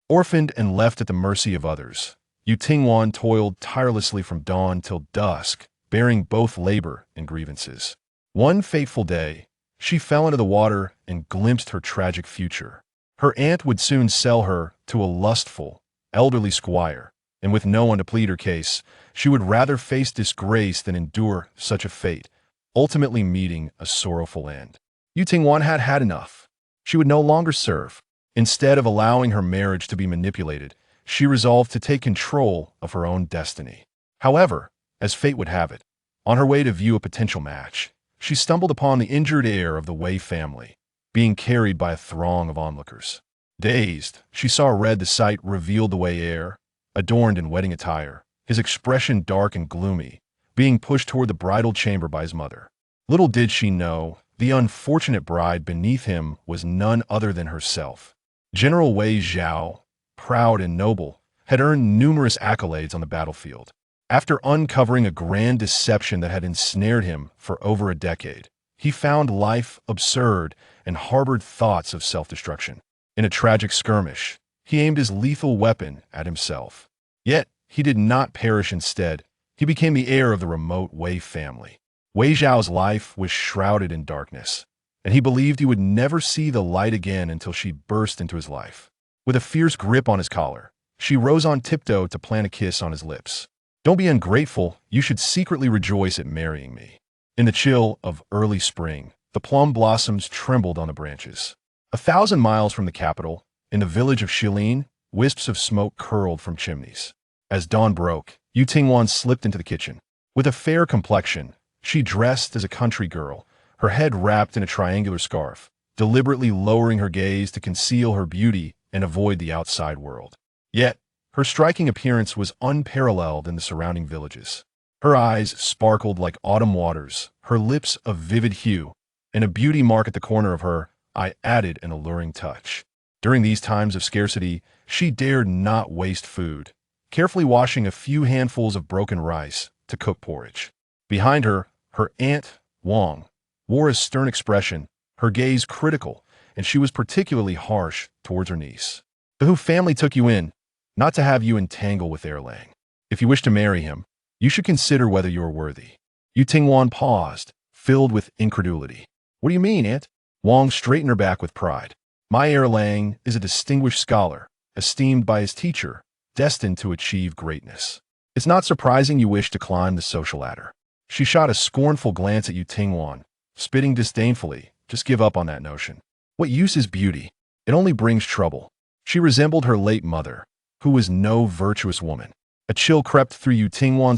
Orphaned and left at the mercy of others, Yu toiled tirelessly from dawn till dusk, bearing both labor and grievances. One fateful day, she fell into the water and glimpsed her tragic future. Her aunt would soon sell her to a lustful, elderly squire, and with no one to plead her case, she would rather face disgrace than endure such a fate, ultimately meeting a sorrowful end. Yu had had enough. She would no longer serve. Instead of allowing her marriage to be manipulated, she resolved to take control of her own destiny. However, as fate would have it, on her way to view a potential match, she stumbled upon the injured heir of the Wei family, being carried by a throng of onlookers. Dazed, she saw red the sight revealed the Wei heir, adorned in wedding attire, his expression dark and gloomy, being pushed toward the bridal chamber by his mother. Little did she know, the unfortunate bride beneath him was none other than herself. General Wei Zhao, proud and noble, had earned numerous accolades on the battlefield. After uncovering a grand deception that had ensnared him for over a decade, he found life absurd and harbored thoughts of self-destruction. In a tragic skirmish, he aimed his lethal weapon at himself. Yet, he did not perish instead. He became the heir of the remote Wei family. Wei Zhao's life was shrouded in darkness, and he believed he would never see the light again until she burst into his life. With a fierce grip on his collar, she rose on tiptoe to plant a kiss on his lips. "Don't be ungrateful, you should secretly rejoice at marrying me." In the chill of early spring, the plum blossoms trembled on the branches. 1,000 miles from the capital, in the village of Shilin, wisps of smoke curled from chimneys. As dawn broke, Yu slipped into the kitchen. With a fair complexion, she dressed as a country girl, her head wrapped in a triangular scarf, deliberately lowering her gaze to conceal her beauty and avoid the outside world. Yet, her striking appearance was unparalleled in the surrounding villages. Her eyes sparkled like autumn waters, her lips of vivid hue, and a beauty mark at the corner of her eye added an alluring touch. During these times of scarcity, she dared not waste food, carefully washing a few handfuls of broken rice to cook porridge. Behind her, her aunt, Wang, wore a stern expression, her gaze critical, and she was particularly harsh towards her niece. "The Hu family took you in, not to have you entangle with Erlang. If you wish to marry him, you should consider whether you are worthy." Yu paused, filled with incredulity. "What do you mean, aunt?" Wang straightened her back with pride. "My Erlang is a distinguished scholar, esteemed by his teacher, destined to achieve greatness. It's not surprising you wish to climb the social ladder." She shot a scornful glance at Yu spitting disdainfully. "Just give up on that notion. What use is beauty? It only brings trouble." She resembled her late mother, who was no virtuous woman. A chill crept through Yu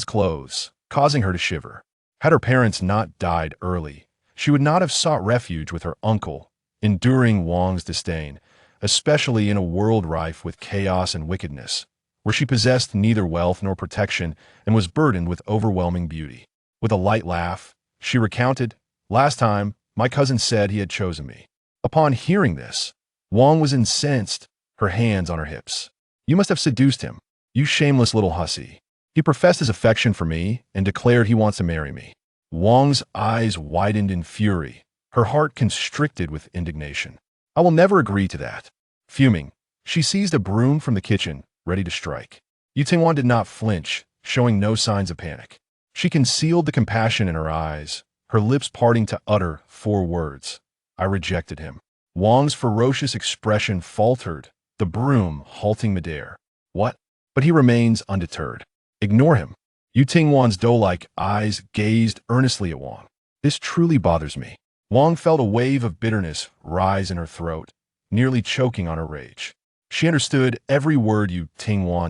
clothes, causing her to shiver. Had her parents not died early, she would not have sought refuge with her uncle, enduring Wang's disdain, especially in a world rife with chaos and wickedness, where she possessed neither wealth nor protection and was burdened with overwhelming beauty. With a light laugh, she recounted, "Last time, my cousin said he had chosen me." Upon hearing this, Wang was incensed, her hands on her hips. "You must have seduced him, you shameless little hussy. He professed his affection for me and declared he wants to marry me." Wang's eyes widened in fury, her heart constricted with indignation. "I will never agree to that." Fuming, she seized a broom from the kitchen, ready to strike. Yu did not flinch, showing no signs of panic. She concealed the compassion in her eyes, her lips parting to utter 4 words. "I rejected him." Wang's ferocious expression faltered, the broom halting midair. "What?" But he remains undeterred. "Ignore him." Yu doe-like eyes gazed earnestly at Wang. "This truly bothers me." Wang felt a wave of bitterness rise in her throat, nearly choking on her rage. She understood every word Yu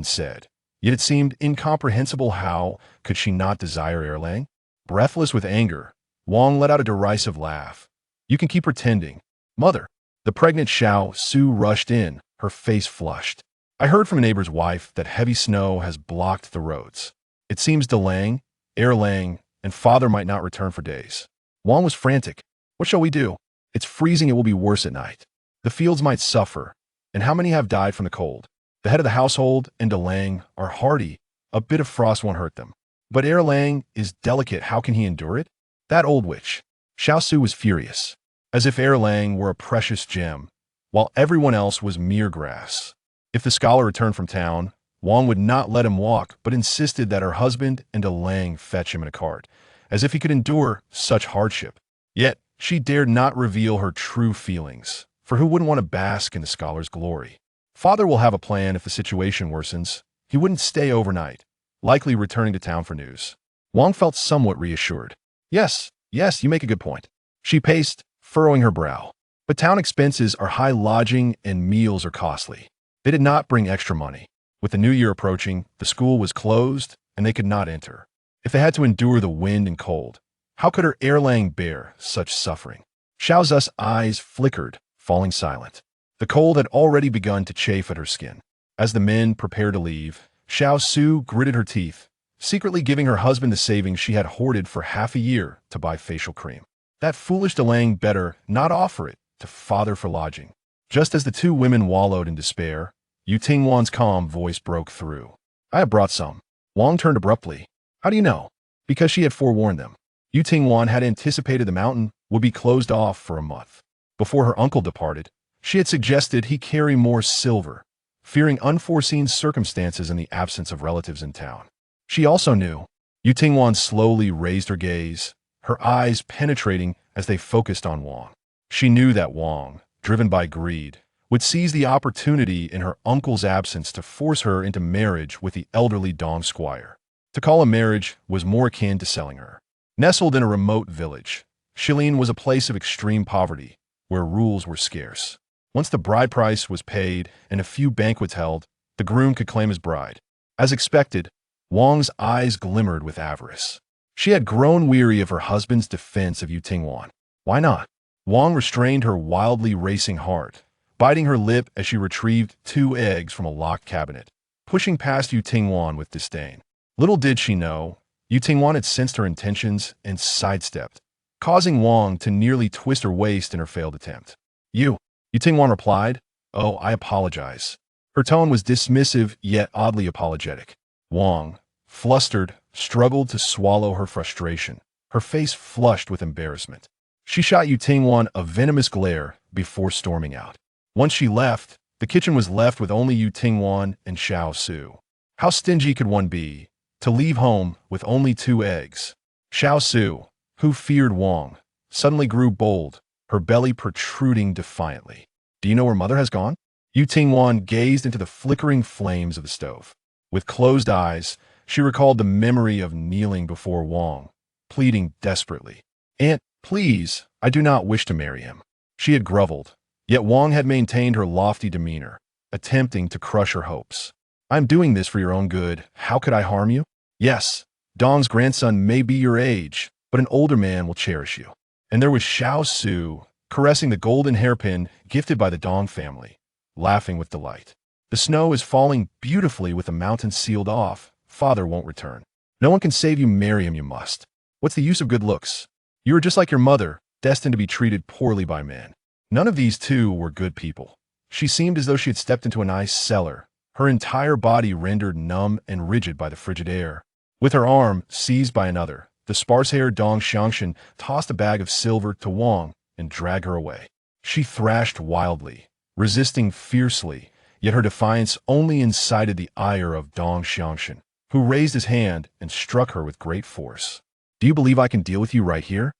said, yet it seemed incomprehensible how could she not desire Erlang? Breathless with anger, Wang let out a derisive laugh. "You can keep pretending." "Mother!" The pregnant Xiao Su rushed in, her face flushed. "I heard from a neighbor's wife that heavy snow has blocked the roads. It seems Delang, Erlang, and father might not return for days." Wang was frantic. "What shall we do? It's freezing, it will be worse at night. The fields might suffer, and how many have died from the cold? The head of the household and Delang are hardy, a bit of frost won't hurt them. But Erlang is delicate, how can he endure it? That old witch." Xiao Su was furious, as if Erlang were a precious gem, while everyone else was mere grass. If the scholar returned from town, Wang would not let him walk, but insisted that her husband and a Lang fetch him in a cart, as if he could endure such hardship. Yet, she dared not reveal her true feelings, for who wouldn't want to bask in the scholar's glory? Father will have a plan if the situation worsens. He wouldn't stay overnight, likely returning to town for news. Wang felt somewhat reassured. Yes, you make a good point. She paced, furrowing her brow. But town expenses are high, lodging and meals are costly. They did not bring extra money. With the new year approaching, the school was closed and they could not enter. If they had to endure the wind and cold, how could her Erlang bear such suffering? Xiao Zu's eyes flickered, falling silent. The cold had already begun to chafe at her skin. As the men prepared to leave, Xiao Su gritted her teeth, secretly giving her husband the savings she had hoarded for half a year to buy facial cream. That foolish Delang better not offer it to father for lodging. Just as the two women wallowed in despair, Yu Tingwan's calm voice broke through. I have brought some. Wang turned abruptly. How do you know? Because she had forewarned them. Yu Tingwan had anticipated the mountain would be closed off for a month. Before her uncle departed, she had suggested he carry more silver, fearing unforeseen circumstances in the absence of relatives in town. She also knew. Yu Tingwan slowly raised her gaze, her eyes penetrating as they focused on Wang. She knew that Wang, driven by greed, would seize the opportunity in her uncle's absence to force her into marriage with the elderly Dong squire. To call a marriage was more akin to selling her. Nestled in a remote village, Shilin was a place of extreme poverty, where rules were scarce. Once the bride price was paid and a few banquets held, the groom could claim his bride. As expected, Wang's eyes glimmered with avarice. She had grown weary of her husband's defense of Yu Tingwan. Why not? Wang restrained her wildly racing heart, biting her lip as she retrieved 2 eggs from a locked cabinet, pushing past Yu Tingwan with disdain. Little did she know, Yu Tingwan had sensed her intentions and sidestepped, causing Wang to nearly twist her waist in her failed attempt. Yu Tingwan replied, Oh, I apologize. Her tone was dismissive yet oddly apologetic. Wang, flustered, struggled to swallow her frustration, her face flushed with embarrassment. She shot Yu Tingwan a venomous glare before storming out. Once she left, the kitchen was left with only Yu Tingwan and Xiao Su. How stingy could one be, to leave home with only 2 eggs? Xiao Su, who feared Wang, suddenly grew bold, her belly protruding defiantly. Do you know where mother has gone? Yu Tingwan gazed into the flickering flames of the stove. With closed eyes, she recalled the memory of kneeling before Wang, pleading desperately. Aunt, please, I do not wish to marry him. She had groveled, yet Wang had maintained her lofty demeanor, attempting to crush her hopes. I'm doing this for your own good. How could I harm you? Yes, Dong's grandson may be your age, but an older man will cherish you. And there was Xiao Su, caressing the golden hairpin gifted by the Dong family, laughing with delight. The snow is falling beautifully with the mountains sealed off. Father won't return. No one can save you. Marry him you must. What's the use of good looks? You are just like your mother, destined to be treated poorly by men. None of these two were good people. She seemed as though she had stepped into an ice cellar, her entire body rendered numb and rigid by the frigid air. With her arm seized by another, the sparse-haired Dong Xiangshan tossed a bag of silver to Wang and dragged her away. She thrashed wildly, resisting fiercely, yet her defiance only incited the ire of Dong Xiangshan, who raised his hand and struck her with great force. Do you believe I can deal with you right here?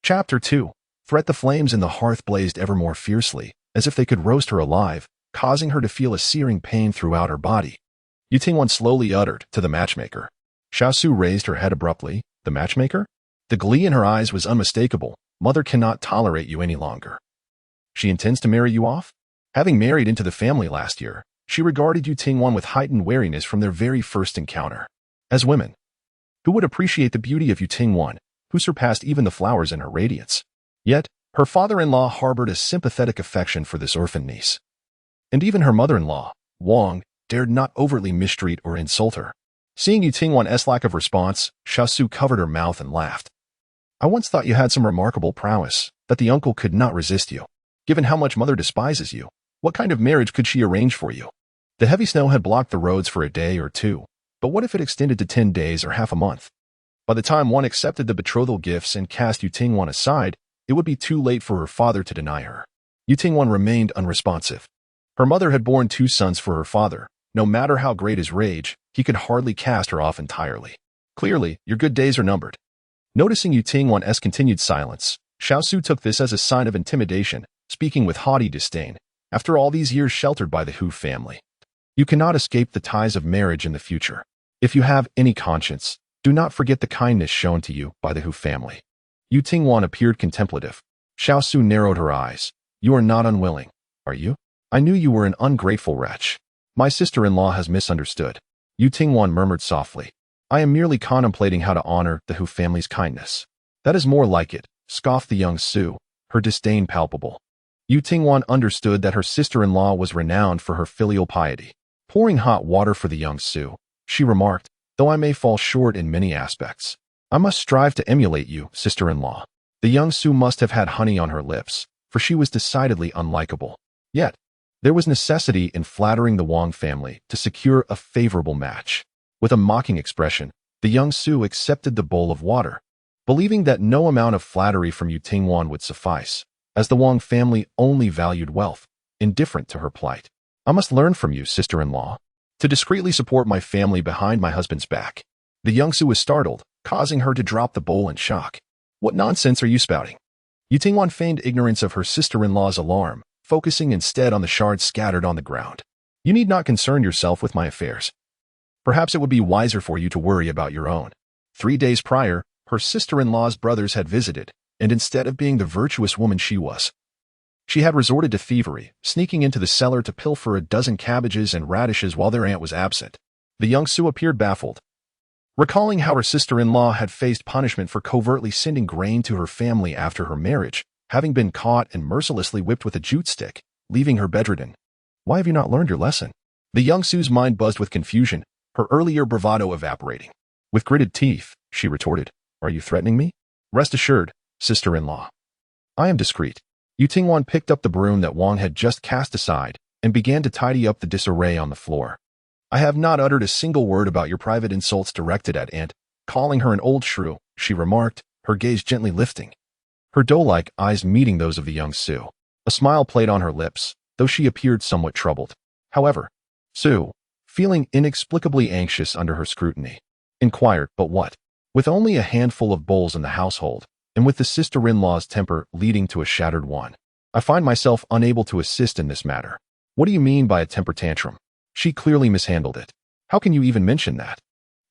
Chapter 2. Threat. The flames in the hearth blazed ever more fiercely, as if they could roast her alive, causing her to feel a searing pain throughout her body. Yu Tingwan slowly uttered, to the matchmaker. Xiao Su raised her head abruptly. The matchmaker? The glee in her eyes was unmistakable. Mother cannot tolerate you any longer. She intends to marry you off? Having married into the family last year, she regarded Yu Tingwan with heightened wariness from their very first encounter. As women, who would appreciate the beauty of Yu Tingwan, who surpassed even the flowers in her radiance? Yet, her father-in-law harbored a sympathetic affection for this orphan niece. And even her mother-in-law, Wang, dared not overtly mistreat or insult her. Seeing Yu Tingwan's lack of response, Xiao Su covered her mouth and laughed. I once thought you had some remarkable prowess, that the uncle could not resist you. Given how much mother despises you, what kind of marriage could she arrange for you? The heavy snow had blocked the roads for a day or two, but what if it extended to 10 days or half a month? By the time one accepted the betrothal gifts and cast Yu Tingwan aside, it would be too late for her father to deny her. Yu Tingwan remained unresponsive. Her mother had borne 2 sons for her father. No matter how great his rage, he could hardly cast her off entirely. Clearly, your good days are numbered. Noticing Yu Tingwan's continued silence, Xiaosu took this as a sign of intimidation, speaking with haughty disdain. After all these years sheltered by the Hu family, you cannot escape the ties of marriage in the future. If you have any conscience, do not forget the kindness shown to you by the Hu family. Yu Tingwan appeared contemplative. Xiaosu narrowed her eyes. You are not unwilling, are you? I knew you were an ungrateful wretch. My sister-in-law has misunderstood. Yu Tingwan murmured softly. I am merely contemplating how to honor the Hu family's kindness. That is more like it, scoffed the young Su, her disdain palpable. Yu Tingwan understood that her sister-in-law was renowned for her filial piety. Pouring hot water for the young Su, she remarked, though I may fall short in many aspects, I must strive to emulate you, sister-in-law. The young Su must have had honey on her lips, for she was decidedly unlikable. Yet, there was necessity in flattering the Wang family to secure a favorable match. With a mocking expression, the young Su accepted the bowl of water, believing that no amount of flattery from Yu Tingwan would suffice, as the Wang family only valued wealth, indifferent to her plight. I must learn from you, sister-in-law, to discreetly support my family behind my husband's back. The young Su was startled, causing her to drop the bowl in shock. What nonsense are you spouting? Yu Tingwan feigned ignorance of her sister-in-law's alarm, focusing instead on the shards scattered on the ground. You need not concern yourself with my affairs. Perhaps it would be wiser for you to worry about your own. 3 days prior, her sister-in-law's brothers had visited, and instead of being the virtuous woman she was, she had resorted to thievery, sneaking into the cellar to pilfer a dozen cabbages and radishes while their aunt was absent. The young Su appeared baffled, recalling how her sister-in-law had faced punishment for covertly sending grain to her family after her marriage, having been caught and mercilessly whipped with a jute stick, leaving her bedridden. Why have you not learned your lesson? The young Su's mind buzzed with confusion, her earlier bravado evaporating. With gritted teeth, she retorted, Are you threatening me? Rest assured, sister-in-law. I am discreet. Yu Tingwan picked up the broom that Wang had just cast aside and began to tidy up the disarray on the floor. I have not uttered a single word about your private insults directed at Aunt, calling her an old shrew, she remarked, her gaze gently lifting, her doe-like eyes meeting those of the young Su. A smile played on her lips, though she appeared somewhat troubled. However, Su, feeling inexplicably anxious under her scrutiny, inquired, but what? With only a handful of bowls in the household, and with the sister-in-law's temper leading to a shattered one, I find myself unable to assist in this matter. What do you mean by a temper tantrum? She clearly mishandled it. How can you even mention that?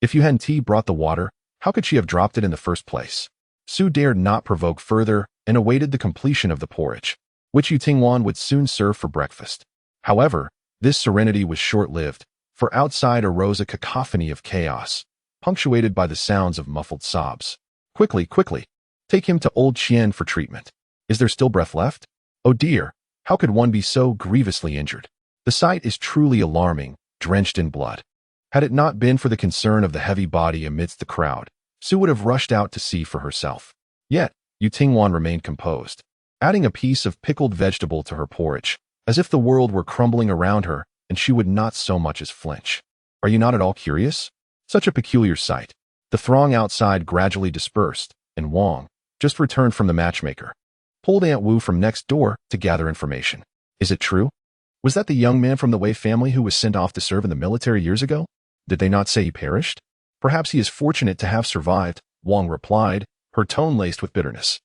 If Yuan Ti brought the water, how could she have dropped it in the first place? Su dared not provoke further and awaited the completion of the porridge, which Yu Tingwan would soon serve for breakfast. However, this serenity was short-lived, for outside arose a cacophony of chaos, punctuated by the sounds of muffled sobs. Quickly, quickly, take him to old Qian for treatment. Is there still breath left? Oh dear, how could one be so grievously injured? The sight is truly alarming, drenched in blood. Had it not been for the concern of the heavy body amidst the crowd, Su would have rushed out to see for herself. Yet, Yu Tingwan remained composed, adding a piece of pickled vegetable to her porridge, as if the world were crumbling around her and she would not so much as flinch. Are you not at all curious? Such a peculiar sight. The throng outside gradually dispersed, and Wang, just returned from the matchmaker, pulled Aunt Wu from next door to gather information. Is it true? Was that the young man from the Wei family who was sent off to serve in the military years ago? Did they not say he perished? Perhaps he is fortunate to have survived, Wang replied, her tone laced with bitterness.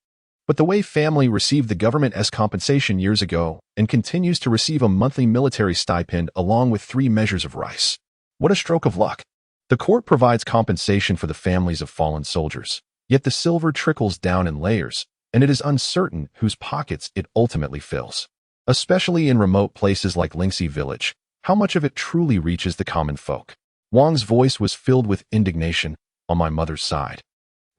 But the Wei family received the government's compensation years ago and continues to receive a monthly military stipend along with 3 measures of rice. What a stroke of luck. The court provides compensation for the families of fallen soldiers, yet the silver trickles down in layers, and it is uncertain whose pockets it ultimately fills. Especially in remote places like Lingxi village, how much of it truly reaches the common folk? Wang's voice was filled with indignation. On my mother's side,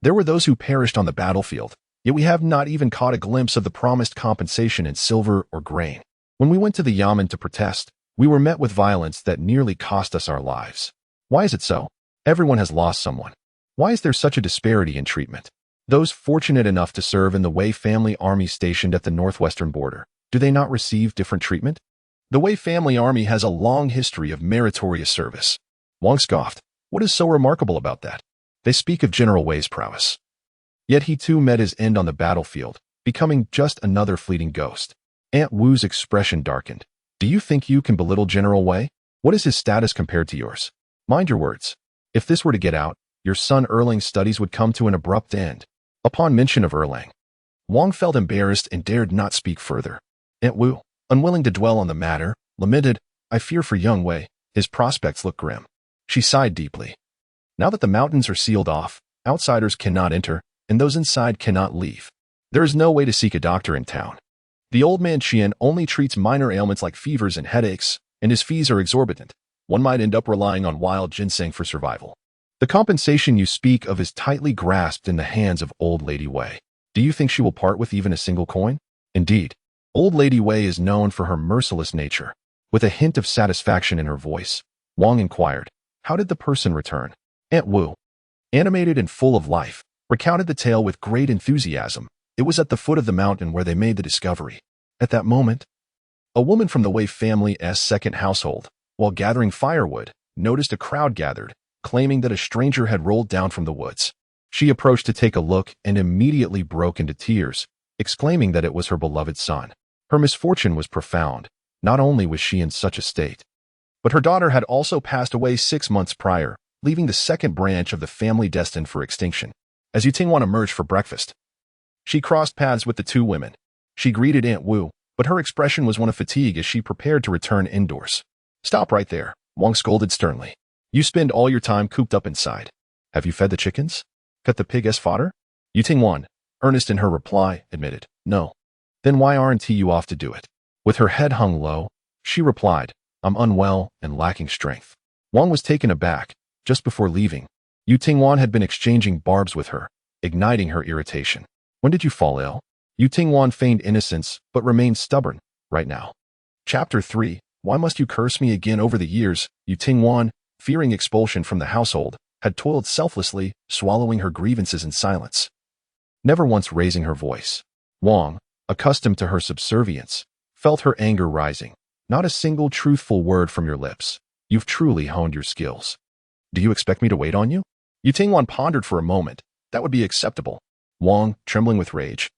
there were those who perished on the battlefield, yet we have not even caught a glimpse of the promised compensation in silver or grain. When we went to the Yamen to protest, we were met with violence that nearly cost us our lives. Why is it so? Everyone has lost someone. Why is there such a disparity in treatment? Those fortunate enough to serve in the Wei family army stationed at the northwestern border, do they not receive different treatment? The Wei family army has a long history of meritorious service. Wang scoffed. What is so remarkable about that? They speak of General Wei's prowess. Yet he too met his end on the battlefield, becoming just another fleeting ghost. Aunt Wu's expression darkened. Do you think you can belittle General Wei? What is his status compared to yours? Mind your words. If this were to get out, your son Erlang's studies would come to an abrupt end. Upon mention of Erlang, Wang felt embarrassed and dared not speak further. Aunt Wu, unwilling to dwell on the matter, lamented, I fear for young Wei, his prospects look grim. She sighed deeply. Now that the mountains are sealed off, outsiders cannot enter, and those inside cannot leave. There is no way to seek a doctor in town. The old man Qian only treats minor ailments like fevers and headaches, and his fees are exorbitant. One might end up relying on wild ginseng for survival. The compensation you speak of is tightly grasped in the hands of Old Lady Wei. Do you think she will part with even a single coin? Indeed, Old Lady Wei is known for her merciless nature. With a hint of satisfaction in her voice, Wang inquired, how did the person return? Aunt Wu, animated and full of life, recounted the tale with great enthusiasm. It was at the foot of the mountain where they made the discovery. At that moment, a woman from the Wei family's second household, while gathering firewood, noticed a crowd gathered, claiming that a stranger had rolled down from the woods. She approached to take a look and immediately broke into tears, exclaiming that it was her beloved son. Her misfortune was profound. Not only was she in such a state, but her daughter had also passed away 6 months prior, leaving the second branch of the family destined for extinction. As Yutingwan emerged for breakfast, she crossed paths with the two women. She greeted Aunt Wu, but her expression was one of fatigue as she prepared to return indoors. Stop right there, Wang scolded sternly. You spend all your time cooped up inside. Have you fed the chickens? Cut the pig-s fodder? Yutingwan, earnest in her reply, admitted, no. Then why aren't you off to do it? With her head hung low, she replied, I'm unwell and lacking strength. Wang was taken aback. Just before leaving, Yutingwan had been exchanging barbs with her, igniting her irritation. When did you fall ill? Yutingwan feigned innocence, but remained stubborn, right now. Chapter 3, Why must you curse me again? Over the years, Yutingwan, fearing expulsion from the household, had toiled selflessly, swallowing her grievances in silence, never once raising her voice. Wang, accustomed to her subservience, felt her anger rising. Not a single truthful word from your lips. You've truly honed your skills. Do you expect me to wait on you? Yutingwan pondered for a moment. That would be acceptable. Wang, trembling with rage,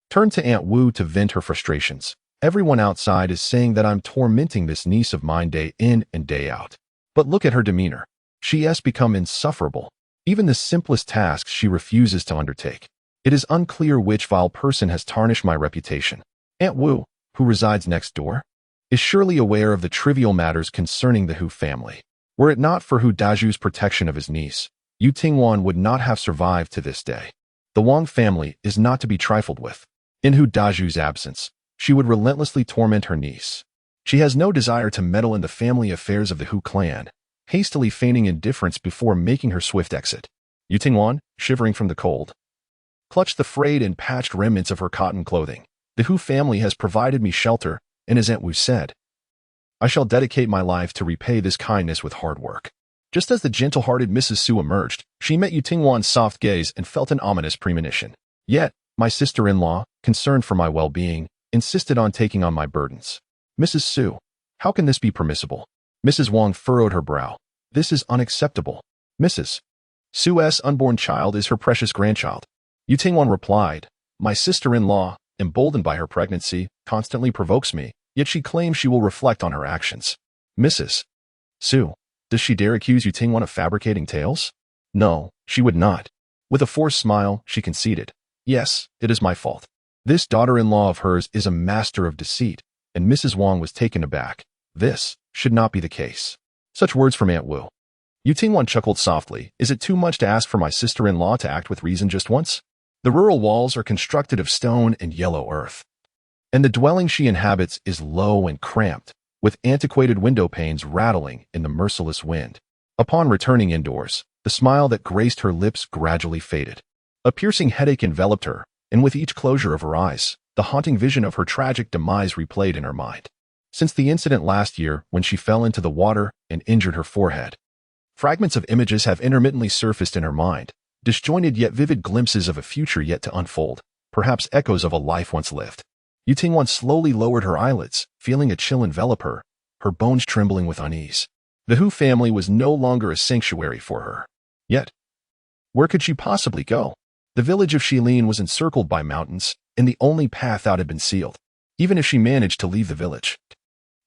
turned to Aunt Wu to vent her frustrations. Everyone outside is saying that I'm tormenting this niece of mine day in and day out. But look at her demeanor. She has become insufferable. Even the simplest tasks she refuses to undertake. It is unclear which vile person has tarnished my reputation. Aunt Wu, who resides next door, is surely aware of the trivial matters concerning the Hu family. Were it not for Hu Daju's protection of his niece, Yutingwan would not have survived to this day. The Wang family is not to be trifled with. In Hu Daju's absence, she would relentlessly torment her niece. She has no desire to meddle in the family affairs of the Hu clan, hastily feigning indifference before making her swift exit. Yutingwan, shivering from the cold, clutched the frayed and patched remnants of her cotton clothing. The Hu family has provided me shelter, and as Aunt Wu said, I shall dedicate my life to repay this kindness with hard work. Just as the gentle-hearted Mrs. Su emerged, she met Yutingwan's soft gaze and felt an ominous premonition. Yet, my sister-in-law, concerned for my well-being, insisted on taking on my burdens. Mrs. Su, how can this be permissible? Mrs. Wang furrowed her brow. This is unacceptable. Mrs. Su's unborn child is her precious grandchild. Yutingwan replied, my sister-in-law, emboldened by her pregnancy, constantly provokes me, yet she claims she will reflect on her actions. Mrs. Su, does she dare accuse Yutingwan of fabricating tales? No, she would not. With a forced smile, she conceded, yes, it is my fault. This daughter-in-law of hers is a master of deceit, and Mrs. Wang was taken aback. This should not be the case. Such words from Aunt Wu. Yutingwan chuckled softly. Is it too much to ask for my sister-in-law to act with reason just once? The rural walls are constructed of stone and yellow earth, and the dwelling she inhabits is low and cramped, with antiquated window panes rattling in the merciless wind. Upon returning indoors, the smile that graced her lips gradually faded. A piercing headache enveloped her, and with each closure of her eyes, the haunting vision of her tragic demise replayed in her mind. Since the incident last year when she fell into the water and injured her forehead, fragments of images have intermittently surfaced in her mind, disjointed yet vivid glimpses of a future yet to unfold, perhaps echoes of a life once lived. Yutingwan slowly lowered her eyelids, feeling a chill envelop her, her bones trembling with unease. The Hu family was no longer a sanctuary for her. Yet, where could she possibly go? The village of Shilin was encircled by mountains, and the only path out had been sealed. Even if she managed to leave the village,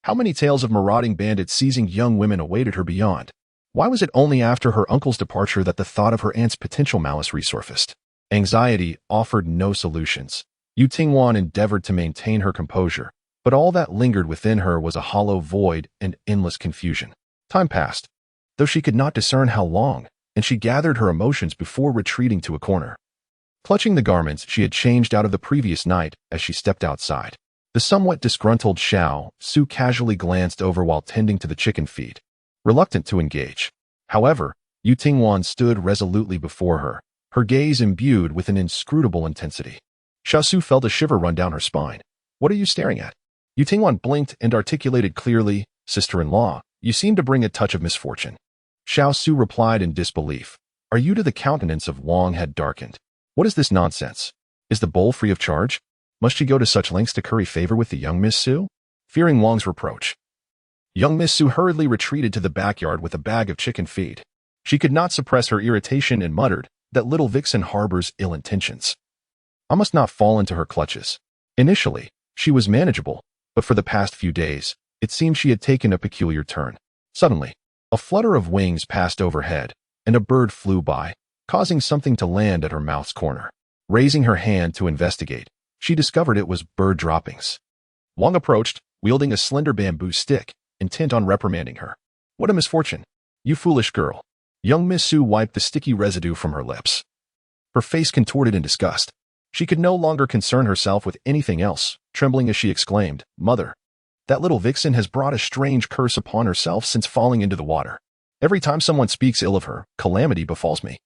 How many tales of marauding bandits seizing young women awaited her beyond? Why was it only after her uncle's departure that the thought of her aunt's potential malice resurfaced? Anxiety offered no solutions. Yu Tingwan endeavored to maintain her composure, but all that lingered within her was a hollow void and endless confusion. Time passed, though she could not discern how long, and she gathered her emotions before retreating to a corner. Clutching the garments she had changed out of the previous night as she stepped outside, the somewhat disgruntled Xiao Su casually glanced over while tending to the chicken feed, reluctant to engage. However, Yu Tingwan stood resolutely before her, her gaze imbued with an inscrutable intensity. Xiao Su felt a shiver run down her spine. "What are you staring at?" Yu Tingwan blinked and articulated clearly, "Sister-in-law, you seem to bring a touch of misfortune." Xiao Su replied in disbelief. "Are you to the countenance of Wang had darkened? What is this nonsense? Is the bowl free of charge? Must she go to such lengths to curry favor with the young Miss Su?" Fearing Wang's reproach, young Miss Su hurriedly retreated to the backyard with a bag of chicken feed. She could not suppress her irritation and muttered that little vixen harbors ill intentions. I must not fall into her clutches. Initially, she was manageable, but for the past few days, it seemed she had taken a peculiar turn. Suddenly, a flutter of wings passed overhead, and a bird flew by, causing something to land at her mouth's corner. Raising her hand to investigate, she discovered it was bird droppings. Wang approached, wielding a slender bamboo stick, intent on reprimanding her. "What a misfortune! You foolish girl." Young Miss Su wiped the sticky residue from her lips. Her face contorted in disgust. She could no longer concern herself with anything else, trembling as she exclaimed, "Mother, that little vixen has brought a strange curse upon herself since falling into the water. Every time someone speaks ill of her, calamity befalls me.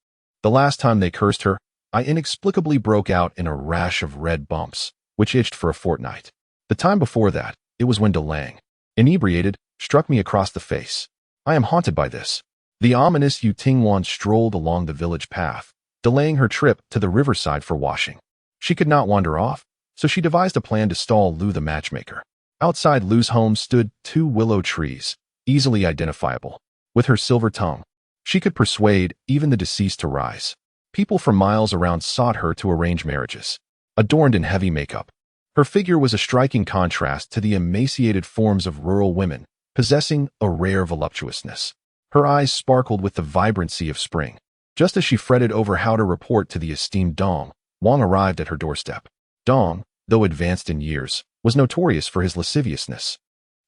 The last time they cursed her, I inexplicably broke out in a rash of red bumps, which itched for a fortnight. The time before that, it was when Delang, inebriated, struck me across the face. I am haunted by this." The ominous Yu Tingwan strolled along the village path, delaying her trip to the riverside for washing. She could not wander off, so she devised a plan to stall Lu the matchmaker. Outside Lu's home stood 2 willow trees, easily identifiable. With her silver tongue, she could persuade even the deceased to rise. People from miles around sought her to arrange marriages. Adorned in heavy makeup, her figure was a striking contrast to the emaciated forms of rural women, possessing a rare voluptuousness. Her eyes sparkled with the vibrancy of spring. Just as she fretted over how to report to the esteemed Dong, Wang arrived at her doorstep. Dong, though advanced in years, was notorious for his lasciviousness.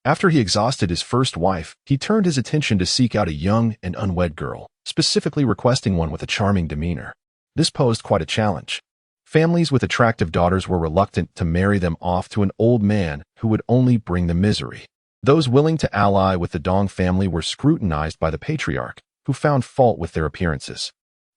After he exhausted his first wife, he turned his attention to seek out a young and unwed girl, specifically requesting one with a charming demeanor. This posed quite a challenge. Families with attractive daughters were reluctant to marry them off to an old man who would only bring them misery. Those willing to ally with the Dong family were scrutinized by the patriarch, who found fault with their appearances.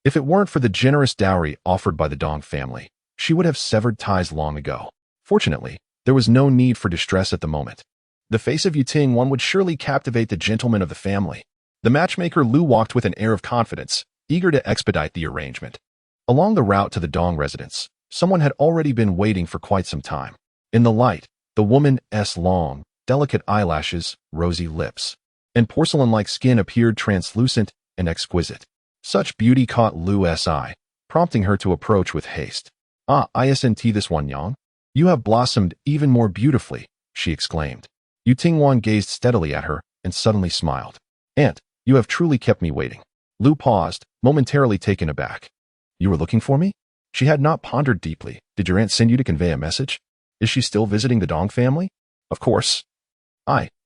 If it weren't for the generous dowry offered by the Dong family, she would have severed ties long ago. Fortunately, there was no need for distress at the moment. The face of Yu Tingwan would surely captivate the gentlemen of the family. The matchmaker Lu walked with an air of confidence, eager to expedite the arrangement. Along the route to the Dong residence, someone had already been waiting for quite some time. In the light, the woman's long, delicate eyelashes, rosy lips, and porcelain-like skin appeared translucent and exquisite. Such beauty caught Lu's eye, prompting her to approach with haste. "Ah, isn't this one Yang? You have blossomed even more beautifully," she exclaimed. Yu Tingwan gazed steadily at her and suddenly smiled. "Aunt, you have truly kept me waiting." Lu paused, momentarily taken aback. "You were looking for me?" She had not pondered deeply. "Did your aunt send you to convey a message? Is she still visiting the Dong family?" "Of course."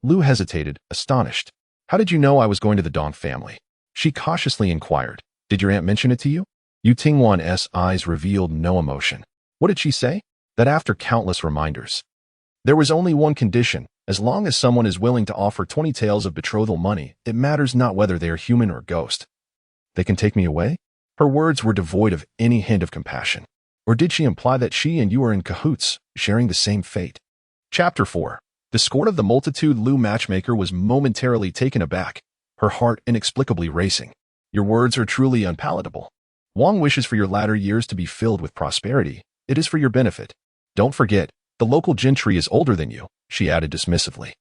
Lu hesitated, astonished. "How did you know I was going to the Dong family?" She cautiously inquired. "Did your aunt mention it to you?" Yu Tingwan's eyes revealed no emotion. "What did she say?" "That after countless reminders, there was only one condition. As long as someone is willing to offer 20 taels of betrothal money, it matters not whether they are human or ghost. They can take me away?" Her words were devoid of any hint of compassion. Or did she imply that she and you are in cahoots, sharing the same fate? Chapter 4. The scorn of the multitude. Lu matchmaker was momentarily taken aback, her heart inexplicably racing. "Your words are truly unpalatable. Wang wishes for your latter years to be filled with prosperity. It is for your benefit. Don't forget, the local gentry is older than you," she added dismissively.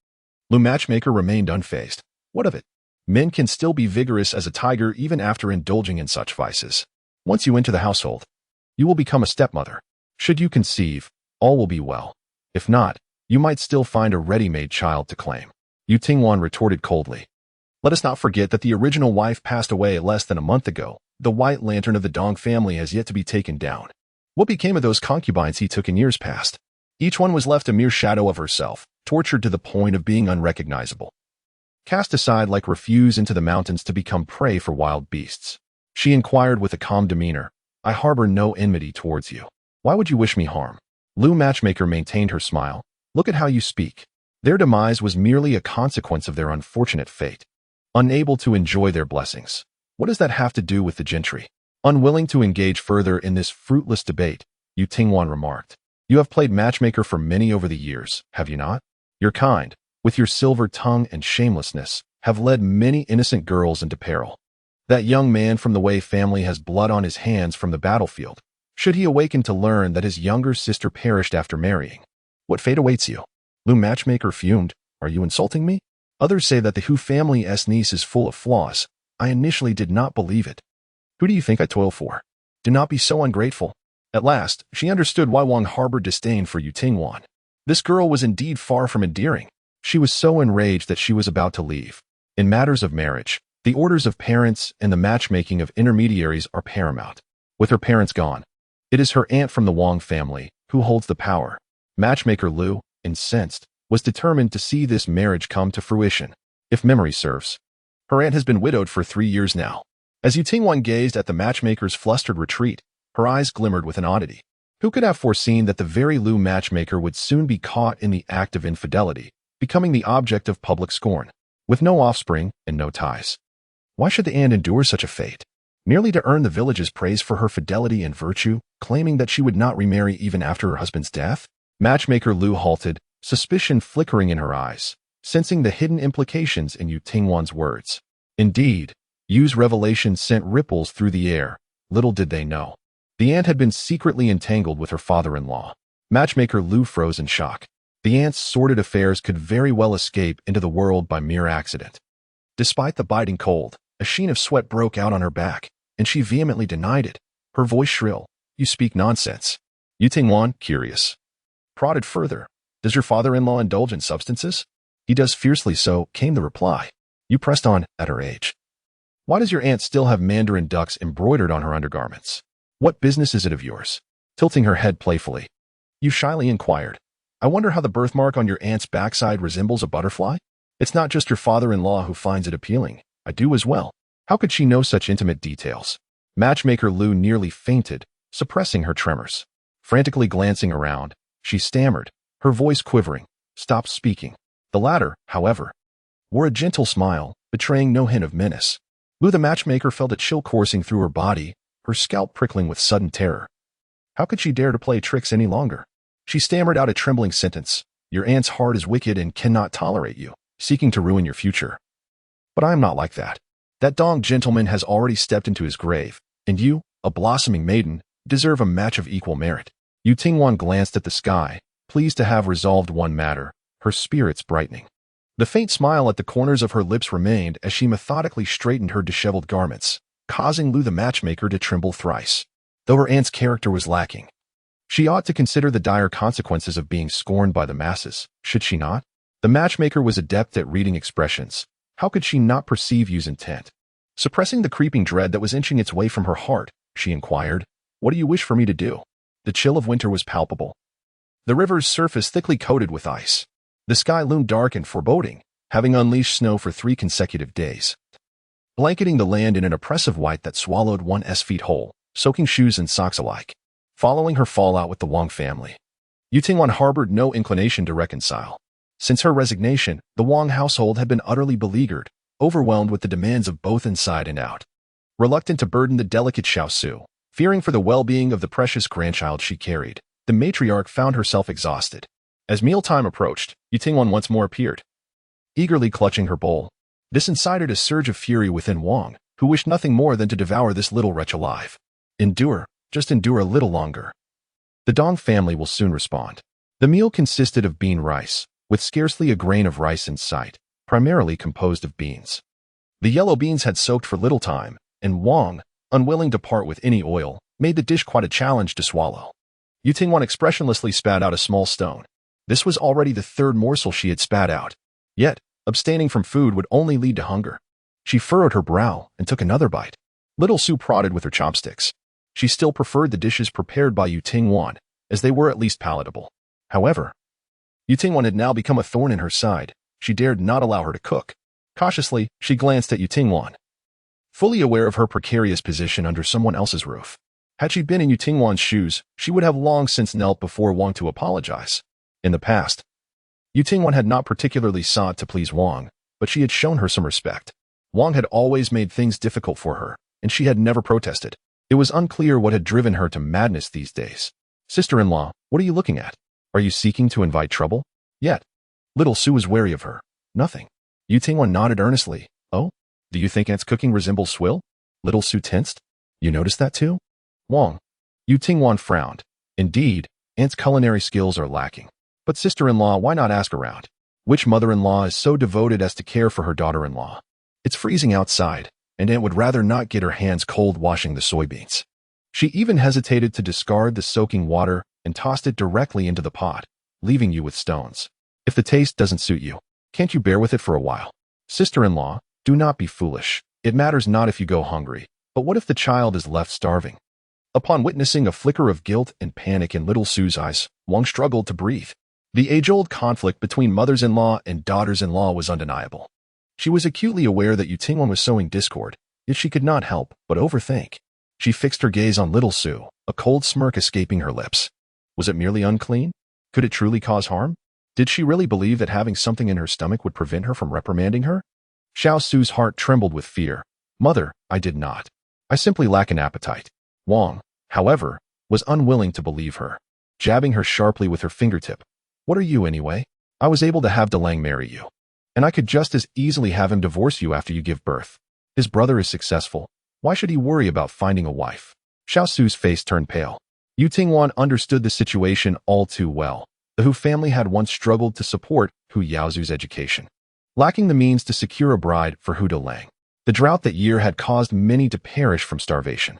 Lu matchmaker remained unfazed. What of it? Men can still be vigorous as a tiger even after indulging in such vices. Once you enter the household, you will become a stepmother. Should you conceive, all will be well. If not, you might still find a ready-made child to claim. Yu Tingwan retorted coldly. Let us not forget that the original wife passed away less than a month ago. The white lantern of the Dong family has yet to be taken down. What became of those concubines he took in years past? Each one was left a mere shadow of herself, tortured to the point of being unrecognizable. Cast aside like refuse into the mountains to become prey for wild beasts. She inquired with a calm demeanor, I harbor no enmity towards you. Why would you wish me harm? Lu Matchmaker maintained her smile. Look at how you speak. Their demise was merely a consequence of their unfortunate fate. Unable to enjoy their blessings. What does that have to do with the gentry? Unwilling to engage further in this fruitless debate, Yu Tingwan remarked. You have played matchmaker for many over the years, have you not? Your kind, with your silver tongue and shamelessness, have led many innocent girls into peril. That young man from the Wei family has blood on his hands from the battlefield. Should he awaken to learn that his younger sister perished after marrying, what fate awaits you? Lu Matchmaker fumed. Are you insulting me? Others say that the Hu family's niece is full of flaws. I initially did not believe it. Who do you think I toil for? Do not be so ungrateful. At last, she understood why Wang harbored disdain for Yu Tingwan. This girl was indeed far from endearing. She was so enraged that she was about to leave. In matters of marriage, the orders of parents and the matchmaking of intermediaries are paramount. With her parents gone, it is her aunt from the Wang family who holds the power. Matchmaker Lu, incensed, was determined to see this marriage come to fruition. If memory serves, her aunt has been widowed for 3 years now. As Yu Tingwan gazed at the matchmaker's flustered retreat, her eyes glimmered with an oddity. Who could have foreseen that the very Lu matchmaker would soon be caught in the act of infidelity, becoming the object of public scorn, with no offspring and no ties? Why should the aunt endure such a fate? Merely to earn the village's praise for her fidelity and virtue, claiming that she would not remarry even after her husband's death? Matchmaker Lu halted, suspicion flickering in her eyes, sensing the hidden implications in Yu Tingwan's words. Indeed, Yu's revelation sent ripples through the air. Little did they know. The aunt had been secretly entangled with her father-in-law. Matchmaker Lu froze in shock. The aunt's sordid affairs could very well escape into the world by mere accident. Despite the biting cold, a sheen of sweat broke out on her back, and she vehemently denied it, her voice shrill. You speak nonsense. Yu Tingwan, curious, prodded further. Does your father-in-law indulge in substances? He does fiercely so, came the reply. You pressed on, at her age. Why does your aunt still have mandarin ducks embroidered on her undergarments? What business is it of yours? Tilting her head playfully, you shyly inquired. I wonder how the birthmark on your aunt's backside resembles a butterfly? It's not just your father-in-law who finds it appealing. I do as well. How could she know such intimate details? Matchmaker Lu nearly fainted, suppressing her tremors. Frantically glancing around, she stammered, her voice quivering. Stop speaking. The latter, however, wore a gentle smile, betraying no hint of menace. Lu the matchmaker felt a chill coursing through her body, her scalp prickling with sudden terror. How could she dare to play tricks any longer? She stammered out a trembling sentence. Your aunt's heart is wicked and cannot tolerate you, seeking to ruin your future. But I am not like that. That Dong gentleman has already stepped into his grave, and you, a blossoming maiden, deserve a match of equal merit. Yu Tingwan glanced at the sky, pleased to have resolved one matter, her spirits brightening. The faint smile at the corners of her lips remained as she methodically straightened her disheveled garments, causing Lu the matchmaker to tremble thrice. Though her aunt's character was lacking, she ought to consider the dire consequences of being scorned by the masses, should she not? The matchmaker was adept at reading expressions. How could she not perceive Yu's intent? Suppressing the creeping dread that was inching its way from her heart, she inquired, What do you wish for me to do? The chill of winter was palpable. The river's surface thickly coated with ice. The sky loomed dark and foreboding, having unleashed snow for 3 consecutive days, blanketing the land in an oppressive white that swallowed one's feet whole, soaking shoes and socks alike. Following her fallout with the Wang family, Yu Tingwan harbored no inclination to reconcile. Since her resignation, the Wang household had been utterly beleaguered, overwhelmed with the demands of both inside and out. Reluctant to burden the delicate Xiaosu, fearing for the well-being of the precious grandchild she carried, the matriarch found herself exhausted. As mealtime approached, Yu Tingwan once more appeared, eagerly clutching her bowl. This incited a surge of fury within Wang, who wished nothing more than to devour this little wretch alive. Endure, just endure a little longer. The Dong family will soon respond. The meal consisted of bean rice, with scarcely a grain of rice in sight, primarily composed of beans. The yellow beans had soaked for little time, and Wang, unwilling to part with any oil, made the dish quite a challenge to swallow. Yu Tingwan expressionlessly spat out a small stone. This was already the 3rd morsel she had spat out. Yet, Abstaining from food would only lead to hunger. She furrowed her brow and took another bite. Little Su prodded with her chopsticks. She still preferred the dishes prepared by Yu Tingwan, as they were at least palatable. However, Yu Tingwan had now become a thorn in her side. She dared not allow her to cook. Cautiously, she glanced at Yu Tingwan, fully aware of her precarious position under someone else's roof. Had she been in Yu Tingwan's shoes, she would have long since knelt before Wang to apologize. In the past, Yu Tingwan had not particularly sought to please Wang, but she had shown her some respect. Wang had always made things difficult for her, and she had never protested. It was unclear what had driven her to madness these days. Sister-in-law, what are you looking at? Are you seeking to invite trouble? Yet, Little Su was wary of her. Nothing. Yu Tingwan nodded earnestly. Oh? Do you think Aunt's cooking resembles swill? Little Su tensed. You noticed that too? Wang. Yu Tingwan frowned. Indeed, Aunt's culinary skills are lacking. But sister-in-law, why not ask around? Which mother-in-law is so devoted as to care for her daughter-in-law? It's freezing outside, and Aunt would rather not get her hands cold washing the soybeans. She even hesitated to discard the soaking water and tossed it directly into the pot, leaving you with stones. If the taste doesn't suit you, can't you bear with it for a while? Sister-in-law, do not be foolish. It matters not if you go hungry, but what if the child is left starving? Upon witnessing a flicker of guilt and panic in Little Su's eyes, Wang struggled to breathe. The age-old conflict between mothers-in-law and daughters-in-law was undeniable. She was acutely aware that Yu Tingwan was sowing discord, yet she could not help but overthink. She fixed her gaze on Little Su, a cold smirk escaping her lips. Was it merely unclean? Could it truly cause harm? Did she really believe that having something in her stomach would prevent her from reprimanding her? Xiao Su's heart trembled with fear. Mother, I did not. I simply lack an appetite. Wang, however, was unwilling to believe her. Jabbing her sharply with her fingertip. What are you anyway? I was able to have Delang marry you. And I could just as easily have him divorce you after you give birth. His brother is successful. Why should he worry about finding a wife? Xiao Su's face turned pale. Yu Tingwan understood the situation all too well. The Hu family had once struggled to support Hu Yaozu's education, lacking the means to secure a bride for Hu Delang. The drought that year had caused many to perish from starvation.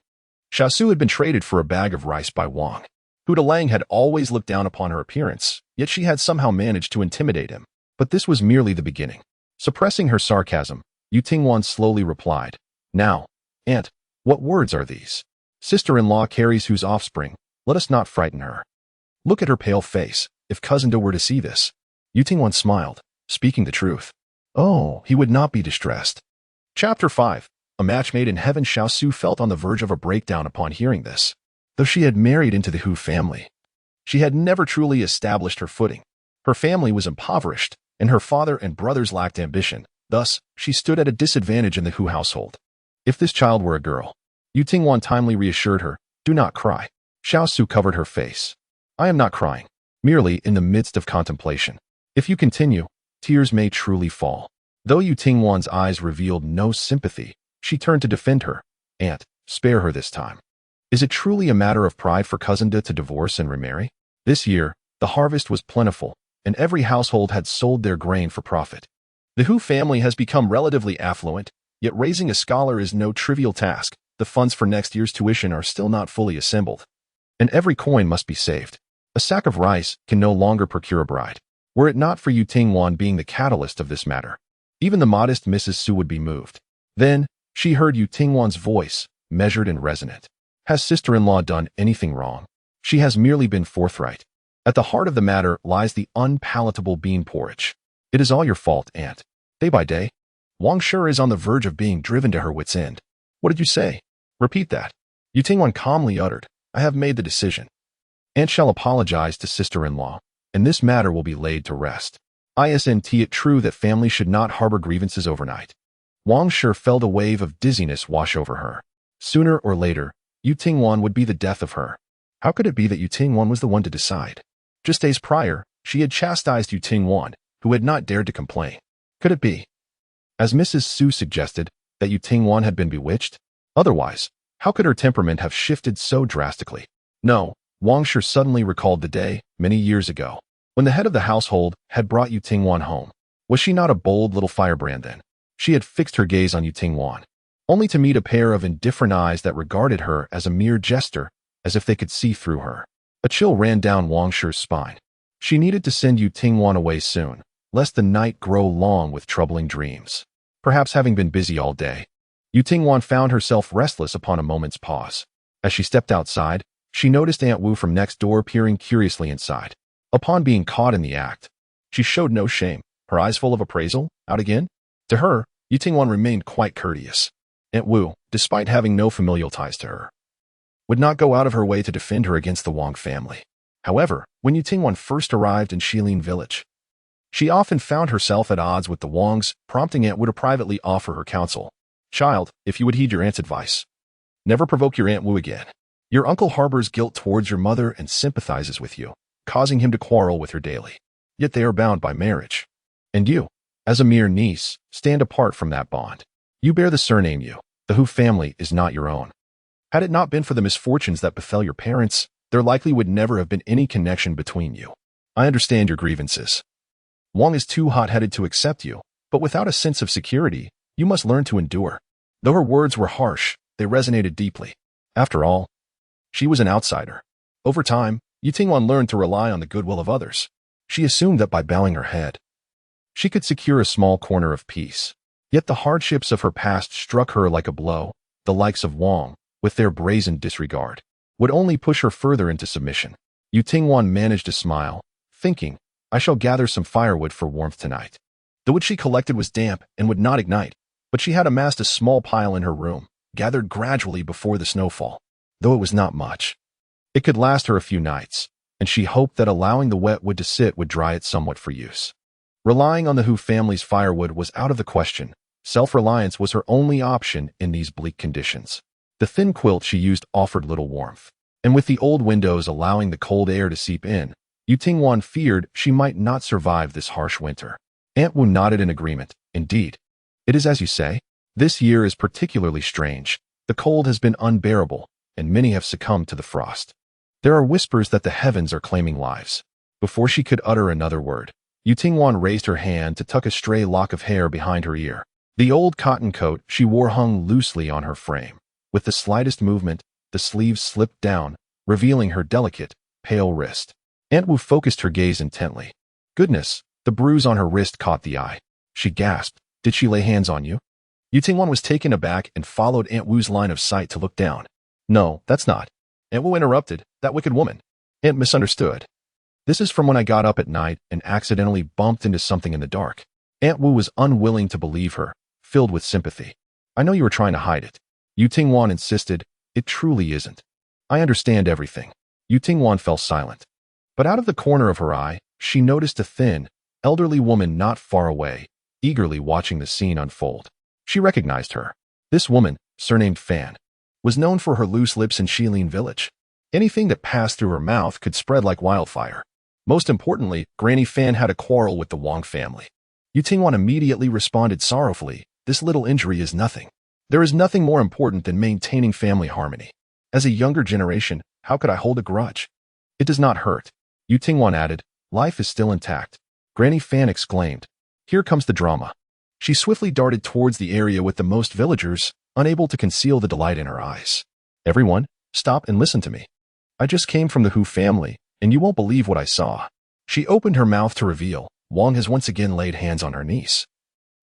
Xiao Su had been traded for a bag of rice by Wang. Hu Delang had always looked down upon her appearance, yet she had somehow managed to intimidate him. But this was merely the beginning. Suppressing her sarcasm, Yu Tingwan slowly replied, Now, Aunt, what words are these? Sister-in-law carries Hu's offspring. Let us not frighten her. Look at her pale face. If Cousin De were to see this. Yu Tingwan smiled, speaking the truth. Oh, he would not be distressed. Chapter 5. A match made in heaven. Xiao Su felt on the verge of a breakdown upon hearing this. Though she had married into the Hu family, she had never truly established her footing. Her family was impoverished, and her father and brothers lacked ambition. Thus, she stood at a disadvantage in the Hu household. If this child were a girl, Yu Tingwan timely reassured her, do not cry. Xiao Su covered her face. I am not crying, merely in the midst of contemplation. If you continue, tears may truly fall. Though Yu Tingwan's eyes revealed no sympathy, she turned to defend her. Aunt, spare her this time. Is it truly a matter of pride for Cousin De to divorce and remarry? This year, the harvest was plentiful, and every household had sold their grain for profit. The Hu family has become relatively affluent, yet raising a scholar is no trivial task. The funds for next year's tuition are still not fully assembled, and every coin must be saved. A sack of rice can no longer procure a bride. Were it not for Yu Tingwan being the catalyst of this matter, even the modest Mrs. Su would be moved. Then, she heard Yu Tingwan's voice, measured and resonant. Has sister-in-law done anything wrong? She has merely been forthright. At the heart of the matter lies the unpalatable bean porridge. It is all your fault, Aunt. Day by day, Wang sure is on the verge of being driven to her wit's end. What did you say? Repeat that. Yu Tingwan calmly uttered, I have made the decision. Aunt shall apologize to sister-in-law, and this matter will be laid to rest. Isn't it true that families should not harbor grievances overnight? Wang sure felt a wave of dizziness wash over her. Sooner or later, Yu Tingwan would be the death of her. How could it be that Yu Tingwan was the one to decide? Just days prior, she had chastised Yu Tingwan, who had not dared to complain. Could it be, as Mrs. Su suggested, that Yu Tingwan had been bewitched? Otherwise, how could her temperament have shifted so drastically? No, Wang Sure suddenly recalled the day, many years ago, when the head of the household had brought Yu Tingwan home. Was she not a bold little firebrand then? She had fixed her gaze on Yu Tingwan, only to meet a pair of indifferent eyes that regarded her as a mere jester, as if they could see through her. A chill ran down Wang Shu's spine. She needed to send Yu Tingwan away soon, lest the night grow long with troubling dreams. Perhaps having been busy all day, Yu Tingwan found herself restless upon a moment's pause. As she stepped outside, she noticed Aunt Wu from next door peering curiously inside. Upon being caught in the act, she showed no shame, her eyes full of appraisal. Out again? To her, Yu Tingwan remained quite courteous. Aunt Wu, despite having no familial ties to her, would not go out of her way to defend her against the Wang family. However, when Yu Tingwan first arrived in Shilin village, she often found herself at odds with the Wangs, prompting Aunt Wu to privately offer her counsel. Child, if you would heed your aunt's advice, never provoke your Aunt Wu again. Your uncle harbors guilt towards your mother and sympathizes with you, causing him to quarrel with her daily. Yet they are bound by marriage. And you, as a mere niece, stand apart from that bond. You bear the surname Yu. The Hu family is not your own. Had it not been for the misfortunes that befell your parents, there likely would never have been any connection between you. I understand your grievances. Wang is too hot-headed to accept you, but without a sense of security, you must learn to endure. Though her words were harsh, they resonated deeply. After all, she was an outsider. Over time, Yu Tingwan learned to rely on the goodwill of others. She assumed that by bowing her head, she could secure a small corner of peace. Yet the hardships of her past struck her like a blow. The likes of Wang, with their brazen disregard, would only push her further into submission. Yu Tingwan managed to smile, thinking, I shall gather some firewood for warmth tonight. The wood she collected was damp and would not ignite, but she had amassed a small pile in her room, gathered gradually before the snowfall. Though it was not much, it could last her a few nights, and she hoped that allowing the wet wood to sit would dry it somewhat for use. Relying on the Hu family's firewood was out of the question. Self-reliance was her only option in these bleak conditions. The thin quilt she used offered little warmth, and with the old windows allowing the cold air to seep in, Yu Tingwan feared she might not survive this harsh winter. Aunt Wu nodded in agreement. Indeed, it is as you say. This year is particularly strange. The cold has been unbearable, and many have succumbed to the frost. There are whispers that the heavens are claiming lives. Before she could utter another word, Yu Tingwan raised her hand to tuck a stray lock of hair behind her ear. The old cotton coat she wore hung loosely on her frame. With the slightest movement, the sleeves slipped down, revealing her delicate, pale wrist. Aunt Wu focused her gaze intently. Goodness, the bruise on her wrist caught the eye. She gasped. Did she lay hands on you? Yu Tingwan was taken aback and followed Aunt Wu's line of sight to look down. No, that's not. Aunt Wu interrupted. That wicked woman. Aunt misunderstood. This is from when I got up at night and accidentally bumped into something in the dark. Aunt Wu was unwilling to believe her, filled with sympathy. I know you were trying to hide it. Yu Tingwan insisted. It truly isn't. I understand everything. Yu Tingwan fell silent. But out of the corner of her eye, she noticed a thin, elderly woman not far away, eagerly watching the scene unfold. She recognized her. This woman, surnamed Fan, was known for her loose lips in Shilin village. Anything that passed through her mouth could spread like wildfire. Most importantly, Granny Fan had a quarrel with the Wang family. Yu Tingwan immediately responded sorrowfully, this little injury is nothing. There is nothing more important than maintaining family harmony. As a younger generation, how could I hold a grudge? It does not hurt. Yu Tingwan added, life is still intact. Granny Fan exclaimed, here comes the drama. She swiftly darted towards the area with the most villagers, unable to conceal the delight in her eyes. Everyone, stop and listen to me. I just came from the Hu family, and you won't believe what I saw. She opened her mouth to reveal, Wang has once again laid hands on her niece.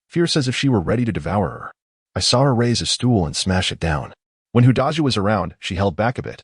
Fierce as if she were ready to devour her. I saw her raise a stool and smash it down. When Hudaji was around, she held back a bit.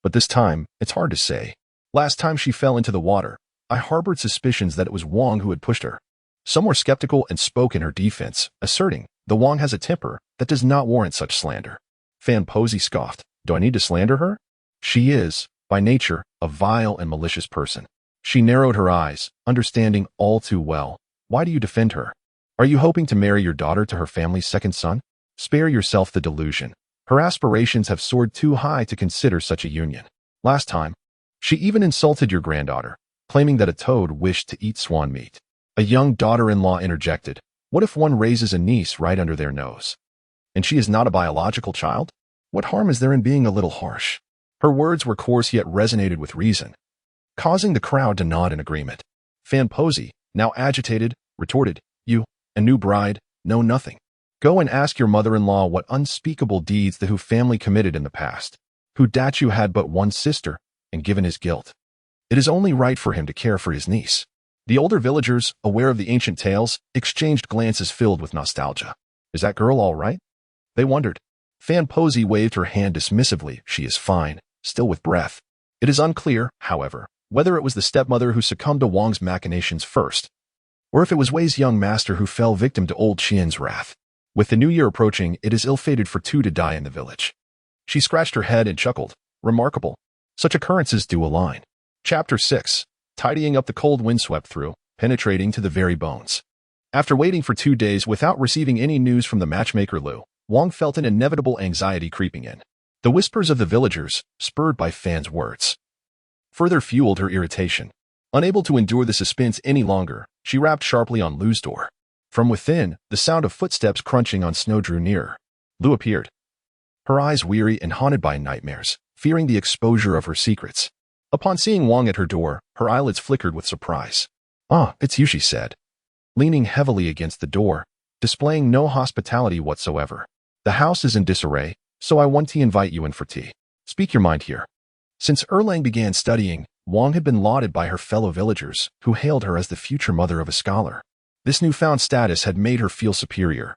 But this time, it's hard to say. Last time she fell into the water, I harbored suspicions that it was Wang who had pushed her. Some were skeptical and spoke in her defense, asserting, the Wang has a temper that does not warrant such slander. Fan Posey scoffed, do I need to slander her? She is, by nature, a vile and malicious person. She narrowed her eyes, understanding all too well. Why do you defend her? Are you hoping to marry your daughter to her family's second son? Spare yourself the delusion. Her aspirations have soared too high to consider such a union. Last time, she even insulted your granddaughter, claiming that a toad wished to eat swan meat. A young daughter-in-law interjected, what if one raises a niece right under their nose? And she is not a biological child? What harm is there in being a little harsh? Her words were coarse yet resonated with reason, causing the crowd to nod in agreement. Fan Posey, now agitated, retorted, you, a new bride, know nothing. Go and ask your mother-in-law what unspeakable deeds the Hu family committed in the past. Hudachu had but one sister, and given his guilt, it is only right for him to care for his niece. The older villagers, aware of the ancient tales, exchanged glances filled with nostalgia. Is that girl all right? They wondered. Fan Posey waved her hand dismissively. She is fine, still with breath. It is unclear, however, whether it was the stepmother who succumbed to Wang's machinations first, or if it was Wei's young master who fell victim to old Qian's wrath. With the new year approaching, it is ill-fated for two to die in the village. She scratched her head and chuckled. Remarkable. Such occurrences do align. Chapter 6. Tidying up. The cold wind swept through, penetrating to the very bones. After waiting for 2 days without receiving any news from the matchmaker Lu, Wang felt an inevitable anxiety creeping in. The whispers of the villagers, spurred by Fan's words, further fueled her irritation. Unable to endure the suspense any longer, she rapped sharply on Lu's door. From within, the sound of footsteps crunching on snow drew nearer. Lu appeared, her eyes weary and haunted by nightmares, fearing the exposure of her secrets. Upon seeing Wang at her door, her eyelids flickered with surprise. "Ah, it's you," she said, leaning heavily against the door, displaying no hospitality whatsoever. "The house is in disarray, so I want to invite you in for tea. Speak your mind here." Since Erlang began studying, Wang had been lauded by her fellow villagers, who hailed her as the future mother of a scholar. This newfound status had made her feel superior,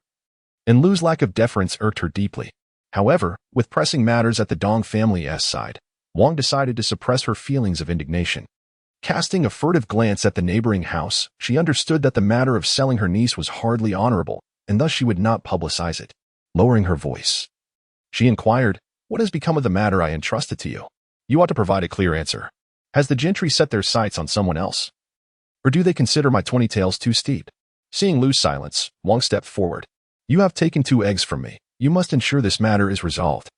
and Lu's lack of deference irked her deeply. However, with pressing matters at the Dong family's side, Wang decided to suppress her feelings of indignation. Casting a furtive glance at the neighboring house, she understood that the matter of selling her niece was hardly honorable, and thus she would not publicize it. Lowering her voice, she inquired, "What has become of the matter I entrusted to you? You ought to provide a clear answer. Has the gentry set their sights on someone else? Or do they consider my 20 taels too steep?" Seeing Lu's silence, Wang stepped forward. "You have taken 2 eggs from me. You must ensure this matter is resolved."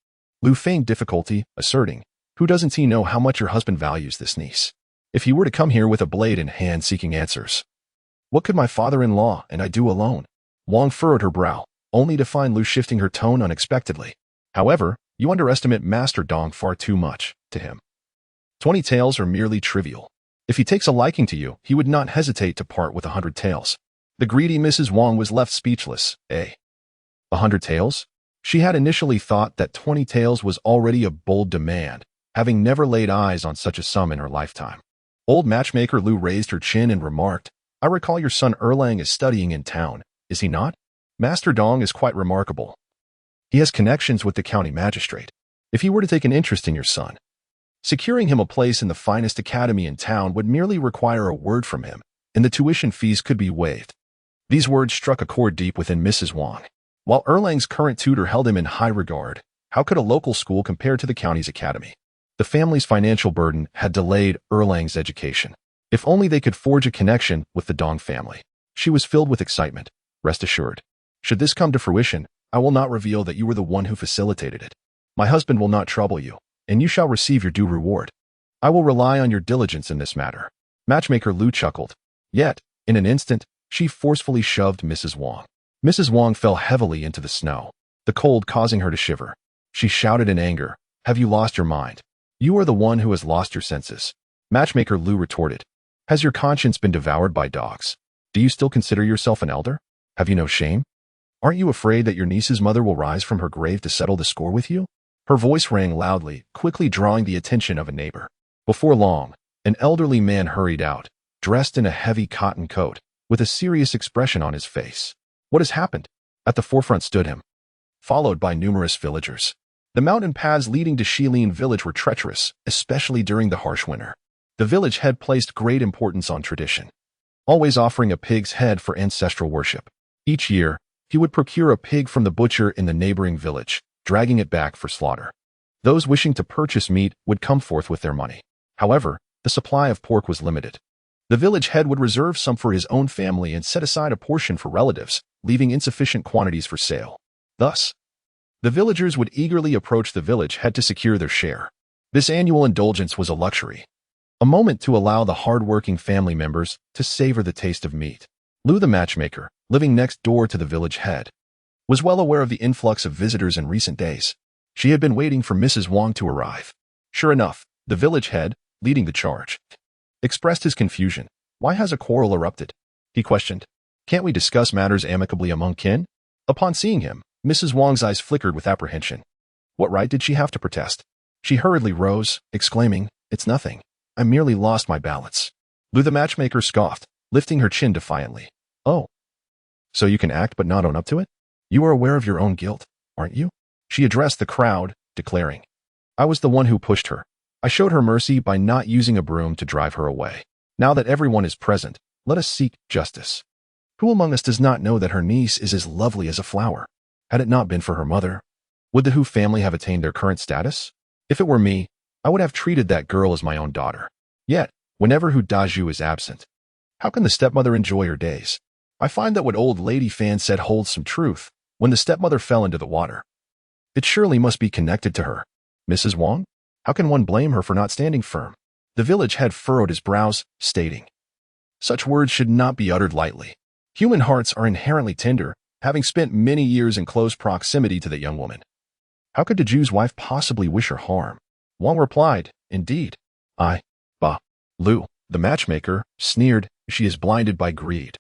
Lu feigned difficulty, asserting, "Who doesn't he know how much your husband values this niece? If he were to come here with a blade in hand seeking answers, what could my father-in-law and I do alone?" Wang furrowed her brow, only to find Lu shifting her tone unexpectedly. "However, you underestimate Master Dong far too much. To him, 20 taels are merely trivial. If he takes a liking to you, he would not hesitate to part with 100 taels." The greedy Mrs. Wang was left speechless. 100 taels? She had initially thought that 20 taels was already a bold demand, having never laid eyes on such a sum in her lifetime. Old matchmaker Lu raised her chin and remarked, "I recall your son Erlang is studying in town, is he not? Master Dong is quite remarkable. He has connections with the county magistrate. If he were to take an interest in your son, securing him a place in the finest academy in town would merely require a word from him, and the tuition fees could be waived." These words struck a chord deep within Mrs. Wang. While Erlang's current tutor held him in high regard, how could a local school compare to the county's academy? The family's financial burden had delayed Erlang's education. If only they could forge a connection with the Dong family. She was filled with excitement. "Rest assured, should this come to fruition, I will not reveal that you were the one who facilitated it. My husband will not trouble you, and you shall receive your due reward. I will rely on your diligence in this matter." Matchmaker Lu chuckled. Yet, in an instant, she forcefully shoved Mrs. Wang. Mrs. Wang fell heavily into the snow, the cold causing her to shiver. She shouted in anger, "Have you lost your mind? You are the one who has lost your senses." Matchmaker Lu retorted, "Has your conscience been devoured by dogs? Do you still consider yourself an elder? Have you no shame? Aren't you afraid that your niece's mother will rise from her grave to settle the score with you?" Her voice rang loudly, quickly drawing the attention of a neighbor. Before long, an elderly man hurried out, dressed in a heavy cotton coat, with a serious expression on his face. "What has happened?" At the forefront stood him, followed by numerous villagers. The mountain paths leading to Shilin village were treacherous, especially during the harsh winter. The village head placed great importance on tradition, always offering a pig's head for ancestral worship. Each year, he would procure a pig from the butcher in the neighboring village, dragging it back for slaughter. Those wishing to purchase meat would come forth with their money. However, the supply of pork was limited. The village head would reserve some for his own family and set aside a portion for relatives, leaving insufficient quantities for sale. Thus, the villagers would eagerly approach the village head to secure their share. This annual indulgence was a luxury, a moment to allow the hard-working family members to savor the taste of meat. Lu the matchmaker, living next door to the village head, was well aware of the influx of visitors in recent days. She had been waiting for Mrs. Wang to arrive. Sure enough, the village head, leading the charge, expressed his confusion. "Why has a quarrel erupted?" he questioned. "Can't we discuss matters amicably among kin?" Upon seeing him, Mrs. Wang's eyes flickered with apprehension. What right did she have to protest? She hurriedly rose, exclaiming, "It's nothing. I merely lost my balance." Lu the matchmaker scoffed, lifting her chin defiantly. Oh, so you can act but not own up to it? You are aware of your own guilt, aren't you? She addressed the crowd, declaring, I was the one who pushed her. I showed her mercy by not using a broom to drive her away. Now that everyone is present, let us seek justice. Who among us does not know that her niece is as lovely as a flower? Had it not been for her mother, would the Hu family have attained their current status? If it were me, I would have treated that girl as my own daughter. Yet, whenever Hu Daju is absent, how can the stepmother enjoy her days? I find that what old lady Fan said holds some truth. When the stepmother fell into the water, it surely must be connected to her. Mrs. Wang? How can one blame her for not standing firm? The village head furrowed his brows, stating, such words should not be uttered lightly. Human hearts are inherently tender, having spent many years in close proximity to the young woman. How could Daju's wife possibly wish her harm? Wang replied, indeed. Lu, the matchmaker, sneered, she is blinded by greed.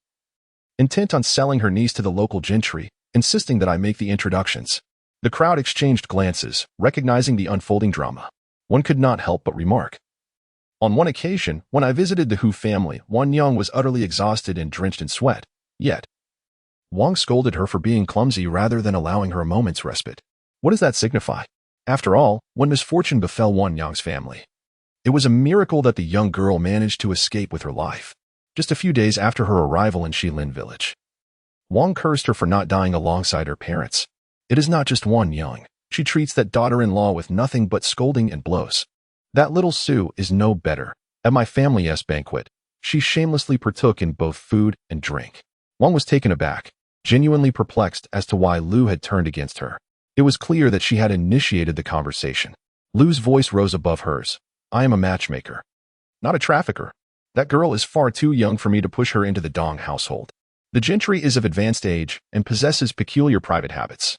Intent on selling her niece to the local gentry, insisting that I make the introductions. The crowd exchanged glances, recognizing the unfolding drama. One could not help but remark. On one occasion, when I visited the Hu family, Wan Young was utterly exhausted and drenched in sweat. Yet, Wang scolded her for being clumsy rather than allowing her a moment's respite. What does that signify? After all, when misfortune befell Wan Yang's family, it was a miracle that the young girl managed to escape with her life. Just a few days after her arrival in Shilin village, Wang cursed her for not dying alongside her parents. It is not just Wan Yang. She treats that daughter-in-law with nothing but scolding and blows. That little Sue is no better. At my family's banquet, she shamelessly partook in both food and drink. Wang was taken aback, genuinely perplexed as to why Lu had turned against her. It was clear that she had initiated the conversation. Lu's voice rose above hers. I am a matchmaker, not a trafficker. That girl is far too young for me to push her into the Dong household. The gentry is of advanced age and possesses peculiar private habits.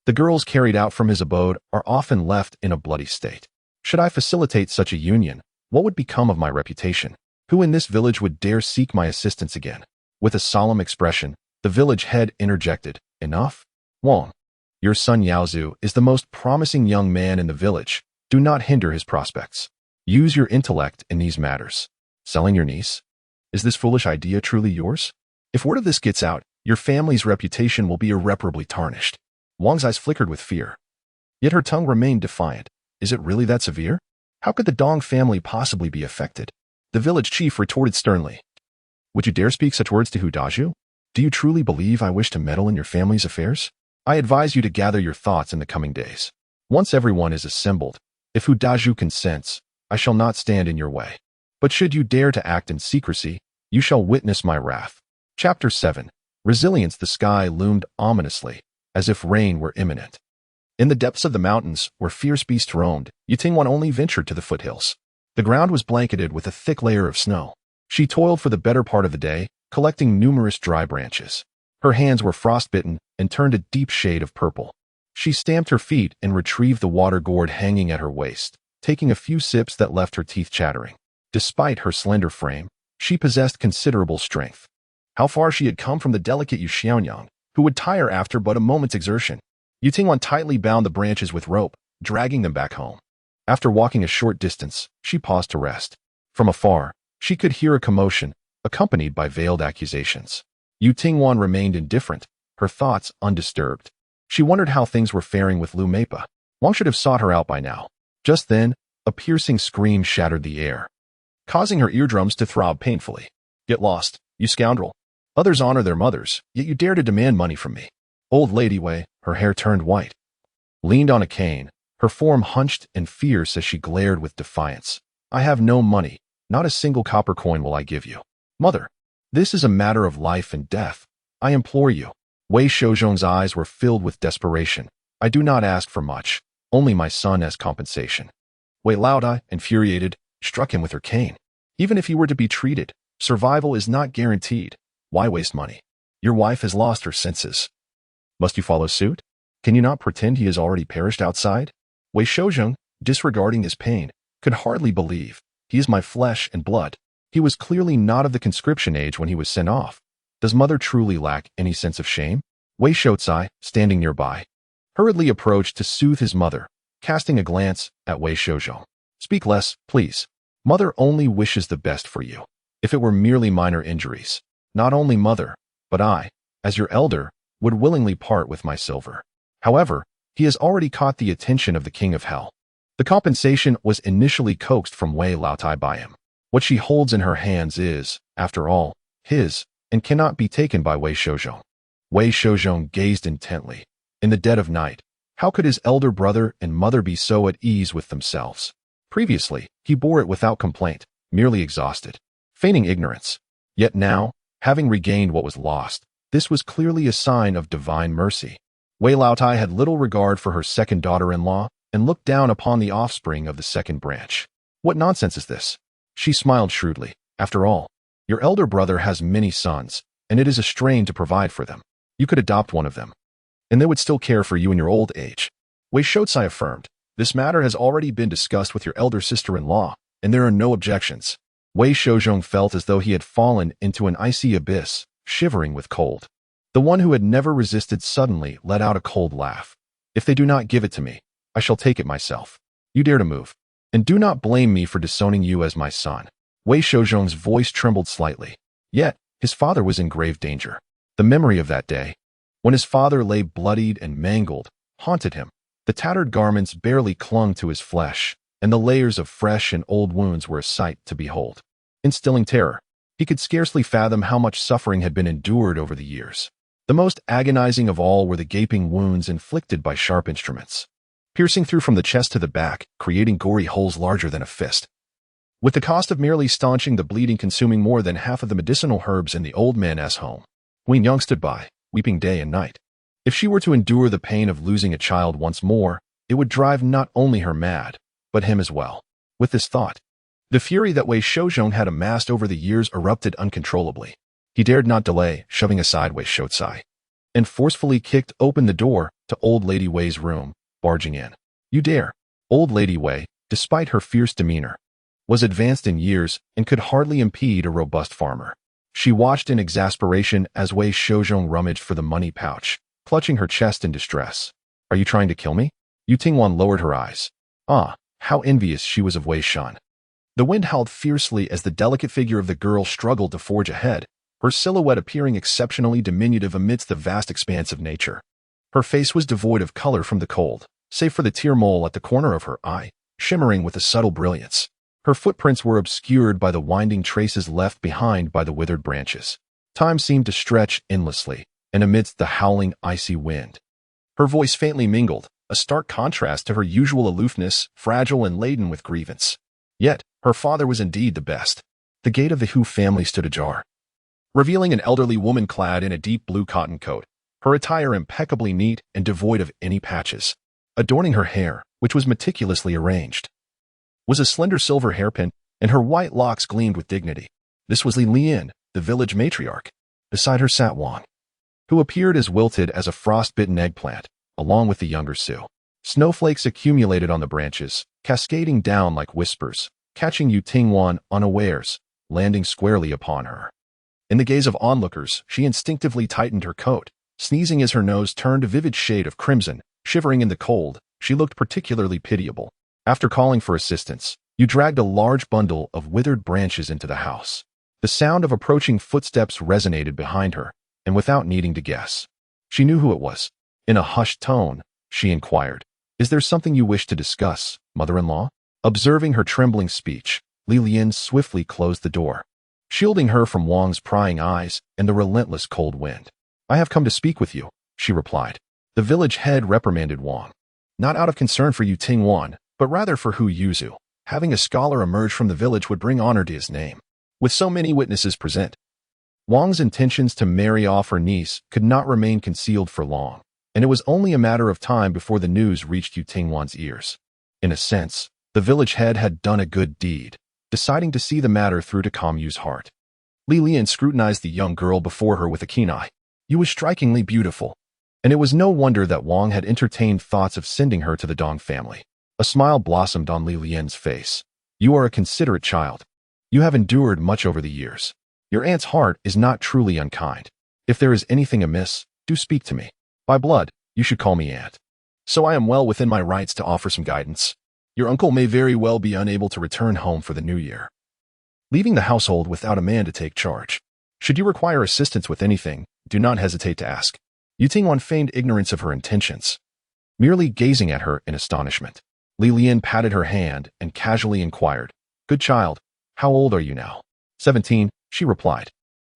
The girls carried out from his abode are often left in a bloody state. Should I facilitate such a union, what would become of my reputation? Who in this village would dare seek my assistance again? With a solemn expression, the village head interjected, enough? Wang, your son Yaozu is the most promising young man in the village. Do not hinder his prospects. Use your intellect in these matters. Selling your niece? Is this foolish idea truly yours? If word of this gets out, your family's reputation will be irreparably tarnished. Wang's eyes flickered with fear. Yet her tongue remained defiant. Is it really that severe? How could the Dong family possibly be affected? The village chief retorted sternly. Would you dare speak such words to Hu Daju? Do you truly believe I wish to meddle in your family's affairs? I advise you to gather your thoughts in the coming days. Once everyone is assembled, if Hu Daju consents, I shall not stand in your way. But should you dare to act in secrecy, you shall witness my wrath. Chapter 7. Resilience. The sky loomed ominously, as if rain were imminent. In the depths of the mountains, where fierce beasts roamed, Yutingwan only ventured to the foothills. The ground was blanketed with a thick layer of snow. She toiled for the better part of the day, collecting numerous dry branches. Her hands were frostbitten and turned a deep shade of purple. She stamped her feet and retrieved the water gourd hanging at her waist, taking a few sips that left her teeth chattering. Despite her slender frame, she possessed considerable strength. How far she had come from the delicate Yu Xiaonyang, who would tire after but a moment's exertion. Yu Tingwan tightly bound the branches with rope, dragging them back home. After walking a short distance, she paused to rest. From afar, she could hear a commotion, accompanied by veiled accusations. Yu Tingwan remained indifferent, her thoughts undisturbed. She wondered how things were faring with Lu Meipa. Wang should have sought her out by now. Just then, a piercing scream shattered the air, causing her eardrums to throb painfully. Get lost, you scoundrel. Others honor their mothers, yet you dare to demand money from me. Old Lady Wei, her hair turned white, leaned on a cane, her form hunched and fierce as she glared with defiance. I have no money, not a single copper coin will I give you. Mother, this is a matter of life and death. I implore you. Wei Shouzhong's eyes were filled with desperation. I do not ask for much, only my son as compensation. Wei Laodai, infuriated, struck him with her cane. Even if he were to be treated, survival is not guaranteed. Why waste money? Your wife has lost her senses. Must you follow suit? Can you not pretend he has already perished outside? Wei Shouzhong, disregarding his pain, could hardly believe. He is my flesh and blood. He was clearly not of the conscription age when he was sent off. Does mother truly lack any sense of shame? Wei Shouzai, standing nearby, hurriedly approached to soothe his mother, casting a glance at Wei Shouzhong. Speak less, please. Mother only wishes the best for you. if it were merely minor injuries. Not only mother, but I, as your elder, would willingly part with my silver. However, he has already caught the attention of the king of hell. The compensation was initially coaxed from Wei Laotai by him. What she holds in her hands is, after all, his, and cannot be taken by Wei Shouzhong. Wei Shouzhong gazed intently. In the dead of night, how could his elder brother and mother be so at ease with themselves? Previously, he bore it without complaint, merely exhausted, feigning ignorance. Yet now, having regained what was lost, this was clearly a sign of divine mercy. Wei Laotai had little regard for her second daughter-in-law and looked down upon the offspring of the second branch. What nonsense is this? She smiled shrewdly. After all, your elder brother has many sons, and it is a strain to provide for them. You could adopt one of them, and they would still care for you in your old age. Wei Shouzhong affirmed, this matter has already been discussed with your elder sister-in-law, and there are no objections. Wei Shouzhong felt as though he had fallen into an icy abyss, shivering with cold. The one who had never resisted suddenly let out a cold laugh. If they do not give it to me, I shall take it myself. You dare to move, and do not blame me for disowning you as my son. Wei Shouzhong's voice trembled slightly. Yet, his father was in grave danger. The memory of that day, when his father lay bloodied and mangled, haunted him. The tattered garments barely clung to his flesh, and the layers of fresh and old wounds were a sight to behold, instilling terror. He could scarcely fathom how much suffering had been endured over the years. The most agonizing of all were the gaping wounds inflicted by sharp instruments, piercing through from the chest to the back, creating gory holes larger than a fist. With the cost of merely staunching the bleeding consuming more than half of the medicinal herbs in the old man's home, Wei Young stood by, weeping day and night. If she were to endure the pain of losing a child once more, it would drive not only her mad, but him as well. With this thought, the fury that Wei Shouzhong had amassed over the years erupted uncontrollably. He dared not delay, shoving aside Wei Shouzhong, and forcefully kicked open the door to Old Lady Wei's room, barging in. You dare. Old Lady Wei, despite her fierce demeanor, was advanced in years and could hardly impede a robust farmer. She watched in exasperation as Wei Shouzhong rummaged for the money pouch, clutching her chest in distress. Are you trying to kill me? Yu Tingwan lowered her eyes. Ah, how envious she was of Wei Shan. The wind howled fiercely as the delicate figure of the girl struggled to forge ahead, her silhouette appearing exceptionally diminutive amidst the vast expanse of nature. Her face was devoid of color from the cold, save for the tear mole at the corner of her eye, shimmering with a subtle brilliance. Her footprints were obscured by the winding traces left behind by the withered branches. Time seemed to stretch endlessly, and amidst the howling, icy wind, her voice faintly mingled, a stark contrast to her usual aloofness, fragile and laden with grievance. Yet, her father was indeed the best. The gate of the Hu family stood ajar, revealing an elderly woman clad in a deep blue cotton coat, her attire impeccably neat and devoid of any patches. Adorning her hair, which was meticulously arranged, was a slender silver hairpin, and her white locks gleamed with dignity. This was Li Lian, the village matriarch. Beside her sat Wang, who appeared as wilted as a frost-bitten eggplant, along with the younger Su. Snowflakes accumulated on the branches, cascading down like whispers, catching Yu Tingwan unawares, landing squarely upon her. In the gaze of onlookers, she instinctively tightened her coat, sneezing as her nose turned a vivid shade of crimson. Shivering in the cold, she looked particularly pitiable. After calling for assistance, Yu dragged a large bundle of withered branches into the house. The sound of approaching footsteps resonated behind her, and without needing to guess, she knew who it was. In a hushed tone, she inquired, "Is there something you wish to discuss, mother-in-law?" Observing her trembling speech, Li Lian swiftly closed the door, shielding her from Wang's prying eyes and the relentless cold wind. "I have come to speak with you," she replied. The village head reprimanded Wang, not out of concern for Yu Tingwan, but rather for Hu Yuzu. Having a scholar emerge from the village would bring honor to his name. With so many witnesses present, Wang's intentions to marry off her niece could not remain concealed for long, and it was only a matter of time before the news reached Yu Tingwan's ears. In a sense, the village head had done a good deed, deciding to see the matter through to calm Yu's heart. Li Lian scrutinized the young girl before her with a keen eye. Yu was strikingly beautiful, and it was no wonder that Wang had entertained thoughts of sending her to the Dong family. A smile blossomed on Li Lian's face. "You are a considerate child. You have endured much over the years. Your aunt's heart is not truly unkind. If there is anything amiss, do speak to me. By blood, you should call me aunt. So I am well within my rights to offer some guidance. Your uncle may very well be unable to return home for the new year. leaving the household without a man to take charge. Should you require assistance with anything, do not hesitate to ask. Yutingwan feigned ignorance of her intentions, merely gazing at her in astonishment. Li Lian patted her hand and casually inquired, "Good child, how old are you now?" 17, she replied.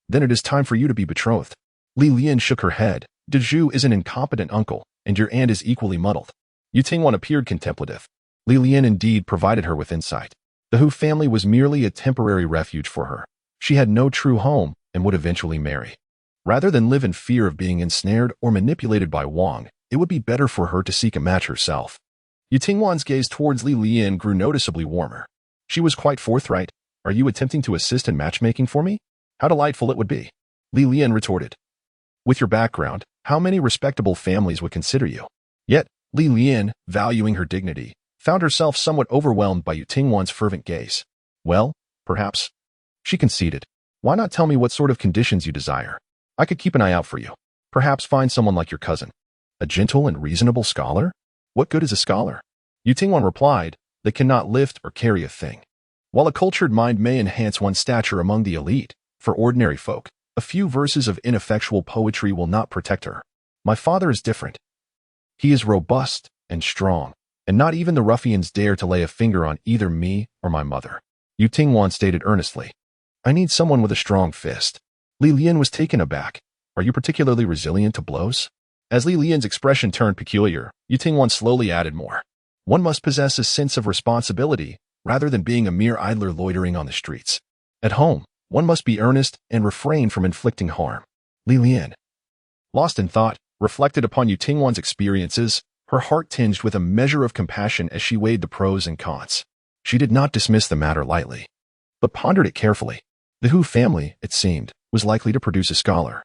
"Then it is time for you to be betrothed." Li Lian shook her head. "Dezhu is an incompetent uncle, and your aunt is equally muddled." Yutingwan appeared contemplative. Li Lian indeed provided her with insight. The Hu family was merely a temporary refuge for her. She had no true home and would eventually marry. Rather than live in fear of being ensnared or manipulated by Wang, it would be better for her to seek a match herself. Yutingwan's gaze towards Li Lian grew noticeably warmer. She was quite forthright. "Are you attempting to assist in matchmaking for me? How delightful it would be." Li Lian retorted. "With your background, how many respectable families would consider you?" Yet, Li Lian, valuing her dignity, found herself somewhat overwhelmed by Yutingwan's fervent gaze. "Well, perhaps," she conceded. "Why not tell me what sort of conditions you desire? I could keep an eye out for you. Perhaps find someone like your cousin. A gentle and reasonable scholar? What good is a scholar?" Yutingwan replied, "They cannot lift or carry a thing." While a cultured mind may enhance one's stature among the elite, for ordinary folk, a few verses of ineffectual poetry will not protect her. My father is different. He is robust and strong, and not even the ruffians dare to lay a finger on either me or my mother. Yutingwan stated earnestly, "I need someone with a strong fist." Li Lian was taken aback. "Are you particularly resilient to blows?" As Li Lian's expression turned peculiar, Yutingwan slowly added more. "One must possess a sense of responsibility rather than being a mere idler loitering on the streets. At home, one must be earnest and refrain from inflicting harm." Li Lian, lost in thought, reflected upon Yutingwan's experiences, her heart tinged with a measure of compassion as she weighed the pros and cons. She did not dismiss the matter lightly, but pondered it carefully. The Hu family, it seemed, was likely to produce a scholar.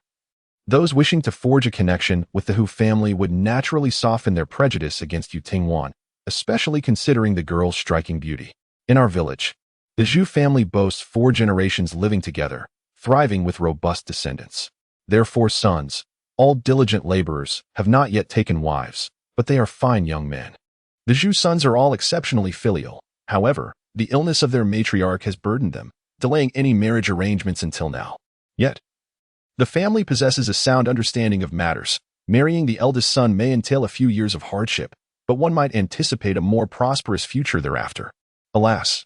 Those wishing to forge a connection with the Hu family would naturally soften their prejudice against Yutingwan, especially considering the girl's striking beauty. In our village, the Zhu family boasts 4 generations living together, thriving with robust descendants. Their 4 sons, all diligent laborers, have not yet taken wives, but they are fine young men. The Zhu sons are all exceptionally filial. However, the illness of their matriarch has burdened them, delaying any marriage arrangements until now. Yet, the family possesses a sound understanding of matters. Marrying the eldest son may entail a few years of hardship, but one might anticipate a more prosperous future thereafter. Alas,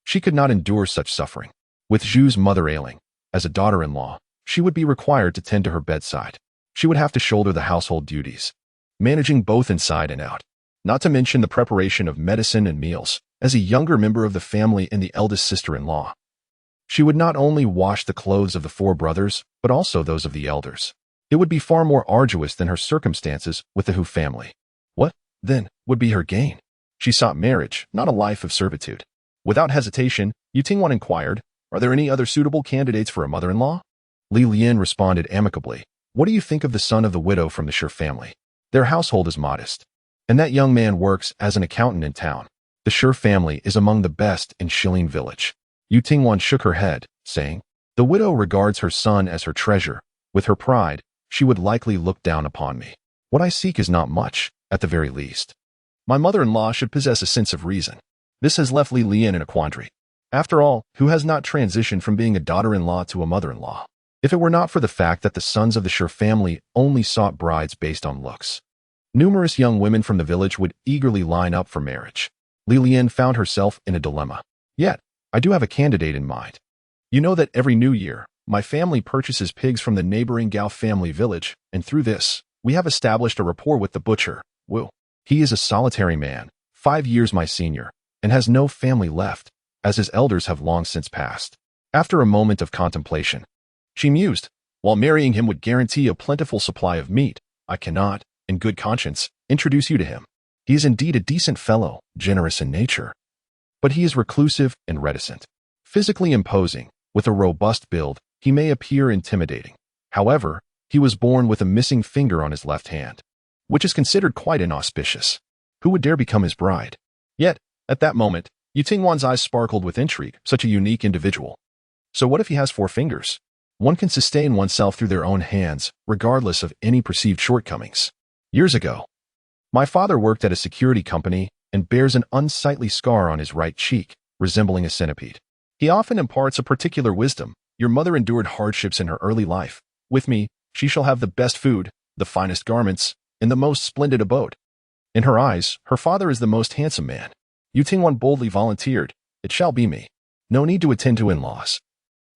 she could not endure such suffering. With Zhu's mother ailing, as a daughter-in-law, she would be required to tend to her bedside. She would have to shoulder the household duties, managing both inside and out, not to mention the preparation of medicine and meals. As a younger member of the family and the eldest sister-in-law, she would not only wash the clothes of the 4 brothers, but also those of the elders. It would be far more arduous than her circumstances with the Hu family. What, then, would be her gain? She sought marriage, not a life of servitude. Without hesitation, Yutingwan inquired, "Are there any other suitable candidates for a mother-in-law?" Li Lian responded amicably, "What do you think of the son of the widow from the Shi family? Their household is modest, and that young man works as an accountant in town. The Shi family is among the best in Shilin village." Yutingwan shook her head, saying, "The widow regards her son as her treasure. With her pride, she would likely look down upon me. What I seek is not much, at the very least. My mother-in-law should possess a sense of reason." This has left Li Lian in a quandary. After all, who has not transitioned from being a daughter-in-law to a mother-in-law? If it were not for the fact that the sons of the Shi family only sought brides based on looks, numerous young women from the village would eagerly line up for marriage. Li Lian found herself in a dilemma. Yet, I do have a candidate in mind. You know that every New Year, my family purchases pigs from the neighboring Gao family village, and through this, we have established a rapport with the butcher, Wu. He is a solitary man, 5 years my senior, and has no family left, as his elders have long since passed. After a moment of contemplation, she mused, "While marrying him would guarantee a plentiful supply of meat, I cannot, in good conscience, introduce you to him. He is indeed a decent fellow, generous in nature, but he is reclusive and reticent. Physically imposing, with a robust build, he may appear intimidating. However, he was born with a missing finger on his left hand, which is considered quite inauspicious. Who would dare become his bride?" Yet, at that moment, Yutingwan's eyes sparkled with intrigue, such a unique individual. So what if he has 4 fingers? One can sustain oneself through their own hands, regardless of any perceived shortcomings. Years ago, my father worked at a security company and bears an unsightly scar on his right cheek, resembling a centipede. He often imparts a particular wisdom. Your mother endured hardships in her early life. With me, she shall have the best food, the finest garments, and the most splendid abode. In her eyes, her father is the most handsome man. Yu Tingwan boldly volunteered, it shall be me. No need to attend to in-laws.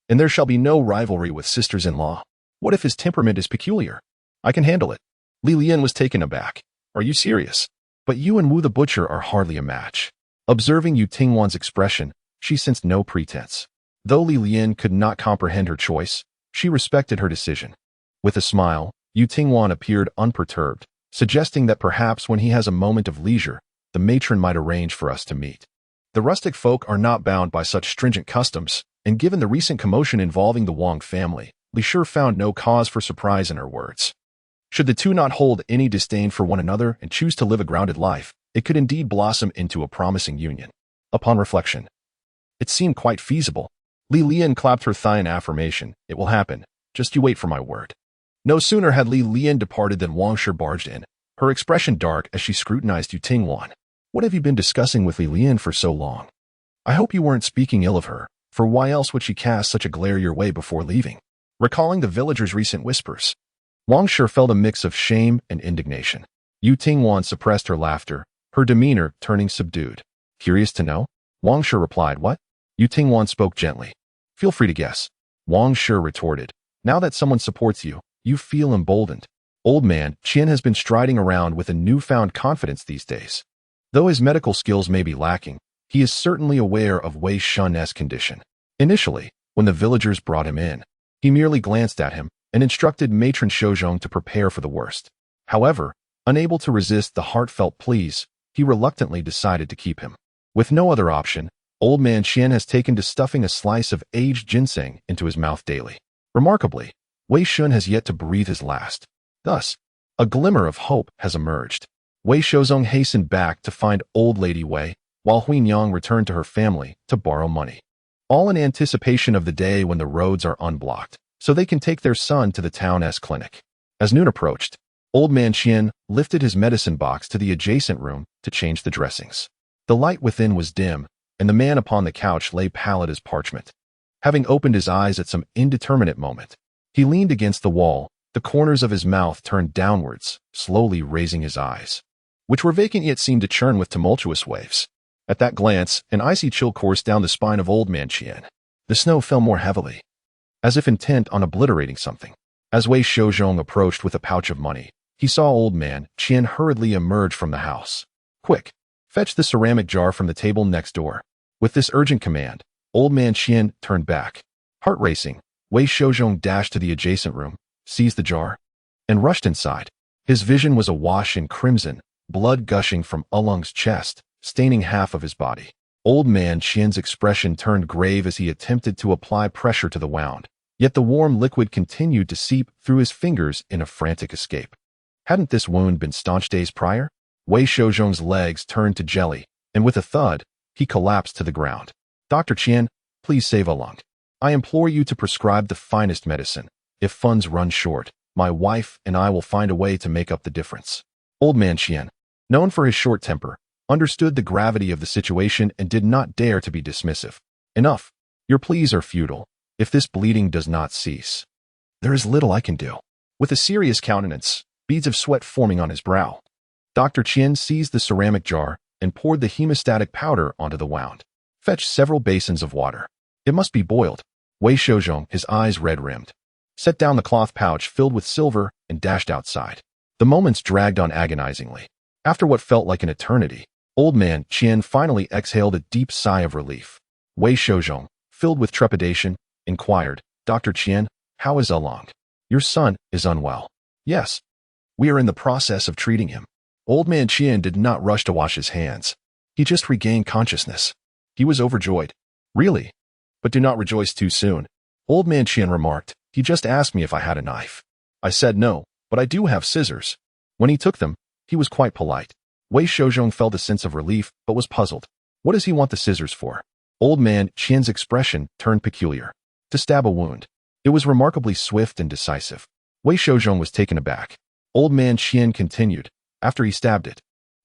And there shall be no rivalry with sisters-in-law. What if his temperament is peculiar? I can handle it. Li Lian was taken aback. Are you serious? But you and Wu the butcher are hardly a match. Observing Yu Tingwan's expression, she sensed no pretense. Though Li Lian could not comprehend her choice, she respected her decision. With a smile, Yu Tingwan appeared unperturbed, suggesting that perhaps when he has a moment of leisure, the matron might arrange for us to meet. The rustic folk are not bound by such stringent customs, and given the recent commotion involving the Wang family, Li Shi found no cause for surprise in her words. Should the two not hold any disdain for one another and choose to live a grounded life, it could indeed blossom into a promising union. Upon reflection, it seemed quite feasible. Li Lian clapped her thigh in affirmation. It will happen. Just you wait for my word. No sooner had Li Lian departed than Wan'er barged in, her expression dark as she scrutinized Yu Tingwan. What have you been discussing with Li Lian for so long? I hope you weren't speaking ill of her, for why else would she cast such a glare your way before leaving? Recalling the villagers' recent whispers, Wan'er felt a mix of shame and indignation. Yu Tingwan suppressed her laughter, her demeanor turning subdued. Curious to know? Wan'er replied, what? Yu Tingwan spoke gently. Feel free to guess. Wan'er retorted. Now that someone supports you, you feel emboldened. Old man Qian has been striding around with a newfound confidence these days. Though his medical skills may be lacking, he is certainly aware of Wei Shun's condition. Initially, when the villagers brought him in, he merely glanced at him and instructed Matron Shouzhong to prepare for the worst. However, unable to resist the heartfelt pleas, he reluctantly decided to keep him. With no other option, old man Qian has taken to stuffing a slice of aged ginseng into his mouth daily. Remarkably, Wei Shun has yet to breathe his last. Thus, a glimmer of hope has emerged. Wei Shouzhong hastened back to find old lady Wei, while Huinyang returned to her family to borrow money. All in anticipation of the day when the roads are unblocked, so they can take their son to the town's clinic. As noon approached, old man Qian lifted his medicine box to the adjacent room to change the dressings. The light within was dim, and the man upon the couch lay pallid as parchment. Having opened his eyes at some indeterminate moment, he leaned against the wall, the corners of his mouth turned downwards, slowly raising his eyes, which were vacant yet seemed to churn with tumultuous waves. At that glance, an icy chill coursed down the spine of old man Qian. The snow fell more heavily, as if intent on obliterating something. As Wei Shouzhong approached with a pouch of money, he saw old man Qian hurriedly emerge from the house. Quick, fetch the ceramic jar from the table next door. With this urgent command, old man Qian turned back. Heart racing, Wei Shouzhong dashed to the adjacent room, seized the jar, and rushed inside. His vision was awash in crimson, blood gushing from Ulung's chest, staining half of his body. Old man Qian's expression turned grave as he attempted to apply pressure to the wound, yet the warm liquid continued to seep through his fingers in a frantic escape. Hadn't this wound been staunched days prior? Wei Shouzhong's legs turned to jelly, and with a thud, he collapsed to the ground. Dr. Qian, please save Ulung. I implore you to prescribe the finest medicine. If funds run short, my wife and I will find a way to make up the difference. Old man Qian, known for his short temper, understood the gravity of the situation and did not dare to be dismissive. Enough. Your pleas are futile. If this bleeding does not cease, there is little I can do. With a serious countenance, beads of sweat forming on his brow, Dr. Qian seized the ceramic jar and poured the hemostatic powder onto the wound. Fetch several basins of water. It must be boiled. Wei Shouzhong, his eyes red-rimmed, set down the cloth pouch filled with silver and dashed outside. The moments dragged on agonizingly. After what felt like an eternity, old man Qian finally exhaled a deep sigh of relief. Wei Shouzhong, filled with trepidation, inquired, Dr. Qian, how is Ulung? Your son is unwell. Yes. We are in the process of treating him. Old man Qian did not rush to wash his hands. He just regained consciousness. He was overjoyed. Really? But do not rejoice too soon. Old man Qian remarked, he just asked me if I had a knife. I said no, but I do have scissors. When he took them, he was quite polite. Wei Shouzhong felt a sense of relief, but was puzzled. What does he want the scissors for? Old man Qian's expression turned peculiar. To stab a wound. It was remarkably swift and decisive. Wei Shouzhong was taken aback. Old man Qian continued. After he stabbed it,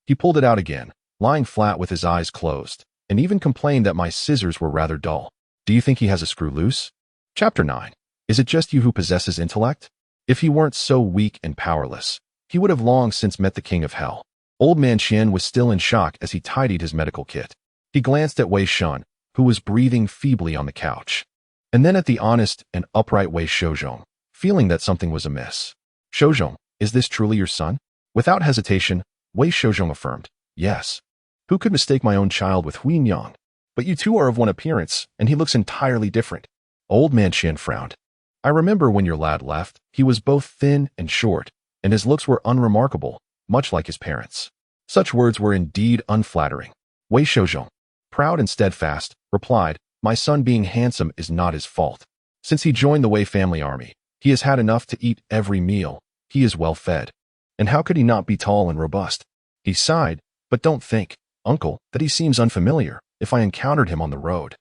he pulled it out again, lying flat with his eyes closed, and even complained that my scissors were rather dull. Do you think he has a screw loose? Chapter 9. Is it just you who possesses intellect? If he weren't so weak and powerless, he would have long since met the king of hell. Old man Qian was still in shock as he tidied his medical kit. He glanced at Wei Shun, who was breathing feebly on the couch, and then at the honest and upright Wei Shouzhong, feeling that something was amiss. Shouzhong, is this truly your son? Without hesitation, Wei Shouzhong affirmed, yes. Who could mistake my own child with Huin Yang? But you two are of one appearance, and he looks entirely different. Old man Qian frowned. I remember when your lad left, he was both thin and short, and his looks were unremarkable, much like his parents. Such words were indeed unflattering. Wei Shouzhong, proud and steadfast, replied, my son being handsome is not his fault. Since he joined the Wei family army, he has had enough to eat every meal. He is well fed. And how could he not be tall and robust? He sighed, but don't think, uncle, that he seems unfamiliar. If I encountered him on the road,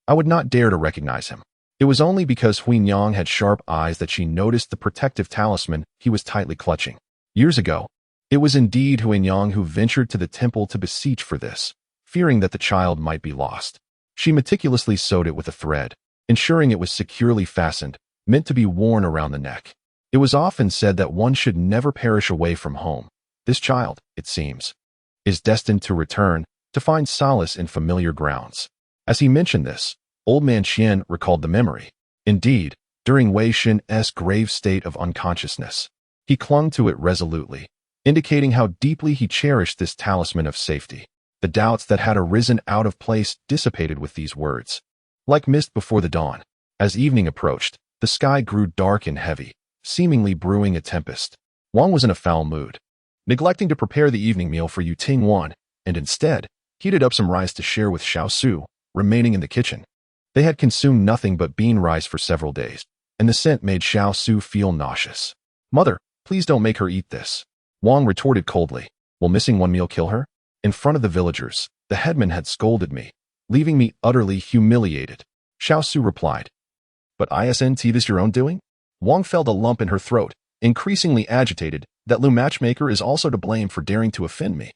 I would not dare to recognize him. It was only because Huin Yang had sharp eyes that she noticed the protective talisman he was tightly clutching. Years ago, it was indeed Huin Yang who ventured to the temple to beseech for this, fearing that the child might be lost. She meticulously sewed it with a thread, ensuring it was securely fastened, meant to be worn around the neck. It was often said that one should never perish away from home. This child, it seems, is destined to return, to find solace in familiar grounds. As he mentioned this, old man Qian recalled the memory. Indeed, during Wei Shen's grave state of unconsciousness, he clung to it resolutely, indicating how deeply he cherished this talisman of safety. The doubts that had arisen out of place dissipated with these words. Like mist before the dawn, as evening approached, the sky grew dark and heavy, seemingly brewing a tempest. Wang was in a foul mood, neglecting to prepare the evening meal for Yu Tingwan, and instead, heated up some rice to share with Xiao Su, remaining in the kitchen. They had consumed nothing but bean rice for several days, and the scent made Xiao Su feel nauseous. Mother, please don't make her eat this. Wang retorted coldly. Will missing one meal kill her? In front of the villagers, the headman had scolded me, leaving me utterly humiliated. Xiao Su replied. But isn't this your own doing? Wang felt a lump in her throat, increasingly agitated that Lu Matchmaker is also to blame for daring to offend me.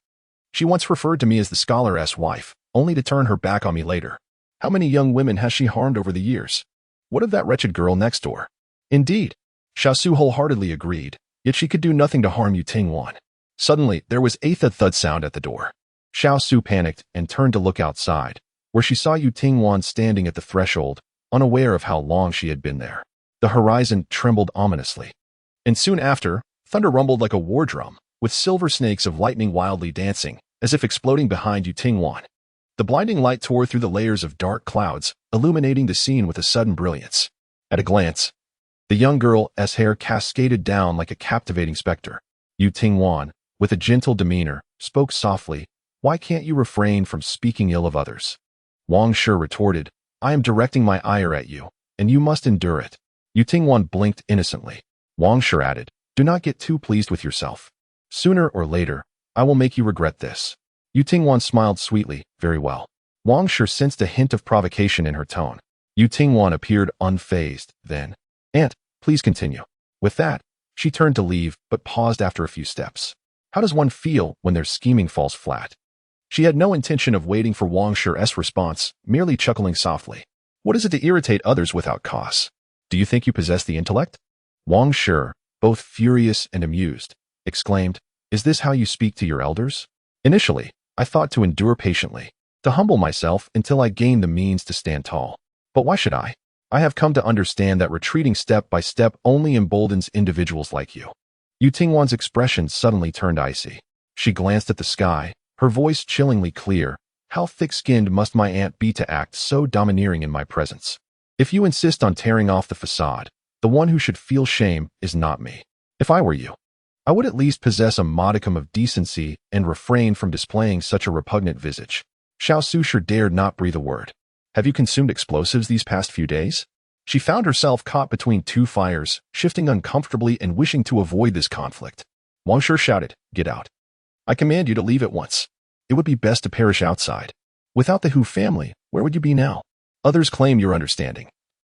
She once referred to me as the scholar's wife, only to turn her back on me later. How many young women has she harmed over the years? What of that wretched girl next door? Indeed, Xiao Su wholeheartedly agreed, yet she could do nothing to harm Yu Tingwan. Suddenly, there was a thud sound at the door. Xiao Su panicked and turned to look outside, where she saw Yu Tingwan standing at the threshold, unaware of how long she had been there. The horizon trembled ominously. And soon after, thunder rumbled like a war drum, with silver snakes of lightning wildly dancing, as if exploding behind Yu Tingwan. The blinding light tore through the layers of dark clouds, illuminating the scene with a sudden brilliance. At a glance, the young girl's hair cascaded down like a captivating specter. Yu Tingwan, with a gentle demeanor, spoke softly, why can't you refrain from speaking ill of others? Wang Shi retorted, I am directing my ire at you, and you must endure it. Yu Tingwan blinked innocently. Wang Shi added, do not get too pleased with yourself. Sooner or later, I will make you regret this. Yu Tingwan smiled sweetly, very well. Wang Shi sensed a hint of provocation in her tone. Yu Tingwan appeared unfazed, then, Aunt, please continue. With that, she turned to leave, but paused after a few steps. How does one feel when their scheming falls flat? She had no intention of waiting for Wang Shi's response, merely chuckling softly. What is it to irritate others without cause? Do you think you possess the intellect? Wang Shi, both furious and amused, exclaimed, is this how you speak to your elders? Initially, I thought to endure patiently, to humble myself until I gained the means to stand tall. But why should I? I have come to understand that retreating step by step only emboldens individuals like you. Yu Tingwan's expression suddenly turned icy. She glanced at the sky, her voice chillingly clear. How thick-skinned must my aunt be to act so domineering in my presence? If you insist on tearing off the facade, the one who should feel shame is not me. If I were you, I would at least possess a modicum of decency and refrain from displaying such a repugnant visage. Xiao Su dared not breathe a word. Have you consumed explosives these past few days? She found herself caught between two fires, shifting uncomfortably and wishing to avoid this conflict. Wang Shi shouted, get out. I command you to leave at once. It would be best to perish outside. Without the Hu family, where would you be now? Others claim your understanding,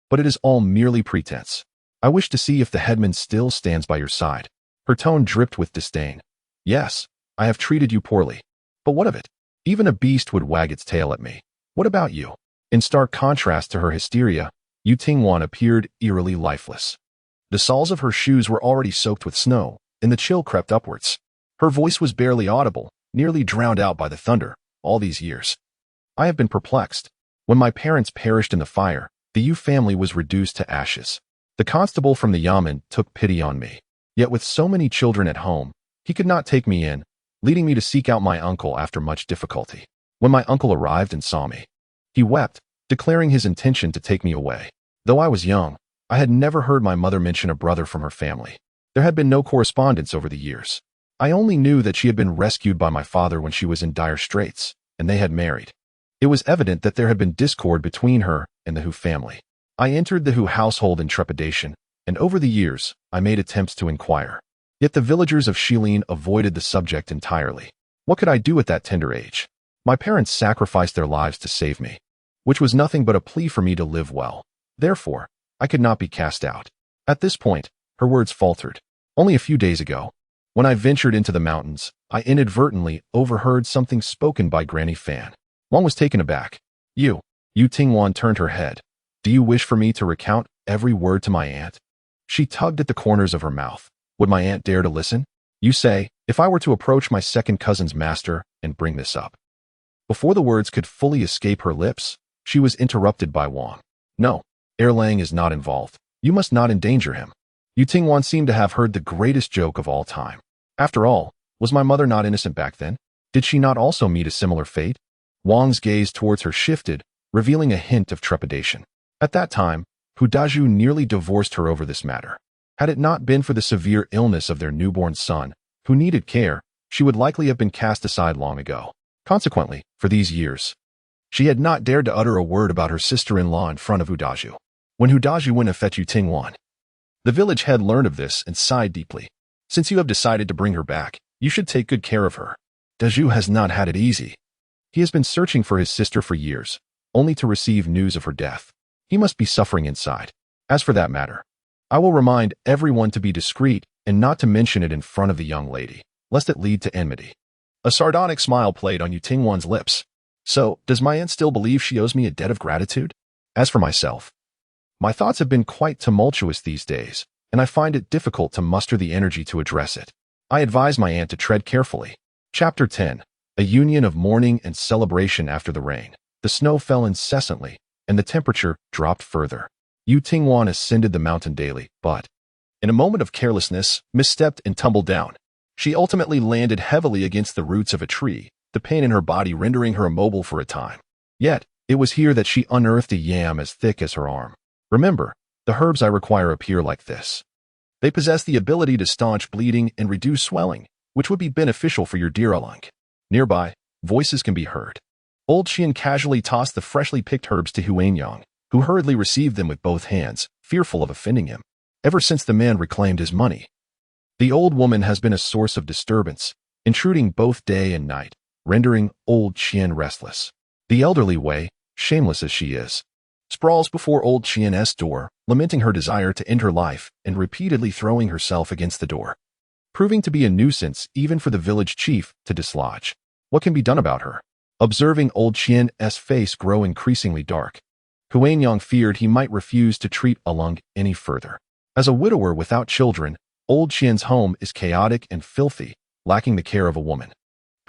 but it is all merely pretense. I wish to see if the headman still stands by your side. Her tone dripped with disdain. Yes, I have treated you poorly. But what of it? Even a beast would wag its tail at me. What about you? In stark contrast to her hysteria, Yu Tingwan appeared eerily lifeless. The soles of her shoes were already soaked with snow, and the chill crept upwards. Her voice was barely audible, nearly drowned out by the thunder. All these years, I have been perplexed. When my parents perished in the fire, the Yu family was reduced to ashes. The constable from the yamen took pity on me. Yet with so many children at home, he could not take me in, leading me to seek out my uncle after much difficulty. When my uncle arrived and saw me, he wept, declaring his intention to take me away. Though I was young, I had never heard my mother mention a brother from her family. There had been no correspondence over the years. I only knew that she had been rescued by my father when she was in dire straits, and they had married. It was evident that there had been discord between her and the Hu family. I entered the Hu household in trepidation, and over the years, I made attempts to inquire. Yet the villagers of Shilin avoided the subject entirely. What could I do at that tender age? My parents sacrificed their lives to save me, which was nothing but a plea for me to live well. Therefore, I could not be cast out. At this point, her words faltered. Only a few days ago, when I ventured into the mountains, I inadvertently overheard something spoken by Granny Fan. Wang was taken aback. Yu Tingwan turned her head. Do you wish for me to recount every word to my aunt? She tugged at the corners of her mouth. Would my aunt dare to listen? You say, if I were to approach my second cousin's master and bring this up. Before the words could fully escape her lips, she was interrupted by Wang. No, Erlang is not involved. You must not endanger him. Yu Tingwan seemed to have heard the greatest joke of all time. After all, was my mother not innocent back then? Did she not also meet a similar fate? Wang's gaze towards her shifted, revealing a hint of trepidation. At that time, Hu Daju nearly divorced her over this matter. Had it not been for the severe illness of their newborn son, who needed care, she would likely have been cast aside long ago. Consequently, for these years, she had not dared to utter a word about her sister-in-law in front of Hu Daju. When Hu Daju went to fetch Yu Tingwan, the village head learned of this and sighed deeply. Since you have decided to bring her back, you should take good care of her. Daju has not had it easy. He has been searching for his sister for years, only to receive news of her death. He must be suffering inside. As for that matter, I will remind everyone to be discreet and not to mention it in front of the young lady, lest it lead to enmity. A sardonic smile played on Yu Tingwan's lips. So, does my aunt still believe she owes me a debt of gratitude? As for myself, my thoughts have been quite tumultuous these days, and I find it difficult to muster the energy to address it. I advise my aunt to tread carefully. Chapter 10. A union of mourning and celebration after the rain. The snow fell incessantly, and the temperature dropped further. Yu Tingwan ascended the mountain daily, but, in a moment of carelessness, misstepped and tumbled down. She ultimately landed heavily against the roots of a tree, the pain in her body rendering her immobile for a time. Yet, it was here that she unearthed a yam as thick as her arm. Remember, the herbs I require appear like this. They possess the ability to staunch bleeding and reduce swelling, which would be beneficial for your deer along. Nearby, voices can be heard. Old Qian casually tossed the freshly picked herbs to Huanyang, who hurriedly received them with both hands, fearful of offending him. Ever since the man reclaimed his money, the old woman has been a source of disturbance, intruding both day and night, rendering old Qian restless. The elderly Wei, shameless as she is, sprawls before old Qian's door, lamenting her desire to end her life and repeatedly throwing herself against the door, proving to be a nuisance even for the village chief to dislodge. What can be done about her? Observing old Qian's face grow increasingly dark, Huanyang feared he might refuse to treat Alung any further. As a widower without children, old Qian's home is chaotic and filthy, lacking the care of a woman.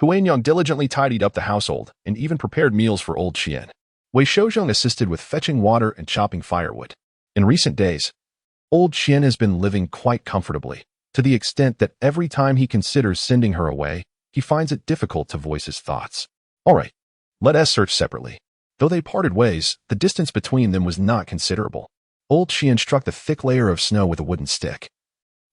Huanyang diligently tidied up the household and even prepared meals for old Qian. Wei Shouzhong assisted with fetching water and chopping firewood. In recent days, old Qian has been living quite comfortably, to the extent that every time he considers sending her away, he finds it difficult to voice his thoughts. All right, let us search separately. Though they parted ways, the distance between them was not considerable. Old Qian struck the thick layer of snow with a wooden stick.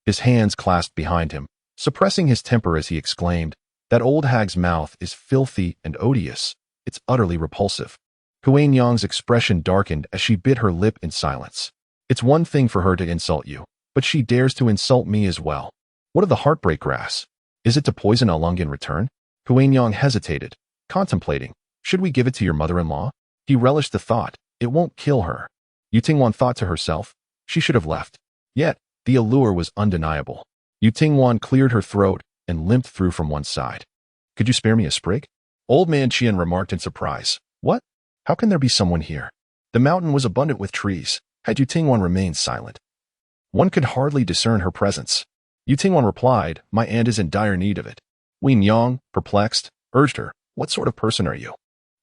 His hands clasped behind him, suppressing his temper as he exclaimed, "That old hag's mouth is filthy and odious. It's utterly repulsive." Huanyang's expression darkened as she bit her lip in silence. It's one thing for her to insult you, but she dares to insult me as well. What of the heartbreak grass? Is it to poison Alung in return? Huanyang hesitated, contemplating. Should we give it to your mother-in-law? He relished the thought. It won't kill her. Yu Tingwan thought to herself. She should have left. Yet, the allure was undeniable. Yu Tingwan cleared her throat and limped through from one side. Could you spare me a sprig? Old man Qian remarked in surprise. What? How can there be someone here? The mountain was abundant with trees. Had Yutingwan remained silent, one could hardly discern her presence. Yutingwan replied, "My aunt is in dire need of it." Wen Yang, perplexed, urged her, "What sort of person are you?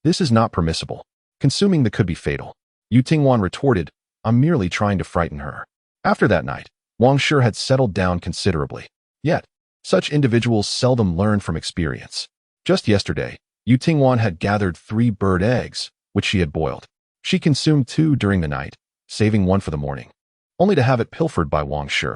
This is not permissible. Consuming the could be fatal." Yutingwan retorted, "I'm merely trying to frighten her." After that night, Wang Shi had settled down considerably. Yet, such individuals seldom learn from experience. Just yesterday, Yutingwan had gathered 3 bird eggs, which she had boiled. She consumed 2 during the night, saving 1 for the morning, only to have it pilfered by Wang Shi.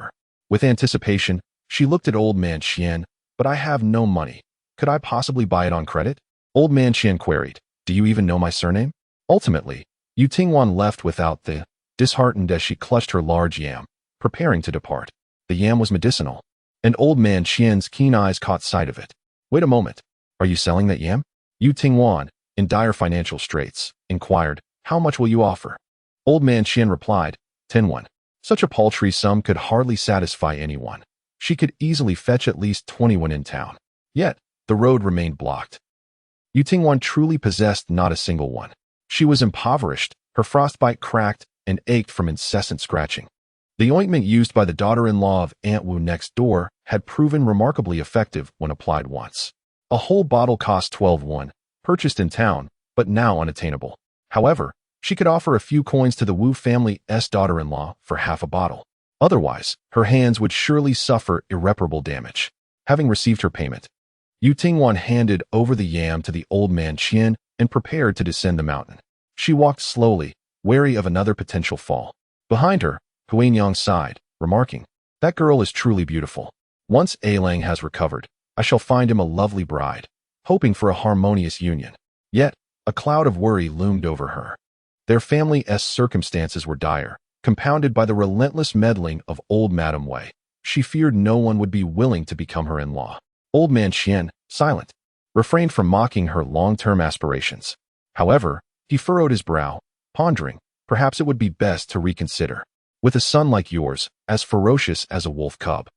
With anticipation, she looked at Old Man Qian, "But I have no money. Could I possibly buy it on credit?" Old Man Qian queried, "Do you even know my surname?" Ultimately, Yutingwan left without the, disheartened as she clutched her large yam, preparing to depart. The yam was medicinal, and Old Man Qian's keen eyes caught sight of it. "Wait a moment. Are you selling that yam?" Yutingwan, in dire financial straits, inquired, "How much will you offer?" Old Man Qian replied, 10 won. Such a paltry sum could hardly satisfy anyone. She could easily fetch at least 20 when in town. Yet, the road remained blocked. Yutingwan truly possessed not a single one. She was impoverished, her frostbite cracked, and ached from incessant scratching. The ointment used by the daughter-in-law of Aunt Wu next door had proven remarkably effective when applied once. A whole bottle cost 12 won, purchased in town, but now unattainable. However, she could offer a few coins to the Wu family's daughter-in-law for half a bottle. Otherwise, her hands would surely suffer irreparable damage. Having received her payment, Yutingwan handed over the yam to the Old Man Qian and prepared to descend the mountain. She walked slowly, wary of another potential fall. Behind her, Huan Yang sighed, remarking, "That girl is truly beautiful. Once Ailang has recovered, I shall find him a lovely bride," hoping for a harmonious union. Yet, a cloud of worry loomed over her. Their family's circumstances were dire, compounded by the relentless meddling of old Madame Wei. She feared no one would be willing to become her in-law. Old Man Qian, silent, refrained from mocking her long-term aspirations. However, he furrowed his brow, pondering, perhaps it would be best to reconsider. With a son like yours, as ferocious as a wolf cub,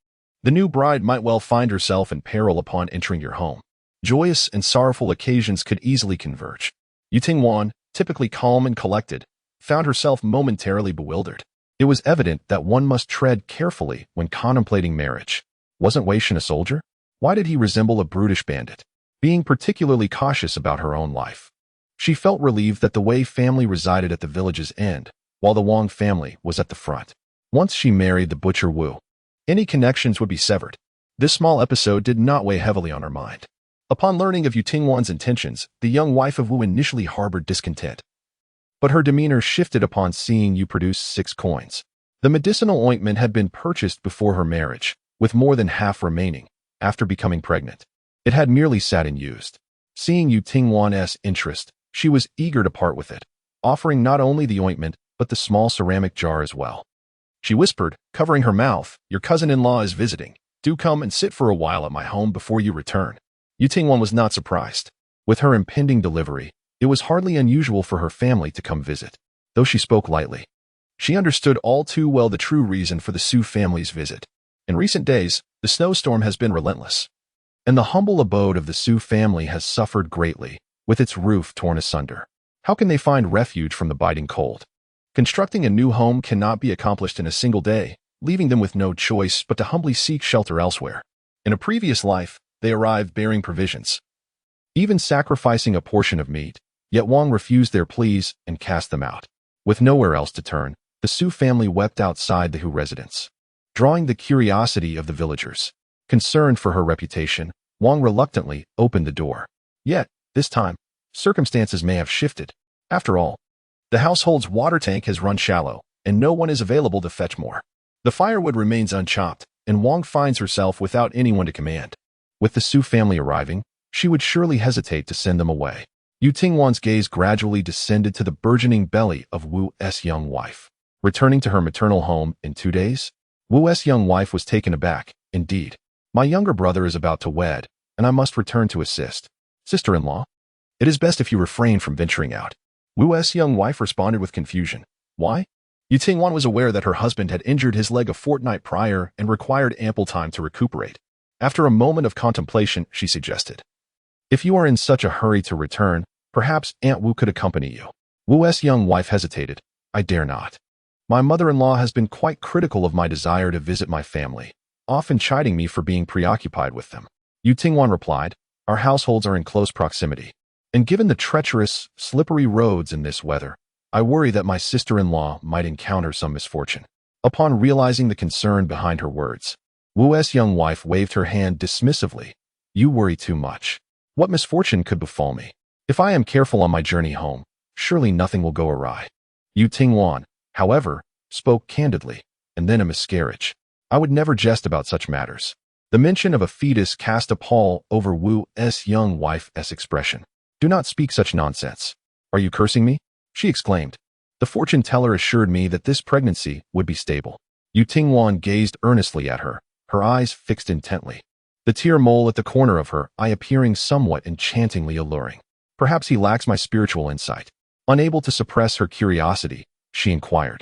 the new bride might well find herself in peril upon entering your home. Joyous and sorrowful occasions could easily converge. Yutingwan, typically calm and collected, found herself momentarily bewildered. It was evident that one must tread carefully when contemplating marriage. Wasn't Wei Shen a soldier? Why did he resemble a brutish bandit? Being particularly cautious about her own life, she felt relieved that the Wei family resided at the village's end, while the Wang family was at the front. Once she married the butcher Wu, any connections would be severed. This small episode did not weigh heavily on her mind. Upon learning of Yutingwan's intentions, the young wife of Wu initially harbored discontent. But her demeanor shifted upon seeing Yu produce 6 coins. The medicinal ointment had been purchased before her marriage, with more than half remaining, after becoming pregnant. It had merely sat unused. Seeing Yutingwan's interest, she was eager to part with it, offering not only the ointment, but the small ceramic jar as well. She whispered, covering her mouth, "Your cousin-in-law is visiting. Do come and sit for a while at my home before you return." Yutingwan was not surprised. With her impending delivery, it was hardly unusual for her family to come visit. Though she spoke lightly, she understood all too well the true reason for the Su family's visit. In recent days, the snowstorm has been relentless, and the humble abode of the Su family has suffered greatly, with its roof torn asunder. How can they find refuge from the biting cold? Constructing a new home cannot be accomplished in a single day, leaving them with no choice but to humbly seek shelter elsewhere. In a previous life, they arrived bearing provisions, even sacrificing a portion of meat, yet Wang refused their pleas and cast them out. With nowhere else to turn, the Su family wept outside the Hu residence, drawing the curiosity of the villagers. Concerned for her reputation, Wang reluctantly opened the door. Yet, this time, circumstances may have shifted. After all, the household's water tank has run shallow, and no one is available to fetch more. The firewood remains unchopped, and Wang finds herself without anyone to command. With the Su family arriving, she would surely hesitate to send them away. Yutingwan's gaze gradually descended to the burgeoning belly of Wu's young wife. Returning to her maternal home in 2 days, Wu's young wife was taken aback. "Indeed, my younger brother is about to wed, and I must return to assist. Sister-in-law, it is best if you refrain from venturing out." Wu's young wife responded with confusion. Why? Yutingwan was aware that her husband had injured his leg a fortnight prior and required ample time to recuperate. After a moment of contemplation, she suggested, "If you are in such a hurry to return, perhaps Aunt Wu could accompany you." Wu's young wife hesitated. I dare not. My mother-in-law has been quite critical of my desire to visit my family, often chiding me for being preoccupied with them. Yu Tingwan replied, our households are in close proximity, and given the treacherous, slippery roads in this weather, I worry that my sister-in-law might encounter some misfortune. Upon realizing the concern behind her words, Wu's young wife waved her hand dismissively. You worry too much. What misfortune could befall me? If I am careful on my journey home, surely nothing will go awry. Yu Tingwan, however, spoke candidly, and then a miscarriage. I would never jest about such matters. The mention of a fetus cast a pall over Wu's young wife's expression. Do not speak such nonsense. Are you cursing me? She exclaimed. The fortune teller assured me that this pregnancy would be stable. Yu Tingwan gazed earnestly at her, her eyes fixed intently, the tear mole at the corner of her eye appearing somewhat enchantingly alluring. Perhaps he lacks my spiritual insight. Unable to suppress her curiosity, she inquired.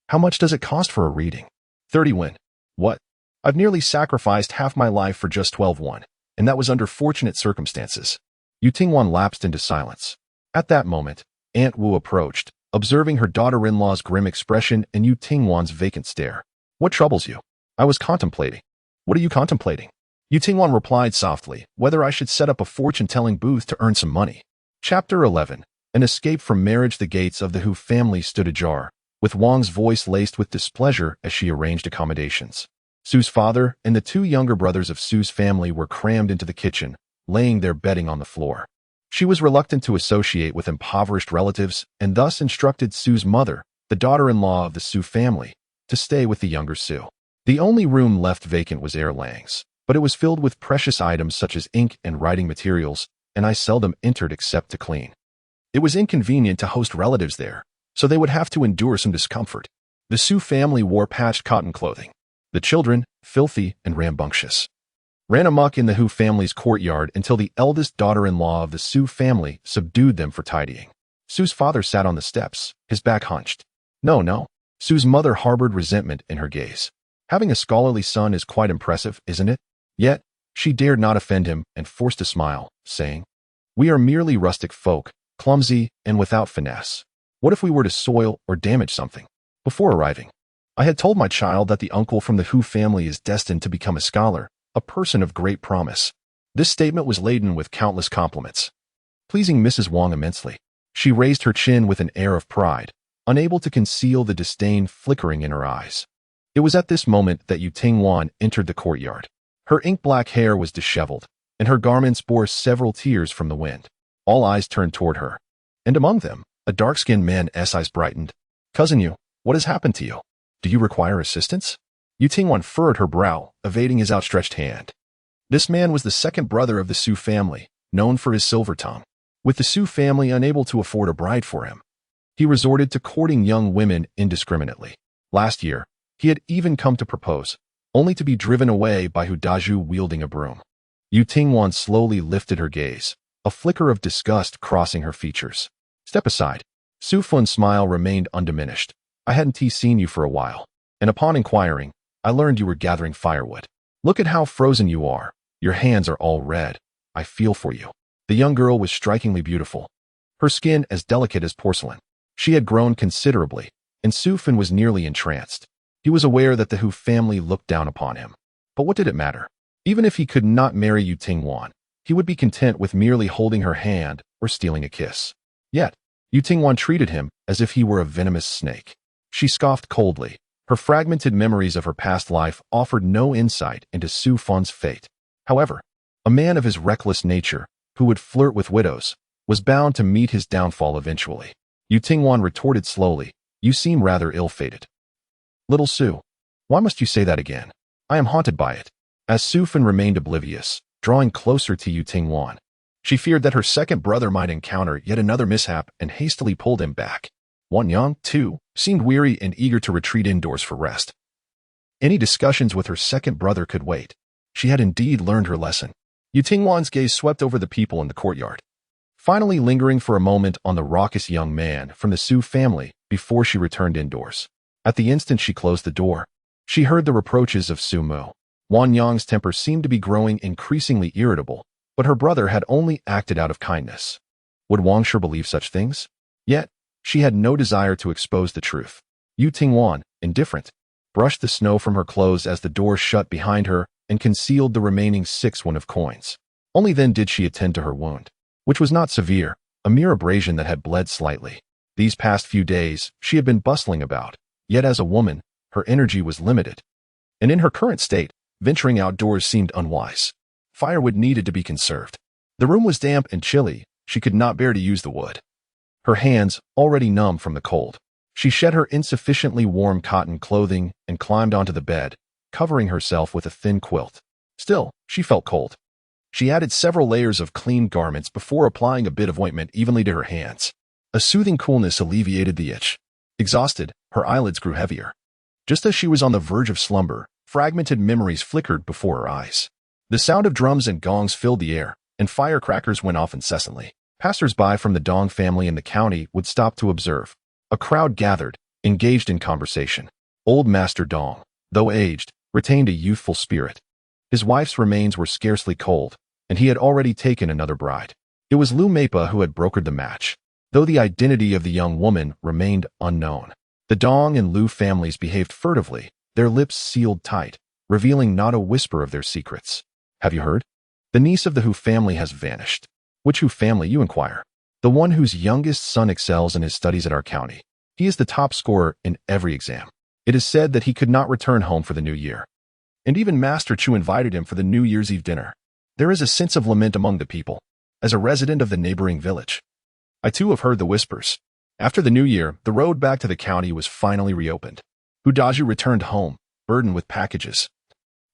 How much does it cost for a reading? 30 won. What? I've nearly sacrificed half my life for just 12 won, and that was under fortunate circumstances. Yu Tingwan lapsed into silence. At that moment, Aunt Wu approached, observing her daughter-in-law's grim expression and Yu Tingwan's vacant stare. What troubles you? I was contemplating. What are you contemplating? Yu Tingwan replied softly, whether I should set up a fortune-telling booth to earn some money. Chapter 11. An escape from marriage. The gates of the Hu family stood ajar, with Wang's voice laced with displeasure as she arranged accommodations. Su's father and the two younger brothers of Su's family were crammed into the kitchen, laying their bedding on the floor. She was reluctant to associate with impoverished relatives and thus instructed Su's mother, the daughter-in-law of the Su family, to stay with the younger Su. The only room left vacant was Erlang's, but it was filled with precious items such as ink and writing materials, and I seldom entered except to clean. It was inconvenient to host relatives there, so they would have to endure some discomfort. The Su family wore patched cotton clothing. The children, filthy and rambunctious, ran amok in the Hu family's courtyard until the eldest daughter-in-law of the Su family subdued them for tidying. Su's father sat on the steps, his back hunched. No. Su's mother harbored resentment in her gaze. Having a scholarly son is quite impressive, isn't it? Yet, she dared not offend him and forced a smile, saying, we are merely rustic folk, clumsy and without finesse. What if we were to soil or damage something? Before arriving, I had told my child that the uncle from the Hu family is destined to become a scholar, a person of great promise. This statement was laden with countless compliments, pleasing Mrs. Wang immensely. She raised her chin with an air of pride, unable to conceal the disdain flickering in her eyes. It was at this moment that Yu Tingwan entered the courtyard. Her ink-black hair was disheveled, and her garments bore several tears from the wind. All eyes turned toward her, and among them, a dark-skinned man's eyes brightened. Cousin Yu, what has happened to you? Do you require assistance? Yu Tingwan furrowed her brow, evading his outstretched hand. This man was the second brother of the Su family, known for his silver tongue. With the Su family unable to afford a bride for him, he resorted to courting young women indiscriminately. Last year, he had even come to propose, only to be driven away by Hu Daju wielding a broom. Yu Tingwan slowly lifted her gaze, a flicker of disgust crossing her features. Step aside. Su Fun's smile remained undiminished. I hadn't seen you for a while, and upon inquiring, I learned you were gathering firewood. Look at how frozen you are. Your hands are all red. I feel for you. The young girl was strikingly beautiful, her skin as delicate as porcelain. She had grown considerably, and Su Fun was nearly entranced. He was aware that the Hu family looked down upon him. But what did it matter? Even if he could not marry Yu Tingwan, he would be content with merely holding her hand or stealing a kiss. Yet, Yu Tingwan treated him as if he were a venomous snake. She scoffed coldly. Her fragmented memories of her past life offered no insight into Su Fun's fate. However, a man of his reckless nature, who would flirt with widows, was bound to meet his downfall eventually. Yu Tingwan retorted slowly, you seem rather ill-fated. Little Su, why must you say that again? I am haunted by it. As Su Fun remained oblivious, drawing closer to Yu Tingwan, she feared that her second brother might encounter yet another mishap and hastily pulled him back. Wan'er, too, seemed weary and eager to retreat indoors for rest. Any discussions with her second brother could wait. She had indeed learned her lesson. Yu Tingwan's gaze swept over the people in the courtyard, finally lingering for a moment on the raucous young man from the Su family before she returned indoors. At the instant she closed the door, she heard the reproaches of Su Mo. Wan'er's temper seemed to be growing increasingly irritable, but her brother had only acted out of kindness. Would Wan'er believe such things? Yet, She had no desire to expose the truth. Yu Tingwan, indifferent, brushed the snow from her clothes as the door shut behind her and concealed the remaining 6 of coins. Only then did she attend to her wound, which was not severe, a mere abrasion that had bled slightly. These past few days, she had been bustling about, yet as a woman, her energy was limited. And in her current state, venturing outdoors seemed unwise. Firewood needed to be conserved. The room was damp and chilly, she could not bear to use the wood. Her hands, already numb from the cold. She shed her insufficiently warm cotton clothing and climbed onto the bed, covering herself with a thin quilt. Still, she felt cold. She added several layers of clean garments before applying a bit of ointment evenly to her hands. A soothing coolness alleviated the itch. Exhausted, her eyelids grew heavier. Just as she was on the verge of slumber, fragmented memories flickered before her eyes. The sound of drums and gongs filled the air, and firecrackers went off incessantly. Passers-by from the Dong family in the county would stop to observe. A crowd gathered, engaged in conversation. Old Master Dong, though aged, retained a youthful spirit. His wife's remains were scarcely cold, and he had already taken another bride. It was Lu Meipa who had brokered the match, though the identity of the young woman remained unknown. The Dong and Lu families behaved furtively, their lips sealed tight, revealing not a whisper of their secrets. Have you heard? The niece of the Hu family has vanished. Which Hu family, you inquire? The one whose youngest son excels in his studies at our county. He is the top scorer in every exam. It is said that he could not return home for the new year. And even Master Chu invited him for the New Year's Eve dinner. There is a sense of lament among the people. As a resident of the neighboring village, I too have heard the whispers. After the new year, the road back to the county was finally reopened. Hu Daju returned home, burdened with packages,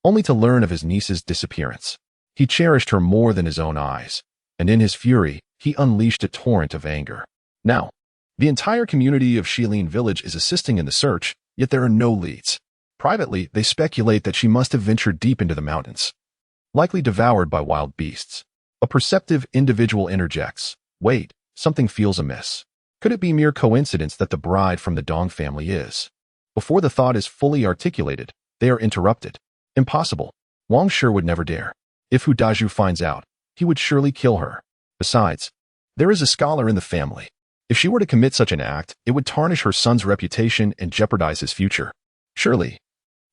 only to learn of his niece's disappearance. He cherished her more than his own eyes, and in his fury, he unleashed a torrent of anger. Now, the entire community of Shilin village is assisting in the search, yet there are no leads. Privately, they speculate that she must have ventured deep into the mountains, likely devoured by wild beasts. A perceptive individual interjects, "Wait, something feels amiss. Could it be mere coincidence that the bride from the Dong family is?" Before the thought is fully articulated, they are interrupted. Impossible. Wang Shi would never dare. If Hu Daju finds out, he would surely kill her. Besides, there is a scholar in the family. If she were to commit such an act, it would tarnish her son's reputation and jeopardize his future. Surely,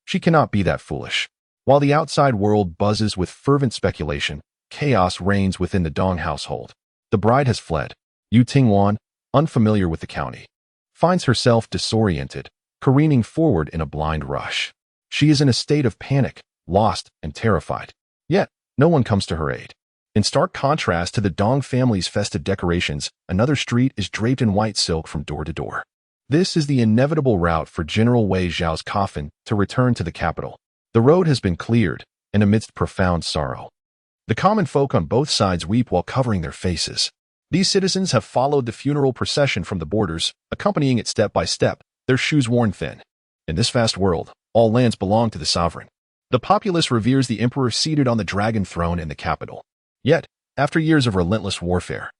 she cannot be that foolish. While the outside world buzzes with fervent speculation, chaos reigns within the Dong household. The bride has fled. Yu Tingwan, unfamiliar with the county, finds herself disoriented, careening forward in a blind rush. She is in a state of panic, lost and terrified. Yet, no one comes to her aid. In stark contrast to the Dong family's festive decorations, another street is draped in white silk from door to door. This is the inevitable route for General Wei Zhao's coffin to return to the capital. The road has been cleared, and amidst profound sorrow, the common folk on both sides weep while covering their faces. These citizens have followed the funeral procession from the borders, accompanying it step by step, their shoes worn thin. In this vast world, all lands belong to the sovereign. The populace reveres the emperor seated on the dragon throne in the capital. Yet, after years of relentless warfare,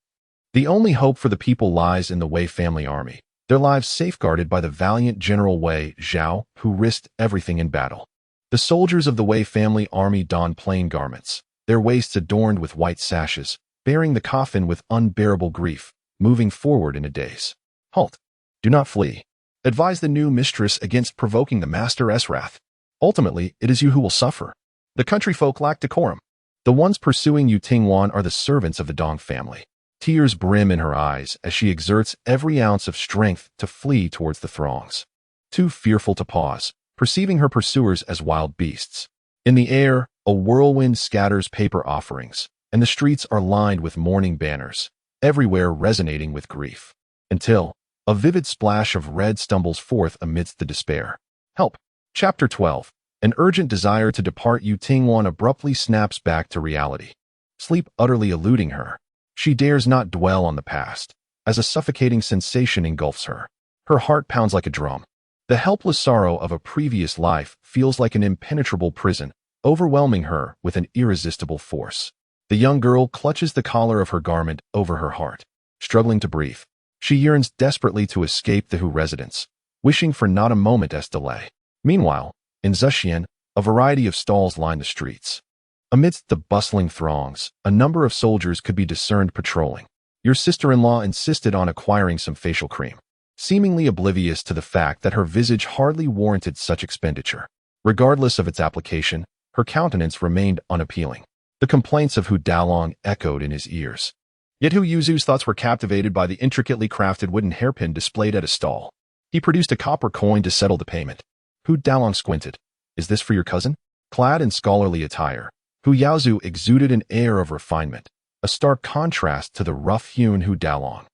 the only hope for the people lies in the Wei family army, their lives safeguarded by the valiant General Wei Zhao, who risked everything in battle. The soldiers of the Wei family army don plain garments, their waists adorned with white sashes, bearing the coffin with unbearable grief, moving forward in a daze. Halt! Do not flee. Advise the new mistress against provoking the master's wrath. Ultimately, it is you who will suffer. The country folk lack decorum. The ones pursuing Yu Tingwan are the servants of the Dong family. Tears brim in her eyes as she exerts every ounce of strength to flee towards the throngs. Too fearful to pause, perceiving her pursuers as wild beasts. In the air, a whirlwind scatters paper offerings, and the streets are lined with mourning banners, everywhere resonating with grief. Until a vivid splash of red stumbles forth amidst the despair. Help! Chapter 12. An urgent desire to depart Yu Tingwan abruptly snaps back to reality. Sleep utterly eluding her, she dares not dwell on the past, as a suffocating sensation engulfs her. Her heart pounds like a drum. The helpless sorrow of a previous life feels like an impenetrable prison, overwhelming her with an irresistible force. The young girl clutches the collar of her garment over her heart. Struggling to breathe, she yearns desperately to escape the Hu residence, wishing for not a moment's delay. Meanwhile, in Zhexian, a variety of stalls line the streets. Amidst the bustling throngs, a number of soldiers could be discerned patrolling. Your sister-in-law insisted on acquiring some facial cream. seemingly oblivious to the fact that her visage hardly warranted such expenditure. Regardless of its application, her countenance remained unappealing. The complaints of Hu Dalong echoed in his ears. Yet Hu Yuzu's thoughts were captivated by the intricately crafted wooden hairpin displayed at a stall. He produced a copper coin to settle the payment. Hu Dalong squinted. Is this for your cousin? Clad in scholarly attire, Hu Yaozu exuded an air of refinement, a stark contrast to the rough-hewn Hu Dalong,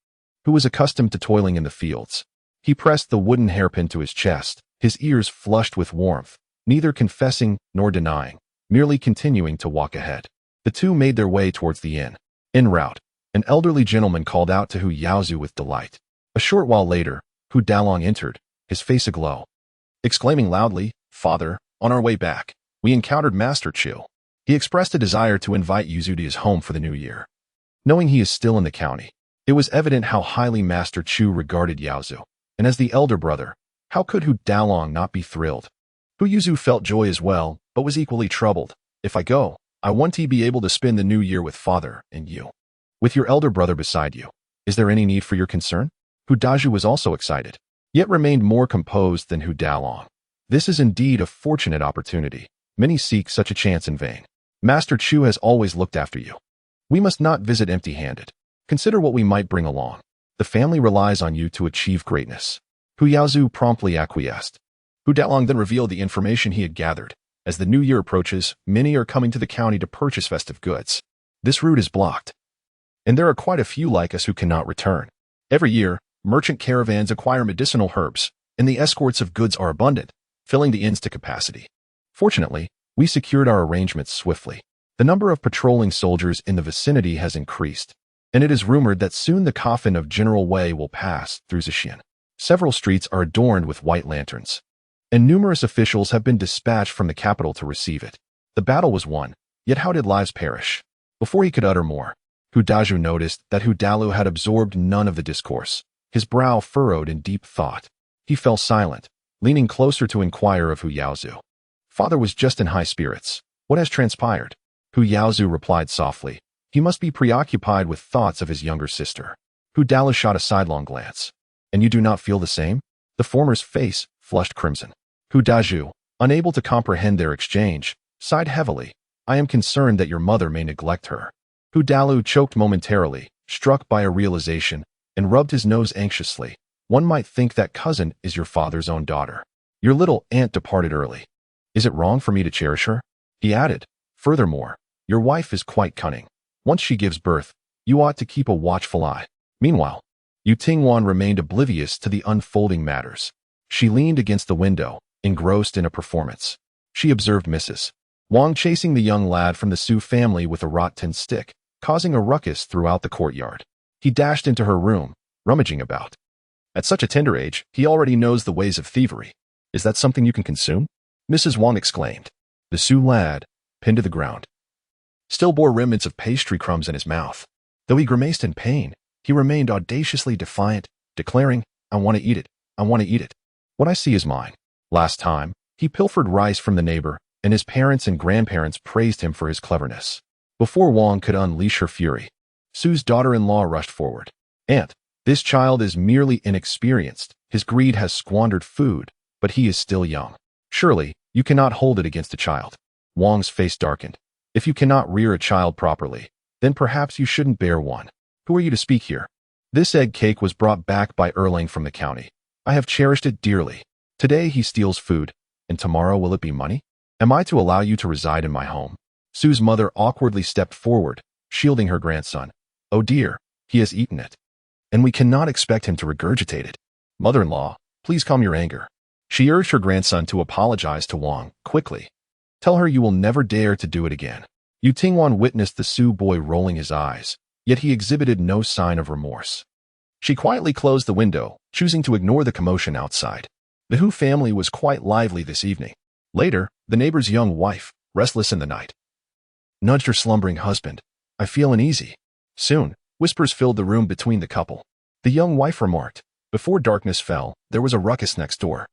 who was accustomed to toiling in the fields. He pressed the wooden hairpin to his chest, his ears flushed with warmth, neither confessing nor denying, merely continuing to walk ahead. The two made their way towards the inn. En route, an elderly gentleman called out to Hu Yaozu with delight. A short while later, Hu Dalong entered, his face aglow. Exclaiming loudly, "Father, on our way back, we encountered Master Chu." He expressed a desire to invite Yuzu to his home for the new year. Knowing he is still in the county, it was evident how highly Master Chu regarded Yaozu, and as the elder brother, how could Hu Dalong not be thrilled? Hu Yuzu felt joy as well, but was equally troubled. If I go, I want to be able to spend the new year with father and you. With your elder brother beside you. Is there any need for your concern? Hu Daju was also excited, yet remained more composed than Hu Dalong. This is indeed a fortunate opportunity. Many seek such a chance in vain. Master Chu has always looked after you. We must not visit empty-handed. Consider what we might bring along. The family relies on you to achieve greatness. Hu Yaozu promptly acquiesced. Hu Dalong then revealed the information he had gathered. As the new year approaches, many are coming to the county to purchase festive goods. This route is blocked, and there are quite a few like us who cannot return. Every year, merchant caravans acquire medicinal herbs, and the escorts of goods are abundant, filling the inns to capacity. Fortunately, we secured our arrangements swiftly. The number of patrolling soldiers in the vicinity has increased, and it is rumored that soon the coffin of General Wei will pass through Zixian. Several streets are adorned with white lanterns, and numerous officials have been dispatched from the capital to receive it. The battle was won, yet how did lives perish? Before he could utter more, Hu Daju noticed that Hu Dalu had absorbed none of the discourse, his brow furrowed in deep thought. He fell silent, leaning closer to inquire of Hu Yaozu. Father was just in high spirits. What has transpired? Hu Yaozu replied softly. He must be preoccupied with thoughts of his younger sister. Hu Dalu shot a sidelong glance. And you do not feel the same? The former's face flushed crimson. Hu Daju, unable to comprehend their exchange, sighed heavily. I am concerned that your mother may neglect her. Hu Dalu choked momentarily, struck by a realization, and rubbed his nose anxiously. One might think that cousin is your father's own daughter. Your little aunt departed early. Is it wrong for me to cherish her? He added, furthermore, your wife is quite cunning. Once she gives birth, you ought to keep a watchful eye. Meanwhile, Yu Tingwan remained oblivious to the unfolding matters. She leaned against the window, engrossed in a performance. She observed Mrs. Wang chasing the young lad from the Su family with a wrought tin stick, causing a ruckus throughout the courtyard. He dashed into her room, rummaging about. At such a tender age, he already knows the ways of thievery. Is that something you can consume? Mrs. Wang exclaimed. The Su lad, pinned to the ground, still bore remnants of pastry crumbs in his mouth. Though he grimaced in pain, he remained audaciously defiant, declaring, I want to eat it. I want to eat it. What I see is mine. Last time, he pilfered rice from the neighbor, and his parents and grandparents praised him for his cleverness. Before Wang could unleash her fury, Su's daughter-in-law rushed forward. Aunt, this child is merely inexperienced. His greed has squandered food, but he is still young. Surely, you cannot hold it against a child. Wang's face darkened. If you cannot rear a child properly, then perhaps you shouldn't bear one. Who are you to speak here? This egg cake was brought back by Erlang from the county. I have cherished it dearly. Today he steals food, and tomorrow will it be money? Am I to allow you to reside in my home? Su's mother awkwardly stepped forward, shielding her grandson. Oh dear, he has eaten it. And we cannot expect him to regurgitate it. Mother-in-law, please calm your anger. She urged her grandson to apologize to Wang, quickly. Tell her you will never dare to do it again. Yu Tingwan witnessed the Su boy rolling his eyes, yet he exhibited no sign of remorse. She quietly closed the window, choosing to ignore the commotion outside. The Hu family was quite lively this evening. Later, the neighbor's young wife, restless in the night, nudged her slumbering husband. I feel uneasy. Soon, whispers filled the room between the couple. The young wife remarked, before darkness fell, there was a ruckus next door.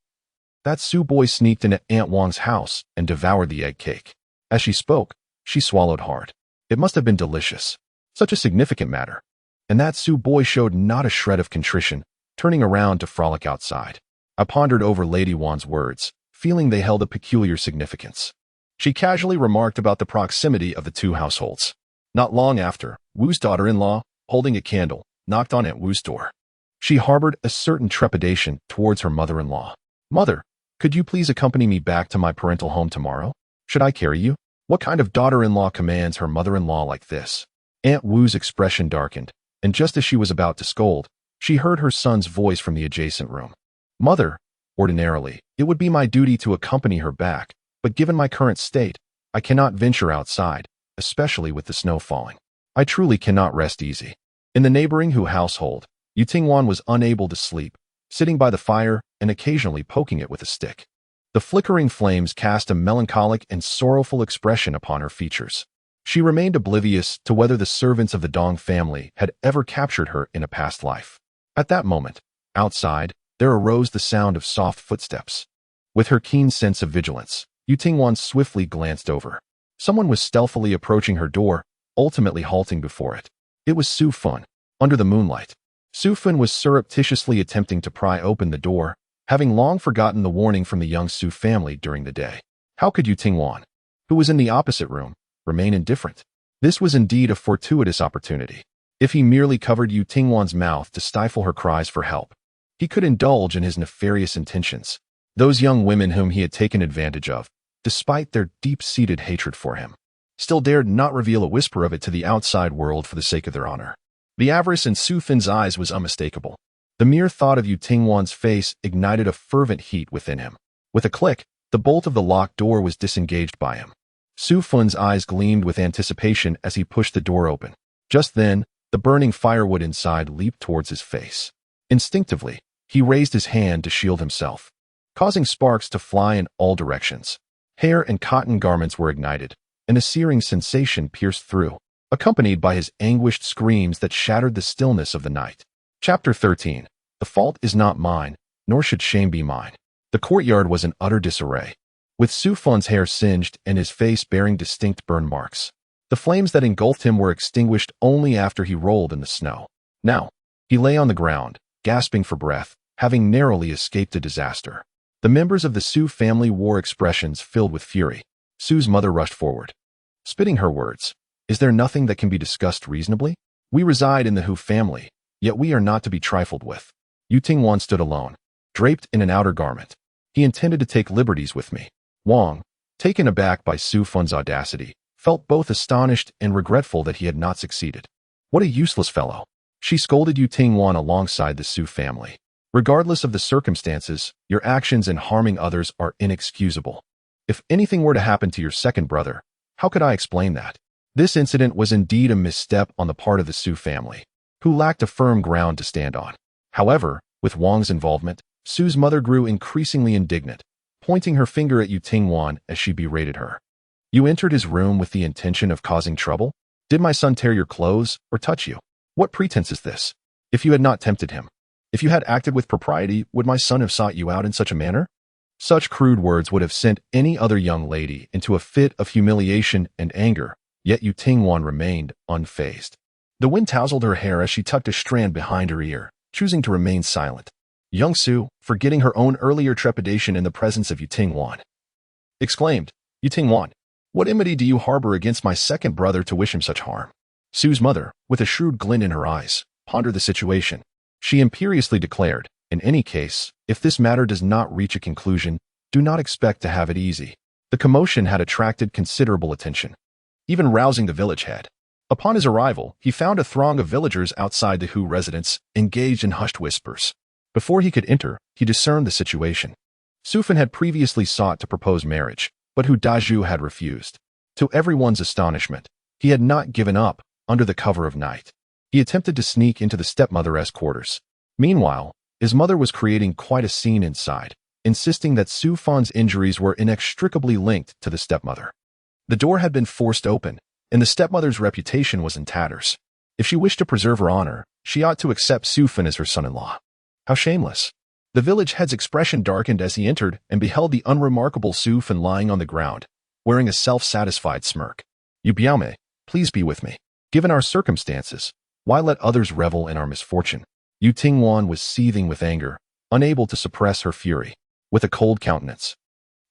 That Su boy sneaked into Aunt Wang's house and devoured the egg cake. As she spoke, she swallowed hard. It must have been delicious. Such a significant matter. And that Su boy showed not a shred of contrition, turning around to frolic outside. I pondered over Lady Wan's words, feeling they held a peculiar significance. She casually remarked about the proximity of the two households. Not long after, Wu's daughter-in-law, holding a candle, knocked on Aunt Wu's door. She harbored a certain trepidation towards her mother-in-law. "Mother, could you please accompany me back to my parental home tomorrow? Should I carry you?" What kind of daughter-in-law commands her mother-in-law like this? Aunt Wu's expression darkened, and just as she was about to scold, she heard her son's voice from the adjacent room. "Mother, ordinarily, it would be my duty to accompany her back, but given my current state, I cannot venture outside, especially with the snow falling. I truly cannot rest easy." In the neighboring Hu household, Wan was unable to sleep, sitting by the fire and occasionally poking it with a stick. The flickering flames cast a melancholic and sorrowful expression upon her features. She remained oblivious to whether the servants of the Dong family had ever captured her in a past life. At that moment, outside, there arose the sound of soft footsteps. With her keen sense of vigilance, Wan swiftly glanced over. Someone was stealthily approaching her door, ultimately halting before it. It was Su Fun. Under the moonlight, Su Fun was surreptitiously attempting to pry open the door, having long forgotten the warning from the young Su family during the day. How could Wan, who was in the opposite room, remain indifferent? This was indeed a fortuitous opportunity. If he merely covered Wan's mouth to stifle her cries for help, he could indulge in his nefarious intentions. Those young women whom he had taken advantage of, despite their deep-seated hatred for him, still dared not reveal a whisper of it to the outside world for the sake of their honor. The avarice in Su Fin's eyes was unmistakable. The mere thought of Wan's face ignited a fervent heat within him. With a click, the bolt of the locked door was disengaged by him. Su Fun's eyes gleamed with anticipation as he pushed the door open. Just then, the burning firewood inside leaped towards his face. Instinctively, he raised his hand to shield himself, causing sparks to fly in all directions. Hair and cotton garments were ignited, and a searing sensation pierced through, accompanied by his anguished screams that shattered the stillness of the night. Chapter 13. The fault is not mine, nor should shame be mine. The courtyard was in utter disarray, with Su Fun's hair singed and his face bearing distinct burn marks. The flames that engulfed him were extinguished only after he rolled in the snow. Now, he lay on the ground, gasping for breath, having narrowly escaped a disaster. The members of the Su family wore expressions filled with fury. Su's mother rushed forward, spitting her words. "Is there nothing that can be discussed reasonably? We reside in the Hu family, yet we are not to be trifled with." Wan stood alone, draped in an outer garment. He intended to take liberties with me. Wang, taken aback by Su Fun's audacity, felt both astonished and regretful that he had not succeeded. What a useless fellow. She scolded Wan alongside the Su family. "Regardless of the circumstances, your actions in harming others are inexcusable. If anything were to happen to your second brother, how could I explain that?" This incident was indeed a misstep on the part of the Su family, who lacked a firm ground to stand on. However, with Wang's involvement, Su's mother grew increasingly indignant, pointing her finger at Wan as she berated her. "You entered his room with the intention of causing trouble? Did my son tear your clothes or touch you? What pretense is this? If you had not tempted him, if you had acted with propriety, would my son have sought you out in such a manner?" Such crude words would have sent any other young lady into a fit of humiliation and anger, yet Wan remained unfazed. The wind tousled her hair as she tucked a strand behind her ear, choosing to remain silent. Young Su, forgetting her own earlier trepidation in the presence of Wan, exclaimed, "Wan, what enmity do you harbor against my second brother to wish him such harm?" Su's mother, with a shrewd glint in her eyes, pondered the situation. She imperiously declared, "In any case, if this matter does not reach a conclusion, do not expect to have it easy." The commotion had attracted considerable attention, even rousing the village head. Upon his arrival, he found a throng of villagers outside the Hu residence, engaged in hushed whispers. Before he could enter, he discerned the situation. Su Fin had previously sought to propose marriage, but Hu Dazhu had refused. To everyone's astonishment, he had not given up under the cover of night. He attempted to sneak into the stepmother's quarters. Meanwhile, his mother was creating quite a scene inside, insisting that Su Fan's injuries were inextricably linked to the stepmother. The door had been forced open, and the stepmother's reputation was in tatters. If she wished to preserve her honor, she ought to accept Su Fin as her son-in-law. How shameless. The village head's expression darkened as he entered and beheld the unremarkable Su Fin lying on the ground, wearing a self-satisfied smirk. "You Biaomei, please be with me. Given our circumstances, why let others revel in our misfortune?" Yu Tingwan was seething with anger, unable to suppress her fury. With a cold countenance,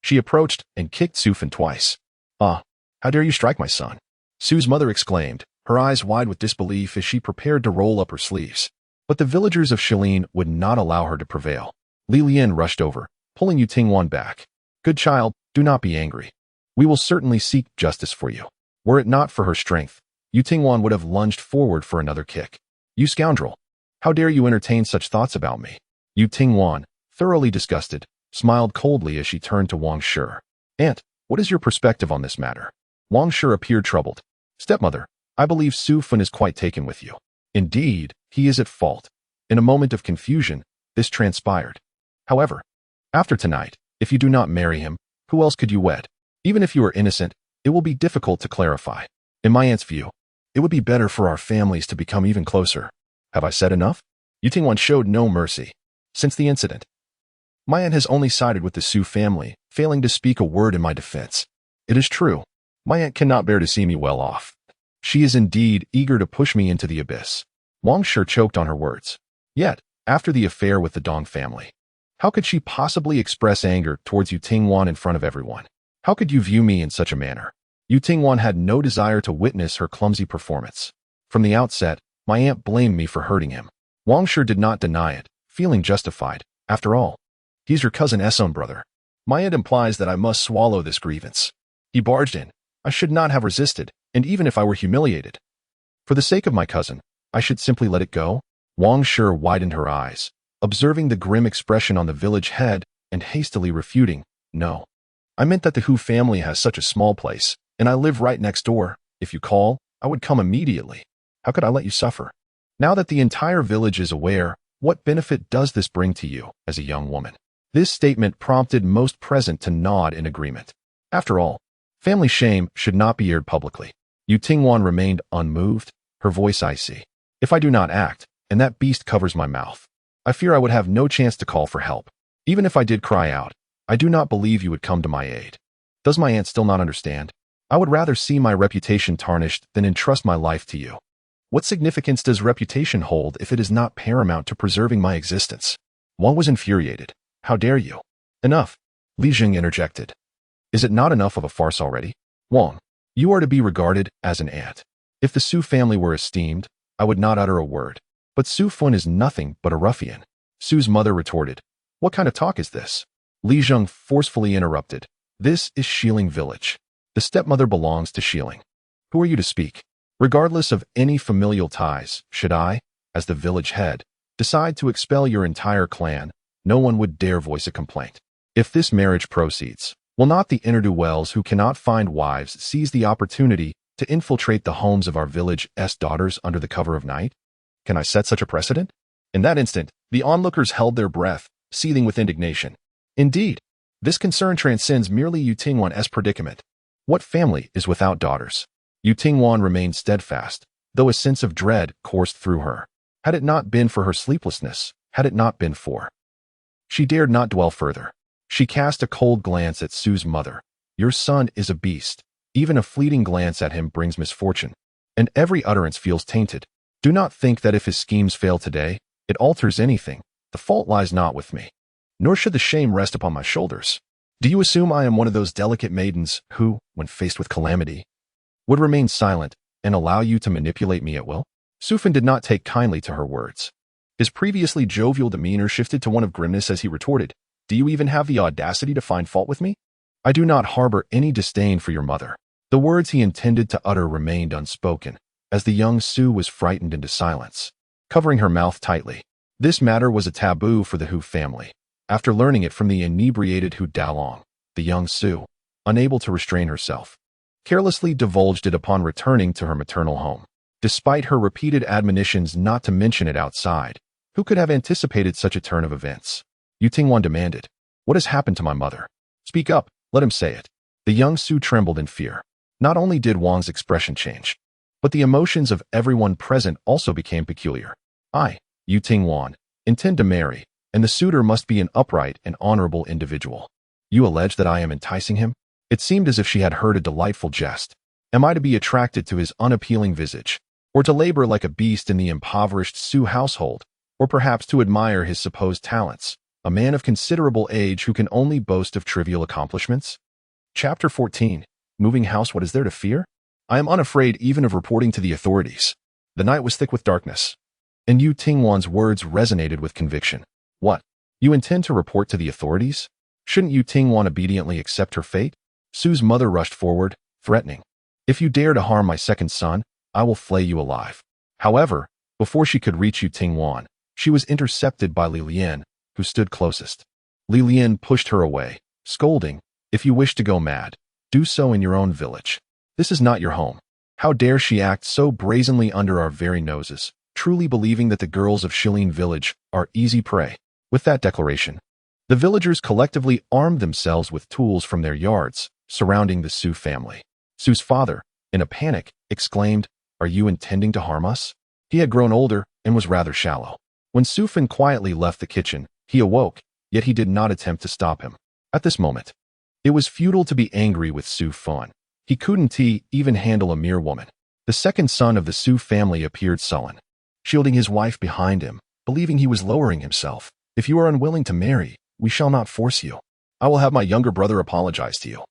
she approached and kicked Su Fan twice. "Ah, how dare you strike my son?" Su's mother exclaimed, her eyes wide with disbelief as she prepared to roll up her sleeves. But the villagers of Shilin would not allow her to prevail. Li Lian rushed over, pulling Yu Tingwan back. "Good child, do not be angry. We will certainly seek justice for you." Were it not for her strength, Yu Tingwan would have lunged forward for another kick. "You scoundrel! How dare you entertain such thoughts about me?" Yu Tingwan, thoroughly disgusted, smiled coldly as she turned to Wan'er. "Aunt, what is your perspective on this matter?" Wan'er appeared troubled. "Stepmother, I believe Su Fan is quite taken with you. Indeed, he is at fault." In a moment of confusion, this transpired. "However, after tonight, if you do not marry him, who else could you wed? Even if you are innocent, it will be difficult to clarify. In my aunt's view, it would be better for our families to become even closer." Have I said enough? Yu Tingwan showed no mercy. Since the incident, my aunt has only sided with the Su family, failing to speak a word in my defense. It is true. My aunt cannot bear to see me well off. She is indeed eager to push me into the abyss. Wan'er choked on her words. Yet, after the affair with the Dong family, how could she possibly express anger towards Yu Tingwan in front of everyone? How could you view me in such a manner? Yu Tingwan had no desire to witness her clumsy performance. From the outset, my aunt blamed me for hurting him. Wan'er did not deny it, feeling justified. After all, he's your cousin S own brother. My aunt implies that I must swallow this grievance. He barged in. I should not have resisted, and even if I were humiliated, for the sake of my cousin, I should simply let it go. Wan'er widened her eyes, observing the grim expression on the village head and hastily refuting, "No. I meant that the Hu family has such a small place, and I live right next door. If you call, I would come immediately. How could I let you suffer? Now that the entire village is aware, what benefit does this bring to you as a young woman?" This statement prompted most present to nod in agreement. After all, family shame should not be aired publicly. Yu Tingwan remained unmoved, her voice icy. "If I do not act, and that beast covers my mouth, I fear I would have no chance to call for help. Even if I did cry out, I do not believe you would come to my aid. Does my aunt still not understand? I would rather see my reputation tarnished than entrust my life to you. What significance does reputation hold if it is not paramount to preserving my existence?" Wang was infuriated. "How dare you?" "Enough," Li Jing interjected. "Is it not enough of a farce already? Wang, you are to be regarded as an aunt. If the Su family were esteemed, I would not utter a word. But Su Fan is nothing but a ruffian." Su's mother retorted. "What kind of talk is this?" Li Jing forcefully interrupted. "This is Shilin Village. The stepmother belongs to Shilin. Who are you to speak? Regardless of any familial ties, should I, as the village head, decide to expel your entire clan, no one would dare voice a complaint. If this marriage proceeds, will not the ne'er-do-wells who cannot find wives seize the opportunity to infiltrate the homes of our village's daughters under the cover of night? Can I set such a precedent?" In that instant, the onlookers held their breath, seething with indignation. Indeed, this concern transcends merely Yu Tingwan's predicament. What family is without daughters? Yu Tingwan remained steadfast, though a sense of dread coursed through her. Had it not been for her sleeplessness, had it not been for... She dared not dwell further. She cast a cold glance at Su's mother. "Your son is a beast. Even a fleeting glance at him brings misfortune, and every utterance feels tainted. Do not think that if his schemes fail today, it alters anything. The fault lies not with me, nor should the shame rest upon my shoulders. Do you assume I am one of those delicate maidens who, when faced with calamity, would remain silent and allow you to manipulate me at will?" Su Fan did not take kindly to her words. His previously jovial demeanor shifted to one of grimness as he retorted, "Do you even have the audacity to find fault with me? I do not harbor any disdain for your mother." The words he intended to utter remained unspoken, as the young Su was frightened into silence, covering her mouth tightly. This matter was a taboo for the Hu family. After learning it from the inebriated Hu Dalong, the young Su, unable to restrain herself, carelessly divulged it upon returning to her maternal home. Despite her repeated admonitions not to mention it outside, who could have anticipated such a turn of events? Yu Tingwan demanded, "What has happened to my mother? Speak up, let him say it." The young Su trembled in fear. Not only did Wang's expression change, but the emotions of everyone present also became peculiar. "I, Yu Tingwan, intend to marry, and the suitor must be an upright and honorable individual. You allege that I am enticing him?" It seemed as if she had heard a delightful jest. "Am I to be attracted to his unappealing visage, or to labor like a beast in the impoverished Su household, or perhaps to admire his supposed talents, a man of considerable age who can only boast of trivial accomplishments? Chapter 14. Moving house, what is there to fear? I am unafraid even of reporting to the authorities. The night was thick with darkness, and Yu Tingwan's words resonated with conviction. What? You intend to report to the authorities? Shouldn't Yu Tingwan obediently accept her fate? Su's mother rushed forward, threatening. If you dare to harm my second son, I will flay you alive. However, before she could reach Yu Tingwan, she was intercepted by Li Lian, who stood closest. Li Lian pushed her away, scolding, if you wish to go mad, do so in your own village. This is not your home. How dare she act so brazenly under our very noses, truly believing that the girls of Shilin village are easy prey. With that declaration, the villagers collectively armed themselves with tools from their yards, surrounding the Su family. Su's father, in a panic, exclaimed, "Are you intending to harm us?" He had grown older and was rather shallow. When Su Fan quietly left the kitchen, he awoke, yet he did not attempt to stop him. At this moment, it was futile to be angry with Su Fan. He couldn't even handle a mere woman. The second son of the Su family appeared sullen, shielding his wife behind him, believing he was lowering himself. If you are unwilling to marry, we shall not force you. I will have my younger brother apologize to you.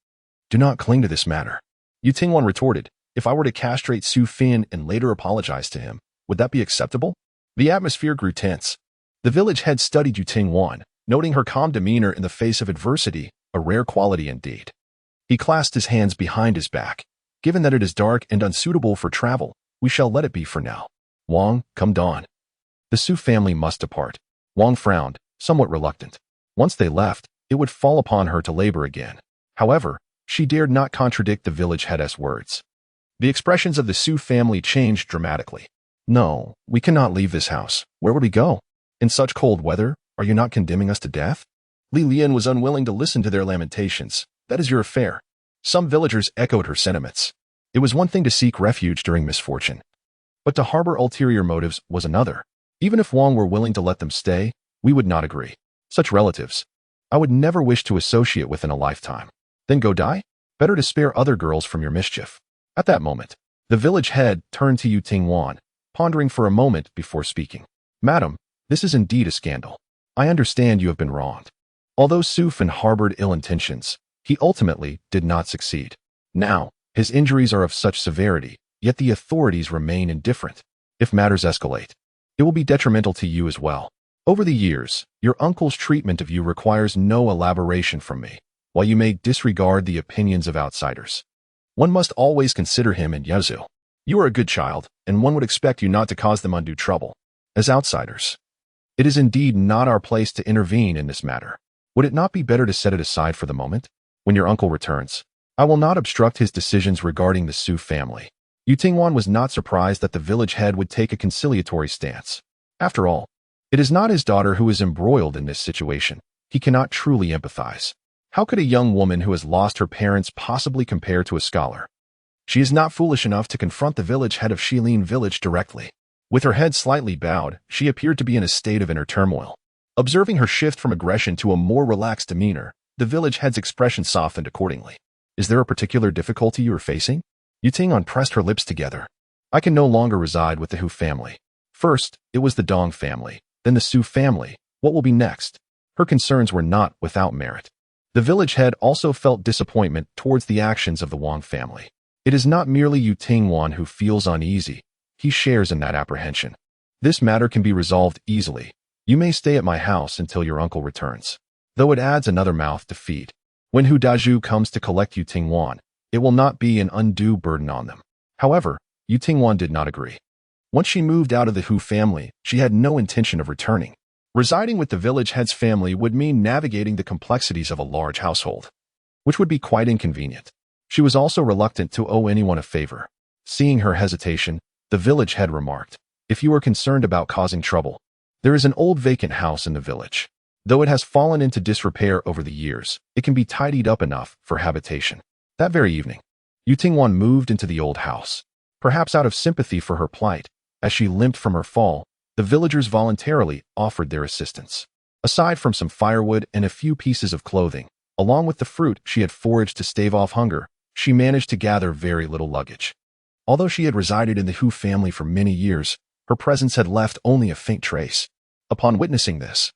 Do not cling to this matter. Yu Tingwan retorted, if I were to castrate Su Fan and later apologize to him, would that be acceptable? The atmosphere grew tense. The village head studied Yu Tingwan, noting her calm demeanor in the face of adversity, a rare quality indeed. He clasped his hands behind his back. Given that it is dark and unsuitable for travel, we shall let it be for now. Wang, come dawn. The Su family must depart. Wang frowned, somewhat reluctant. Once they left, it would fall upon her to labor again. However, she dared not contradict the village head's words. The expressions of the Su family changed dramatically. No, we cannot leave this house. Where would we go? In such cold weather, are you not condemning us to death? Li Lian was unwilling to listen to their lamentations. That is your affair. Some villagers echoed her sentiments. It was one thing to seek refuge during misfortune, but to harbor ulterior motives was another. Even if Wang were willing to let them stay, we would not agree. Such relatives, I would never wish to associate with in a lifetime. Then go die? Better to spare other girls from your mischief. At that moment, the village head turned to Yu Tingwan, pondering for a moment before speaking. Madam, this is indeed a scandal. I understand you have been wronged. Although Su Fan harbored ill intentions, he ultimately did not succeed. Now, his injuries are of such severity, yet the authorities remain indifferent. If matters escalate, it will be detrimental to you as well. Over the years, your uncle's treatment of you requires no elaboration from me, while you may disregard the opinions of outsiders. One must always consider him and Yazoo. You are a good child, and one would expect you not to cause them undue trouble. As outsiders, it is indeed not our place to intervene in this matter. Would it not be better to set it aside for the moment? When your uncle returns, I will not obstruct his decisions regarding the Su family. Yu Tingwan was not surprised that the village head would take a conciliatory stance. After all, it is not his daughter who is embroiled in this situation. He cannot truly empathize. How could a young woman who has lost her parents possibly compare to a scholar? She is not foolish enough to confront the village head of Shilin village directly. With her head slightly bowed, she appeared to be in a state of inner turmoil. Observing her shift from aggression to a more relaxed demeanor, the village head's expression softened accordingly. Is there a particular difficulty you are facing? Yu Tingwan pressed her lips together. I can no longer reside with the Hu family. First, it was the Dong family, then the Su family. What will be next? Her concerns were not without merit. The village head also felt disappointment towards the actions of the Wang family. It is not merely Yu Tingwan who feels uneasy. He shares in that apprehension. This matter can be resolved easily. You may stay at my house until your uncle returns. Though it adds another mouth to feed. When Hu Daju comes to collect Yu Tingwan, it will not be an undue burden on them. However, Yu Tingwan did not agree. Once she moved out of the Hu family, she had no intention of returning. Residing with the village head's family would mean navigating the complexities of a large household, which would be quite inconvenient. She was also reluctant to owe anyone a favor. Seeing her hesitation, the village head remarked, if you are concerned about causing trouble, there is an old vacant house in the village. Though it has fallen into disrepair over the years, it can be tidied up enough for habitation. That very evening, Yu Tingwan moved into the old house. Perhaps out of sympathy for her plight, as she limped from her fall, the villagers voluntarily offered their assistance. Aside from some firewood and a few pieces of clothing, along with the fruit she had foraged to stave off hunger, she managed to gather very little luggage. Although she had resided in the Hu family for many years, her presence had left only a faint trace. Upon witnessing this,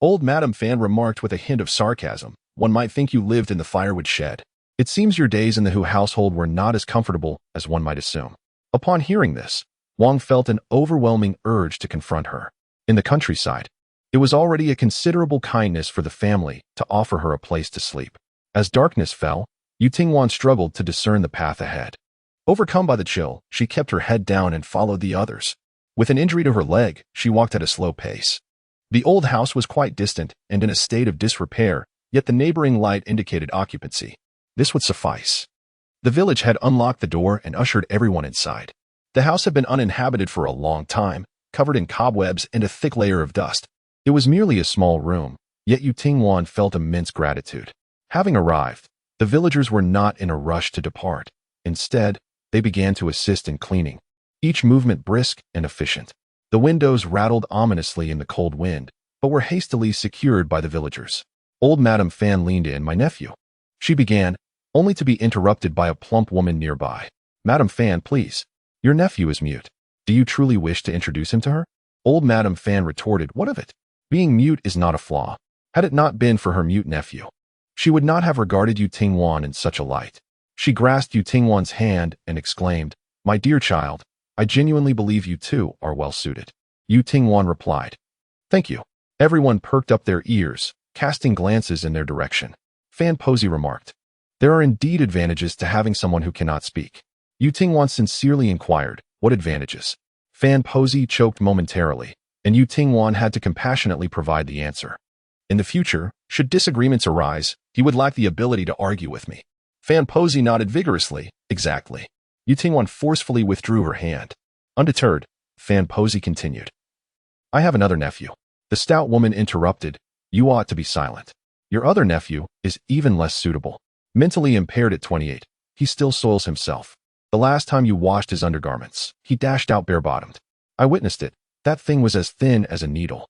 old Madame Fan remarked with a hint of sarcasm, "One might think you lived in the firewood shed. It seems your days in the Hu household were not as comfortable as one might assume." Upon hearing this, Wang felt an overwhelming urge to confront her. In the countryside, it was already a considerable kindness for the family to offer her a place to sleep. As darkness fell, Yu Tingwan struggled to discern the path ahead. Overcome by the chill, she kept her head down and followed the others. With an injury to her leg, she walked at a slow pace. The old house was quite distant and in a state of disrepair, yet the neighboring light indicated occupancy. This would suffice. The village had unlocked the door and ushered everyone inside. The house had been uninhabited for a long time, covered in cobwebs and a thick layer of dust. It was merely a small room, yet Yu Tingwan felt immense gratitude. Having arrived, the villagers were not in a rush to depart. Instead, they began to assist in cleaning, each movement brisk and efficient. The windows rattled ominously in the cold wind, but were hastily secured by the villagers. Old Madame Fan leaned in. "My nephew," she began, only to be interrupted by a plump woman nearby. "Madame Fan, please. Your nephew is mute. Do you truly wish to introduce him to her?" Old Madame Fan retorted, "What of it? Being mute is not a flaw. Had it not been for her mute nephew, she would not have regarded Yu Tingwan in such a light." She grasped Yu Tingwan's hand and exclaimed, "My dear child, I genuinely believe you two are well suited." Yu Tingwan replied, "Thank you." Everyone perked up their ears, casting glances in their direction. Fan Posey remarked, "There are indeed advantages to having someone who cannot speak." Yu Tingwan sincerely inquired, "What advantages?" Fan Posey choked momentarily, and Yu Tingwan had to compassionately provide the answer. "In the future, should disagreements arise, he would lack the ability to argue with me." Fan Posey nodded vigorously. "Exactly." Yu Tingwan forcefully withdrew her hand. Undeterred, Fan Posey continued, "I have another nephew." The stout woman interrupted, "You ought to be silent. Your other nephew is even less suitable. Mentally impaired at 28, he still soils himself. The last time you washed his undergarments, he dashed out bare-bottomed. I witnessed it. That thing was as thin as a needle."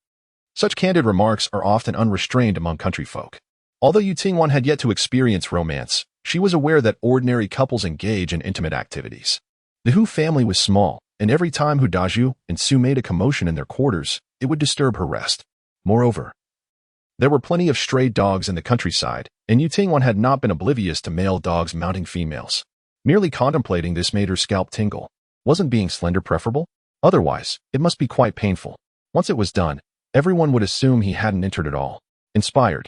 Such candid remarks are often unrestrained among country folk. Although Yu Tingwan had yet to experience romance, she was aware that ordinary couples engage in intimate activities. The Hu family was small, and every time Hu Daju and Su made a commotion in their quarters, it would disturb her rest. Moreover, there were plenty of stray dogs in the countryside, and Yu Tingwan had not been oblivious to male dogs mounting females. Merely contemplating this made her scalp tingle. Wasn't being slender preferable? Otherwise, it must be quite painful. Once it was done, everyone would assume he hadn't entered at all. Inspired,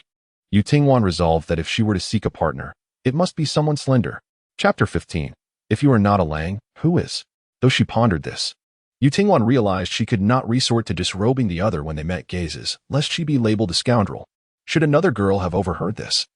Yu Tingwan resolved that if she were to seek a partner, it must be someone slender. Chapter 15. If you are not a Lang, who is? Though she pondered this, Yu Tingwan realized she could not resort to disrobing the other when they met gazes, lest she be labeled a scoundrel. Should another girl have overheard this,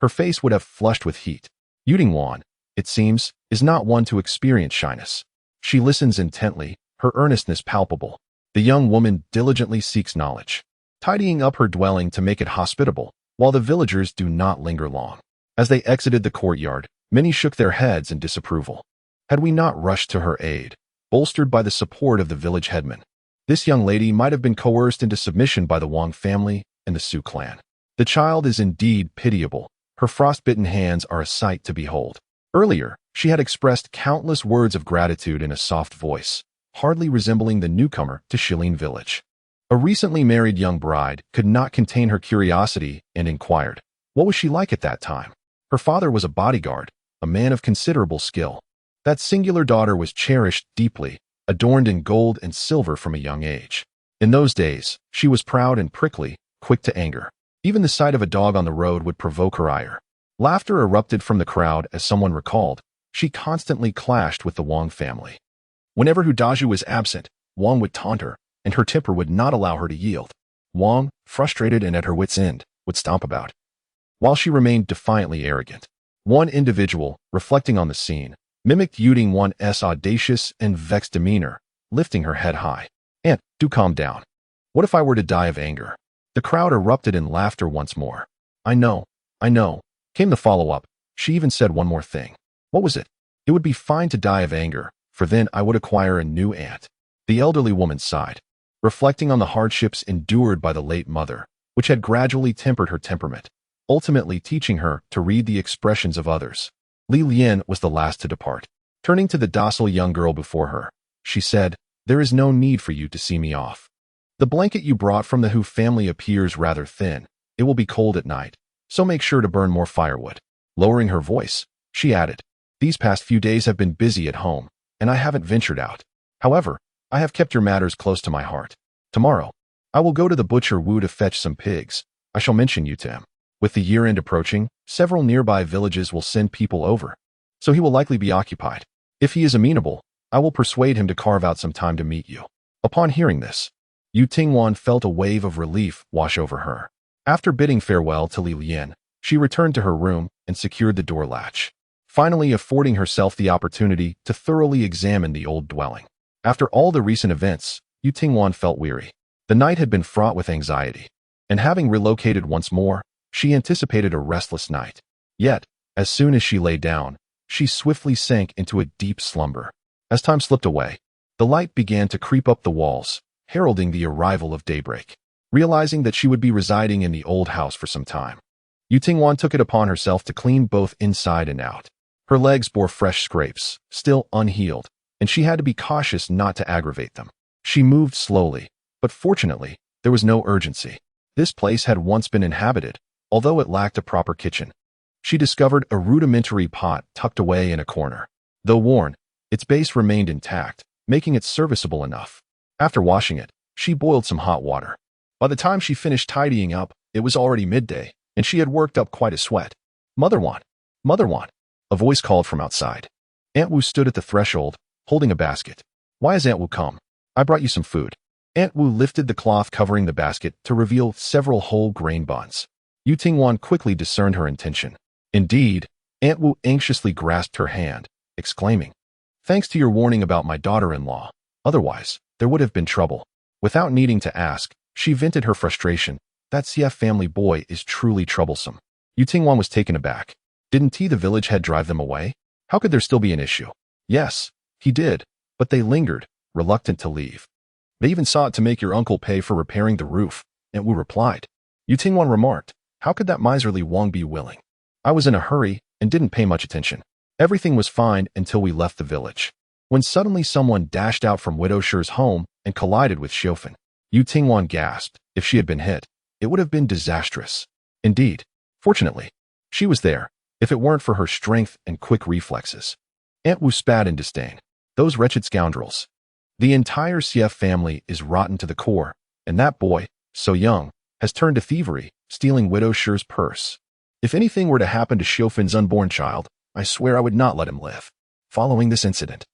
her face would have flushed with heat. Yu Tingwan, it seems, is not one to experience shyness. She listens intently, her earnestness palpable. The young woman diligently seeks knowledge, tidying up her dwelling to make it hospitable, while the villagers do not linger long. As they exited the courtyard, many shook their heads in disapproval. Had we not rushed to her aid, bolstered by the support of the village headman, this young lady might have been coerced into submission by the Wang family and the Su clan. The child is indeed pitiable. Her frostbitten hands are a sight to behold. Earlier, she had expressed countless words of gratitude in a soft voice, hardly resembling the newcomer to Shilin village. A recently married young bride could not contain her curiosity and inquired, what was she like at that time? Her father was a bodyguard, a man of considerable skill. That singular daughter was cherished deeply, adorned in gold and silver from a young age. In those days, she was proud and prickly, quick to anger. Even the sight of a dog on the road would provoke her ire. Laughter erupted from the crowd as someone recalled, she constantly clashed with the Wang family. Whenever Hu Daju was absent, Wang would taunt her, and her temper would not allow her to yield. Wang, frustrated and at her wit's end, would stomp about, while she remained defiantly arrogant. One individual, reflecting on the scene, mimicked Yu Tingwan's audacious and vexed demeanor, lifting her head high. "Aunt, do calm down. What if I were to die of anger?" The crowd erupted in laughter once more. I know, came the follow-up. She even said one more thing. What was it? It would be fine to die of anger, for then I would acquire a new aunt. The elderly woman sighed, reflecting on the hardships endured by the late mother, which had gradually tempered her temperament, ultimately teaching her to read the expressions of others. Li Lian was the last to depart. Turning to the docile young girl before her, she said, "There is no need for you to see me off. The blanket you brought from the Hu family appears rather thin. It will be cold at night, so make sure to burn more firewood. Lowering her voice, she added, these past few days have been busy at home, and I haven't ventured out. However, I have kept your matters close to my heart. Tomorrow, I will go to the butcher Wu to fetch some pigs. I shall mention you to him. With the year-end approaching, several nearby villages will send people over, so he will likely be occupied. If he is amenable, I will persuade him to carve out some time to meet you. Upon hearing this, Yu Tingwan felt a wave of relief wash over her. After bidding farewell to Li Lian, she returned to her room and secured the door latch, finally affording herself the opportunity to thoroughly examine the old dwelling. After all the recent events, Yu Tingwan felt weary. The night had been fraught with anxiety, and having relocated once more, she anticipated a restless night. Yet, as soon as she lay down, she swiftly sank into a deep slumber. As time slipped away, the light began to creep up the walls, heralding the arrival of daybreak. Realizing that she would be residing in the old house for some time, Yu Tingwan took it upon herself to clean both inside and out. Her legs bore fresh scrapes, still unhealed, and she had to be cautious not to aggravate them. She moved slowly, but fortunately, there was no urgency. This place had once been inhabited, although it lacked a proper kitchen. She discovered a rudimentary pot tucked away in a corner. Though worn, its base remained intact, making it serviceable enough. After washing it, she boiled some hot water. By the time she finished tidying up, it was already midday, and she had worked up quite a sweat. Mother Wan! Mother Wan! A voice called from outside. Aunt Wu stood at the threshold, holding a basket. Why has Aunt Wu come? I brought you some food. Aunt Wu lifted the cloth covering the basket to reveal several whole grain buns. Yu Tingwan quickly discerned her intention. Indeed, Aunt Wu anxiously grasped her hand, exclaiming, thanks to your warning about my daughter-in-law. Otherwise, there would have been trouble. Without needing to ask, she vented her frustration. That CF family boy is truly troublesome. Yu Tingwan was taken aback. Didn't the village head drive them away? How could there still be an issue? Yes, he did, but they lingered, reluctant to leave. They even sought to make your uncle pay for repairing the roof, Aunt Wu replied. Yu Tingwan remarked, how could that miserly Wang be willing? I was in a hurry and didn't pay much attention. Everything was fine until we left the village, when suddenly someone dashed out from Widow Shi's home and collided with Xiaofan. Yu Tingwan gasped. If she had been hit, it would have been disastrous. Indeed, fortunately, she was there, if it weren't for her strength and quick reflexes. Aunt Wu spat in disdain. Those wretched scoundrels. The entire CF family is rotten to the core, and that boy, so young, has turned to thievery, stealing Widow Shi's purse. If anything were to happen to Xiaofan's unborn child, I swear I would not let him live. Following this incident,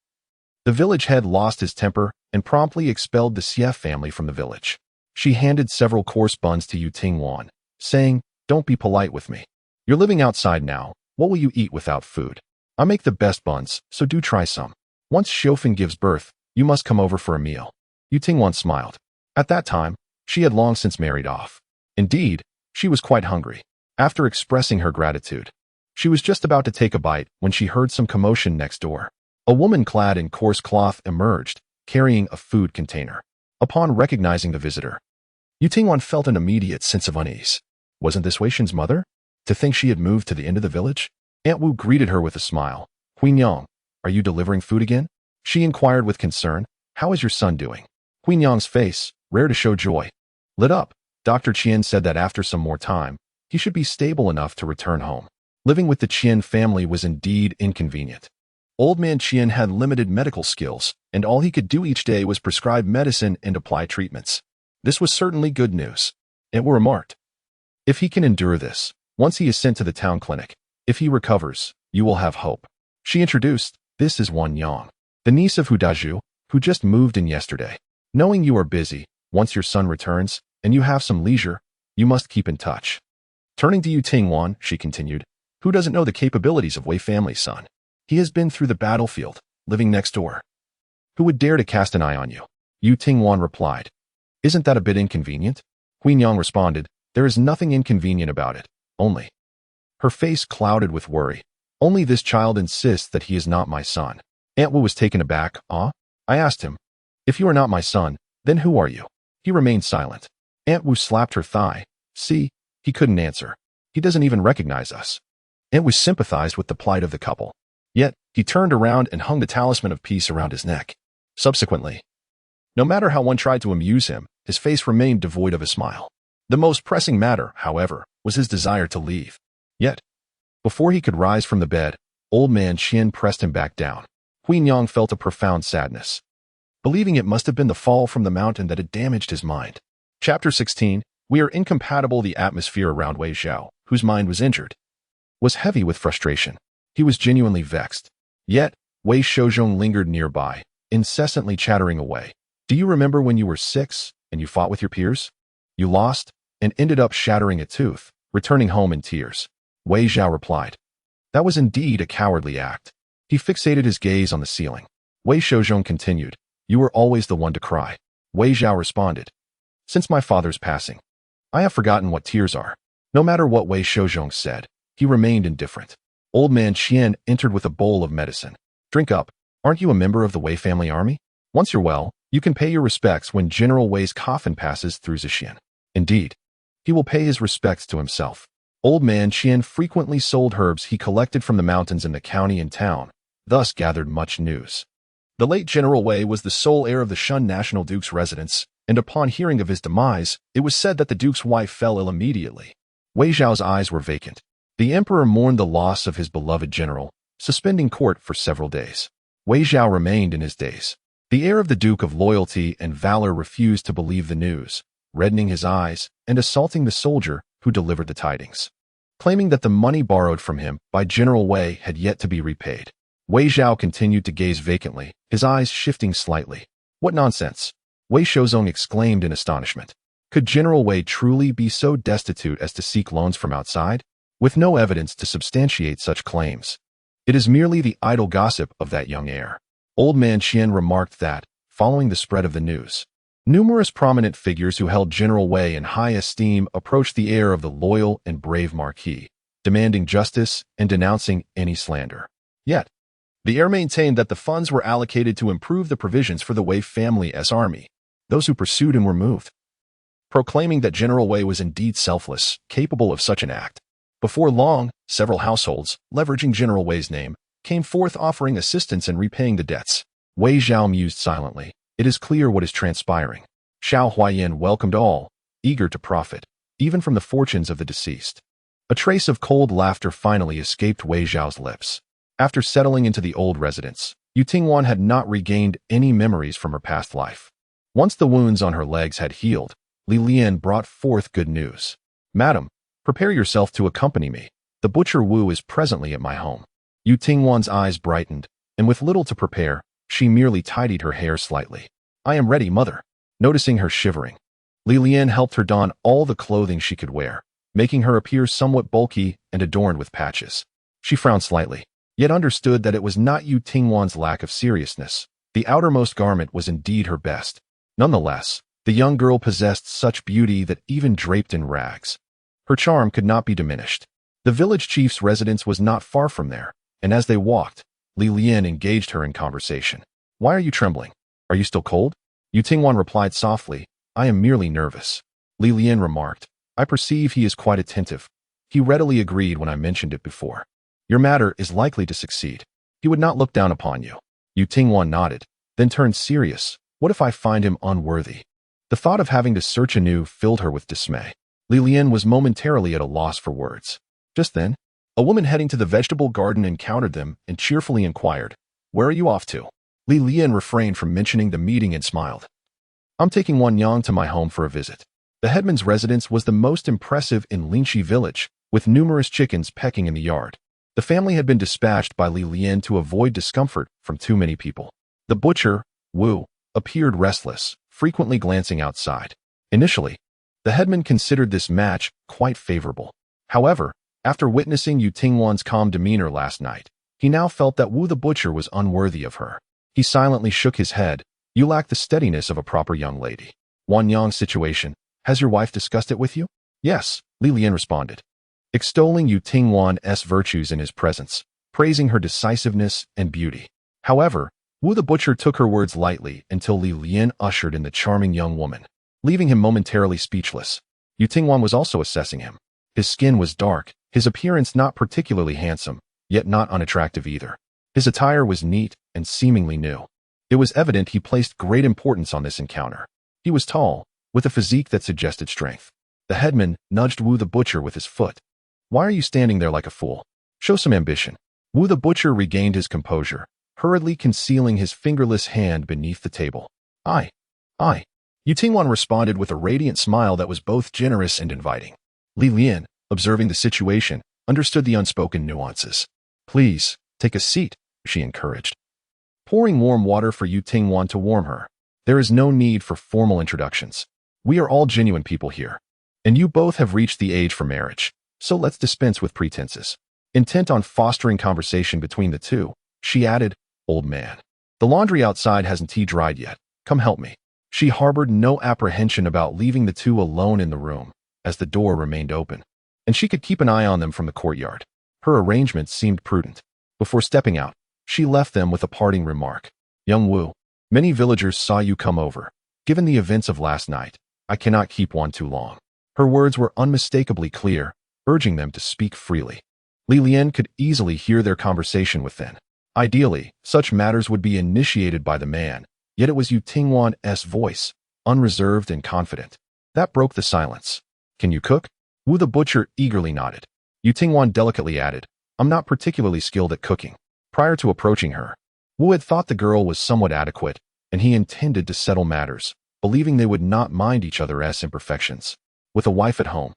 the village head lost his temper and promptly expelled the CF family from the village. She handed several coarse buns to Yu Tingwan, saying, don't be polite with me. You're living outside now. What will you eat without food? I make the best buns, so do try some. Once Xiaofan gives birth, you must come over for a meal. Yu Tingwan smiled. At that time, she had long since married off. Indeed, she was quite hungry. After expressing her gratitude, she was just about to take a bite when she heard some commotion next door. A woman clad in coarse cloth emerged, carrying a food container. Upon recognizing the visitor, Yu Tingwan felt an immediate sense of unease. Wasn't this Wei Shen's mother? To think she had moved to the end of the village? Aunt Wu greeted her with a smile. Huinyang, are you delivering food again? She inquired with concern. How is your son doing? Huinyang's face, rare to show joy, lit up. Dr. Qian said that after some more time, he should be stable enough to return home. Living with the Qian family was indeed inconvenient. Old man Qian had limited medical skills, and all he could do each day was prescribe medicine and apply treatments. This was certainly good news. It were remarked. If he can endure this, once he is sent to the town clinic, if he recovers, you will have hope. She introduced, this is Wan Yang, the niece of Hu Daju, who just moved in yesterday. Knowing you are busy, once your son returns, and you have some leisure, you must keep in touch. Turning to Yu Tingwan, she continued, who doesn't know the capabilities of Wei family's son? He has been through the battlefield, living next door. Who would dare to cast an eye on you? Yu Tingwan replied. Isn't that a bit inconvenient? Huinyang responded, there is nothing inconvenient about it, only. Her face clouded with worry. Only this child insists that he is not my son. Aunt Wu was taken aback. Ah? I asked him. If you are not my son, then who are you? He remained silent. Aunt Wu slapped her thigh. See, he couldn't answer. He doesn't even recognize us. Aunt Wu sympathized with the plight of the couple. Yet, he turned around and hung the talisman of peace around his neck. Subsequently, no matter how one tried to amuse him, his face remained devoid of a smile. The most pressing matter, however, was his desire to leave. Yet, before he could rise from the bed, old man Qian pressed him back down. Huinyang felt a profound sadness, believing it must have been the fall from the mountain that had damaged his mind. Chapter 16. We are incompatible. The atmosphere around Wei Xiao, whose mind was injured, was heavy with frustration. He was genuinely vexed. Yet, Wei Shouzhong lingered nearby, incessantly chattering away. Do you remember when you were 6 and you fought with your peers? You lost and ended up shattering a tooth, returning home in tears. Wei Xiao replied. That was indeed a cowardly act. He fixated his gaze on the ceiling. Wei Shouzhong continued. You were always the one to cry. Wei Xiao responded. Since my father's passing, I have forgotten what tears are. No matter what Wei Shouzhong said, he remained indifferent. Old man Qian entered with a bowl of medicine. Drink up. Aren't you a member of the Wei family army? Once you're well, you can pay your respects when General Wei's coffin passes through Zixian. Indeed, he will pay his respects to himself. Old man Qian frequently sold herbs he collected from the mountains in the county and town, thus gathered much news. The late General Wei was the sole heir of the Shun National Duke's residence, and upon hearing of his demise, it was said that the Duke's wife fell ill immediately. Wei Xiao's eyes were vacant. The emperor mourned the loss of his beloved general, suspending court for several days. Wei Xiao remained in his daze. The heir of the Duke of Loyalty and Valor refused to believe the news, reddening his eyes and assaulting the soldier who delivered the tidings, claiming that the money borrowed from him by General Wei had yet to be repaid. Wei Xiao continued to gaze vacantly, his eyes shifting slightly. What nonsense! Wei Shouzhong exclaimed in astonishment. Could General Wei truly be so destitute as to seek loans from outside, with no evidence to substantiate such claims? It is merely the idle gossip of that young heir. Old man Qian remarked that, following the spread of the news, numerous prominent figures who held General Wei in high esteem approached the heir of the loyal and brave marquis, demanding justice and denouncing any slander. Yet, the heir maintained that the funds were allocated to improve the provisions for the Wei family's army. Those who pursued him were moved, proclaiming that General Wei was indeed selfless, capable of such an act. Before long, several households, leveraging General Wei's name, came forth offering assistance and repaying the debts. Wei Xiao mused silently. It is clear what is transpiring. Xiao Huayan welcomed all, eager to profit, even from the fortunes of the deceased. A trace of cold laughter finally escaped Wei Xiao's lips. After settling into the old residence, Yu Tingwan had not regained any memories from her past life. Once the wounds on her legs had healed, Li Lian brought forth good news. Madam, prepare yourself to accompany me. The butcher Wu is presently at my home. Yu Tingwan's eyes brightened, and with little to prepare, she merely tidied her hair slightly. I am ready, mother. Noticing her shivering, Li Lian helped her don all the clothing she could wear, making her appear somewhat bulky and adorned with patches. She frowned slightly, yet understood that it was not Yu Tingwan's lack of seriousness. The outermost garment was indeed her best. Nonetheless, the young girl possessed such beauty that even draped in rags, her charm could not be diminished. The village chief's residence was not far from there, and as they walked, Li Lian engaged her in conversation. Why are you trembling? Are you still cold? Yu Tingwan replied softly, I am merely nervous. Li Lian remarked, I perceive he is quite attentive. He readily agreed when I mentioned it before. Your matter is likely to succeed. He would not look down upon you. Yu Tingwan nodded, then turned serious. What if I find him unworthy? The thought of having to search anew filled her with dismay. Li Lian was momentarily at a loss for words. Just then, a woman heading to the vegetable garden encountered them and cheerfully inquired, Where are you off to? Li Lian refrained from mentioning the meeting and smiled. I'm taking Wan'er to my home for a visit. The headman's residence was the most impressive in Lingxi village, with numerous chickens pecking in the yard. The family had been dispatched by Li Lian to avoid discomfort from too many people. The butcher, Wu, appeared restless, frequently glancing outside. Initially, the headman considered this match quite favorable. However, after witnessing Yu Tingwan's calm demeanor last night, he now felt that Wu the butcher was unworthy of her. He silently shook his head. You lack the steadiness of a proper young lady. Wan'er's situation, has your wife discussed it with you? Yes, Li Lian responded, extolling Yu Tingwan's virtues in his presence, praising her decisiveness and beauty. However, Wu the butcher took her words lightly until Li Lian ushered in the charming young woman, leaving him momentarily speechless. Yu Tingwan was also assessing him. His skin was dark, his appearance not particularly handsome, yet not unattractive either. His attire was neat and seemingly new. It was evident he placed great importance on this encounter. He was tall, with a physique that suggested strength. The headman nudged Wu the butcher with his foot. Why are you standing there like a fool? Show some ambition. Wu the butcher regained his composure, hurriedly concealing his fingerless hand beneath the table. I. Yu Tingwan responded with a radiant smile that was both generous and inviting. Li Lian, observing the situation, understood the unspoken nuances. Please, take a seat, she encouraged. Pouring warm water for Yu Tingwan to warm her. There is no need for formal introductions. We are all genuine people here. And you both have reached the age for marriage, so let's dispense with pretenses. Intent on fostering conversation between the two, she added, Old man. The laundry outside hasn't tea-dried yet. Come help me. She harbored no apprehension about leaving the two alone in the room, as the door remained open, and she could keep an eye on them from the courtyard. Her arrangements seemed prudent. Before stepping out, she left them with a parting remark. Young Wu, many villagers saw you come over. Given the events of last night, I cannot keep one too long. Her words were unmistakably clear, urging them to speak freely. Li Lian could easily hear their conversation within. Ideally, such matters would be initiated by the man, yet it was Yu Tingwan's voice, unreserved and confident. That broke the silence. Can you cook? Wu the butcher eagerly nodded. Yu Tingwan delicately added, I'm not particularly skilled at cooking. Prior to approaching her, Wu had thought the girl was somewhat adequate, and he intended to settle matters, believing they would not mind each other's imperfections. With a wife at home,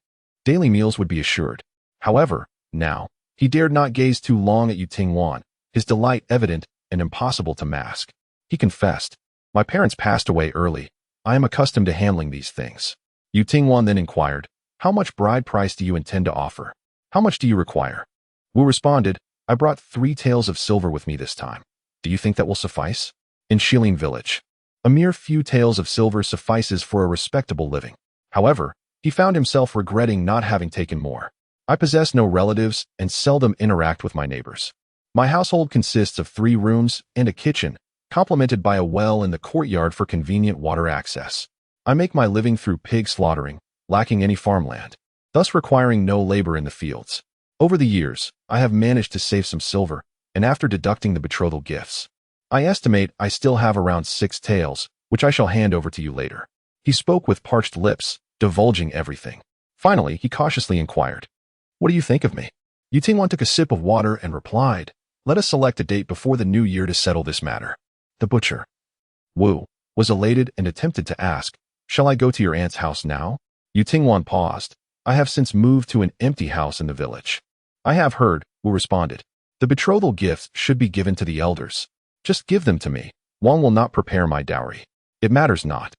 daily meals would be assured. However, now, he dared not gaze too long at Yu Tingwan, his delight evident and impossible to mask. He confessed, My parents passed away early. I am accustomed to handling these things. Yu Tingwan then inquired, How much bride price do you intend to offer? How much do you require? Wu responded, I brought 3 taels of silver with me this time. Do you think that will suffice? In Shilin village, a mere few taels of silver suffices for a respectable living. However, he found himself regretting not having taken more. I possess no relatives and seldom interact with my neighbors. My household consists of 3 rooms and a kitchen, complemented by a well in the courtyard for convenient water access. I make my living through pig slaughtering, lacking any farmland, thus requiring no labor in the fields. Over the years, I have managed to save some silver, and after deducting the betrothal gifts, I estimate I still have around 6 taels, which I shall hand over to you later. He spoke with parched lips, divulging everything. Finally, he cautiously inquired, What do you think of me? Yu Tingwan took a sip of water and replied, Let us select a date before the new year to settle this matter. The butcher, Wu, was elated and attempted to ask, Shall I go to your aunt's house now? Yu Tingwan paused. I have since moved to an empty house in the village. I have heard, Wu responded. The betrothal gifts should be given to the elders. Just give them to me. Wang will not prepare my dowry. It matters not.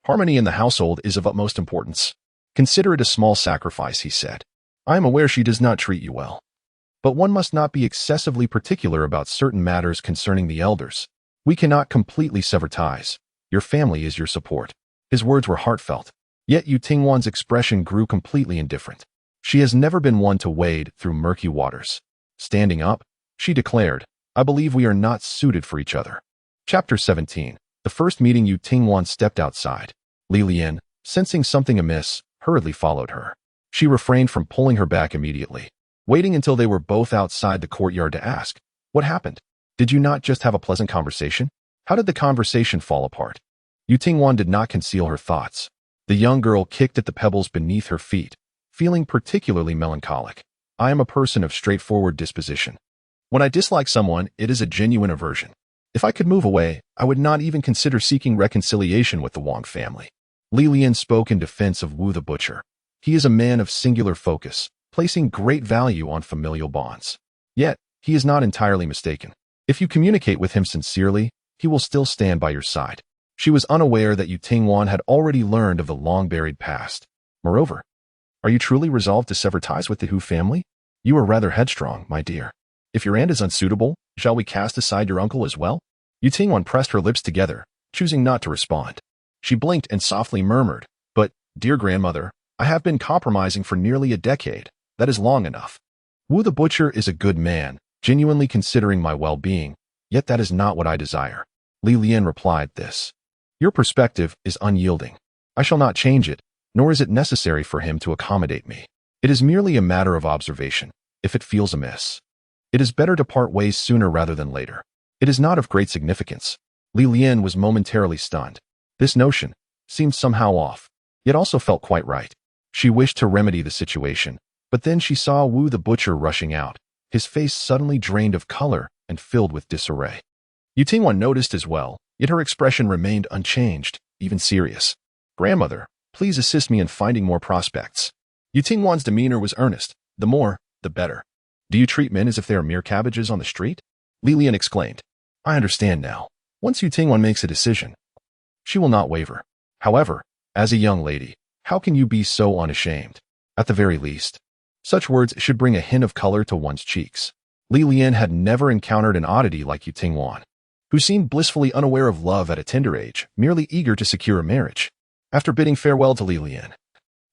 Harmony in the household is of utmost importance. Consider it a small sacrifice, he said. I am aware she does not treat you well. But one must not be excessively particular about certain matters concerning the elders. We cannot completely sever ties. Your family is your support. His words were heartfelt. Yet Yu Tingwan's expression grew completely indifferent. She has never been one to wade through murky waters. Standing up, she declared, I believe we are not suited for each other. Chapter 17. The first meeting Yu Tingwan stepped outside. Li Lian, sensing something amiss, hurriedly followed her. She refrained from pulling her back immediately, waiting until they were both outside the courtyard to ask, What happened? Did you not just have a pleasant conversation? How did the conversation fall apart? Yu Tingwan did not conceal her thoughts. The young girl kicked at the pebbles beneath her feet, feeling particularly melancholic. I am a person of straightforward disposition. When I dislike someone, it is a genuine aversion. If I could move away, I would not even consider seeking reconciliation with the Wang family. Li Lian spoke in defense of Wu the butcher. He is a man of singular focus, placing great value on familial bonds. Yet, he is not entirely mistaken. If you communicate with him sincerely, he will still stand by your side. She was unaware that Yu Tingwan had already learned of the long-buried past. Moreover, are you truly resolved to sever ties with the Hu family? You are rather headstrong, my dear. If your aunt is unsuitable, shall we cast aside your uncle as well? Yu Tingwan pressed her lips together, choosing not to respond. She blinked and softly murmured, But, dear grandmother, I have been compromising for nearly a decade. That is long enough. Wu the butcher is a good man, genuinely considering my well-being, yet that is not what I desire. Li Lian replied this. Your perspective is unyielding. I shall not change it, nor is it necessary for him to accommodate me. It is merely a matter of observation, if it feels amiss. It is better to part ways sooner rather than later. It is not of great significance. Li Lian was momentarily stunned. This notion seemed somehow off. yet also felt quite right. She wished to remedy the situation, but then she saw Wu the butcher rushing out, his face suddenly drained of color and filled with disarray. Yu Tingwan noticed as well, yet her expression remained unchanged, even serious. "Grandmother, please assist me in finding more prospects." Yu Tingwan's demeanor was earnest. "The more, the better. Do you treat men as if they are mere cabbages on the street?" Li Lian exclaimed. "I understand now. Once Yu Tingwan makes a decision, she will not waver. However, as a young lady, how can you be so unashamed? At the very least, such words should bring a hint of color to one's cheeks." Li Lian had never encountered an oddity like Yu Tingwan, who seemed blissfully unaware of love at a tender age, merely eager to secure a marriage. After bidding farewell to Li Lian,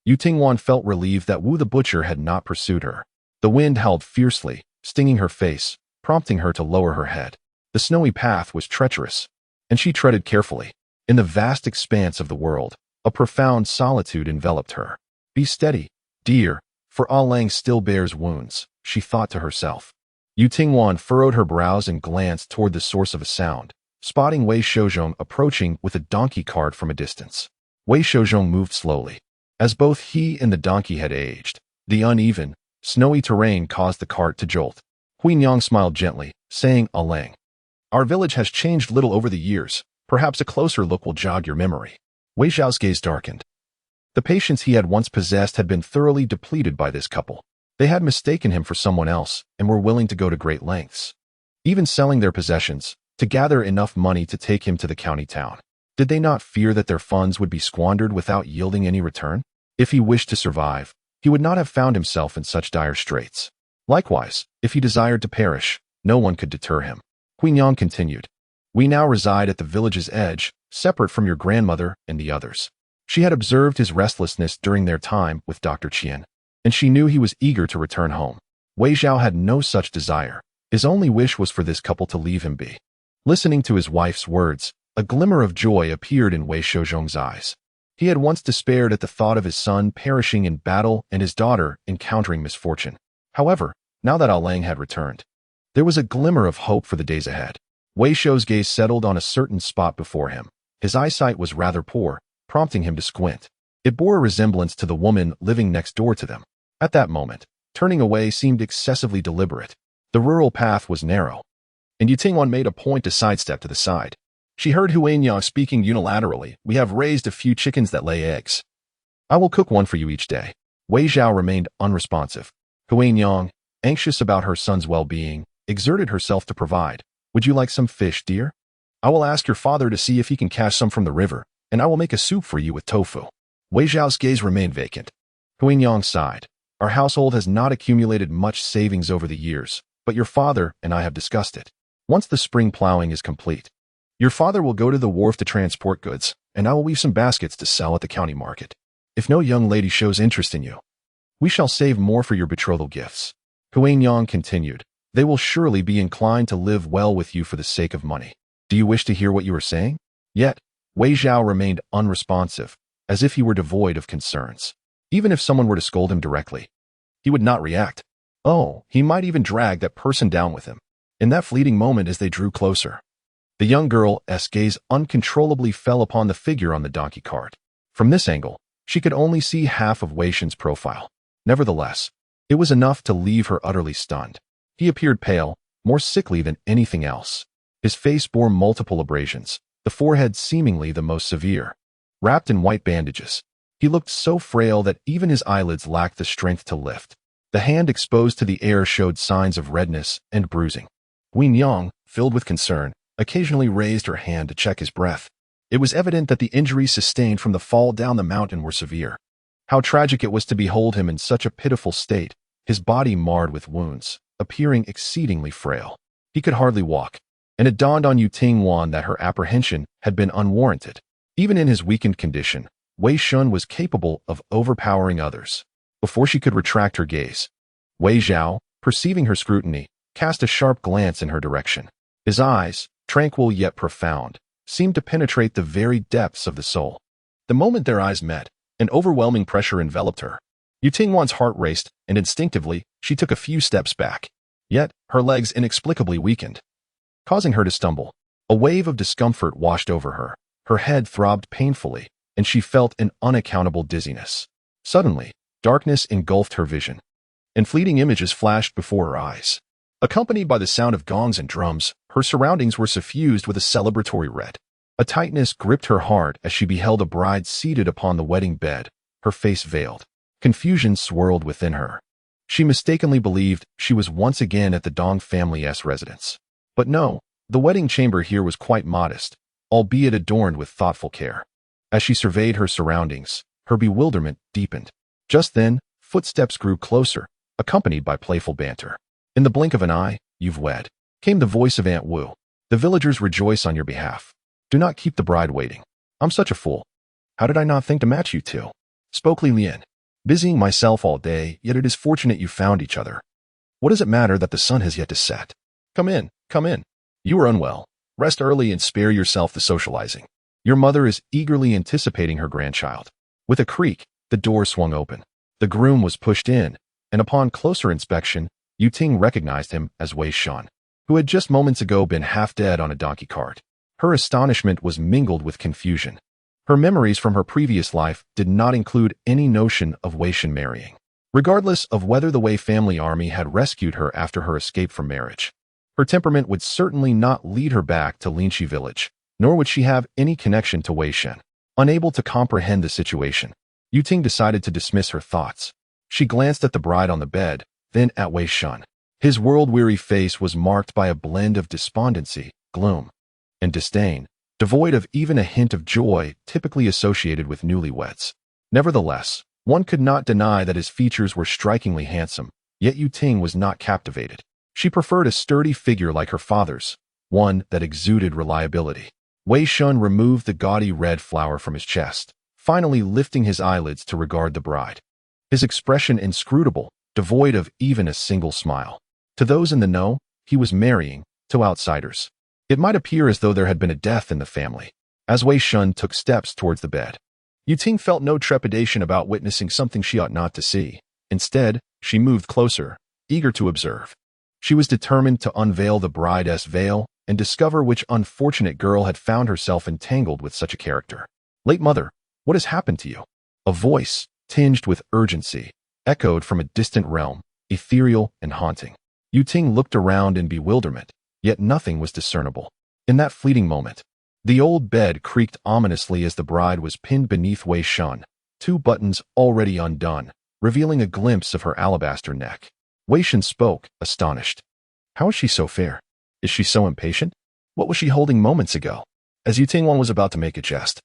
Yu Tingwan felt relieved that Wu the butcher had not pursued her. The wind howled fiercely, stinging her face, prompting her to lower her head. The snowy path was treacherous, and she treaded carefully. In the vast expanse of the world, a profound solitude enveloped her. "Be steady, dear, for Ah Lang still bears wounds," she thought to herself. Yu Tingwan furrowed her brows and glanced toward the source of a sound, spotting Wei Shouzhong approaching with a donkey cart from a distance. Wei Shouzhong moved slowly. As both he and the donkey had aged, the uneven, snowy terrain caused the cart to jolt. Huinyang smiled gently, saying, "Ah Lang, our village has changed little over the years. Perhaps a closer look will jog your memory." Wei Zhao's gaze darkened. The patience he had once possessed had been thoroughly depleted by this couple. They had mistaken him for someone else and were willing to go to great lengths, even selling their possessions, to gather enough money to take him to the county town. Did they not fear that their funds would be squandered without yielding any return? If he wished to survive, he would not have found himself in such dire straits. Likewise, if he desired to perish, no one could deter him. Huinyang continued. "We now reside at the village's edge, separate from your grandmother and the others." She had observed his restlessness during their time with Dr. Qian, and she knew he was eager to return home. Wei Zhao had no such desire. His only wish was for this couple to leave him be. Listening to his wife's words, a glimmer of joy appeared in Wei Shouzhong's eyes. He had once despaired at the thought of his son perishing in battle and his daughter encountering misfortune. However, now that Ah Lang had returned, there was a glimmer of hope for the days ahead. Wei Shou's gaze settled on a certain spot before him. His eyesight was rather poor, prompting him to squint. It bore a resemblance to the woman living next door to them. At that moment, turning away seemed excessively deliberate. The rural path was narrow, and Yu Tingwan made a point to sidestep to the side. She heard Huinyang speaking unilaterally. "We have raised a few chickens that lay eggs. I will cook one for you each day." Wei Zhao remained unresponsive. Huinyang, anxious about her son's well-being, exerted herself to provide. "Would you like some fish, dear? I will ask your father to see if he can catch some from the river, and I will make a soup for you with tofu." Wei Zhao's gaze remained vacant. Huinyang sighed. "Our household has not accumulated much savings over the years, but your father and I have discussed it. Once the spring plowing is complete, your father will go to the wharf to transport goods, and I will weave some baskets to sell at the county market. If no young lady shows interest in you, we shall save more for your betrothal gifts." Huinyang continued. "They will surely be inclined to live well with you for the sake of money. Do you wish to hear what you are saying?" Yet, Wei Zhao remained unresponsive, as if he were devoid of concerns. Even if someone were to scold him directly, he would not react. Oh, he might even drag that person down with him. In that fleeting moment as they drew closer, the young girl's gaze uncontrollably fell upon the figure on the donkey cart. From this angle, she could only see half of Wei Shen's profile. Nevertheless, it was enough to leave her utterly stunned. He appeared pale, more sickly than anything else. His face bore multiple abrasions, the forehead seemingly the most severe. Wrapped in white bandages, he looked so frail that even his eyelids lacked the strength to lift. The hand exposed to the air showed signs of redness and bruising. Huinyang, filled with concern, occasionally raised her hand to check his breath. It was evident that the injuries sustained from the fall down the mountain were severe. How tragic it was to behold him in such a pitiful state, his body marred with wounds, appearing exceedingly frail. He could hardly walk, and it dawned on Yu Tingwan that her apprehension had been unwarranted. Even in his weakened condition, Wei Shun was capable of overpowering others. Before she could retract her gaze, Wei Zhao, perceiving her scrutiny, cast a sharp glance in her direction. His eyes, tranquil yet profound, seemed to penetrate the very depths of the soul. The moment their eyes met, an overwhelming pressure enveloped her. Yu Tingwan's heart raced, and instinctively, she took a few steps back. Yet, her legs inexplicably weakened, causing her to stumble. A wave of discomfort washed over her. Her head throbbed painfully, and she felt an unaccountable dizziness. Suddenly, darkness engulfed her vision, and fleeting images flashed before her eyes. Accompanied by the sound of gongs and drums, her surroundings were suffused with a celebratory red. A tightness gripped her heart as she beheld a bride seated upon the wedding bed, her face veiled. Confusion swirled within her. She mistakenly believed she was once again at the Dong family's residence. But no, the wedding chamber here was quite modest, albeit adorned with thoughtful care. As she surveyed her surroundings, her bewilderment deepened. Just then, footsteps grew closer, accompanied by playful banter. In the blink of an eye, "You've wed," came the voice of Aunt Wu. "The villagers rejoice on your behalf. Do not keep the bride waiting." "I'm such a fool. How did I not think to match you two?" spoke Li Lian. "Busying myself all day, yet it is fortunate you found each other. What does it matter that the sun has yet to set? Come in, come in. You are unwell. Rest early and spare yourself the socializing. Your mother is eagerly anticipating her grandchild." With a creak, the door swung open. The groom was pushed in, and upon closer inspection, Yu Ting recognized him as Wei Shan, who had just moments ago been half dead on a donkey cart. Her astonishment was mingled with confusion. Her memories from her previous life did not include any notion of Wei Shan marrying, regardless of whether the Wei family army had rescued her after her escape from marriage. Her temperament would certainly not lead her back to Linxi village, nor would she have any connection to Wei Shan. Unable to comprehend the situation, Yu Ting decided to dismiss her thoughts. She glanced at the bride on the bed, then at Wei Shan. His world-weary face was marked by a blend of despondency, gloom, and disdain, devoid of even a hint of joy typically associated with newlyweds. Nevertheless, one could not deny that his features were strikingly handsome, yet Yu Ting was not captivated. She preferred a sturdy figure like her father's, one that exuded reliability. Wei Shan removed the gaudy red flower from his chest, finally lifting his eyelids to regard the bride. His expression inscrutable, devoid of even a single smile. To those in the know, he was marrying, to outsiders, it might appear as though there had been a death in the family. As Wei Shan took steps towards the bed, Yu Ting felt no trepidation about witnessing something she ought not to see. Instead, she moved closer, eager to observe. She was determined to unveil the bride's veil and discover which unfortunate girl had found herself entangled with such a character. "Late mother, what has happened to you?" A voice, tinged with urgency, echoed from a distant realm, ethereal and haunting. Yu Ting looked around in bewilderment, yet nothing was discernible. In that fleeting moment, the old bed creaked ominously as the bride was pinned beneath Wei Shan, two buttons already undone, revealing a glimpse of her alabaster neck. Wei Shan spoke, astonished. "How is she so fair? Is she so impatient? What was she holding moments ago?" As Yu Ting was about to make a jest,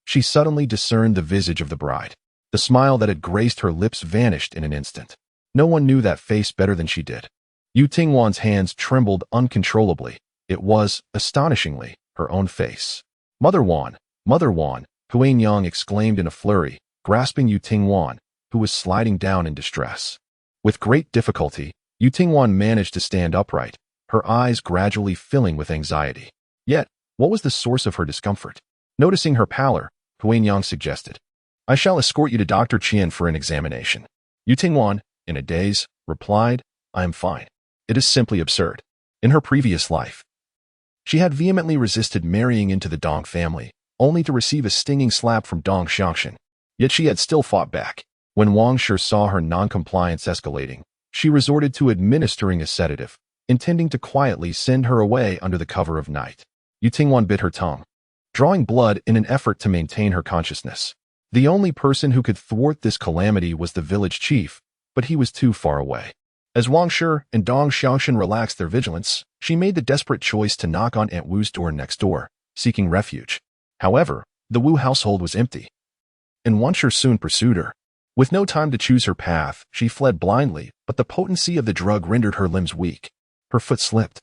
she suddenly discerned the visage of the bride. The smile that had graced her lips vanished in an instant. No one knew that face better than she did. Yu Ting's hands trembled uncontrollably. It was, astonishingly, her own face. Mother Wan, Huang Yang exclaimed in a flurry, grasping Yu Ting, who was sliding down in distress. With great difficulty, Yu Ting managed to stand upright, her eyes gradually filling with anxiety. Yet, what was the source of her discomfort? Noticing her pallor, Huang Yang suggested, "I shall escort you to Dr. Qian for an examination." Yu Ting, in a daze, replied, "I am fine. It is simply absurd." In her previous life, she had vehemently resisted marrying into the Dong family, only to receive a stinging slap from Dong Xiangshan. Yet she had still fought back. When Wang Shi saw her noncompliance escalating, she resorted to administering a sedative, intending to quietly send her away under the cover of night. Yu Ting bit her tongue, drawing blood in an effort to maintain her consciousness. The only person who could thwart this calamity was the village chief, but he was too far away. As Wang Shi and Dong Xiangshan relaxed their vigilance, she made the desperate choice to knock on Aunt Wu's door next door, seeking refuge. However, the Wu household was empty, and Wang Shi soon pursued her. With no time to choose her path, she fled blindly, but the potency of the drug rendered her limbs weak. Her foot slipped,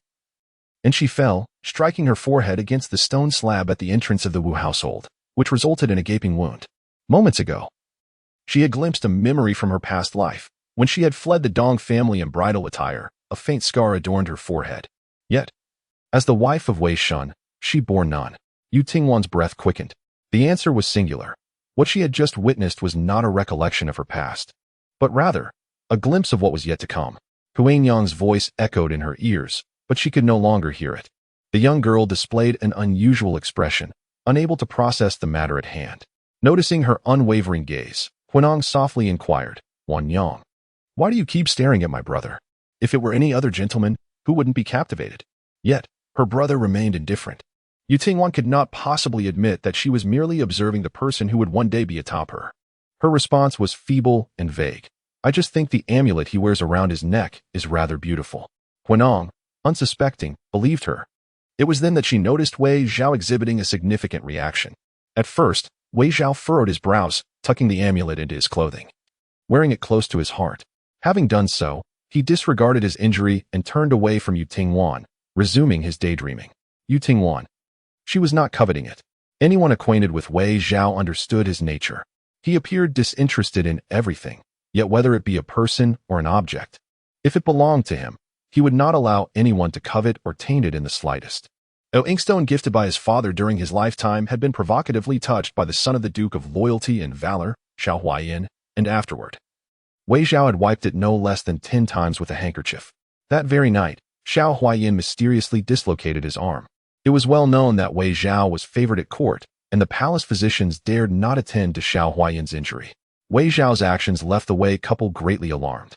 and she fell, striking her forehead against the stone slab at the entrance of the Wu household, which resulted in a gaping wound. Moments ago, she had glimpsed a memory from her past life. When she had fled the Dong family in bridal attire, a faint scar adorned her forehead. Yet, as the wife of Wei Shan, she bore none. Yu Ting's breath quickened. The answer was singular. What she had just witnessed was not a recollection of her past, but rather, a glimpse of what was yet to come. Huang Yang's voice echoed in her ears, but she could no longer hear it. The young girl displayed an unusual expression, unable to process the matter at hand. Noticing her unwavering gaze, Huinong softly inquired, Wanyang, why do you keep staring at my brother? If it were any other gentleman, who wouldn't be captivated? Yet, her brother remained indifferent. Yu Tingwan could not possibly admit that she was merely observing the person who would one day be atop her. Her response was feeble and vague. I just think the amulet he wears around his neck is rather beautiful. Huinong, unsuspecting, believed her. It was then that she noticed Wei Zhao exhibiting a significant reaction. At first, Wei Zhao furrowed his brows, tucking the amulet into his clothing, wearing it close to his heart. Having done so, he disregarded his injury and turned away from Yu Tingwan, resuming his daydreaming. Yu Tingwan. She was not coveting it. Anyone acquainted with Wei Zhao understood his nature. He appeared disinterested in everything, yet whether it be a person or an object, if it belonged to him, he would not allow anyone to covet or taint it in the slightest. Though inkstone gifted by his father during his lifetime had been provocatively touched by the son of the Duke of Loyalty and Valor, Xiao Huayin, and afterward, Wei Zhao had wiped it no less than 10 times with a handkerchief. That very night, Xiao Huayin mysteriously dislocated his arm. It was well known that Wei Zhao was favored at court, and the palace physicians dared not attend to Xiao Huayin's injury. Wei Zhao's actions left the Wei couple greatly alarmed.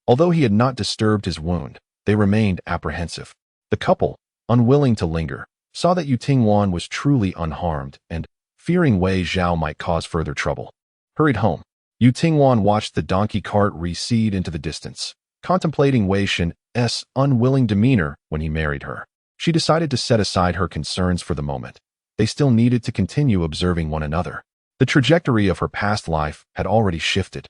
Although he had not disturbed his wound, they remained apprehensive. The couple, unwilling to linger, saw that Yu Tingwan was truly unharmed and, fearing Wei Zhao might cause further trouble, hurried home. Yu Tingwan watched the donkey cart recede into the distance, contemplating Wei Shen's unwilling demeanor when he married her. She decided to set aside her concerns for the moment. They still needed to continue observing one another. The trajectory of her past life had already shifted,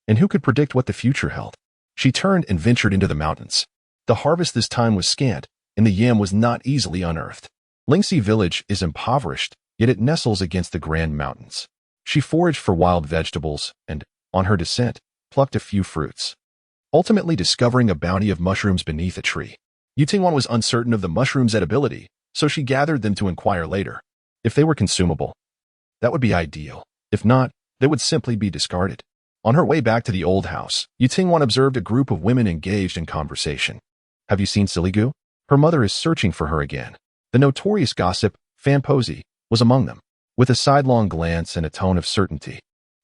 and who could predict what the future held? She turned and ventured into the mountains. The harvest this time was scant, and the yam was not easily unearthed. Lingxi village is impoverished, yet it nestles against the Grand Mountains. She foraged for wild vegetables and, on her descent, plucked a few fruits, ultimately discovering a bounty of mushrooms beneath a tree. Yu Tingwan was uncertain of the mushrooms' edibility, so she gathered them to inquire later. If they were consumable, that would be ideal. If not, they would simply be discarded. On her way back to the old house, Yu Tingwan observed a group of women engaged in conversation. Have you seen Silly Gu? Her mother is searching for her again. The notorious gossip, Fan Posey, was among them. With a sidelong glance and a tone of certainty,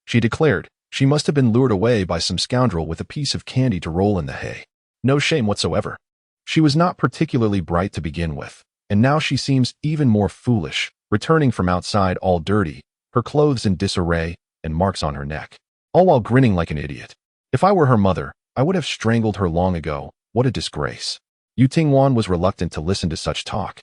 she declared she must have been lured away by some scoundrel with a piece of candy to roll in the hay. No shame whatsoever. She was not particularly bright to begin with, and now she seems even more foolish, returning from outside all dirty, her clothes in disarray, and marks on her neck, all while grinning like an idiot. If I were her mother, I would have strangled her long ago. What a disgrace. Yu Tingwan was reluctant to listen to such talk,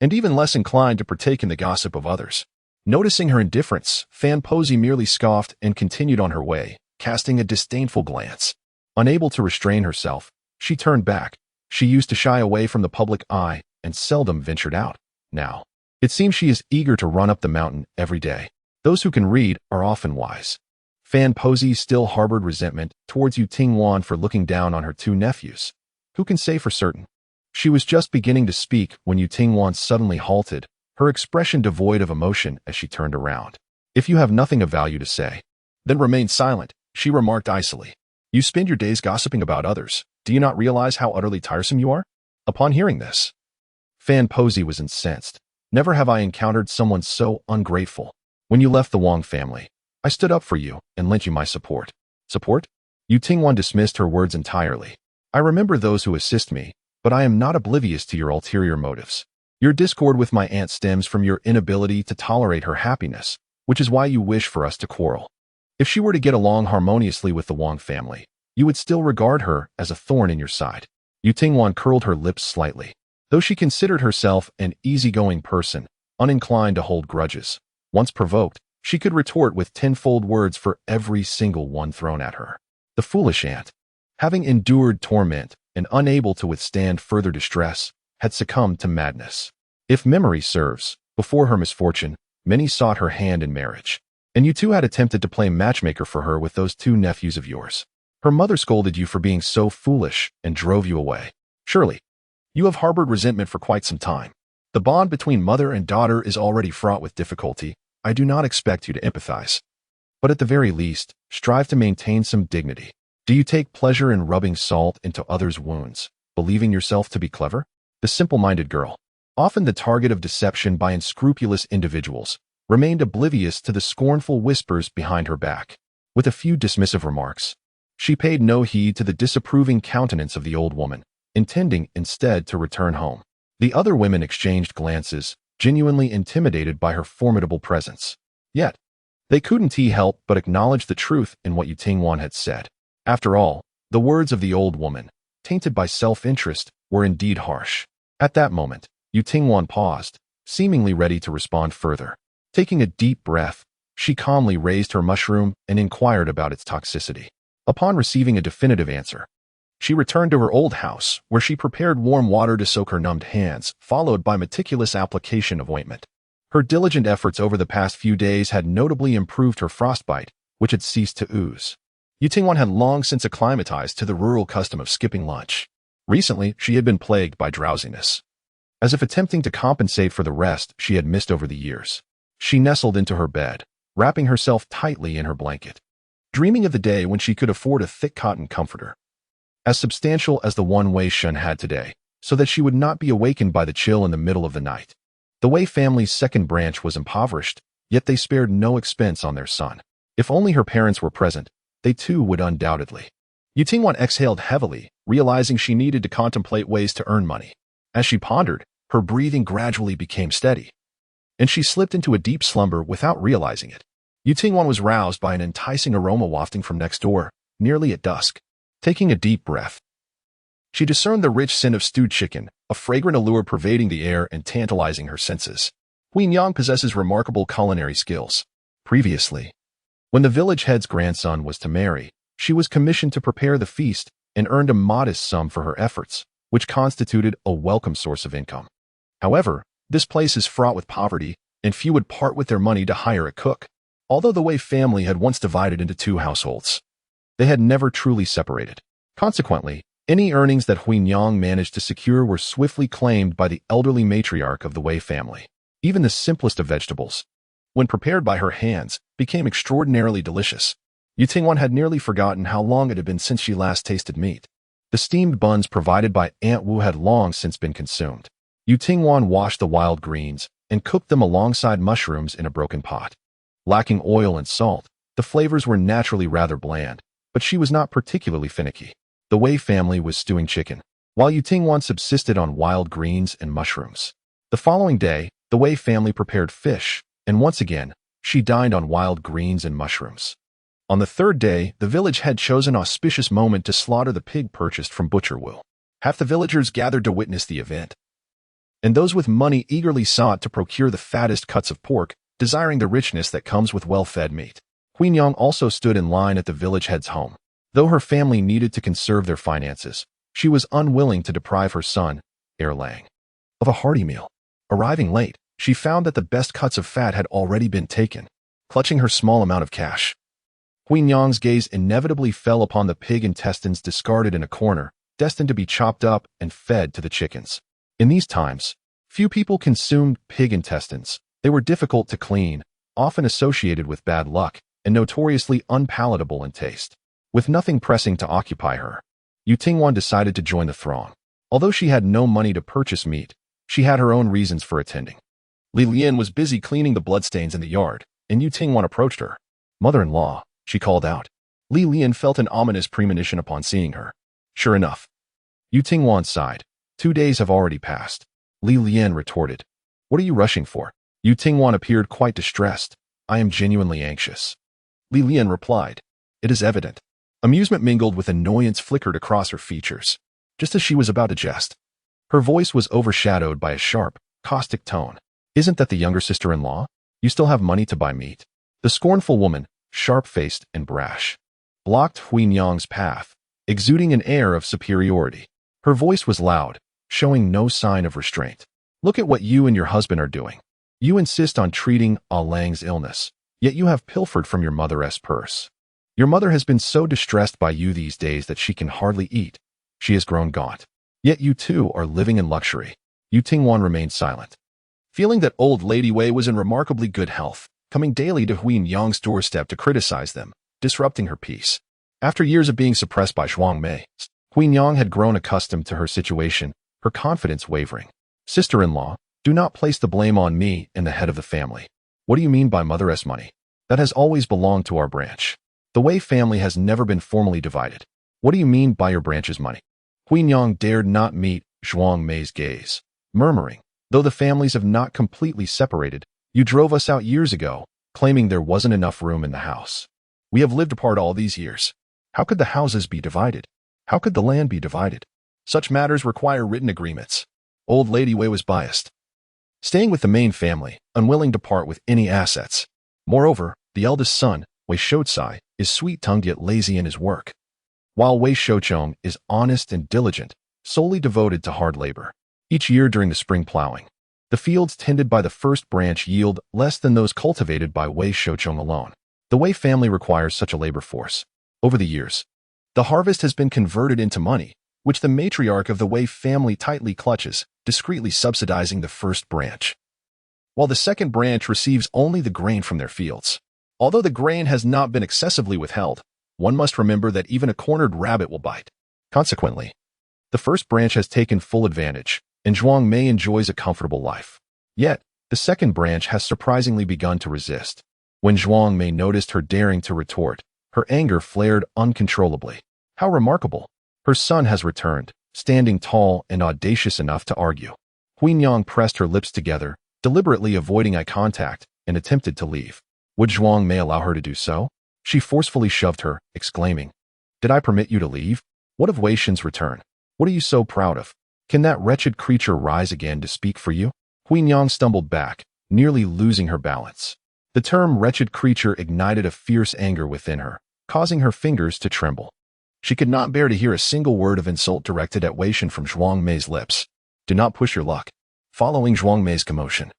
and even less inclined to partake in the gossip of others. Noticing her indifference, Fan Posey merely scoffed and continued on her way, casting a disdainful glance. Unable to restrain herself, she turned back. She used to shy away from the public eye and seldom ventured out. Now, it seems she is eager to run up the mountain every day. Those who can read are often wise. Fan Posey still harbored resentment towards Yu Tingwan for looking down on her 2 nephews. Who can say for certain? She was just beginning to speak when Yu Tingwan suddenly halted, her expression devoid of emotion as she turned around. If you have nothing of value to say, then remain silent, she remarked icily. You spend your days gossiping about others. Do you not realize how utterly tiresome you are? Upon hearing this, Fan Posey was incensed. Never have I encountered someone so ungrateful. When you left the Wang family, I stood up for you and lent you my support. Support? Yu Tingwan dismissed her words entirely. I remember those who assist me, but I am not oblivious to your ulterior motives. Your discord with my aunt stems from your inability to tolerate her happiness, which is why you wish for us to quarrel. If she were to get along harmoniously with the Wang family, you would still regard her as a thorn in your side. Yu Tingwan curled her lips slightly. Though she considered herself an easygoing person, uninclined to hold grudges, once provoked, she could retort with tenfold words for every single one thrown at her. The foolish aunt, having endured torment and unable to withstand further distress, had succumbed to madness. If memory serves, before her misfortune, many sought her hand in marriage, and you two had attempted to play matchmaker for her with those 2 nephews of yours. Her mother scolded you for being so foolish and drove you away. Surely, you have harbored resentment for quite some time. The bond between mother and daughter is already fraught with difficulty. I do not expect you to empathize, but at the very least, strive to maintain some dignity. Do you take pleasure in rubbing salt into others' wounds, believing yourself to be clever? The simple-minded girl, often the target of deception by unscrupulous individuals, remained oblivious to the scornful whispers behind her back. With a few dismissive remarks, she paid no heed to the disapproving countenance of the old woman, intending instead to return home. The other women exchanged glances, genuinely intimidated by her formidable presence. Yet, they couldn't help but acknowledge the truth in what Yutingwan had said. After all, the words of the old woman, tainted by self-interest, were indeed harsh. At that moment, Yutingwan paused, seemingly ready to respond further. Taking a deep breath, she calmly raised her mushroom and inquired about its toxicity. Upon receiving a definitive answer, she returned to her old house, where she prepared warm water to soak her numbed hands, followed by meticulous application of ointment. Her diligent efforts over the past few days had notably improved her frostbite, which had ceased to ooze. Yutingwan had long since acclimatized to the rural custom of skipping lunch. Recently, she had been plagued by drowsiness. As if attempting to compensate for the rest she had missed over the years, she nestled into her bed, wrapping herself tightly in her blanket, dreaming of the day when she could afford a thick cotton comforter, as substantial as the one Wei Shun had today, so that she would not be awakened by the chill in the middle of the night. The Wei family's second branch was impoverished, yet they spared no expense on their son. If only her parents were present, they too would undoubtedly. Yutingwan exhaled heavily, realizing she needed to contemplate ways to earn money. As she pondered, her breathing gradually became steady, and she slipped into a deep slumber without realizing it. Yutingwan was roused by an enticing aroma wafting from next door, nearly at dusk. Taking a deep breath, she discerned the rich scent of stewed chicken, a fragrant allure pervading the air and tantalizing her senses. Queen Yang possesses remarkable culinary skills. Previously, when the village head's grandson was to marry, she was commissioned to prepare the feast and earned a modest sum for her efforts, which constituted a welcome source of income. However, this place is fraught with poverty, and few would part with their money to hire a cook. Although the Wei family had once divided into two households, they had never truly separated. Consequently, any earnings that Huin Yang managed to secure were swiftly claimed by the elderly matriarch of the Wei family. Even the simplest of vegetables, when prepared by her hands, became extraordinarily delicious. Yutingwan had nearly forgotten how long it had been since she last tasted meat. The steamed buns provided by Aunt Wu had long since been consumed. Yutingwan washed the wild greens and cooked them alongside mushrooms in a broken pot. Lacking oil and salt, the flavors were naturally rather bland, but she was not particularly finicky. The Wei family was stewing chicken, while Yutingwan subsisted on wild greens and mushrooms. The following day, the Wei family prepared fish, and once again, she dined on wild greens and mushrooms. On the third day, the village had chosen an auspicious moment to slaughter the pig purchased from Butcher Wu. Half the villagers gathered to witness the event, and those with money eagerly sought to procure the fattest cuts of pork, desiring the richness that comes with well-fed meat. Queen Yang also stood in line at the village head's home. Though her family needed to conserve their finances, she was unwilling to deprive her son, Erlang, of a hearty meal. Arriving late, she found that the best cuts of fat had already been taken. Clutching her small amount of cash, Queen Yang's gaze inevitably fell upon the pig intestines discarded in a corner, destined to be chopped up and fed to the chickens. In these times, few people consumed pig intestines. They were difficult to clean, often associated with bad luck, and notoriously unpalatable in taste. With nothing pressing to occupy her, Yutingwan decided to join the throng. Although she had no money to purchase meat, she had her own reasons for attending. Li Lian was busy cleaning the bloodstains in the yard, and Yutingwan approached her. "Mother-in-law," she called out. Li Lian felt an ominous premonition upon seeing her. Sure enough, Yutingwan sighed. 2 days have already passed. Li Lian retorted. "What are you rushing for?" Yutingwan appeared quite distressed. "I am genuinely anxious." Li Lian replied. "It is evident." Amusement mingled with annoyance flickered across her features, just as she was about to jest. Her voice was overshadowed by a sharp, caustic tone. "Isn't that the younger sister-in-law? You still have money to buy meat?" The scornful woman, sharp-faced and brash, blocked Huin Yang's path, exuding an air of superiority. Her voice was loud, showing no sign of restraint. "Look at what you and your husband are doing. You insist on treating Lang's illness, yet you have pilfered from your mother's purse. Your mother has been so distressed by you these days that she can hardly eat. She has grown gaunt. Yet you too are living in luxury." Yutingwan remained silent, feeling that old Lady Wei was in remarkably good health, coming daily to Huin Yang's doorstep to criticize them, disrupting her peace. After years of being suppressed by Zhuang Mei, Huin Yang had grown accustomed to her situation, her confidence wavering. "Sister-in-law, do not place the blame on me and the head of the family. What do you mean by mother-s money? That has always belonged to our branch. The Wei family has never been formally divided. What do you mean by your branch's money? Huinyang dared not meet Zhuang Mei's gaze, murmuring, though the families have not completely separated, you drove us out years ago, claiming there wasn't enough room in the house. We have lived apart all these years. How could the houses be divided? How could the land be divided? Such matters require written agreements. Old Lady Wei was biased, staying with the main family, unwilling to part with any assets. Moreover, the eldest son, Wei Shoucai, is sweet-tongued yet lazy in his work, while Wei Shouchong is honest and diligent, solely devoted to hard labor. Each year during the spring plowing, the fields tended by the first branch yield less than those cultivated by Wei Shouchong alone. The Wei family requires such a labor force. Over the years, the harvest has been converted into money, which the matriarch of the Wei family tightly clutches, discreetly subsidizing the first branch, while the second branch receives only the grain from their fields. Although the grain has not been excessively withheld, one must remember that even a cornered rabbit will bite. Consequently, the first branch has taken full advantage, and Zhuang Mei enjoys a comfortable life. Yet, the second branch has surprisingly begun to resist. When Zhuang Mei noticed her daring to retort, her anger flared uncontrollably. How remarkable! Her son has returned, standing tall and audacious enough to argue. Huinyang pressed her lips together, deliberately avoiding eye contact, and attempted to leave. Would Zhuang Mei allow her to do so? She forcefully shoved her, exclaiming, "Did I permit you to leave? What of Wei Shen's return? What are you so proud of? Can that wretched creature rise again to speak for you?" Huinyang stumbled back, nearly losing her balance. The term wretched creature ignited a fierce anger within her, causing her fingers to tremble. She could not bear to hear a single word of insult directed at Wei Shen from Zhuang Mei's lips. Do not push your luck. Following Zhuang Mei's commotion,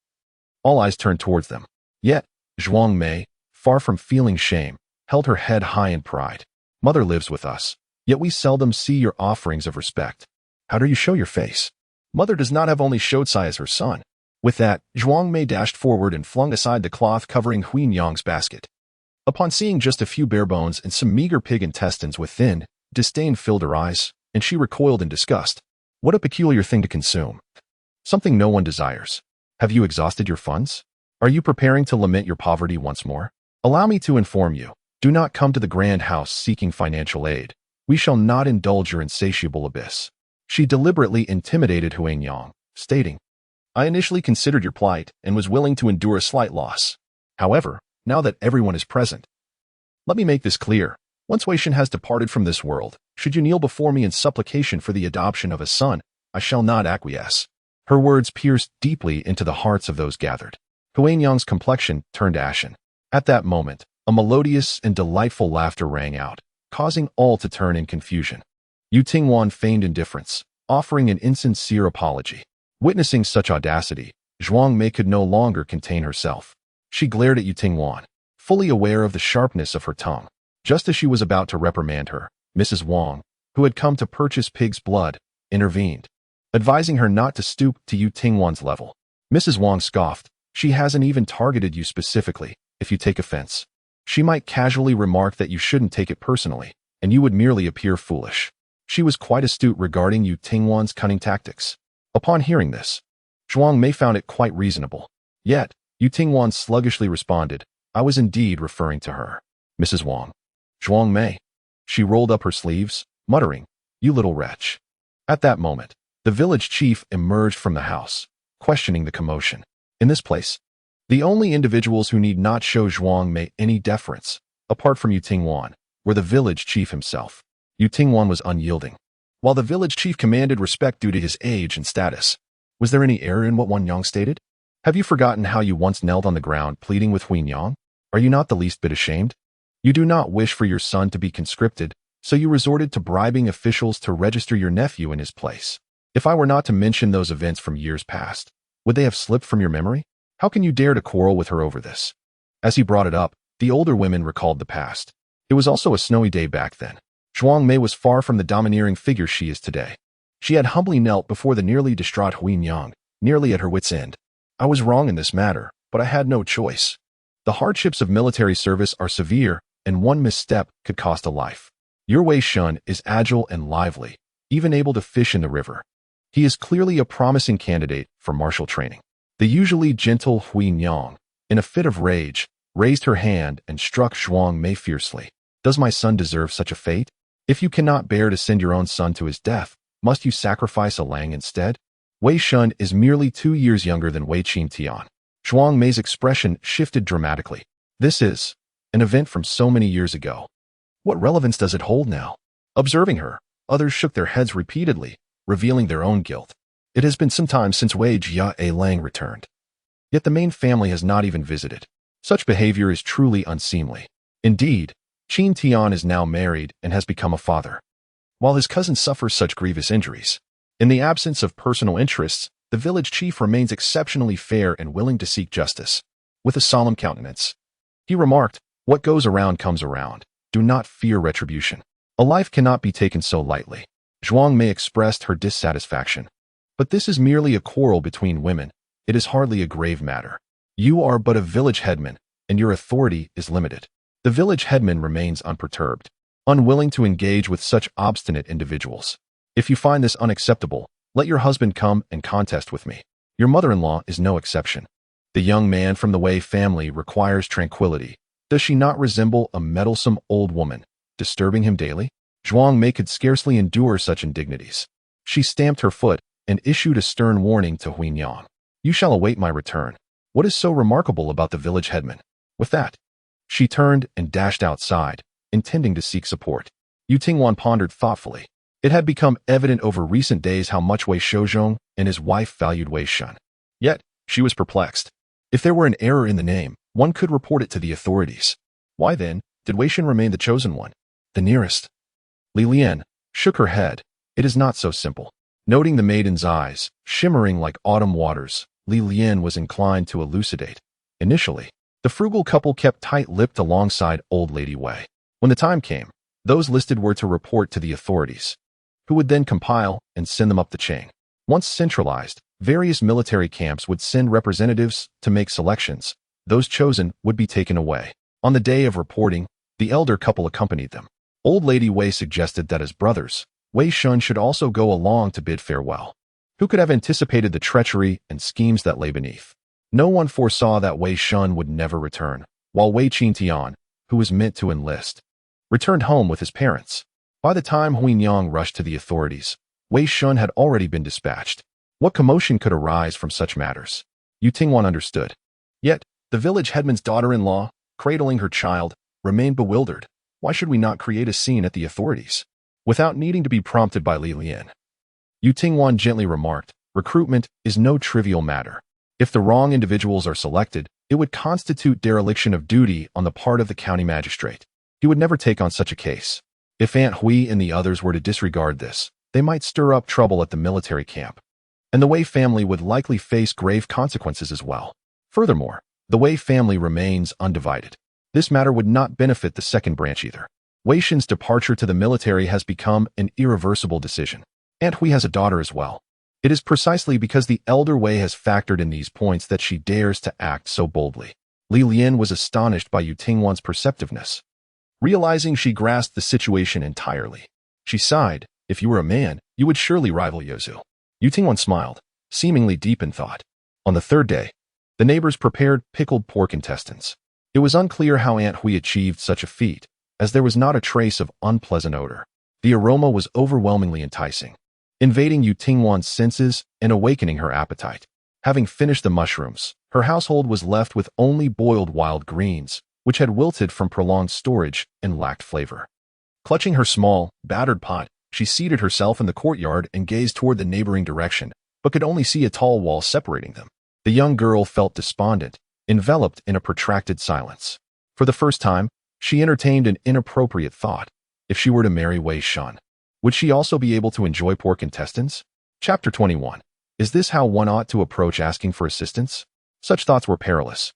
all eyes turned towards them. Yet, Zhuang Mei, far from feeling shame, held her head high in pride. Mother lives with us, yet we seldom see your offerings of respect. How do you show your face? Mother does not have only Shoucai as her son. With that, Zhuang Mei dashed forward and flung aside the cloth covering Huinyang's basket. Upon seeing just a few bare bones and some meager pig intestines within, disdain filled her eyes, and she recoiled in disgust. What a peculiar thing to consume. Something no one desires. Have you exhausted your funds? Are you preparing to lament your poverty once more? Allow me to inform you. Do not come to the grand house seeking financial aid. We shall not indulge your insatiable abyss. She deliberately intimidated Huinyang, stating, I initially considered your plight and was willing to endure a slight loss. However, now that everyone is present, let me make this clear. Once Wei Shen has departed from this world, should you kneel before me in supplication for the adoption of a son, I shall not acquiesce. Her words pierced deeply into the hearts of those gathered. Huinyang's complexion turned ashen. At that moment, a melodious and delightful laughter rang out, causing all to turn in confusion. Yu Tingwan feigned indifference, offering an insincere apology. Witnessing such audacity, Zhuang Mei could no longer contain herself. She glared at Yu Tingwan, fully aware of the sharpness of her tongue. Just as she was about to reprimand her, Mrs. Wang, who had come to purchase pig's blood, intervened, advising her not to stoop to Yu Tingwan's level. Mrs. Wang scoffed. She hasn't even targeted you specifically. If you take offense, she might casually remark that you shouldn't take it personally, and you would merely appear foolish. She was quite astute regarding Yu Tingwan's cunning tactics. Upon hearing this, Zhuang Mei found it quite reasonable. Yet, Yu Tingwan sluggishly responded, I was indeed referring to her. Mrs. Wang. Zhuang Mei. She rolled up her sleeves, muttering, You little wretch. At that moment, the village chief emerged from the house, questioning the commotion. In this place, the only individuals who need not show Zhuang Mei any deference, apart from Yu Tingwan, were the village chief himself. Yu Tingwan was unyielding. While the village chief commanded respect due to his age and status, was there any error in what Huinyang stated? Have you forgotten how you once knelt on the ground pleading with Huinyang? Are you not the least bit ashamed? You do not wish for your son to be conscripted, so you resorted to bribing officials to register your nephew in his place. If I were not to mention those events from years past, would they have slipped from your memory? How can you dare to quarrel with her over this? As he brought it up, the older women recalled the past. It was also a snowy day back then. Zhuang Mei was far from the domineering figure she is today. She had humbly knelt before the nearly distraught Huinyang, nearly at her wit's end. I was wrong in this matter, but I had no choice. The hardships of military service are severe, and one misstep could cost a life. Your Wei Shen is agile and lively, even able to fish in the river. He is clearly a promising candidate for martial training. The usually gentle Huinyang, in a fit of rage, raised her hand and struck Zhuang Mei fiercely. Does my son deserve such a fate? If you cannot bear to send your own son to his death, must you sacrifice a Lang instead? Wei Shun is merely 2 years younger than Wei Qingtian. Zhuang Mei's expression shifted dramatically. This is an event from so many years ago. What relevance does it hold now? Observing her, others shook their heads repeatedly, revealing their own guilt. It has been some time since Wei Jia Lang returned. Yet the main family has not even visited. Such behavior is truly unseemly. Indeed, Qin Tian is now married and has become a father, while his cousin suffers such grievous injuries. In the absence of personal interests, the village chief remains exceptionally fair and willing to seek justice. With a solemn countenance, he remarked, "What goes around comes around. Do not fear retribution. A life cannot be taken so lightly." Zhuang Mei expressed her dissatisfaction. But this is merely a quarrel between women. It is hardly a grave matter. You are but a village headman, and your authority is limited. The village headman remains unperturbed, unwilling to engage with such obstinate individuals. If you find this unacceptable, let your husband come and contest with me. Your mother-in-law is no exception. The young man from the Wei family requires tranquility. Does she not resemble a meddlesome old woman, disturbing him daily? Zhuang Mei could scarcely endure such indignities. She stamped her foot and issued a stern warning to Huinyang. You shall await my return. What is so remarkable about the village headman? With that, she turned and dashed outside, intending to seek support. Yu Tingwan pondered thoughtfully. It had become evident over recent days how much Wei Shouzhong and his wife valued Wei Shun. Yet, she was perplexed. If there were an error in the name, one could report it to the authorities. Why then did Wei Shun remain the chosen one, the nearest? Li Lian shook her head. It is not so simple. Noting the maiden's eyes, shimmering like autumn waters, Li Lian was inclined to elucidate. Initially, the frugal couple kept tight-lipped alongside old Lady Wei. When the time came, those listed were to report to the authorities, who would then compile and send them up the chain. Once centralized, various military camps would send representatives to make selections. Those chosen would be taken away. On the day of reporting, the elder couple accompanied them. Old Lady Wei suggested that as brothers, Wei Shun should also go along to bid farewell. Who could have anticipated the treachery and schemes that lay beneath? No one foresaw that Wei Shun would never return, while Wei Qingtian, who was meant to enlist, returned home with his parents. By the time Huinyang rushed to the authorities, Wei Shun had already been dispatched. What commotion could arise from such matters? Yu Tingwan understood. Yet, the village headman's daughter-in-law, cradling her child, remained bewildered. Why should we not create a scene at the authorities? Without needing to be prompted by Li Lian, Yu Tingwan gently remarked, recruitment is no trivial matter. If the wrong individuals are selected, it would constitute dereliction of duty on the part of the county magistrate. He would never take on such a case. If Aunt Hui and the others were to disregard this, they might stir up trouble at the military camp, and the Wei family would likely face grave consequences as well. Furthermore, the Wei family remains undivided. This matter would not benefit the second branch either. Wei Shun's departure to the military has become an irreversible decision. Aunt Hui has a daughter as well. It is precisely because the elder Wei has factored in these points that she dares to act so boldly. Li Lian was astonished by Yu Tingwan's perceptiveness. Realizing she grasped the situation entirely, she sighed. If you were a man, you would surely rival Yozu. Yu Tingwan smiled, seemingly deep in thought. On the third day, the neighbors prepared pickled pork intestines. It was unclear how Aunt Hui achieved such a feat, as there was not a trace of unpleasant odor. The aroma was overwhelmingly enticing, invading Yu Tingwan's senses and awakening her appetite. Having finished the mushrooms, her household was left with only boiled wild greens, which had wilted from prolonged storage and lacked flavor. Clutching her small, battered pot, she seated herself in the courtyard and gazed toward the neighboring direction, but could only see a tall wall separating them. The young girl felt despondent, enveloped in a protracted silence. For the first time, she entertained an inappropriate thought. If she were to marry Wei Shun, would she also be able to enjoy pork intestines? Chapter 21. Is this how one ought to approach asking for assistance? Such thoughts were perilous,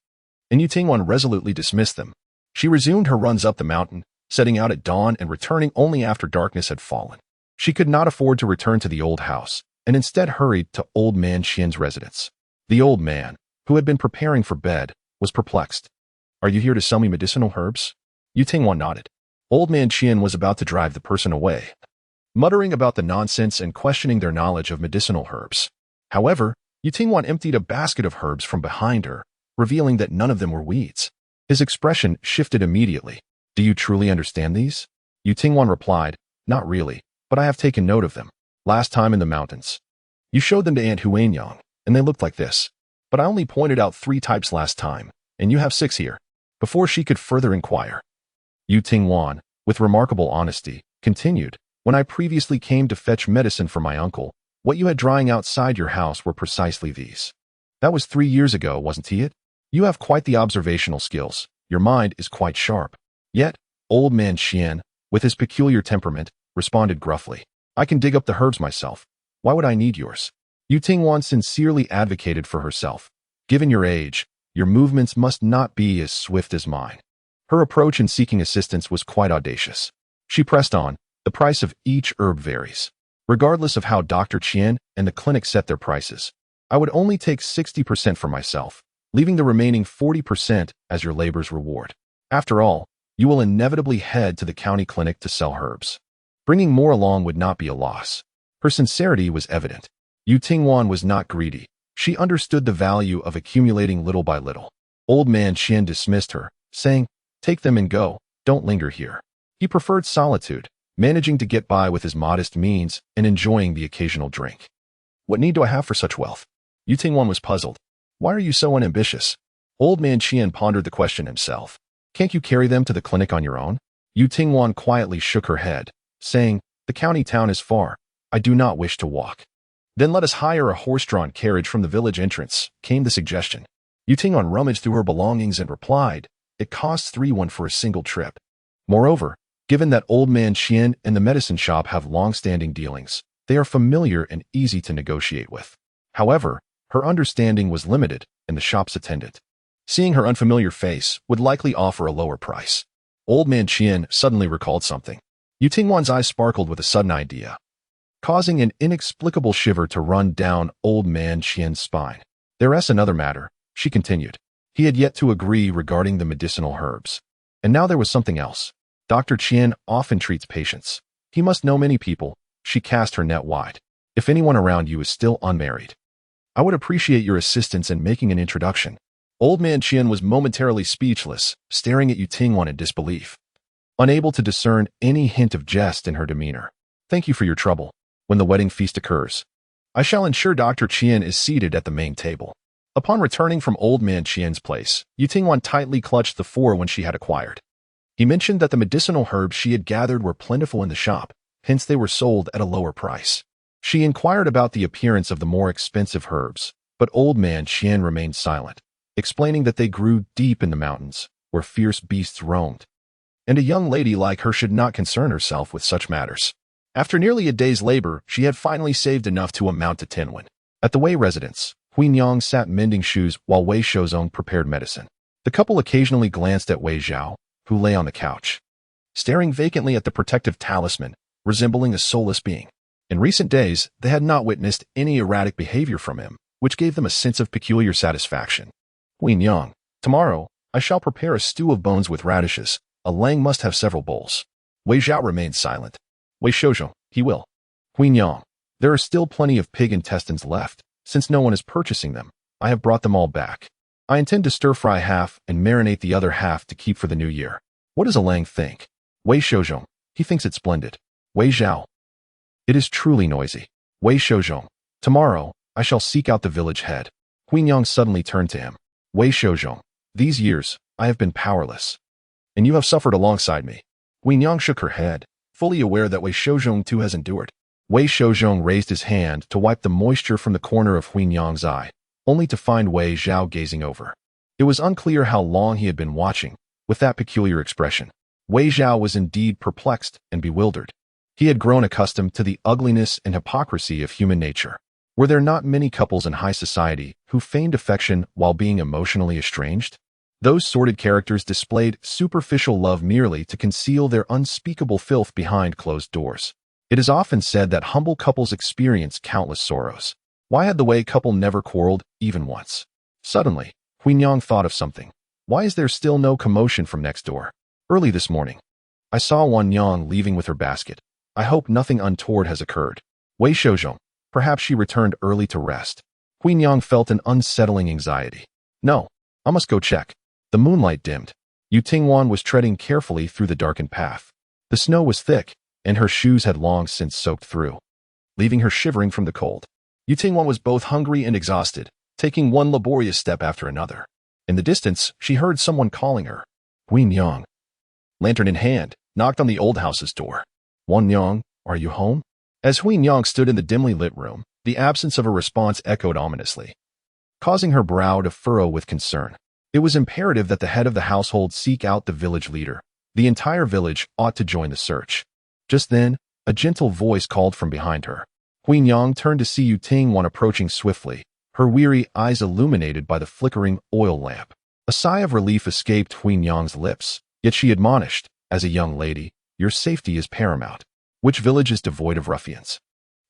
and Yu Tingwan resolutely dismissed them. She resumed her runs up the mountain, setting out at dawn and returning only after darkness had fallen. She could not afford to return to the old house, and instead hurried to Old Man Qian's residence. The old man, who had been preparing for bed, was perplexed. Are you here to sell me medicinal herbs? Yu Tingwan nodded. Old Man Qian was about to drive the person away, muttering about the nonsense and questioning their knowledge of medicinal herbs. However, Yu Tingwan emptied a basket of herbs from behind her, revealing that none of them were weeds. His expression shifted immediately. Do you truly understand these? Yu Tingwan replied, not really, but I have taken note of them. Last time in the mountains. You showed them to Aunt Huanyang, and they looked like this. But I only pointed out 3 types last time, and you have 6 here. Before she could further inquire, Yu Tingwan, with remarkable honesty, continued, when I previously came to fetch medicine for my uncle, what you had drying outside your house were precisely these. That was 3 years ago, wasn't it? You have quite the observational skills. Your mind is quite sharp. Yet, old man Xian, with his peculiar temperament, responded gruffly, I can dig up the herbs myself. Why would I need yours? Yu Tingwan sincerely advocated for herself. Given your age, your movements must not be as swift as mine. Her approach in seeking assistance was quite audacious. She pressed on, the price of each herb varies. Regardless of how Dr. Qian and the clinic set their prices, I would only take 60% for myself, leaving the remaining 40% as your labor's reward. After all, you will inevitably head to the county clinic to sell herbs. Bringing more along would not be a loss. Her sincerity was evident. Yu Tingwan was not greedy. She understood the value of accumulating little by little. Old man Qian dismissed her, saying, take them and go, don't linger here. He preferred solitude, managing to get by with his modest means and enjoying the occasional drink. What need do I have for such wealth? Yu Tingwan was puzzled. Why are you so unambitious? Old man Qian pondered the question himself. Can't you carry them to the clinic on your own? Yu Tingwan quietly shook her head, saying, the county town is far. I do not wish to walk. Then let us hire a horse-drawn carriage from the village entrance, came the suggestion. Yu Tingwan rummaged through her belongings and replied, it costs 3 for a single trip. Moreover, given that old man Xian and the medicine shop have long-standing dealings, they are familiar and easy to negotiate with. However, her understanding was limited, and the shop's attendant, seeing her unfamiliar face, would likely offer a lower price. Old man Qian suddenly recalled something. Yu Tingwan's eyes sparkled with a sudden idea, causing an inexplicable shiver to run down old man Qian's spine. There's another matter, she continued. He had yet to agree regarding the medicinal herbs. And now there was something else. Dr. Qian often treats patients. He must know many people. She cast her net wide. If anyone around you is still unmarried, I would appreciate your assistance in making an introduction. Old man Qian was momentarily speechless, staring at Yu Tingwan in disbelief, unable to discern any hint of jest in her demeanor. Thank you for your trouble. When the wedding feast occurs, I shall ensure Dr. Qian is seated at the main table. Upon returning from old man Qian's place, Yu Tingwan tightly clutched the 4 when she had acquired. He mentioned that the medicinal herbs she had gathered were plentiful in the shop, hence they were sold at a lower price. She inquired about the appearance of the more expensive herbs, but old man Qian remained silent, explaining that they grew deep in the mountains, where fierce beasts roamed, and a young lady like her should not concern herself with such matters. After nearly a day's labor, she had finally saved enough to amount to 10 won. At the Wei residence, Huanyang sat mending shoes while Wei Shozong prepared medicine. The couple occasionally glanced at Wei Zhao, who lay on the couch, staring vacantly at the protective talisman, resembling a soulless being. In recent days, they had not witnessed any erratic behavior from him, which gave them a sense of peculiar satisfaction. Huanyang, tomorrow, I shall prepare a stew of bones with radishes. A lang must have several bowls. Wei Zhao remained silent. Wei Shozhong, he will. Huanyang, there are still plenty of pig intestines left. Since no one is purchasing them, I have brought them all back. I intend to stir-fry half and marinate the other half to keep for the new year. What does a lang think? Wei Shozhong, he thinks it splendid. Wei Zhao, it is truly noisy. Wei Shozhong, tomorrow, I shall seek out the village head. Huanyang suddenly turned to him. Wei Shozhong, these years, I have been powerless, and you have suffered alongside me. Huanyang shook her head, fully aware that Wei Shozhong too has endured. Wei Shozhong raised his hand to wipe the moisture from the corner of Huanyang's eye, only to find Wei Zhao gazing over. It was unclear how long he had been watching, with that peculiar expression. Wei Zhao was indeed perplexed and bewildered. He had grown accustomed to the ugliness and hypocrisy of human nature. Were there not many couples in high society who feigned affection while being emotionally estranged? Those sordid characters displayed superficial love merely to conceal their unspeakable filth behind closed doors. It is often said that humble couples experience countless sorrows. Why had the Wei couple never quarreled, even once? Suddenly, Huanyang thought of something. Why is there still no commotion from next door? Early this morning, I saw Wan'er leaving with her basket. I hope nothing untoward has occurred. Wei Shozhong, perhaps she returned early to rest. Huanyang felt an unsettling anxiety. No, I must go check. The moonlight dimmed. Yu Tingwan was treading carefully through the darkened path. The snow was thick, and her shoes had long since soaked through, leaving her shivering from the cold. Yu Tingwan was both hungry and exhausted, taking one laborious step after another. In the distance, she heard someone calling her. Huin Yang, lantern in hand, knocked on the old house's door. Wan Yang, are you home? As Huin Yang stood in the dimly lit room, the absence of a response echoed ominously, causing her brow to furrow with concern. It was imperative that the head of the household seek out the village leader. The entire village ought to join the search. Just then, a gentle voice called from behind her. Huin Yang turned to see Yu Tingwan approaching swiftly, her weary eyes illuminated by the flickering oil lamp. A sigh of relief escaped Huin Yang's lips, yet she admonished, as a young lady, your safety is paramount. Which village is devoid of ruffians?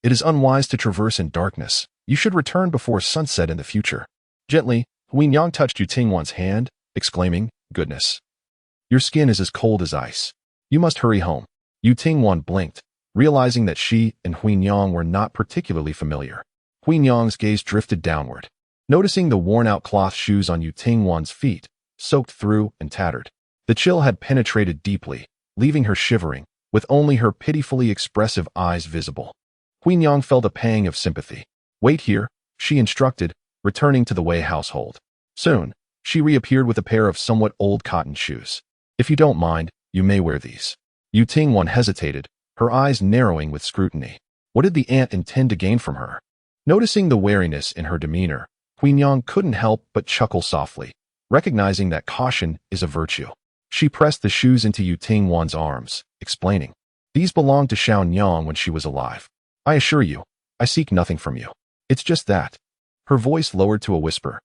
It is unwise to traverse in darkness. You should return before sunset in the future. Gently, Huin Yang touched Yu Tingwan's hand, exclaiming, goodness. Your skin is as cold as ice. You must hurry home. Yu Tingwan blinked, realizing that she and Huin Yang were not particularly familiar. Huin Yang's gaze drifted downward, noticing the worn-out cloth shoes on Yu Tingwan's feet, soaked through and tattered. The chill had penetrated deeply, leaving her shivering, with only her pitifully expressive eyes visible. Huin Yang felt a pang of sympathy. Wait here, she instructed, returning to the Wei household. Soon, she reappeared with a pair of somewhat old cotton shoes. If you don't mind, you may wear these. Yu Tingwan hesitated, her eyes narrowing with scrutiny. What did the aunt intend to gain from her? Noticing the wariness in her demeanor, Huin Yang couldn't help but chuckle softly, recognizing that caution is a virtue. She pressed the shoes into Yu Tingwan's arms, explaining, these belonged to Xiao Yang when she was alive. I assure you, I seek nothing from you. It's just that. Her voice lowered to a whisper.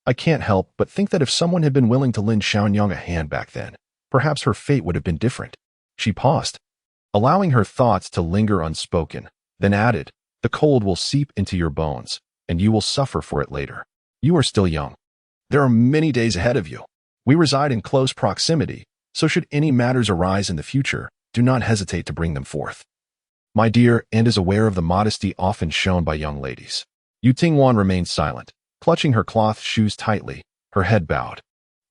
I can't help but think that if someone had been willing to lend Xiaonyang a hand back then, perhaps her fate would have been different. She paused, allowing her thoughts to linger unspoken, then added, the cold will seep into your bones, and you will suffer for it later. You are still young. There are many days ahead of you. We reside in close proximity, so should any matters arise in the future, do not hesitate to bring them forth. My dear aunt is aware of the modesty often shown by young ladies. Yu Tingwan remained silent, clutching her cloth shoes tightly, her head bowed.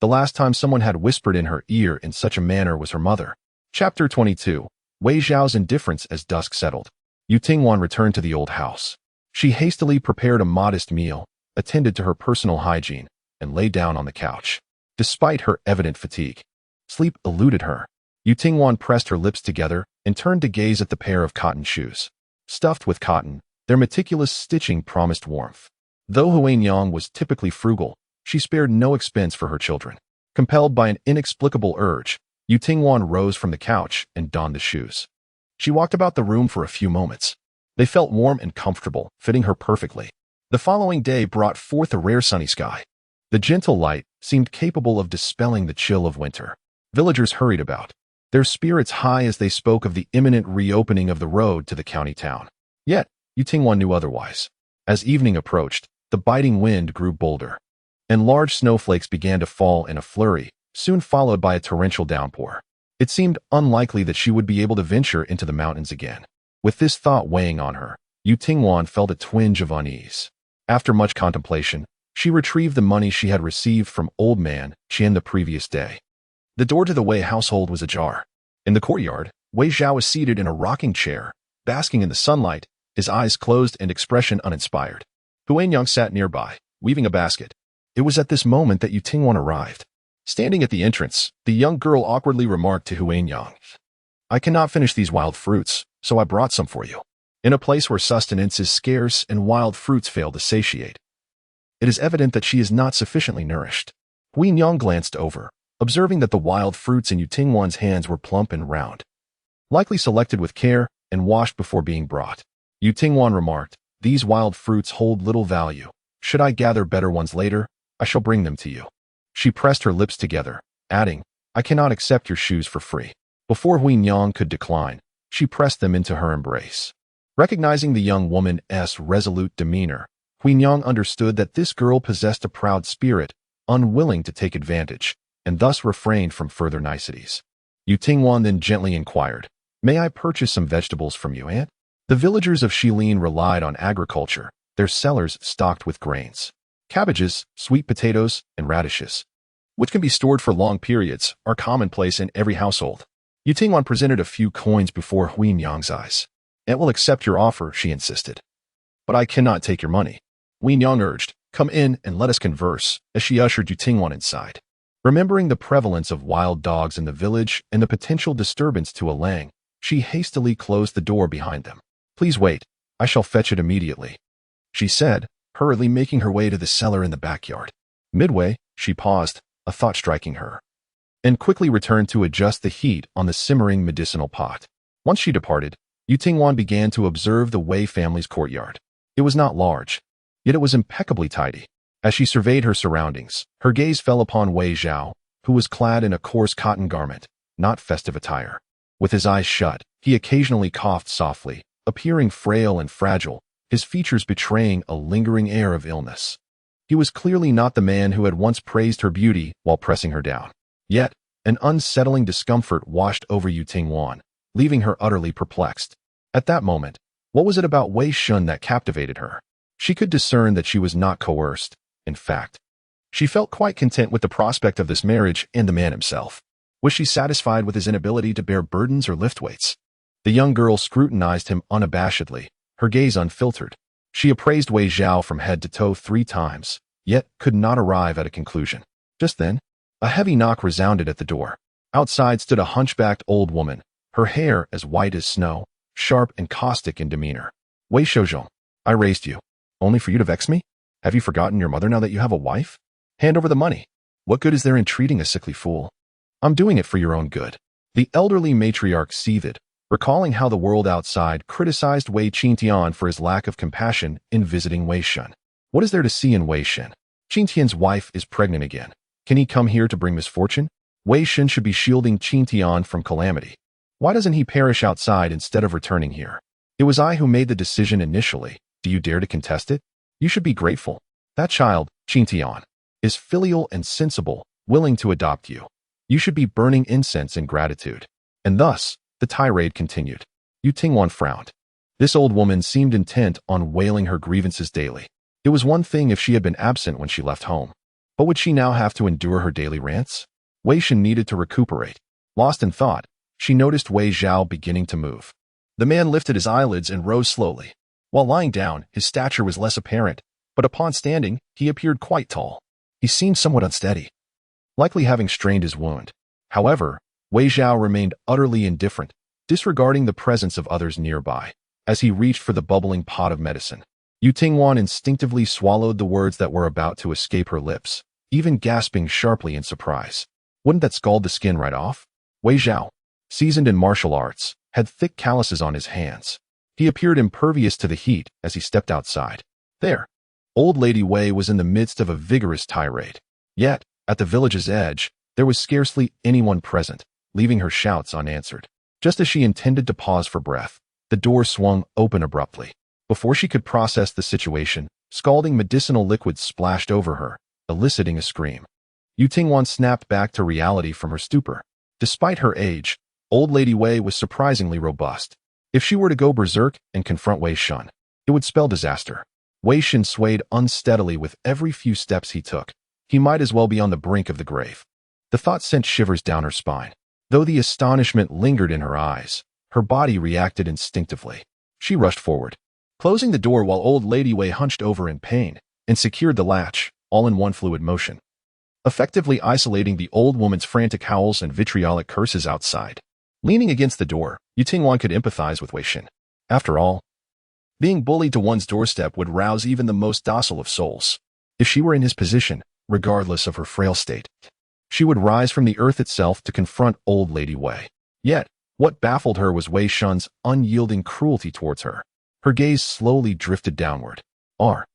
The last time someone had whispered in her ear in such a manner was her mother. Chapter 22. Wei Zhao's indifference as dusk settled. Yu Tingwan returned to the old house. She hastily prepared a modest meal, attended to her personal hygiene, and lay down on the couch. Despite her evident fatigue, sleep eluded her. Yu Tingwan pressed her lips together and turned to gaze at the pair of cotton shoes. Stuffed with cotton, their meticulous stitching promised warmth. Though Huin Yang was typically frugal, she spared no expense for her children. Compelled by an inexplicable urge, Yu Tingwan rose from the couch and donned the shoes. She walked about the room for a few moments. They felt warm and comfortable, fitting her perfectly. The following day brought forth a rare sunny sky. The gentle light seemed capable of dispelling the chill of winter. Villagers hurried about, their spirits high as they spoke of the imminent reopening of the road to the county town. Yet, Yu Tingwan knew otherwise. As evening approached, the biting wind grew bolder, and large snowflakes began to fall in a flurry, soon followed by a torrential downpour. It seemed unlikely that she would be able to venture into the mountains again. With this thought weighing on her, Yu Tingwan felt a twinge of unease. After much contemplation, she retrieved the money she had received from old man Qian the previous day. The door to the Wei household was ajar. In the courtyard, Wei Zhao was seated in a rocking chair, basking in the sunlight, his eyes closed and expression uninspired. Huin Yang sat nearby, weaving a basket. It was at this moment that Yu Tingwan arrived. Standing at the entrance, the young girl awkwardly remarked to Huin Yang, I cannot finish these wild fruits, so I brought some for you. In a place where sustenance is scarce and wild fruits fail to satiate, it is evident that she is not sufficiently nourished. Huin Yang glanced over, observing that the wild fruits in Yu Tingwan's hands were plump and round, likely selected with care and washed before being brought. Yu Tingwan remarked, these wild fruits hold little value. Should I gather better ones later, I shall bring them to you. She pressed her lips together, adding, I cannot accept your shoes for free. Before Huin Yang could decline, she pressed them into her embrace. Recognizing the young woman's resolute demeanor, Huin Yang understood that this girl possessed a proud spirit, unwilling to take advantage, and thus refrained from further niceties. Yu Tingwan then gently inquired, May I purchase some vegetables from you, aunt? The villagers of Shilin relied on agriculture, their cellars stocked with grains. Cabbages, sweet potatoes, and radishes, which can be stored for long periods, are commonplace in every household. Yu Tingwan presented a few coins before Huin Yang's eyes. "It will accept your offer," she insisted. "But I cannot take your money," Huin Yang urged. "Come in and let us converse," as she ushered Yu Tingwan inside. Remembering the prevalence of wild dogs in the village and the potential disturbance to a lang, she hastily closed the door behind them. "Please wait, I shall fetch it immediately," she said, hurriedly making her way to the cellar in the backyard. Midway, she paused, a thought striking her, and quickly returned to adjust the heat on the simmering medicinal pot. Once she departed, Yu Tingwan began to observe the Wei family's courtyard. It was not large, yet it was impeccably tidy. As she surveyed her surroundings, her gaze fell upon Wei Zhao, who was clad in a coarse cotton garment, not festive attire. With his eyes shut, he occasionally coughed softly, appearing frail and fragile, his features betraying a lingering air of illness. He was clearly not the man who had once praised her beauty while pressing her down. Yet, an unsettling discomfort washed over Yu Tingwan, leaving her utterly perplexed. At that moment, what was it about Wei Shun that captivated her? She could discern that she was not coerced. In fact, she felt quite content with the prospect of this marriage and the man himself. Was she satisfied with his inability to bear burdens or lift weights? The young girl scrutinized him unabashedly, her gaze unfiltered. She appraised Wei Zhao from head to toe 3 times, yet could not arrive at a conclusion. Just then, a heavy knock resounded at the door. Outside stood a hunchbacked old woman, her hair as white as snow, sharp and caustic in demeanor. "Wei Shouzhong, I raised you, only for you to vex me? Have you forgotten your mother now that you have a wife? Hand over the money. What good is there in treating a sickly fool? I'm doing it for your own good." The elderly matriarch seethed, recalling how the world outside criticized Wei Qingtian for his lack of compassion in visiting Wei Shun. What is there to see in Wei Shun? Qingtian's wife is pregnant again. Can he come here to bring misfortune? Wei Shun should be shielding Qingtian from calamity. Why doesn't he perish outside instead of returning here? It was I who made the decision initially. Do you dare to contest it? You should be grateful. That child, Qingtian, is filial and sensible, willing to adopt you. You should be burning incense in gratitude. And thus, the tirade continued. Yu Tingwan frowned. This old woman seemed intent on wailing her grievances daily. It was one thing if she had been absent when she left home. But would she now have to endure her daily rants? Wei Shen needed to recuperate. Lost in thought, she noticed Wei Zhao beginning to move. The man lifted his eyelids and rose slowly. While lying down, his stature was less apparent, but upon standing, he appeared quite tall. He seemed somewhat unsteady, likely having strained his wound. However, Wei Zhao remained utterly indifferent, disregarding the presence of others nearby. As he reached for the bubbling pot of medicine, Yu Tingwan instinctively swallowed the words that were about to escape her lips, even gasping sharply in surprise. Wouldn't that scald the skin right off? Wei Zhao, seasoned in martial arts, had thick calluses on his hands. He appeared impervious to the heat as he stepped outside. There, old Lady Wei was in the midst of a vigorous tirade. Yet, at the village's edge, there was scarcely anyone present, leaving her shouts unanswered. Just as she intended to pause for breath, the door swung open abruptly. Before she could process the situation, scalding medicinal liquid splashed over her, eliciting a scream. Yu Tingwan snapped back to reality from her stupor. Despite her age, old Lady Wei was surprisingly robust. If she were to go berserk and confront Wei Shun, it would spell disaster. Wei Shun swayed unsteadily with every few steps he took. He might as well be on the brink of the grave. The thought sent shivers down her spine. Though the astonishment lingered in her eyes, her body reacted instinctively. She rushed forward, closing the door while old Lady Wei hunched over in pain and secured the latch, all in one fluid motion, effectively isolating the old woman's frantic howls and vitriolic curses outside. Leaning against the door, Yu Tingwan could empathize with Wei Shen. After all, being bullied to one's doorstep would rouse even the most docile of souls. If she were in his position, regardless of her frail state, she would rise from the earth itself to confront old Lady Wei. Yet, what baffled her was Wei Shun's unyielding cruelty towards her. Her gaze slowly drifted downward. Are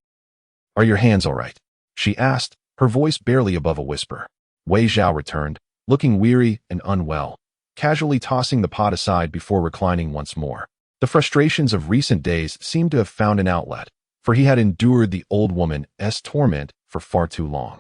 your hands all right?" she asked, her voice barely above a whisper. Wei Zhao returned, looking weary and unwell, casually tossing the pot aside before reclining once more. The frustrations of recent days seemed to have found an outlet, for he had endured the old woman's torment for far too long.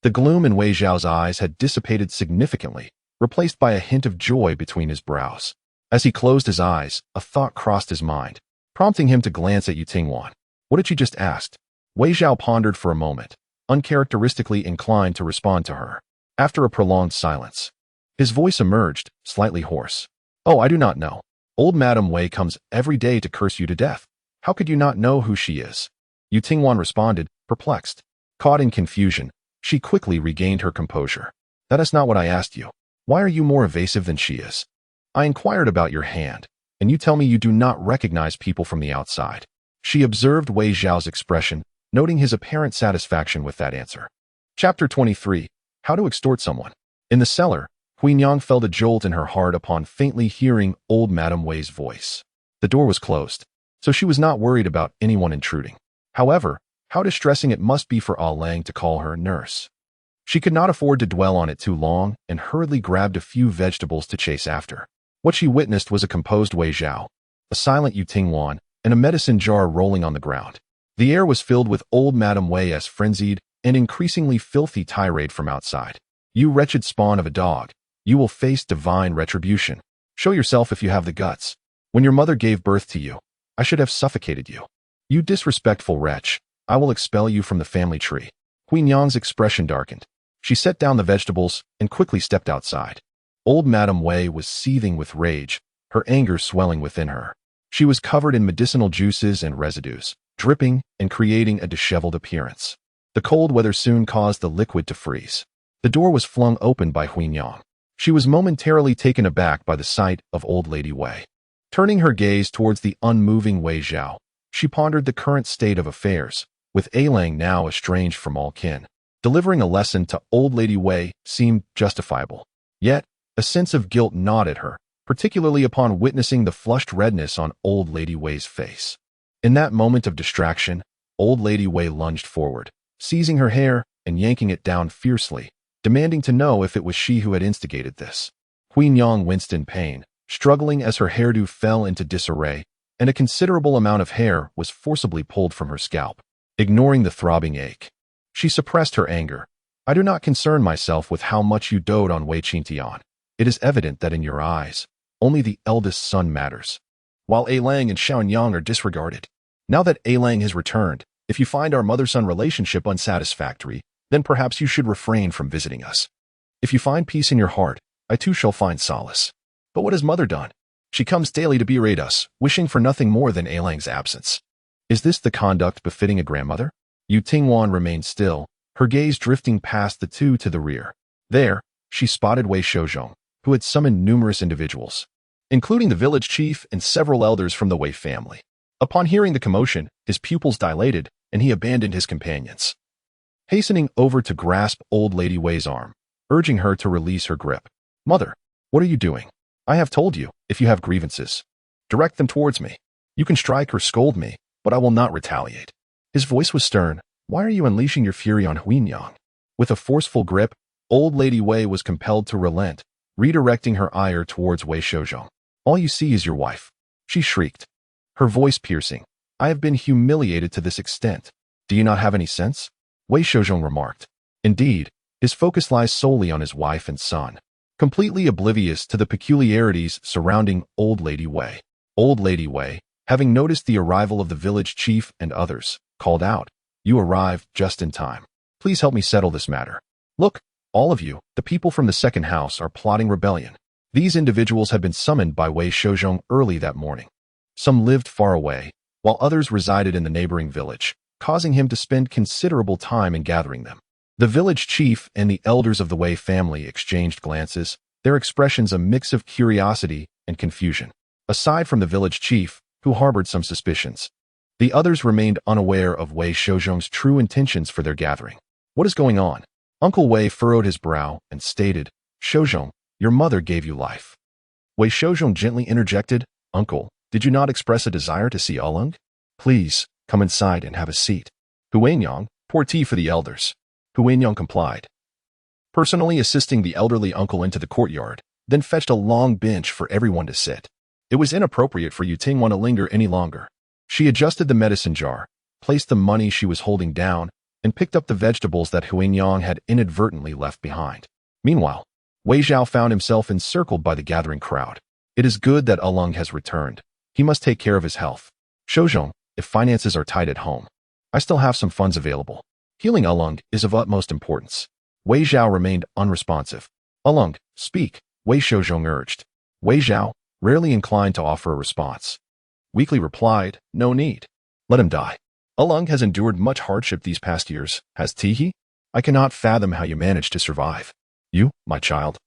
The gloom in Wei Zhao's eyes had dissipated significantly, replaced by a hint of joy between his brows. As he closed his eyes, a thought crossed his mind, prompting him to glance at Yu Tingwan. What had she just asked? Wei Zhao pondered for a moment, uncharacteristically inclined to respond to her. After a prolonged silence, his voice emerged, slightly hoarse. "Oh, I do not know. Old Madame Wei comes every day to curse you to death. How could you not know who she is?" Yu Tingwan responded, perplexed. Caught in confusion, she quickly regained her composure. "That is not what I asked you. Why are you more evasive than she is? I inquired about your hand, and you tell me you do not recognize people from the outside." She observed Wei Zhao's expression, noting his apparent satisfaction with that answer. Chapter 23. How to Extort Someone. In the cellar, Huinyang felt a jolt in her heart upon faintly hearing old Madame Wei's voice. The door was closed, so she was not worried about anyone intruding. However, how distressing it must be for Ah Lang to call her nurse. She could not afford to dwell on it too long and hurriedly grabbed a few vegetables to chase after. What she witnessed was a composed Wei Zhao, a silent Yu Tingwan, and a medicine jar rolling on the ground. The air was filled with old Madame Wei's frenzied and increasingly filthy tirade from outside. "You wretched spawn of a dog, you will face divine retribution. Show yourself if you have the guts. When your mother gave birth to you, I should have suffocated you. You disrespectful wretch, I will expel you from the family tree." Huinyang's expression darkened. She set down the vegetables and quickly stepped outside. Old Madame Wei was seething with rage, her anger swelling within her. She was covered in medicinal juices and residues, dripping and creating a disheveled appearance. The cold weather soon caused the liquid to freeze. The door was flung open by Huinyang. She was momentarily taken aback by the sight of Old Lady Wei. Turning her gaze towards the unmoving Wei Zhao, she pondered the current state of affairs, with A Lang now estranged from all kin. Delivering a lesson to Old Lady Wei seemed justifiable. Yet, a sense of guilt gnawed at her, particularly upon witnessing the flushed redness on Old Lady Wei's face. In that moment of distraction, Old Lady Wei lunged forward, seizing her hair and yanking it down fiercely, demanding to know if it was she who had instigated this. Huinyang winced in pain, struggling as her hairdo fell into disarray, and a considerable amount of hair was forcibly pulled from her scalp. Ignoring the throbbing ache, she suppressed her anger. "I do not concern myself with how much you dote on Wei Qingtian. It is evident that in your eyes, only the eldest son matters, while A Lang and Xiaonyang are disregarded. Now that A Lang has returned, if you find our mother-son relationship unsatisfactory, then perhaps you should refrain from visiting us. If you find peace in your heart, I too shall find solace. But what has mother done? She comes daily to berate us, wishing for nothing more than A Lang's absence. Is this the conduct befitting a grandmother?" Yu Tingwan remained still, her gaze drifting past the two to the rear. There, she spotted Wei Shouzhong, who had summoned numerous individuals, including the village chief and several elders from the Wei family. Upon hearing the commotion, his pupils dilated, and he abandoned his companions, hastening over to grasp Old Lady Wei's arm, urging her to release her grip. "Mother, what are you doing? I have told you, if you have grievances, direct them towards me. You can strike or scold me, but I will not retaliate." His voice was stern. "Why are you unleashing your fury on Huinyang?" With a forceful grip, Old Lady Wei was compelled to relent, redirecting her ire towards Wei Shouzhong. "All you see is your wife," she shrieked, her voice piercing. "I have been humiliated to this extent. Do you not have any sense?" Wei Shouzhong remarked. Indeed, his focus lies solely on his wife and son, completely oblivious to the peculiarities surrounding Old Lady Wei. Old Lady Wei, having noticed the arrival of the village chief and others, called out, "You arrived just in time. Please help me settle this matter. Look, all of you, the people from the second house are plotting rebellion." These individuals had been summoned by Wei Shouzhong early that morning. Some lived far away, while others resided in the neighboring village, causing him to spend considerable time in gathering them. The village chief and the elders of the Wei family exchanged glances, their expressions a mix of curiosity and confusion. Aside from the village chief, who harbored some suspicions, the others remained unaware of Wei Shouzhong's true intentions for their gathering. "What is going on?" Uncle Wei furrowed his brow and stated, "Shouzhong, your mother gave you life." Wei Shouzhong gently interjected, "Uncle, did you not express a desire to see Alung? Please, come inside and have a seat." Huinyang, pour tea for the elders. Huinyang complied, personally assisting the elderly uncle into the courtyard, then fetched a long bench for everyone to sit. It was inappropriate for Yu Tingwan to linger any longer. She adjusted the medicine jar, placed the money she was holding down, and picked up the vegetables that Huinyang had inadvertently left behind. Meanwhile, Wei Zhao found himself encircled by the gathering crowd. "It is good that Alung has returned. He must take care of his health. Shouzhong, if finances are tight at home, I still have some funds available. Healing Ulung is of utmost importance. Wei Zhao remained unresponsive. Ulung, speak, Wei Shouzhong urged. Wei Zhao, rarely inclined to offer a response, weakly replied, no need. Let him die. Ulung has endured much hardship these past years, has he? I cannot fathom how you managed to survive. You, my child,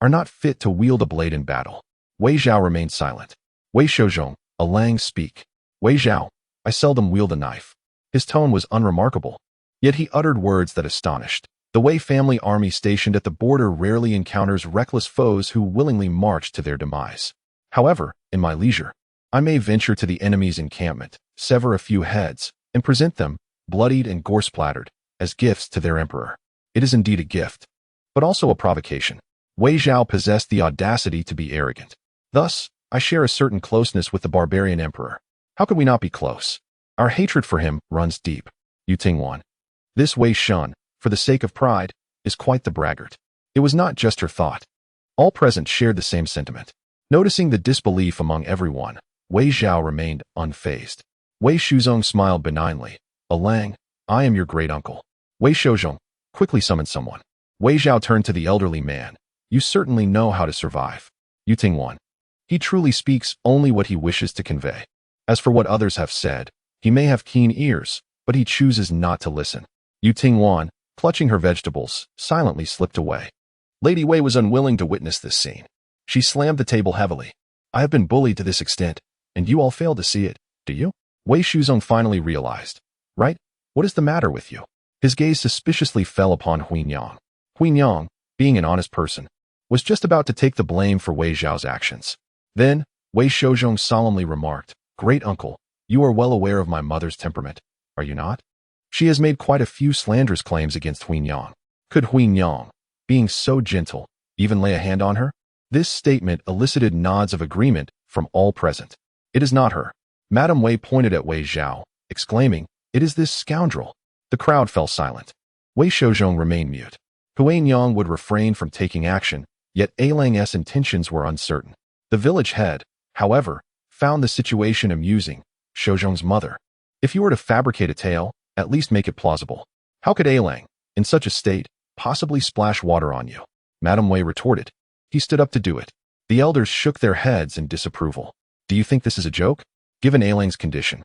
are not fit to wield a blade in battle. Wei Zhao remained silent. Wei Shouzhong, Alang, speak. Wei Zhao, I seldom wield a knife. His tone was unremarkable, yet he uttered words that astonished. The Wei family army stationed at the border rarely encounters reckless foes who willingly march to their demise. However, in my leisure, I may venture to the enemy's encampment, sever a few heads, and present them, bloodied and gore-splattered, as gifts to their emperor. It is indeed a gift, but also a provocation. Wei Zhao possessed the audacity to be arrogant. Thus, I share a certain closeness with the barbarian emperor. How could we not be close? Our hatred for him runs deep. Yu Tingwan. This Wei Shun, for the sake of pride, is quite the braggart. It was not just her thought. All present shared the same sentiment. Noticing the disbelief among everyone, Wei Zhao remained unfazed. Wei Shouzhong smiled benignly. Alang, I am your great uncle. Wei Shouzhong, quickly summon someone. Wei Zhao turned to the elderly man. You certainly know how to survive. Yu Tingwan. He truly speaks only what he wishes to convey. As for what others have said, he may have keen ears, but he chooses not to listen. Yu Tingwan, clutching her vegetables, silently slipped away. Lady Wei was unwilling to witness this scene. She slammed the table heavily. I have been bullied to this extent, and you all fail to see it, do you? Wei Shouzhong finally realized. Right? What is the matter with you? His gaze suspiciously fell upon Huinyang. Huinyang, being an honest person, was just about to take the blame for Wei Zhao's actions. Then, Wei Shouzhong solemnly remarked, Great uncle, you are well aware of my mother's temperament, are you not? She has made quite a few slanderous claims against Huinyang. Could Huinyang, being so gentle, even lay a hand on her? This statement elicited nods of agreement from all present. It is not her. Madame Wei pointed at Wei Zhao, exclaiming, It is this scoundrel. The crowd fell silent. Wei Shouzhong remained mute. Huinyang would refrain from taking action, yet Alang's intentions were uncertain. The village head, however, found the situation amusing. Shouzhong's mother. If you were to fabricate a tale, at least make it plausible. How could Alang, in such a state, possibly splash water on you? Madame Wei retorted. He stood up to do it. The elders shook their heads in disapproval. Do you think this is a joke? Given Alang's condition,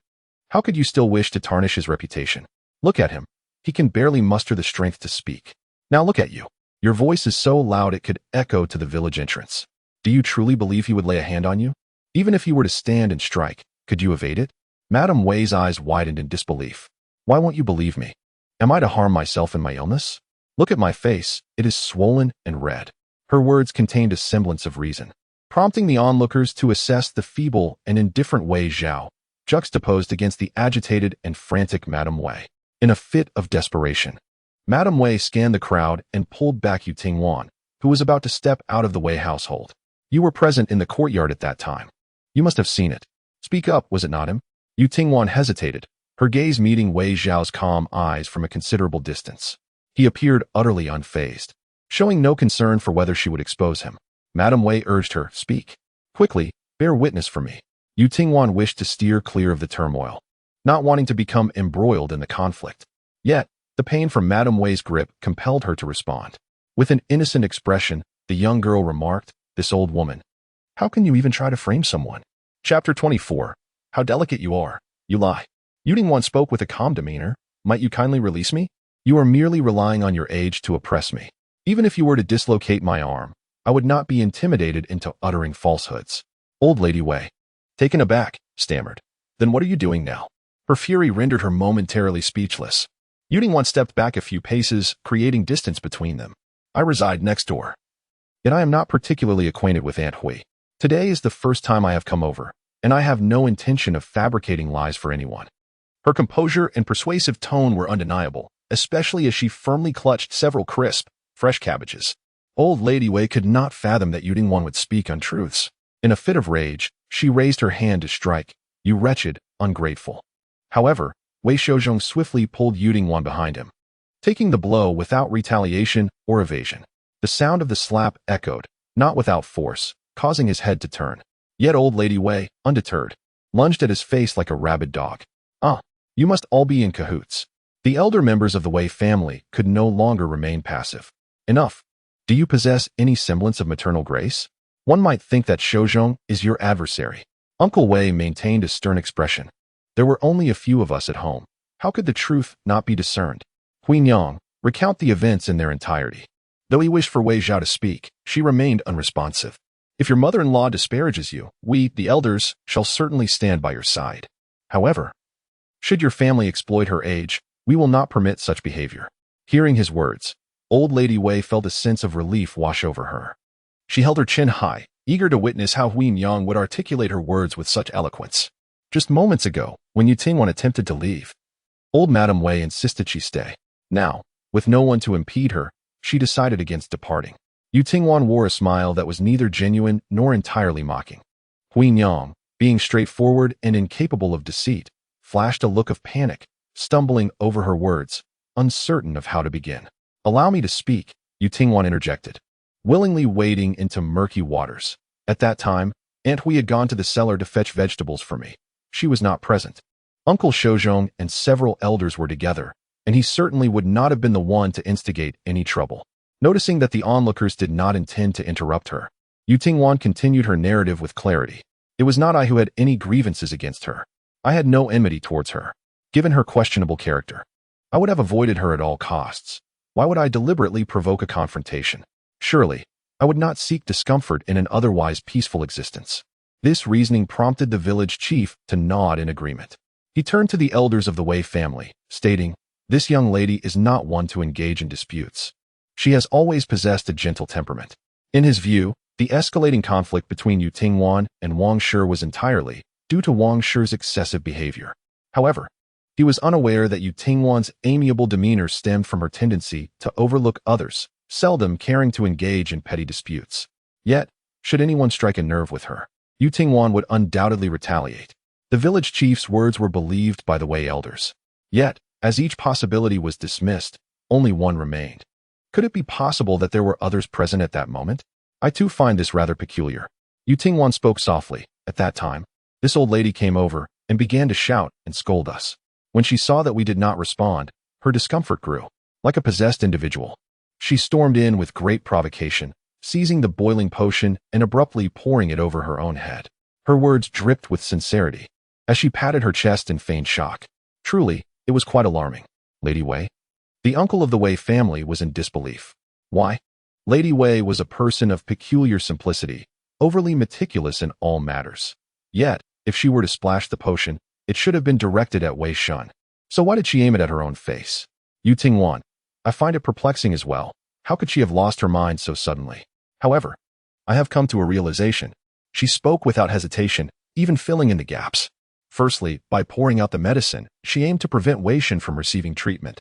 how could you still wish to tarnish his reputation? Look at him. He can barely muster the strength to speak. Now look at you. Your voice is so loud it could echo to the village entrance. Do you truly believe he would lay a hand on you? Even if he were to stand and strike, could you evade it? Madame Wei's eyes widened in disbelief. Why won't you believe me? Am I to harm myself in my illness? Look at my face. It is swollen and red. Her words contained a semblance of reason, prompting the onlookers to assess the feeble and indifferent Wei Zhao, juxtaposed against the agitated and frantic Madame Wei. In a fit of desperation, Madame Wei scanned the crowd and pulled back Yu Tingwan, who was about to step out of the Wei household. You were present in the courtyard at that time. You must have seen it. Speak up, was it not him? Yu Tingwan hesitated, her gaze meeting Wei Zhao's calm eyes from a considerable distance. He appeared utterly unfazed, showing no concern for whether she would expose him. Madame Wei urged her, Speak. Quickly, bear witness for me. Yu Tingwan wished to steer clear of the turmoil, not wanting to become embroiled in the conflict. Yet, the pain from Madame Wei's grip compelled her to respond. With an innocent expression, the young girl remarked, This old woman. How can you even try to frame someone? Chapter 24. How delicate you are. You lie. Yu Tingwan spoke with a calm demeanor. Might you kindly release me? You are merely relying on your age to oppress me. Even if you were to dislocate my arm, I would not be intimidated into uttering falsehoods. Old Lady Wei, taken aback, stammered. Then what are you doing now? Her fury rendered her momentarily speechless. Yu Tingwan stepped back a few paces, creating distance between them. I reside next door. Yet I am not particularly acquainted with Aunt Hui. Today is the first time I have come over, and I have no intention of fabricating lies for anyone. Her composure and persuasive tone were undeniable, especially as she firmly clutched several crisp, fresh cabbages. Old Lady Wei could not fathom that Yu Tingwan would speak untruths. In a fit of rage, she raised her hand to strike. You wretched, ungrateful. However, Wei Shouzhong swiftly pulled Yu Tingwan behind him, taking the blow without retaliation or evasion. The sound of the slap echoed, not without force, causing his head to turn. Yet Old Lady Wei, undeterred, lunged at his face like a rabid dog. You must all be in cahoots. The elder members of the Wei family could no longer remain passive. Enough. Do you possess any semblance of maternal grace? One might think that Shouzhong is your adversary. Uncle Wei maintained a stern expression. There were only a few of us at home. How could the truth not be discerned? Huinyang, recount the events in their entirety. Though he wished for Wei Zhao to speak, she remained unresponsive. If your mother-in-law disparages you, we, the elders, shall certainly stand by your side. However, should your family exploit her age, we will not permit such behavior. Hearing his words, old Lady Wei felt a sense of relief wash over her. She held her chin high, eager to witness how Huinyang would articulate her words with such eloquence. Just moments ago, when Tingwan attempted to leave, old Madame Wei insisted she stay. Now, with no one to impede her, she decided against departing. Tingwan wore a smile that was neither genuine nor entirely mocking. Huinyang, being straightforward and incapable of deceit, flashed a look of panic, stumbling over her words, uncertain of how to begin. Allow me to speak, Tingwan interjected, willingly wading into murky waters. At that time, Aunt Hui had gone to the cellar to fetch vegetables for me. She was not present. Uncle Shouzhong and several elders were together, and he certainly would not have been the one to instigate any trouble. Noticing that the onlookers did not intend to interrupt her, Tingwan continued her narrative with clarity. It was not I who had any grievances against her. I had no enmity towards her. Given her questionable character, I would have avoided her at all costs. Why would I deliberately provoke a confrontation? Surely, I would not seek discomfort in an otherwise peaceful existence. This reasoning prompted the village chief to nod in agreement. He turned to the elders of the Wei family, stating, "This young lady is not one to engage in disputes. She has always possessed a gentle temperament." In his view, the escalating conflict between Tingwan and Wang Shi was entirely due to Wang Shi's excessive behavior. However, he was unaware that Tingwan's amiable demeanor stemmed from her tendency to overlook others, seldom caring to engage in petty disputes. Yet, should anyone strike a nerve with her, Tingwan would undoubtedly retaliate. The village chief's words were believed by the Wei elders. Yet, as each possibility was dismissed, only one remained. Could it be possible that there were others present at that moment? I too find this rather peculiar. Tingwan spoke softly. At that time, this old lady came over and began to shout and scold us. When she saw that we did not respond, her discomfort grew. Like a possessed individual, she stormed in with great provocation, seizing the boiling potion and abruptly pouring it over her own head. Her words dripped with sincerity, as she patted her chest in feigned shock. Truly, it was quite alarming. Lady Wei? The uncle of the Wei family was in disbelief. Why? Lady Wei was a person of peculiar simplicity, overly meticulous in all matters. Yet, if she were to splash the potion, it should have been directed at Wei Shun. So why did she aim it at her own face? Tingwan, I find it perplexing as well. How could she have lost her mind so suddenly? However, I have come to a realization. She spoke without hesitation, even filling in the gaps. Firstly, by pouring out the medicine, she aimed to prevent Wei Shun from receiving treatment.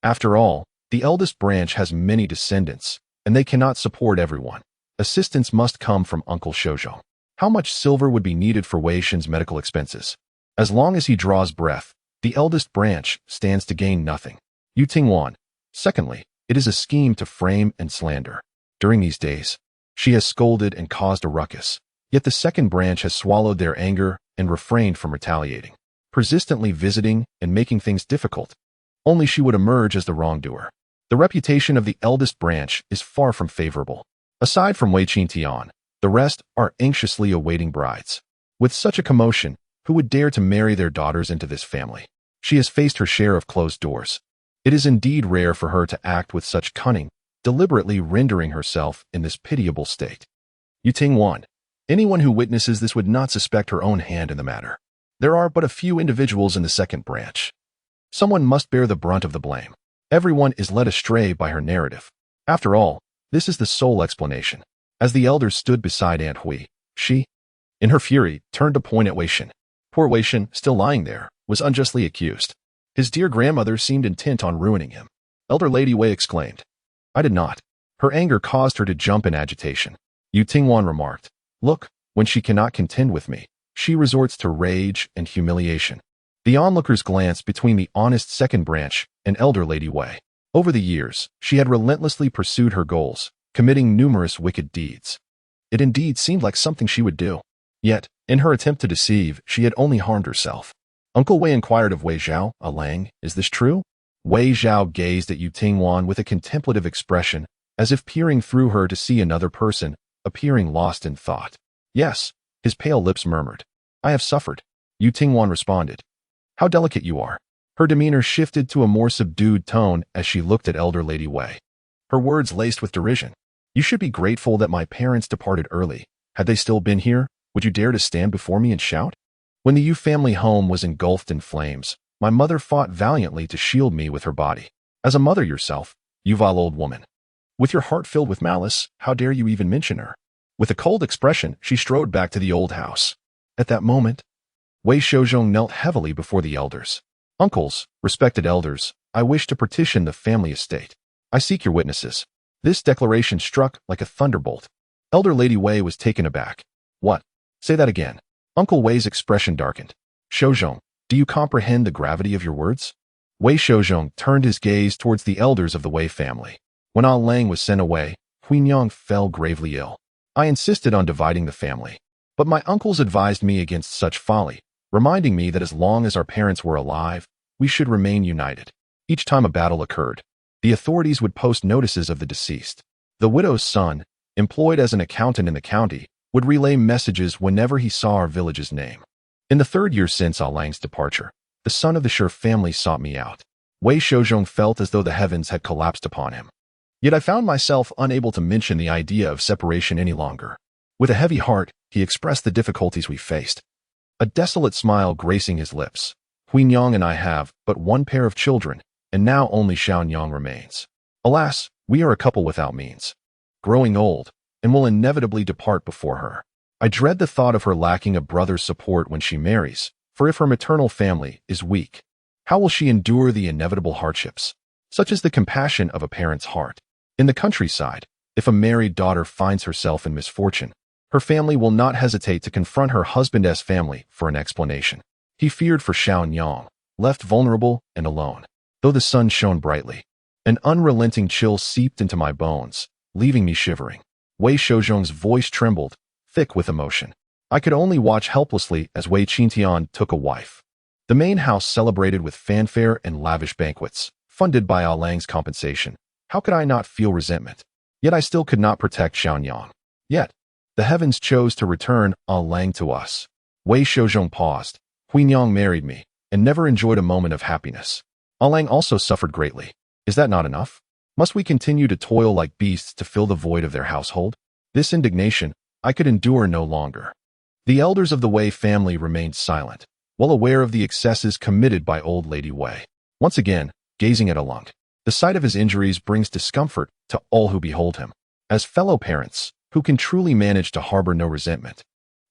After all, the eldest branch has many descendants, and they cannot support everyone. Assistance must come from Uncle Shouzhong. How much silver would be needed for Wei Shun's medical expenses? As long as he draws breath, the eldest branch stands to gain nothing. Tingwan. Secondly, it is a scheme to frame and slander. During these days, she has scolded and caused a ruckus, yet the second branch has swallowed their anger and refrained from retaliating, persistently visiting and making things difficult. Only she would emerge as the wrongdoer. The reputation of the eldest branch is far from favorable. Aside from Wei Qintian, the rest are anxiously awaiting brides. With such a commotion, who would dare to marry their daughters into this family? She has faced her share of closed doors. It is indeed rare for her to act with such cunning, deliberately rendering herself in this pitiable state. Tingwan. Anyone who witnesses this would not suspect her own hand in the matter. There are but a few individuals in the second branch. Someone must bear the brunt of the blame. Everyone is led astray by her narrative. After all, this is the sole explanation. As the elders stood beside Aunt Hui, she, in her fury, turned to point at Wei Shun. Poor Wei Shun, still lying there, was unjustly accused. His dear grandmother seemed intent on ruining him. Elder Lady Wei exclaimed. I did not. Her anger caused her to jump in agitation. Tingwan remarked, Look, when she cannot contend with me, she resorts to rage and humiliation. The onlookers glanced between the honest second branch and Elder Lady Wei. Over the years, she had relentlessly pursued her goals, committing numerous wicked deeds. It indeed seemed like something she would do. Yet, in her attempt to deceive, she had only harmed herself. Uncle Wei inquired of Wei Zhao, Lang, is this true? Wei Zhao gazed at Yu Tingwan with a contemplative expression, as if peering through her to see another person, appearing lost in thought. Yes, his pale lips murmured. I have suffered. Yu Tingwan responded. How delicate you are. Her demeanor shifted to a more subdued tone as she looked at elder Lady Wei. Her words laced with derision. You should be grateful that my parents departed early. Had they still been here, would you dare to stand before me and shout? When the Yu family home was engulfed in flames, my mother fought valiantly to shield me with her body. As a mother yourself, you vile old woman. With your heart filled with malice, how dare you even mention her? With a cold expression, she strode back to the old house. At that moment, Wei Shouzhong knelt heavily before the elders. Uncles, respected elders, I wish to petition the family estate. I seek your witnesses. This declaration struck like a thunderbolt. Elder Lady Wei was taken aback. What? Say that again. Uncle Wei's expression darkened. Shouzhong, do you comprehend the gravity of your words? Wei Shouzhong turned his gaze towards the elders of the Wei family. When Ah Lang was sent away, Huinyang fell gravely ill. I insisted on dividing the family, but my uncles advised me against such folly, reminding me that as long as our parents were alive, we should remain united. Each time a battle occurred, the authorities would post notices of the deceased. The widow's son, employed as an accountant in the county, would relay messages whenever he saw our village's name. In the 3rd year since Ah Lang's departure, the son of the Shi family sought me out. Wei Shouzhong felt as though the heavens had collapsed upon him. Yet I found myself unable to mention the idea of separation any longer. With a heavy heart, he expressed the difficulties we faced. A desolate smile gracing his lips. Huinyang and I have but one pair of children, and now only Xiaonyang remains. Alas, we are a couple without means. Growing old, and will inevitably depart before her. I dread the thought of her lacking a brother's support when she marries, for if her maternal family is weak, how will she endure the inevitable hardships? Such is the compassion of a parent's heart. In the countryside, if a married daughter finds herself in misfortune, her family will not hesitate to confront her husband's family for an explanation. He feared for Xiaonyang, left vulnerable and alone. Though the sun shone brightly, an unrelenting chill seeped into my bones, leaving me shivering. Wei Shouzhong's voice trembled, thick with emotion. I could only watch helplessly as Wei Qingtian took a wife. The main house celebrated with fanfare and lavish banquets, funded by Ah Lang's compensation. How could I not feel resentment? Yet I still could not protect Xiaonyang. Yet, the heavens chose to return Ah Lang to us. Wei Shouzhong paused. Huinyang married me, and never enjoyed a moment of happiness. Ah Lang also suffered greatly. Is that not enough? Must we continue to toil like beasts to fill the void of their household? This indignation I could endure no longer. The elders of the Wei family remained silent, well aware of the excesses committed by old Lady Wei. Once again, gazing at Alung, the sight of his injuries brings discomfort to all who behold him. As fellow parents, who can truly manage to harbor no resentment,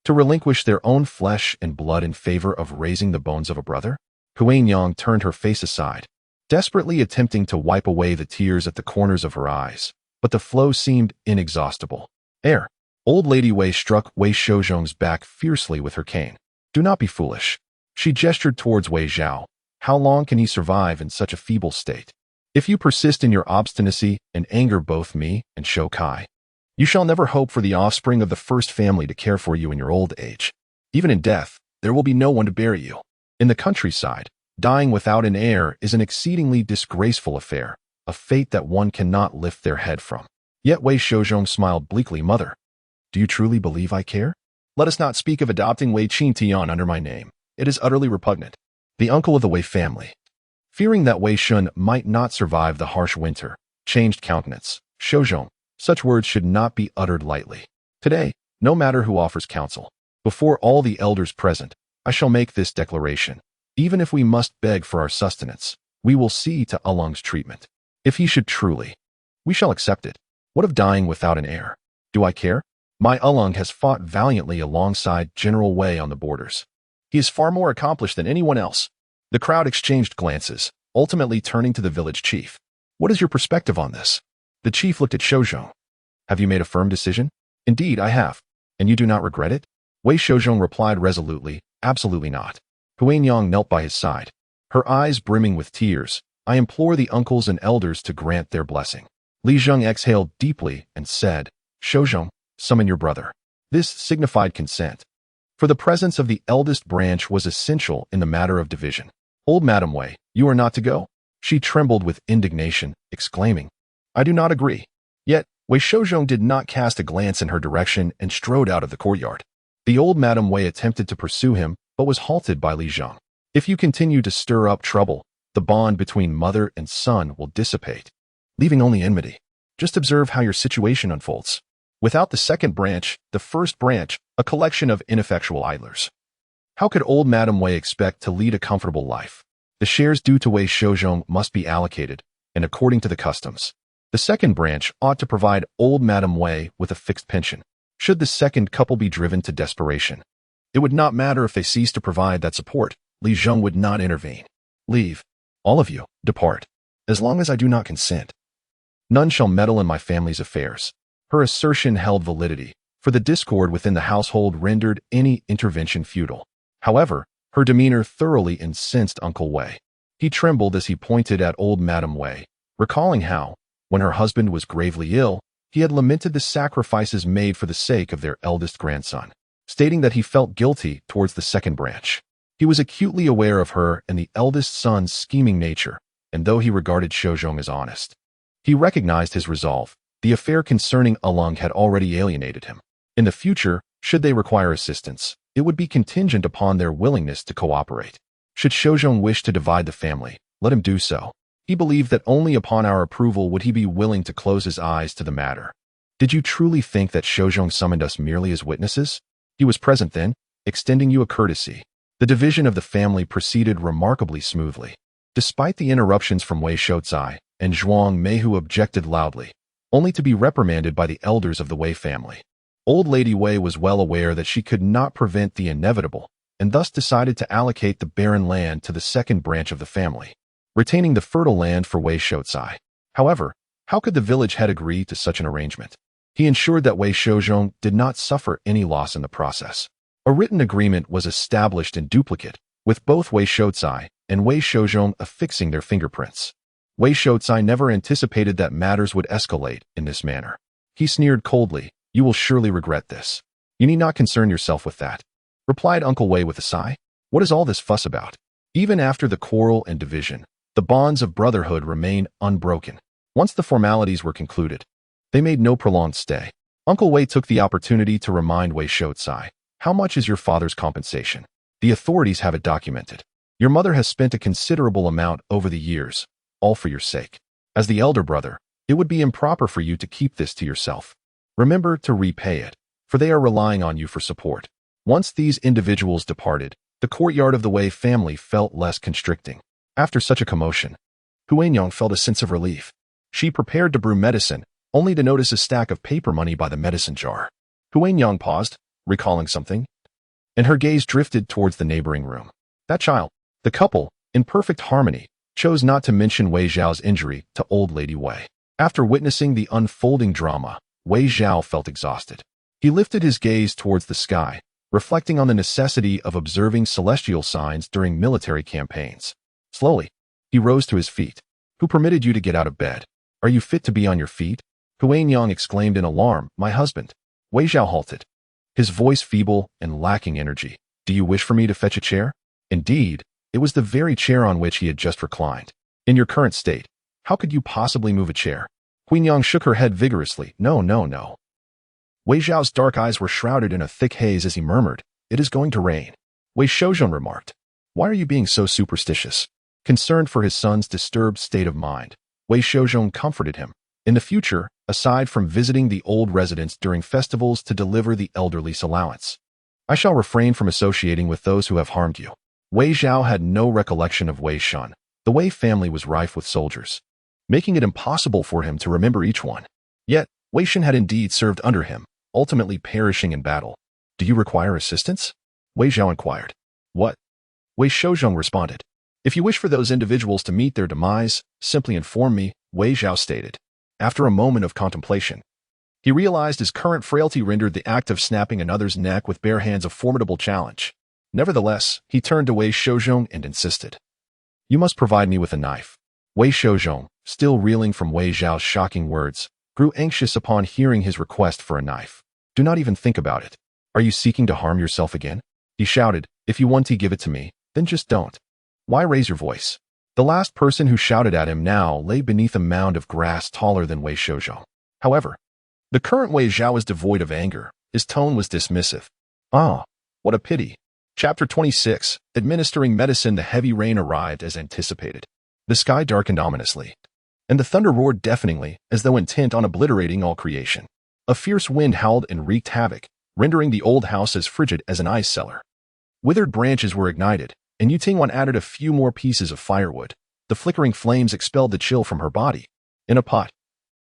to relinquish their own flesh and blood in favor of raising the bones of a brother? Huinyang turned her face aside, desperately attempting to wipe away the tears at the corners of her eyes, but the flow seemed inexhaustible. Old Lady Wei struck Wei Shouzhong's back fiercely with her cane. Do not be foolish. She gestured towards Wei Zhao. How long can he survive in such a feeble state? If you persist in your obstinacy and anger both me and Shou Kai, you shall never hope for the offspring of the first family to care for you in your old age. Even in death, there will be no one to bury you. In the countryside, dying without an heir is an exceedingly disgraceful affair, a fate that one cannot lift their head from. Yet Wei Shouzhong smiled bleakly. Mother, do you truly believe I care? Let us not speak of adopting Wei Qingtian under my name. It is utterly repugnant. The uncle of the Wei family, fearing that Wei Shun might not survive the harsh winter, changed countenance. Shouzhong, such words should not be uttered lightly. Today, no matter who offers counsel, before all the elders present, I shall make this declaration. Even if we must beg for our sustenance, we will see to Alung's treatment. If he should truly, we shall accept it. What of dying without an heir? Do I care? My Alung has fought valiantly alongside General Wei on the borders. He is far more accomplished than anyone else. The crowd exchanged glances, ultimately turning to the village chief. What is your perspective on this? The chief looked at Shouzhong. Have you made a firm decision? Indeed, I have. And you do not regret it? Wei Shouzhong replied resolutely, absolutely not. Huinyang knelt by his side, her eyes brimming with tears. I implore the uncles and elders to grant their blessing. Li Zheng exhaled deeply and said, Shouzhong, summon your brother. This signified consent, for the presence of the eldest branch was essential in the matter of division. Old Madam Wei, you are not to go. She trembled with indignation, exclaiming, "I do not agree." Yet, Wei Shouzhong did not cast a glance in her direction and strode out of the courtyard. The old Madame Wei attempted to pursue him, but was halted by Li Zhang. "If you continue to stir up trouble, the bond between mother and son will dissipate, leaving only enmity. Just observe how your situation unfolds. Without the second branch, the first branch, a collection of ineffectual idlers. How could old Madame Wei expect to lead a comfortable life? The shares due to Wei Shouzhong must be allocated, and according to the customs. The second branch ought to provide old Madame Wei with a fixed pension. Should the second couple be driven to desperation, it would not matter if they ceased to provide that support. Li Zhang would not intervene. Leave. All of you, depart. As long as I do not consent. None shall meddle in my family's affairs." Her assertion held validity, for the discord within the household rendered any intervention futile. However, her demeanor thoroughly incensed Uncle Wei. He trembled as he pointed at old Madame Wei, recalling how, when her husband was gravely ill, he had lamented the sacrifices made for the sake of their eldest grandson, stating that he felt guilty towards the second branch. He was acutely aware of her and the eldest son's scheming nature, and though he regarded Shouzhong as honest, he recognized his resolve. The affair concerning Alung had already alienated him. In the future, should they require assistance, it would be contingent upon their willingness to cooperate. Should Shouzhong wish to divide the family, let him do so. He believed that only upon our approval would he be willing to close his eyes to the matter. Did you truly think that Shouzhong summoned us merely as witnesses? He was present then, extending you a courtesy. The division of the family proceeded remarkably smoothly. Despite the interruptions from Wei Shouzai and Zhuang Mei, who objected loudly, only to be reprimanded by the elders of the Wei family. Old Lady Wei was well aware that she could not prevent the inevitable, and thus decided to allocate the barren land to the second branch of the family, retaining the fertile land for Wei Shouzai. However, how could the village head agree to such an arrangement? He ensured that Wei Shouzhong did not suffer any loss in the process. A written agreement was established in duplicate, with both Wei Shouzai and Wei Shouzhong affixing their fingerprints. Wei Shouzai never anticipated that matters would escalate in this manner. He sneered coldly, "You will surely regret this." "You need not concern yourself with that," replied Uncle Wei with a sigh. "What is all this fuss about?" Even after the quarrel and division, the bonds of brotherhood remained unbroken. Once the formalities were concluded, they made no prolonged stay. Uncle Wei took the opportunity to remind Wei Shouzai, "How much is your father's compensation? The authorities have it documented. Your mother has spent a considerable amount over the years, all for your sake. As the elder brother, it would be improper for you to keep this to yourself. Remember to repay it, for they are relying on you for support." Once these individuals departed, the courtyard of the Wei family felt less constricting. After such a commotion, Huanyang felt a sense of relief. She prepared to brew medicine, only to notice a stack of paper money by the medicine jar. Huanyang paused, recalling something, and her gaze drifted towards the neighboring room. That child, the couple, in perfect harmony, chose not to mention Wei Zhao's injury to old Lady Wei. After witnessing the unfolding drama, Wei Zhao felt exhausted. He lifted his gaze towards the sky, reflecting on the necessity of observing celestial signs during military campaigns. Slowly, he rose to his feet. "Who permitted you to get out of bed? Are you fit to be on your feet?" Huanyang exclaimed in alarm, "My husband." Wei Zhao halted, his voice feeble and lacking energy. "Do you wish for me to fetch a chair?" Indeed, it was the very chair on which he had just reclined. "In your current state, how could you possibly move a chair?" Huanyang shook her head vigorously. "No, no, no." Wei Zhao's dark eyes were shrouded in a thick haze as he murmured, "It is going to rain." Wei Shouzhong remarked, "Why are you being so superstitious?" Concerned for his son's disturbed state of mind, Wei Shouzhong comforted him. "In the future, aside from visiting the old residents during festivals to deliver the elderly's allowance, I shall refrain from associating with those who have harmed you." Wei Zhao had no recollection of Wei Shun. The Wei family was rife with soldiers, making it impossible for him to remember each one. Yet, Wei Shun had indeed served under him, ultimately perishing in battle. "Do you require assistance?" Wei Zhao inquired. "What?" Wei Shouzhong responded. "If you wish for those individuals to meet their demise, simply inform me," Wei Zhao stated. After a moment of contemplation, he realized his current frailty rendered the act of snapping another's neck with bare hands a formidable challenge. Nevertheless, he turned to Wei Shouzhong and insisted, "You must provide me with a knife." Wei Shouzhong, still reeling from Wei Zhao's shocking words, grew anxious upon hearing his request for a knife. "Do not even think about it. Are you seeking to harm yourself again?" he shouted. "If you want to give it to me, then just don't. Why raise your voice?" The last person who shouted at him now lay beneath a mound of grass taller than Wei Shoujo. However, the current Wei Zhao was devoid of anger. His tone was dismissive. Ah, what a pity. Chapter 26. Administering medicine. The heavy rain arrived as anticipated. The sky darkened ominously, and the thunder roared deafeningly as though intent on obliterating all creation. A fierce wind howled and wreaked havoc, rendering the old house as frigid as an ice cellar. Withered branches were ignited, and Yutingwan added a few more pieces of firewood. The flickering flames expelled the chill from her body. In a pot,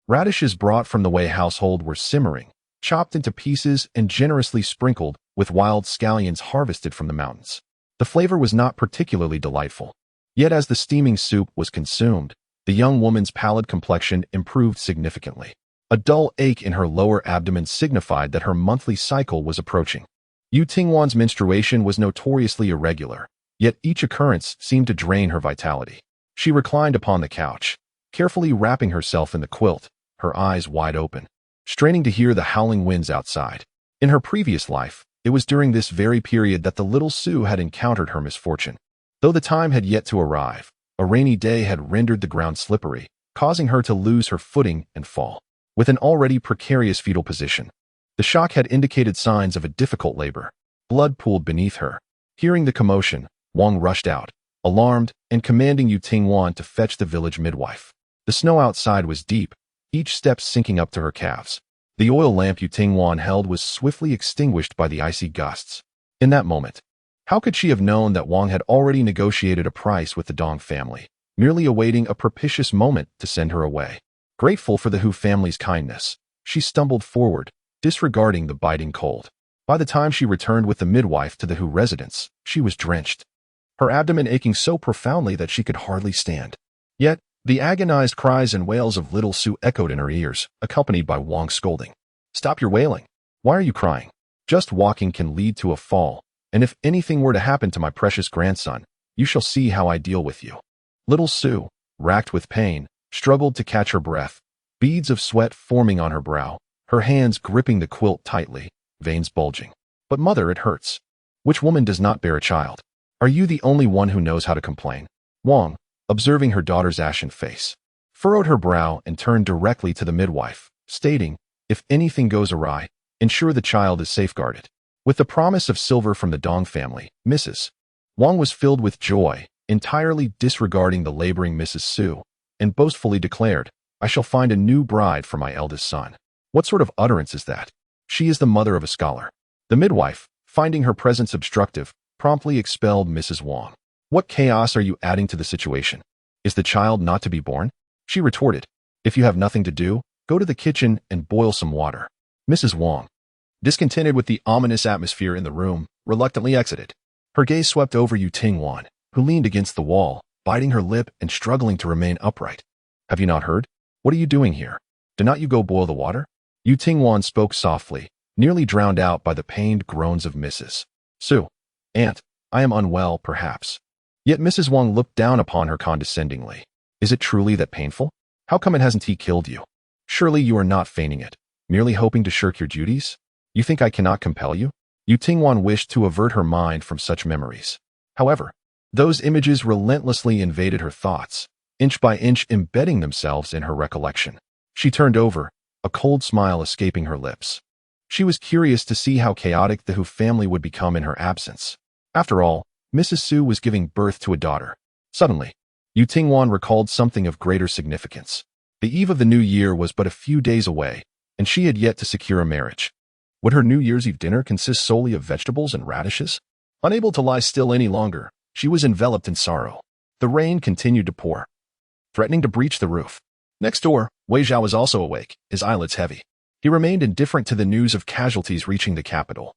radishes brought from the Wei household were simmering, chopped into pieces and generously sprinkled with wild scallions harvested from the mountains. The flavor was not particularly delightful. Yet as the steaming soup was consumed, the young woman's pallid complexion improved significantly. A dull ache in her lower abdomen signified that her monthly cycle was approaching. Yutingwan's menstruation was notoriously irregular, yet each occurrence seemed to drain her vitality. She reclined upon the couch, carefully wrapping herself in the quilt, her eyes wide open, straining to hear the howling winds outside. In her previous life, it was during this very period that the little Sue had encountered her misfortune. Though the time had yet to arrive, a rainy day had rendered the ground slippery, causing her to lose her footing and fall. With an already precarious fetal position, the shock had indicated signs of a difficult labor. Blood pooled beneath her. Hearing the commotion, Wang rushed out, alarmed and commanding Yutingwan to fetch the village midwife. The snow outside was deep, each step sinking up to her calves. The oil lamp Yutingwan held was swiftly extinguished by the icy gusts. In that moment, how could she have known that Wang had already negotiated a price with the Dong family, merely awaiting a propitious moment to send her away? Grateful for the Hu family's kindness, she stumbled forward, disregarding the biting cold. By the time she returned with the midwife to the Hu residence, she was drenched, her abdomen aching so profoundly that she could hardly stand. Yet, the agonized cries and wails of little Sue echoed in her ears, accompanied by Wang's scolding. "Stop your wailing. Why are you crying? Just walking can lead to a fall, and if anything were to happen to my precious grandson, you shall see how I deal with you." Little Sue, racked with pain, struggled to catch her breath, beads of sweat forming on her brow, her hands gripping the quilt tightly, veins bulging. "But mother, it hurts. Which woman does not bear a child? Are you the only one who knows how to complain?" Wang, observing her daughter's ashen face, furrowed her brow and turned directly to the midwife, stating, "If anything goes awry, ensure the child is safeguarded." With the promise of silver from the Dong family, Mrs. Wang was filled with joy, entirely disregarding the laboring Mrs. Sue, and boastfully declared, "I shall find a new bride for my eldest son." What sort of utterance is that? She is the mother of a scholar. The midwife, finding her presence obstructive, promptly expelled Mrs. Wang. "What chaos are you adding to the situation? Is the child not to be born?" She retorted. "If you have nothing to do, go to the kitchen and boil some water." Mrs. Wang, discontented with the ominous atmosphere in the room, reluctantly exited. Her gaze swept over Yutingwan, who leaned against the wall, biting her lip and struggling to remain upright. "Have you not heard? What are you doing here? Do not you go boil the water?" Yutingwan spoke softly, nearly drowned out by the pained groans of Mrs. Sue. "Aunt, I am unwell, perhaps." Yet Mrs. Wang looked down upon her condescendingly. "Is it truly that painful? How come it hasn't he killed you? Surely you are not feigning it, merely hoping to shirk your duties? You think I cannot compel you?" Yutingwan wished to avert her mind from such memories. However, those images relentlessly invaded her thoughts, inch by inch embedding themselves in her recollection. She turned over, a cold smile escaping her lips. She was curious to see how chaotic the Hu family would become in her absence. After all, Mrs. Sue was giving birth to a daughter. Suddenly, Yutingwan recalled something of greater significance. The eve of the new year was but a few days away, and she had yet to secure a marriage. Would her New Year's Eve dinner consist solely of vegetables and radishes? Unable to lie still any longer, she was enveloped in sorrow. The rain continued to pour, threatening to breach the roof. Next door, Wei Zhao was also awake, his eyelids heavy. He remained indifferent to the news of casualties reaching the capital,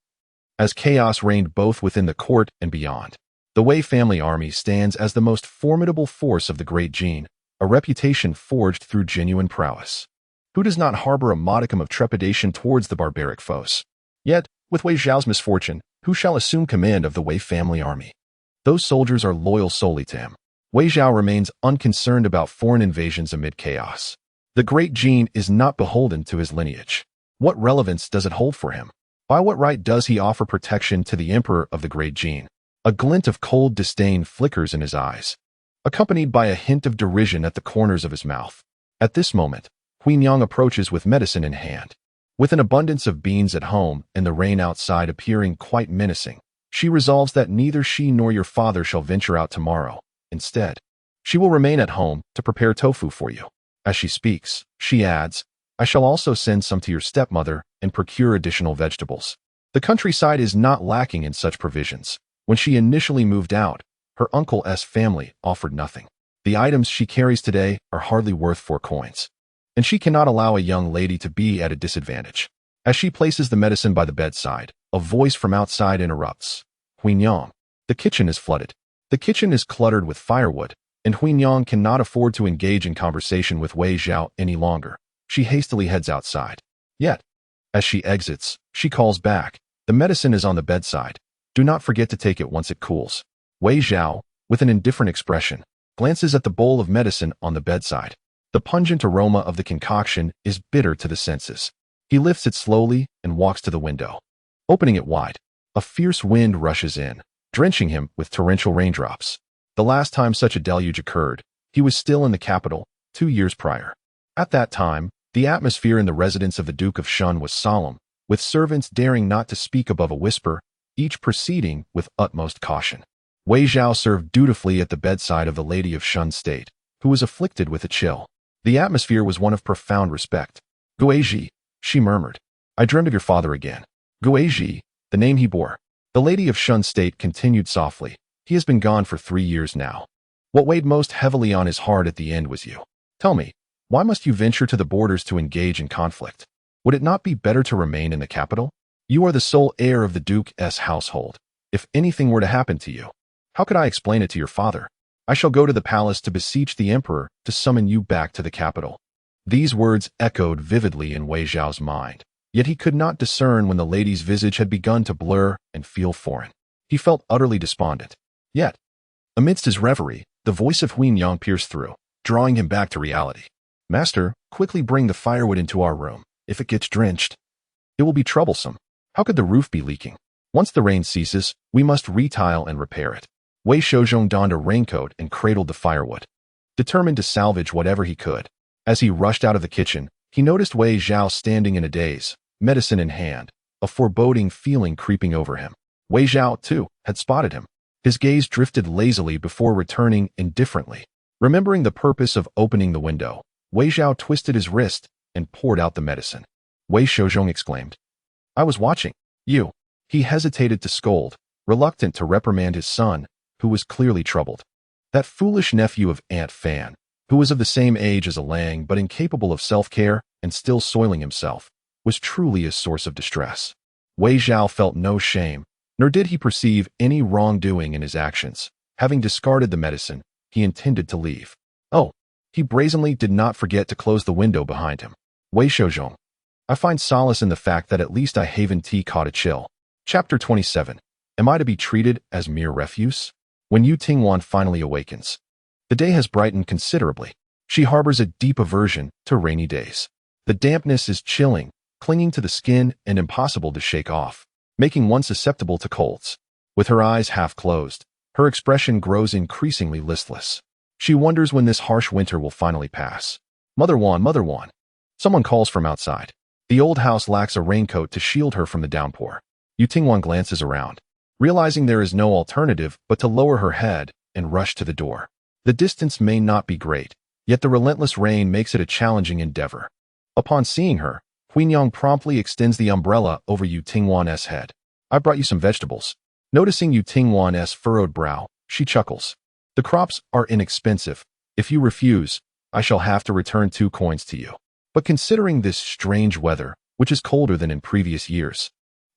as chaos reigned both within the court and beyond. The Wei family army stands as the most formidable force of the Great Jin, a reputation forged through genuine prowess. Who does not harbor a modicum of trepidation towards the barbaric foes? Yet, with Wei Zhao's misfortune, who shall assume command of the Wei family army? Those soldiers are loyal solely to him. Wei Zhao remains unconcerned about foreign invasions amid chaos. The Great Jin is not beholden to his lineage. What relevance does it hold for him? By what right does he offer protection to the emperor of the Great Jin? A glint of cold disdain flickers in his eyes. accompanied by a hint of derision at the corners of his mouth. At this moment, Huinyang approaches with medicine in hand. With an abundance of beans at home and the rain outside appearing quite menacing, she resolves that neither she nor your father shall venture out tomorrow. Instead, she will remain at home to prepare tofu for you. As she speaks, she adds, I shall also send some to your stepmother and procure additional vegetables. The countryside is not lacking in such provisions. When she initially moved out, her uncle's family offered nothing. The items she carries today are hardly worth 4 coins, and she cannot allow a young lady to be at a disadvantage. As she places the medicine by the bedside, a voice from outside interrupts. Huinyang, the kitchen is flooded. The kitchen is cluttered with firewood, and Huinyang cannot afford to engage in conversation with Wei Zhao any longer. She hastily heads outside. Yet, as she exits, she calls back, the medicine is on the bedside. Do not forget to take it once it cools. Wei Zhao, with an indifferent expression, glances at the bowl of medicine on the bedside. The pungent aroma of the concoction is bitter to the senses. He lifts it slowly and walks to the window. Opening it wide, a fierce wind rushes in, drenching him with torrential raindrops. The last time such a deluge occurred, he was still in the capital, 2 years prior. At that time, the atmosphere in the residence of the Duke of Shun was solemn, with servants daring not to speak above a whisper, each proceeding with utmost caution. Wei Zhao served dutifully at the bedside of the Lady of Shun State, who was afflicted with a chill. The atmosphere was one of profound respect. Guizhi, she murmured. I dreamed of your father again. Guizhi, the name he bore. The Lady of Shun State continued softly. He has been gone for 3 years now. What weighed most heavily on his heart at the end was you. Tell me, why must you venture to the borders to engage in conflict? Would it not be better to remain in the capital? You are the sole heir of the Duke's household. If anything were to happen to you, how could I explain it to your father? I shall go to the palace to beseech the emperor to summon you back to the capital. These words echoed vividly in Wei Zhao's mind, yet he could not discern when the lady's visage had begun to blur and feel foreign. He felt utterly despondent. Yet, amidst his reverie, the voice of Huinyang pierced through, drawing him back to reality. Master, quickly bring the firewood into our room. If it gets drenched, it will be troublesome. How could the roof be leaking? Once the rain ceases, we must retile and repair it. Wei Shouzhong donned a raincoat and cradled the firewood, determined to salvage whatever he could. As he rushed out of the kitchen, he noticed Wei Zhao standing in a daze, medicine in hand, a foreboding feeling creeping over him. Wei Zhao, too, had spotted him. His gaze drifted lazily before returning indifferently. Remembering the purpose of opening the window, Wei Zhao twisted his wrist and poured out the medicine. Wei Shouzhong exclaimed, I was watching you. He hesitated to scold, reluctant to reprimand his son, who was clearly troubled. That foolish nephew of Aunt Fan, who was of the same age as a Lang but incapable of self-care and still soiling himself, was truly a source of distress. Wei Zhao felt no shame, nor did he perceive any wrongdoing in his actions. Having discarded the medicine, he intended to leave. Oh, he brazenly did not forget to close the window behind him. Wei Shouzhong, I find solace in the fact that at least I Haven Tea caught a chill. Chapter 27. Am I to be treated as mere refuse? When Yu Tingwan finally awakens, the day has brightened considerably. She harbors a deep aversion to rainy days. The dampness is chilling, clinging to the skin and impossible to shake off, making one susceptible to colds. With her eyes half closed, her expression grows increasingly listless. She wonders when this harsh winter will finally pass. Mother Wan. Someone calls from outside. The old house lacks a raincoat to shield her from the downpour. Yu Tingwan glances around, realizing there is no alternative but to lower her head and rush to the door. The distance may not be great, yet the relentless rain makes it a challenging endeavor. Upon seeing her, Huinyang promptly extends the umbrella over Yu Tingwan's head. I brought you some vegetables. Noticing Yu Tingwan's furrowed brow, she chuckles. The crops are inexpensive. If you refuse, I shall have to return 2 coins to you. But considering this strange weather, which is colder than in previous years,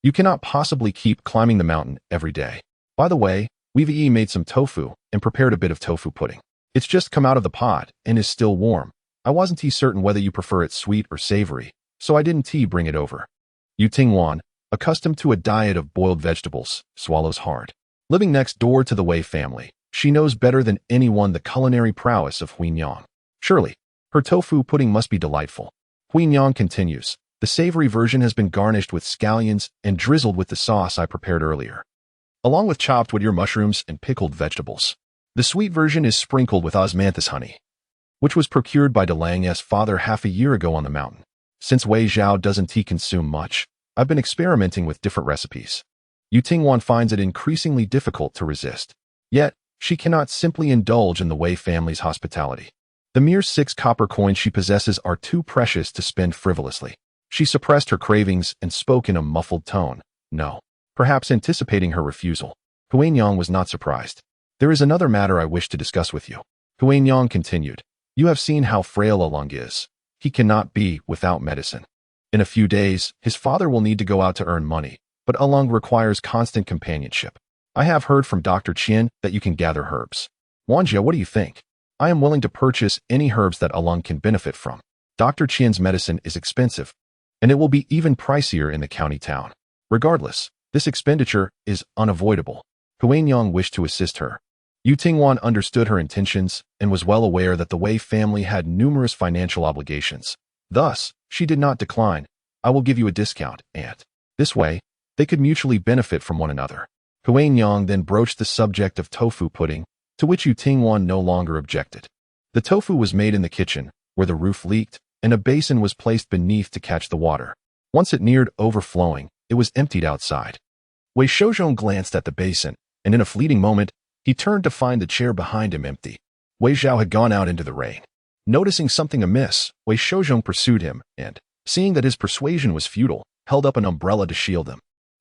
you cannot possibly keep climbing the mountain every day. By the way, we've made some tofu and prepared a bit of tofu pudding. It's just come out of the pot and is still warm. I wasn't certain whether you prefer it sweet or savory, so I didn't bring it over. Yu Tingwan, accustomed to a diet of boiled vegetables, swallows hard. Living next door to the Wei family, she knows better than anyone the culinary prowess of Huinyang. Surely, her tofu pudding must be delightful. Huinyang continues. The savory version has been garnished with scallions and drizzled with the sauce I prepared earlier, along with chopped wood ear mushrooms and pickled vegetables. The sweet version is sprinkled with osmanthus honey, which was procured by DeLange's father half a year ago on the mountain. Since Wei Zhao doesn't tea consume much, I've been experimenting with different recipes. Yu Tingwan finds it increasingly difficult to resist. Yet, she cannot simply indulge in the Wei family's hospitality. The mere 6 copper coins she possesses are too precious to spend frivolously. She suppressed her cravings and spoke in a muffled tone. No. Perhaps anticipating her refusal. Huanyang was not surprised. There is another matter I wish to discuss with you. Huanyang continued. You have seen how frail Alung is. He cannot be without medicine. In a few days, his father will need to go out to earn money, but Alung requires constant companionship. I have heard from Dr. Qian that you can gather herbs. Wanjia, what do you think? I am willing to purchase any herbs that Alung can benefit from. Dr. Qian's medicine is expensive, and it will be even pricier in the county town. Regardless, this expenditure is unavoidable. Huanyang wished to assist her. Yu Tingwan understood her intentions and was well aware that the Wei family had numerous financial obligations. Thus, she did not decline. I will give you a discount, aunt. This way, they could mutually benefit from one another. Huanyang then broached the subject of tofu pudding, to which Yu Tingwan no longer objected. The tofu was made in the kitchen, where the roof leaked, and a basin was placed beneath to catch the water. Once it neared overflowing, it was emptied outside. Wei Shouzhong glanced at the basin, and in a fleeting moment, he turned to find the chair behind him empty. Wei Zhao had gone out into the rain. Noticing something amiss, Wei Shouzhong pursued him and, seeing that his persuasion was futile, held up an umbrella to shield him.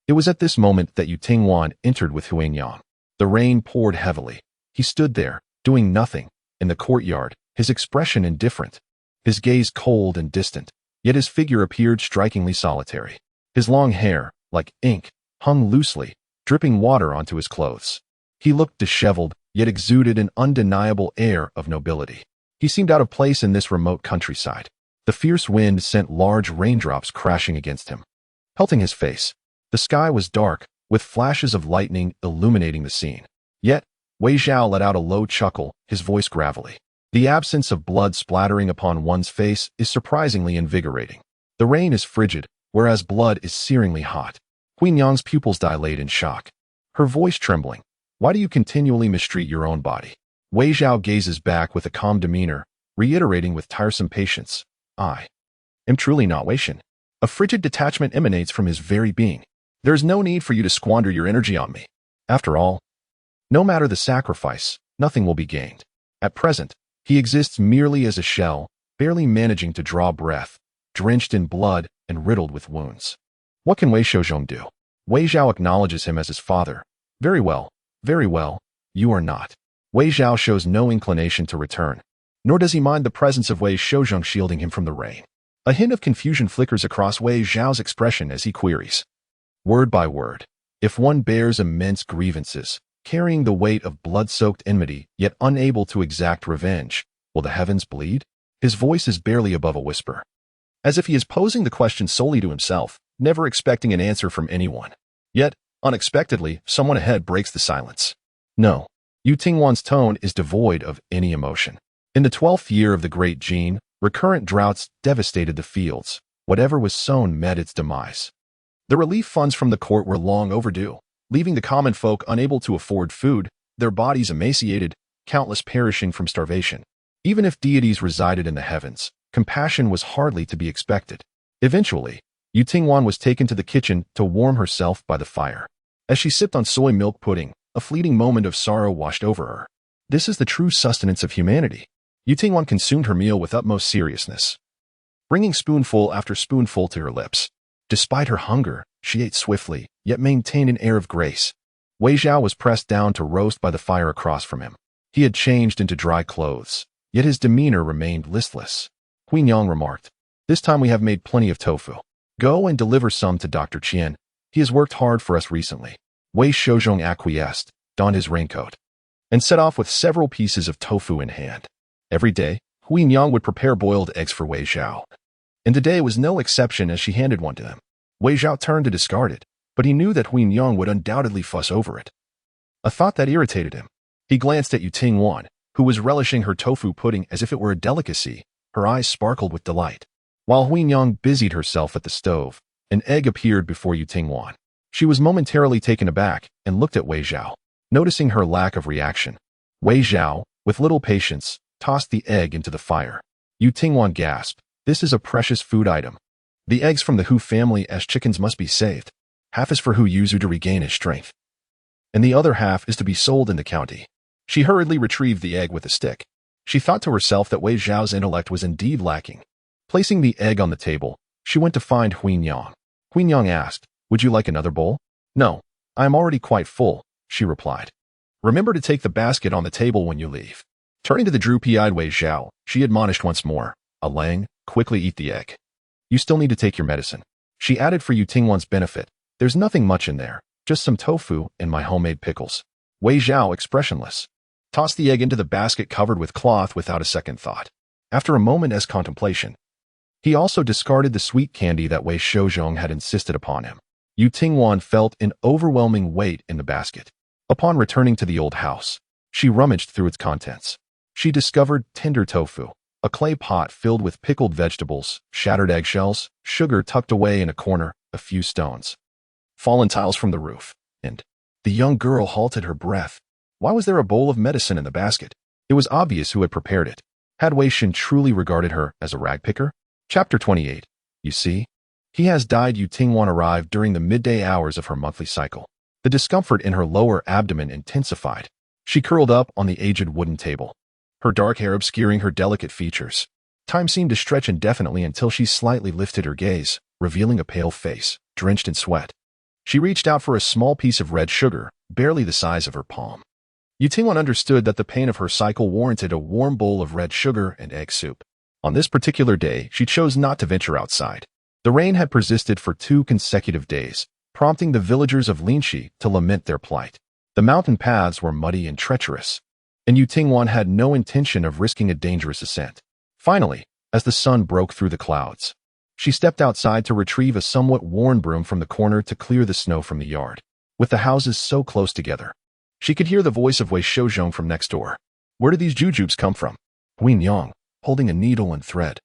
It was at this moment that Yu Tingwan entered with Huanyang. The rain poured heavily. He stood there, doing nothing, in the courtyard, his expression indifferent, his gaze cold and distant, yet his figure appeared strikingly solitary. His long hair, like ink, hung loosely, dripping water onto his clothes. He looked disheveled, yet exuded an undeniable air of nobility. He seemed out of place in this remote countryside. The fierce wind sent large raindrops crashing against him, pelting his face. The sky was dark, with flashes of lightning illuminating the scene. Yet, Wei Zhao let out a low chuckle, his voice gravelly. The absence of blood splattering upon one's face is surprisingly invigorating. The rain is frigid, whereas blood is searingly hot. Huanyang's pupils dilate in shock, her voice trembling. Why do you continually mistreat your own body? Wei Zhao gazes back with a calm demeanor, reiterating with tiresome patience. I am truly not Wei Shen. A frigid detachment emanates from his very being. There is no need for you to squander your energy on me. After all, no matter the sacrifice, nothing will be gained. At present, he exists merely as a shell, barely managing to draw breath, drenched in blood and riddled with wounds. What can Wei Shouzhong do? Wei Zhao acknowledges him as his father. Very well, you are not. Wei Zhao shows no inclination to return, nor does he mind the presence of Wei Shouzhong shielding him from the rain. A hint of confusion flickers across Wei Zhao's expression as he queries. Word by word, if one bears immense grievances, carrying the weight of blood-soaked enmity, yet unable to exact revenge, will the heavens bleed? His voice is barely above a whisper, as if he is posing the question solely to himself, never expecting an answer from anyone. Yet, unexpectedly, someone ahead breaks the silence. No. Yu Tingwan's tone is devoid of any emotion. In the 12th year of the Great Jin, recurrent droughts devastated the fields. Whatever was sown met its demise. The relief funds from the court were long overdue, leaving the common folk unable to afford food, their bodies emaciated, countless perishing from starvation. Even if deities resided in the heavens, compassion was hardly to be expected. Eventually, Yu Tingwan was taken to the kitchen to warm herself by the fire. As she sipped on soy milk pudding, a fleeting moment of sorrow washed over her. This is the true sustenance of humanity. Yu Tingwan consumed her meal with utmost seriousness, bringing spoonful after spoonful to her lips. Despite her hunger, she ate swiftly, yet maintained an air of grace. Wei Zhao was pressed down to roast by the fire across from him. He had changed into dry clothes, yet his demeanor remained listless. Huanyang remarked, "This time we have made plenty of tofu. Go and deliver some to Dr. Qian. He has worked hard for us recently." Wei Shouzhong acquiesced, donned his raincoat, and set off with several pieces of tofu in hand. Every day, Huanyang would prepare boiled eggs for Wei Zhao, and today was no exception as she handed one to him. Wei Zhao turned to discard it, but he knew that Huanyang would undoubtedly fuss over it. A thought that irritated him. He glanced at Yu Tingwan, who was relishing her tofu pudding as if it were a delicacy. Her eyes sparkled with delight. While Huanyang busied herself at the stove, an egg appeared before Yu Tingwan. She was momentarily taken aback and looked at Wei Zhao. Noticing her lack of reaction, Wei Zhao, with little patience, tossed the egg into the fire. Yu Tingwan gasped. This is a precious food item. The eggs from the Hu family as chickens must be saved. Half is for Hu Yuzu to regain his strength, and the other half is to be sold in the county. She hurriedly retrieved the egg with a stick. She thought to herself that Wei Zhao's intellect was indeed lacking. Placing the egg on the table, she went to find Huinyang. Huinyang asked, "Would you like another bowl?" "No, I am already quite full," she replied. "Remember to take the basket on the table when you leave." Turning to the droopy-eyed Wei Zhao, she admonished once more, "Alang, quickly eat the egg. You still need to take your medicine." She added for Yu Tingwan's benefit, "There's nothing much in there, just some tofu and my homemade pickles." Wei Zhao, expressionless, tossed the egg into the basket covered with cloth without a second thought. After a moment's contemplation, he also discarded the sweet candy that Wei Shouzhong had insisted upon him. Yu Tingwan felt an overwhelming weight in the basket. Upon returning to the old house, she rummaged through its contents. She discovered tender tofu, a clay pot filled with pickled vegetables, shattered eggshells, sugar tucked away in a corner, a few stones, fallen tiles from the roof, and the young girl halted her breath. Why was there a bowl of medicine in the basket? It was obvious who had prepared it. Had Wei Shin truly regarded her as a rag picker? Chapter 28. You see? He has died. Yu Tingwan arrived during the midday hours of her monthly cycle. The discomfort in her lower abdomen intensified. She curled up on the aged wooden table, her dark hair obscuring her delicate features. Time seemed to stretch indefinitely until she slightly lifted her gaze, revealing a pale face, drenched in sweat. She reached out for a small piece of red sugar, barely the size of her palm. Yu Tingwan understood that the pain of her cycle warranted a warm bowl of red sugar and egg soup. On this particular day, she chose not to venture outside. The rain had persisted for 2 consecutive days, prompting the villagers of Linxi to lament their plight. The mountain paths were muddy and treacherous, and Yu Tingwan had no intention of risking a dangerous ascent. Finally, as the sun broke through the clouds, she stepped outside to retrieve a somewhat worn broom from the corner to clear the snow from the yard. With the houses so close together, she could hear the voice of Wei Shouzhong from next door. Where did these jujubes come from? Huinyang, holding a needle and thread,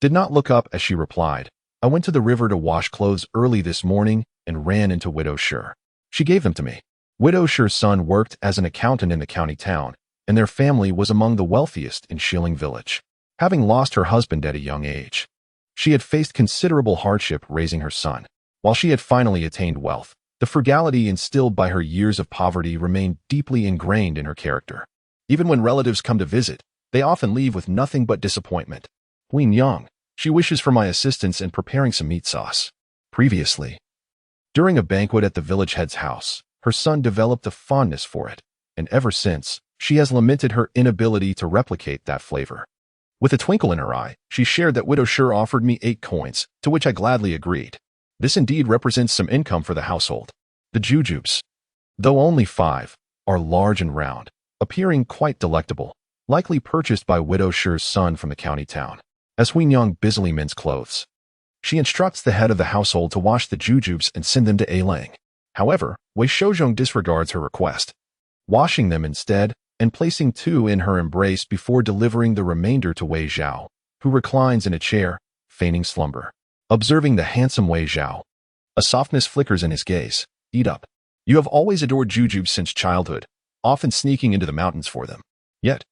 did not look up as she replied, "I went to the river to wash clothes early this morning and ran into Widow Sher. She gave them to me." Widow Sher's son worked as an accountant in the county town, and their family was among the wealthiest in Shilling village. Having lost her husband at a young age, she had faced considerable hardship raising her son. While she had finally attained wealth, the frugality instilled by her years of poverty remained deeply ingrained in her character. Even when relatives come to visit, they often leave with nothing but disappointment. Huinyang, she wishes for my assistance in preparing some meat sauce. Previously, during a banquet at the village head's house, her son developed a fondness for it, and ever since, she has lamented her inability to replicate that flavor. With a twinkle in her eye, she shared that Widow Sher offered me 8 coins, to which I gladly agreed. This indeed represents some income for the household. The jujubes, though only 5, are large and round, appearing quite delectable, likely purchased by Widow Sher's son from the county town. As Huinyang busily mends clothes, she instructs the head of the household to wash the jujubes and send them to Alang. However, Wei Shouzhong disregards her request, washing them instead and placing 2 in her embrace before delivering the remainder to Wei Zhao, who reclines in a chair, feigning slumber. Observing the handsome Wei Zhao, a softness flickers in his gaze. "Eat up. You have always adored jujubes since childhood, often sneaking into the mountains for them. Yet,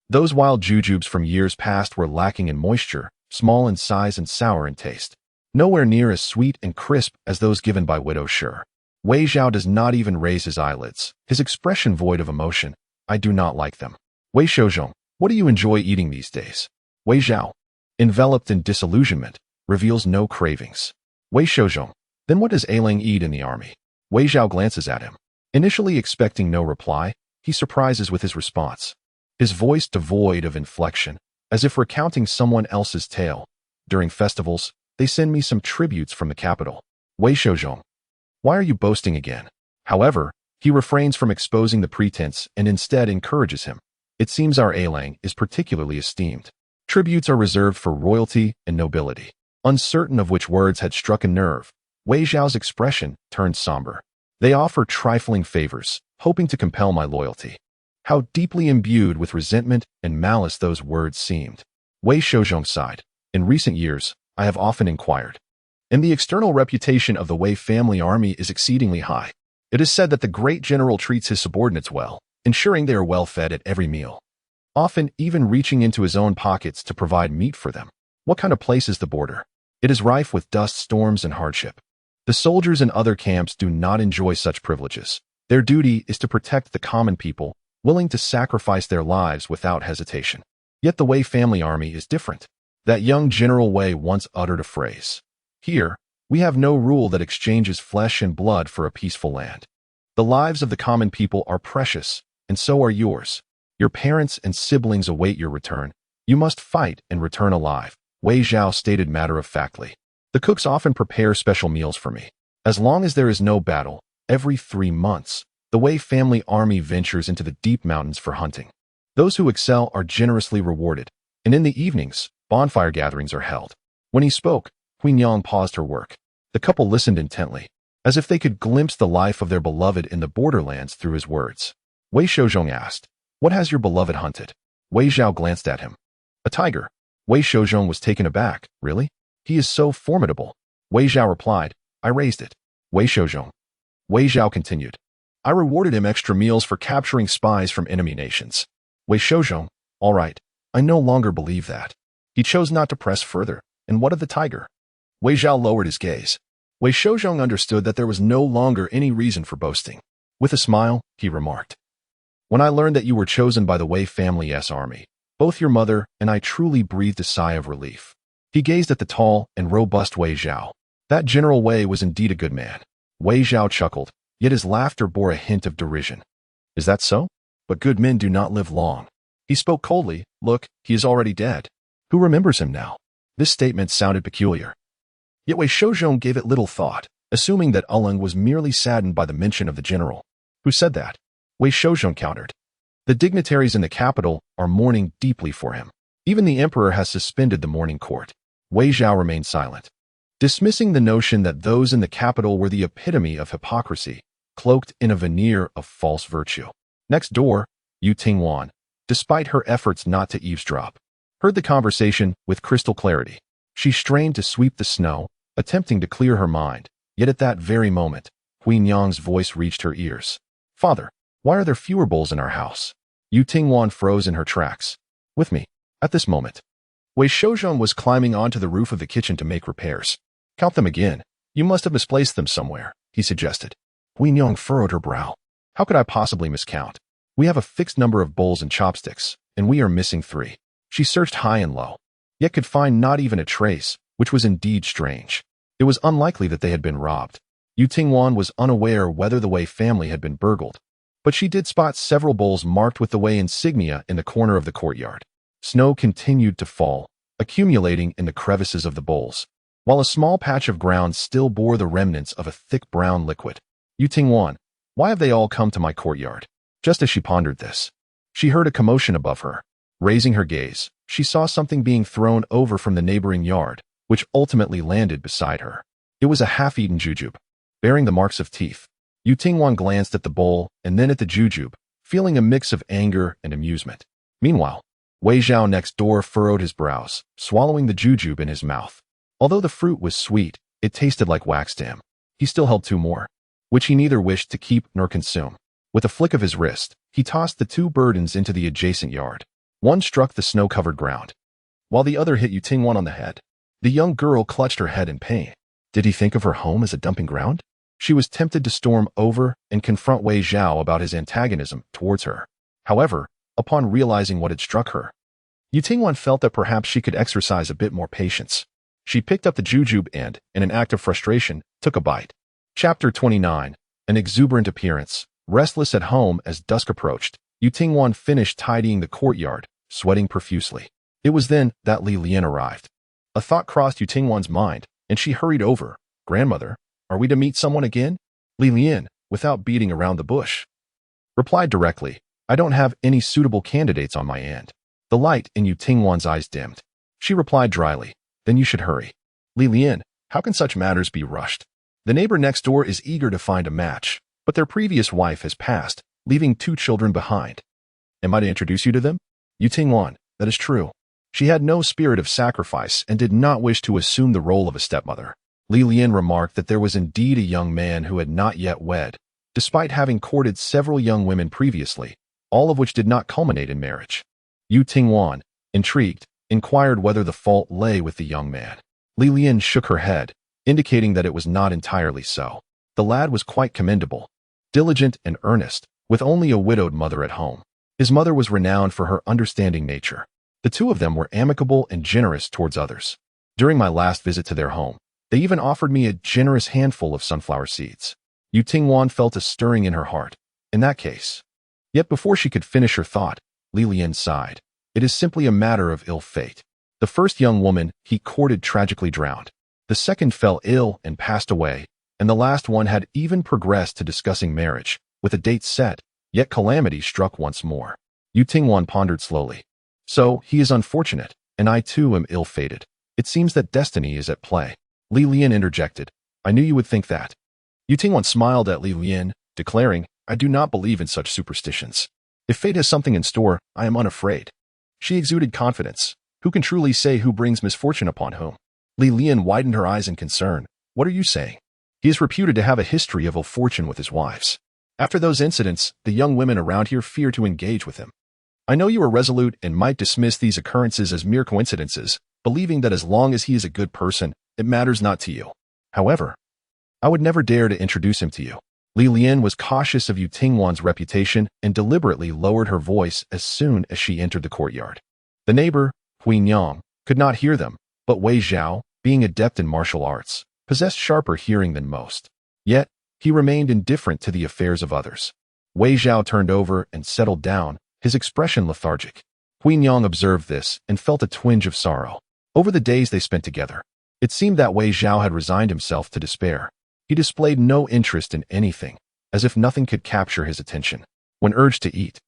those wild jujubes from years past were lacking in moisture, small in size and sour in taste. Nowhere near as sweet and crisp as those given by Widow Sher." Wei Zhao does not even raise his eyelids, his expression void of emotion. "I do not like them." Wei Shouzhong, what do you enjoy eating these days? Wei Zhao, enveloped in disillusionment, reveals no cravings. Wei Shouzhong, then what does Ailing eat in the army? Wei Zhao glances at him. Initially expecting no reply, he surprises with his response. His voice devoid of inflection, as if recounting someone else's tale. "During festivals, they send me some tributes from the capital." Wei Shouzhong, why are you boasting again? However, he refrains from exposing the pretense and instead encourages him. "It seems our Ailang is particularly esteemed. Tributes are reserved for royalty and nobility." Uncertain of which words had struck a nerve, Wei Zhao's expression turned somber. "They offer trifling favors, hoping to compel my loyalty." How deeply imbued with resentment and malice those words seemed. Wei Shouzhong sighed. "In recent years, I have often inquired, and the external reputation of the Wei family army is exceedingly high. It is said that the great general treats his subordinates well, ensuring they are well fed at every meal, often even reaching into his own pockets to provide meat for them. What kind of place is the border? It is rife with dust storms and hardship. The soldiers in other camps do not enjoy such privileges. Their duty is to protect the common people, willing to sacrifice their lives without hesitation. Yet the Wei family army is different. That young General Wei once uttered a phrase. Here, we have no rule that exchanges flesh and blood for a peaceful land. The lives of the common people are precious, and so are yours. Your parents and siblings await your return. You must fight and return alive, Wei Zhao stated matter-of-factly. The cooks often prepare special meals for me. As long as there is no battle, every 3 months, the Wei family army ventures into the deep mountains for hunting. Those who excel are generously rewarded, and in the evenings, bonfire gatherings are held. When he spoke, Queen Yang paused her work. The couple listened intently, as if they could glimpse the life of their beloved in the borderlands through his words. Wei Shouzhong asked, "What has your beloved hunted?" Wei Zhao glanced at him. "A tiger." Wei Shouzhong was taken aback. "Really? He is so formidable." Wei Zhao replied, "I raised it." Wei Shouzhong. Wei Zhao continued, "I rewarded him extra meals for capturing spies from enemy nations." Wei Shouzhong, "All right, I no longer believe that." He chose not to press further. "And what of the tiger?" Wei Zhao lowered his gaze. Wei Shouzhong understood that there was no longer any reason for boasting. With a smile, he remarked, "When I learned that you were chosen by the Wei family's army, both your mother and I truly breathed a sigh of relief." He gazed at the tall and robust Wei Zhao. That General Wei was indeed a good man. Wei Zhao chuckled, yet his laughter bore a hint of derision. "Is that so? But good men do not live long." He spoke coldly. "Look, he is already dead. Who remembers him now?" This statement sounded peculiar. Yet Wei Shouzhong gave it little thought, assuming that Uleng was merely saddened by the mention of the general. "Who said that?" Wei Shouzhong countered. "The dignitaries in the capital are mourning deeply for him. Even the emperor has suspended the mourning court." Wei Zhao remained silent, dismissing the notion that those in the capital were the epitome of hypocrisy, cloaked in a veneer of false virtue. Next door, Yu Tingwan, despite her efforts not to eavesdrop, heard the conversation with crystal clarity. She strained to sweep the snow, attempting to clear her mind, yet at that very moment, Queen Yang's voice reached her ears. "Father, why are there fewer bowls in our house?" Yu Tingwan froze in her tracks. "With me, at this moment." Wei Shouzhong was climbing onto the roof of the kitchen to make repairs. "Count them again. You must have misplaced them somewhere," he suggested. Queen Yang furrowed her brow. "How could I possibly miscount? We have a fixed number of bowls and chopsticks, and we are missing 3. She searched high and low, yet could find not even a trace, which was indeed strange. It was unlikely that they had been robbed. Yu Tingwan was unaware whether the Wei family had been burgled, but she did spot several bowls marked with the Wei insignia in the corner of the courtyard. Snow continued to fall, accumulating in the crevices of the bowls, while a small patch of ground still bore the remnants of a thick brown liquid. "Yu Tingwan, why have they all come to my courtyard?" Just as she pondered this, she heard a commotion above her. Raising her gaze, she saw something being thrown over from the neighboring yard, which ultimately landed beside her. It was a half-eaten jujube, bearing the marks of teeth. Yu Tingwan glanced at the bowl and then at the jujube, feeling a mix of anger and amusement. Meanwhile, Wei Zhao next door furrowed his brows, swallowing the jujube in his mouth. Although the fruit was sweet, it tasted like wax to him. He still held 2 more, which he neither wished to keep nor consume. With a flick of his wrist, he tossed the 2 burdens into the adjacent yard. One struck the snow-covered ground, while the other hit Yu Tingwan on the head. The young girl clutched her head in pain. Did he think of her home as a dumping ground? She was tempted to storm over and confront Wei Zhao about his antagonism towards her. However, upon realizing what had struck her, Yu Tingwan felt that perhaps she could exercise a bit more patience. She picked up the jujube and, in an act of frustration, took a bite. Chapter 29. An exuberant appearance. Restless at home as dusk approached, Yu Tingwan finished tidying the courtyard, sweating profusely. It was then that Li Lian arrived. A thought crossed Yu Tingwan's mind, and she hurried over. "Grandmother, are we to meet someone again?" Li Lian, without beating around the bush, replied directly, "I don't have any suitable candidates on my end." The light in Yu Tingwan's eyes dimmed. She replied dryly, "Then you should hurry." "Li Lian, how can such matters be rushed? The neighbor next door is eager to find a match, but their previous wife has passed, leaving 2 children behind. Am I to introduce you to them?" Yu Tingwan, that is true. She had no spirit of sacrifice and did not wish to assume the role of a stepmother. Li Lian remarked that there was indeed a young man who had not yet wed, despite having courted several young women previously, all of which did not culminate in marriage. Yu Tingwan, intrigued, inquired whether the fault lay with the young man. Li Lian shook her head, indicating that it was not entirely so. The lad was quite commendable, diligent and earnest, with only a widowed mother at home. His mother was renowned for her understanding nature. The two of them were amicable and generous towards others. During my last visit to their home, they even offered me a generous handful of sunflower seeds. Yu Tingwan felt a stirring in her heart. In that case. Yet before she could finish her thought, Li Lian sighed. It is simply a matter of ill fate. The first young woman he courted tragically drowned. The second fell ill and passed away, and the last one had even progressed to discussing marriage, with a date set, yet calamity struck once more. Yu Tingwan pondered slowly. So, he is unfortunate, and I too am ill-fated. It seems that destiny is at play. Li Lian interjected. I knew you would think that. Yu Tingwan smiled at Li Lian, declaring, I do not believe in such superstitions. If fate has something in store, I am unafraid. She exuded confidence. Who can truly say who brings misfortune upon whom? Li Lian widened her eyes in concern. What are you saying? He is reputed to have a history of ill fortune with his wives. After those incidents, the young women around here fear to engage with him. I know you are resolute and might dismiss these occurrences as mere coincidences, believing that as long as he is a good person, it matters not to you. However, I would never dare to introduce him to you. Li Lian was cautious of Yu Tingwan's reputation and deliberately lowered her voice as soon as she entered the courtyard. The neighbor, Hui Nyang, could not hear them, but Wei Zhao, being adept in martial arts, possessed sharper hearing than most. Yet, he remained indifferent to the affairs of others. Wei Zhao turned over and settled down, his expression lethargic. Hui Nyang observed this and felt a twinge of sorrow. Over the days they spent together, it seemed that Wei Zhao had resigned himself to despair. He displayed no interest in anything, as if nothing could capture his attention. When urged to eat,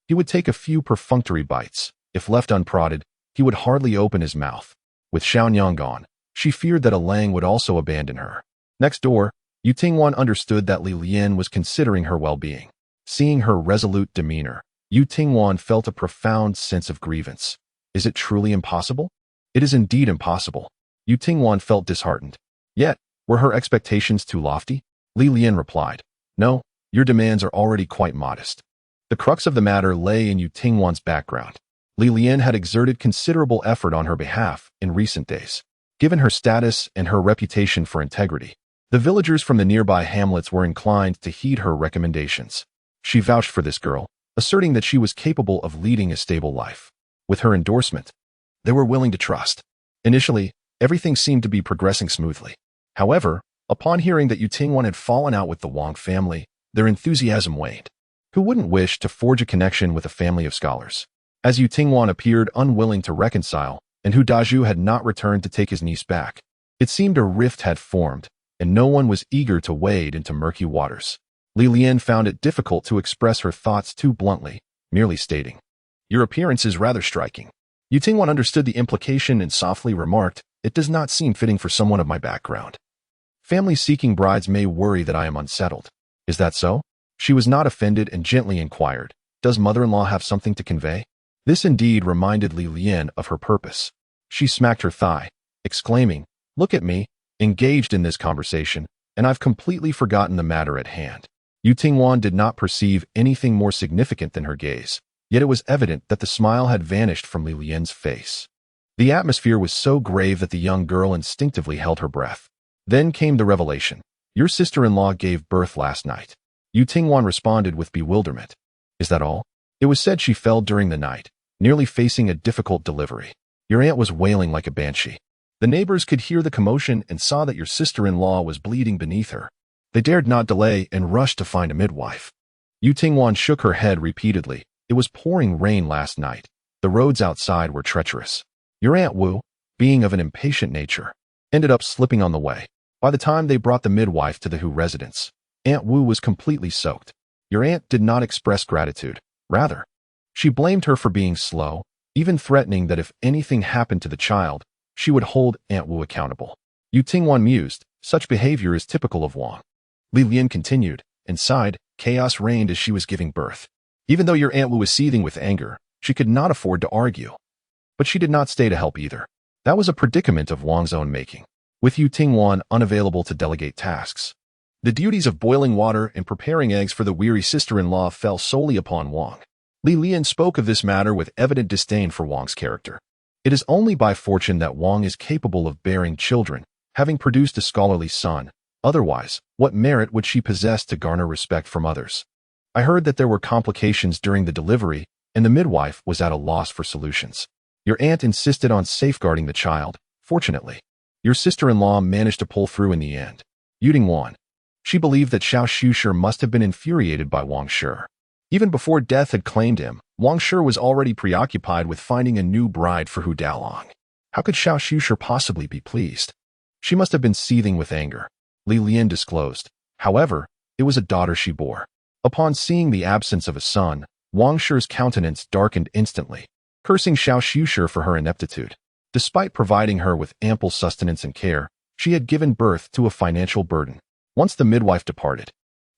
he would take a few perfunctory bites. If left unprodded, he would hardly open his mouth. With Xiaonyang gone, she feared that Alang would also abandon her. Next door, Yu Tingwan understood that Li Lian was considering her well-being. Seeing her resolute demeanor, Yu Tingwan felt a profound sense of grievance. Is it truly impossible? It is indeed impossible. Yu Tingwan felt disheartened. Yet, were her expectations too lofty? Li Lian replied, No, your demands are already quite modest. The crux of the matter lay in Yu Tingwan's background. Li Lian had exerted considerable effort on her behalf in recent days. Given her status and her reputation for integrity, the villagers from the nearby hamlets were inclined to heed her recommendations. She vouched for this girl, asserting that she was capable of leading a stable life. With her endorsement, they were willing to trust. Initially, everything seemed to be progressing smoothly. However, upon hearing that Yu Tingwan had fallen out with the Wang family, their enthusiasm waned. Who wouldn't wish to forge a connection with a family of scholars? As Yu Tingwan appeared unwilling to reconcile, and Hu Dazhu had not returned to take his niece back, it seemed a rift had formed, and no one was eager to wade into murky waters. Li Lian found it difficult to express her thoughts too bluntly, merely stating, Your appearance is rather striking. Yu Tingwan understood the implication and softly remarked, It does not seem fitting for someone of my background. Family-seeking brides may worry that I am unsettled. Is that so? She was not offended and gently inquired, Does mother-in-law have something to convey? This indeed reminded Li Lian of her purpose. She smacked her thigh, exclaiming, Look at me, engaged in this conversation, and I've completely forgotten the matter at hand. Yu Tingwan did not perceive anything more significant than her gaze, yet it was evident that the smile had vanished from Li Lian's face. The atmosphere was so grave that the young girl instinctively held her breath. Then came the revelation. Your sister-in-law gave birth last night. Yu Tingwan responded with bewilderment. Is that all? It was said she fell during the night, nearly facing a difficult delivery. Your aunt was wailing like a banshee. The neighbors could hear the commotion and saw that your sister-in-law was bleeding beneath her. They dared not delay and rushed to find a midwife. Yu Tingwan shook her head repeatedly. It was pouring rain last night. The roads outside were treacherous. Your Aunt Wu, being of an impatient nature, ended up slipping on the way. By the time they brought the midwife to the Hu residence, Aunt Wu was completely soaked. Your aunt did not express gratitude. Rather, she blamed her for being slow, even threatening that if anything happened to the child, she would hold Aunt Wu accountable. Yu Tingwan mused, such behavior is typical of Wang. Li Lian continued, and sighed, chaos reigned as she was giving birth. Even though your Aunt Wu was seething with anger, she could not afford to argue. But she did not stay to help either. That was a predicament of Wang's own making, with Yu Tingwan unavailable to delegate tasks. The duties of boiling water and preparing eggs for the weary sister-in-law fell solely upon Wang. Li Lian spoke of this matter with evident disdain for Wang's character. It is only by fortune that Wang is capable of bearing children, having produced a scholarly son. Otherwise, what merit would she possess to garner respect from others? I heard that there were complications during the delivery, and the midwife was at a loss for solutions. Your aunt insisted on safeguarding the child. Fortunately, your sister-in-law managed to pull through in the end. Wan. She believed that Xiao Xushi must have been infuriated by Wang Shi. Even before death had claimed him, Wang Shi was already preoccupied with finding a new bride for Hu Daolong. How could Xiao Xushi possibly be pleased? She must have been seething with anger. Li Lian disclosed. However, it was a daughter she bore. Upon seeing the absence of a son, Wang Shi's countenance darkened instantly, cursing Xiao Xushi for her ineptitude. Despite providing her with ample sustenance and care, she had given birth to a financial burden. Once the midwife departed,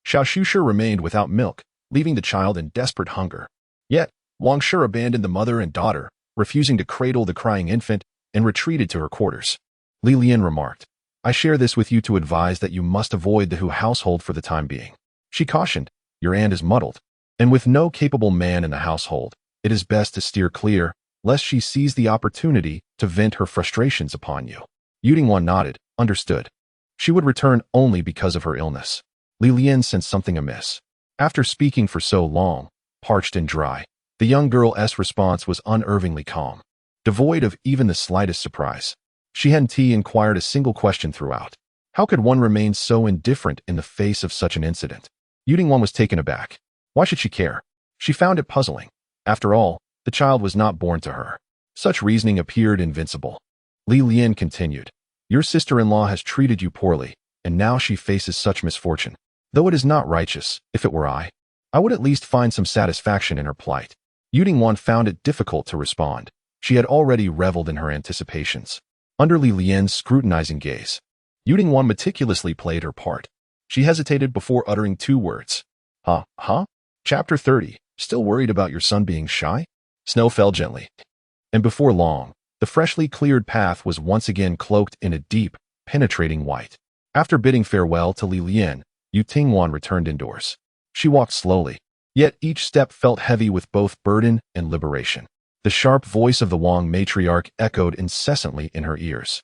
Xiao Xushi remained without milk, leaving the child in desperate hunger. Yet, Wang Shi abandoned the mother and daughter, refusing to cradle the crying infant, and retreated to her quarters. Li Lian remarked, I share this with you to advise that you must avoid the Hu household for the time being. She cautioned, your aunt is muddled, and with no capable man in the household, it is best to steer clear, lest she seize the opportunity to vent her frustrations upon you. Wan nodded, understood. She would return only because of her illness. Li Lian sensed something amiss. After speaking for so long, parched and dry, the young girl's response was unervingly calm, devoid of even the slightest surprise. She hadn't inquired a single question throughout. How could one remain so indifferent in the face of such an incident? Wan was taken aback. Why should she care? She found it puzzling. After all, the child was not born to her. Such reasoning appeared invincible. Li Lian continued, your sister-in-law has treated you poorly, and now she faces such misfortune. Though it is not righteous, if it were I would at least find some satisfaction in her plight. Wan found it difficult to respond. She had already reveled in her anticipations. Under Li Lian's scrutinizing gaze, Wan meticulously played her part. She hesitated before uttering 2 words. Huh? Chapter 30. Still worried about your son being shy? Snow fell gently. And before long, the freshly cleared path was once again cloaked in a deep, penetrating white. After bidding farewell to Li Lian, Wan returned indoors. She walked slowly, yet each step felt heavy with both burden and liberation. The sharp voice of the Wang matriarch echoed incessantly in her ears.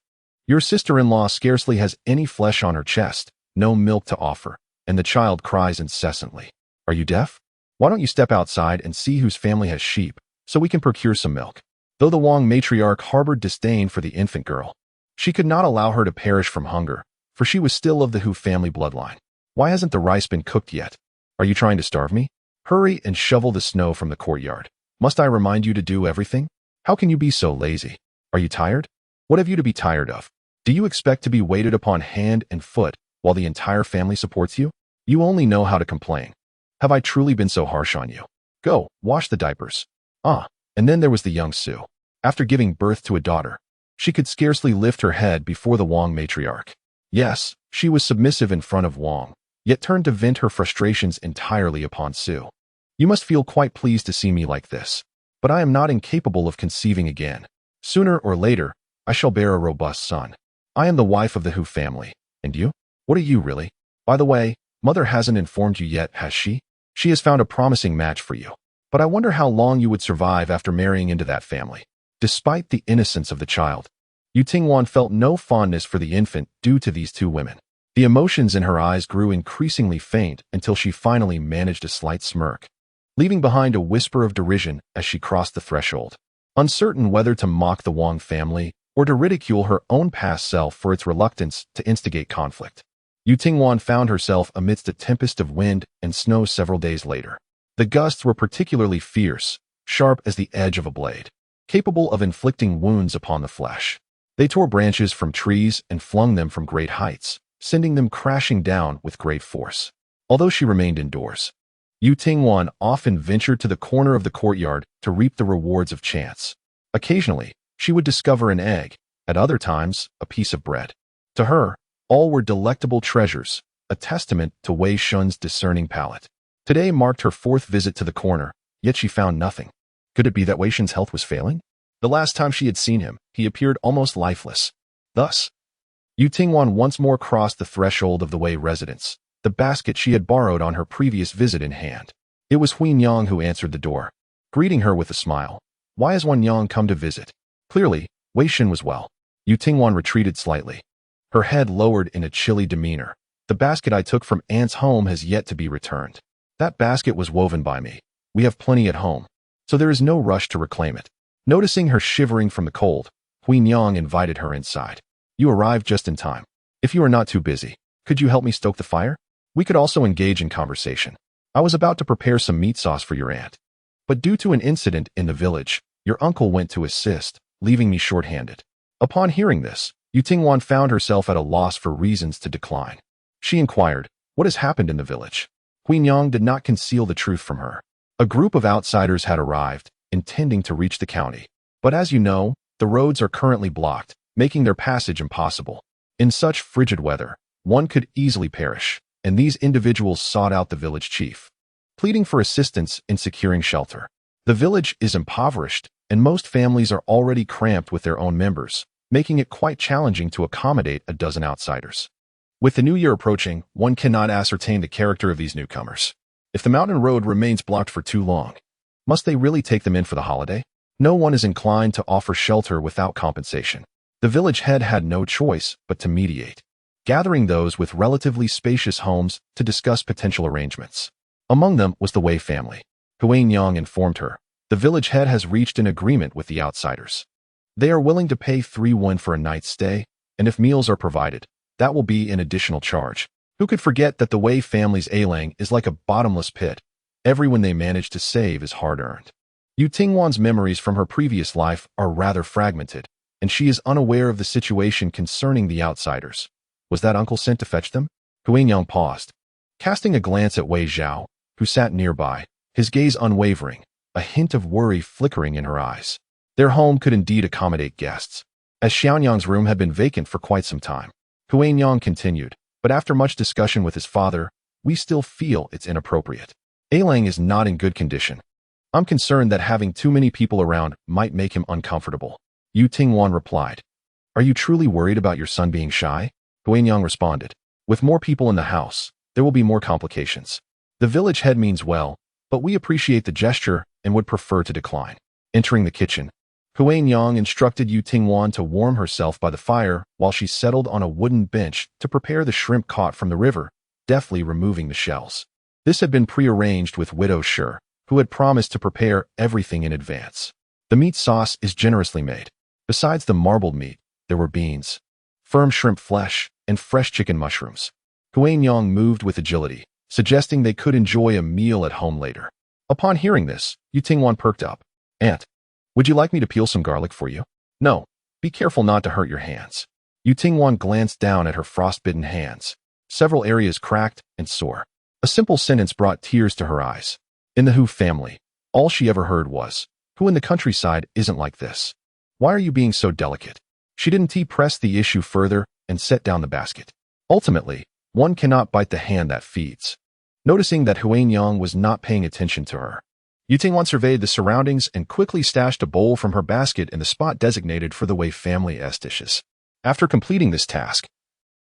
Your sister-in-law scarcely has any flesh on her chest, no milk to offer, and the child cries incessantly. Are you deaf? Why don't you step outside and see whose family has sheep, so we can procure some milk? Though the Wang matriarch harbored disdain for the infant girl, she could not allow her to perish from hunger, for she was still of the Hu family bloodline. Why hasn't the rice been cooked yet? Are you trying to starve me? Hurry and shovel the snow from the courtyard. Must I remind you to do everything? How can you be so lazy? Are you tired? What have you to be tired of? Do you expect to be waited upon hand and foot while the entire family supports you? You only know how to complain. Have I truly been so harsh on you? Go, wash the diapers. And then there was the young Su. After giving birth to a daughter, she could scarcely lift her head before the Wang matriarch. Yes, she was submissive in front of Wang, yet turned to vent her frustrations entirely upon Su. You must feel quite pleased to see me like this, but I am not incapable of conceiving again. Sooner or later, I shall bear a robust son. I am the wife of the Hu family, and you? What are you really? By the way, Mother hasn't informed you yet, has she? She has found a promising match for you, but I wonder how long you would survive after marrying into that family. Despite the innocence of the child, Wan felt no fondness for the infant due to these 2 women. The emotions in her eyes grew increasingly faint until she finally managed a slight smirk, leaving behind a whisper of derision as she crossed the threshold. Uncertain whether to mock the Wang family or to ridicule her own past self for its reluctance to instigate conflict, Wan found herself amidst a tempest of wind and snow several days later. The gusts were particularly fierce, sharp as the edge of a blade, capable of inflicting wounds upon the flesh. They tore branches from trees and flung them from great heights, sending them crashing down with great force. Although she remained indoors, Wan often ventured to the corner of the courtyard to reap the rewards of chance. Occasionally, she would discover an egg, at other times, a piece of bread. To her, all were delectable treasures, a testament to Wei Shun's discerning palate. Today marked her 4th visit to the corner, yet she found nothing. Could it be that Wei Shun's health was failing? The last time she had seen him, he appeared almost lifeless. Thus, Wan once more crossed the threshold of the Wei residence, the basket she had borrowed on her previous visit in hand. It was Huinyang who answered the door. greeting her with a smile. Why has Wan'er come to visit? Clearly, Wei Shen was well. Yu Tingwan retreated slightly, her head lowered in a chilly demeanor. The basket I took from Aunt's home has yet to be returned. That basket was woven by me. We have plenty at home, so there is no rush to reclaim it. Noticing her shivering from the cold, Huinyang invited her inside. You arrived just in time. If you are not too busy, could you help me stoke the fire? We could also engage in conversation. I was about to prepare some meat sauce for your aunt, but due to an incident in the village, your uncle went to assist, leaving me short-handed. Upon hearing this, Yu Tingwan found herself at a loss for reasons to decline. She inquired, what has happened in the village? Huinyang did not conceal the truth from her. A group of outsiders had arrived, intending to reach the county. But as you know, the roads are currently blocked, making their passage impossible. In such frigid weather, one could easily perish, and these individuals sought out the village chief, pleading for assistance in securing shelter. The village is impoverished, and most families are already cramped with their own members, making it quite challenging to accommodate a dozen outsiders. With the new year approaching, one cannot ascertain the character of these newcomers. If the mountain road remains blocked for too long, must they really take them in for the holiday? No one is inclined to offer shelter without compensation. The village head had no choice but to mediate, gathering those with relatively spacious homes to discuss potential arrangements. Among them was the Wei family. Huinyang informed her, the village head has reached an agreement with the outsiders. They are willing to pay 3 won for a night's stay, and if meals are provided, that will be an additional charge. Who could forget that the Wei family's ailing is like a bottomless pit? Everyone they manage to save is hard-earned. Yu Tingwan's memories from her previous life are rather fragmented, and she is unaware of the situation concerning the outsiders. Was that uncle sent to fetch them? Huinyang paused, casting a glance at Wei Zhao, who sat nearby, his gaze unwavering, a hint of worry flickering in her eyes. Their home could indeed accommodate guests, as Xiaonyang's room had been vacant for quite some time. Huinyang continued, but after much discussion with his father, we still feel it's inappropriate. Ailing is not in good condition. I'm concerned that having too many people around might make him uncomfortable. Yu Tingwan replied. Are you truly worried about your son being shy? Huinyang responded. With more people in the house, there will be more complications. The village head means well, but we appreciate the gesture and would prefer to decline. Entering the kitchen, Huinyang instructed Yu Tingwan to warm herself by the fire while she settled on a wooden bench to prepare the shrimp caught from the river, deftly removing the shells. This had been prearranged with Widow Shi, who had promised to prepare everything in advance. The meat sauce is generously made. Besides the marbled meat, there were beans, firm shrimp flesh, and fresh chicken mushrooms. Huinyang moved with agility, suggesting they could enjoy a meal at home later. Upon hearing this, Yu Tingwan perked up. Aunt, would you like me to peel some garlic for you? No. Be careful not to hurt your hands. Yu Tingwan glanced down at her frostbitten hands, several areas cracked and sore. A simple sentence brought tears to her eyes. In the Hu family, all she ever heard was, who in the countryside isn't like this? Why are you being so delicate? She didn't press the issue further and set down the basket. Ultimately, one cannot bite the hand that feeds. Noticing that Huinyang was not paying attention to her, Yu Tingwan surveyed the surroundings and quickly stashed a bowl from her basket in the spot designated for the Wei family's dishes. After completing this task,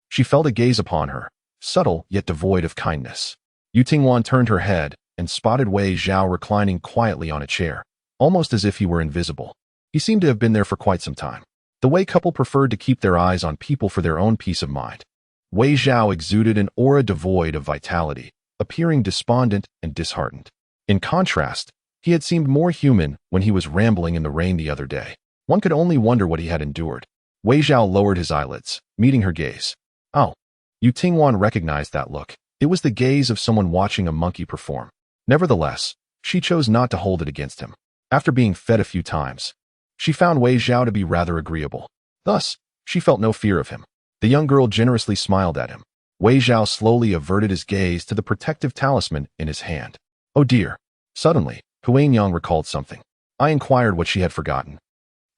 she felt a gaze upon her, subtle yet devoid of kindness. Yu Tingwan turned her head and spotted Wei Zhao reclining quietly on a chair, almost as if he were invisible. He seemed to have been there for quite some time. The Wei couple preferred to keep their eyes on people for their own peace of mind. Wei Zhao exuded an aura devoid of vitality, appearing despondent and disheartened. In contrast, he had seemed more human when he was rambling in the rain the other day. One could only wonder what he had endured. Wei Zhao lowered his eyelids, meeting her gaze. Oh. Yu Tingwan recognized that look. It was the gaze of someone watching a monkey perform. Nevertheless, she chose not to hold it against him. After being fed a few times, she found Wei Zhao to be rather agreeable. Thus, she felt no fear of him. The young girl generously smiled at him. Wei Zhao slowly averted his gaze to the protective talisman in his hand. Oh dear. Suddenly, Huinyang recalled something. I inquired what she had forgotten,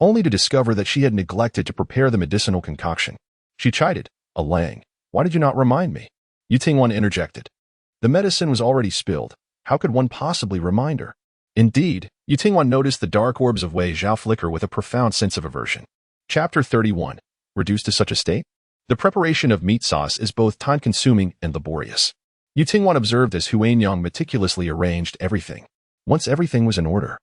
only to discover that she had neglected to prepare the medicinal concoction. She chided, Alang, why did you not remind me? Yu Tingwan interjected. The medicine was already spilled. How could one possibly remind her? Indeed, Yu Tingwan noticed the dark orbs of Wei Zhao flicker with a profound sense of aversion. Chapter 31. Reduced to such a state? The preparation of meat sauce is both time-consuming and laborious. Yu Tingwan observed as Huinyang meticulously arranged everything. Once everything was in order,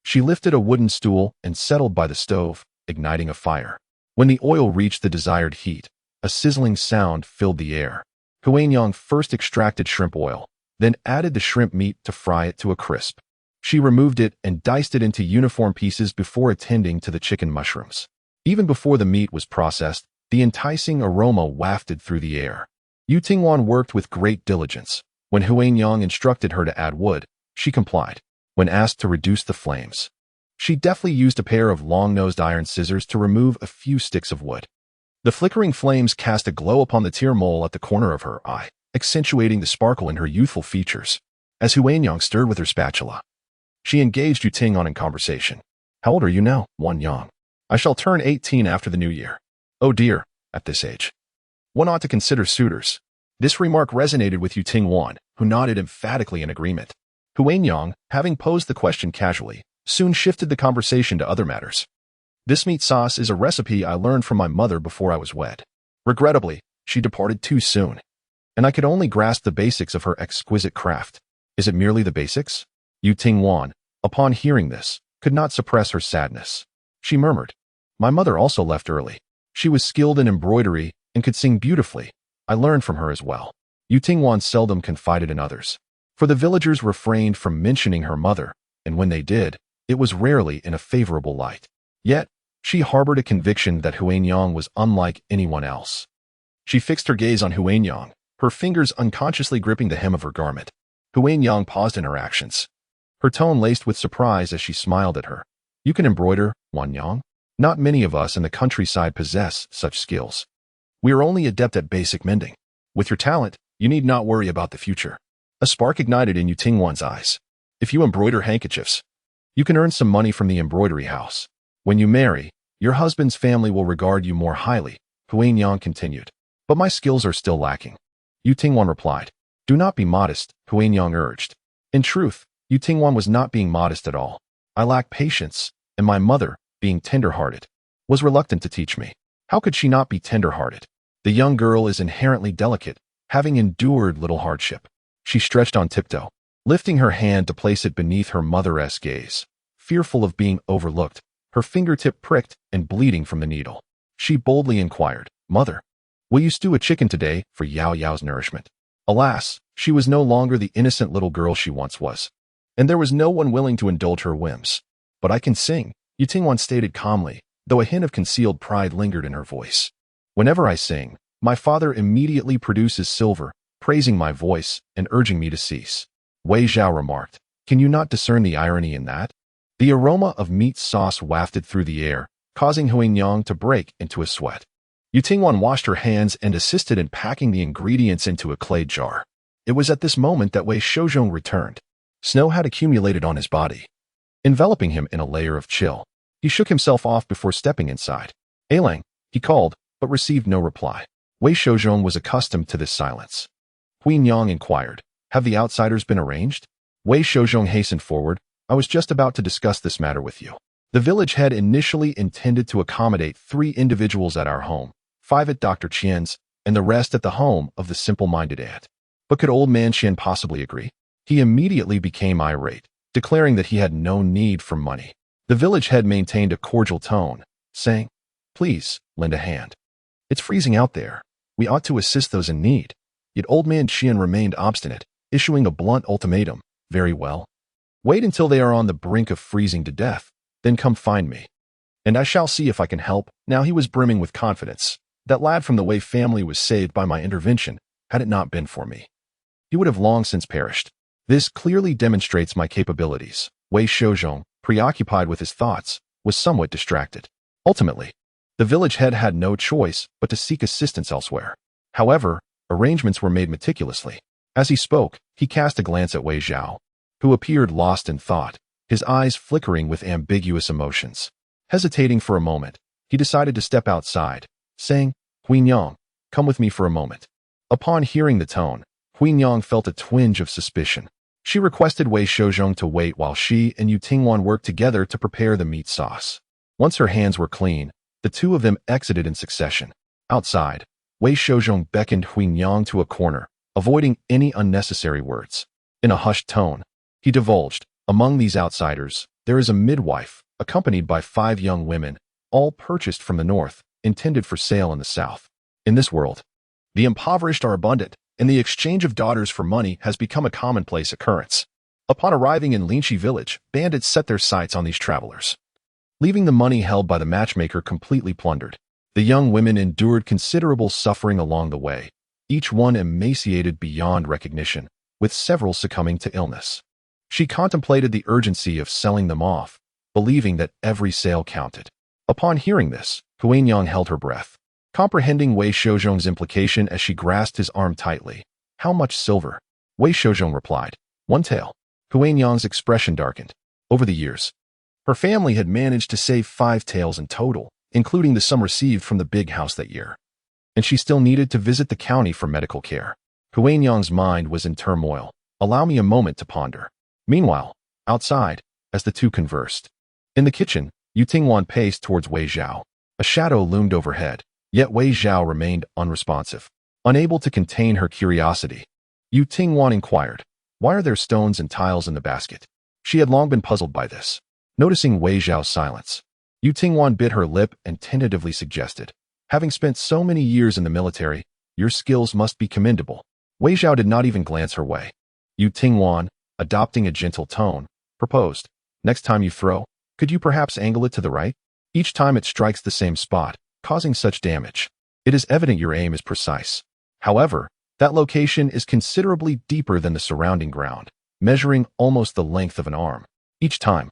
She lifted a wooden stool and settled by the stove, igniting a fire. When the oil reached the desired heat, a sizzling sound filled the air. Huanyang first extracted shrimp oil, then added the shrimp meat to fry it to a crisp. She removed it and diced it into uniform pieces before attending to the chicken mushrooms. Even before the meat was processed, the enticing aroma wafted through the air. Yu Tingwan worked with great diligence. When Huanyang instructed her to add wood, she complied. When asked to reduce the flames, she deftly used a pair of long-nosed iron scissors to remove a few sticks of wood. The flickering flames cast a glow upon the tear mole at the corner of her eye, accentuating the sparkle in her youthful features. As Huanyang stirred with her spatula, she engaged Yu Tingwan in conversation. "How old are you now, Wan'er? I shall turn 18 after the new year." "Oh dear, at this age, one ought to consider suitors." This remark resonated with Yu Tingwan, who nodded emphatically in agreement. Huanyang, having posed the question casually, soon shifted the conversation to other matters. "This meat sauce is a recipe I learned from my mother before I was wed. Regrettably, she departed too soon, and I could only grasp the basics of her exquisite craft." "Is it merely the basics?" Yu Tingwan, upon hearing this, could not suppress her sadness. She murmured, "My mother also left early. She was skilled in embroidery and could sing beautifully. I learned from her as well." Yu Tingwan seldom confided in others, for the villagers refrained from mentioning her mother, and when they did, it was rarely in a favorable light. Yet, she harbored a conviction that Huanyang was unlike anyone else. She fixed her gaze on Huanyang, her fingers unconsciously gripping the hem of her garment. Huanyang paused in her actions, her tone laced with surprise as she smiled at her. "You can embroider, Wan'er? Not many of us in the countryside possess such skills. We are only adept at basic mending. With your talent, you need not worry about the future." A spark ignited in Yu Tingwan's eyes. "If you embroider handkerchiefs, you can earn some money from the embroidery house. When you marry, your husband's family will regard you more highly," Huanyang continued. "But my skills are still lacking." Yu Tingwan replied. "Do not be modest," Huanyang urged. In truth, Yu Tingwan was not being modest at all. "I lack patience, and my mother, being tender-hearted, was reluctant to teach me." How could she not be tender-hearted? The young girl is inherently delicate, having endured little hardship. She stretched on tiptoe, lifting her hand to place it beneath her mother-esque gaze. Fearful of being overlooked, her fingertip pricked and bleeding from the needle. She boldly inquired, "Mother, will you stew a chicken today for Yao Yao's nourishment?" Alas, she was no longer the innocent little girl she once was, and there was no one willing to indulge her whims. "But I can sing," Yu Tingwan stated calmly, though a hint of concealed pride lingered in her voice. "Whenever I sing, my father immediately produces silver, praising my voice and urging me to cease." Wei Zhao remarked, "Can you not discern the irony in that?" The aroma of meat sauce wafted through the air, causing Huanyang to break into a sweat. Yu Tingwan washed her hands and assisted in packing the ingredients into a clay jar. It was at this moment that Wei Shouzhong returned. Snow had accumulated on his body, enveloping him in a layer of chill. He shook himself off before stepping inside. "Ailang," he called, but received no reply. Wei Shouzhong was accustomed to this silence. Huanyang inquired, "Have the outsiders been arranged?" Wei Shouzhong hastened forward. "I was just about to discuss this matter with you. The village head initially intended to accommodate 3 individuals at our home, 5 at Dr. Qian's, and the rest at the home of the simple-minded aunt. But could old man Qian possibly agree? He immediately became irate, declaring that he had no need for money. The village head maintained a cordial tone, saying, "Please, lend a hand. It's freezing out there. We ought to assist those in need." Yet old man Qian remained obstinate, issuing a blunt ultimatum. "Very well. Wait until they are on the brink of freezing to death, then come find me, and I shall see if I can help." Now he was brimming with confidence. That lad from the Wei family was saved by my intervention. Had it not been for me, he would have long since perished. This clearly demonstrates my capabilities. Wei Shouzhong, preoccupied with his thoughts, was somewhat distracted. Ultimately, the village head had no choice but to seek assistance elsewhere. However, arrangements were made meticulously. As he spoke, he cast a glance at Wei Zhao, who appeared lost in thought, his eyes flickering with ambiguous emotions. Hesitating for a moment, he decided to step outside, saying, "Huanyang, come with me for a moment." Upon hearing the tone, Huanyang felt a twinge of suspicion. She requested Wei Shouzhong to wait while she and Yu Tingwan worked together to prepare the meat sauce. Once her hands were clean, the two of them exited in succession. Outside, Wei Shouzhong beckoned Huanyang to a corner, avoiding any unnecessary words. In a hushed tone, he divulged, "Among these outsiders, there is a midwife, accompanied by 5 young women, all purchased from the north, intended for sale in the south. In this world, the impoverished are abundant, and the exchange of daughters for money has become a commonplace occurrence. Upon arriving in Linchi village, bandits set their sights on these travelers, leaving the money held by the matchmaker completely plundered. The young women endured considerable suffering along the way, each one emaciated beyond recognition, with several succumbing to illness. She contemplated the urgency of selling them off, believing that every sale counted. Upon hearing this, Huanyang held her breath, comprehending Wei Shouzhong's implication as she grasped his arm tightly. How much silver? Wei Shouzhong replied. 1 tael. Huanyang's expression darkened. Over the years, her family had managed to save 5 taels in total, including the sum received from the big house that year. And she still needed to visit the county for medical care. Huanyang's mind was in turmoil. Allow me a moment to ponder. Meanwhile, outside, as the two conversed, in the kitchen, Yu Tingwan paced towards Wei Zhao. A shadow loomed overhead, yet Wei Zhao remained unresponsive. Unable to contain her curiosity, Yu Tingwan inquired, "Why are there stones and tiles in the basket?" She had long been puzzled by this. Noticing Wei Zhao's silence, Yu Tingwan bit her lip and tentatively suggested, "Having spent so many years in the military, your skills must be commendable." Wei Zhao did not even glance her way. Yu Tingwan, adopting a gentle tone, proposed, "Next time you throw, could you perhaps angle it to the right? Each time it strikes the same spot, causing such damage. It is evident your aim is precise. However, that location is considerably deeper than the surrounding ground, measuring almost the length of an arm. Each time,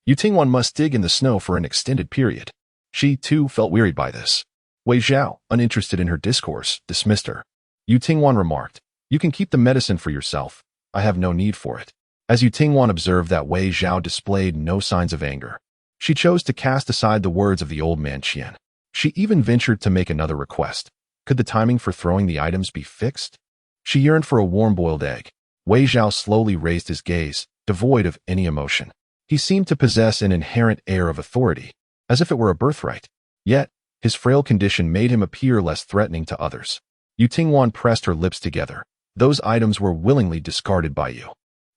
Yu Tingwan must dig in the snow for an extended period." She, too, felt wearied by this. Wei Zhao, uninterested in her discourse, dismissed her. Yu Tingwan remarked, "You can keep the medicine for yourself. I have no need for it." As Yu Tingwan observed that Wei Zhao displayed no signs of anger, she chose to cast aside the words of the old man Qian. She even ventured to make another request. Could the timing for throwing the items be fixed? She yearned for a warm-boiled egg. Wei Zhao slowly raised his gaze, devoid of any emotion. He seemed to possess an inherent air of authority, as if it were a birthright. Yet, his frail condition made him appear less threatening to others. Yu Tingwan pressed her lips together. "Those items were willingly discarded by you.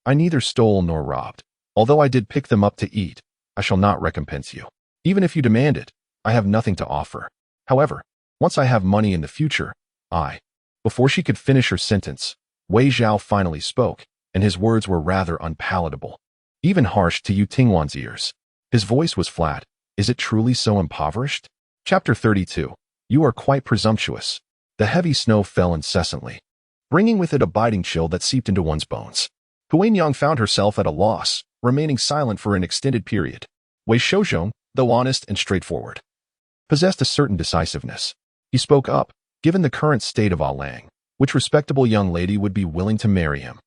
I neither stole nor robbed. Although I did pick them up to eat, I shall not recompense you. Even if you demand it, I have nothing to offer. However, once I have money in the future, I—" Before she could finish her sentence, Wei Zhao finally spoke, and his words were rather unpalatable, even harsh to Yu Tingwan's ears. His voice was flat. "Is it truly so impoverished?" Chapter 32. You are quite presumptuous. The heavy snow fell incessantly, bringing with it a biting chill that seeped into one's bones. Huanyang found herself at a loss, remaining silent for an extended period. Wei Shouzhong, though honest and straightforward, possessed a certain decisiveness. He spoke up, "Given the current state of Alang, which respectable young lady would be willing to marry him?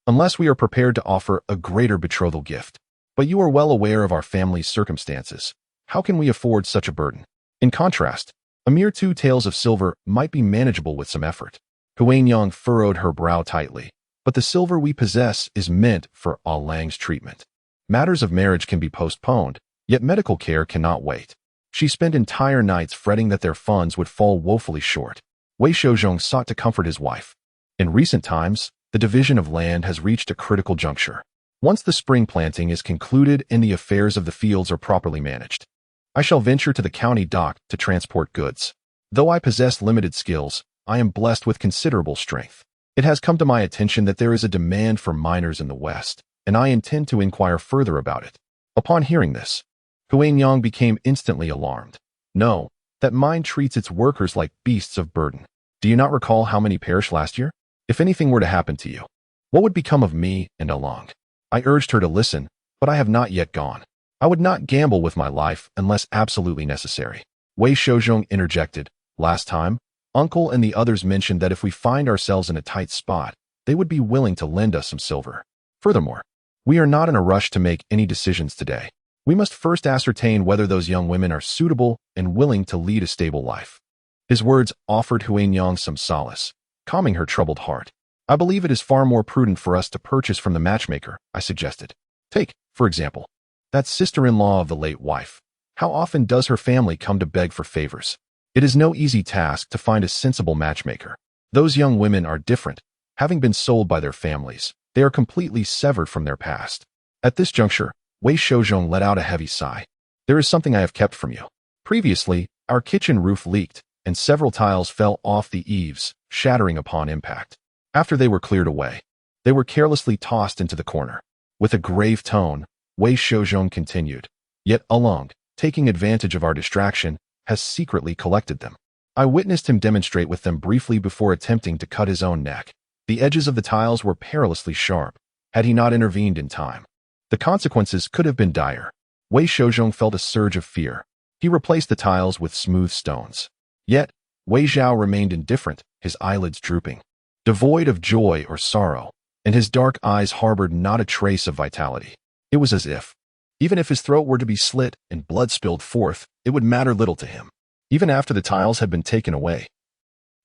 Unless we are prepared to offer a greater betrothal gift. But you are well aware of our family's circumstances. How can we afford such a burden? In contrast, a mere 2 taels of silver might be manageable with some effort." Huanyang furrowed her brow tightly. "But the silver we possess is meant for Alang's treatment. Matters of marriage can be postponed, yet medical care cannot wait." She spent entire nights fretting that their funds would fall woefully short. Wei Shouzhong sought to comfort his wife. In recent times, the division of land has reached a critical juncture. Once the spring planting is concluded and the affairs of the fields are properly managed, I shall venture to the county dock to transport goods. Though I possess limited skills, I am blessed with considerable strength. It has come to my attention that there is a demand for miners in the West, and I intend to inquire further about it." Upon hearing this, Huanyang became instantly alarmed. "No, that mine treats its workers like beasts of burden. Do you not recall how many perished last year? If anything were to happen to you, what would become of me and Along?" I urged her to listen, but I have not yet gone. I would not gamble with my life unless absolutely necessary. Wei Shouzhong interjected, "Last time, Uncle and the others mentioned that if we find ourselves in a tight spot, they would be willing to lend us some silver. Furthermore, we are not in a rush to make any decisions today. We must first ascertain whether those young women are suitable and willing to lead a stable life." His words offered Huanyang some solace, calming her troubled heart. "I believe it is far more prudent for us to purchase from the matchmaker," I suggested. "Take, for example, that sister-in-law of the late wife. How often does her family come to beg for favors? It is no easy task to find a sensible matchmaker. Those young women are different. Having been sold by their families, they are completely severed from their past." At this juncture, Wei Shouzhong let out a heavy sigh. There is something I have kept from you. Previously, our kitchen roof leaked, and several tiles fell off the eaves, shattering upon impact. After they were cleared away, they were carelessly tossed into the corner. With a grave tone, Wei Shouzhong continued, "Yet Along, taking advantage of our distraction, has secretly collected them. I witnessed him demonstrate with them briefly before attempting to cut his own neck. The edges of the tiles were perilously sharp. Had he not intervened in time, the consequences could have been dire." Wei Shouzhong felt a surge of fear. He replaced the tiles with smooth stones. Yet, Wei Zhao remained indifferent, his eyelids drooping, devoid of joy or sorrow, and his dark eyes harbored not a trace of vitality. It was as if, even if his throat were to be slit and blood spilled forth, it would matter little to him. Even after the tiles had been taken away,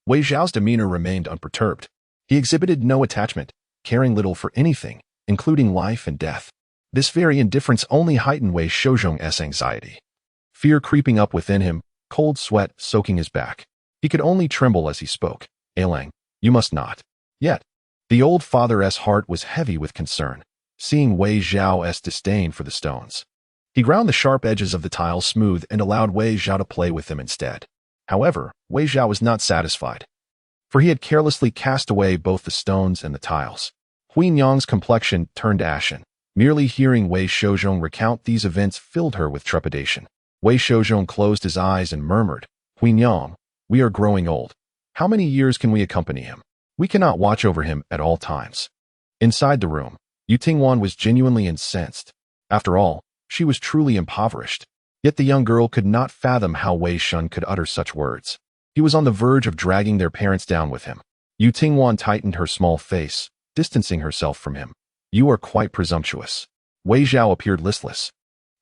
Wei Zhao's demeanor remained unperturbed. He exhibited no attachment, caring little for anything, including life and death. This very indifference only heightened Wei Shouzhong's anxiety. Fear creeping up within him, cold sweat soaking his back. He could only tremble as he spoke. "Ailang, you must not." Yet, the old father's heart was heavy with concern, seeing Wei Zhao's disdain for the stones. He ground the sharp edges of the tiles smooth and allowed Wei Zhao to play with them instead. However, Wei Zhao was not satisfied, for he had carelessly cast away both the stones and the tiles. Huin Yang's complexion turned ashen. Merely hearing Wei Shouzhong recount these events filled her with trepidation. Wei Shouzhong closed his eyes and murmured, "Huin Yang, we are growing old. How many years can we accompany him? We cannot watch over him at all times." Inside the room, Yu Tingwan was genuinely incensed. After all, she was truly impoverished. Yet the young girl could not fathom how Wei Shun could utter such words. He was on the verge of dragging their parents down with him. Yu Tingwan tightened her small face, distancing herself from him. "You are quite presumptuous." Wei Zhao appeared listless,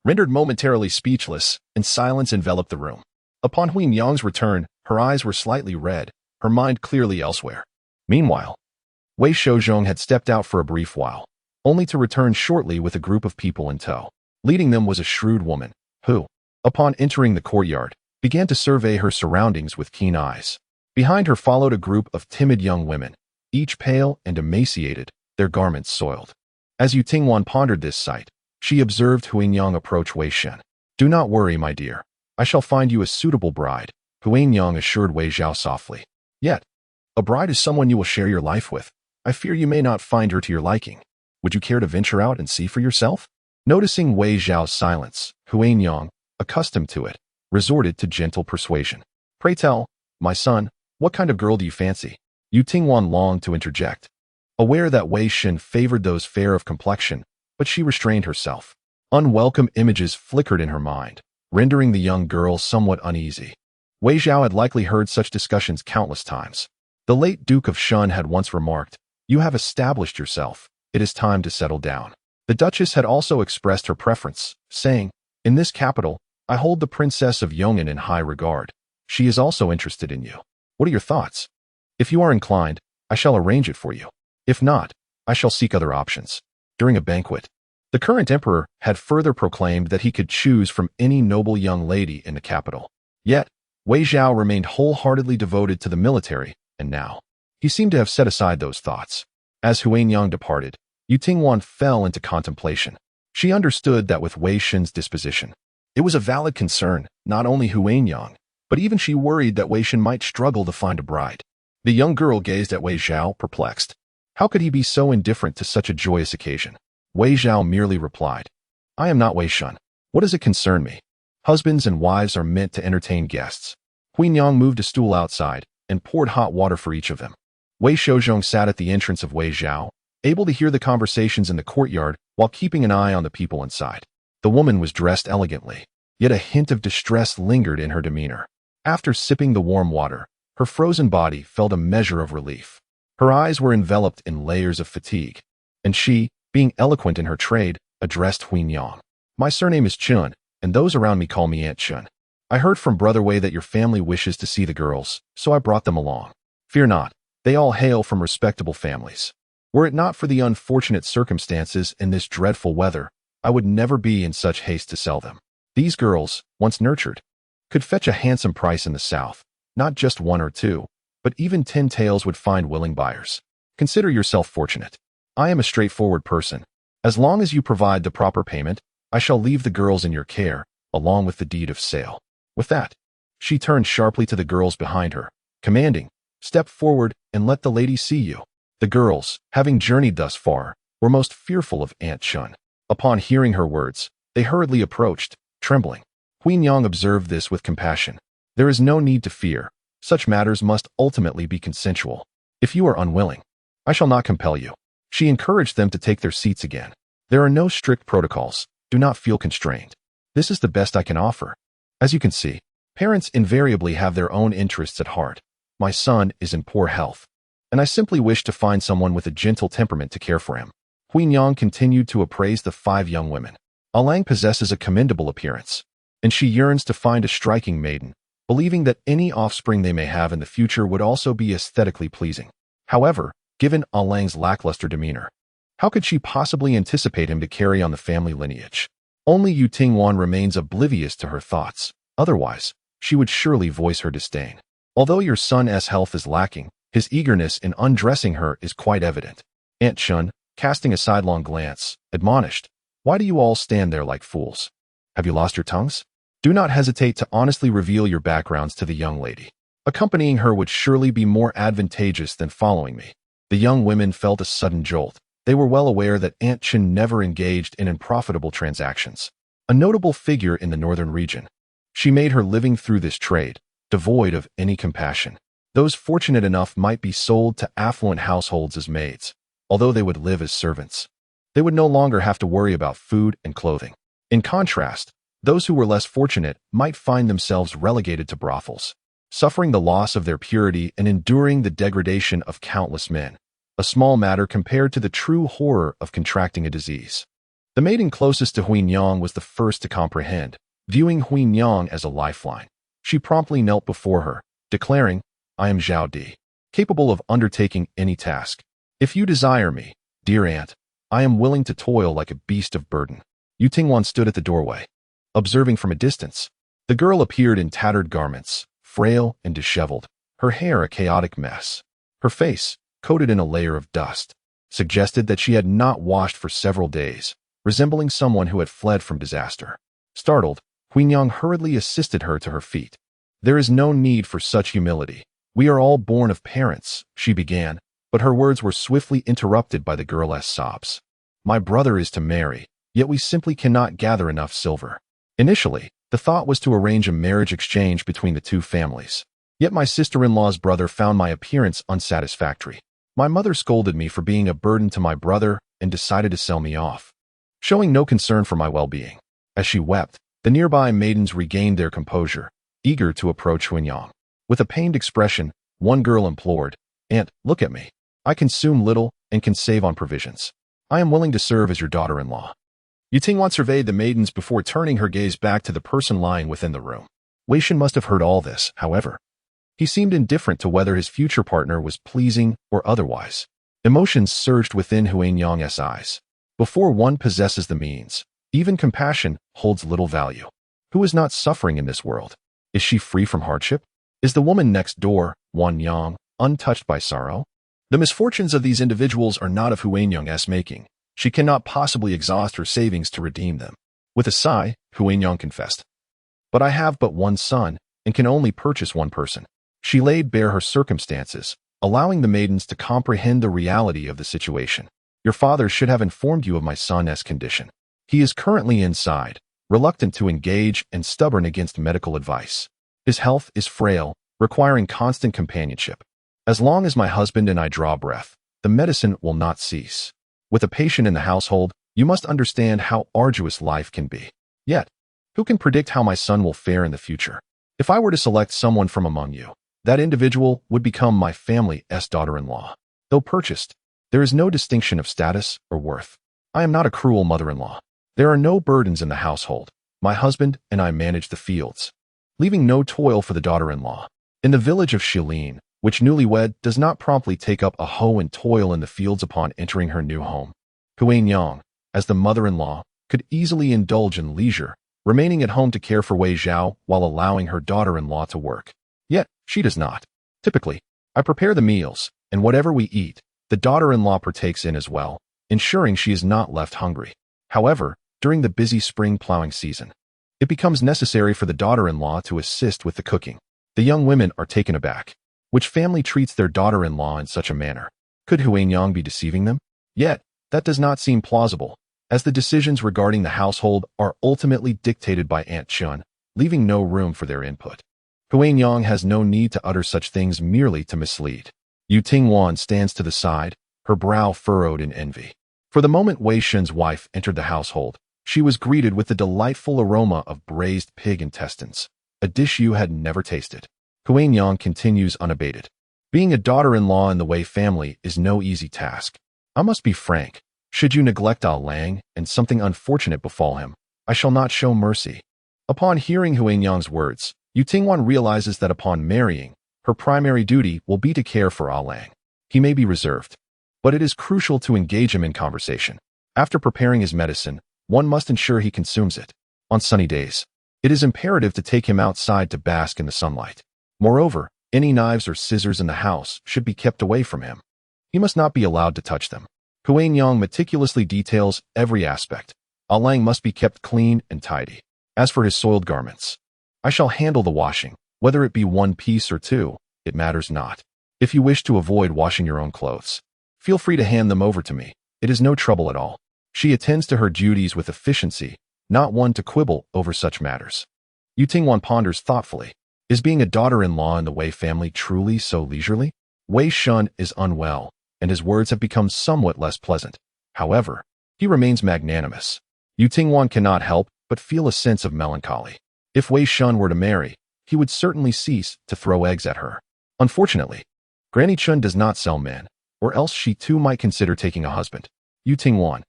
rendered momentarily speechless, and silence enveloped the room. Upon Huin Yang's return, her eyes were slightly red, her mind clearly elsewhere. Meanwhile, Wei Shouzhong had stepped out for a brief while, only to return shortly with a group of people in tow. Leading them was a shrewd woman, who, upon entering the courtyard, began to survey her surroundings with keen eyes. Behind her followed a group of timid young women, each pale and emaciated, their garments soiled. As Yu Tingwan pondered this sight, she observed Huin Yang approach Wei Shen. "Do not worry, my dear. I shall find you a suitable bride," Huin Yang assured Wei Zhao softly. "Yet, a bride is someone you will share your life with. I fear you may not find her to your liking. Would you care to venture out and see for yourself?" Noticing Wei Zhao's silence, Huin Yang, accustomed to it, resorted to gentle persuasion. "Pray tell, my son, what kind of girl do you fancy?" Yu Tingwan longed to interject, aware that Wei Shen favored those fair of complexion, but she restrained herself. Unwelcome images flickered in her mind, rendering the young girl somewhat uneasy. Wei Zhao had likely heard such discussions countless times. The late Duke of Shun had once remarked, "You have established yourself. It is time to settle down." The Duchess had also expressed her preference, saying, "In this capital, I hold the Princess of Yong'an in high regard. She is also interested in you. What are your thoughts? If you are inclined, I shall arrange it for you. If not, I shall seek other options." During a banquet, the current emperor had further proclaimed that he could choose from any noble young lady in the capital. Yet, Wei Zhao remained wholeheartedly devoted to the military, and now, he seemed to have set aside those thoughts. As Huin Yang departed, Yu Tingwan fell into contemplation. She understood that with Wei Shen's disposition, it was a valid concern, not only Huin Yang, but even she worried that Wei Shen might struggle to find a bride. The young girl gazed at Wei Zhao, perplexed. How could he be so indifferent to such a joyous occasion? Wei Zhao merely replied, "I am not Wei Shen. What does it concern me? Husbands and wives are meant to entertain guests." Huin Yang moved a stool outside and poured hot water for each of them. Wei Shouzhong sat at the entrance of Wei Zhao, able to hear the conversations in the courtyard while keeping an eye on the people inside. The woman was dressed elegantly, yet a hint of distress lingered in her demeanor. After sipping the warm water, her frozen body felt a measure of relief. Her eyes were enveloped in layers of fatigue, and she, being eloquent in her trade, addressed Huin Yang. "My surname is Chun, and those around me call me Aunt Chun. I heard from Brother Wei that your family wishes to see the girls, so I brought them along. Fear not, they all hail from respectable families. Were it not for the unfortunate circumstances in this dreadful weather, I would never be in such haste to sell them. These girls, once nurtured, could fetch a handsome price in the South. Not just one or two, but even 10 taels would find willing buyers. Consider yourself fortunate. I am a straightforward person. As long as you provide the proper payment, I shall leave the girls in your care, along with the deed of sale. With that, she turned sharply to the girls behind her, commanding, "Step forward and let the lady see you." The girls, having journeyed thus far, were most fearful of Aunt Chun. Upon hearing her words, they hurriedly approached, trembling. Queen Yang observed this with compassion. There is no need to fear. Such matters must ultimately be consensual. If you are unwilling, I shall not compel you. She encouraged them to take their seats again. There are no strict protocols. Do not feel constrained. This is the best I can offer. As you can see, parents invariably have their own interests at heart. My son is in poor health, and I simply wish to find someone with a gentle temperament to care for him. Queen Yang continued to appraise the 5 young women. Alang possesses a commendable appearance, and she yearns to find a striking maiden, believing that any offspring they may have in the future would also be aesthetically pleasing. However, given Alang's lackluster demeanor, how could she possibly anticipate him to carry on the family lineage? Only Yu Tingwan remains oblivious to her thoughts. Otherwise, she would surely voice her disdain. Although your son's health is lacking, his eagerness in undressing her is quite evident. Aunt Chun, casting a sidelong glance, admonished, "Why do you all stand there like fools? Have you lost your tongues? Do not hesitate to honestly reveal your backgrounds to the young lady. Accompanying her would surely be more advantageous than following me." The young women felt a sudden jolt. They were well aware that Aunt Chun never engaged in unprofitable transactions. A notable figure in the northern region, she made her living through this trade, devoid of any compassion. Those fortunate enough might be sold to affluent households as maids, although they would live as servants. They would no longer have to worry about food and clothing. In contrast, those who were less fortunate might find themselves relegated to brothels, suffering the loss of their purity and enduring the degradation of countless men. A small matter compared to the true horror of contracting a disease. The maiden closest to Huin Yang was the first to comprehend, viewing Huin Yang as a lifeline. She promptly knelt before her, declaring, "I am Zhao Di, capable of undertaking any task. If you desire me, dear aunt, I am willing to toil like a beast of burden." Yu Tingwan stood at the doorway, observing from a distance. The girl appeared in tattered garments, frail and disheveled, her hair a chaotic mess. Her face, coated in a layer of dust, suggested that she had not washed for several days, resembling someone who had fled from disaster. Startled, Huin Yang hurriedly assisted her to her feet. "There is no need for such humility. We are all born of parents," she began, but her words were swiftly interrupted by the girl's sobs. "My brother is to marry, yet we simply cannot gather enough silver." Initially, the thought was to arrange a marriage exchange between the two families. Yet my sister-in-law's brother found my appearance unsatisfactory. My mother scolded me for being a burden to my brother and decided to sell me off, showing no concern for my well-being. As she wept, the nearby maidens regained their composure, eager to approach Huin Yang. With a pained expression, one girl implored, "Aunt, look at me. I consume little and can save on provisions. I am willing to serve as your daughter-in-law." Yu Tingwan surveyed the maidens before turning her gaze back to the person lying within the room. Wei Shen must have heard all this, however. He seemed indifferent to whether his future partner was pleasing or otherwise. Emotions surged within Huin Yang's eyes. Before one possesses the means, even compassion holds little value. Who is not suffering in this world? Is she free from hardship? Is the woman next door, Wan Yang, untouched by sorrow? The misfortunes of these individuals are not of Huin Yang's making. She cannot possibly exhaust her savings to redeem them. With a sigh, Huin Yang confessed, "But I have but one son, and can only purchase one person." She laid bare her circumstances, allowing the maidens to comprehend the reality of the situation. "Your father should have informed you of my son's condition. He is currently inside, reluctant to engage and stubborn against medical advice. His health is frail, requiring constant companionship. As long as my husband and I draw breath, the medicine will not cease. With a patient in the household, you must understand how arduous life can be. Yet, who can predict how my son will fare in the future? If I were to select someone from among you, that individual would become my family's daughter-in-law. Though purchased, there is no distinction of status or worth. I am not a cruel mother-in-law. There are no burdens in the household. My husband and I manage the fields, leaving no toil for the daughter-in-law. In the village of Shilin, which newlywed does not promptly take up a hoe and toil in the fields upon entering her new home. Huin Yang, as the mother-in-law, could easily indulge in leisure, remaining at home to care for Wei Zhao while allowing her daughter-in-law to work. Yet, she does not. Typically, I prepare the meals, and whatever we eat, the daughter-in-law partakes in as well, ensuring she is not left hungry. However, During the busy spring plowing season, it becomes necessary for the daughter-in-law to assist with the cooking. The young women are taken aback. Which family treats their daughter-in-law in such a manner? Could Huanyang be deceiving them? Yet, that does not seem plausible, as the decisions regarding the household are ultimately dictated by Aunt Chun, leaving no room for their input. Huanyang has no need to utter such things merely to mislead. Yu Tingwan stands to the side, her brow furrowed in envy. For the moment Wei Shun's wife entered the household, she was greeted with the delightful aroma of braised pig intestines, a dish Yu had never tasted. Huanyang continues unabated. Being a daughter-in-law in the Wei family is no easy task. I must be frank. Should you neglect Ah Lang and something unfortunate befall him, I shall not show mercy. Upon hearing Huanyang's words, Yu Tingwan realizes that upon marrying, her primary duty will be to care for Ah Lang. He may be reserved, but it is crucial to engage him in conversation. After preparing his medicine, one must ensure he consumes it. On sunny days, it is imperative to take him outside to bask in the sunlight. Moreover, any knives or scissors in the house should be kept away from him. He must not be allowed to touch them. Huanyang meticulously details every aspect. Ah Lang must be kept clean and tidy. As for his soiled garments, I shall handle the washing. Whether it be one piece or two, it matters not. If you wish to avoid washing your own clothes, feel free to hand them over to me. It is no trouble at all. She attends to her duties with efficiency, not one to quibble over such matters. Yu Tingwan ponders thoughtfully. Is being a daughter-in-law in the Wei family truly so leisurely? Wei Shun is unwell, and his words have become somewhat less pleasant. However, he remains magnanimous. Yu Tingwan cannot help but feel a sense of melancholy. If Wei Shun were to marry, he would certainly cease to throw eggs at her. Unfortunately, Granny Chun does not sell men, or else she too might consider taking a husband. Yu Tingwan.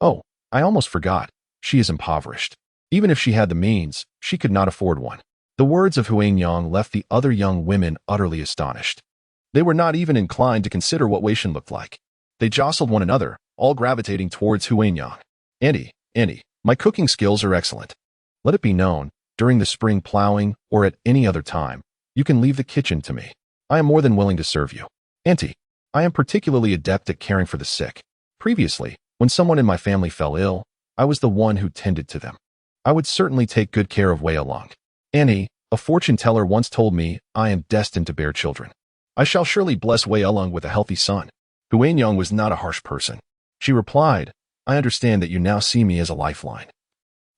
Oh, I almost forgot. She is impoverished. Even if she had the means, she could not afford one. The words of Huanyang left the other young women utterly astonished. They were not even inclined to consider what Wei Shun looked like. They jostled one another, all gravitating towards Huanyang. Auntie, my cooking skills are excellent. Let it be known, during the spring plowing or at any other time, you can leave the kitchen to me. I am more than willing to serve you. Auntie, I am particularly adept at caring for the sick. Previously, when someone in my family fell ill, I was the one who tended to them. I would certainly take good care of Wei Along. Auntie, a fortune teller once told me I am destined to bear children. I shall surely bless Wei Along with a healthy son. Huanyang was not a harsh person. She replied, I understand that you now see me as a lifeline.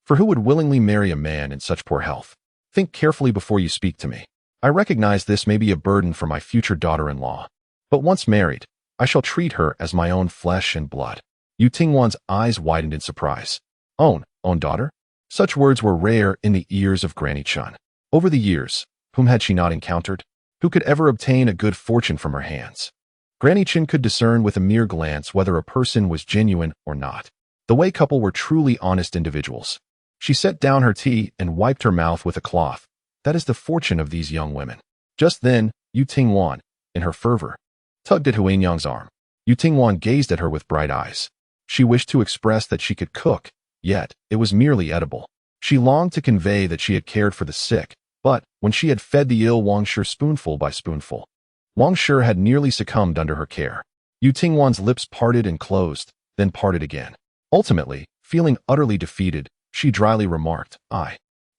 For who would willingly marry a man in such poor health? Think carefully before you speak to me. I recognize this may be a burden for my future daughter-in-law, but once married, I shall treat her as my own flesh and blood. Yu Tingwan's eyes widened in surprise. Own daughter? Such words were rare in the ears of Granny Chun. Over the years, whom had she not encountered? Who could ever obtain a good fortune from her hands? Granny Chun could discern with a mere glance whether a person was genuine or not. The Wei couple were truly honest individuals. She set down her tea and wiped her mouth with a cloth. That is the fortune of these young women. Just then, Yu Tingwan, in her fervor, tugged at Huanyang's arm. Yu Tingwan gazed at her with bright eyes. She wished to express that she could cook, yet it was merely edible. She longed to convey that she had cared for the sick, but when she had fed the ill Wan'er spoonful by spoonful, Wan'er had nearly succumbed under her care. Yu Tingwan's lips parted and closed, then parted again. Ultimately, feeling utterly defeated, she dryly remarked, I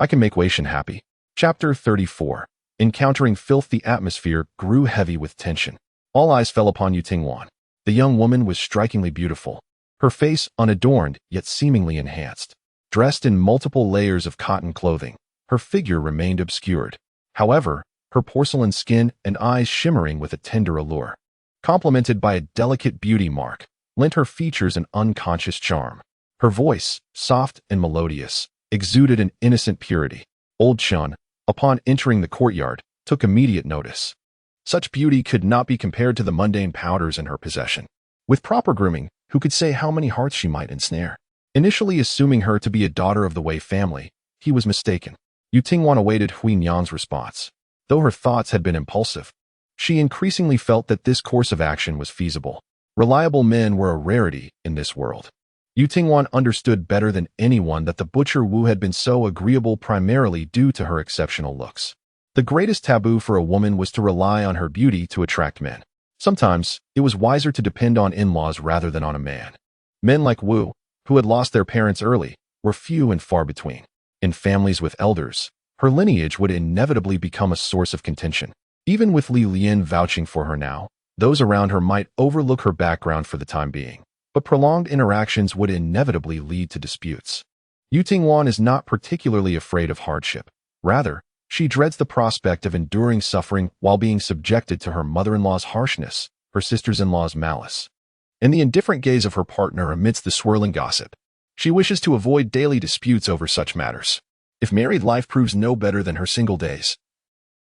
can make Wei Shun happy. Chapter 34. Encountering filth. The atmosphere grew heavy with tension. All eyes fell upon Yu Tingwan. The young woman was strikingly beautiful. Her face unadorned, yet seemingly enhanced. Dressed in multiple layers of cotton clothing, her figure remained obscured. However, her porcelain skin and eyes shimmering with a tender allure, complemented by a delicate beauty mark, lent her features an unconscious charm. Her voice, soft and melodious, exuded an innocent purity. Old Chun, upon entering the courtyard, took immediate notice. Such beauty could not be compared to the mundane powders in her possession. With proper grooming, who could say how many hearts she might ensnare? Initially assuming her to be a daughter of the Wei family, he was mistaken. Yu Tingwan awaited Huanyang's response. Though her thoughts had been impulsive, she increasingly felt that this course of action was feasible. Reliable men were a rarity in this world. Yu Tingwan understood better than anyone that the butcher Wu had been so agreeable primarily due to her exceptional looks. The greatest taboo for a woman was to rely on her beauty to attract men. Sometimes, it was wiser to depend on in-laws rather than on a man. Men like Wu, who had lost their parents early, were few and far between. In families with elders, her lineage would inevitably become a source of contention. Even with Li Lian vouching for her now, those around her might overlook her background for the time being, but prolonged interactions would inevitably lead to disputes. Yu Tingwan is not particularly afraid of hardship. Rather, she dreads the prospect of enduring suffering while being subjected to her mother-in-law's harshness, her sisters-in-law's malice, and the indifferent gaze of her partner amidst the swirling gossip. She wishes to avoid daily disputes over such matters. If married life proves no better than her single days,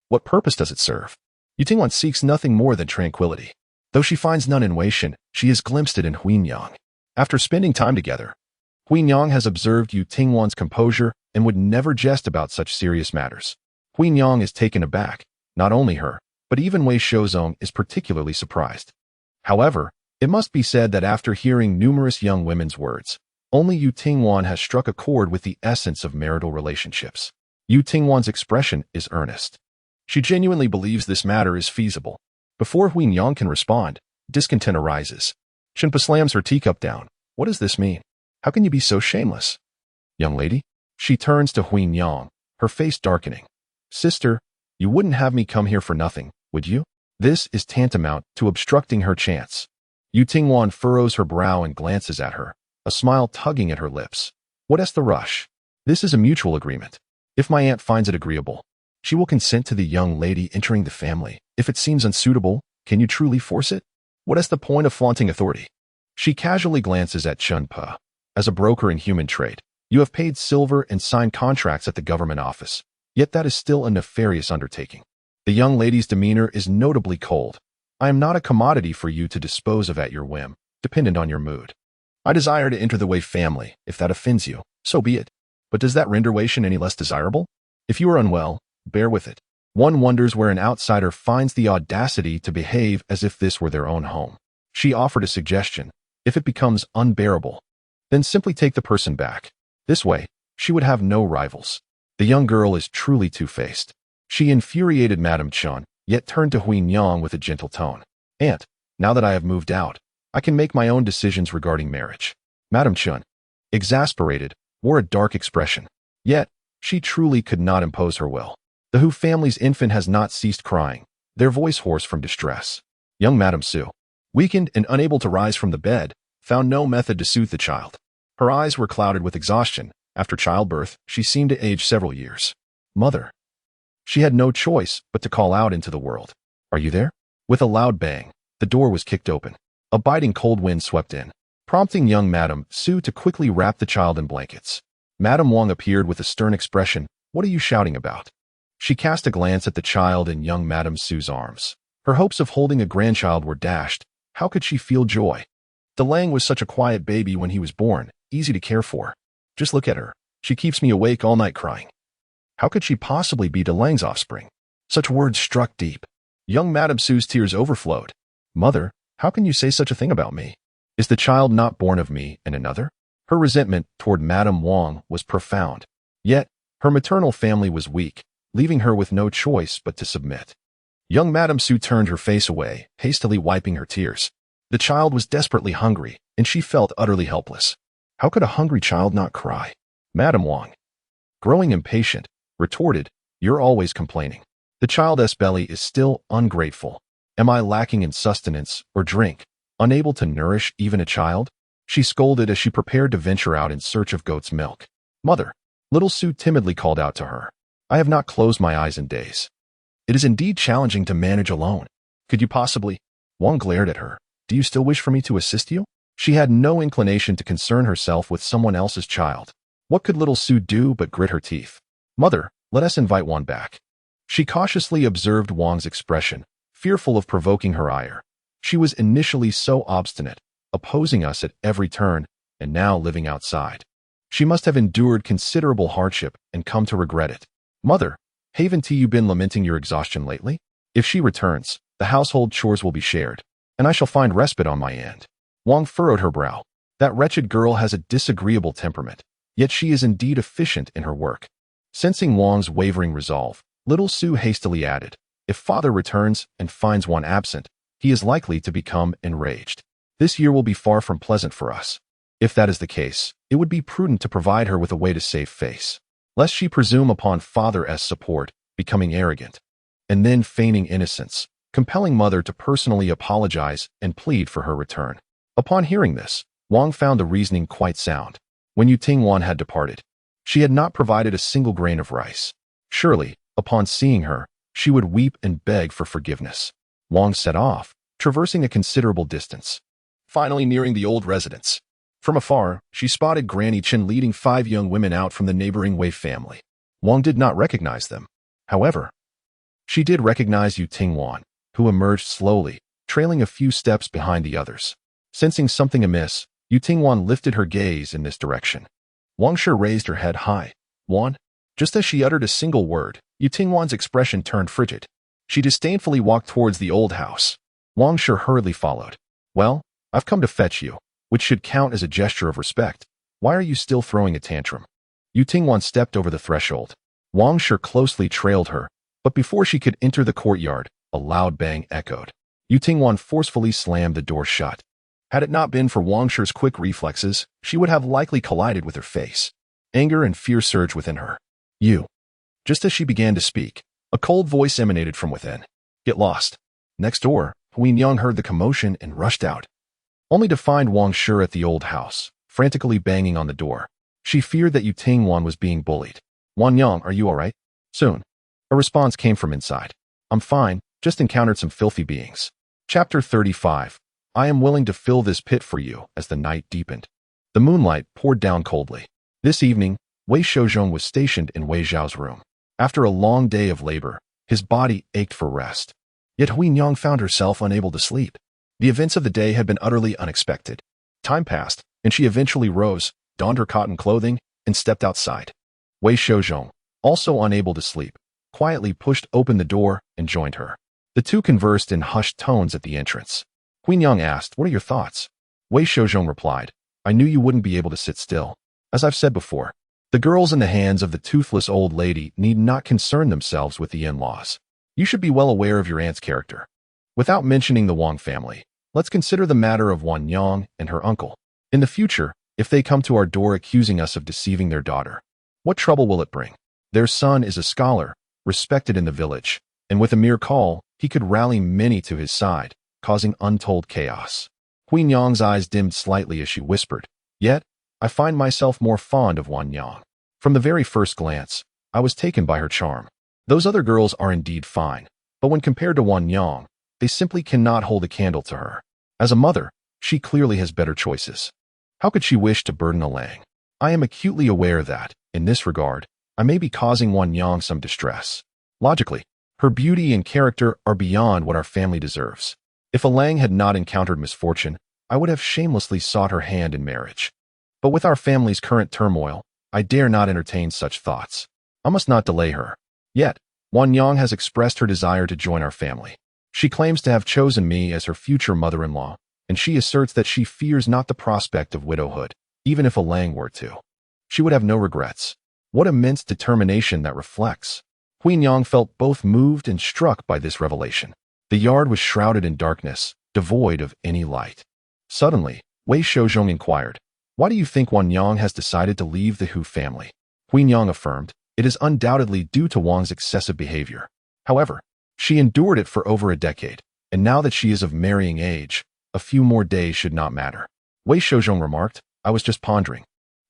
what purpose does it serve? Yu Tingwan seeks nothing more than tranquility. Though she finds none in Wei Shen, she has glimpsed it in Huinyang. After spending time together, Huinyang has observed Yu Tingwan's composure and would never jest about such serious matters. Huinyang is taken aback. Not only her, but even Wei Shozong is particularly surprised. However, it must be said that after hearing numerous young women's words, only Yu Tingwan has struck a chord with the essence of marital relationships. Yu Tingwan's expression is earnest. She genuinely believes this matter is feasible. Before Huinyang can respond, discontent arises. Shenpa slams her teacup down. What does this mean? How can you be so shameless? Young lady? She turns to Huinyang, her face darkening. Sister, you wouldn't have me come here for nothing, would you? This is tantamount to obstructing her chance. Yu Tingwan furrows her brow and glances at her, a smile tugging at her lips. What's the rush? This is a mutual agreement. If my aunt finds it agreeable, she will consent to the young lady entering the family. If it seems unsuitable, can you truly force it? What is the point of flaunting authority? She casually glances at Chunpa. As a broker in human trade, you have paid silver and signed contracts at the government office. Yet that is still a nefarious undertaking. The young lady's demeanor is notably cold. I am not a commodity for you to dispose of at your whim, dependent on your mood. I desire to enter the Wei family. If that offends you, so be it. But does that render Wei Shen any less desirable? If you are unwell, bear with it. One wonders where an outsider finds the audacity to behave as if this were their own home. She offered a suggestion. If it becomes unbearable, then simply take the person back. This way, she would have no rivals. The young girl is truly two-faced. She infuriated Madame Chun, yet turned to Huinyang with a gentle tone. Aunt, now that I have moved out, I can make my own decisions regarding marriage. Madame Chun, exasperated, wore a dark expression. Yet, she truly could not impose her will. The Hu family's infant has not ceased crying, their voice hoarse from distress. Young Madame Su, weakened and unable to rise from the bed, found no method to soothe the child. Her eyes were clouded with exhaustion. After childbirth, she seemed to age several years. Mother. She had no choice but to call out into the world. Are you there? With a loud bang, the door was kicked open. A biting cold wind swept in, prompting young Madame Su to quickly wrap the child in blankets. Madame Wang appeared with a stern expression. What are you shouting about? She cast a glance at the child in young Madame Su's arms. Her hopes of holding a grandchild were dashed. How could she feel joy? Delang was such a quiet baby when he was born, easy to care for. Just look at her. She keeps me awake all night crying. How could she possibly be Delang's offspring? Such words struck deep. Young Madame Su's tears overflowed. Mother, how can you say such a thing about me? Is the child not born of me and another? Her resentment toward Madame Wang was profound. Yet, her maternal family was weak, leaving her with no choice but to submit. Young Madame Su turned her face away, hastily wiping her tears. The child was desperately hungry, and she felt utterly helpless. How could a hungry child not cry? Madame Wang, growing impatient, retorted, You're always complaining. The child's belly is still ungrateful. Am I lacking in sustenance or drink, unable to nourish even a child? She scolded as she prepared to venture out in search of goat's milk. Mother, little Su timidly called out to her. I have not closed my eyes in days. It is indeed challenging to manage alone. Could you possibly? Wang glared at her. Do you still wish for me to assist you? She had no inclination to concern herself with someone else's child. What could little Su do but grit her teeth? Mother, let us invite Wang back. She cautiously observed Wang's expression, fearful of provoking her ire. She was initially so obstinate, opposing us at every turn, and now living outside. She must have endured considerable hardship and come to regret it. Mother, haven't you been lamenting your exhaustion lately? If she returns, the household chores will be shared, and I shall find respite on my end. Wang furrowed her brow. That wretched girl has a disagreeable temperament, yet she is indeed efficient in her work. Sensing Wang's wavering resolve, little Su hastily added, if father returns and finds one absent, he is likely to become enraged. This year will be far from pleasant for us. If that is the case, it would be prudent to provide her with a way to save face, lest she presume upon father's support, becoming arrogant, and then feigning innocence, compelling mother to personally apologize and plead for her return. Upon hearing this, Wang found the reasoning quite sound. When Yu-Tingwan had departed, she had not provided a single grain of rice. Surely, upon seeing her, she would weep and beg for forgiveness. Wang set off, traversing a considerable distance. Finally nearing the old residence. From afar, she spotted Granny Chen leading 5 young women out from the neighboring Wei family. Wang did not recognize them. However, she did recognize Yu-Tingwan, who emerged slowly, trailing a few steps behind the others. Sensing something amiss, Yu-Tingwan lifted her gaze in this direction. Wang Shi raised her head high. Wan? Just as she uttered a single word, Yu-Tingwan's expression turned frigid. She disdainfully walked towards the old house. Wang Shi hurriedly followed. Well, I've come to fetch you, which should count as a gesture of respect. Why are you still throwing a tantrum? Yu-Tingwan stepped over the threshold. Wang Shi closely trailed her, but before she could enter the courtyard, a loud bang echoed. Yu-Tingwan forcefully slammed the door shut. Had it not been for Wang Shi's quick reflexes, she would have likely collided with her face. Anger and fear surged within her. You. Just as she began to speak, a cold voice emanated from within. Get lost. Next door, Huin Yang heard the commotion and rushed out, only to find Wang Shi at the old house, frantically banging on the door. She feared that Yu-Tingwan was being bullied. Wan Yang, are you all right? Soon. A response came from inside. I'm fine, just encountered some filthy beings. Chapter 35. I am willing to fill this pit for you. As the night deepened, the moonlight poured down coldly. This evening, Wei Shouzhong was stationed in Wei Zhao's room. After a long day of labor, his body ached for rest. Yet Huin Yang found herself unable to sleep. The events of the day had been utterly unexpected. Time passed, and she eventually rose, donned her cotton clothing, and stepped outside. Wei Shouzhong, also unable to sleep, quietly pushed open the door and joined her. The two conversed in hushed tones at the entrance. Huin Yang asked, what are your thoughts? Wei Shouzhong replied, I knew you wouldn't be able to sit still. As I've said before, the girls in the hands of the toothless old lady need not concern themselves with the in-laws. You should be well aware of your aunt's character. Without mentioning the Wang family, let's consider the matter of Wan Yang and her uncle. In the future, if they come to our door accusing us of deceiving their daughter, what trouble will it bring? Their son is a scholar, respected in the village, and with a mere call, he could rally many to his side, causing untold chaos. Huin Yang's eyes dimmed slightly as she whispered, Yet, I find myself more fond of Wan Yang. From the very first glance, I was taken by her charm. Those other girls are indeed fine, but when compared to Wan Yang, they simply cannot hold a candle to her. As a mother, she clearly has better choices. How could she wish to burden a Lang? I am acutely aware that, in this regard, I may be causing Wan Yang some distress. Logically, her beauty and character are beyond what our family deserves. If a Lang had not encountered misfortune, I would have shamelessly sought her hand in marriage. But with our family's current turmoil, I dare not entertain such thoughts. I must not delay her. Yet, Wan Yang has expressed her desire to join our family. She claims to have chosen me as her future mother-in-law, and she asserts that she fears not the prospect of widowhood, even if a Lang were to. She would have no regrets. What immense determination that reflects. Huin Yang felt both moved and struck by this revelation. The yard was shrouded in darkness, devoid of any light. Suddenly, Wei Shouzhong inquired, Why do you think Wan Yang has decided to leave the Hu family? Huin Yang affirmed, It is undoubtedly due to Wang's excessive behavior. However, she endured it for over a decade, and now that she is of marrying age, a few more days should not matter. Wei Shouzhong remarked, I was just pondering.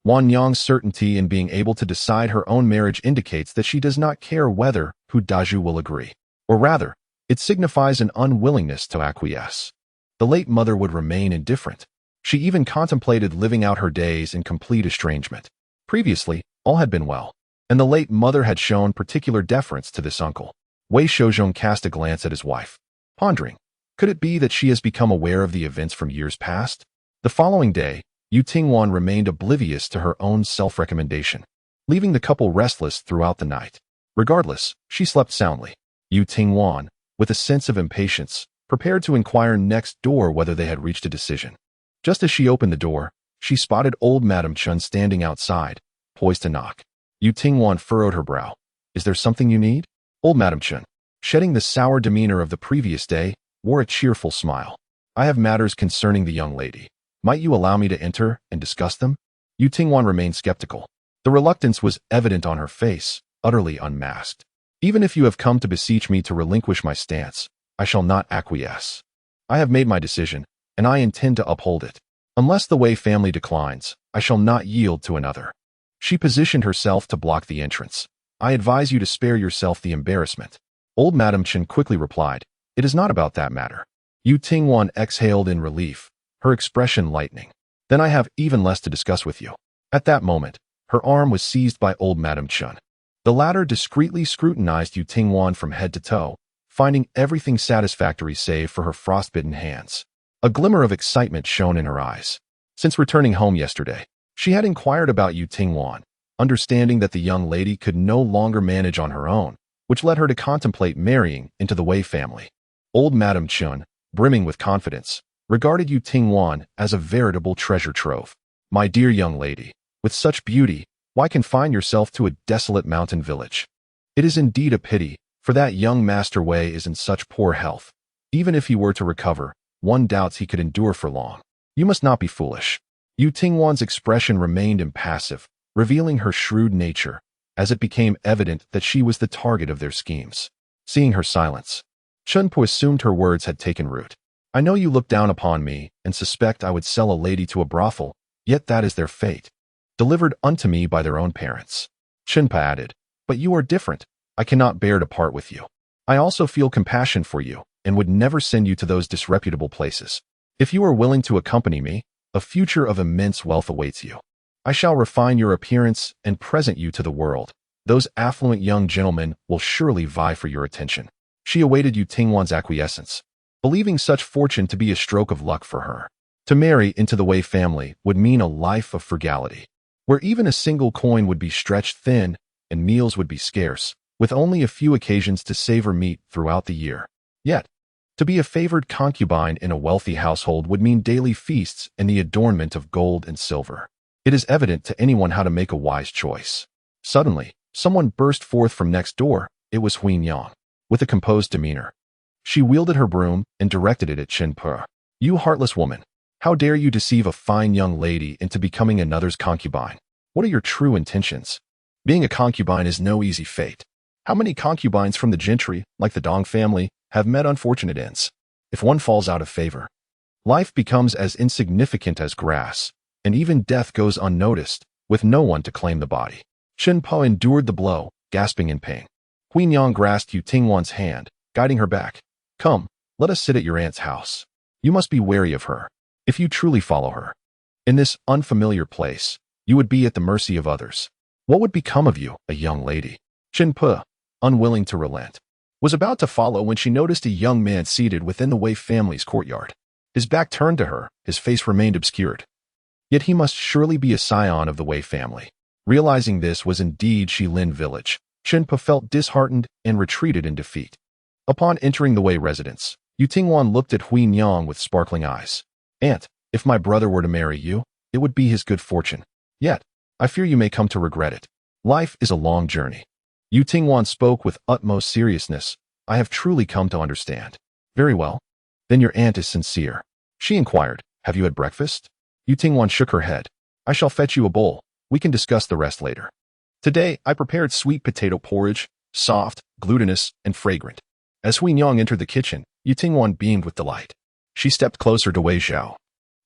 Wan Yang's certainty in being able to decide her own marriage indicates that she does not care whether Hu Daju will agree. Or rather, it signifies an unwillingness to acquiesce. The late mother would remain indifferent. She even contemplated living out her days in complete estrangement. Previously, all had been well, and the late mother had shown particular deference to this uncle. Wei Shouzhong cast a glance at his wife, pondering, could it be that she has become aware of the events from years past? The following day, Yu-Tingwan remained oblivious to her own self-recommendation, leaving the couple restless throughout the night. Regardless, she slept soundly. Yu-Tingwan, with a sense of impatience, prepared to inquire next door whether they had reached a decision. Just as she opened the door, she spotted old Madame Chun standing outside, poised to knock. Yu-Tingwan furrowed her brow. Is there something you need? Old Madame Chun, shedding the sour demeanor of the previous day, wore a cheerful smile. I have matters concerning the young lady. Might you allow me to enter and discuss them? Yu Tingwan remained skeptical. The reluctance was evident on her face, utterly unmasked. Even if you have come to beseech me to relinquish my stance, I shall not acquiesce. I have made my decision, and I intend to uphold it. Unless the Wei family declines, I shall not yield to another. She positioned herself to block the entrance. I advise you to spare yourself the embarrassment. Old Madam Chen quickly replied, it is not about that matter. Yu Tingwan exhaled in relief, her expression lightening. Then I have even less to discuss with you. At that moment, her arm was seized by old Madam Chen. The latter discreetly scrutinized Yu Tingwan from head to toe, finding everything satisfactory save for her frostbitten hands. A glimmer of excitement shone in her eyes. Since returning home yesterday, she had inquired about Yu Tingwan, understanding that the young lady could no longer manage on her own, which led her to contemplate marrying into the Wei family. Old Madam Chen, brimming with confidence, regarded Yu Tingwan as a veritable treasure trove. My dear young lady, with such beauty, why confine yourself to a desolate mountain village? It is indeed a pity, for that young Master Wei is in such poor health. Even if he were to recover, one doubts he could endure for long. You must not be foolish. Yu Tingwan's expression remained impassive, revealing her shrewd nature, as it became evident that she was the target of their schemes. Seeing her silence, Chen Po assumed her words had taken root. I know you look down upon me and suspect I would sell a lady to a brothel, yet that is their fate, delivered unto me by their own parents. Chen Po added, but you are different. I cannot bear to part with you. I also feel compassion for you, and would never send you to those disreputable places. If you are willing to accompany me, a future of immense wealth awaits you. I shall refine your appearance and present you to the world. Those affluent young gentlemen will surely vie for your attention. She awaited Yu Tingwan's acquiescence, believing such fortune to be a stroke of luck for her. To marry into the Wei family would mean a life of frugality, where even a single coin would be stretched thin and meals would be scarce, with only a few occasions to savor meat throughout the year. Yet, to be a favored concubine in a wealthy household would mean daily feasts and the adornment of gold and silver. It is evident to anyone how to make a wise choice. Suddenly, someone burst forth from next door. It was Huin Yang. With a composed demeanor, she wielded her broom and directed it at Chen Po. You heartless woman, how dare you deceive a fine young lady into becoming another's concubine? What are your true intentions? Being a concubine is no easy fate. How many concubines from the gentry, like the Dong family, have met unfortunate ends? If one falls out of favor, life becomes as insignificant as grass, and even death goes unnoticed, with no one to claim the body. Chen Po endured the blow, gasping in pain. Huin Yang grasped Yu Tingwan's hand, guiding her back. Come, let us sit at your aunt's house. You must be wary of her. If you truly follow her, in this unfamiliar place, you would be at the mercy of others. What would become of you, a young lady? Chen Po, unwilling to relent, was about to follow when she noticed a young man seated within the Wei family's courtyard. His back turned to her, his face remained obscured. Yet he must surely be a scion of the Wei family. Realizing this was indeed Shilin village, Chen Po felt disheartened and retreated in defeat. Upon entering the Wei residence, Yu Tingwan looked at Huin Yang with sparkling eyes. Aunt, if my brother were to marry you, it would be his good fortune. Yet, I fear you may come to regret it. Life is a long journey. Yu Tingwan spoke with utmost seriousness. I have truly come to understand. Very well. Then your aunt is sincere. She inquired, have you had breakfast? Yu Tingwan shook her head. I shall fetch you a bowl. We can discuss the rest later. Today, I prepared sweet potato porridge, soft, glutinous, and fragrant. As Huin Yang entered the kitchen, Yu Tingwan beamed with delight. She stepped closer to Wei Zhao,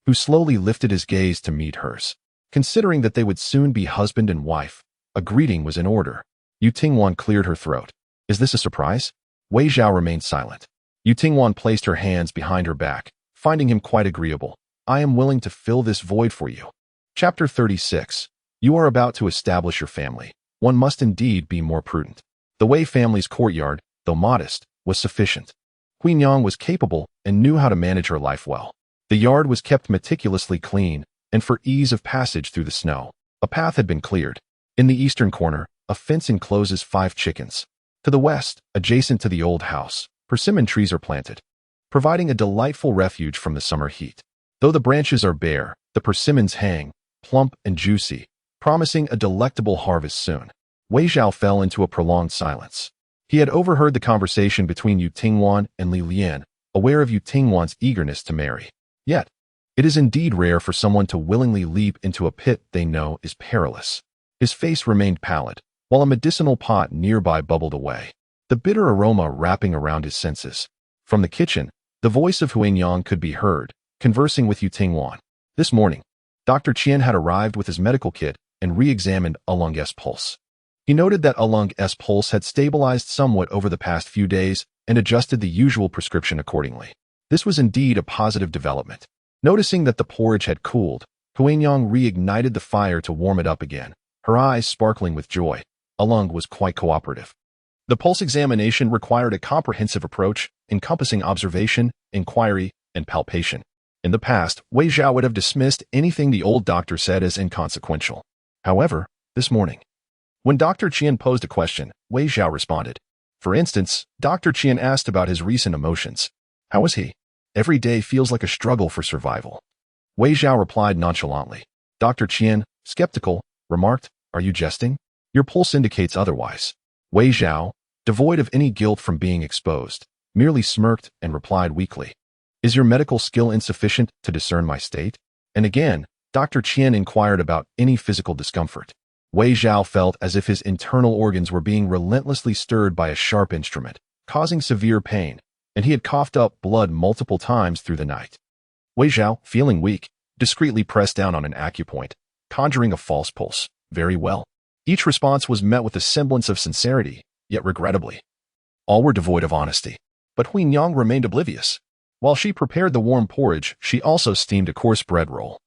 who slowly lifted his gaze to meet hers. Considering that they would soon be husband and wife, a greeting was in order. Yu Tingwan cleared her throat. Is this a surprise? Wei Zhao remained silent. Yu Tingwan placed her hands behind her back, finding him quite agreeable. I am willing to fill this void for you. Chapter 36. You are about to establish your family. One must indeed be more prudent. The Wei family's courtyard, though modest, was sufficient. Huin Yang was capable and knew how to manage her life well. The yard was kept meticulously clean, and for ease of passage through the snow, a path had been cleared. In the eastern corner, a fence encloses 5 chickens. To the west, adjacent to the old house, persimmon trees are planted, providing a delightful refuge from the summer heat. Though the branches are bare, the persimmons hang, plump and juicy, promising a delectable harvest soon. Wei Zhao fell into a prolonged silence. He had overheard the conversation between Yu Tingwan and Li Lian, aware of Yu Tingwan's eagerness to marry. Yet, It is indeed rare for someone to willingly leap into a pit they know is perilous. His face remained pallid, while a medicinal pot nearby bubbled away, the bitter aroma wrapping around his senses. From the kitchen, the voice of Huangyang could be heard, conversing with Youthful. This morning, Dr. Qian had arrived with his medical kit and re-examined Alung's pulse. He noted that Alung's pulse had stabilized somewhat over the past few days and adjusted the usual prescription accordingly. This was indeed a positive development. Noticing that the porridge had cooled, Huangyang reignited the fire to warm it up again, her eyes sparkling with joy. Alung was quite cooperative. The pulse examination required a comprehensive approach, encompassing observation, inquiry, and palpation. In the past, Wei Zhao would have dismissed anything the old doctor said as inconsequential. However, this morning, when Dr. Qian posed a question, Wei Zhao responded. For instance, Dr. Qian asked about his recent emotions. How is he? Every day feels like a struggle for survival. Wei Zhao replied nonchalantly. Dr. Qian, skeptical, remarked, Are you jesting? Your pulse indicates otherwise. Wei Zhao, devoid of any guilt from being exposed, merely smirked and replied weakly. Is your medical skill insufficient to discern my state? And again, Dr. Qian inquired about any physical discomfort. Wei Zhao felt as if his internal organs were being relentlessly stirred by a sharp instrument, causing severe pain, and he had coughed up blood multiple times through the night. Wei Zhao, feeling weak, discreetly pressed down on an acupoint, conjuring a false pulse. Very well. Each response was met with a semblance of sincerity, yet regrettably, all were devoid of honesty. But Huangyang remained oblivious. While she prepared the warm porridge, she also steamed a coarse bread roll.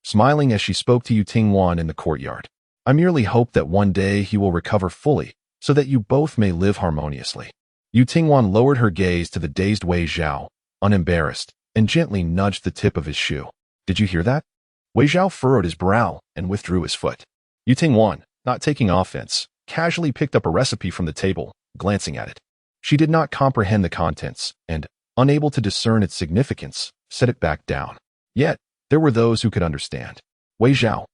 Smiling as she spoke to Youthful in the courtyard, I merely hope that one day he will recover fully, so that you both may live harmoniously. Youthful lowered her gaze to the dazed Wei Zhao, unembarrassed, and gently nudged the tip of his shoe. Did you hear that? Wei Zhao furrowed his brow and withdrew his foot. Youthful, not taking offense, casually picked up a recipe from the table, glancing at it. She did not comprehend the contents, and, unable to discern its significance, set it back down. Yet, there were those who could understand. Wei Zhao,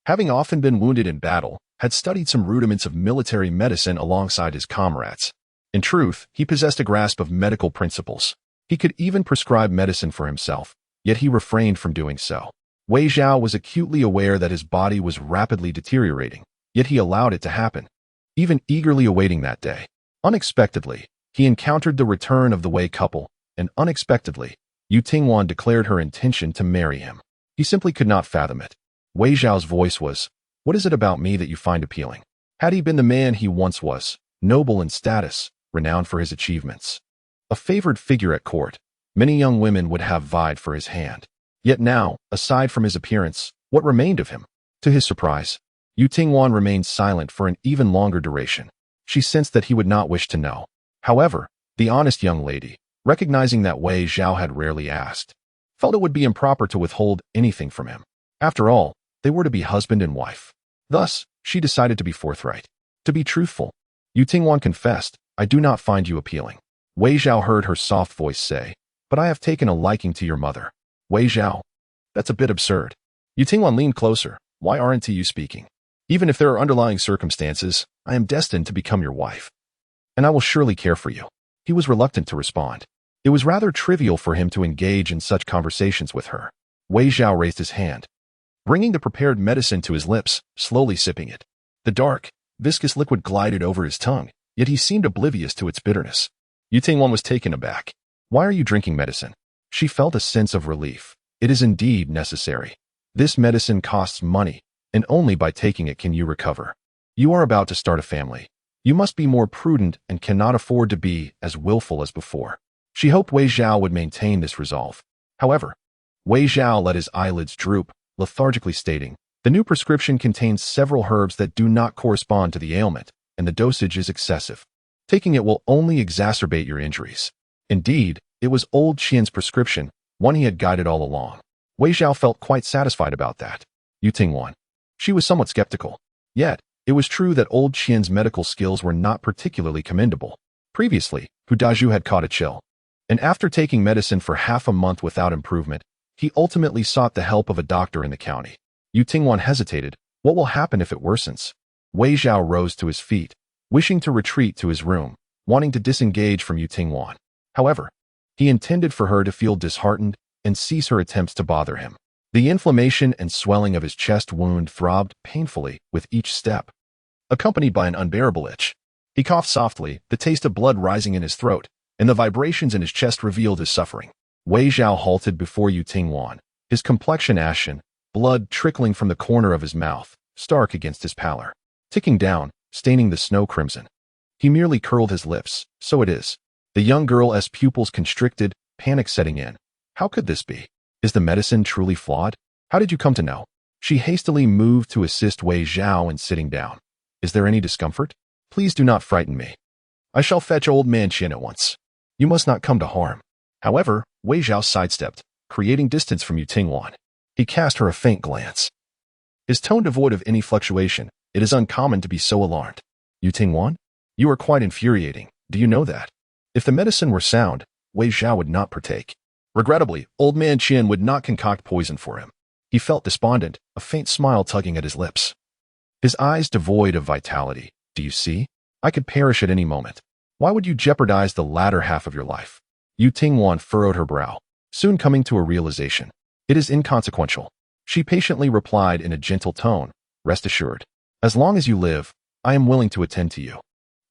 having often been wounded in battle, had studied some rudiments of military medicine alongside his comrades. In truth, he possessed a grasp of medical principles. He could even prescribe medicine for himself, yet he refrained from doing so. Wei Zhao was acutely aware that his body was rapidly deteriorating, yet he allowed it to happen, even eagerly awaiting that day. Unexpectedly, he encountered the return of the Wei couple, and unexpectedly, Youthful declared her intention to marry him. He simply could not fathom it. Wei Zhao's voice was, What is it about me that you find appealing? Had he been the man he once was, noble in status, renowned for his achievements, a favored figure at court, many young women would have vied for his hand. Yet now, aside from his appearance, what remained of him? To his surprise, Youthful remained silent for an even longer duration. She sensed that he would not wish to know. However, the honest young lady, recognizing that Wei Zhao had rarely asked, felt it would be improper to withhold anything from him. After all, they were to be husband and wife. Thus, she decided to be forthright. To be truthful, Youthful confessed, I do not find you appealing. Wei Zhao heard her soft voice say, But I have taken a liking to your mother. Wei Zhao, that's a bit absurd. Youthful leaned closer. Why aren't you speaking? Even if there are underlying circumstances, I am destined to become your wife. And I will surely care for you. He was reluctant to respond. It was rather trivial for him to engage in such conversations with her. Wei Zhao raised his hand, bringing the prepared medicine to his lips, slowly sipping it. The dark, viscous liquid glided over his tongue, yet he seemed oblivious to its bitterness. Youthful was taken aback. Why are you drinking medicine? She felt a sense of relief. It is indeed necessary. This medicine costs money, and only by taking it can you recover. You are about to start a family. You must be more prudent and cannot afford to be as willful as before. She hoped Wei Zhao would maintain this resolve. However, Wei Zhao let his eyelids droop, lethargically stating, The new prescription contains several herbs that do not correspond to the ailment, and the dosage is excessive. Taking it will only exacerbate your injuries. Indeed, it was old Qian's prescription, one he had guided all along. Wei Zhao felt quite satisfied about that. Youthful. She was somewhat skeptical. Yet, it was true that old Qian's medical skills were not particularly commendable. Previously, Daju had caught a chill, and after taking medicine for half a month without improvement, he ultimately sought the help of a doctor in the county. Youthful hesitated. What will happen if it worsens? Wei Zhao rose to his feet, wishing to retreat to his room, wanting to disengage from Youthful. However, he intended for her to feel disheartened and cease her attempts to bother him. The inflammation and swelling of his chest wound throbbed painfully with each step, accompanied by an unbearable itch. He coughed softly, the taste of blood rising in his throat, and the vibrations in his chest revealed his suffering. Wei Zhao halted before Yu Tingwan, his complexion ashen, blood trickling from the corner of his mouth, stark against his pallor, ticking down, staining the snow crimson. He merely curled his lips. So it is. The young girl's pupils constricted, panic setting in. How could this be? Is the medicine truly flawed? How did you come to know? She hastily moved to assist Wei Zhao in sitting down. Is there any discomfort? Please do not frighten me. I shall fetch old man Qin at once. You must not come to harm. However, Wei Zhao sidestepped, creating distance from Yu Tingwan. He cast her a faint glance. His tone devoid of any fluctuation. It is uncommon to be so alarmed. Yu Tingwan? You are quite infuriating. Do you know that? If the medicine were sound, Wei Zhao would not partake. Regrettably, old man Qin would not concoct poison for him. He felt despondent, a faint smile tugging at his lips. His eyes devoid of vitality. Do you see? I could perish at any moment. Why would you jeopardize the latter half of your life? Yu Tingwan furrowed her brow, soon coming to a realization. It is inconsequential. She patiently replied in a gentle tone, rest assured. As long as you live, I am willing to attend to you.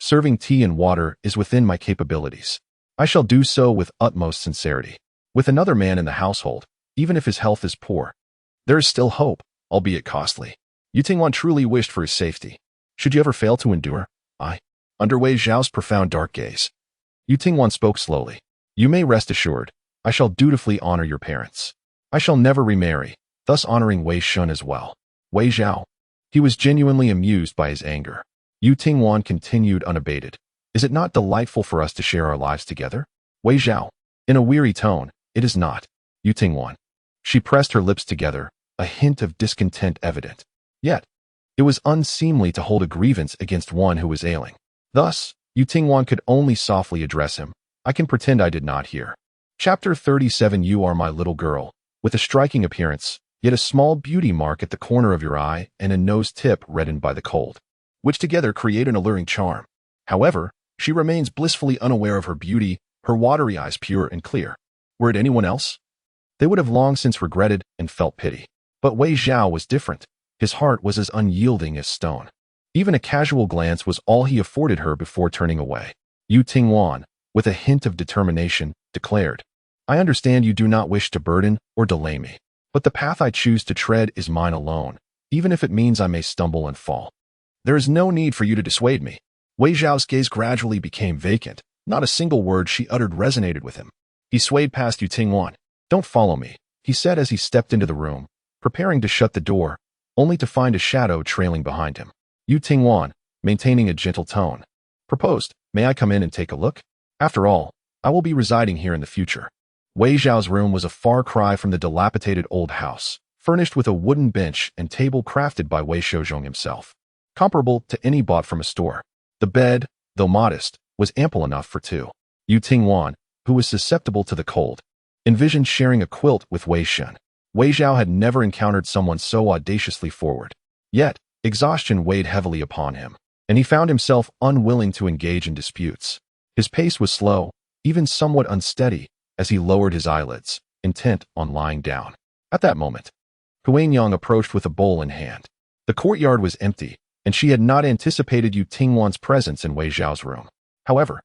Serving tea and water is within my capabilities. I shall do so with utmost sincerity. With another man in the household, even if his health is poor, there is still hope, albeit costly. Yu Tingwan truly wished for his safety. Should you ever fail to endure, under Wei Zhao's profound dark gaze, Yu Tingwan spoke slowly. You may rest assured, I shall dutifully honor your parents. I shall never remarry, thus honoring Wei Shun as well. Wei Zhao. He was genuinely amused by his anger. Yu Tingwan continued unabated. Is it not delightful for us to share our lives together? Wei Zhao. In a weary tone, it is not. Yu Tingwan. She pressed her lips together, a hint of discontent evident. Yet, it was unseemly to hold a grievance against one who was ailing. Thus, Yu Tingwan could only softly address him. I can pretend I did not hear. Chapter 37. You are my little girl, with a striking appearance, yet a small beauty mark at the corner of your eye and a nose tip reddened by the cold, which together create an alluring charm. However, she remains blissfully unaware of her beauty, her watery eyes pure and clear. Were it anyone else, they would have long since regretted and felt pity. But Wei Zhao was different. His heart was as unyielding as stone. Even a casual glance was all he afforded her before turning away. Yu Tingwan, with a hint of determination, declared, I understand you do not wish to burden or delay me, but the path I choose to tread is mine alone, even if it means I may stumble and fall. There is no need for you to dissuade me. Wei Zhao's gaze gradually became vacant. Not a single word she uttered resonated with him. He swayed past Yu Tingwan. Don't follow me, he said as he stepped into the room, preparing to shut the door, only to find a shadow trailing behind him. Yu Tingwan, maintaining a gentle tone, proposed, may I come in and take a look? After all, I will be residing here in the future. Wei Zhao's room was a far cry from the dilapidated old house, furnished with a wooden bench and table crafted by Wei Shouzhong himself, comparable to any bought from a store. The bed, though modest, was ample enough for two. Yu Tingwan, who was susceptible to the cold, envisioned sharing a quilt with Wei Shun. Wei Zhao had never encountered someone so audaciously forward. Yet, exhaustion weighed heavily upon him, and he found himself unwilling to engage in disputes. His pace was slow, even somewhat unsteady, as he lowered his eyelids, intent on lying down. At that moment, Huangyang approached with a bowl in hand. The courtyard was empty, and she had not anticipated Yu Tingwan's presence in Wei Zhao's room. However,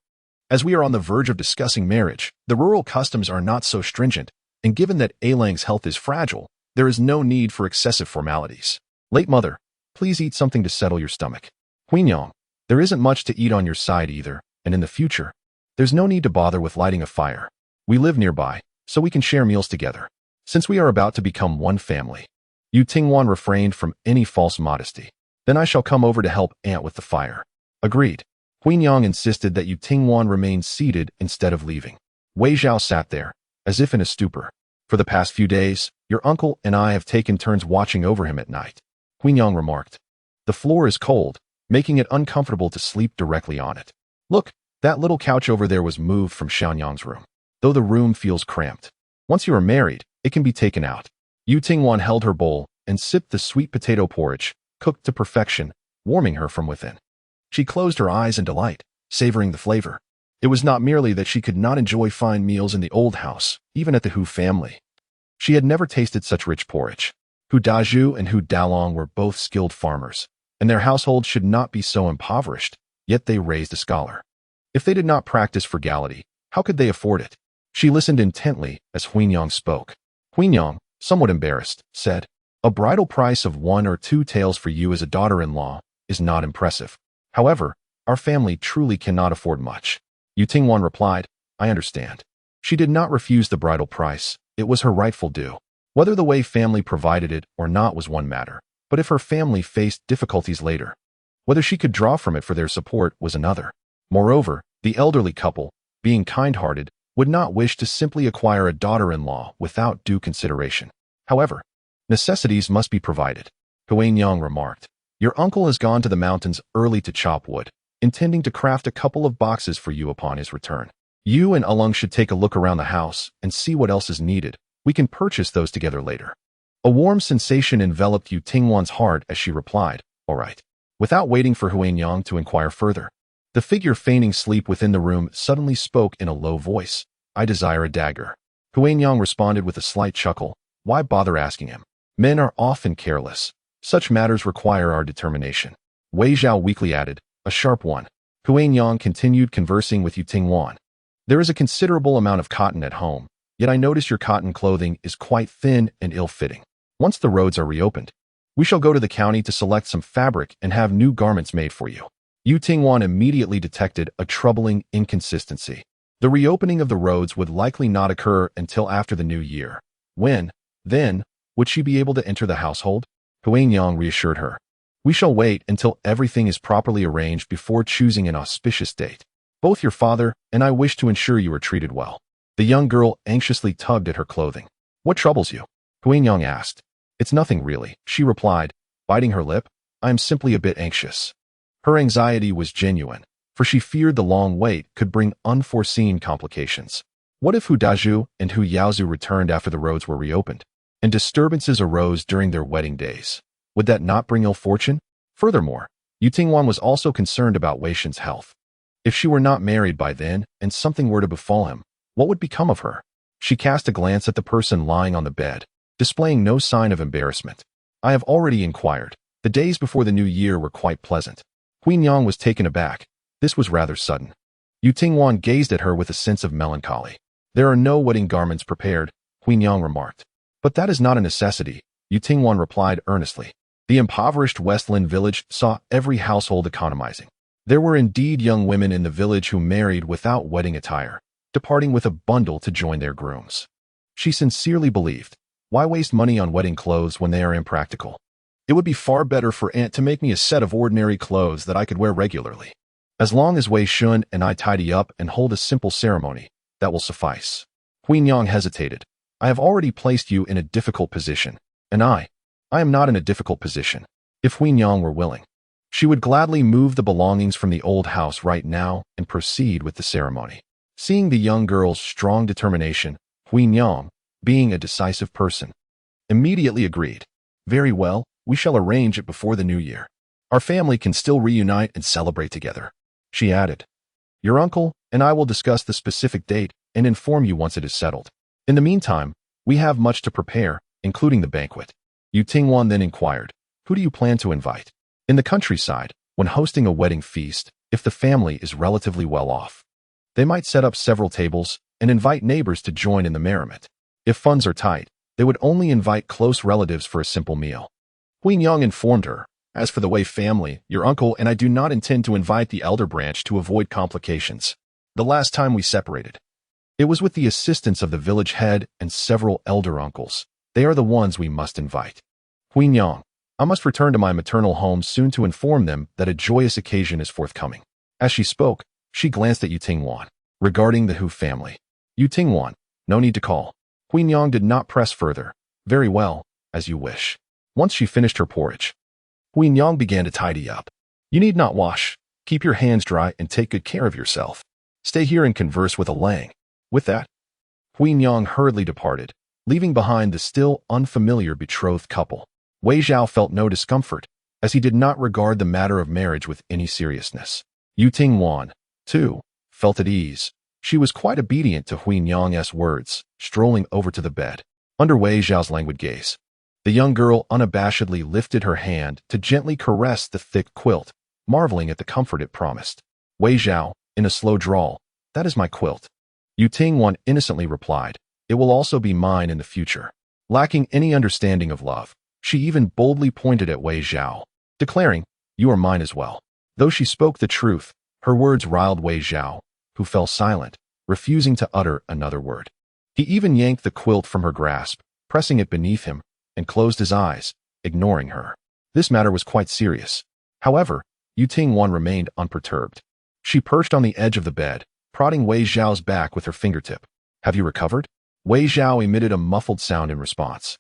as we are on the verge of discussing marriage, the rural customs are not so stringent, and given that Ailang's health is fragile, there is no need for excessive formalities. Late mother, please eat something to settle your stomach. Huangyang, there isn't much to eat on your side either, and in the future, there's no need to bother with lighting a fire. We live nearby, so we can share meals together. Since we are about to become one family. Yu Tingwan refrained from any false modesty. Then I shall come over to help Aunt with the fire. Agreed. Huangyang insisted that Yu Tingwan remain seated instead of leaving. Wei Zhao sat there, as if in a stupor. For the past few days, your uncle and I have taken turns watching over him at night. Huangyang remarked. The floor is cold, making it uncomfortable to sleep directly on it. Look, that little couch over there was moved from Xiaonyang's room, though the room feels cramped. Once you are married, it can be taken out. Yu Tingwan held her bowl and sipped the sweet potato porridge, cooked to perfection, warming her from within. She closed her eyes in delight, savoring the flavor. It was not merely that she could not enjoy fine meals in the old house, even at the Hu family. She had never tasted such rich porridge. Hu Dazhu and Hu Dalong were both skilled farmers, and their household should not be so impoverished, yet they raised a scholar. If they did not practice frugality, how could they afford it? She listened intently as Huinyang spoke. Huinyang, somewhat embarrassed, said, "A bridal price of 1 or 2 taels for you as a daughter-in-law is not impressive. However, our family truly cannot afford much." Yu Tingwan replied, "I understand." She did not refuse the bridal price. It was her rightful due. Whether the Wei family provided it or not was one matter, but if her family faced difficulties later, whether she could draw from it for their support was another. Moreover, the elderly couple, being kind-hearted, would not wish to simply acquire a daughter-in-law without due consideration. However, necessities must be provided. Huinyang remarked, "Your uncle has gone to the mountains early to chop wood, intending to craft a couple of boxes for you upon his return. You and Alung should take a look around the house and see what else is needed. We can purchase those together later." A warm sensation enveloped Yu Tingwan's heart as she replied, "All right." Without waiting for Huinyang to inquire further, the figure feigning sleep within the room suddenly spoke in a low voice, "I desire a dagger." Huinyang responded with a slight chuckle, "Why bother asking him? Men are often careless. Such matters require our determination." Wei Zhao weakly added, "A sharp one." Huinyang continued conversing with Yu Tingwan. "There is a considerable amount of cotton at home, yet I notice your cotton clothing is quite thin and ill-fitting. Once the roads are reopened, we shall go to the county to select some fabric and have new garments made for you." Yu Tingwan immediately detected a troubling inconsistency. The reopening of the roads would likely not occur until after the new year. When, then, would she be able to enter the household? Huinyang reassured her. "We shall wait until everything is properly arranged before choosing an auspicious date. Both your father and I wish to ensure you are treated well." The young girl anxiously tugged at her clothing. "What troubles you?" Huinyang asked. "It's nothing really," she replied, biting her lip. "I am simply a bit anxious." Her anxiety was genuine, for she feared the long wait could bring unforeseen complications. What if Hu Dazhu and Hu Yaozu returned after the roads were reopened, and disturbances arose during their wedding days? Would that not bring ill fortune? Furthermore, Yu Tingwan was also concerned about Wei Shen's health. If she were not married by then and something were to befall him, what would become of her? She cast a glance at the person lying on the bed, displaying no sign of embarrassment. "I have already inquired. The days before the new year were quite pleasant." Huinyang was taken aback. This was rather sudden. Yu Tingwan gazed at her with a sense of melancholy. "There are no wedding garments prepared," Huinyang remarked. "But that is not a necessity," Yu Tingwan replied earnestly. The impoverished Westland village saw every household economizing. There were indeed young women in the village who married without wedding attire, departing with a bundle to join their grooms. She sincerely believed, why waste money on wedding clothes when they are impractical? It would be far better for Aunt to make me a set of ordinary clothes that I could wear regularly. As long as Wei Shun and I tidy up and hold a simple ceremony, that will suffice." Huinyang hesitated. "I have already placed you in a difficult position, and I am not in a difficult position. If Huinyang were willing, she would gladly move the belongings from the old house right now and proceed with the ceremony." Seeing the young girl's strong determination, Huinyang, being a decisive person, immediately agreed. "Very well, we shall arrange it before the new year. Our family can still reunite and celebrate together." She added, "Your uncle and I will discuss the specific date and inform you once it is settled. In the meantime, we have much to prepare, including the banquet." Yu Tingwan then inquired, "Who do you plan to invite?" In the countryside, when hosting a wedding feast, if the family is relatively well off, they might set up several tables and invite neighbors to join in the merriment. If funds are tight, they would only invite close relatives for a simple meal. Huinyang informed her, "As for the Wei family, your uncle and I do not intend to invite the elder branch to avoid complications. The last time we separated, it was with the assistance of the village head and several elder uncles. They are the ones we must invite. Huinyang, I must return to my maternal home soon to inform them that a joyous occasion is forthcoming." As she spoke, she glanced at Yu Tingwan. "Regarding the Hu family, Yu Tingwan, no need to call." Huinyang did not press further. "Very well, as you wish." Once she finished her porridge, Huinyang began to tidy up. "You need not wash. Keep your hands dry and take good care of yourself. Stay here and converse with Alang." With that, Huinyang hurriedly departed, leaving behind the still unfamiliar betrothed couple. Wei Zhao felt no discomfort, as he did not regard the matter of marriage with any seriousness. Yu Tingwan, too, felt at ease. She was quite obedient to Huinyang's words, strolling over to the bed. under Wei Zhao's languid gaze. The young girl unabashedly lifted her hand to gently caress the thick quilt, marveling at the comfort it promised. Wei Zhao, in a slow drawl, "That is my quilt." Yu Tingwan innocently replied, "It will also be mine in the future." Lacking any understanding of love, she even boldly pointed at Wei Zhao, declaring, "You are mine as well." Though she spoke the truth, her words riled Wei Zhao, who fell silent, refusing to utter another word. He even yanked the quilt from her grasp, pressing it beneath him, and closed his eyes, ignoring her. This matter was quite serious. However, Yu Tingwan remained unperturbed. She perched on the edge of the bed, prodding Wei Zhao's back with her fingertip. "Have you recovered?" Wei Zhao emitted a muffled sound in response,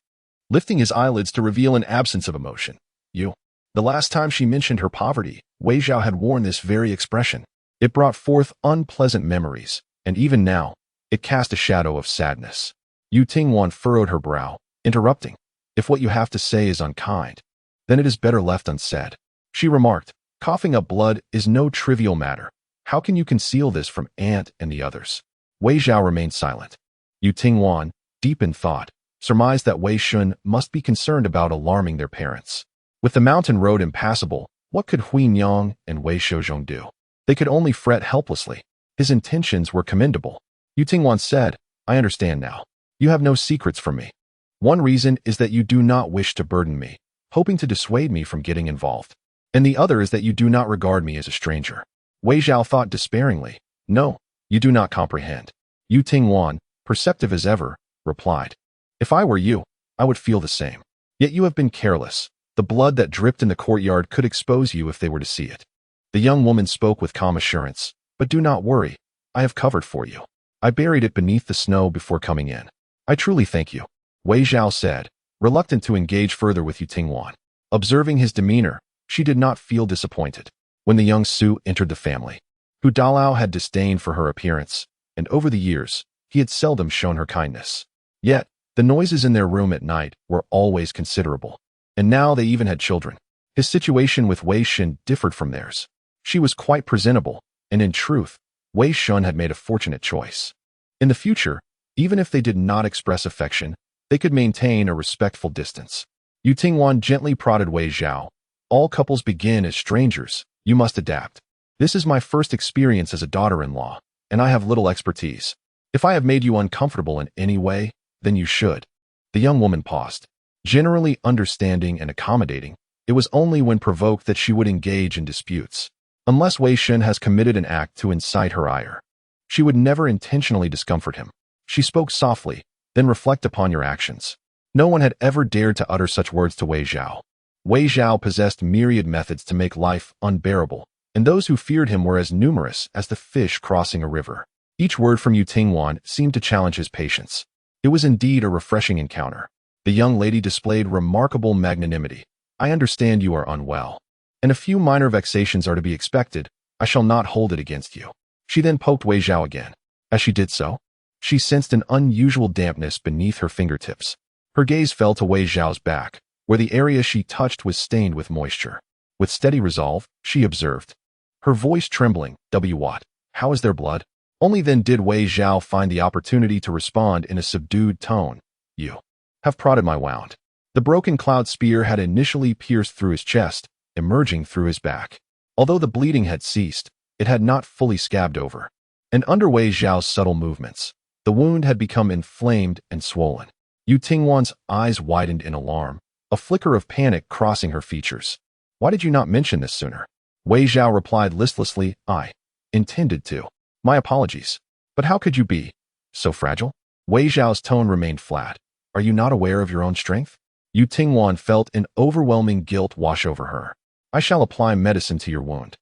lifting his eyelids to reveal an absence of emotion. "You." The last time she mentioned her poverty, Wei Zhao had worn this very expression. It brought forth unpleasant memories, and even now, it cast a shadow of sadness. Yu Tingwan furrowed her brow, interrupting, "If what you have to say is unkind, then it is better left unsaid." She remarked, "Coughing up blood is no trivial matter. How can you conceal this from Aunt and the others?" Wei Zhao remained silent. Yu Tingwan, deep in thought, surmised that Wei Shun must be concerned about alarming their parents. With the mountain road impassable, what could Hui Nyang and Wei Shouzhong do? They could only fret helplessly. His intentions were commendable. Yu Tingwan said, "I understand now. You have no secrets from me. One reason is that you do not wish to burden me, hoping to dissuade me from getting involved. And the other is that you do not regard me as a stranger." Wei Zhao thought despairingly, "No, you do not comprehend." Yu Tingwan, perceptive as ever, replied, "If I were you, I would feel the same. Yet you have been careless. The blood that dripped in the courtyard could expose you if they were to see it." The young woman spoke with calm assurance, "But do not worry. I have covered for you. I buried it beneath the snow before coming in." "I truly thank you," Wei Zhao said, reluctant to engage further with Yu Tingwan. Observing his demeanor, she did not feel disappointed. When the young Su entered the family, Hu Dalao had disdain for her appearance, and over the years, he had seldom shown her kindness. Yet, the noises in their room at night were always considerable, and now they even had children. His situation with Wei Shun differed from theirs. She was quite presentable, and in truth, Wei Shun had made a fortunate choice. In the future, even if they did not express affection, they could maintain a respectful distance. Yu Tingwan gently prodded Wei Zhao. "All couples begin as strangers. You must adapt. This is my first experience as a daughter-in-law, and I have little expertise. If I have made you uncomfortable in any way, then you should." The young woman paused. Generally understanding and accommodating, it was only when provoked that she would engage in disputes. Unless Wei Shun has committed an act to incite her ire, she would never intentionally discomfort him. She spoke softly, "Then reflect upon your actions." No one had ever dared to utter such words to Wei Zhao. Wei Zhao possessed myriad methods to make life unbearable, and those who feared him were as numerous as the fish crossing a river. Each word from Yu Tingwan seemed to challenge his patience. It was indeed a refreshing encounter. The young lady displayed remarkable magnanimity. "I understand you are unwell, and a few minor vexations are to be expected. I shall not hold it against you." She then poked Wei Zhao again. As she did so, she sensed an unusual dampness beneath her fingertips. Her gaze fell to Wei Zhao's back, where the area she touched was stained with moisture. With steady resolve, she observed, her voice trembling, "What? How is there blood?" Only then did Wei Zhao find the opportunity to respond in a subdued tone. "You have prodded my wound." The broken cloud spear had initially pierced through his chest, emerging through his back. Although the bleeding had ceased, it had not fully scabbed over. And under Wei Zhao's subtle movements, the wound had become inflamed and swollen. Yu Tingwan's eyes widened in alarm, a flicker of panic crossing her features. "Why did you not mention this sooner?" Wei Zhao replied listlessly, "I intended to. My apologies. But how could you be so fragile?" Wei Zhao's tone remained flat. "Are you not aware of your own strength?" Yu Tingwan felt an overwhelming guilt wash over her. "I shall apply medicine to your wound."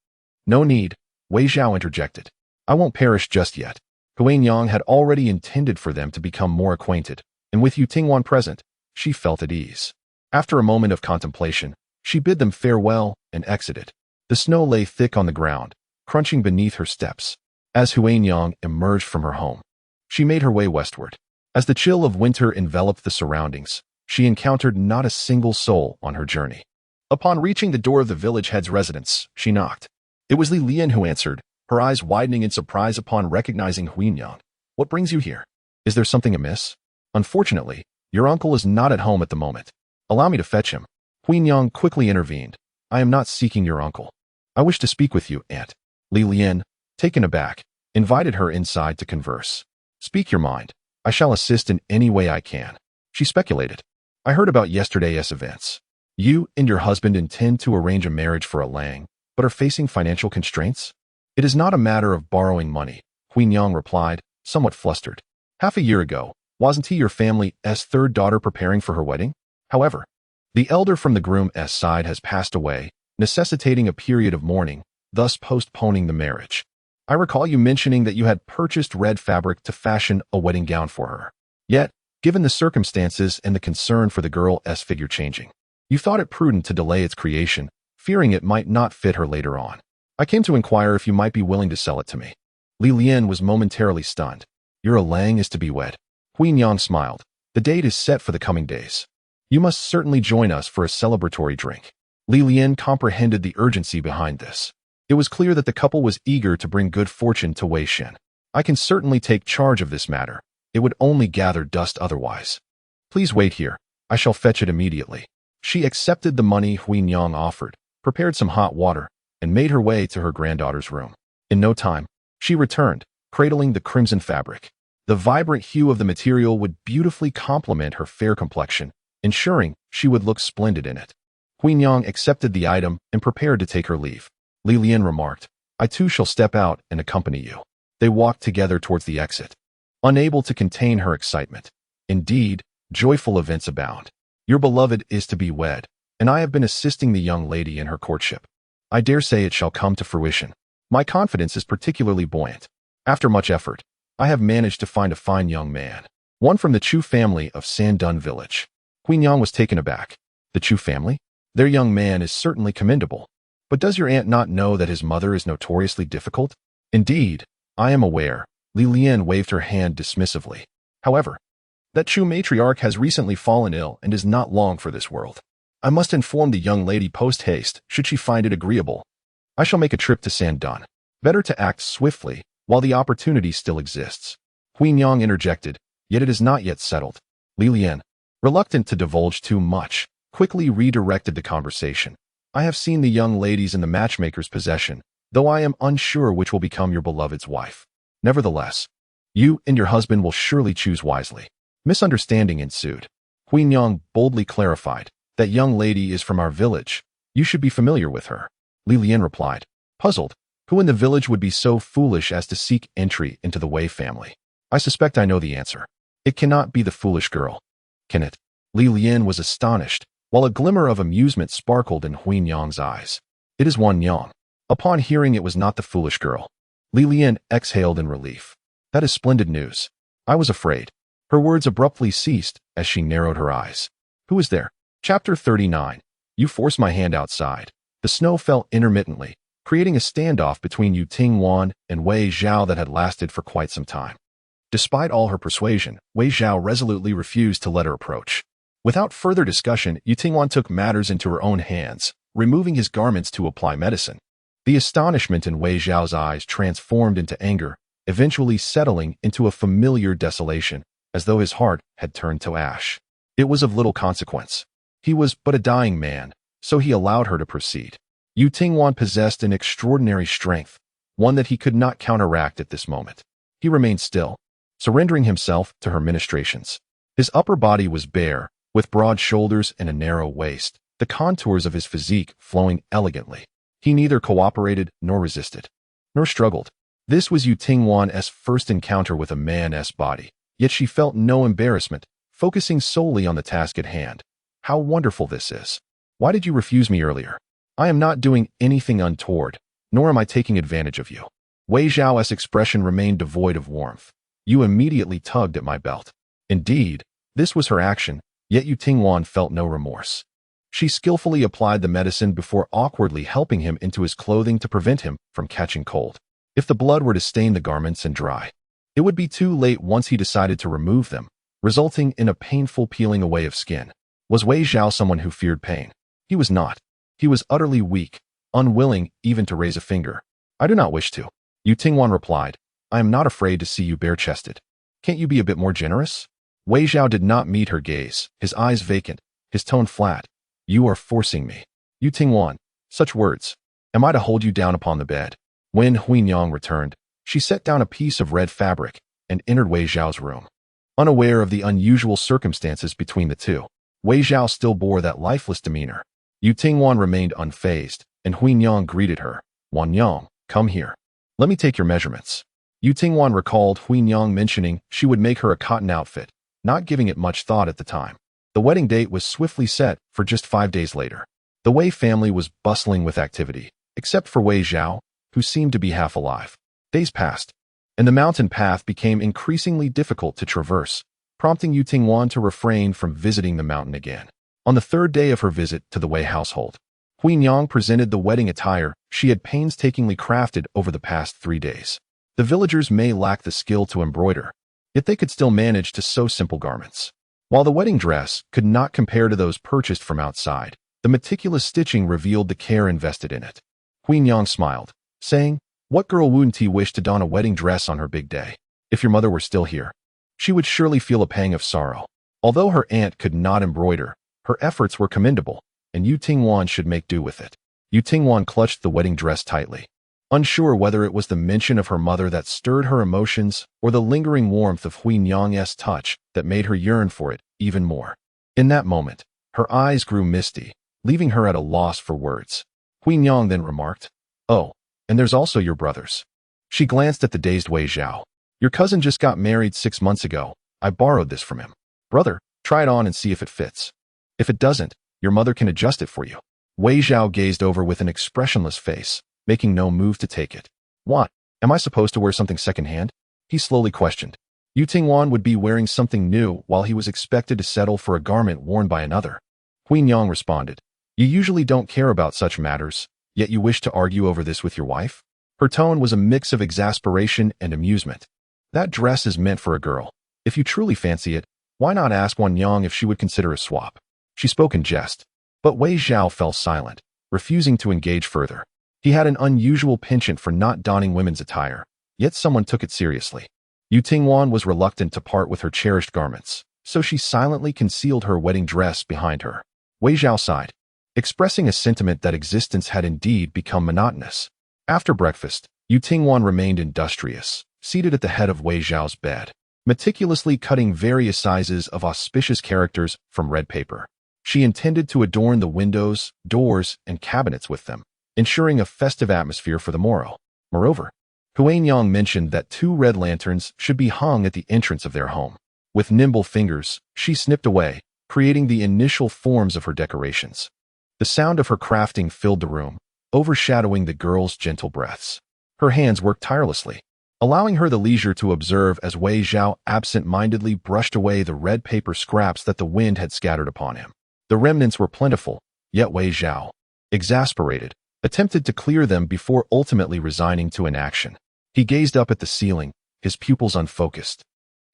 "No need," Wei Zhao interjected. "I won't perish just yet." Hui Nyang had already intended for them to become more acquainted, and with Yu Tingwan present, she felt at ease. After a moment of contemplation, she bid them farewell and exited. The snow lay thick on the ground, crunching beneath her steps. As Hui Nyang emerged from her home, she made her way westward. As the chill of winter enveloped the surroundings, she encountered not a single soul on her journey. Upon reaching the door of the village head's residence, she knocked. It was Li Lian who answered, her eyes widening in surprise upon recognizing Hui Nyang. "What brings you here? Is there something amiss?" "Unfortunately, Your uncle is not at home at the moment. Allow me to fetch him. Queen Yang quickly intervened. I am not seeking your uncle. I wish to speak with you, Aunt. Li Lian, taken aback, invited her inside to converse. Speak your mind. I shall assist in any way I can. She speculated. I heard about yesterday's events. You and your husband intend to arrange a marriage for a Lang, but are facing financial constraints? It is not a matter of borrowing money, Queen Yang replied, somewhat flustered. Half a year ago, wasn't he your family's third daughter preparing for her wedding? However, the elder from the groom's side has passed away, necessitating a period of mourning, thus postponing the marriage. I recall you mentioning that you had purchased red fabric to fashion a wedding gown for her. Yet, given the circumstances and the concern for the girl's figure changing, you thought it prudent to delay its creation, fearing it might not fit her later on. I came to inquire if you might be willing to sell it to me. Li Lian was momentarily stunned. Your Lang is to be wed. Queen Yang smiled. The date is set for the coming days. You must certainly join us for a celebratory drink. Li Lian comprehended the urgency behind this. It was clear that the couple was eager to bring good fortune to Wei Shen. I can certainly take charge of this matter. It would only gather dust otherwise. Please wait here. I shall fetch it immediately. She accepted the money Queen Yang offered, prepared some hot water, and made her way to her granddaughter's room. In no time, she returned, cradling the crimson fabric. The vibrant hue of the material would beautifully complement her fair complexion, ensuring she would look splendid in it. Queen Yang accepted the item and prepared to take her leave. Li Lian remarked, I too shall step out and accompany you. They walked together towards the exit, unable to contain her excitement. Indeed, joyful events abound. Your beloved is to be wed, and I have been assisting the young lady in her courtship. I dare say it shall come to fruition. My confidence is particularly buoyant. After much effort, I have managed to find a fine young man, one from the Chu family of Sandun village. Queen Yang was taken aback. The Chu family? Their young man is certainly commendable. But does your aunt not know that his mother is notoriously difficult? Indeed, I am aware. Li Lian waved her hand dismissively. However, that Chu matriarch has recently fallen ill and is not long for this world. I must inform the young lady post-haste should she find it agreeable. I shall make a trip to Sandun. Better to act swiftly while the opportunity still exists. Queen Yang interjected, yet it is not yet settled. Li Lian, reluctant to divulge too much, quickly redirected the conversation. I have seen the young ladies in the matchmaker's possession, though I am unsure which will become your beloved's wife. Nevertheless, you and your husband will surely choose wisely. Misunderstanding ensued. Queen Yang boldly clarified, that young lady is from our village. You should be familiar with her. Li Lian replied, puzzled, who in the village would be so foolish as to seek entry into the Wei family? I suspect I know the answer. It cannot be the foolish girl. Can it? Li Lian was astonished, while a glimmer of amusement sparkled in Queen Yang's eyes. It is Wan Yang. Upon hearing it was not the foolish girl, Li Lian exhaled in relief. That is splendid news. I was afraid. Her words abruptly ceased as she narrowed her eyes. Who is there? Chapter 39. You forced my hand outside. The snow fell intermittently, creating a standoff between Yu Tingwan and Wei Zhao that had lasted for quite some time. Despite all her persuasion, Wei Zhao resolutely refused to let her approach. Without further discussion, Yu Tingwan took matters into her own hands, removing his garments to apply medicine. The astonishment in Wei Zhao's eyes transformed into anger, eventually settling into a familiar desolation, as though his heart had turned to ash. It was of little consequence. He was but a dying man, so he allowed her to proceed. Yu Tingwan possessed an extraordinary strength, one that he could not counteract at this moment. He remained still, surrendering himself to her ministrations. His upper body was bare, with broad shoulders and a narrow waist, the contours of his physique flowing elegantly. He neither cooperated nor resisted, nor struggled. This was Yu Tingwan's first encounter with a man's body, yet she felt no embarrassment, focusing solely on the task at hand. How wonderful this is. Why did you refuse me earlier? I am not doing anything untoward, nor am I taking advantage of you. Wei Zhao's expression remained devoid of warmth. You immediately tugged at my belt. Indeed, this was her action, yet Yu Tingwan felt no remorse. She skillfully applied the medicine before awkwardly helping him into his clothing to prevent him from catching cold. If the blood were to stain the garments and dry, it would be too late once he decided to remove them, resulting in a painful peeling away of skin. Was Wei Zhao someone who feared pain? He was not. He was utterly weak, unwilling even to raise a finger. I do not wish to. Yu Tingwan replied, I am not afraid to see you bare-chested. Can't you be a bit more generous? Wei Zhao did not meet her gaze, his eyes vacant, his tone flat. You are forcing me. You Tingwan. Such words. Am I to hold you down upon the bed? When Huinyang returned, she set down a piece of red fabric and entered Wei Zhao's room. Unaware of the unusual circumstances between the two, Wei Zhao still bore that lifeless demeanor. Yu Tingwan remained unfazed, and Huinyang greeted her. Wanyang, come here. Let me take your measurements. Yu Tingwan recalled Huinyang mentioning she would make her a cotton outfit, not giving it much thought at the time. The wedding date was swiftly set for just 5 days later. The Wei family was bustling with activity, except for Wei Zhao, who seemed to be half alive. Days passed, and the mountain path became increasingly difficult to traverse, prompting Yu Tingwan to refrain from visiting the mountain again. On the 3rd day of her visit to the Wei household, Huinyang presented the wedding attire she had painstakingly crafted over the past 3 days. The villagers may lack the skill to embroider, yet they could still manage to sew simple garments. While the wedding dress could not compare to those purchased from outside, the meticulous stitching revealed the care invested in it. Huinyang smiled, saying, What girl wouldn't wish to don a wedding dress on her big day? If your mother were still here, she would surely feel a pang of sorrow. Although her aunt could not embroider, her efforts were commendable, and Yu Tingwan should make do with it. Yu Tingwan clutched the wedding dress tightly, unsure whether it was the mention of her mother that stirred her emotions or the lingering warmth of Huinyang's touch that made her yearn for it even more. In that moment, her eyes grew misty, leaving her at a loss for words. Huinyang then remarked, Oh, and there's also your brothers. She glanced at the dazed Wei Zhao. Your cousin just got married 6 months ago. I borrowed this from him. Brother, try it on and see if it fits. If it doesn't, your mother can adjust it for you. Wei Zhao gazed over with an expressionless face, making no move to take it. What? Am I supposed to wear something secondhand? He slowly questioned. Yu Tingwan would be wearing something new while he was expected to settle for a garment worn by another. Huinyang responded. You usually don't care about such matters, yet you wish to argue over this with your wife? Her tone was a mix of exasperation and amusement. That dress is meant for a girl. If you truly fancy it, why not ask Wanyang if she would consider a swap? She spoke in jest. But Wei Zhao fell silent, refusing to engage further. He had an unusual penchant for not donning women's attire, yet someone took it seriously. Yu Tingwan was reluctant to part with her cherished garments, so she silently concealed her wedding dress behind her. Wei Zhao sighed, expressing a sentiment that existence had indeed become monotonous. After breakfast, Yu Tingwan remained industrious, seated at the head of Wei Zhao's bed, meticulously cutting various sizes of auspicious characters from red paper. She intended to adorn the windows, doors, and cabinets with them, ensuring a festive atmosphere for the morrow. Moreover, Huinyang mentioned that 2 red lanterns should be hung at the entrance of their home. With nimble fingers, she snipped away, creating the initial forms of her decorations. The sound of her crafting filled the room, overshadowing the girl's gentle breaths. Her hands worked tirelessly, allowing her the leisure to observe as Wei Zhao absent-mindedly brushed away the red paper scraps that the wind had scattered upon him. The remnants were plentiful, yet Wei Zhao, exasperated, attempted to clear them before ultimately resigning to inaction. He gazed up at the ceiling, his pupils unfocused,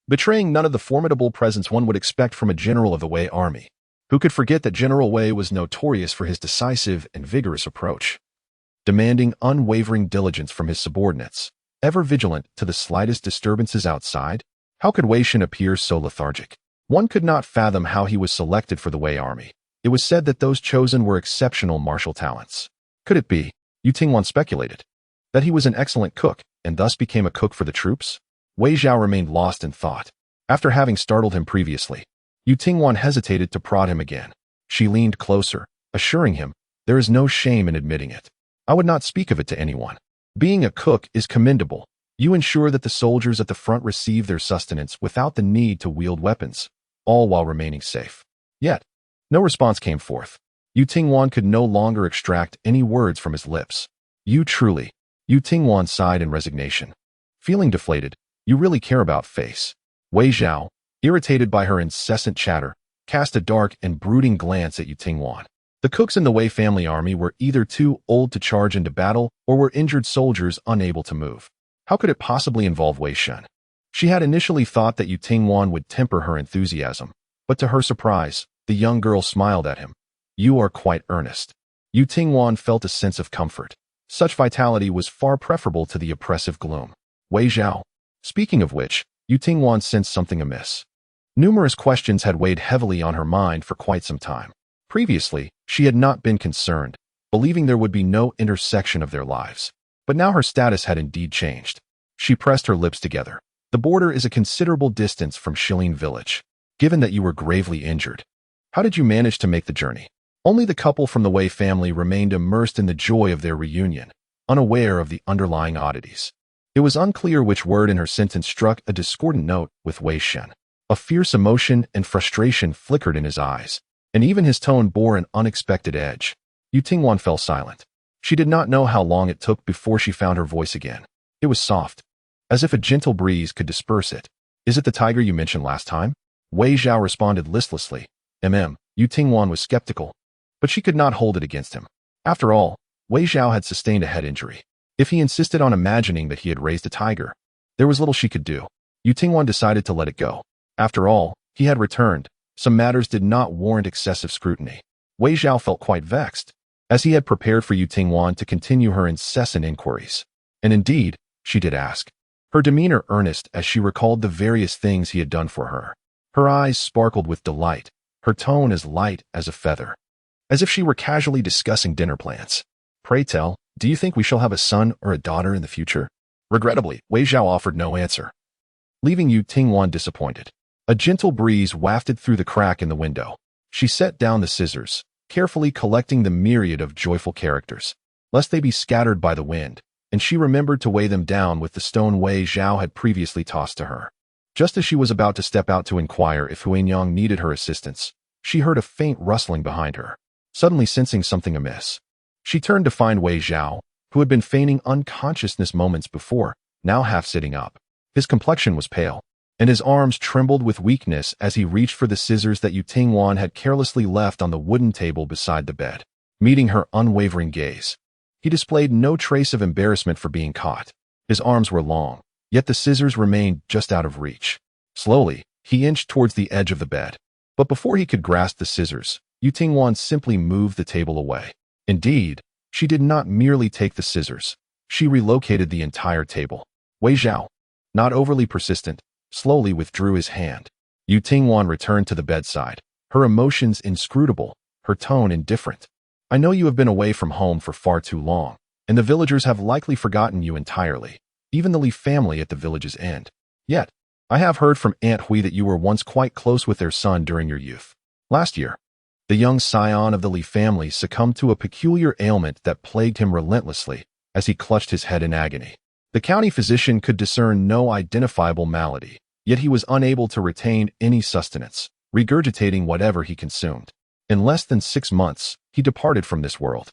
betraying none of the formidable presence one would expect from a general of the Wei army. Who could forget that General Wei was notorious for his decisive and vigorous approach, demanding unwavering diligence from his subordinates, ever vigilant to the slightest disturbances outside? How could Wei Shen appear so lethargic? One could not fathom how he was selected for the Wei army. It was said that those chosen were exceptional martial talents. Could it be, Yu Tingwan speculated, that he was an excellent cook and thus became a cook for the troops? Wei Zhao remained lost in thought. After having startled him previously, Yu Tingwan hesitated to prod him again. She leaned closer, assuring him, there is no shame in admitting it. I would not speak of it to anyone. Being a cook is commendable. You ensure that the soldiers at the front receive their sustenance without the need to wield weapons, all while remaining safe. Yet, no response came forth. Yu Tingwan could no longer extract any words from his lips. Yu Tingwan sighed in resignation. Feeling deflated, you really care about face. Wei Zhao, irritated by her incessant chatter, cast a dark and brooding glance at Yu Tingwan. The cooks in the Wei family army were either too old to charge into battle or were injured soldiers unable to move. How could it possibly involve Wei Shen? She had initially thought that Yu Tingwan would temper her enthusiasm, but to her surprise, the young girl smiled at him. You are quite earnest. Yu Tingwan felt a sense of comfort. Such vitality was far preferable to the oppressive gloom. Wei Zhao. Speaking of which, Yu Tingwan sensed something amiss. Numerous questions had weighed heavily on her mind for quite some time. Previously, she had not been concerned, believing there would be no intersection of their lives. But now her status had indeed changed. She pressed her lips together. The border is a considerable distance from Shilin village. Given that you were gravely injured, how did you manage to make the journey? Only the couple from the Wei family remained immersed in the joy of their reunion, unaware of the underlying oddities. It was unclear which word in her sentence struck a discordant note with Wei Shen. A fierce emotion and frustration flickered in his eyes, and even his tone bore an unexpected edge. Yu Tingwan fell silent. She did not know how long it took before she found her voice again. It was soft, as if a gentle breeze could disperse it. Is it the tiger you mentioned last time? Wei Zhao responded listlessly. Yu Tingwan was skeptical, but she could not hold it against him. After all, Wei Zhao had sustained a head injury. If he insisted on imagining that he had raised a tiger, there was little she could do. Yu Tingwan decided to let it go. After all, he had returned. Some matters did not warrant excessive scrutiny. Wei Zhao felt quite vexed, as he had prepared for Yu Tingwan to continue her incessant inquiries. And indeed, she did ask. Her demeanor earnest as she recalled the various things he had done for her. Her eyes sparkled with delight, her tone as light as a feather, as if she were casually discussing dinner plans. Pray tell, do you think we shall have a son or a daughter in the future? Regrettably, Wei Zhao offered no answer, leaving Yu Tingwan disappointed. A gentle breeze wafted through the crack in the window. She set down the scissors, carefully collecting the myriad of joyful characters, lest they be scattered by the wind, and she remembered to weigh them down with the stone Wei Zhao had previously tossed to her. Just as she was about to step out to inquire if Huanyang needed her assistance, she heard a faint rustling behind her. Suddenly sensing something amiss, she turned to find Wei Zhao, who had been feigning unconsciousness moments before, now half sitting up. His complexion was pale, and his arms trembled with weakness as he reached for the scissors that Yu Tingwan had carelessly left on the wooden table beside the bed. Meeting her unwavering gaze, he displayed no trace of embarrassment for being caught. His arms were long, yet the scissors remained just out of reach. Slowly, he inched towards the edge of the bed. But before he could grasp the scissors, Yu Tingwan simply moved the table away. Indeed, she did not merely take the scissors. She relocated the entire table. Wei Zhao, not overly persistent, slowly withdrew his hand. Yu Tingwan returned to the bedside, her emotions inscrutable, her tone indifferent. I know you have been away from home for far too long, and the villagers have likely forgotten you entirely, even the Li family at the village's end. Yet, I have heard from Aunt Hui that you were once quite close with their son during your youth. Last year, the young scion of the Li family succumbed to a peculiar ailment that plagued him relentlessly as he clutched his head in agony. The county physician could discern no identifiable malady, yet he was unable to retain any sustenance, regurgitating whatever he consumed. In less than 6 months, he departed from this world.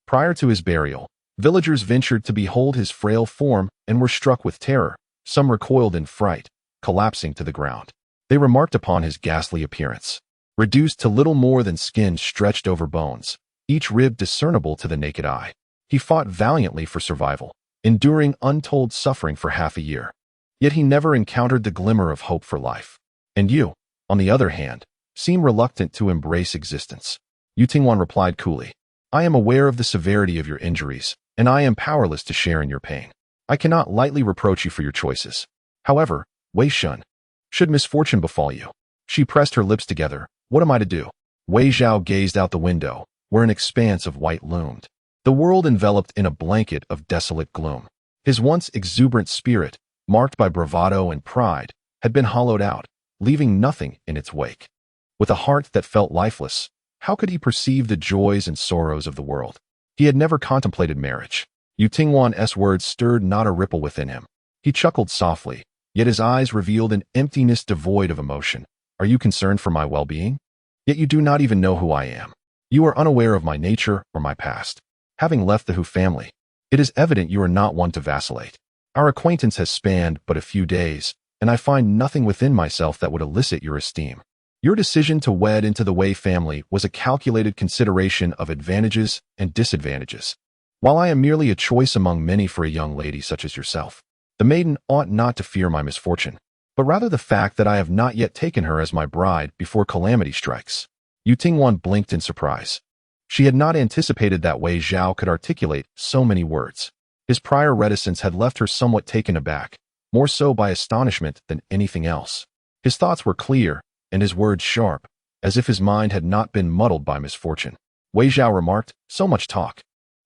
Prior to his burial, villagers ventured to behold his frail form and were struck with terror. Some recoiled in fright, collapsing to the ground. They remarked upon his ghastly appearance, reduced to little more than skin stretched over bones, each rib discernible to the naked eye. He fought valiantly for survival, enduring untold suffering for half a year. Yet he never encountered the glimmer of hope for life. And you, on the other hand, seem reluctant to embrace existence. Yu Tingwan replied coolly, I am aware of the severity of your injuries, and I am powerless to share in your pain. I cannot lightly reproach you for your choices. However, Wei Shun, should misfortune befall you. She pressed her lips together. What am I to do? Wei Zhao gazed out the window, where an expanse of white loomed. The world enveloped in a blanket of desolate gloom. His once exuberant spirit, marked by bravado and pride, had been hollowed out, leaving nothing in its wake. With a heart that felt lifeless, how could he perceive the joys and sorrows of the world? He had never contemplated marriage. Yu Tingwan's words stirred not a ripple within him. He chuckled softly, yet his eyes revealed an emptiness devoid of emotion. Are you concerned for my well-being? Yet you do not even know who I am. You are unaware of my nature or my past. Having left the Hu family, it is evident you are not one to vacillate. Our acquaintance has spanned but a few days, and I find nothing within myself that would elicit your esteem. Your decision to wed into the Wei family was a calculated consideration of advantages and disadvantages. While I am merely a choice among many for a young lady such as yourself, the maiden ought not to fear my misfortune, but rather the fact that I have not yet taken her as my bride before calamity strikes. Yu Tingwan blinked in surprise. She had not anticipated that Wei Zhao could articulate so many words. His prior reticence had left her somewhat taken aback, more so by astonishment than anything else. His thoughts were clear, and his words sharp, as if his mind had not been muddled by misfortune. Wei Zhao remarked, "So much talk.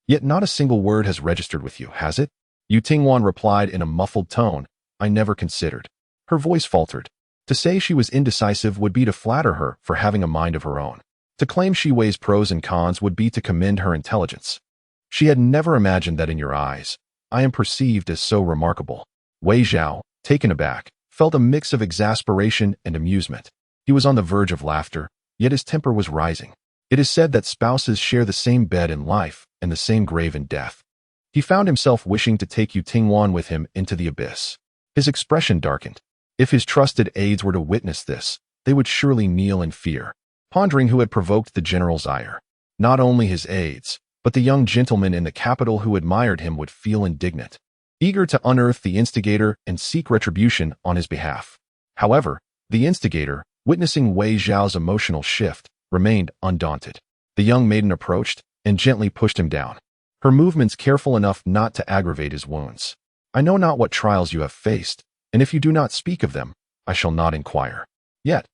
Yet not a single word has registered with you, has it?" Yu Tingwan replied in a muffled tone, "I never considered." Her voice faltered. To say she was indecisive would be to flatter her for having a mind of her own. To claim she weighs pros and cons would be to commend her intelligence. She had never imagined that in your eyes, I am perceived as so remarkable. Wei Zhao, taken aback, felt a mix of exasperation and amusement. He was on the verge of laughter, yet his temper was rising. It is said that spouses share the same bed in life and the same grave in death. He found himself wishing to take Yu Tingwan with him into the abyss. His expression darkened. If his trusted aides were to witness this, they would surely kneel in fear, pondering who had provoked the general's ire. Not only his aides, but the young gentleman in the capital who admired him would feel indignant, eager to unearth the instigator and seek retribution on his behalf. However, the instigator, witnessing Wei Zhao's emotional shift, remained undaunted. The young maiden approached and gently pushed him down, her movements careful enough not to aggravate his wounds. "I know not what trials you have faced, and if you do not speak of them, I shall not inquire. Yet,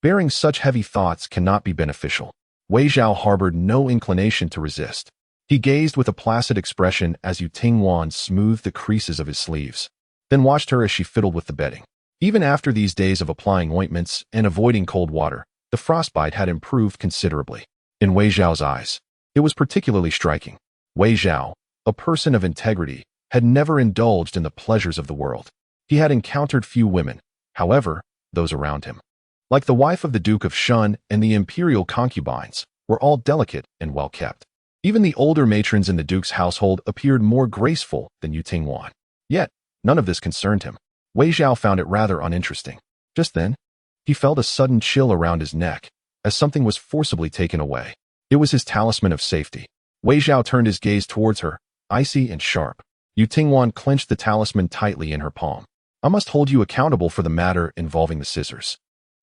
bearing such heavy thoughts cannot be beneficial." Wei Zhao harbored no inclination to resist. He gazed with a placid expression as Yu Tingwan smoothed the creases of his sleeves, then watched her as she fiddled with the bedding. Even after these days of applying ointments and avoiding cold water, the frostbite had improved considerably. In Wei Zhao's eyes, it was particularly striking. Wei Zhao, a person of integrity, had never indulged in the pleasures of the world. He had encountered few women, however, those around him, like the wife of the Duke of Shun and the imperial concubines, were all delicate and well-kept. Even the older matrons in the Duke's household appeared more graceful than Yu Tingwan. Yet, none of this concerned him. Wei Zhao found it rather uninteresting. Just then, he felt a sudden chill around his neck, as something was forcibly taken away. It was his talisman of safety. Wei Zhao turned his gaze towards her, icy and sharp. Yu Tingwan clenched the talisman tightly in her palm. "I must hold you accountable for the matter involving the scissors.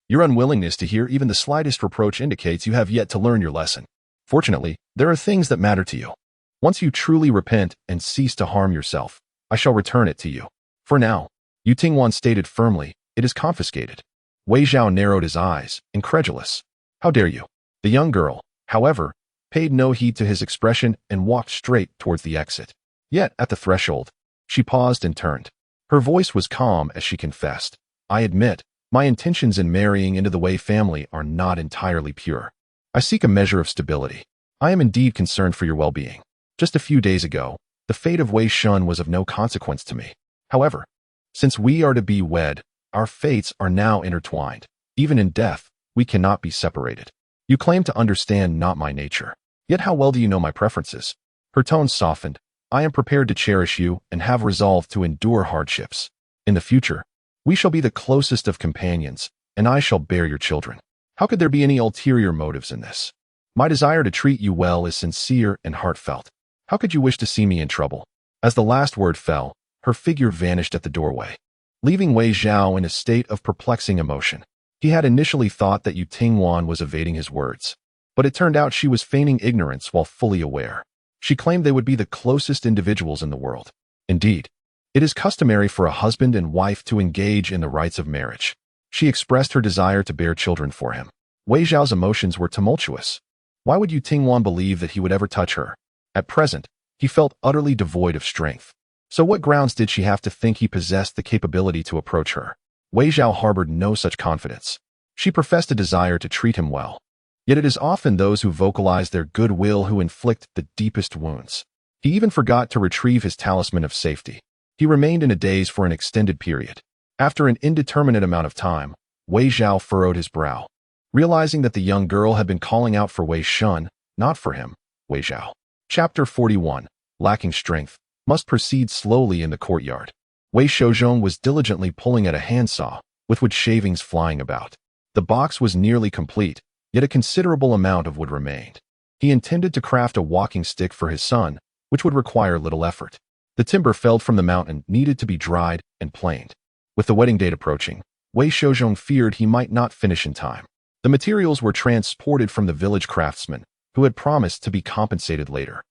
Your unwillingness to hear even the slightest reproach indicates you have yet to learn your lesson. Fortunately, there are things that matter to you. Once you truly repent and cease to harm yourself, I shall return it to you. For now," Yu Tingwan stated firmly, "it is confiscated." Wei Zhao narrowed his eyes, incredulous. "How dare you?" The young girl, however, paid no heed to his expression and walked straight towards the exit. Yet, at the threshold, she paused and turned. Her voice was calm as she confessed, "I admit, my intentions in marrying into the Wei family are not entirely pure. I seek a measure of stability. I am indeed concerned for your well-being. Just a few days ago, the fate of Wei Shun was of no consequence to me. However, since we are to be wed, our fates are now intertwined. Even in death, we cannot be separated. You claim to understand not my nature. Yet how well do you know my preferences?" Her tone softened. "I am prepared to cherish you and have resolved to endure hardships. In the future, we shall be the closest of companions, and I shall bear your children. How could there be any ulterior motives in this? My desire to treat you well is sincere and heartfelt. How could you wish to see me in trouble?" As the last word fell, her figure vanished at the doorway, leaving Wei Zhao in a state of perplexing emotion. He had initially thought that Yu Tingwan was evading his words, but it turned out she was feigning ignorance while fully aware. She claimed they would be the closest individuals in the world. Indeed, it is customary for a husband and wife to engage in the rites of marriage. She expressed her desire to bear children for him. Wei Zhao's emotions were tumultuous. Why would Yu Tingwan believe that he would ever touch her? At present, he felt utterly devoid of strength. So what grounds did she have to think he possessed the capability to approach her? Wei Zhao harbored no such confidence. She professed a desire to treat him well. Yet it is often those who vocalize their goodwill who inflict the deepest wounds. He even forgot to retrieve his talisman of safety. He remained in a daze for an extended period. After an indeterminate amount of time, Wei Zhao furrowed his brow, realizing that the young girl had been calling out for Wei Shun, not for him, Wei Zhao. Chapter 41. Lacking strength, must proceed slowly in the courtyard. Wei Shouzhong was diligently pulling at a handsaw, with wood shavings flying about. The box was nearly complete, yet a considerable amount of wood remained. He intended to craft a walking stick for his son, which would require little effort. The timber felled from the mountain needed to be dried and planed. With the wedding date approaching, Wei Shouzhong feared he might not finish in time. The materials were transported from the village craftsman, who had promised to be compensated later.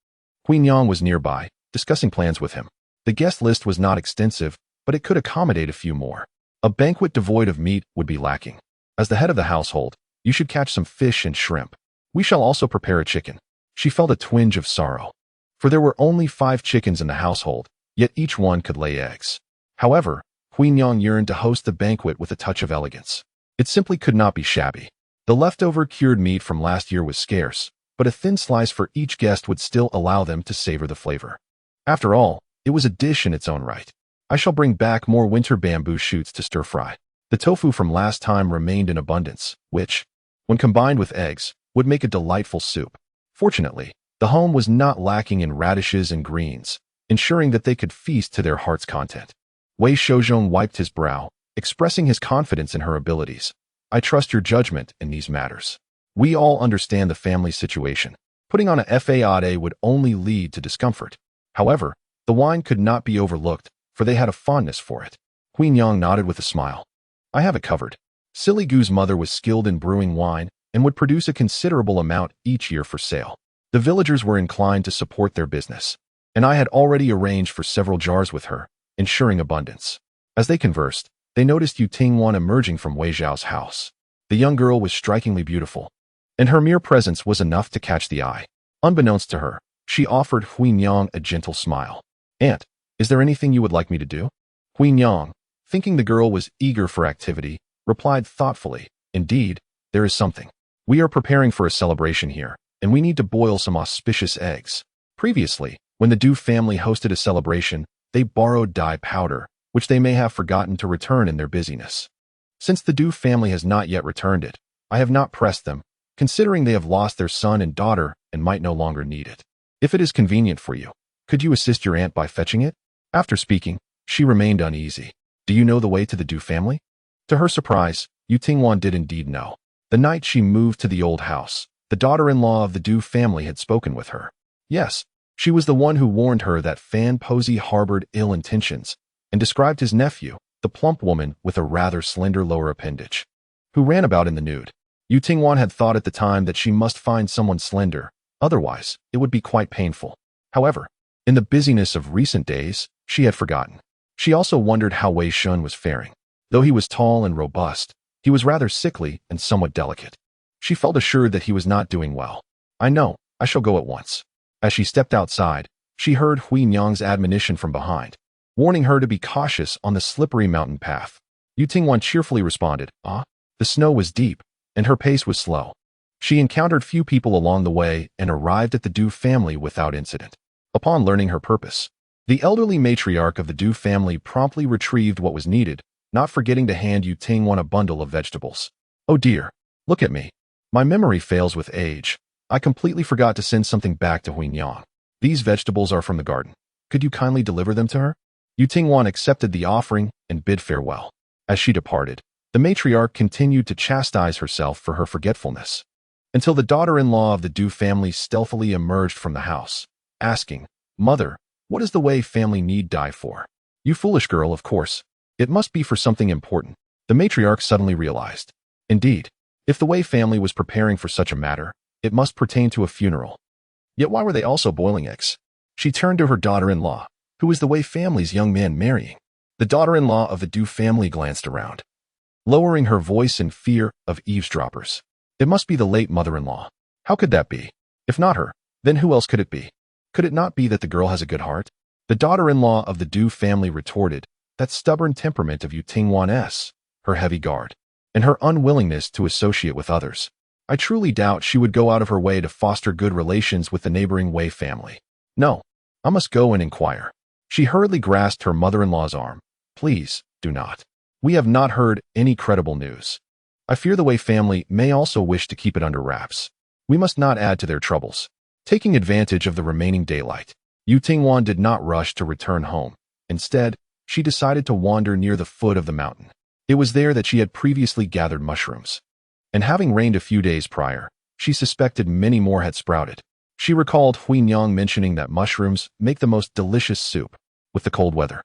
Queen Yang was nearby, discussing plans with him. The guest list was not extensive, but it could accommodate a few more. A banquet devoid of meat would be lacking. As the head of the household, you should catch some fish and shrimp. We shall also prepare a chicken. She felt a twinge of sorrow. For there were only 5 chickens in the household, yet each one could lay eggs. However, Queen Yang yearned to host the banquet with a touch of elegance. It simply could not be shabby. The leftover cured meat from last year was scarce, but a thin slice for each guest would still allow them to savor the flavor. After all, it was a dish in its own right. I shall bring back more winter bamboo shoots to stir-fry. The tofu from last time remained in abundance, which, when combined with eggs, would make a delightful soup. Fortunately, the home was not lacking in radishes and greens, ensuring that they could feast to their heart's content. Wei Shouzhong wiped his brow, expressing his confidence in her abilities. I trust your judgment in these matters. We all understand the family situation. Putting on a fade would only lead to discomfort. However, the wine could not be overlooked, for they had a fondness for it. Queen Yang nodded with a smile. I have it covered. Silly Gu's mother was skilled in brewing wine and would produce a considerable amount each year for sale. The villagers were inclined to support their business, and I had already arranged for several jars with her, ensuring abundance. As they conversed, they noticed Yu Tingwan emerging from Wei Zhao's house. The young girl was strikingly beautiful, and her mere presence was enough to catch the eye. Unbeknownst to her, she offered Queen Yang a gentle smile. Aunt, is there anything you would like me to do? Queen Yang, thinking the girl was eager for activity, replied thoughtfully, Indeed, there is something. We are preparing for a celebration here, and we need to boil some auspicious eggs. Previously, when the Du family hosted a celebration, they borrowed dye powder, which they may have forgotten to return in their busyness. Since the Du family has not yet returned it, I have not pressed them, considering they have lost their son and daughter and might no longer need it. If it is convenient for you, could you assist your aunt by fetching it? After speaking, she remained uneasy. Do you know the way to the Du family? To her surprise, Yu Tingwan did indeed know. The night she moved to the old house, the daughter-in-law of the Du family had spoken with her. Yes, she was the one who warned her that Fan Posey harbored ill intentions, and described his nephew, the plump woman with a rather slender lower appendage, who ran about in the nude. Yu Tingwan had thought at the time that she must find someone slender, otherwise it would be quite painful. However, in the busyness of recent days, she had forgotten. She also wondered how Wei Shun was faring. Though he was tall and robust, he was rather sickly and somewhat delicate. She felt assured that he was not doing well. I know, I shall go at once. As she stepped outside, she heard Hui Nyang's admonition from behind, warning her to be cautious on the slippery mountain path. Yu Tingwan cheerfully responded, The snow was deep, and her pace was slow. She encountered few people along the way and arrived at the Du family without incident. Upon learning her purpose, the elderly matriarch of the Du family promptly retrieved what was needed, not forgetting to hand Yu Tingwan a bundle of vegetables. Oh dear, look at me. My memory fails with age. I completely forgot to send something back to Hui Nyang. These vegetables are from the garden. Could you kindly deliver them to her? Yu Tingwan accepted the offering and bid farewell. As she departed, the matriarch continued to chastise herself for her forgetfulness, until the daughter-in-law of the Du family stealthily emerged from the house, asking, Mother, what does the Wei family need dye for? You foolish girl, of course. It must be for something important. The matriarch suddenly realized. Indeed, if the Wei family was preparing for such a matter, it must pertain to a funeral. Yet why were they also boiling eggs? She turned to her daughter-in-law, who was the Wei family's young man marrying. The daughter-in-law of the Du family glanced around, lowering her voice in fear of eavesdroppers. It must be the late mother-in-law. How could that be? If not her, then who else could it be? Could it not be that the girl has a good heart? The daughter-in-law of the Du family retorted, that stubborn temperament of Yu Tingwan's, her heavy guard, and her unwillingness to associate with others. I truly doubt she would go out of her way to foster good relations with the neighboring Wei family. No, I must go and inquire. She hurriedly grasped her mother-in-law's arm. Please, do not. We have not heard any credible news. I fear the Wei family may also wish to keep it under wraps. We must not add to their troubles. Taking advantage of the remaining daylight, Yu Tingwan did not rush to return home. Instead, she decided to wander near the foot of the mountain. It was there that she had previously gathered mushrooms. And having rained a few days prior, she suspected many more had sprouted. She recalled Hui Nyang mentioning that mushrooms make the most delicious soup with the cold weather.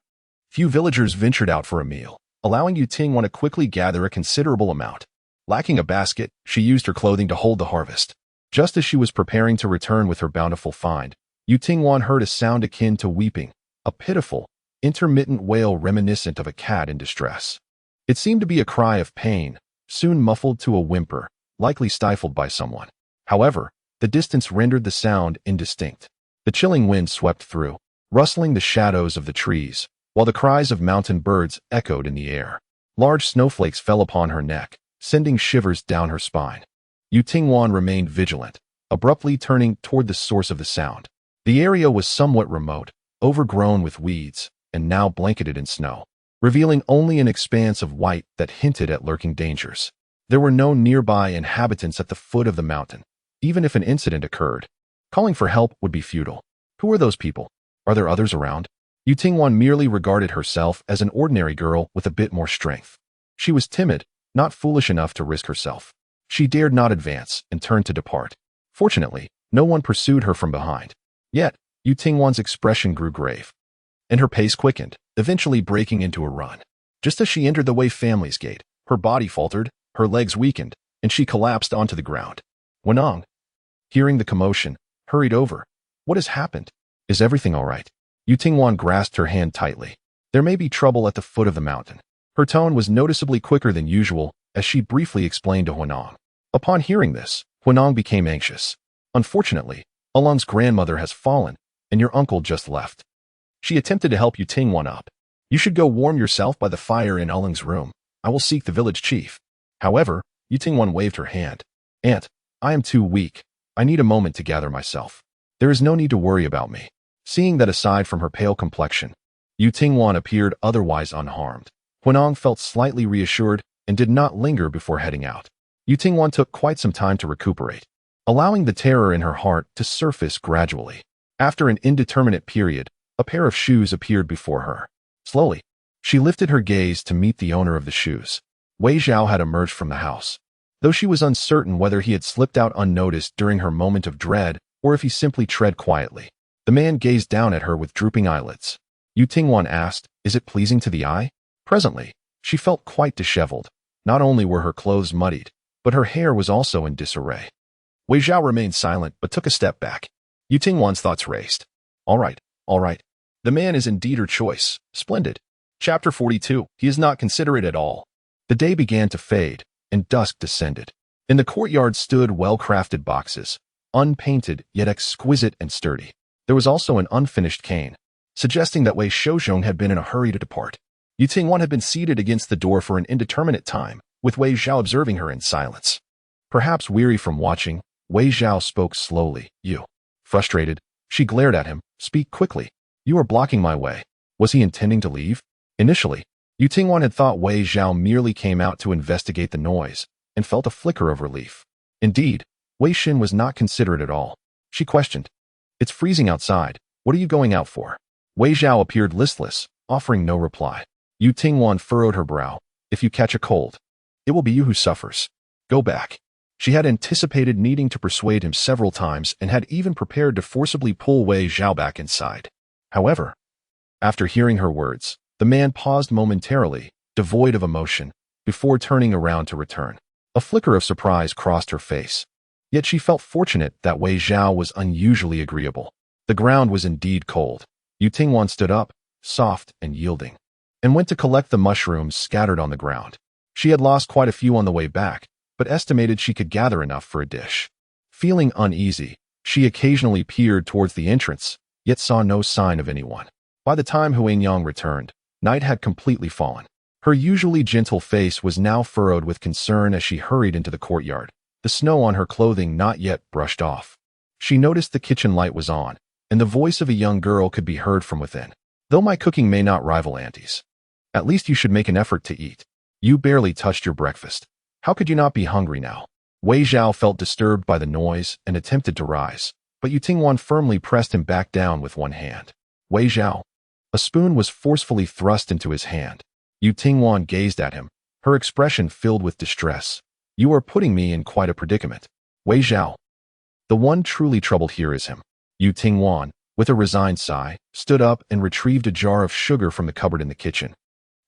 Few villagers ventured out for a meal, allowing Yu Tingwan to quickly gather a considerable amount. Lacking a basket, she used her clothing to hold the harvest. Just as she was preparing to return with her bountiful find, Yu Tingwan heard a sound akin to weeping, a pitiful, intermittent wail reminiscent of a cat in distress. It seemed to be a cry of pain, soon muffled to a whimper, likely stifled by someone. However, the distance rendered the sound indistinct. The chilling wind swept through, rustling the shadows of the trees, while the cries of mountain birds echoed in the air. Large snowflakes fell upon her neck, sending shivers down her spine. Yu-Tingwan remained vigilant, abruptly turning toward the source of the sound. The area was somewhat remote, overgrown with weeds, and now blanketed in snow, revealing only an expanse of white that hinted at lurking dangers. There were no nearby inhabitants at the foot of the mountain. Even if an incident occurred, calling for help would be futile. Who are those people? Are there others around? Yu-Tingwan merely regarded herself as an ordinary girl with a bit more strength. She was timid, not foolish enough to risk herself. She dared not advance and turned to depart. Fortunately, no one pursued her from behind. Yet, Yu-Tingwan's expression grew grave, and her pace quickened, eventually breaking into a run. Just as she entered the Wei family's gate, her body faltered, her legs weakened, and she collapsed onto the ground. Wan'er, hearing the commotion, hurried over. What has happened? Is everything all right? Yu-Tingwan grasped her hand tightly. There may be trouble at the foot of the mountain. Her tone was noticeably quicker than usual as she briefly explained to Wan'er. Upon hearing this, Wan'er became anxious. Unfortunately, Alung's grandmother has fallen, and your uncle just left. She attempted to help Yu-Tingwan up. You should go warm yourself by the fire in Alung's room. I will seek the village chief. However, Yu-Tingwan waved her hand. Aunt, I am too weak. I need a moment to gather myself. There is no need to worry about me. Seeing that aside from her pale complexion, Yu-Tingwan appeared otherwise unharmed, Wan'er felt slightly reassured and did not linger before heading out. Yu-Tingwan took quite some time to recuperate, allowing the terror in her heart to surface gradually. After an indeterminate period, a pair of shoes appeared before her. Slowly, she lifted her gaze to meet the owner of the shoes. Wei Zhao had emerged from the house. Though she was uncertain whether he had slipped out unnoticed during her moment of dread or if he simply tread quietly, the man gazed down at her with drooping eyelids. Yu-Tingwan asked, "Is it pleasing to the eye?" Presently, she felt quite disheveled. Not only were her clothes muddied, but her hair was also in disarray. Wei Zhao remained silent but took a step back. Yu-Tingwan's thoughts raced. All right. The man is indeed her choice. Splendid. Chapter 42. He is not considerate at all. The day began to fade, and dusk descended. In the courtyard stood well-crafted boxes, unpainted yet exquisite and sturdy. There was also an unfinished cane, suggesting that Wei Shouzhong had been in a hurry to depart. Yu-Tingwan had been seated against the door for an indeterminate time, with Wei Zhao observing her in silence. Perhaps weary from watching, Wei Zhao spoke slowly. You. Frustrated, she glared at him. Speak quickly. You are blocking my way. Was he intending to leave? Initially, Yu-Tingwan had thought Wei Zhao merely came out to investigate the noise, and felt a flicker of relief. Indeed, Wei Xin was not considerate at all. She questioned. It's freezing outside. What are you going out for? Wei Zhao appeared listless, offering no reply. Yu-Tingwan furrowed her brow. If you catch a cold, it will be you who suffers. Go back. She had anticipated needing to persuade him several times and had even prepared to forcibly pull Wei Zhao back inside. However, after hearing her words, the man paused momentarily, devoid of emotion, before turning around to return. A flicker of surprise crossed her face. Yet she felt fortunate that Wei Zhao was unusually agreeable. The ground was indeed cold. Yu-Tingwan stood up, soft and yielding, and went to collect the mushrooms scattered on the ground. She had lost quite a few on the way back, but estimated she could gather enough for a dish. Feeling uneasy, she occasionally peered towards the entrance, yet saw no sign of anyone. By the time Huangyang returned, night had completely fallen. Her usually gentle face was now furrowed with concern as she hurried into the courtyard, the snow on her clothing not yet brushed off. She noticed the kitchen light was on, and the voice of a young girl could be heard from within. Though my cooking may not rival Auntie's, at least you should make an effort to eat. You barely touched your breakfast. How could you not be hungry now? Wei Zhao felt disturbed by the noise and attempted to rise, but Yu-Tingwan firmly pressed him back down with one hand. Wei Zhao. A spoon was forcefully thrust into his hand. Yu-Tingwan gazed at him, her expression filled with distress. You are putting me in quite a predicament. Wei Zhao. The one truly troubled here is him. Yu-Tingwan, with a resigned sigh, stood up and retrieved a jar of sugar from the cupboard in the kitchen,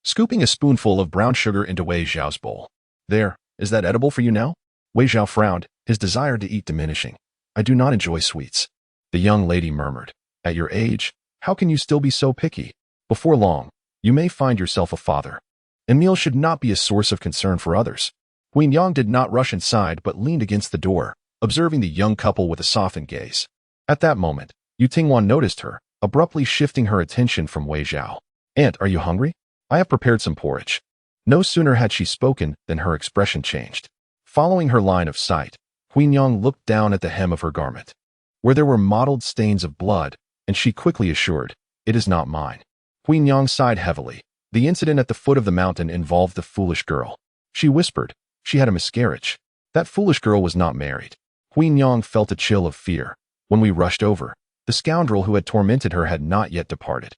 scooping a spoonful of brown sugar into Wei Zhao's bowl. There, is that edible for you now? Wei Zhao frowned, his desire to eat diminishing. I do not enjoy sweets. The young lady murmured. At your age, how can you still be so picky? Before long, you may find yourself a father, and meals should not be a source of concern for others. Queen Yang did not rush inside but leaned against the door, observing the young couple with a softened gaze. At that moment, Yu Tingwan noticed her, abruptly shifting her attention from Wei Zhao. "Aunt, are you hungry? I have prepared some porridge." No sooner had she spoken than her expression changed. Following her line of sight, Queen Yang looked down at the hem of her garment, where there were mottled stains of blood, and she quickly assured, "It is not mine." Queen Yang sighed heavily. The incident at the foot of the mountain involved the foolish girl. She whispered, "She had a miscarriage." That foolish girl was not married. Queen Yang felt a chill of fear. When we rushed over, the scoundrel who had tormented her had not yet departed.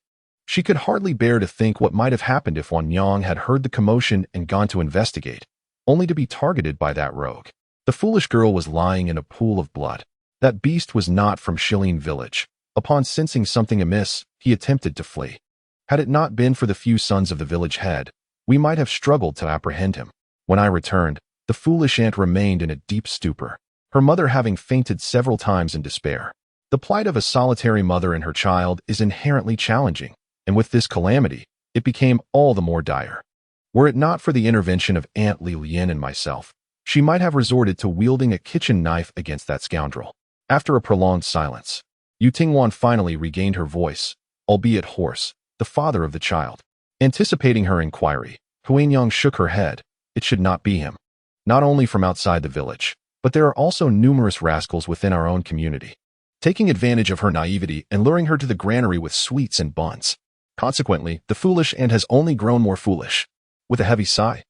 She could hardly bear to think what might have happened if Wan'er had heard the commotion and gone to investigate, only to be targeted by that rogue. The foolish girl was lying in a pool of blood. That beast was not from Shilin village. Upon sensing something amiss, he attempted to flee. Had it not been for the few sons of the village head, we might have struggled to apprehend him. When I returned, the foolish aunt remained in a deep stupor, her mother having fainted several times in despair. The plight of a solitary mother and her child is inherently challenging, and with this calamity, it became all the more dire. Were it not for the intervention of Aunt Li Lian and myself, she might have resorted to wielding a kitchen knife against that scoundrel. After a prolonged silence, Yu Tingwan finally regained her voice, albeit hoarse, the father of the child. Anticipating her inquiry, Huanyang shook her head. It should not be him. Not only from outside the village, but there are also numerous rascals within our own community, taking advantage of her naivety and luring her to the granary with sweets and buns. Consequently, the foolish aunt has only grown more foolish. With a heavy sigh,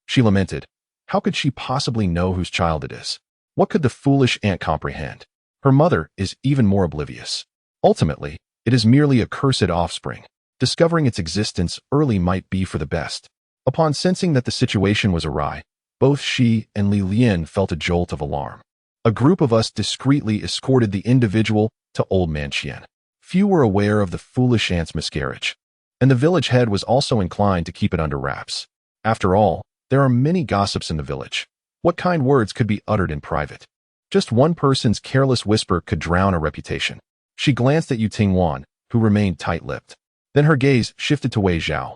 she lamented, "How could she possibly know whose child it is? What could the foolish aunt comprehend? Her mother is even more oblivious. Ultimately, it is merely a cursed offspring. Discovering its existence early might be for the best." Upon sensing that the situation was awry, both she and Li Lian felt a jolt of alarm. A group of us discreetly escorted the individual to Old Man Qian. Few were aware of the foolish aunt's miscarriage, and the village head was also inclined to keep it under wraps. After all, there are many gossips in the village. What kind words could be uttered in private? Just one person's careless whisper could drown a reputation. She glanced at Yu Tingwan, who remained tight-lipped. Then her gaze shifted to Wei Zhao.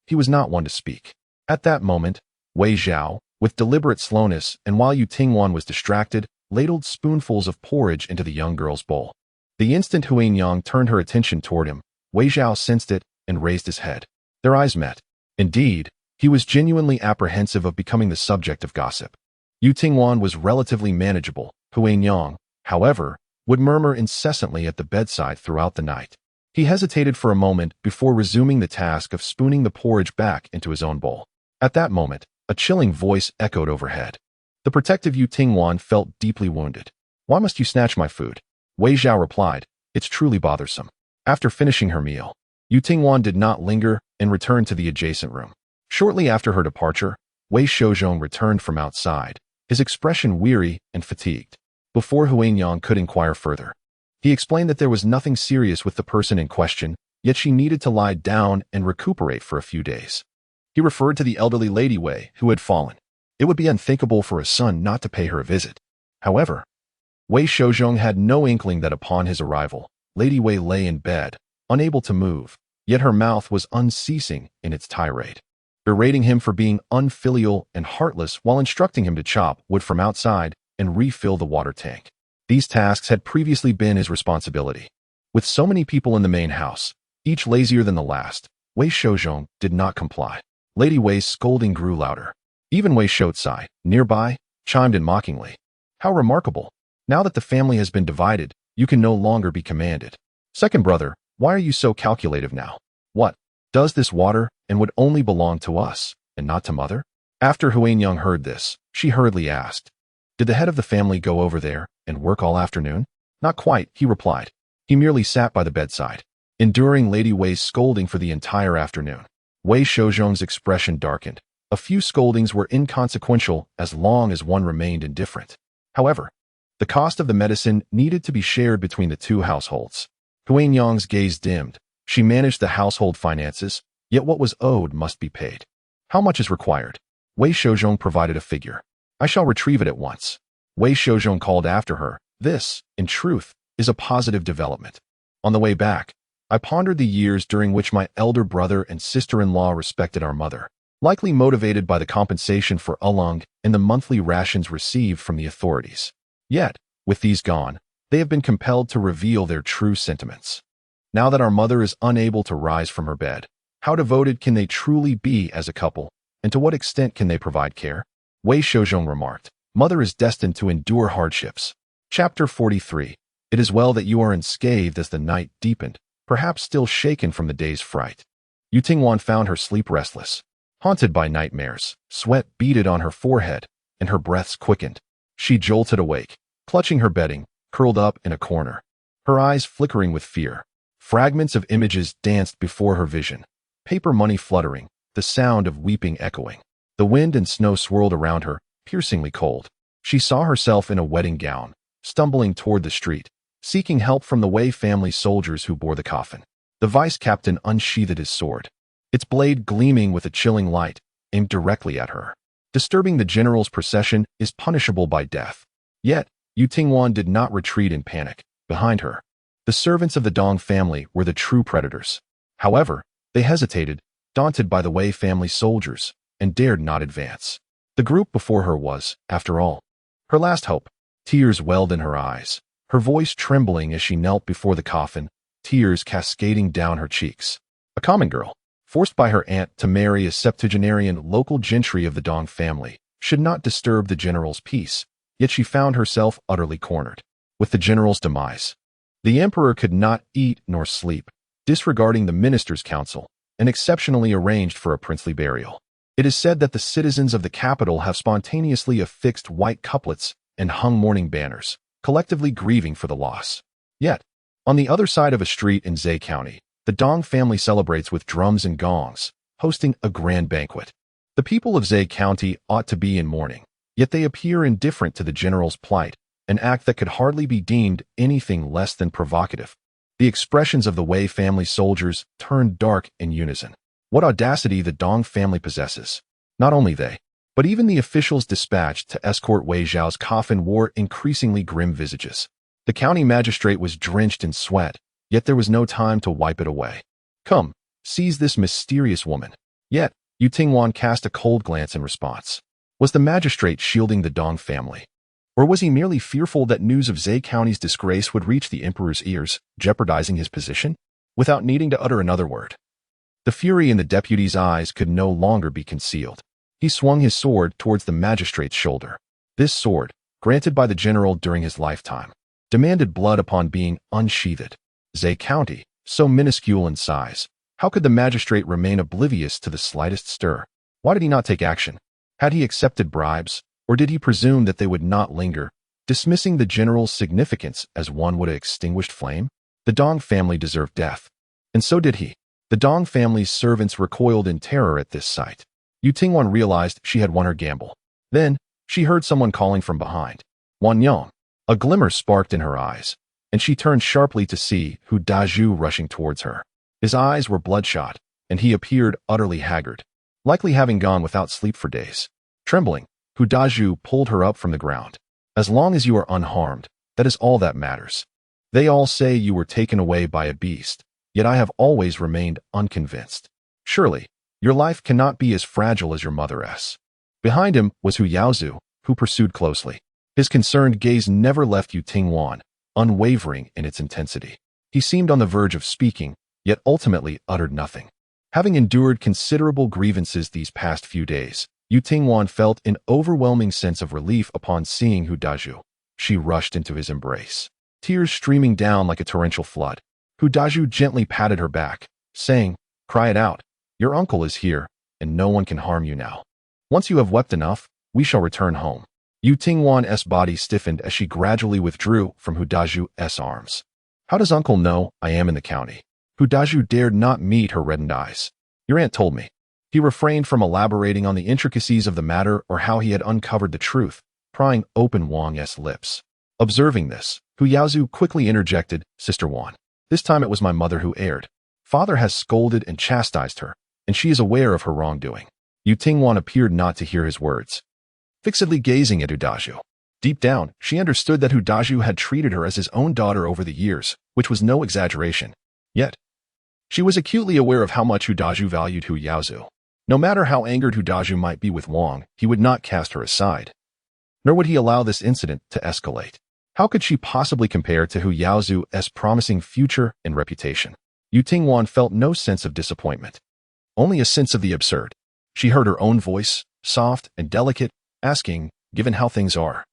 He was not one to speak. At that moment, Wei Zhao, with deliberate slowness and while Yu Tingwan was distracted, ladled spoonfuls of porridge into the young girl's bowl. The instant Huanyang turned her attention toward him, Wei Zhao sensed it and raised his head. Their eyes met. Indeed, he was genuinely apprehensive of becoming the subject of gossip. Yu Tingwan was relatively manageable. Huanyang, however, would murmur incessantly at the bedside throughout the night. He hesitated for a moment before resuming the task of spooning the porridge back into his own bowl. At that moment, a chilling voice echoed overhead. The protective Yu Tingwan felt deeply wounded. "Why must you snatch my food?" Wei Zhao replied, "It's truly bothersome." After finishing her meal, Yu Tingwan did not linger and returned to the adjacent room. Shortly after her departure, Wei Shouzhong returned from outside, his expression weary and fatigued. Before Huanyang could inquire further, he explained that there was nothing serious with the person in question, yet she needed to lie down and recuperate for a few days. He referred to the elderly Lady Wei, who had fallen. It would be unthinkable for a son not to pay her a visit. However, Wei Shouzhong had no inkling that upon his arrival, Lady Wei lay in bed, unable to move, yet her mouth was unceasing in its tirade, berating him for being unfilial and heartless while instructing him to chop wood from outside and refill the water tank. These tasks had previously been his responsibility. With so many people in the main house, each lazier than the last, Wei Shouzhong did not comply. Lady Wei's scolding grew louder. Even Wei Shouzai, nearby, chimed in mockingly. "How remarkable! Now that the family has been divided, you can no longer be commanded. Second brother, why are you so calculative now? What? Does this water and would only belong to us, and not to mother?" After Huanyang heard this, she hurriedly asked, "Did the head of the family go over there and work all afternoon?" "Not quite," he replied. "He merely sat by the bedside, enduring Lady Wei's scolding for the entire afternoon." Wei Shouzhong's expression darkened. A few scoldings were inconsequential as long as one remained indifferent. However, the cost of the medicine needed to be shared between the two households. Huanyang's gaze dimmed. She managed the household finances, yet what was owed must be paid. "How much is required?" Wei Shouzhong provided a figure. "I shall retrieve it at once." Wei Shouzhong called after her. This, in truth, is a positive development. On the way back, I pondered the years during which my elder brother and sister-in-law respected our mother. likely motivated by the compensation for ulung and the monthly rations received from the authorities. Yet, with these gone, they have been compelled to reveal their true sentiments. Now that our mother is unable to rise from her bed, how devoted can they truly be as a couple, and to what extent can they provide care? Wei Shouzhong remarked, "Mother is destined to endure hardships." Chapter 43. It is well that you are unscathed as the night deepened, perhaps still shaken from the day's fright. Yu Tingwan found her sleep restless, haunted by nightmares. Sweat beaded on her forehead, and her breaths quickened. She jolted awake, clutching her bedding, curled up in a corner, her eyes flickering with fear. Fragments of images danced before her vision, paper money fluttering, the sound of weeping echoing. The wind and snow swirled around her, piercingly cold. She saw herself in a wedding gown, stumbling toward the street, seeking help from the Wei family soldiers who bore the coffin. The vice captain unsheathed his sword, its blade gleaming with a chilling light, aimed directly at her. Disturbing the general's procession is punishable by death. Yet, Yu Tingwan did not retreat in panic. Behind her, the servants of the Dong family were the true predators. However, they hesitated, daunted by the Wei family soldiers, and dared not advance. The group before her was, after all, her last hope. Tears welled in her eyes, her voice trembling as she knelt before the coffin, tears cascading down her cheeks. A common girl, forced by her aunt to marry a septuagenarian local gentry of the Dong family, should not disturb the general's peace, yet she found herself utterly cornered. With the general's demise, the emperor could not eat nor sleep, disregarding the minister's counsel, and exceptionally arranged for a princely burial. It is said that the citizens of the capital have spontaneously affixed white couplets and hung mourning banners, collectively grieving for the loss. Yet, on the other side of a street in Zhe County, the Dong family celebrates with drums and gongs, hosting a grand banquet. The people of Zhe County ought to be in mourning, yet they appear indifferent to the general's plight, an act that could hardly be deemed anything less than provocative. The expressions of the Wei family soldiers turned dark in unison. What audacity the Dong family possesses. Not only they, but even the officials dispatched to escort Wei Zhao's coffin wore increasingly grim visages. The county magistrate was drenched in sweat, yet there was no time to wipe it away. "Come, seize this mysterious woman." Yet, Yu Tingwan cast a cold glance in response. Was the magistrate shielding the Dong family? Or was he merely fearful that news of Zhe County's disgrace would reach the emperor's ears, jeopardizing his position? Without needing to utter another word, the fury in the deputy's eyes could no longer be concealed. He swung his sword towards the magistrate's shoulder. This sword, granted by the general during his lifetime, demanded blood upon being unsheathed. Zhe County, so minuscule in size, how could the magistrate remain oblivious to the slightest stir? Why did he not take action? Had he accepted bribes, or did he presume that they would not linger, dismissing the general's significance as one would an extinguished flame? The Dong family deserved death, and so did he. The Dong family's servants recoiled in terror at this sight. Yu Tingwan realized she had won her gamble. Then, she heard someone calling from behind. "Wan'er." A glimmer sparked in her eyes, and she turned sharply to see Hu Dazhu rushing towards her. His eyes were bloodshot, and he appeared utterly haggard, likely having gone without sleep for days. Trembling, Hu Dazhu pulled her up from the ground. "As long as you are unharmed, that is all that matters. They all say you were taken away by a beast, yet I have always remained unconvinced. Surely, your life cannot be as fragile as your mother's." Behind him was Hu Yaozu, who pursued closely. His concerned gaze never left Yu Tingwan, unwavering in its intensity. He seemed on the verge of speaking, yet ultimately uttered nothing. Having endured considerable grievances these past few days, Yu Tingwan felt an overwhelming sense of relief upon seeing Hu Dazhu. She rushed into his embrace, tears streaming down like a torrential flood. Hu Dazhu gently patted her back, saying, "Cry it out. Your uncle is here, and no one can harm you now. Once you have wept enough, we shall return home." Yu Tingwan's body stiffened as she gradually withdrew from Hu Dazhu's arms. "How does uncle know I am in the county?" Hu Dazhu dared not meet her reddened eyes. "Your aunt told me." He refrained from elaborating on the intricacies of the matter or how he had uncovered the truth, prying open Wang's lips. Observing this, Hu Yaozu quickly interjected, "Sister Wan, this time it was my mother who erred. Father has scolded and chastised her, and she is aware of her wrongdoing." Yu Tingwan appeared not to hear his words, fixedly gazing at Hu Dazhu. Deep down, she understood that Hu Dazhu had treated her as his own daughter over the years, which was no exaggeration. Yet, she was acutely aware of how much Hu Dazhu valued Hu Yaozu. No matter how angered Hudaju might be with Wang, he would not cast her aside. Nor would he allow this incident to escalate. How could she possibly compare to Hu Yaozu's promising future and reputation? Yu Tingwan felt no sense of disappointment, only a sense of the absurd. She heard her own voice, soft and delicate, asking, "Given how things are,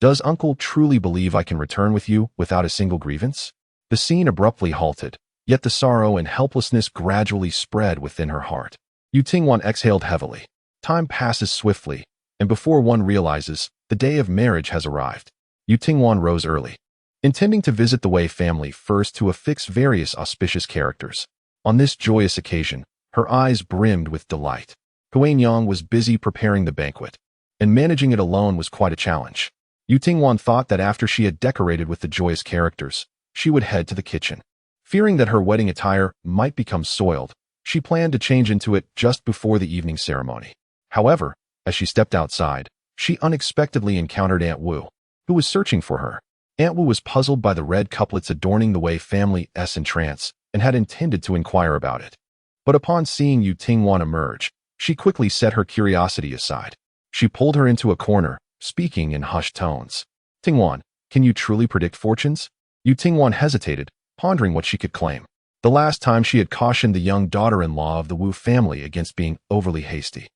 does Uncle truly believe I can return with you without a single grievance?" The scene abruptly halted, yet the sorrow and helplessness gradually spread within her heart. Yu Tingwan exhaled heavily. Time passes swiftly, and before one realizes, the day of marriage has arrived. Yu Tingwan rose early, intending to visit the Wei family first to affix various auspicious characters. On this joyous occasion, her eyes brimmed with delight. Huan Yang was busy preparing the banquet, and managing it alone was quite a challenge. Yu Tingwan thought that after she had decorated with the joyous characters, she would head to the kitchen. Fearing that her wedding attire might become soiled, she planned to change into it just before the evening ceremony. However, as she stepped outside, she unexpectedly encountered Aunt Wu, who was searching for her. Aunt Wu was puzzled by the red couplets adorning the Wei family's entrance and had intended to inquire about it. But upon seeing Yu Tingwan emerge, she quickly set her curiosity aside. She pulled her into a corner, speaking in hushed tones. "Tingwan, can you truly predict fortunes?" Yu Tingwan hesitated, pondering what she could claim. The last time she had cautioned the young daughter-in-law of the Wu family against being overly hasty.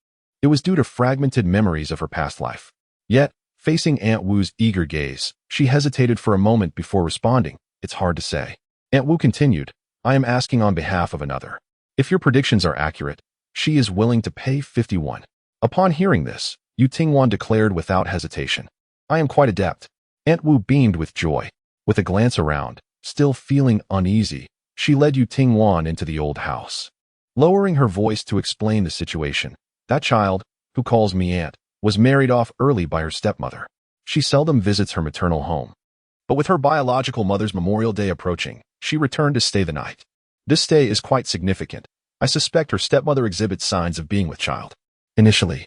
It was due to fragmented memories of her past life. Yet, facing Aunt Wu's eager gaze, she hesitated for a moment before responding. "It's hard to say." Aunt Wu continued, "I am asking on behalf of another. If your predictions are accurate, she is willing to pay 51. Upon hearing this, Yu Tingwan declared without hesitation, "I am quite adept." Aunt Wu beamed with joy. With a glance around, still feeling uneasy, she led Yu Tingwan into the old house. Lowering her voice to explain the situation, "That child, who calls me aunt, was married off early by her stepmother. She seldom visits her maternal home. But with her biological mother's Memorial Day approaching, she returned to stay the night. This stay is quite significant. I suspect her stepmother exhibits signs of being with child. Initially,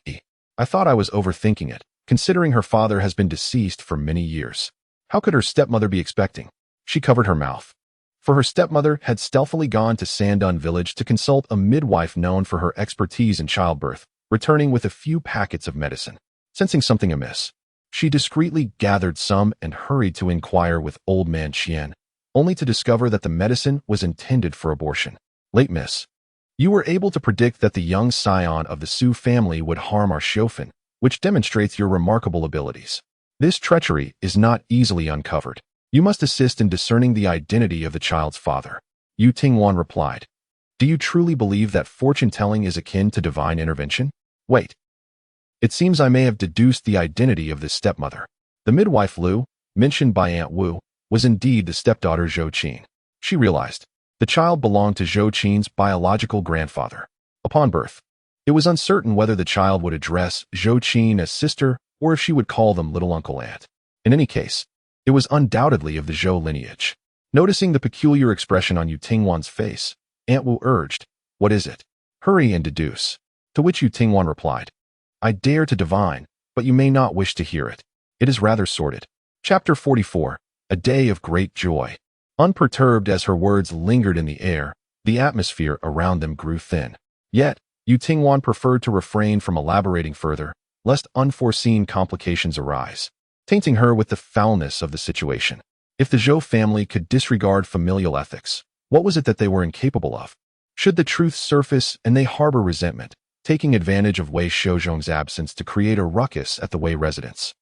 I thought I was overthinking it, considering her father has been deceased for many years. How could her stepmother be expecting?" She covered her mouth. For her stepmother had stealthily gone to Sandun village to consult a midwife known for her expertise in childbirth, returning with a few packets of medicine. Sensing something amiss, she discreetly gathered some and hurried to inquire with old man Qian, only to discover that the medicine was intended for abortion. "Late miss, you were able to predict that the young scion of the Su family would harm our Shofan, which demonstrates your remarkable abilities. This treachery is not easily uncovered. You must assist in discerning the identity of the child's father." Yu Tingwan replied, "Do you truly believe that fortune-telling is akin to divine intervention? Wait. It seems I may have deduced the identity of this stepmother. The midwife Lu, mentioned by Aunt Wu, was indeed the stepdaughter Zhou Qin." She realized the child belonged to Zhou Qin's biological grandfather. Upon birth, it was uncertain whether the child would address Zhou Qin as sister or if she would call them little uncle aunt. In any case, it was undoubtedly of the Zhou lineage. Noticing the peculiar expression on Yu Tingwan's face, Aunt Wu urged, "What is it? Hurry and deduce." To which Yu Tingwan replied, "I dare to divine, but you may not wish to hear it. It is rather sordid." Chapter 44. A Day of Great Joy. Unperturbed as her words lingered in the air, the atmosphere around them grew thin. Yet, Yu Tingwan preferred to refrain from elaborating further, lest unforeseen complications arise, tainting her with the foulness of the situation. If the Zhou family could disregard familial ethics, what was it that they were incapable of? Should the truth surface and they harbor resentment, taking advantage of Wei Shouzhong's absence to create a ruckus at the Wei residence?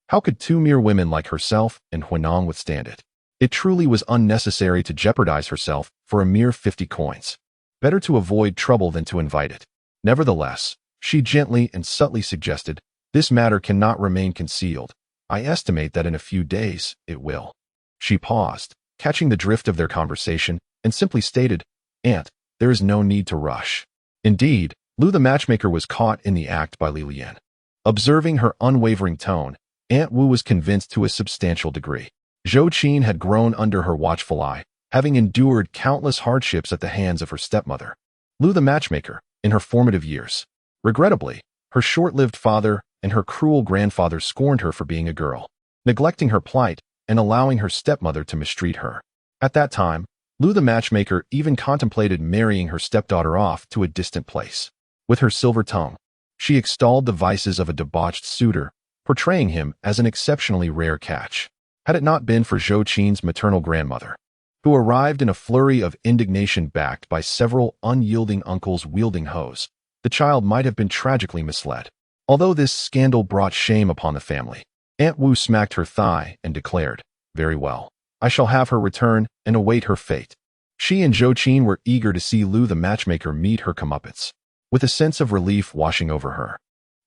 How could two mere women like herself and Huinong withstand it? It truly was unnecessary to jeopardize herself for a mere 50 coins. Better to avoid trouble than to invite it. Nevertheless, she gently and subtly suggested, "This matter cannot remain concealed. I estimate that in a few days, it will." She paused, catching the drift of their conversation, and simply stated, "Aunt, there is no need to rush." Indeed, Lu the matchmaker was caught in the act by Li Lian. Observing her unwavering tone, Aunt Wu was convinced to a substantial degree. Zhou Qin had grown under her watchful eye, having endured countless hardships at the hands of her stepmother, Lu the matchmaker, in her formative years. Regrettably, her short-lived father and her cruel grandfather scorned her for being a girl, neglecting her plight and allowing her stepmother to mistreat her. At that time, Lu the matchmaker even contemplated marrying her stepdaughter off to a distant place. With her silver tongue, she extolled the vices of a debauched suitor, portraying him as an exceptionally rare catch. Had it not been for Zhou Qin's maternal grandmother, who arrived in a flurry of indignation backed by several unyielding uncles wielding hoes, the child might have been tragically misled. Although this scandal brought shame upon the family, Aunt Wu smacked her thigh and declared, "Very well. I shall have her return and await her fate." She and Zhou Qin were eager to see Lu the matchmaker meet her comeuppance. With a sense of relief washing over her,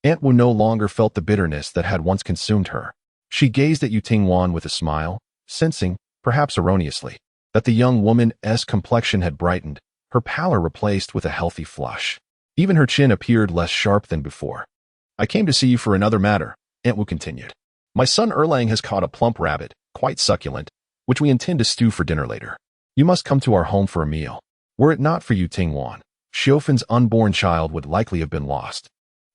Aunt Wu no longer felt the bitterness that had once consumed her. She gazed at Yutingwan with a smile, sensing, perhaps erroneously, that the young woman's complexion had brightened, her pallor replaced with a healthy flush. Even her chin appeared less sharp than before. "I came to see you for another matter," Aunt Wu continued. "My son Erlang has caught a plump rabbit, quite succulent, which we intend to stew for dinner later. You must come to our home for a meal. Were it not for Yutingwan, Xiufan's unborn child would likely have been lost."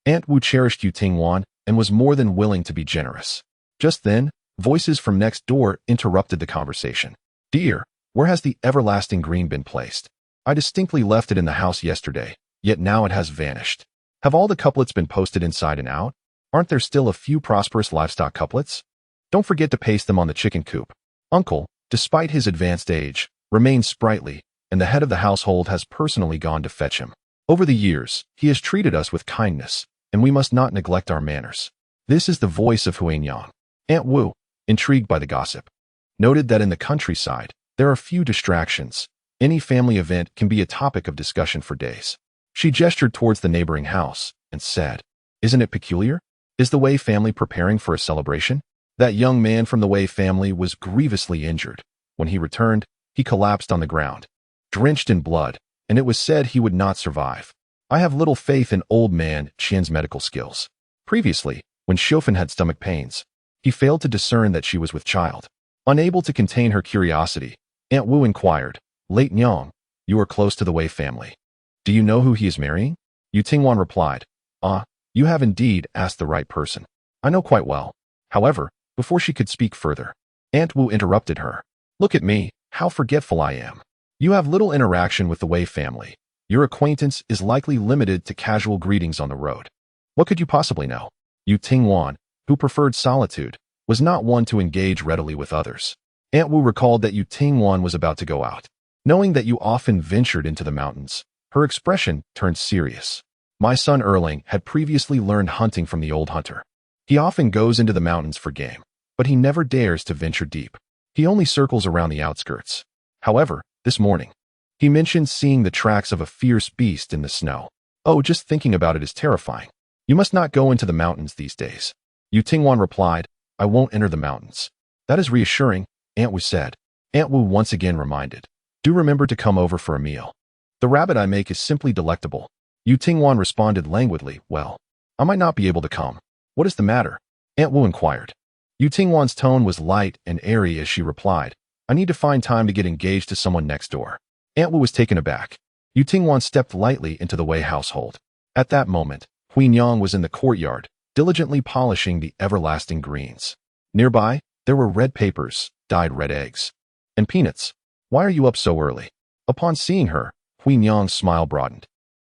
Aunt Wu cherished Yutingwan and was more than willing to be generous. Just then, voices from next door interrupted the conversation. "Dear, where has the everlasting green been placed? I distinctly left it in the house yesterday, yet now it has vanished. Have all the couplets been posted inside and out? Aren't there still a few prosperous livestock couplets? Don't forget to paste them on the chicken coop." Uncle, despite his advanced age, remains sprightly, and the head of the household has personally gone to fetch him. Over the years, he has treated us with kindness, and we must not neglect our manners. This is the voice of Huanyang. Aunt Wu, intrigued by the gossip, noted that in the countryside, there are few distractions. Any family event can be a topic of discussion for days. She gestured towards the neighboring house and said, "Isn't it peculiar? Is the Wei family preparing for a celebration?" That young man from the Wei family was grievously injured. When he returned, he collapsed on the ground, drenched in blood, and it was said he would not survive. I have little faith in old man Qian's medical skills. Previously, when Xiufan had stomach pains, he failed to discern that she was with child. Unable to contain her curiosity, Aunt Wu inquired, "Late Nyang, you are close to the Wei family. Do you know who he is marrying?" Yutingwan replied, "You have indeed asked the right person. I know quite well." However, before she could speak further, Aunt Wu interrupted her. "Look at me, how forgetful I am. You have little interaction with the Wei family. Your acquaintance is likely limited to casual greetings on the road. What could you possibly know?" Yutingwan, who preferred solitude, was not one to engage readily with others. Aunt Wu recalled that Yutingwan was about to go out. Knowing that you often ventured into the mountains, her expression turned serious. "My son Erlang had previously learned hunting from the old hunter. He often goes into the mountains for game, but he never dares to venture deep. He only circles around the outskirts. However, this morning, he mentioned seeing the tracks of a fierce beast in the snow. Oh, just thinking about it is terrifying. You must not go into the mountains these days." Yutingwan replied, "I won't enter the mountains." "That is reassuring," Aunt Wu said. Aunt Wu once again reminded, "Do remember to come over for a meal. The rabbit I make is simply delectable." Yutingwan responded languidly, "Well, I might not be able to come." "What is the matter?" Aunt Wu inquired. Yutingwan's tone was light and airy as she replied, "I need to find time to get engaged to someone next door." Aunt Wu was taken aback. Yutingwan stepped lightly into the Wei household. At that moment, Huanyang was in the courtyard, diligently polishing the everlasting greens. Nearby, there were red papers, dyed red eggs, and peanuts. "Why are you up so early?" Upon seeing her, Huanyang's smile broadened.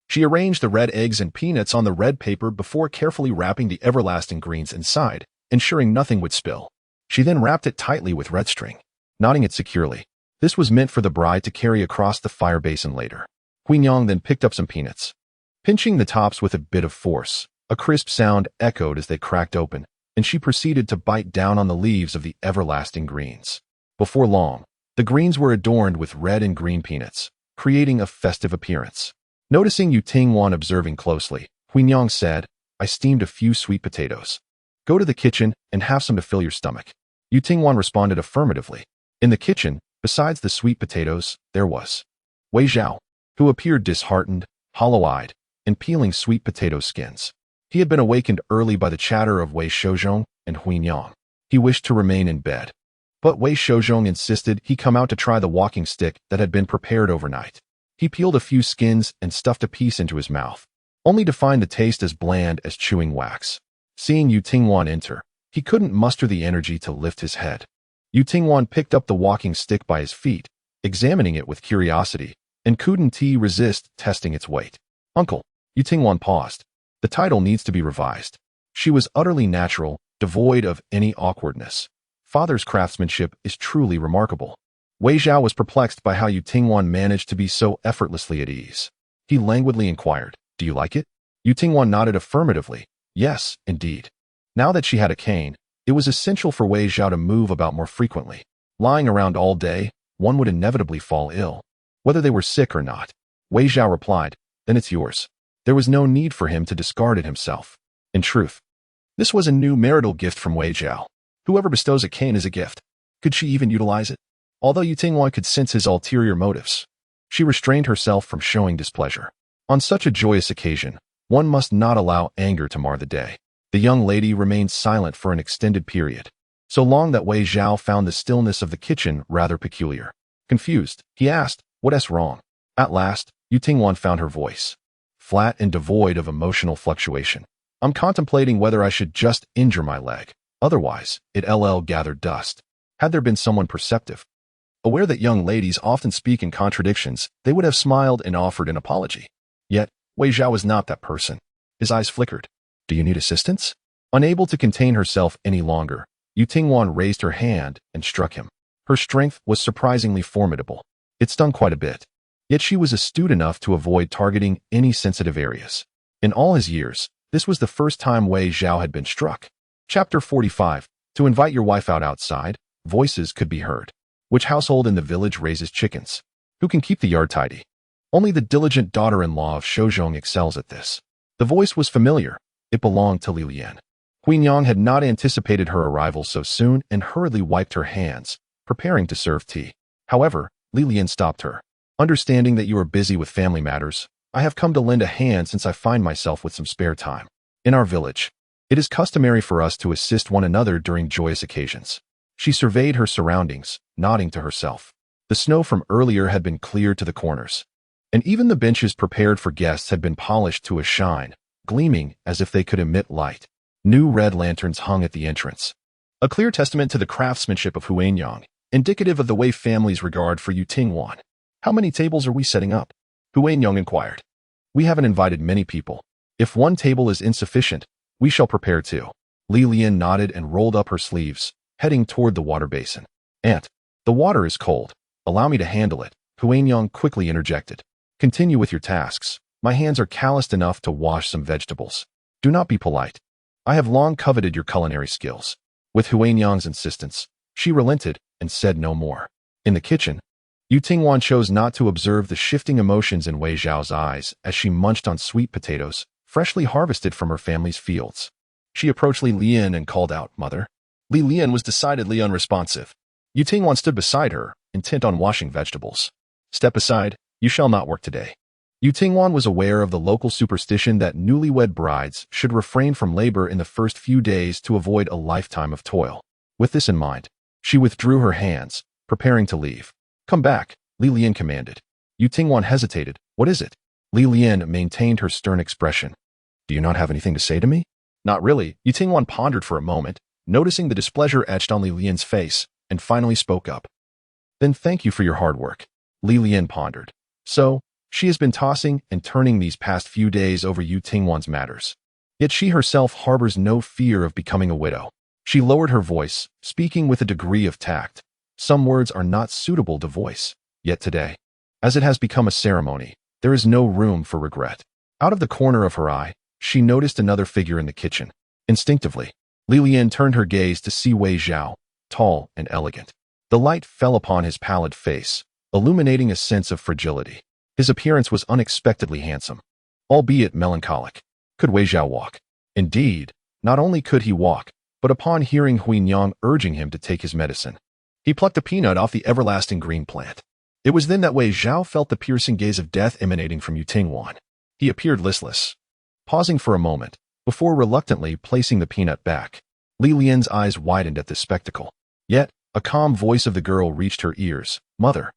She arranged the red eggs and peanuts on the red paper before carefully wrapping the everlasting greens inside, ensuring nothing would spill. She then wrapped it tightly with red string, knotting it securely. This was meant for the bride to carry across the fire basin later. Huanyang then picked up some peanuts. Pinching the tops with a bit of force, a crisp sound echoed as they cracked open, and she proceeded to bite down on the leaves of the everlasting greens. Before long, the greens were adorned with red and green peanuts, creating a festive appearance. Noticing Yutingwan observing closely, Huanyang said, "I steamed a few sweet potatoes. Go to the kitchen and have some to fill your stomach." Yutingwan responded affirmatively. In the kitchen, besides the sweet potatoes, there was Wei Zhao, who appeared disheartened, hollow-eyed, and peeling sweet potato skins. He had been awakened early by the chatter of Wei Shouzhong and Huanyang. He wished to remain in bed, but Wei Shouzhong insisted he come out to try the walking stick that had been prepared overnight. He peeled a few skins and stuffed a piece into his mouth, only to find the taste as bland as chewing wax. Seeing Yutingwan enter, he couldn't muster the energy to lift his head. Yutingwan picked up the walking stick by his feet, examining it with curiosity, and couldn't resist testing its weight. "Uncle, Tingwan paused. The title needs to be revised. She was utterly natural, devoid of any awkwardness. Father's craftsmanship is truly remarkable. Wei Zhao was perplexed by how Tingwan managed to be so effortlessly at ease. He languidly inquired, "Do you like it?" Tingwan nodded affirmatively. Yes, indeed. Now that she had a cane, it was essential for Wei Zhao to move about more frequently. Lying around all day, one would inevitably fall ill, whether they were sick or not. Wei Zhao replied, "Then it's yours." There was no need for him to discard it himself. In truth, this was a new marital gift from Wei Zhao. Whoever bestows a cane is a gift. Could she even utilize it? Although Tingwan could sense his ulterior motives, she restrained herself from showing displeasure. On such a joyous occasion, one must not allow anger to mar the day. The young lady remained silent for an extended period, so long that Wei Zhao found the stillness of the kitchen rather peculiar. Confused, he asked, "What's wrong?" At last, Tingwan found her voice, flat and devoid of emotional fluctuation. "I'm contemplating whether I should just injure my leg. Otherwise, it gathered dust." Had there been someone perceptive, aware that young ladies often speak in contradictions, they would have smiled and offered an apology. Yet, Wei Zhao was not that person. His eyes flickered. "Do you need assistance?" Unable to contain herself any longer, Tingwan raised her hand and struck him. Her strength was surprisingly formidable. It stung quite a bit. Yet she was astute enough to avoid targeting any sensitive areas. In all his years, this was the first time Wei Zhao had been struck. Chapter 45. To invite your wife out outside, voices could be heard. Which household in the village raises chickens? Who can keep the yard tidy? Only the diligent daughter-in-law of Shouzhong excels at this. The voice was familiar. It belonged to Li Lian. Queen Yang had not anticipated her arrival so soon and hurriedly wiped her hands, preparing to serve tea. However, Li Lian stopped her. "Understanding that you are busy with family matters, I have come to lend a hand since I find myself with some spare time. In our village, it is customary for us to assist one another during joyous occasions." She surveyed her surroundings, nodding to herself. The snow from earlier had been cleared to the corners, and even the benches prepared for guests had been polished to a shine, gleaming as if they could emit light. New red lanterns hung at the entrance, a clear testament to the craftsmanship of Huanyang, indicative of the Wei family's regard for Tingwan. "How many tables are we setting up?" Huanyang inquired. "We haven't invited many people. If one table is insufficient, we shall prepare two." Li Lian nodded and rolled up her sleeves, heading toward the water basin. "Aunt, the water is cold. Allow me to handle it," Huanyang quickly interjected. "Continue with your tasks. My hands are calloused enough to wash some vegetables. Do not be polite. I have long coveted your culinary skills." With Huanyang's insistence, she relented and said no more. In the kitchen, Tingwan chose not to observe the shifting emotions in Wei Zhao's eyes as she munched on sweet potatoes, freshly harvested from her family's fields. She approached Li Lian and called out, "Mother." Li Lian was decidedly unresponsive. Tingwan stood beside her, intent on washing vegetables. "Step aside, you shall not work today." Tingwan was aware of the local superstition that newlywed brides should refrain from labor in the first few days to avoid a lifetime of toil. With this in mind, she withdrew her hands, preparing to leave. "Come back," Li Lian commanded. Tingwan hesitated. "What is it?" Li Lian maintained her stern expression. "Do you not have anything to say to me?" "Not really." Tingwan pondered for a moment, noticing the displeasure etched on Li Lian's face, and finally spoke up. "Then thank you for your hard work." Li Lian pondered. So, she has been tossing and turning these past few days over Tingwan's matters. Yet she herself harbors no fear of becoming a widow. She lowered her voice, speaking with a degree of tact. "Some words are not suitable to voice. Yet today, as it has become a ceremony, there is no room for regret." Out of the corner of her eye, she noticed another figure in the kitchen. Instinctively, Li Lian turned her gaze to see Wei Zhao, tall and elegant. The light fell upon his pallid face, illuminating a sense of fragility. His appearance was unexpectedly handsome, albeit melancholic. Could Wei Zhao walk? Indeed, not only could he walk, but upon hearing Huanyang urging him to take his medicine, he plucked a peanut off the everlasting green plant. It was then that Wei Zhao felt the piercing gaze of death emanating from Tingwan. He appeared listless, pausing for a moment, before reluctantly placing the peanut back. Li Lian's eyes widened at this spectacle. Yet, a calm voice of the girl reached her ears. "Mother,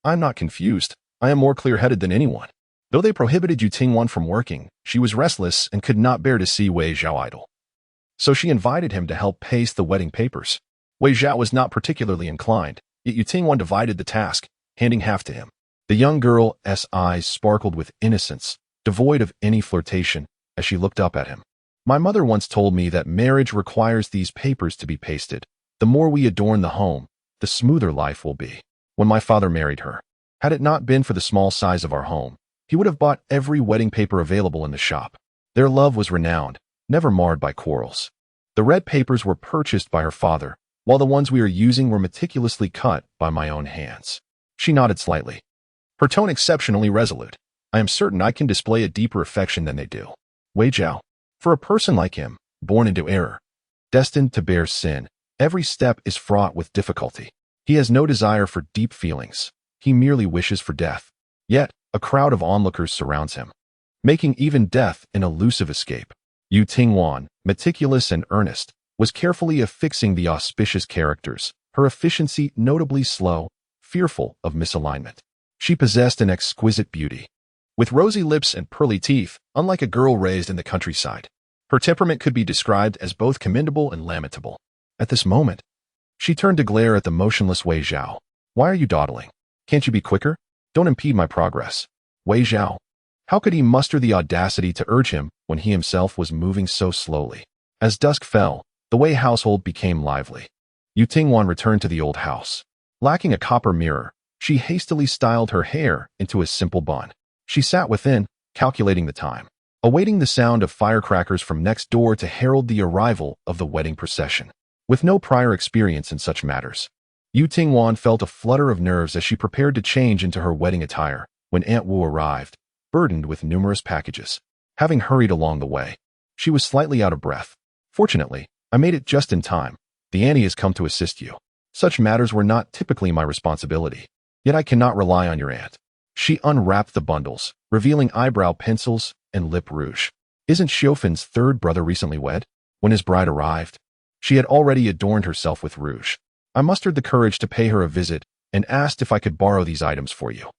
I am not confused. I am more clear-headed than anyone." Though they prohibited Tingwan from working, she was restless and could not bear to see Wei Zhao idle. So she invited him to help paste the wedding papers. Wei Zhao was not particularly inclined, yet Tingwan divided the task, handing half to him. The young girl's eyes sparkled with innocence, devoid of any flirtation, as she looked up at him. My mother once told me that marriage requires these papers to be pasted. The more we adorn the home, the smoother life will be. When my father married her, had it not been for the small size of our home, he would have bought every wedding paper available in the shop. Their love was renowned, never marred by quarrels. The red papers were purchased by her father, while the ones we are using were meticulously cut by my own hands. She nodded slightly, her tone exceptionally resolute. I am certain I can display a deeper affection than they do. Wei Zhao. For a person like him, born into error, destined to bear sin, every step is fraught with difficulty. He has no desire for deep feelings. He merely wishes for death. Yet, a crowd of onlookers surrounds him, making even death an elusive escape. Yu Tingwan, meticulous and earnest, was carefully affixing the auspicious characters, her efficiency notably slow, fearful of misalignment. She possessed an exquisite beauty, with rosy lips and pearly teeth, unlike a girl raised in the countryside. Her temperament could be described as both commendable and lamentable. At this moment, she turned to glare at the motionless Wei Zhao. Why are you dawdling? Can't you be quicker? Don't impede my progress. Wei Zhao. How could he muster the audacity to urge him when he himself was moving so slowly? As dusk fell, the Wei household became lively. Yu Tingwan returned to the old house. Lacking a copper mirror, she hastily styled her hair into a simple bun. She sat within, calculating the time, awaiting the sound of firecrackers from next door to herald the arrival of the wedding procession. With no prior experience in such matters, Yu Tingwan felt a flutter of nerves as she prepared to change into her wedding attire when Aunt Wu arrived, burdened with numerous packages. Having hurried along the way, she was slightly out of breath. Fortunately, I made it just in time. The auntie has come to assist you. Such matters were not typically my responsibility, yet I cannot rely on your aunt. She unwrapped the bundles, revealing eyebrow pencils and lip rouge. Isn't Xiufin's third brother recently wed? When his bride arrived, she had already adorned herself with rouge. I mustered the courage to pay her a visit and asked if I could borrow these items for you.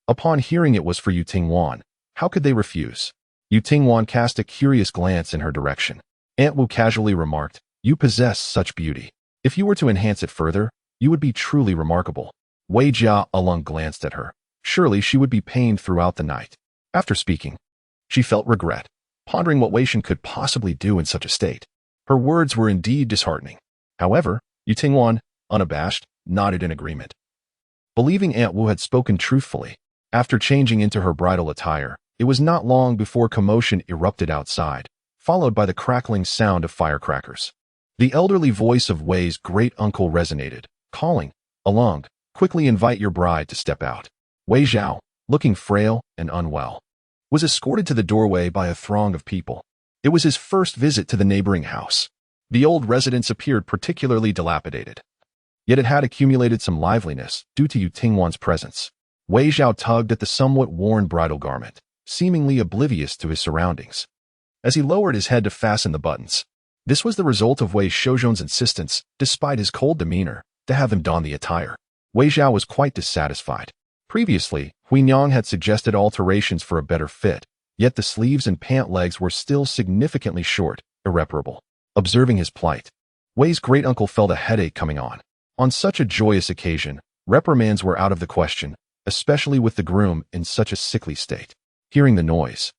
Upon hearing it was for Yu Tingwan, how could they refuse? Yu Tingwan cast a curious glance in her direction. Aunt Wu casually remarked, you possess such beauty. If you were to enhance it further, you would be truly remarkable. Wei Jia alone glanced at her. Surely she would be pained throughout the night. After speaking, she felt regret, pondering what Wei Shen could possibly do in such a state. Her words were indeed disheartening. However, Yu Tingwan, unabashed, nodded in agreement. Believing Aunt Wu had spoken truthfully, after changing into her bridal attire, it was not long before commotion erupted outside, followed by the crackling sound of firecrackers. The elderly voice of Wei's great-uncle resonated, calling, along, quickly invite your bride to step out. Wei Zhao, looking frail and unwell, was escorted to the doorway by a throng of people. It was his first visit to the neighboring house. The old residence appeared particularly dilapidated, yet it had accumulated some liveliness due to Yu Tingwan's presence. Wei Zhao tugged at the somewhat worn bridal garment, seemingly oblivious to his surroundings, as he lowered his head to fasten the buttons. This was the result of Wei Shouzhong's insistence, despite his cold demeanor, to have him don the attire. Wei Zhao was quite dissatisfied. Previously, Huinyang had suggested alterations for a better fit, yet the sleeves and pant legs were still significantly short, irreparable. Observing his plight, Wei's great-uncle felt a headache coming on. On such a joyous occasion, reprimands were out of the question, especially with the groom in such a sickly state. Hearing the noise,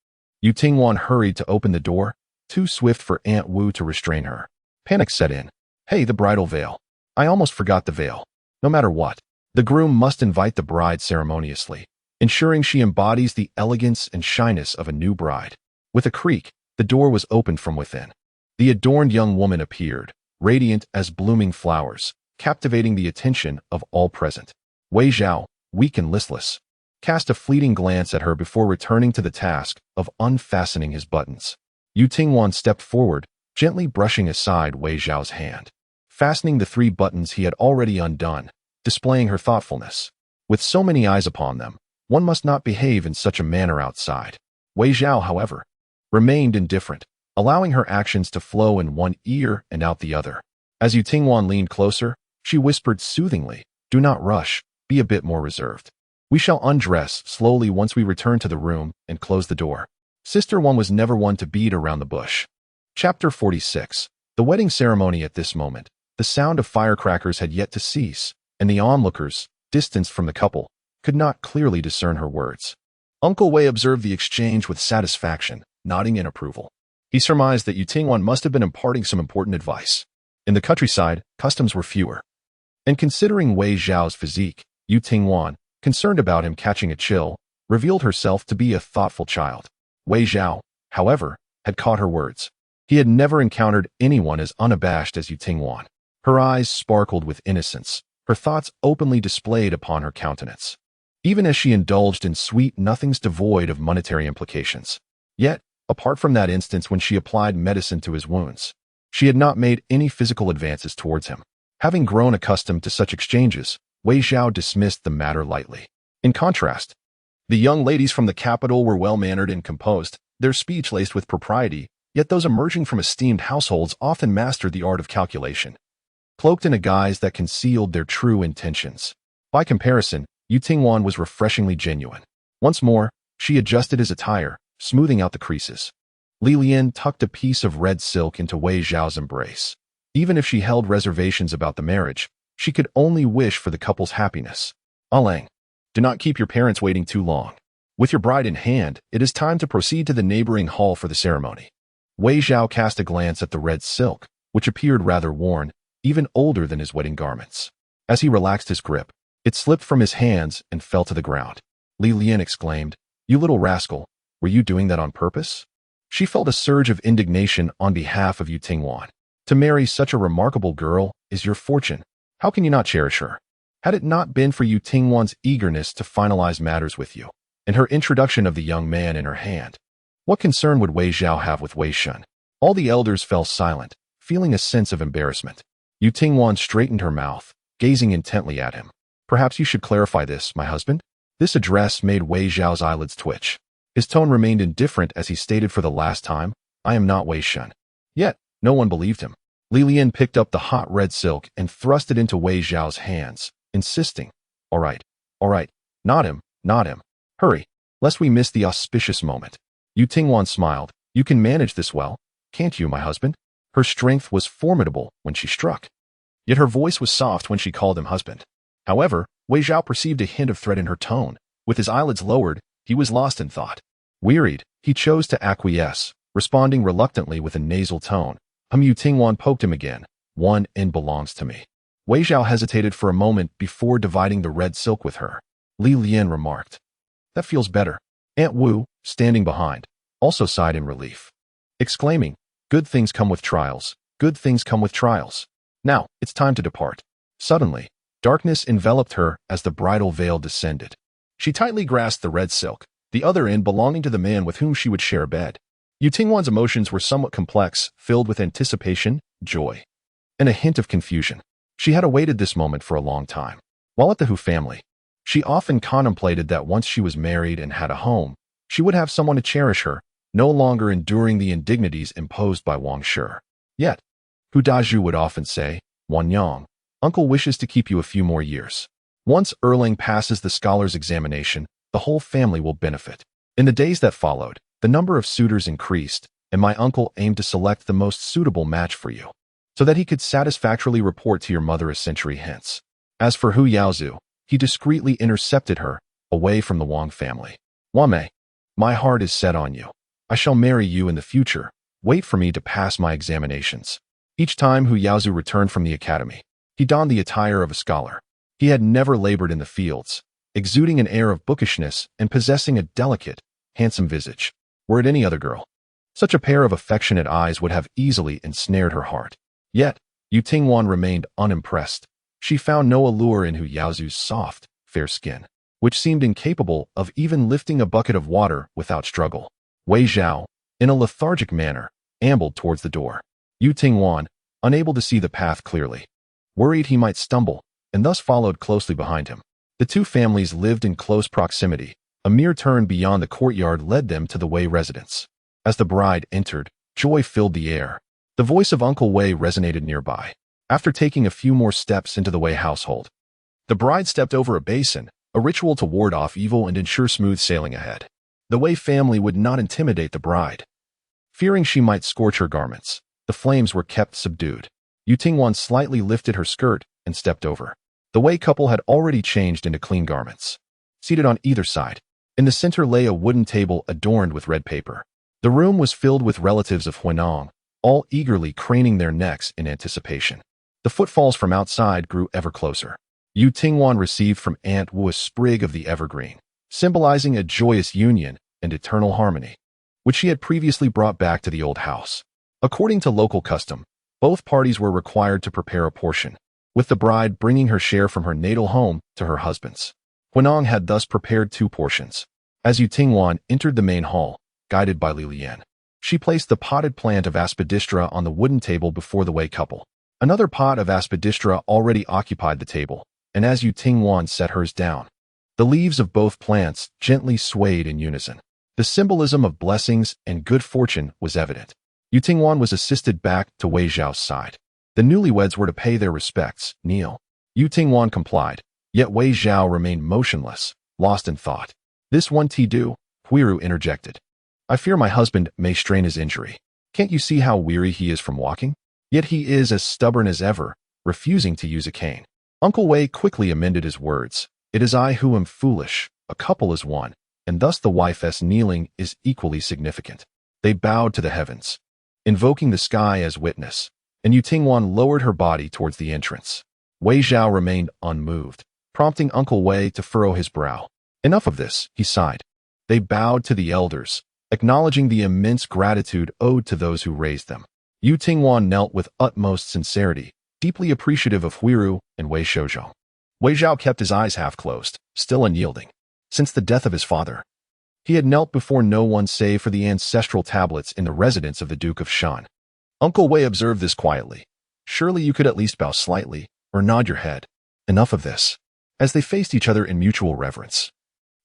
Yu Tingwan hurried to open the door, too swift for Aunt Wu to restrain her. Panic set in. Hey, the bridal veil. I almost forgot the veil. No matter what, the groom must invite the bride ceremoniously, ensuring she embodies the elegance and shyness of a new bride. With a creak, the door was opened from within. The adorned young woman appeared, radiant as blooming flowers, captivating the attention of all present. Wei Zhao, weak and listless, cast a fleeting glance at her before returning to the task of unfastening his buttons. Yu Tingwan stepped forward, gently brushing aside Wei Zhao's hand, fastening the 3 buttons he had already undone, displaying her thoughtfulness. With so many eyes upon them, one must not behave in such a manner outside. Wei Zhao, however, remained indifferent, allowing her actions to flow in one ear and out the other. As Yu Tingwan leaned closer, she whispered soothingly, do not rush, be a bit more reserved. We shall undress slowly once we return to the room and close the door. Sister One was never one to beat around the bush. Chapter 46. The wedding ceremony. At this moment, the sound of firecrackers had yet to cease, and the onlookers, distanced from the couple, could not clearly discern her words. Uncle Wei observed the exchange with satisfaction, nodding in approval. He surmised that Yu Tingwan must have been imparting some important advice. In the countryside, customs were fewer. And considering Wei Zhao's physique, Yu Tingwan, concerned about him catching a chill, revealed herself to be a thoughtful child. Wei Zhao, however, had caught her words. He had never encountered anyone as unabashed as Yu Tingwan. Her eyes sparkled with innocence, her thoughts openly displayed upon her countenance, even as she indulged in sweet nothings devoid of monetary implications. Yet, apart from that instance when she applied medicine to his wounds, she had not made any physical advances towards him. Having grown accustomed to such exchanges, Wei Zhao dismissed the matter lightly. In contrast, the young ladies from the capital were well-mannered and composed, their speech laced with propriety, yet those emerging from esteemed households often mastered the art of calculation, cloaked in a guise that concealed their true intentions. By comparison, Yu Tingwan was refreshingly genuine. Once more, she adjusted his attire, smoothing out the creases. Li Lian tucked a piece of red silk into Wei Zhao's embrace. Even if she held reservations about the marriage, she could only wish for the couple's happiness. Alang, do not keep your parents waiting too long. With your bride in hand, it is time to proceed to the neighboring hall for the ceremony. Wei Zhao cast a glance at the red silk, which appeared rather worn, even older than his wedding garments. As he relaxed his grip, it slipped from his hands and fell to the ground. Li Lian exclaimed, "You little rascal, were you doing that on purpose?" She felt a surge of indignation on behalf of Yu Tingwan. To marry such a remarkable girl is your fortune. How can you not cherish her? Had it not been for Yu Tingwan's eagerness to finalize matters with you, and her introduction of the young man in her hand, what concern would Wei Zhao have with Wei Shun? All the elders fell silent, feeling a sense of embarrassment. Yu Tingwan straightened her mouth, gazing intently at him. "Perhaps you should clarify this, my husband." This address made Wei Zhao's eyelids twitch. His tone remained indifferent as he stated for the last time, "I am not Wei Shun." Yet, no one believed him. Li Lian picked up the hot red silk and thrust it into Wei Zhao's hands, insisting, all right, not him, not him. Hurry, lest we miss the auspicious moment." Yu Tingwan smiled. "You can manage this well, can't you, my husband?" Her strength was formidable when she struck, yet her voice was soft when she called him husband. However, Wei Zhao perceived a hint of threat in her tone. With his eyelids lowered, he was lost in thought. Wearied, he chose to acquiesce, responding reluctantly with a nasal tone. Yu Tingwan poked him again. "One end belongs to me." Wei Zhao hesitated for a moment before dividing the red silk with her. Li Lian remarked, "That feels better." Aunt Wu, standing behind, also sighed in relief, exclaiming, "Good things come with trials, good things come with trials. Now, it's time to depart." Suddenly, darkness enveloped her as the bridal veil descended. She tightly grasped the red silk, the other end belonging to the man with whom she would share a bed. Yu Tingwan's emotions were somewhat complex, filled with anticipation, joy, and a hint of confusion. She had awaited this moment for a long time. While at the Hu family, she often contemplated that once she was married and had a home, she would have someone to cherish her, no longer enduring the indignities imposed by Wang Shi. Yet, Hu Dazhu would often say, "Wan Yang, uncle wishes to keep you a few more years. Once Erling passes the scholar's examination, the whole family will benefit." In the days that followed, the number of suitors increased, and my uncle aimed to select the most suitable match for you, so that he could satisfactorily report to your mother a century hence. As for Hu Yaozu, he discreetly intercepted her, away from the Wang family. "Wame, my heart is set on you. I shall marry you in the future. Wait for me to pass my examinations." Each time Hu Yaozu returned from the academy, he donned the attire of a scholar. He had never labored in the fields, exuding an air of bookishness and possessing a delicate, handsome visage. Were it any other girl, such a pair of affectionate eyes would have easily ensnared her heart. Yet, Yu Tingwan remained unimpressed. She found no allure in Hu Yaozu's soft, fair skin, which seemed incapable of even lifting a bucket of water without struggle. Wei Zhao, in a lethargic manner, ambled towards the door. Yu Tingwan, unable to see the path clearly, worried he might stumble, and thus followed closely behind him. The two families lived in close proximity. A mere turn beyond the courtyard led them to the Wei residence. As the bride entered, joy filled the air. The voice of Uncle Wei resonated nearby. After taking a few more steps into the Wei household, the bride stepped over a basin, a ritual to ward off evil and ensure smooth sailing ahead. The Wei family would not intimidate the bride. Fearing she might scorch her garments, the flames were kept subdued. Yu Tingwan slightly lifted her skirt and stepped over. The Wei couple had already changed into clean garments. Seated on either side, In the center lay a wooden table adorned with red paper. The room was filled with relatives of Wan'er, all eagerly craning their necks in anticipation. The footfalls from outside grew ever closer. Yu Tingwan received from Aunt Wu a sprig of the evergreen, symbolizing a joyous union and eternal harmony, which she had previously brought back to the old house. According to local custom, both parties were required to prepare a portion, with the bride bringing her share from her natal home to her husband's. Huinong had thus prepared 2 portions. As Yu Tingwan entered the main hall, guided by Li Lian, she placed the potted plant of aspidistra on the wooden table before the Wei couple. Another pot of aspidistra already occupied the table, and as Yu Tingwan set hers down, the leaves of both plants gently swayed in unison. The symbolism of blessings and good fortune was evident. Yu Tingwan was assisted back to Wei Zhao's side. The newlyweds were to pay their respects, kneel. Yu Tingwan complied, yet Wei Zhao remained motionless, lost in thought. "This won't do," Huiru interjected. "I fear my husband may strain his injury. Can't you see how weary he is from walking? Yet he is as stubborn as ever, refusing to use a cane." Uncle Wei quickly amended his words. "It is I who am foolish. A couple is one, and thus the wife's kneeling is equally significant." They bowed to the heavens, invoking the sky as witness, and Yu Tingwan lowered her body towards the entrance. Wei Zhao remained unmoved, prompting Uncle Wei to furrow his brow. "Enough of this," he sighed. They bowed to the elders, acknowledging the immense gratitude owed to those who raised them. Yu Tingwan knelt with utmost sincerity, deeply appreciative of Huiru and Wei Shoujo. Wei Zhao kept his eyes half closed, still unyielding. Since the death of his father, he had knelt before no one save for the ancestral tablets in the residence of the Duke of Shan. Uncle Wei observed this quietly. "Surely you could at least bow slightly, or nod your head. Enough of this." As they faced each other in mutual reverence,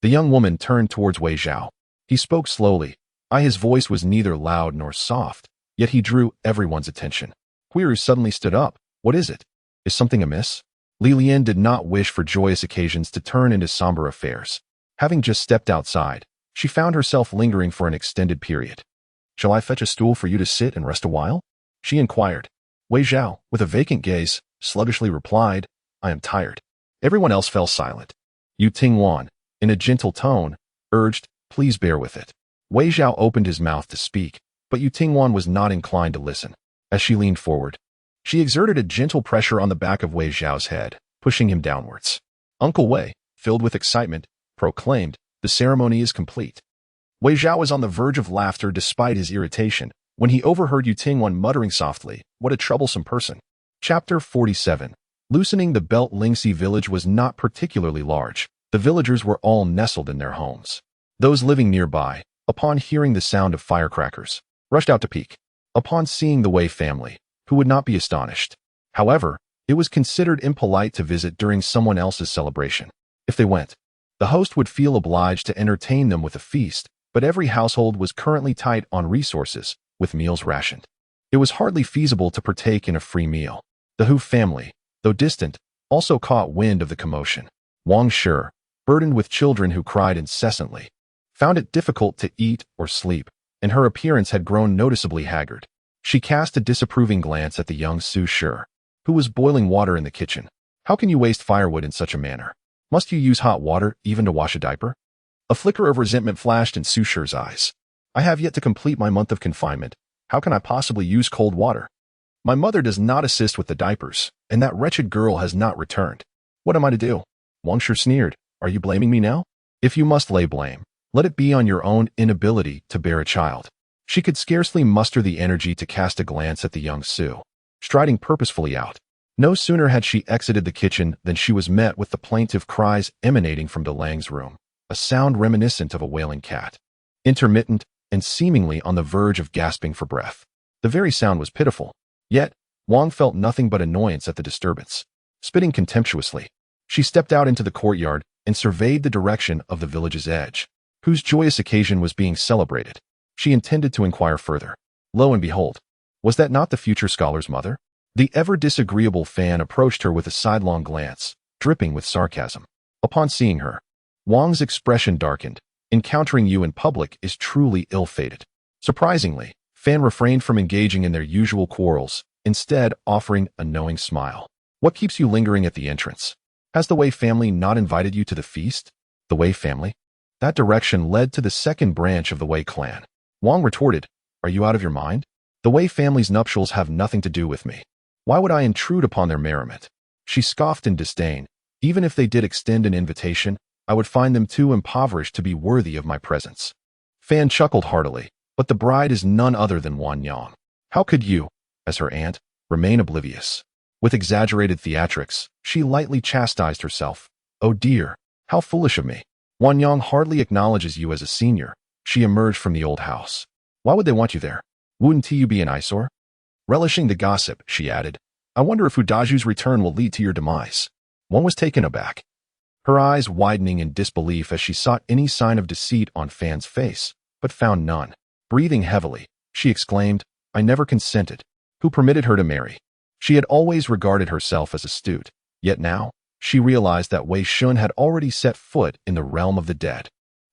the young woman turned towards Wei Zhao. He spoke slowly. His voice was neither loud nor soft, yet he drew everyone's attention. Huiru suddenly stood up. "What is it? Is something amiss?" Li Lian did not wish for joyous occasions to turn into somber affairs. Having just stepped outside, she found herself lingering for an extended period. "Shall I fetch a stool for you to sit and rest a while?" she inquired. Wei Zhao, with a vacant gaze, sluggishly replied, "I am tired." Everyone else fell silent. Yu Tingwan, in a gentle tone, urged, "Please bear with it." Wei Zhao opened his mouth to speak, but Yu Tingwan was not inclined to listen. As she leaned forward, she exerted a gentle pressure on the back of Wei Zhao's head, pushing him downwards. Uncle Wei, filled with excitement, proclaimed, "The ceremony is complete." Wei Zhao was on the verge of laughter despite his irritation, when he overheard Yu Tingwan muttering softly, "What a troublesome person." Chapter 47. Loosening the belt. Lingxi village was not particularly large. The villagers were all nestled in their homes. Those living nearby, upon hearing the sound of firecrackers, rushed out to peek. Upon seeing the Wei family, who would not be astonished. However, it was considered impolite to visit during someone else's celebration. If they went, the host would feel obliged to entertain them with a feast, but every household was currently tight on resources, with meals rationed. It was hardly feasible to partake in a free meal. The Hu family, though distant, also caught wind of the commotion. Wang Shi, burdened with children who cried incessantly, found it difficult to eat or sleep, and her appearance had grown noticeably haggard. She cast a disapproving glance at the young Su Shi, who was boiling water in the kitchen. "How can you waste firewood in such a manner? Must you use hot water even to wash a diaper?" A flicker of resentment flashed in Su Shi's eyes. "I have yet to complete my month of confinement. How can I possibly use cold water? My mother does not assist with the diapers, and that wretched girl has not returned. What am I to do?" Wang Shi sneered. "Are you blaming me now? If you must lay blame, let it be on your own inability to bear a child." She could scarcely muster the energy to cast a glance at the young Su, striding purposefully out. No sooner had she exited the kitchen than she was met with the plaintive cries emanating from Delang's room, a sound reminiscent of a wailing cat, intermittent and seemingly on the verge of gasping for breath. The very sound was pitiful. Yet, Wang felt nothing but annoyance at the disturbance. Spitting contemptuously, she stepped out into the courtyard and surveyed the direction of the village's edge, whose joyous occasion was being celebrated. She intended to inquire further. Lo and behold, was that not the future scholar's mother? The ever-disagreeable Fan approached her with a sidelong glance, dripping with sarcasm. Upon seeing her, Wang's expression darkened. Encountering you in public is truly ill-fated. Surprisingly, Fan refrained from engaging in their usual quarrels, instead offering a knowing smile. "What keeps you lingering at the entrance? Has the Wei family not invited you to the feast?" "The Wei family?" That direction led to the second branch of the Wei clan. Wang retorted, "Are you out of your mind? The Wei family's nuptials have nothing to do with me. Why would I intrude upon their merriment?" She scoffed in disdain. "Even if they did extend an invitation, I would find them too impoverished to be worthy of my presence." Fan chuckled heartily, "But the bride is none other than Wan'er. How could you, as her aunt, remain oblivious?" With exaggerated theatrics, she lightly chastised herself. "Oh dear, how foolish of me. Wan'er hardly acknowledges you as a senior." She emerged from the old house. "Why would they want you there? Wouldn't you be an eyesore?" Relishing the gossip, she added, "I wonder if Udaju's return will lead to your demise." One was taken aback, her eyes widening in disbelief as she sought any sign of deceit on Fan's face, but found none. Breathing heavily, she exclaimed, "I never consented. Who permitted her to marry?" She had always regarded herself as astute, yet now, she realized that Wei Shun had already set foot in the realm of the dead.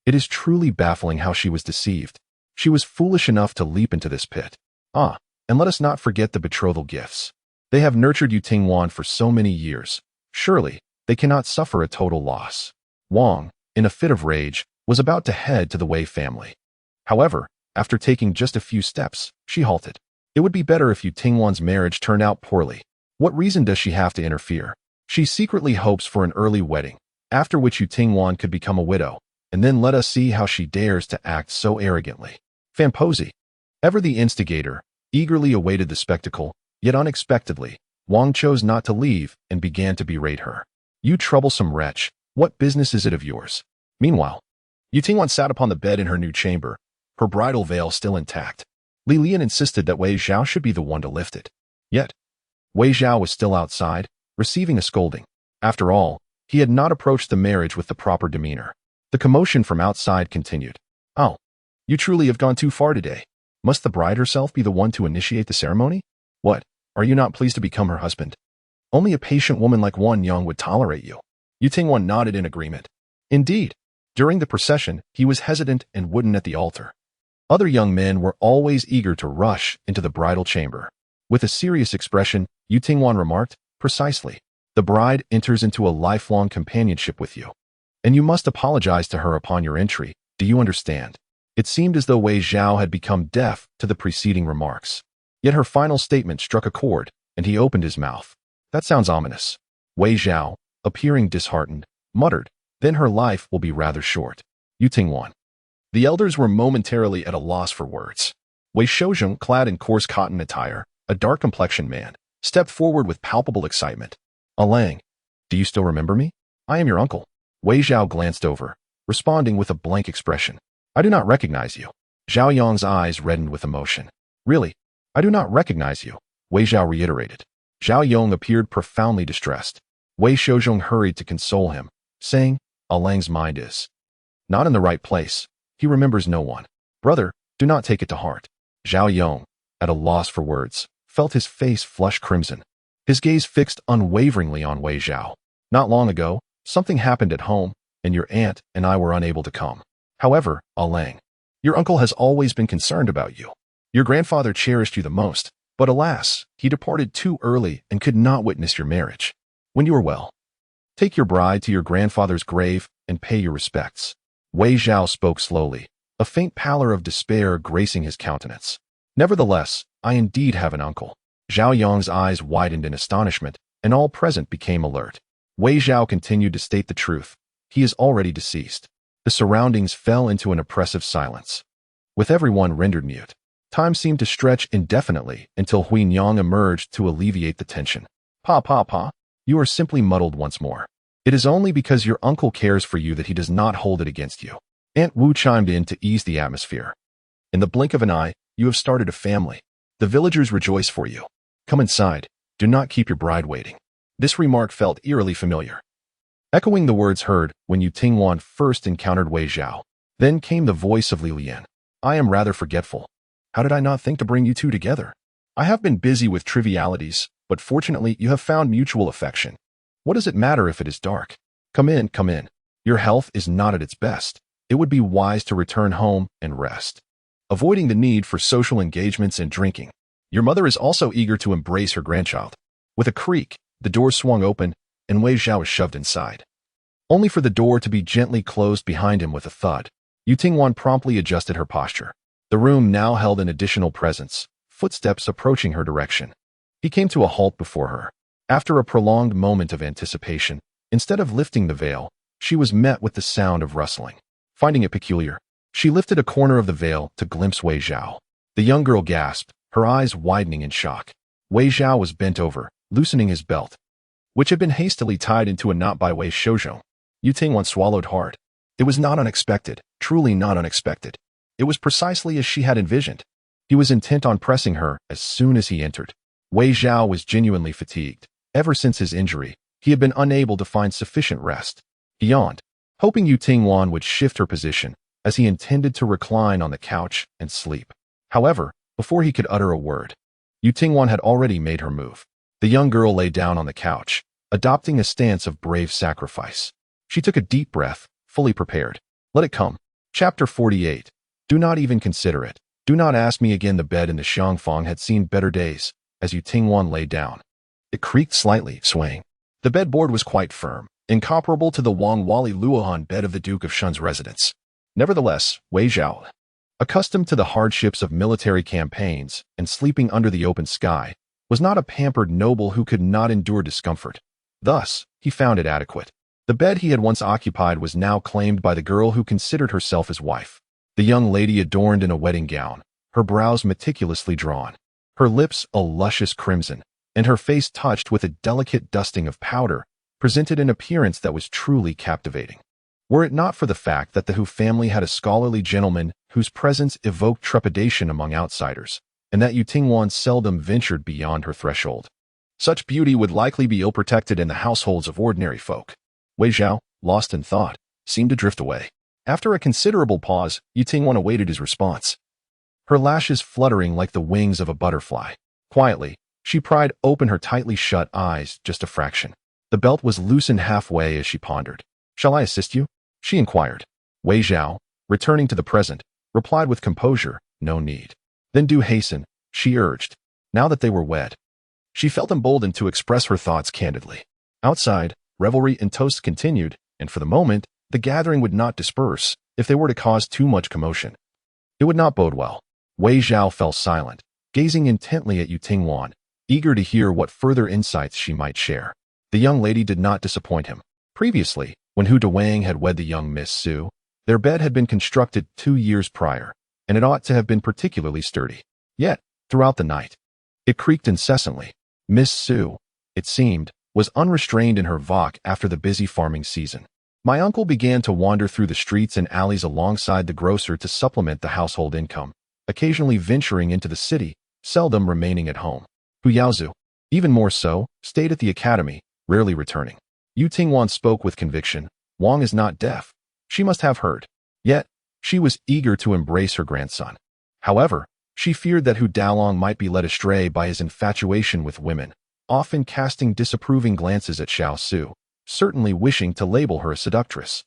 It is truly baffling how she was deceived. She was foolish enough to leap into this pit. And let us not forget the betrothal gifts. They have nurtured Tingwan for so many years. Surely, they cannot suffer a total loss. Wang, in a fit of rage, was about to head to the Wei family. However, after taking just a few steps, she halted. It would be better if Tingwan's marriage turned out poorly. What reason does she have to interfere? She secretly hopes for an early wedding, after which Tingwan could become a widow, and then let us see how she dares to act so arrogantly. Famposi, ever the instigator, eagerly awaited the spectacle, yet unexpectedly, Wang chose not to leave and began to berate her. "You troublesome wretch, what business is it of yours?" Meanwhile, Tingwan sat upon the bed in her new chamber, her bridal veil still intact. Li Lian insisted that Wei Zhao should be the one to lift it. Yet, Wei Zhao was still outside, receiving a scolding. After all, he had not approached the marriage with the proper demeanor. The commotion from outside continued. "Oh, you truly have gone too far today. Must the bride herself be the one to initiate the ceremony? What, are you not pleased to become her husband? Only a patient woman like Wan'er would tolerate you." Tingwan nodded in agreement. Indeed, during the procession, he was hesitant and wooden at the altar. Other young men were always eager to rush into the bridal chamber. With a serious expression, Tingwan remarked, "Precisely. The bride enters into a lifelong companionship with you. And you must apologize to her upon your entry. Do you understand?" It seemed as though Wei Zhao had become deaf to the preceding remarks. Yet her final statement struck a chord, and he opened his mouth. "That sounds ominous." Wei Zhao, appearing disheartened, muttered, "Then her life will be rather short." Tingwan. The elders were momentarily at a loss for words. Wei Shouzhong, clad in coarse cotton attire, a dark-complexioned man, stepped forward with palpable excitement. "Alang, do you still remember me? I am your uncle." Wei Zhao glanced over, responding with a blank expression. "I do not recognize you." Zhao Yong's eyes reddened with emotion. "Really, I do not recognize you," Wei Zhao reiterated. Zhao Yong appeared profoundly distressed. Wei Shouzhong hurried to console him, saying, "Alang's mind is not in the right place. He remembers no one. Brother, do not take it to heart." Zhao Yong, at a loss for words, felt his face flush crimson. His gaze fixed unwaveringly on Wei Zhao. "Not long ago, something happened at home, and your aunt and I were unable to come. However, Alang, your uncle has always been concerned about you. Your grandfather cherished you the most, but alas, he departed too early and could not witness your marriage. When you are well, take your bride to your grandfather's grave and pay your respects." Wei Zhao spoke slowly, a faint pallor of despair gracing his countenance. "Nevertheless, I indeed have an uncle." Zhao Yong's eyes widened in astonishment, and all present became alert. Wei Zhao continued to state the truth. "He is already deceased." The surroundings fell into an oppressive silence. With everyone rendered mute, time seemed to stretch indefinitely until Huinyang emerged to alleviate the tension. Pa, you are simply muddled once more. It is only because your uncle cares for you that he does not hold it against you." Aunt Wu chimed in to ease the atmosphere. "In the blink of an eye, you have started a family. The villagers rejoice for you. Come inside. Do not keep your bride waiting." This remark felt eerily familiar, echoing the words heard when Tingwan first encountered Wei Zhao. Then came the voice of Li Lian. "I am rather forgetful. How did I not think to bring you two together? I have been busy with trivialities, but fortunately you have found mutual affection. What does it matter if it is dark? Come in, come in. Your health is not at its best. It would be wise to return home and rest, avoiding the need for social engagements and drinking. Your mother is also eager to embrace her grandchild." With a creak, the door swung open, and Wei Zhao was shoved inside. only for the door to be gently closed behind him with a thud. Yutingwan promptly adjusted her posture. The room now held an additional presence, footsteps approaching her direction. He came to a halt before her. After a prolonged moment of anticipation, instead of lifting the veil, she was met with the sound of rustling. Finding it peculiar, she lifted a corner of the veil to glimpse Wei Zhao. The young girl gasped, her eyes widening in shock. Wei Zhao was bent over, loosening his belt, which had been hastily tied into a knot by Wei Shoujo. Yutingwan swallowed hard. It was not unexpected, truly not unexpected. It was precisely as she had envisioned. He was intent on pressing her as soon as he entered. Wei Zhao was genuinely fatigued. Ever since his injury, he had been unable to find sufficient rest. He yawned, hoping Yutingwan would shift her position, as he intended to recline on the couch and sleep. However, before he could utter a word, Yutingwan had already made her move. The young girl lay down on the couch, adopting a stance of brave sacrifice. She took a deep breath, fully prepared. Let it come. Chapter 48. Do not even consider it. Do not ask me again. The bed in the Xiangfang had seen better days, as Yutingwan lay down. It creaked slightly, swaying. The bedboard was quite firm, incomparable to the Wang Wali Luohan bed of the Duke of Shun's residence. Nevertheless, Wei Zhao, accustomed to the hardships of military campaigns and sleeping under the open sky, was not a pampered noble who could not endure discomfort. Thus, he found it adequate. The bed he had once occupied was now claimed by the girl who considered herself his wife. The young lady adorned in a wedding gown, her brows meticulously drawn, her lips a luscious crimson, and her face touched with a delicate dusting of powder, presented an appearance that was truly captivating. Were it not for the fact that the Hu family had a scholarly gentleman whose presence evoked trepidation among outsiders, and that Yutingwan seldom ventured beyond her threshold, such beauty would likely be ill-protected in the households of ordinary folk. Wei Zhao, lost in thought, seemed to drift away. After a considerable pause, Yutingwan awaited his response. Her lashes fluttering like the wings of a butterfly. Quietly, she pried open her tightly shut eyes just a fraction. The belt was loosened halfway as she pondered. Shall I assist you? She inquired. Wei Zhao, returning to the present, replied with composure, no need. Then do hasten, she urged. Now that they were wed, she felt emboldened to express her thoughts candidly. Outside, revelry and toast continued, and for the moment, the gathering would not disperse if they were to cause too much commotion. It would not bode well. Wei Zhao fell silent, gazing intently at Yutingwan, eager to hear what further insights she might share. The young lady did not disappoint him. Previously, when Hu Dawang had wed the young Miss Su, their bed had been constructed 2 years prior, and it ought to have been particularly sturdy. Yet, throughout the night, it creaked incessantly. Miss Su, it seemed, was unrestrained in her valk after the busy farming season. My uncle began to wander through the streets and alleys alongside the grocer to supplement the household income, occasionally venturing into the city, seldom remaining at home. Hu Yaozu, even more so, stayed at the academy, rarely returning. Yutingwan spoke with conviction. Wang is not deaf. She must have heard. Yet, she was eager to embrace her grandson. However, she feared that Hu Daolong might be led astray by his infatuation with women, often casting disapproving glances at Xiao Su, certainly wishing to label her a seductress.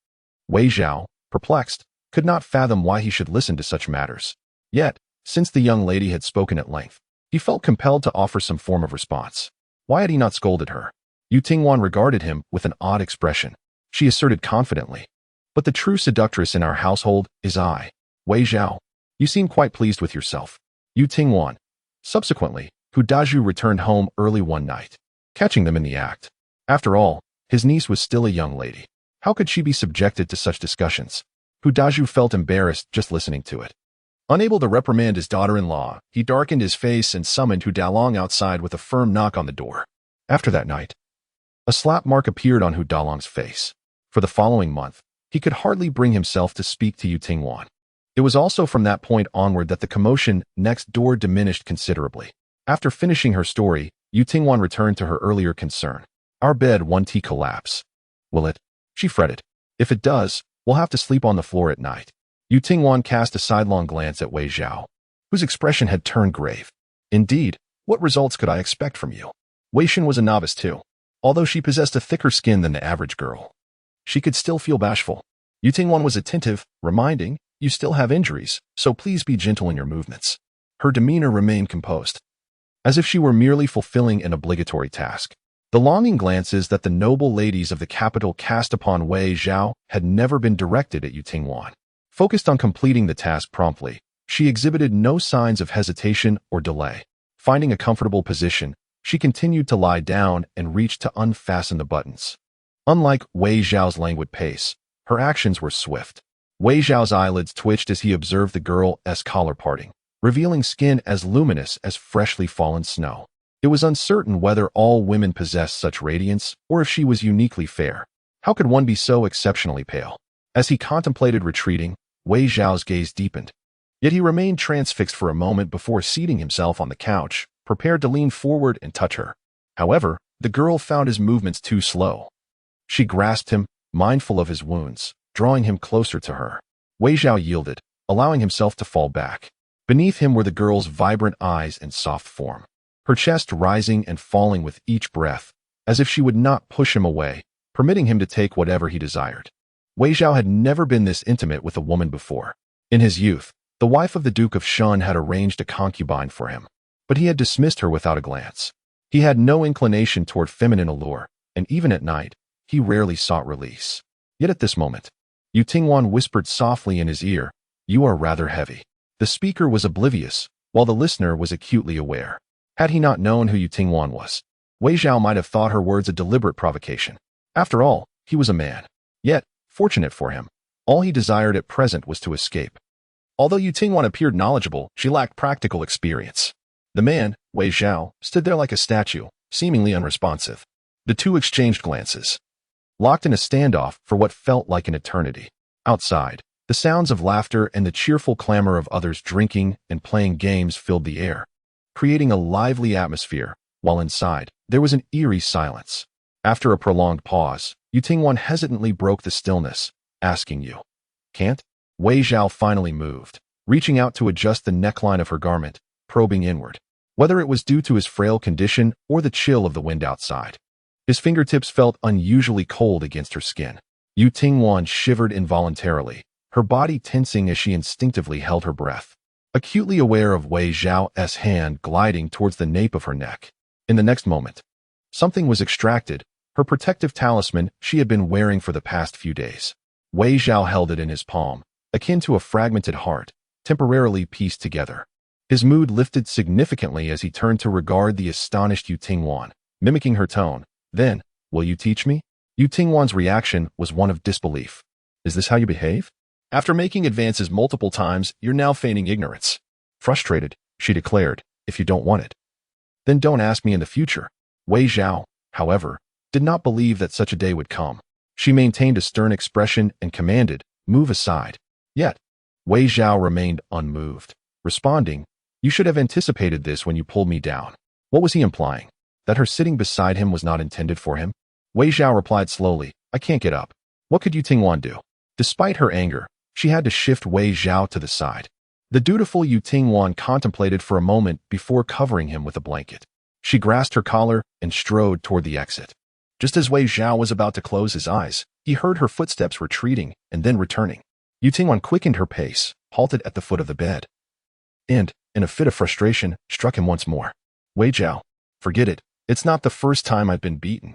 Wei Zhao, perplexed, could not fathom why he should listen to such matters. Yet, since the young lady had spoken at length, he felt compelled to offer some form of response. Why had he not scolded her? Yutingwan regarded him with an odd expression. She asserted confidently. But the true seductress in our household is I. Wei Zhao, you seem quite pleased with yourself. Yutingwan. Subsequently, Hu Daju returned home early one night, catching them in the act. After all, his niece was still a young lady. How could she be subjected to such discussions? Hu Daju felt embarrassed just listening to it. Unable to reprimand his daughter-in-law, he darkened his face and summoned Hu Daolong outside with a firm knock on the door. After that night, a slap mark appeared on Hu Daolong's face. For the following month, he could hardly bring himself to speak to Yutingwan. It was also from that point onward that the commotion next door diminished considerably. After finishing her story, Yutingwan returned to her earlier concern. Our bed won't collapse. Will it? She fretted. If it does, we'll have to sleep on the floor at night. Yutingwan cast a sidelong glance at Wei Zhao, whose expression had turned grave. Indeed, what results could I expect from you? Wei Shen was a novice too. Although she possessed a thicker skin than the average girl, she could still feel bashful. Yutingwan was attentive, reminding, you still have injuries, so please be gentle in your movements. Her demeanor remained composed, as if she were merely fulfilling an obligatory task. The longing glances that the noble ladies of the capital cast upon Wei Zhao had never been directed at Yutingwan. Focused on completing the task promptly, she exhibited no signs of hesitation or delay. Finding a comfortable position, she continued to lie down and reached to unfasten the buttons. Unlike Wei Zhao's languid pace, her actions were swift. Wei Zhao's eyelids twitched as he observed the girl's collar parting, revealing skin as luminous as freshly fallen snow. It was uncertain whether all women possessed such radiance or if she was uniquely fair. How could one be so exceptionally pale? As he contemplated retreating, Wei Zhao's gaze deepened. Yet he remained transfixed for a moment before seating himself on the couch, prepared to lean forward and touch her. However, the girl found his movements too slow. She grasped him, mindful of his wounds, drawing him closer to her. Wei Zhao yielded, allowing himself to fall back. Beneath him were the girl's vibrant eyes and soft form, her chest rising and falling with each breath, as if she would not push him away, permitting him to take whatever he desired. Wei Zhao had never been this intimate with a woman before. In his youth, the wife of the Duke of Shun had arranged a concubine for him, but he had dismissed her without a glance. He had no inclination toward feminine allure, and even at night, he rarely sought release. Yet at this moment, Yutingwan whispered softly in his ear, "You are rather heavy." The speaker was oblivious, while the listener was acutely aware. Had he not known who Yutingwan was, Wei Zhao might have thought her words a deliberate provocation. After all, he was a man. Yet, fortunate for him, all he desired at present was to escape. Although Yutingwan appeared knowledgeable, she lacked practical experience. The man, Wei Zhao, stood there like a statue, seemingly unresponsive. The two exchanged glances, locked in a standoff for what felt like an eternity. Outside, the sounds of laughter and the cheerful clamor of others drinking and playing games filled the air, creating a lively atmosphere, while inside, there was an eerie silence. After a prolonged pause, Yutingwan hesitantly broke the stillness, asking, "You can't?" Wei Zhao finally moved, reaching out to adjust the neckline of her garment, probing inward. Whether it was due to his frail condition or the chill of the wind outside, his fingertips felt unusually cold against her skin. Yutingwan shivered involuntarily, her body tensing as she instinctively held her breath, acutely aware of Wei Zhao's hand gliding towards the nape of her neck. In the next moment, something was extracted, her protective talisman she had been wearing for the past few days. Wei Zhao held it in his palm, akin to a fragmented heart, temporarily pieced together. His mood lifted significantly as he turned to regard the astonished Yutingwan, mimicking her tone. Then, "Will you teach me?" Yutingwan's reaction was one of disbelief. "Is this how you behave? After making advances multiple times, you're now feigning ignorance." Frustrated, she declared, "If you don't want it, then don't ask me in the future." Wei Zhao, however, did not believe that such a day would come. She maintained a stern expression and commanded, "Move aside." Yet, Wei Zhao remained unmoved, responding, "You should have anticipated this when you pulled me down." What was he implying? That her sitting beside him was not intended for him? Wei Zhao replied slowly, "I can't get up." What could Yutingwan do? Despite her anger, she had to shift Wei Zhao to the side. The dutiful Yutingwan contemplated for a moment before covering him with a blanket. She grasped her collar and strode toward the exit. Just as Wei Zhao was about to close his eyes, he heard her footsteps retreating and then returning. Yutingwan quickened her pace, halted at the foot of the bed, and, in a fit of frustration, struck him once more. "Wei Zhao, forget it. It's not the first time I've been beaten."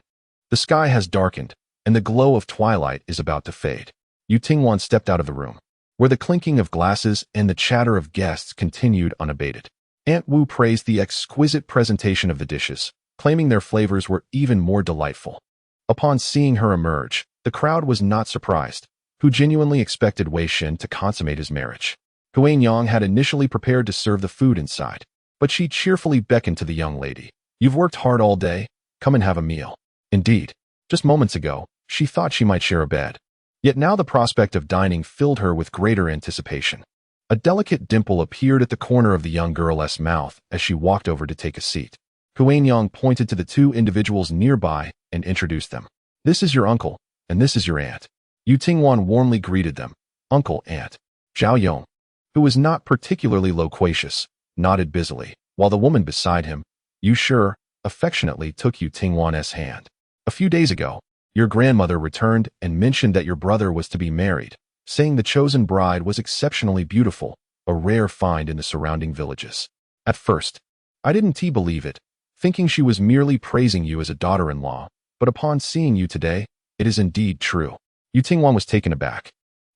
The sky has darkened, and the glow of twilight is about to fade. Yutingwan stepped out of the room, where the clinking of glasses and the chatter of guests continued unabated. Aunt Wu praised the exquisite presentation of the dishes, claiming their flavors were even more delightful. Upon seeing her emerge, the crowd was not surprised, who genuinely expected Wei Shen to consummate his marriage. Huang Yang had initially prepared to serve the food inside, but she cheerfully beckoned to the young lady. "You've worked hard all day. Come and have a meal." Indeed, just moments ago, she thought she might share a bed. Yet now the prospect of dining filled her with greater anticipation. A delicate dimple appeared at the corner of the young girl's mouth as she walked over to take a seat. Huang Yang pointed to the two individuals nearby and introduced them. "This is your uncle, and this is your aunt." Yutingwan warmly greeted them. "Uncle, aunt." Zhao Yong, who was not particularly loquacious, nodded busily, while the woman beside him, "You sure," affectionately took Yutingwan's hand. "A few days ago, your grandmother returned and mentioned that your brother was to be married, saying the chosen bride was exceptionally beautiful, a rare find in the surrounding villages. At first, I didn't believe it, thinking she was merely praising you as a daughter-in-law, but upon seeing you today, it is indeed true. Yu Tingwan was taken aback.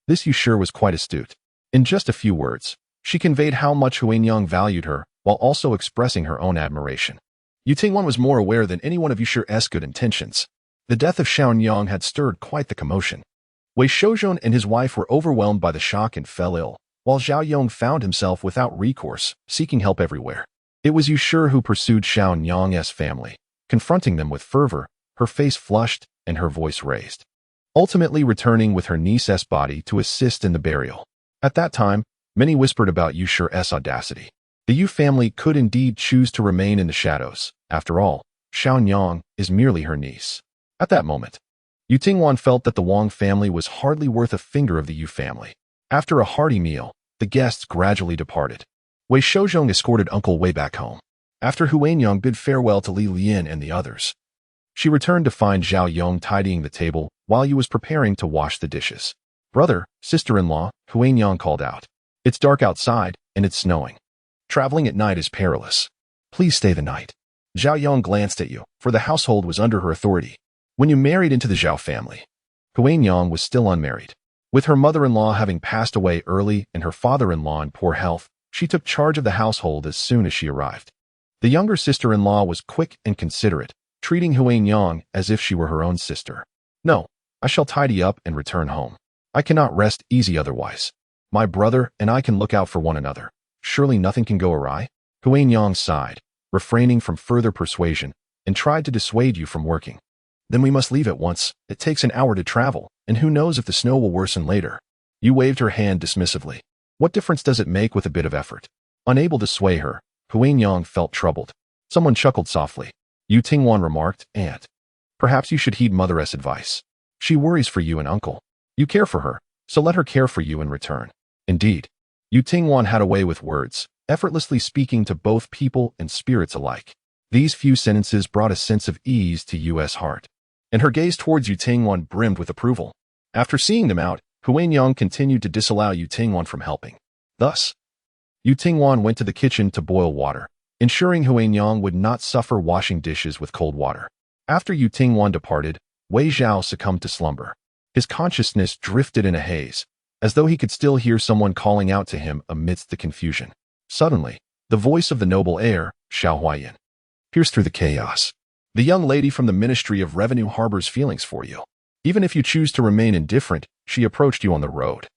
This Youthful was quite astute. In just a few words, she conveyed how much Huanyang valued her, while also expressing her own admiration. Yu Tingwan was more aware than any one of Youthful's good intentions. The death of Xiaonyang had stirred quite the commotion. Wei Shouzhong and his wife were overwhelmed by the shock and fell ill, while Zhao Yong found himself without recourse, seeking help everywhere. It was Youthful who pursued Xiaonyang's family, confronting them with fervor, her face flushed and her voice raised. Ultimately returning with her niece's body to assist in the burial. At that time, many whispered about Youthful's audacity. The Yu family could indeed choose to remain in the shadows. After all, Xiaonyang is merely her niece. At that moment, Yu Tingwan felt that the Wang family was hardly worth a finger of the Yu family. After a hearty meal, the guests gradually departed. Wei Shouzhong escorted Uncle Wei back home. After Huanyang bid farewell to Li Lian and the others, she returned to find Zhao Yong tidying the table while he was preparing to wash the dishes. Brother, sister-in-law, Huanyang called out. It's dark outside, and it's snowing. Traveling at night is perilous. Please stay the night. Zhao Yong glanced at you, for the household was under her authority. When you married into the Zhao family, Huanyang was still unmarried. With her mother-in-law having passed away early and her father-in-law in poor health, she took charge of the household as soon as she arrived. The younger sister-in-law was quick and considerate, treating Huanyang as if she were her own sister. No, I shall tidy up and return home. I cannot rest easy otherwise. My brother and I can look out for one another. Surely nothing can go awry? Huanyang sighed, refraining from further persuasion, and tried to dissuade you from working. Then we must leave at once. It takes an hour to travel, and who knows if the snow will worsen later. You waved her hand dismissively. What difference does it make with a bit of effort? Unable to sway her, Huanyang felt troubled. Someone chuckled softly. Yu Tingwan remarked, Aunt, perhaps you should heed Mother's advice. She worries for you and Uncle. You care for her, so let her care for you in return. Indeed, Yu Tingwan had a way with words, effortlessly speaking to both people and spirits alike. These few sentences brought a sense of ease to Yu's heart, and her gaze towards Yu Tingwan brimmed with approval. After seeing them out, Huanyang continued to disallow Yu Tingwan from helping. Thus, Yu Tingwan went to the kitchen to boil water, ensuring Huanyang would not suffer washing dishes with cold water. After Yu Tingwan departed, Wei Zhao succumbed to slumber. His consciousness drifted in a haze, as though he could still hear someone calling out to him amidst the confusion. Suddenly, the voice of the noble heir, Xiao Huayan, pierced through the chaos. The young lady from the Ministry of Revenue harbors feelings for you. Even if you choose to remain indifferent, she approached you on the road,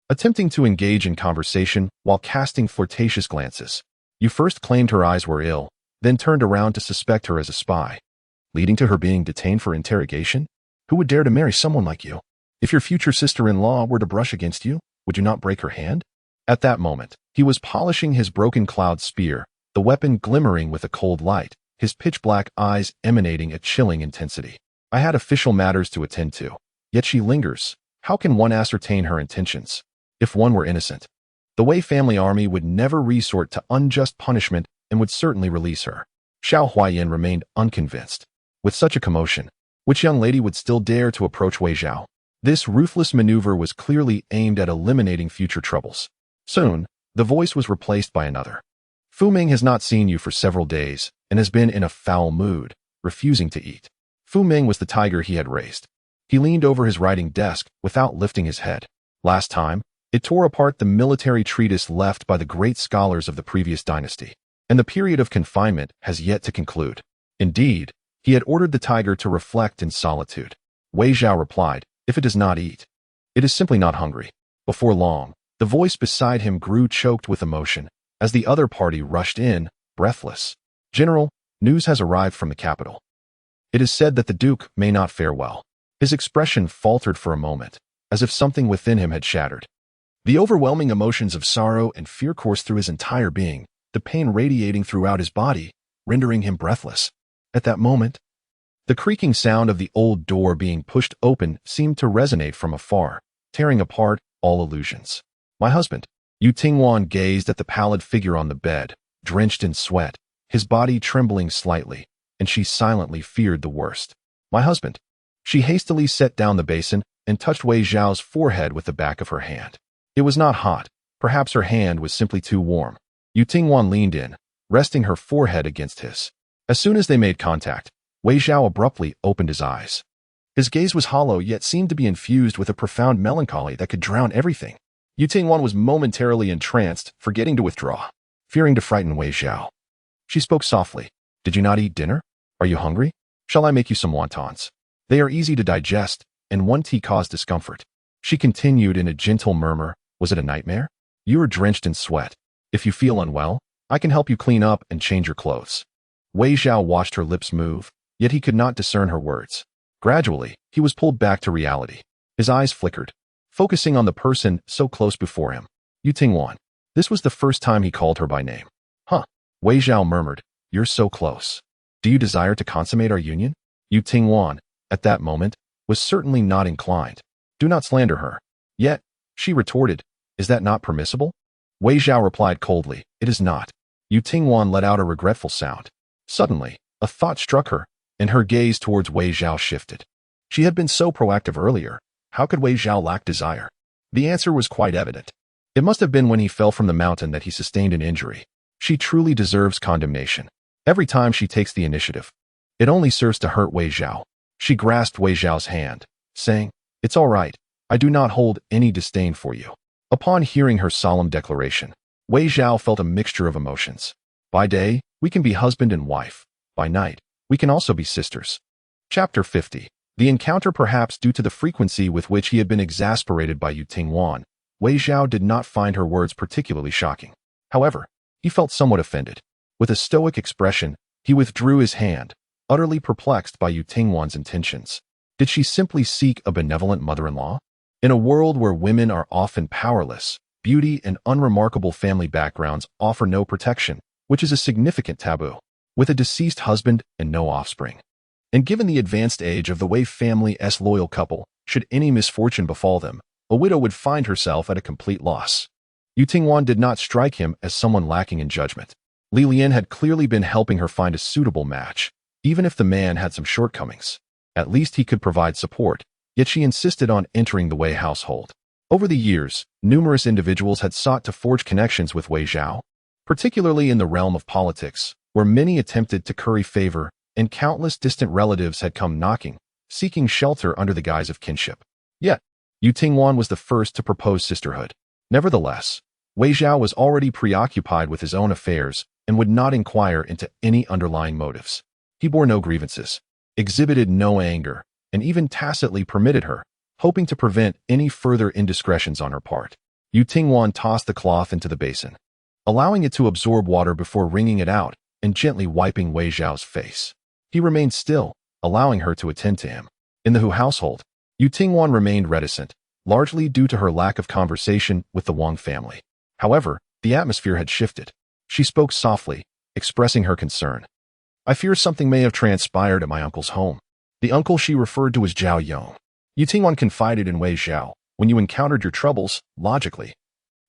attempting to engage in conversation while casting flirtatious glances. You first claimed her eyes were ill, then turned around to suspect her as a spy, leading to her being detained for interrogation? Who would dare to marry someone like you? If your future sister-in-law were to brush against you, would you not break her hand? At that moment, he was polishing his broken cloud spear, the weapon glimmering with a cold light, his pitch-black eyes emanating a chilling intensity. I had official matters to attend to, yet she lingers. How can one ascertain her intentions? If one were innocent, the Wei family army would never resort to unjust punishment and would certainly release her. Xiao Huayan remained unconvinced. With such a commotion, which young lady would still dare to approach Wei Zhao? This ruthless maneuver was clearly aimed at eliminating future troubles. Soon, the voice was replaced by another. Fu Ming has not seen you for several days and has been in a foul mood, refusing to eat. Fu Ming was the tiger he had raised. He leaned over his writing desk without lifting his head. Last time, it tore apart the military treatise left by the great scholars of the previous dynasty, and the period of confinement has yet to conclude. Indeed, he had ordered the tiger to reflect in solitude. Wei Zhao replied, if it does not eat, it is simply not hungry. Before long, the voice beside him grew choked with emotion, as the other party rushed in, breathless. General, news has arrived from the capital. It is said that the Duke may not fare well. His expression faltered for a moment, as if something within him had shattered. The overwhelming emotions of sorrow and fear coursed through his entire being, the pain radiating throughout his body, rendering him breathless. At that moment, the creaking sound of the old door being pushed open seemed to resonate from afar, tearing apart all illusions. My husband. Yu Tingwan gazed at the pallid figure on the bed, drenched in sweat, his body trembling slightly, and she silently feared the worst. My husband. She hastily set down the basin and touched Wei Zhao's forehead with the back of her hand. It was not hot. Perhaps her hand was simply too warm. Yu Tingwan leaned in, resting her forehead against his. As soon as they made contact, Wei Zhao abruptly opened his eyes. His gaze was hollow yet seemed to be infused with a profound melancholy that could drown everything. Yu Tingwan was momentarily entranced, forgetting to withdraw, fearing to frighten Wei Zhao. She spoke softly. Did you not eat dinner? Are you hungry? Shall I make you some wontons? They are easy to digest, and one tea caused discomfort. She continued in a gentle murmur. Was it a nightmare? You are drenched in sweat. If you feel unwell, I can help you clean up and change your clothes. Wei Zhao watched her lips move, yet he could not discern her words. Gradually, he was pulled back to reality. His eyes flickered, focusing on the person so close before him. Yu Tingwan. This was the first time he called her by name. Huh. Wei Zhao murmured. You're so close. Do you desire to consummate our union? Yu Tingwan, at that moment, was certainly not inclined. Do not slander her. Yet, she retorted, is that not permissible? Wei Zhao replied coldly, it is not. Yu Tingwan let out a regretful sound. Suddenly, a thought struck her, and her gaze towards Wei Zhao shifted. She had been so proactive earlier. How could Wei Zhao lack desire? The answer was quite evident. It must have been when he fell from the mountain that he sustained an injury. She truly deserves condemnation. Every time she takes the initiative, it only serves to hurt Wei Zhao. She grasped Wei Zhao's hand, saying, it's all right. I do not hold any disdain for you. Upon hearing her solemn declaration, Wei Zhao felt a mixture of emotions. By day, we can be husband and wife. By night, we can also be sisters. Chapter 50. The encounter. Perhaps due to the frequency with which he had been exasperated by Yu Tingwan, Wei Zhao did not find her words particularly shocking. However, he felt somewhat offended. With a stoic expression, he withdrew his hand, utterly perplexed by Yu Tingwan's intentions. Did she simply seek a benevolent mother-in-law? In a world where women are often powerless, beauty and unremarkable family backgrounds offer no protection, which is a significant taboo. With a deceased husband and no offspring, and given the advanced age of the Wei family's loyal couple, should any misfortune befall them, a widow would find herself at a complete loss. Yu Tingwan did not strike him as someone lacking in judgment. Li Lian had clearly been helping her find a suitable match, even if the man had some shortcomings. At least he could provide support, yet she insisted on entering the Wei household. Over the years, numerous individuals had sought to forge connections with Wei Zhao, particularly in the realm of politics, where many attempted to curry favor, and countless distant relatives had come knocking, seeking shelter under the guise of kinship. Yet, Yu Tingwan was the first to propose sisterhood. Nevertheless, Wei Zhao was already preoccupied with his own affairs and would not inquire into any underlying motives. He bore no grievances, exhibited no anger, and even tacitly permitted her, hoping to prevent any further indiscretions on her part. Yu Tingwan tossed the cloth into the basin, allowing it to absorb water before wringing it out and gently wiping Wei Zhao's face. He remained still, allowing her to attend to him. In the Hu household, Yu Tingwan remained reticent, largely due to her lack of conversation with the Wang family. However, the atmosphere had shifted. She spoke softly, expressing her concern. I fear something may have transpired at my uncle's home. The uncle she referred to as Zhao Yong. Yu Tingwan confided in Wei Zhao. When you encountered your troubles, logically,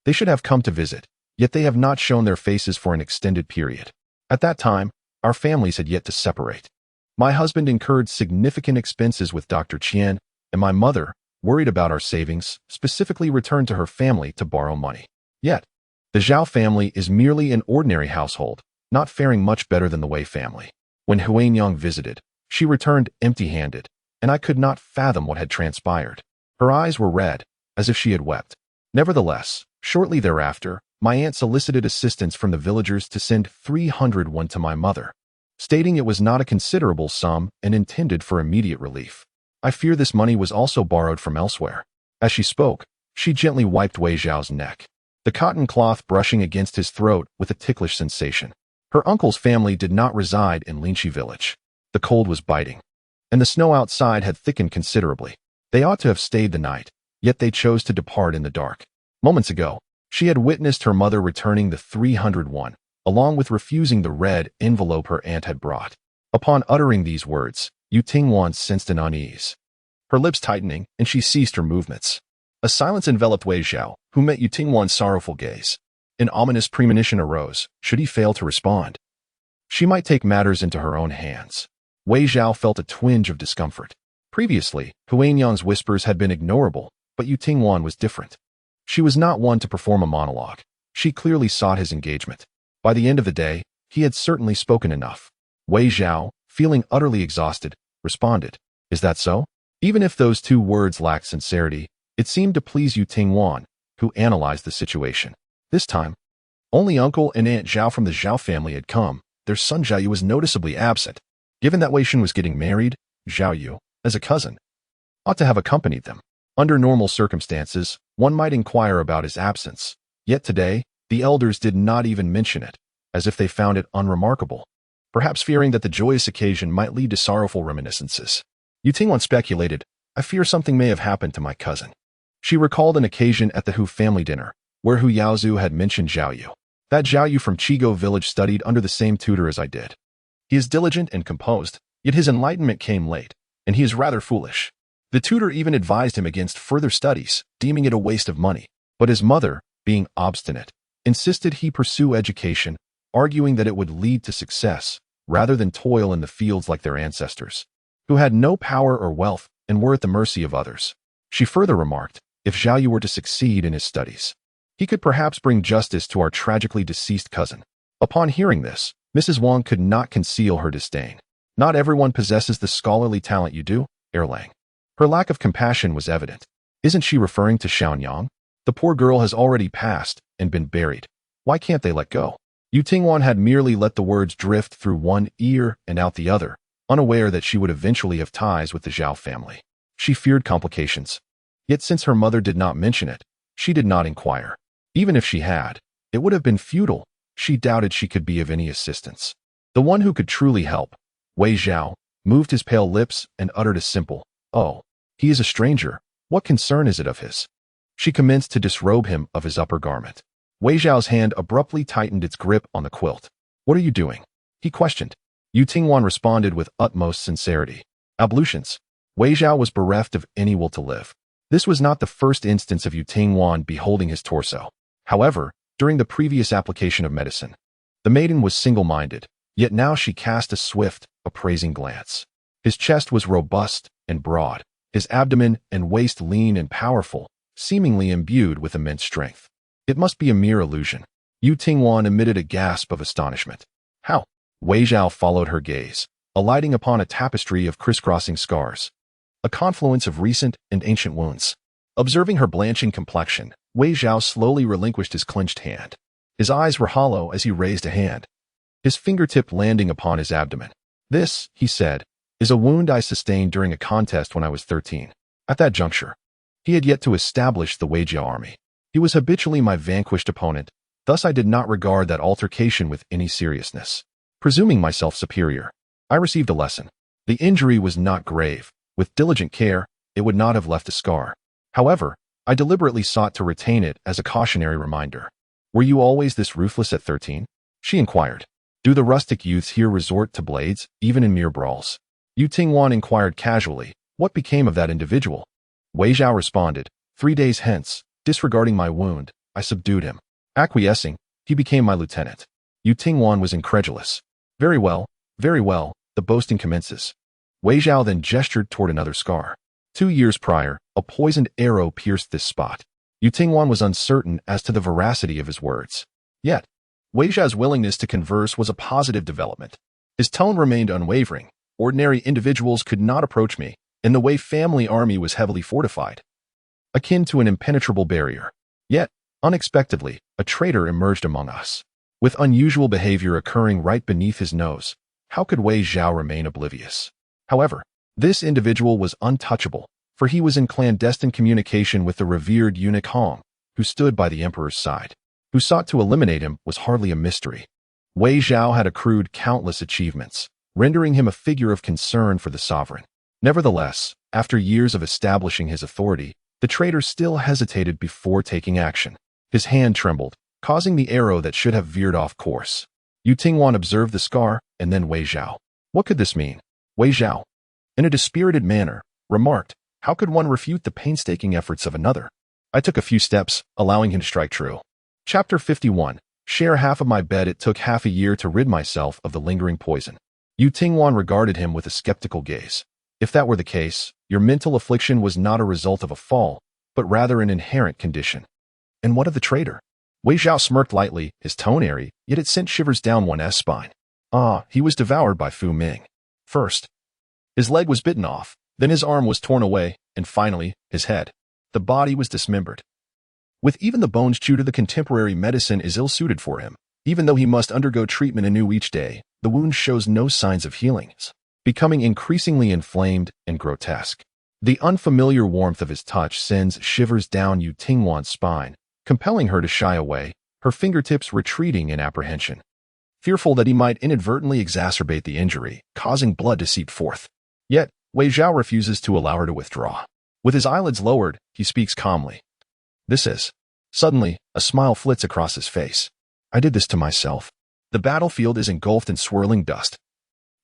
they should have come to visit, yet they have not shown their faces for an extended period. At that time, our families had yet to separate. My husband incurred significant expenses with Dr. Qian, and my mother, worried about our savings, specifically returned to her family to borrow money. Yet, the Zhao family is merely an ordinary household, not faring much better than the Wei family. When Huanyang visited, she returned empty-handed, and I could not fathom what had transpired. Her eyes were red, as if she had wept. Nevertheless, shortly thereafter, my aunt solicited assistance from the villagers to send 300 won to my mother, stating it was not a considerable sum and intended for immediate relief. I fear this money was also borrowed from elsewhere. As she spoke, she gently wiped Wei Zhao's neck, the cotton cloth brushing against his throat with a ticklish sensation. Her uncle's family did not reside in Linqi village. The cold was biting, and the snow outside had thickened considerably. They ought to have stayed the night, yet they chose to depart in the dark. Moments ago, she had witnessed her mother returning the 300 won, along with refusing the red envelope her aunt had brought. Upon uttering these words, Yu Tingwan sensed an unease, her lips tightening, and she ceased her movements. A silence enveloped Wei Zhao, who met Yu Tingwan's sorrowful gaze. An ominous premonition arose. Should he fail to respond, she might take matters into her own hands. Wei Zhao felt a twinge of discomfort. Previously, Huanyang's whispers had been ignorable, but Yu Tingwan was different. She was not one to perform a monologue. She clearly sought his engagement. By the end of the day, he had certainly spoken enough. Wei Zhao, feeling utterly exhausted, responded, "Is that so?" Even if those two words lacked sincerity, it seemed to please Yu Tingwan, who analyzed the situation. This time, only Uncle and Aunt Zhao from the Zhao family had come. Their son Zhao Yu was noticeably absent. Given that Wei Shen was getting married, Zhao Yu, as a cousin, ought to have accompanied them. Under normal circumstances, one might inquire about his absence. Yet today, the elders did not even mention it, as if they found it unremarkable, perhaps fearing that the joyous occasion might lead to sorrowful reminiscences. Yu Tingwan speculated, "I fear something may have happened to my cousin." She recalled an occasion at the Hu family dinner, where Hu Yaozu had mentioned Zhao Yu. That Zhao Yu from Chigo village studied under the same tutor as I did. He is diligent and composed, yet his enlightenment came late, and he is rather foolish. The tutor even advised him against further studies, deeming it a waste of money. But his mother, being obstinate, insisted he pursue education, arguing that it would lead to success, rather than toil in the fields like their ancestors, who had no power or wealth and were at the mercy of others. She further remarked, if Zhao Yu were to succeed in his studies, he could perhaps bring justice to our tragically deceased cousin. Upon hearing this, Mrs. Wang could not conceal her disdain. Not everyone possesses the scholarly talent you do, Erlang. Her lack of compassion was evident. Isn't she referring to Xiaonyang? The poor girl has already passed and been buried. Why can't they let go? Yu Tingwan had merely let the words drift through one ear and out the other, unaware that she would eventually have ties with the Zhao family. She feared complications. Yet since her mother did not mention it, she did not inquire. Even if she had, it would have been futile. She doubted she could be of any assistance. The one who could truly help, Wei Zhao, moved his pale lips and uttered a simple, "Oh, he is a stranger. What concern is it of his?" She commenced to disrobe him of his upper garment. Wei Zhao's hand abruptly tightened its grip on the quilt. "What are you doing?" he questioned. Yu Tingwan responded with utmost sincerity. "Ablutions." Wei Zhao was bereft of any will to live. This was not the first instance of Yu Tingwan beholding his torso. However, during the previous application of medicine, the maiden was single-minded, yet now she cast a swift, appraising glance. His chest was robust and broad, his abdomen and waist lean and powerful, seemingly imbued with immense strength. It must be a mere illusion. Yu Tingwan emitted a gasp of astonishment. How? Wei Zhao followed her gaze, alighting upon a tapestry of crisscrossing scars, a confluence of recent and ancient wounds. Observing her blanching complexion, Wei Zhao slowly relinquished his clenched hand. His eyes were hollow as he raised a hand, his fingertip landing upon his abdomen. "This," he said, "is a wound I sustained during a contest when I was 13. At that juncture, he had yet to establish the Weijiao army. He was habitually my vanquished opponent, thus I did not regard that altercation with any seriousness. Presuming myself superior, I received a lesson. The injury was not grave. With diligent care, it would not have left a scar. However, I deliberately sought to retain it as a cautionary reminder." "Were you always this ruthless at 13? She inquired. "Do the rustic youths here resort to blades, even in mere brawls?" Yu Tingwan inquired casually, "What became of that individual?" Wei Zhao responded, 3 days hence, disregarding my wound, I subdued him. Acquiescing, he became my lieutenant." Yu Tingwan was incredulous. Very well, the boasting commences." Wei Zhao then gestured toward another scar. 2 years prior, a poisoned arrow pierced this spot. Yu Tingwan was uncertain as to the veracity of his words. Yet, Wei Zhao's willingness to converse was a positive development. His tone remained unwavering. "Ordinary individuals could not approach me, and the Wei family army was heavily fortified, akin to an impenetrable barrier. Yet, unexpectedly, a traitor emerged among us. With unusual behavior occurring right beneath his nose, how could Wei Zhao remain oblivious? However, this individual was untouchable, for he was in clandestine communication with the revered eunuch Hong, who stood by the emperor's side. Who sought to eliminate him was hardly a mystery. Wei Zhao had accrued countless achievements, rendering him a figure of concern for the sovereign. Nevertheless, after years of establishing his authority, the traitor still hesitated before taking action. His hand trembled, causing the arrow that should have veered off course. Yu Tingwan observed the scar, and then Wei Zhao. What could this mean? Wei Zhao, in a dispirited manner, remarked, "How could one refute the painstaking efforts of another?" I took a few steps, allowing him to strike true. Chapter 51. Share half of my bed. It took half a year to rid myself of the lingering poison. Yu Tingwan regarded him with a skeptical gaze. "If that were the case, your mental affliction was not a result of a fall, but rather an inherent condition." "And what of the traitor?" Wei Zhao smirked lightly, his tone airy, yet it sent shivers down one's spine. He was devoured by Fu Ming. First, his leg was bitten off, then his arm was torn away, and finally, his head. The body was dismembered. With even the bones chewed, the contemporary medicine is ill-suited for him. Even though he must undergo treatment anew each day, the wound shows no signs of healing, becoming increasingly inflamed and grotesque. The unfamiliar warmth of his touch sends shivers down Yu Tingwan's spine, compelling her to shy away, her fingertips retreating in apprehension, fearful that he might inadvertently exacerbate the injury, causing blood to seep forth. Yet, Wei Zhao refuses to allow her to withdraw. With his eyelids lowered, he speaks calmly. This is. Suddenly, a smile flits across his face. I did this to myself. The battlefield is engulfed in swirling dust,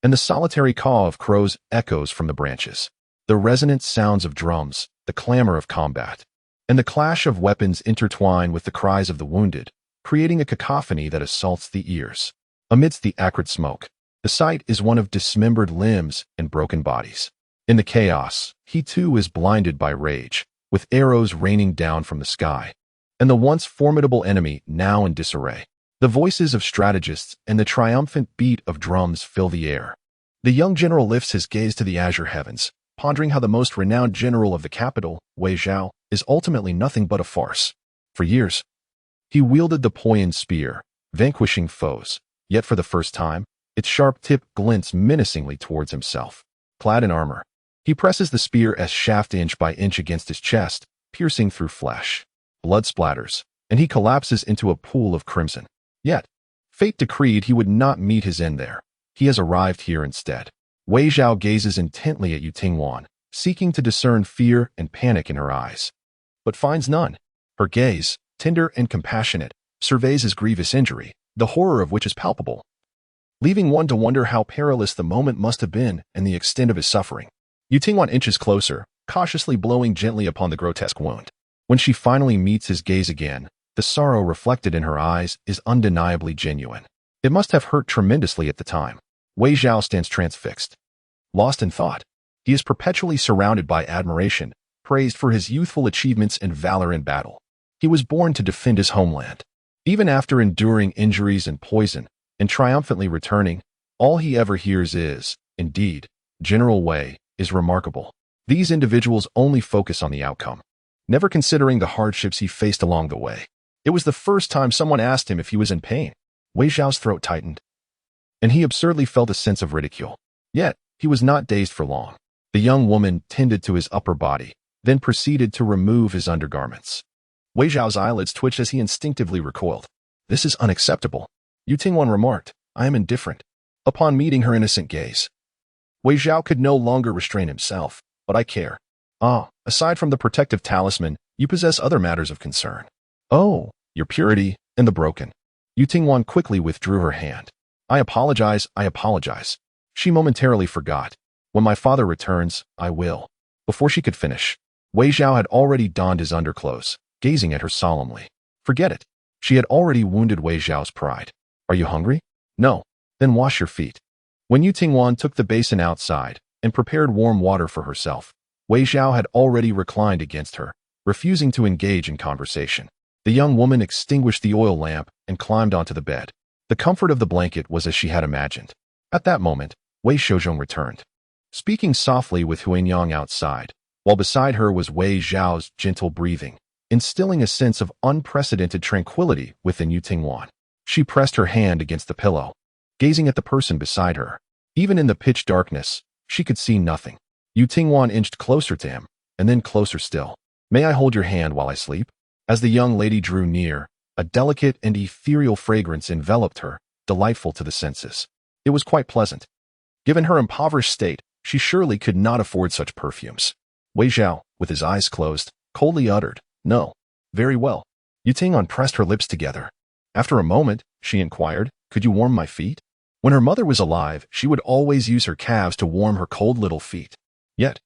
and the solitary caw of crows echoes from the branches. The resonant sounds of drums, the clamor of combat, and the clash of weapons intertwine with the cries of the wounded, creating a cacophony that assaults the ears. Amidst the acrid smoke, the sight is one of dismembered limbs and broken bodies. In the chaos, he too is blinded by rage, with arrows raining down from the sky, and the once formidable enemy now in disarray. The voices of strategists and the triumphant beat of drums fill the air. The young general lifts his gaze to the azure heavens, pondering how the most renowned general of the capital, Wei Zhao, is ultimately nothing but a farce. For years, he wielded the poignant spear, vanquishing foes, yet for the first time, its sharp tip glints menacingly towards himself. Clad in armor, he presses the spear as shaft inch by inch against his chest, piercing through flesh. Blood splatters, and he collapses into a pool of crimson. Yet, fate decreed he would not meet his end there. He has arrived here instead. Wei Zhao gazes intently at Yu Tingwan, seeking to discern fear and panic in her eyes, but finds none. Her gaze, tender and compassionate, surveys his grievous injury, the horror of which is palpable, leaving one to wonder how perilous the moment must have been and the extent of his suffering. Yu Tingwan inches closer, cautiously blowing gently upon the grotesque wound. When she finally meets his gaze again, the sorrow reflected in her eyes is undeniably genuine. It must have hurt tremendously at the time. Wei Zhao stands transfixed, lost in thought. He is perpetually surrounded by admiration, praised for his youthful achievements and valor in battle. He was born to defend his homeland. Even after enduring injuries and poison, and triumphantly returning, all he ever hears is, indeed, General Wei is remarkable. These individuals only focus on the outcome, never considering the hardships he faced along the way. It was the first time someone asked him if he was in pain. Wei Zhao's throat tightened, and he absurdly felt a sense of ridicule. Yet, he was not dazed for long. The young woman tended to his upper body, then proceeded to remove his undergarments. Wei Zhao's eyelids twitched as he instinctively recoiled. This is unacceptable. Yu Tingwan remarked, I am indifferent. Upon meeting her innocent gaze, Wei Zhao could no longer restrain himself. But I care. Aside from the protective talisman, you possess other matters of concern. Oh, your purity and the broken. Yu Tingwan quickly withdrew her hand. I apologize. She momentarily forgot. When my father returns, I will. Before she could finish, Wei Zhao had already donned his underclothes, gazing at her solemnly. Forget it. She had already wounded Wei Zhao's pride. Are you hungry? No. Then wash your feet. When Yu Tingwan took the basin outside and prepared warm water for herself, Wei Zhao had already reclined against her, refusing to engage in conversation. The young woman extinguished the oil lamp and climbed onto the bed. The comfort of the blanket was as she had imagined. At that moment, Wei Shouzhong returned, speaking softly with Huanyang outside, while beside her was Wei Zhao's gentle breathing, instilling a sense of unprecedented tranquility within Yu Tingwan. She pressed her hand against the pillow, gazing at the person beside her. Even in the pitch darkness, she could see nothing. Yu Tingwan inched closer to him, and then closer still. May I hold your hand while I sleep? As the young lady drew near, a delicate and ethereal fragrance enveloped her, delightful to the senses. It was quite pleasant. Given her impoverished state, she surely could not afford such perfumes. Wei Zhao, with his eyes closed, coldly uttered, No. Very well. Yu Tingwan pressed her lips together. After a moment, she inquired, Could you warm my feet? When her mother was alive, she would always use her calves to warm her cold little feet. Yet,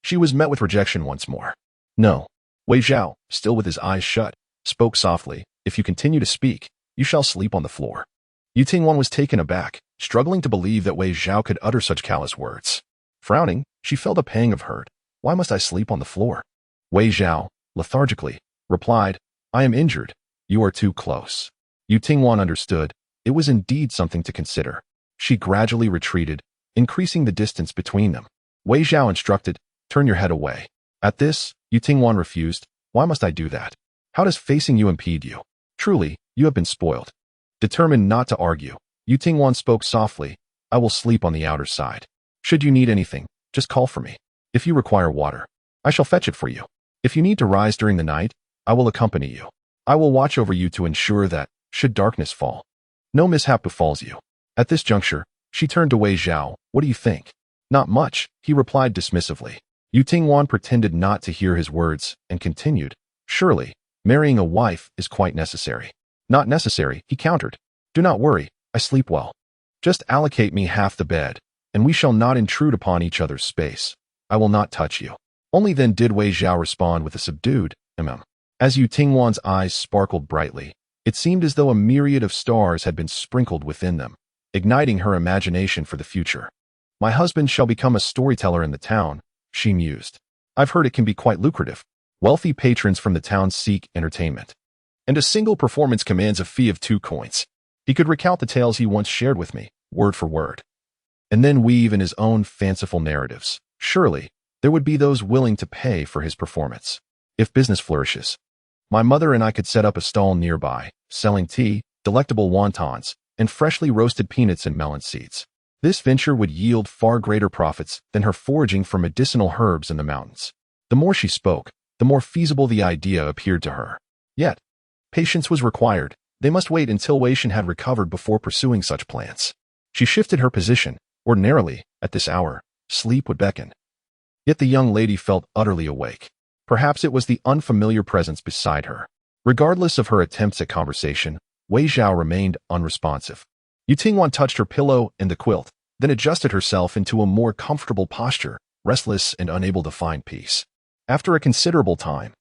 she was met with rejection once more. No. Wei Zhao, still with his eyes shut, spoke softly, If you continue to speak, you shall sleep on the floor. Yu Tingwan was taken aback, struggling to believe that Wei Zhao could utter such callous words. Frowning, she felt a pang of hurt. Why must I sleep on the floor? Wei Zhao, lethargically, replied, I am injured. You are too close. Yu Tingwan understood. It was indeed something to consider. She gradually retreated, increasing the distance between them. Wei Zhao instructed, "Turn your head away." At this, Yu Tingwan refused. "Why must I do that? How does facing you impede you? Truly, you have been spoiled." Determined not to argue, Yu Tingwan spoke softly, "I will sleep on the outer side. Should you need anything, just call for me. If you require water, I shall fetch it for you. If you need to rise during the night, I will accompany you. I will watch over you to ensure that, should darkness fall, no mishap befalls you." At this juncture, she turned to Wei Zhao. "What do you think?" "Not much," he replied dismissively. Yu Tingwan pretended not to hear his words and continued, "Surely, marrying a wife is quite necessary." "Not necessary," he countered. "Do not worry, I sleep well. Just allocate me half the bed, and we shall not intrude upon each other's space. I will not touch you." Only then did Wei Zhao respond with a subdued, As Yu Tingwan's eyes sparkled brightly, it seemed as though a myriad of stars had been sprinkled within them, igniting her imagination for the future. "My husband shall become a storyteller in the town," she mused. "I've heard it can be quite lucrative. Wealthy patrons from the town seek entertainment, and a single performance commands a fee of 2 coins. He could recount the tales he once shared with me, word for word, and then weave in his own fanciful narratives. Surely, there would be those willing to pay for his performance. If business flourishes, my mother and I could set up a stall nearby, selling tea, delectable wontons, and freshly roasted peanuts and melon seeds. This venture would yield far greater profits than her foraging for medicinal herbs in the mountains." The more she spoke, the more feasible the idea appeared to her. Yet, patience was required. They must wait until Wei Shan had recovered before pursuing such plans. She shifted her position. Ordinarily, at this hour, sleep would beckon. Yet the young lady felt utterly awake. Perhaps it was the unfamiliar presence beside her. Regardless of her attempts at conversation, Wei Zhao remained unresponsive. Yu Tingwan touched her pillow and the quilt, then adjusted herself into a more comfortable posture, restless and unable to find peace. After a considerable time,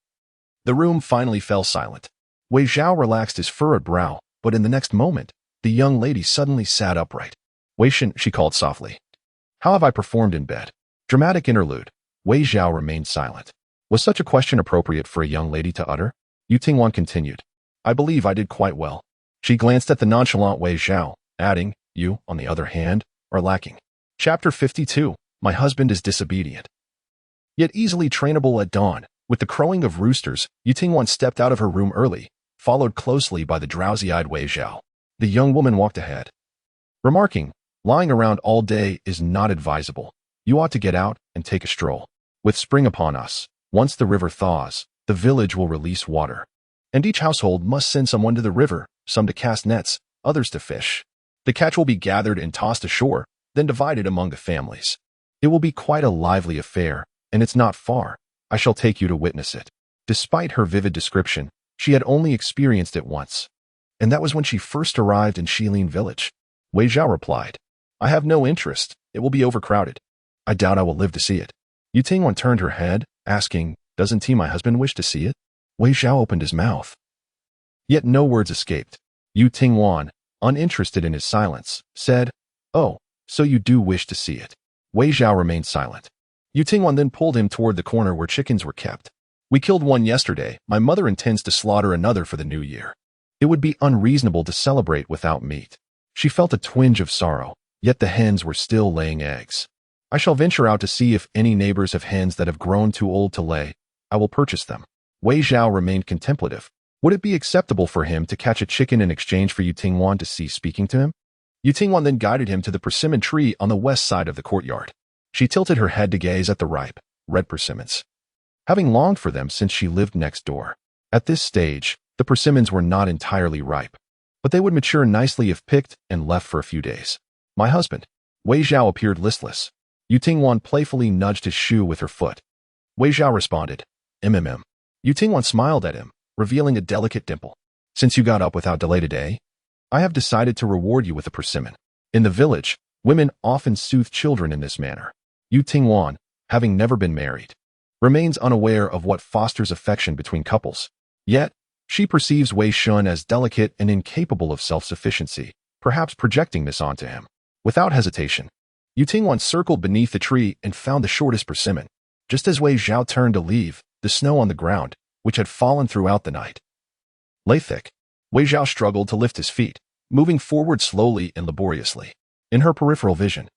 the room finally fell silent. Wei Zhao relaxed his furrowed brow, but in the next moment, the young lady suddenly sat upright. "Wei Shan," she called softly. "How have I performed in bed?" Dramatic interlude. Wei Zhao remained silent. Was such a question appropriate for a young lady to utter? Yu Tingwan continued, "I believe I did quite well." She glanced at the nonchalant Wei Zhao, adding, "You, on the other hand, are lacking." Chapter 52. My husband is disobedient, yet easily trainable at dawn. With the crowing of roosters, Yu Tingwan stepped out of her room early, followed closely by the drowsy-eyed Wei Zhao. The young woman walked ahead, remarking, "Lying around all day is not advisable. You ought to get out and take a stroll. With spring upon us, once the river thaws, the village will release water, and each household must send someone to the river, some to cast nets, others to fish. The catch will be gathered and tossed ashore, then divided among the families. It will be quite a lively affair, and it's not far. I shall take you to witness it." Despite her vivid description, she had only experienced it once, and that was when she first arrived in Shilin village. Wei Zhao replied, "I have no interest. It will be overcrowded. I doubt I will live to see it." Yu Tingwan turned her head, asking, "Doesn't my husband wish to see it?" Wei Zhao opened his mouth, yet no words escaped. Yu Tingwan, uninterested in his silence, said, "Oh, so you do wish to see it." Wei Zhao remained silent. Yu Tingwan then pulled him toward the corner where chickens were kept. "We killed one yesterday. My mother intends to slaughter another for the new year. It would be unreasonable to celebrate without meat." She felt a twinge of sorrow, yet the hens were still laying eggs. "I shall venture out to see if any neighbors have hens that have grown too old to lay. I will purchase them." Wei Zhao remained contemplative. Would it be acceptable for him to catch a chicken in exchange for Yu Tingwan to cease speaking to him? Yu Tingwan then guided him to the persimmon tree on the west side of the courtyard. She tilted her head to gaze at the ripe, red persimmons, having longed for them since she lived next door. At this stage, the persimmons were not entirely ripe, but they would mature nicely if picked and left for a few days. "My husband." Wei Zhao appeared listless. Yu Tingwan playfully nudged his shoe with her foot. Wei Zhao responded, "MMM." Yu Tingwan smiled at him, revealing a delicate dimple. "Since you got up without delay today, I have decided to reward you with a persimmon." In the village, women often soothe children in this manner. Yu Tingwan, having never been married, remains unaware of what fosters affection between couples. Yet, she perceives Wei Shun as delicate and incapable of self-sufficiency, perhaps projecting this onto him. Without hesitation, Yu Tingwan circled beneath the tree and found the shortest persimmon. Just as Wei Zhao turned to leave, the snow on the ground, which had fallen throughout the night, lay thick. Wei Zhao struggled to lift his feet, moving forward slowly and laboriously. in her peripheral vision.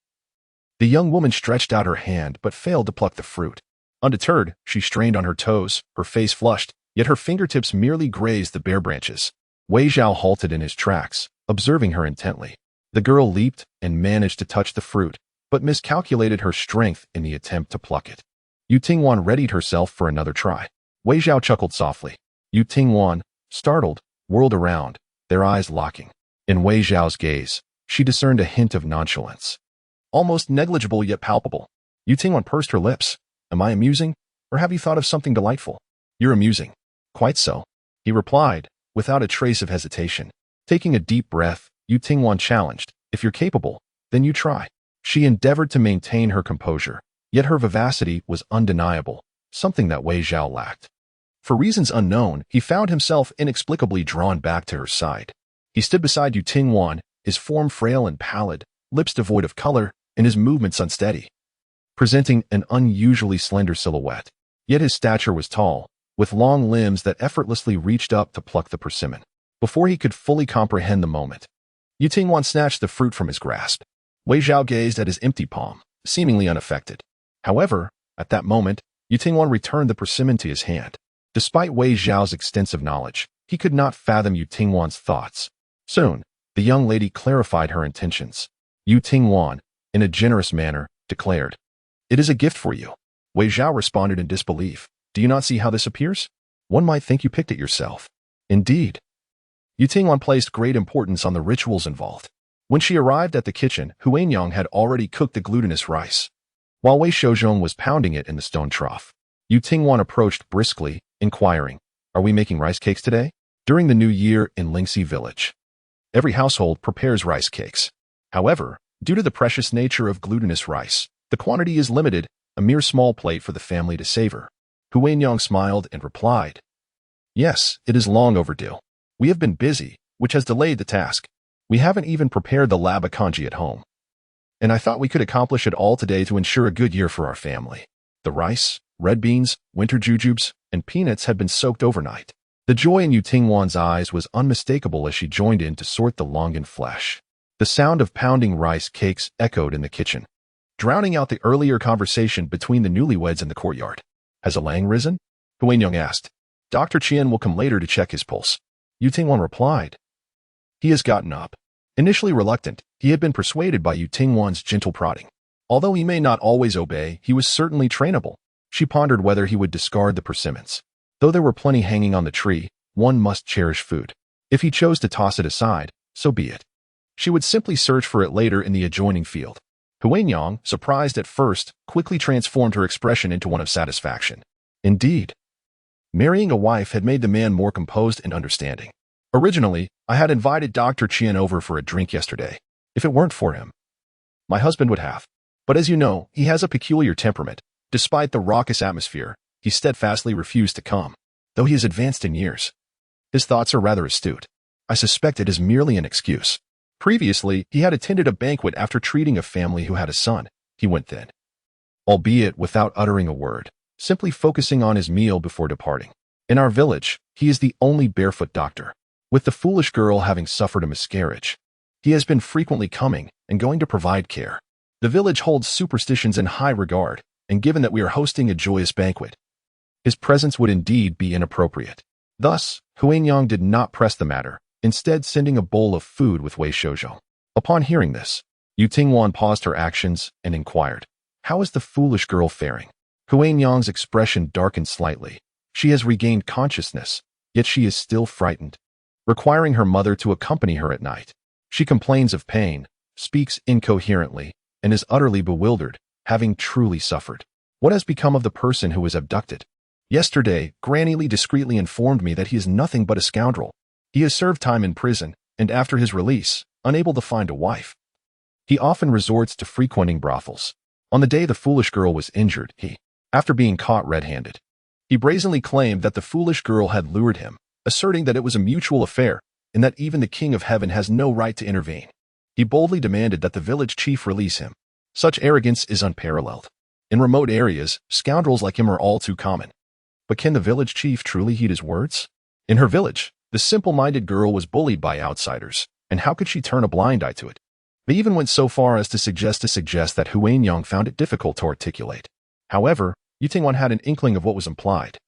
The young woman stretched out her hand but failed to pluck the fruit. Undeterred, she strained on her toes, her face flushed, yet her fingertips merely grazed the bare branches. Wei Zhao halted in his tracks, observing her intently. The girl leaped and managed to touch the fruit, but miscalculated her strength in the attempt to pluck it. Yu Tingwan readied herself for another try. Wei Zhao chuckled softly. Yu Tingwan, startled, whirled around, their eyes locking. In Wei Zhao's gaze, she discerned a hint of nonchalance. Almost negligible yet palpable. Yu Tingwan pursed her lips. Am I amusing, or have you thought of something delightful? You're amusing. Quite so, he replied, without a trace of hesitation. Taking a deep breath, Yu Tingwan challenged. If you're capable, then you try. She endeavored to maintain her composure, yet her vivacity was undeniable, something that Wei Zhao lacked. For reasons unknown, he found himself inexplicably drawn back to her side. He stood beside Yu Tingwan, his form frail and pallid, lips devoid of color, and his movements unsteady, presenting an unusually slender silhouette. Yet his stature was tall, with long limbs that effortlessly reached up to pluck the persimmon. Before he could fully comprehend the moment, Yu Tingwan snatched the fruit from his grasp. Wei Zhao gazed at his empty palm, seemingly unaffected. However, at that moment, Yu Tingwan returned the persimmon to his hand. Despite Wei Zhao's extensive knowledge, he could not fathom Yu Tingwan's thoughts. Soon, the young lady clarified her intentions. Yu Tingwan, in a generous manner, declared, "It is a gift for you." Wei Zhao responded in disbelief. Do you not see how this appears? One might think you picked it yourself. Indeed. Yu Tingwan placed great importance on the rituals involved. When she arrived at the kitchen, Huanyang had already cooked the glutinous rice. While Wei Shouzhong was pounding it in the stone trough, Yu Tingwan approached briskly, inquiring, "Are we making rice cakes today?" During the New Year in Lingxi village, every household prepares rice cakes. However, due to the precious nature of glutinous rice, the quantity is limited, a mere small plate for the family to savor. Huanyang smiled and replied, "Yes, it is long overdue. We have been busy, which has delayed the task. We haven't even prepared the laba congee at home. And I thought we could accomplish it all today to ensure a good year for our family." The rice, red beans, winter jujubes, and peanuts had been soaked overnight. The joy in Yu Tingwan's eyes was unmistakable as she joined in to sort the longan flesh. The sound of pounding rice cakes echoed in the kitchen, drowning out the earlier conversation between the newlyweds in the courtyard. "Has Alang risen?" Huanyang asked. "Dr. Qian will come later to check his pulse." Yu Tingwan replied. "He has gotten up." Initially reluctant, he had been persuaded by Yu Tingwan's gentle prodding. Although he may not always obey, he was certainly trainable. She pondered whether he would discard the persimmons. Though there were plenty hanging on the tree, one must cherish food. If he chose to toss it aside, so be it. She would simply search for it later in the adjoining field. Huanyang, surprised at first, quickly transformed her expression into one of satisfaction. Indeed, marrying a wife had made the man more composed and understanding. Originally, I had invited Dr. Qian over for a drink yesterday. If it weren't for him, my husband would have. But as you know, he has a peculiar temperament. Despite the raucous atmosphere, he steadfastly refused to come, though he is advanced in years. His thoughts are rather astute. I suspect it is merely an excuse. Previously, he had attended a banquet after treating a family who had a son. He went then, albeit without uttering a word, simply focusing on his meal before departing. In our village, he is the only barefoot doctor. With the foolish girl having suffered a miscarriage, he has been frequently coming and going to provide care. The village holds superstitions in high regard, and given that we are hosting a joyous banquet, his presence would indeed be inappropriate. Thus, Huanyang did not press the matter, instead sending a bowl of food with Wei Shouzhong. Upon hearing this, Yu Tingwan paused her actions and inquired, "How is the foolish girl faring?" Huanyang's expression darkened slightly. She has regained consciousness, yet she is still frightened, requiring her mother to accompany her at night. She complains of pain, speaks incoherently, and is utterly bewildered, having truly suffered. What has become of the person who was abducted? Yesterday, Granny Lee discreetly informed me that he is nothing but a scoundrel. He has served time in prison, and after his release, unable to find a wife, he often resorts to frequenting brothels. On the day the foolish girl was injured, after being caught red-handed, he brazenly claimed that the foolish girl had lured him, asserting that it was a mutual affair, and that even the King of Heaven has no right to intervene. He boldly demanded that the village chief release him. Such arrogance is unparalleled. In remote areas, scoundrels like him are all too common. But can the village chief truly heed his words? In her village, the simple-minded girl was bullied by outsiders, and how could she turn a blind eye to it? They even went so far as to suggest that Huanyang found it difficult to articulate. However, Yu Tingwan had an inkling of what was implied.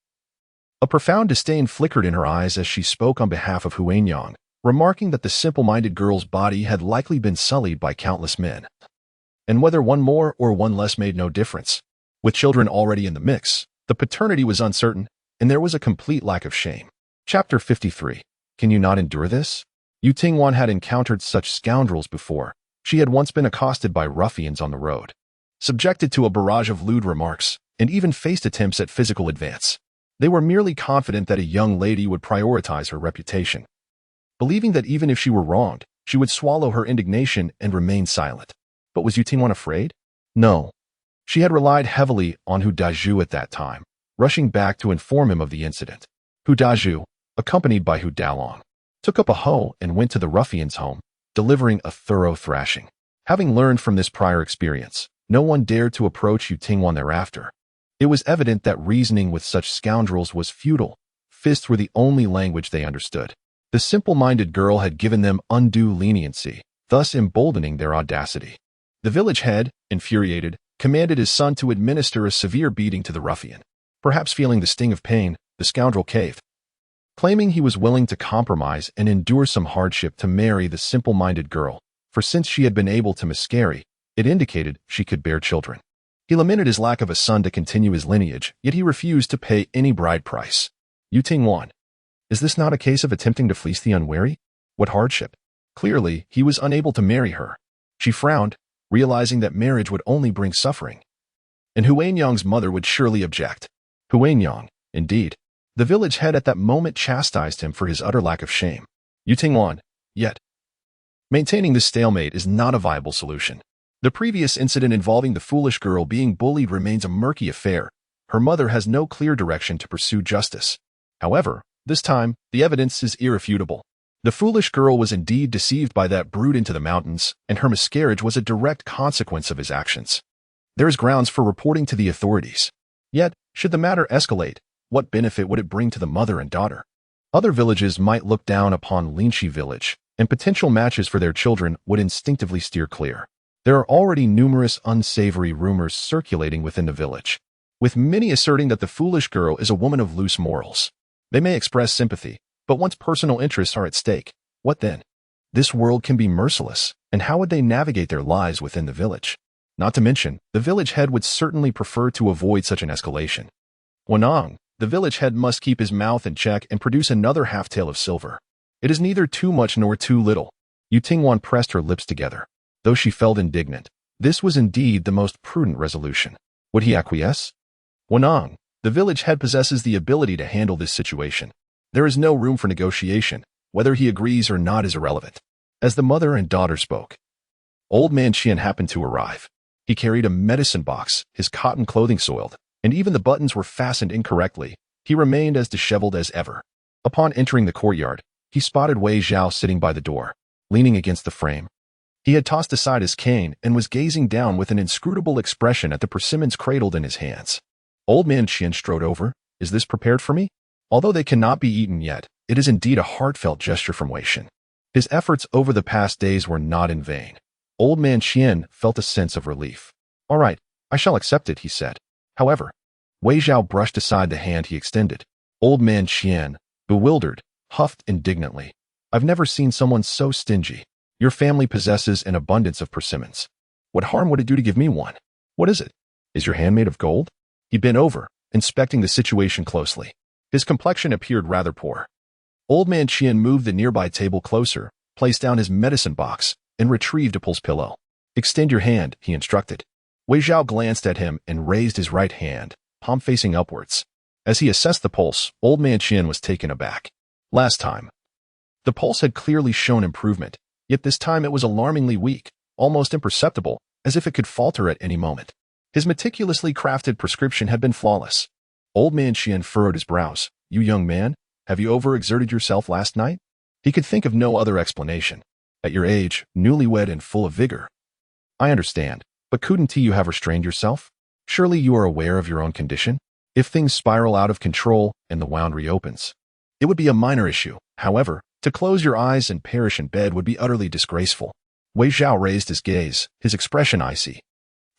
A profound disdain flickered in her eyes as she spoke on behalf of Huanyang, remarking that the simple-minded girl's body had likely been sullied by countless men. And whether one more or one less made no difference. With children already in the mix, the paternity was uncertain, and there was a complete lack of shame. Chapter 53. Can you not endure this? Yu Tingwan had encountered such scoundrels before. She had once been accosted by ruffians on the road, subjected to a barrage of lewd remarks, and even faced attempts at physical advance. They were merely confident that a young lady would prioritize her reputation, believing that even if she were wronged, she would swallow her indignation and remain silent. But was Yu Tingwan afraid? No. She had relied heavily on Hu Dazhu at that time, rushing back to inform him of the incident. Hu Dazhu, accompanied by Hu Dalong, took up a hoe and went to the ruffian's home, delivering a thorough thrashing. Having learned from this prior experience, no one dared to approach Yu Tingwan thereafter. It was evident that reasoning with such scoundrels was futile. Fists were the only language they understood. The simple-minded girl had given them undue leniency, thus emboldening their audacity. The village head, infuriated, commanded his son to administer a severe beating to the ruffian. Perhaps feeling the sting of pain, the scoundrel caved, claiming he was willing to compromise and endure some hardship to marry the simple-minded girl, for since she had been able to miscarry, it indicated she could bear children. He lamented his lack of a son to continue his lineage, yet he refused to pay any bride price. Yu Tingwan, is this not a case of attempting to fleece the unwary? What hardship? Clearly, he was unable to marry her. She frowned, realizing that marriage would only bring suffering. And Huanyang's mother would surely object. Huanyang, indeed. The village head at that moment chastised him for his utter lack of shame. Yu Tingwan, yet. Maintaining this stalemate is not a viable solution. The previous incident involving the foolish girl being bullied remains a murky affair. Her mother has no clear direction to pursue justice. However, this time, the evidence is irrefutable. The foolish girl was indeed deceived by that brute into the mountains, and her miscarriage was a direct consequence of his actions. There is grounds for reporting to the authorities. Yet, should the matter escalate, what benefit would it bring to the mother and daughter? Other villages might look down upon Linshi village, and potential matches for their children would instinctively steer clear. There are already numerous unsavory rumors circulating within the village, with many asserting that the foolish girl is a woman of loose morals. They may express sympathy, but once personal interests are at stake, what then? This world can be merciless, and how would they navigate their lives within the village? Not to mention, the village head would certainly prefer to avoid such an escalation. Wan'er, the village head must keep his mouth in check and produce another half-tael of silver. It is neither too much nor too little. Yu Tingwan pressed her lips together. Though she felt indignant, this was indeed the most prudent resolution. Would he acquiesce? Wan'er, the village head possesses the ability to handle this situation. There is no room for negotiation. Whether he agrees or not is irrelevant. As the mother and daughter spoke, Old Man Qian happened to arrive. He carried a medicine box, his cotton clothing soiled, and even the buttons were fastened incorrectly. He remained as disheveled as ever. Upon entering the courtyard, he spotted Wei Zhao sitting by the door, leaning against the frame. He had tossed aside his cane and was gazing down with an inscrutable expression at the persimmons cradled in his hands. Old Man Qian strode over. Is this prepared for me? Although they cannot be eaten yet, it is indeed a heartfelt gesture from Wei Shen. His efforts over the past days were not in vain. Old Man Qian felt a sense of relief. All right, I shall accept it, he said. However, Wei Zhao brushed aside the hand he extended. Old Man Qian, bewildered, huffed indignantly. I've never seen someone so stingy. Your family possesses an abundance of persimmons. What harm would it do to give me one? What is it? Is your hand made of gold? He bent over, inspecting the situation closely. His complexion appeared rather poor. Old Man Qian moved the nearby table closer, placed down his medicine box, and retrieved a pulse pillow. Extend your hand, he instructed. Wei Zhao glanced at him and raised his right hand, palm facing upwards. As he assessed the pulse, Old Man Qian was taken aback. Last time, the pulse had clearly shown improvement, yet this time it was alarmingly weak, almost imperceptible, as if it could falter at any moment. His meticulously crafted prescription had been flawless. Old Man Qian furrowed his brows. You young man, have you overexerted yourself last night? He could think of no other explanation. At your age, newlywed and full of vigor. I understand, but couldn't you have restrained yourself? Surely you are aware of your own condition? If things spiral out of control and the wound reopens, it would be a minor issue. However, to close your eyes and perish in bed would be utterly disgraceful. Wei Zhao raised his gaze, his expression icy.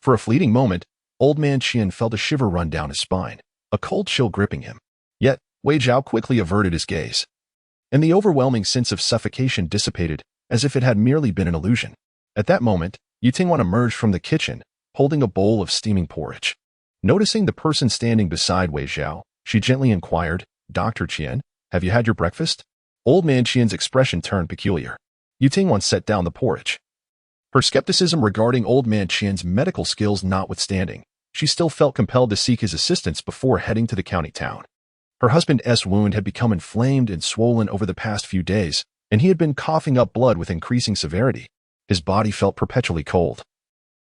For a fleeting moment, old man Qian felt a shiver run down his spine, a cold chill gripping him. Yet, Wei Zhao quickly averted his gaze, and the overwhelming sense of suffocation dissipated as if it had merely been an illusion. At that moment, Yu Tingwan emerged from the kitchen, holding a bowl of steaming porridge. Noticing the person standing beside Wei Zhao, she gently inquired, "Dr. Qian, have you had your breakfast?" Old man Qian's expression turned peculiar. Yu Tingwan set down the porridge. Her skepticism regarding old man Qian's medical skills notwithstanding, she still felt compelled to seek his assistance before heading to the county town. Her husband's wound had become inflamed and swollen over the past few days, and he had been coughing up blood with increasing severity. His body felt perpetually cold,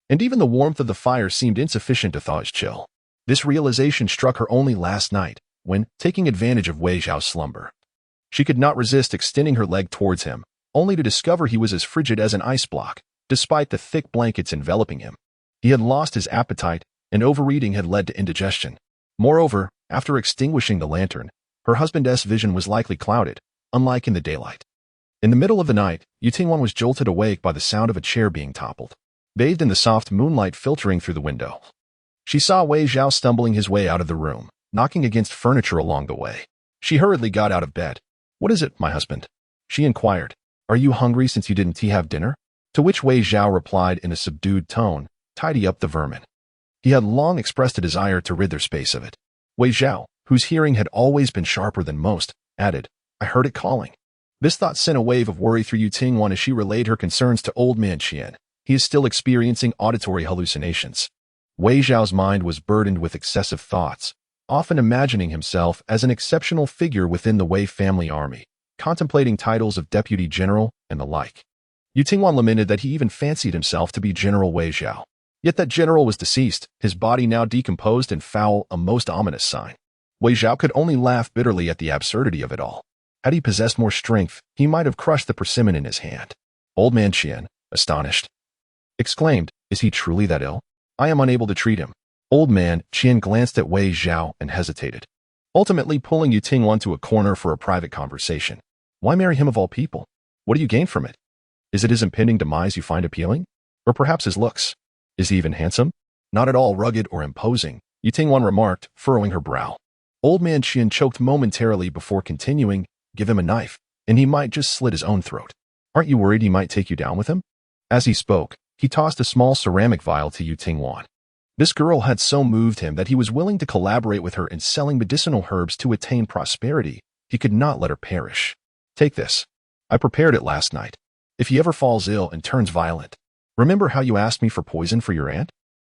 and even the warmth of the fire seemed insufficient to thaw his chill. This realization struck her only last night, when, taking advantage of Wei Zhao's slumber, she could not resist extending her leg towards him, only to discover he was as frigid as an ice block, despite the thick blankets enveloping him. He had lost his appetite, and overeating had led to indigestion. Moreover, after extinguishing the lantern, her husband's vision was likely clouded, unlike in the daylight. In the middle of the night, Yu Tingwan was jolted awake by the sound of a chair being toppled, bathed in the soft moonlight filtering through the window. She saw Wei Zhao stumbling his way out of the room, knocking against furniture along the way. She hurriedly got out of bed. "What is it, my husband?" she inquired. "Are you hungry since you didn't have dinner?" To which Wei Zhao replied in a subdued tone, "Tidy up the vermin." He had long expressed a desire to rid their space of it. Wei Zhao, whose hearing had always been sharper than most, added, "I heard it calling." This thought sent a wave of worry through Yu Tingwan as she relayed her concerns to old man Qian. He is still experiencing auditory hallucinations. Wei Zhao's mind was burdened with excessive thoughts, often imagining himself as an exceptional figure within the Wei family army, contemplating titles of deputy general and the like. Yu Tingwan lamented that he even fancied himself to be General Wei Zhao. Yet that general was deceased, his body now decomposed and foul, a most ominous sign. Wei Zhao could only laugh bitterly at the absurdity of it all. Had he possessed more strength, he might have crushed the persimmon in his hand. Old man Qian, astonished, exclaimed, "Is he truly that ill? I am unable to treat him." Old man Qian glanced at Wei Zhao and hesitated, ultimately pulling Yu Tingwan to a corner for a private conversation. Why marry him of all people? What do you gain from it? Is it his impending demise you find appealing? Or perhaps his looks? Is he even handsome? Not at all rugged or imposing, Yu Tingwan remarked, furrowing her brow. Old man Qian choked momentarily before continuing, "Give him a knife, and he might just slit his own throat. Aren't you worried he might take you down with him?" As he spoke, he tossed a small ceramic vial to Yu Tingwan. This girl had so moved him that he was willing to collaborate with her in selling medicinal herbs to attain prosperity. He could not let her perish. "Take this. I prepared it last night. If he ever falls ill and turns violent, remember how you asked me for poison for your aunt?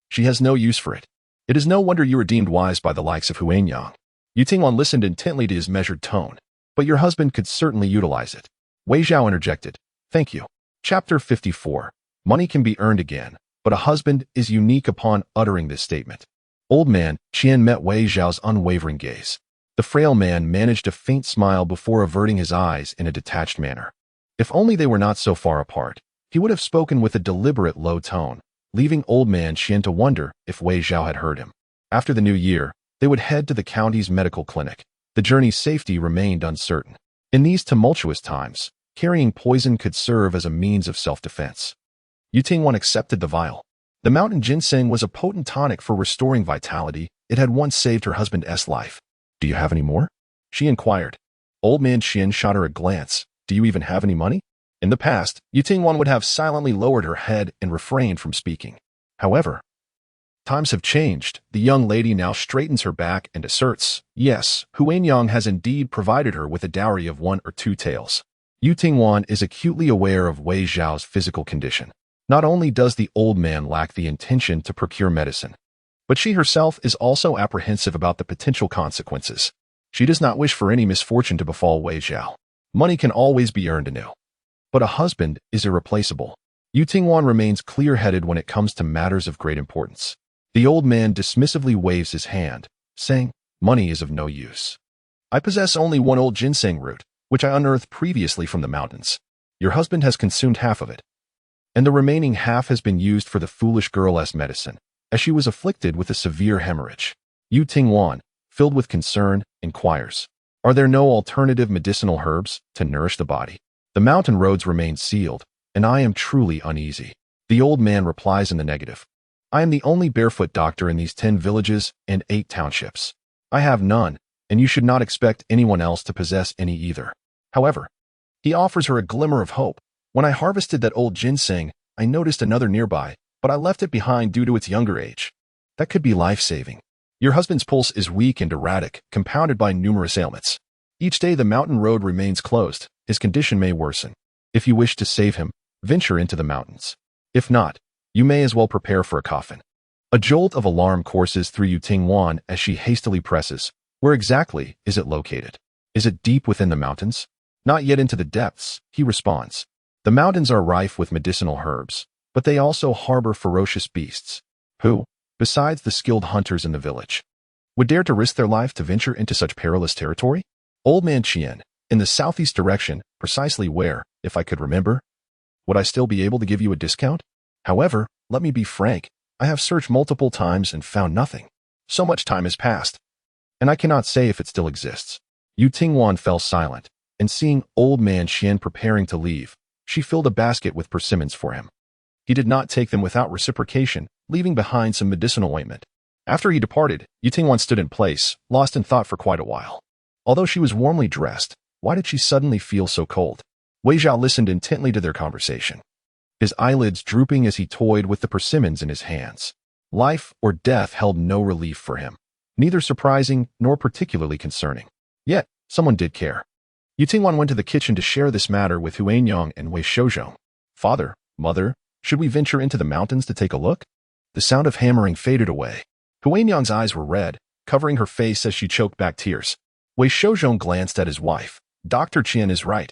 She has no use for it. It is no wonder you were deemed wise by the likes of Huanyang." Yu Tingwan listened intently to his measured tone. "But your husband could certainly utilize it." Wei Zhao interjected, "Thank you." Chapter 54. Money can be earned again, but a husband is unique upon uttering this statement. Old man Qian met Wei Zhao's unwavering gaze. The frail man managed a faint smile before averting his eyes in a detached manner. If only they were not so far apart, he would have spoken with a deliberate low tone, leaving old man Qian to wonder if Wei Zhao had heard him. After the new year, they would head to the county's medical clinic. The journey's safety remained uncertain. In these tumultuous times, carrying poison could serve as a means of self-defense. Yu Tingwan accepted the vial. The mountain ginseng was a potent tonic for restoring vitality. It had once saved her husband's life. "Do you have any more?" she inquired. Old man Qian shot her a glance. "Do you even have any money?" In the past, Yu Tingwan would have silently lowered her head and refrained from speaking. However, times have changed. The young lady now straightens her back and asserts, yes, Huanyang has indeed provided her with a dowry of 1 or 2 taels. Yu Tingwan is acutely aware of Wei Zhao's physical condition. Not only does the old man lack the intention to procure medicine, but she herself is also apprehensive about the potential consequences. She does not wish for any misfortune to befall Wei Zhao. Money can always be earned anew, but a husband is irreplaceable. Yu Tingwan remains clear-headed when it comes to matters of great importance. The old man dismissively waves his hand, saying, "Money is of no use. I possess only 1 old ginseng root, which I unearthed previously from the mountains. Your husband has consumed half of it, and the remaining half has been used for the foolish girl's medicine, as she was afflicted with a severe hemorrhage." Yu Tingwan, filled with concern, inquires, "Are there no alternative medicinal herbs to nourish the body?" The mountain roads remained sealed, and I am truly uneasy. The old man replies in the negative. I am the only barefoot doctor in these 10 villages and 8 townships. I have none, and you should not expect anyone else to possess any either. However, he offers her a glimmer of hope. When I harvested that old ginseng, I noticed another nearby, but I left it behind due to its younger age. That could be life-saving. Your husband's pulse is weak and erratic, compounded by numerous ailments. Each day the mountain road remains closed. His condition may worsen. If you wish to save him, venture into the mountains. If not, you may as well prepare for a coffin. A jolt of alarm courses through Youthful as she hastily presses. Where exactly is it located? Is it deep within the mountains? Not yet into the depths, he responds. The mountains are rife with medicinal herbs, but they also harbor ferocious beasts, who, besides the skilled hunters in the village, would dare to risk their life to venture into such perilous territory? Old Man Chien, in the southeast direction, precisely where, if I could remember, would I still be able to give you a discount? However, let me be frank, I have searched multiple times and found nothing. So much time has passed, and I cannot say if it still exists. Youthful fell silent, and seeing Old Man Chien preparing to leave, she filled a basket with persimmons for him. He did not take them without reciprocation, leaving behind some medicinal ointment. After he departed, Youthful stood in place, lost in thought for quite a while. Although she was warmly dressed, why did she suddenly feel so cold? Wei Zhao listened intently to their conversation, his eyelids drooping as he toyed with the persimmons in his hands. Life or death held no relief for him, neither surprising nor particularly concerning. Yet, someone did care. Youthful went to the kitchen to share this matter with Huanyang and Wei Shouzhong. Father, mother, should we venture into the mountains to take a look? The sound of hammering faded away. Huanyang's eyes were red, covering her face as she choked back tears. Wei Shouzhong glanced at his wife. Dr. Chien is right.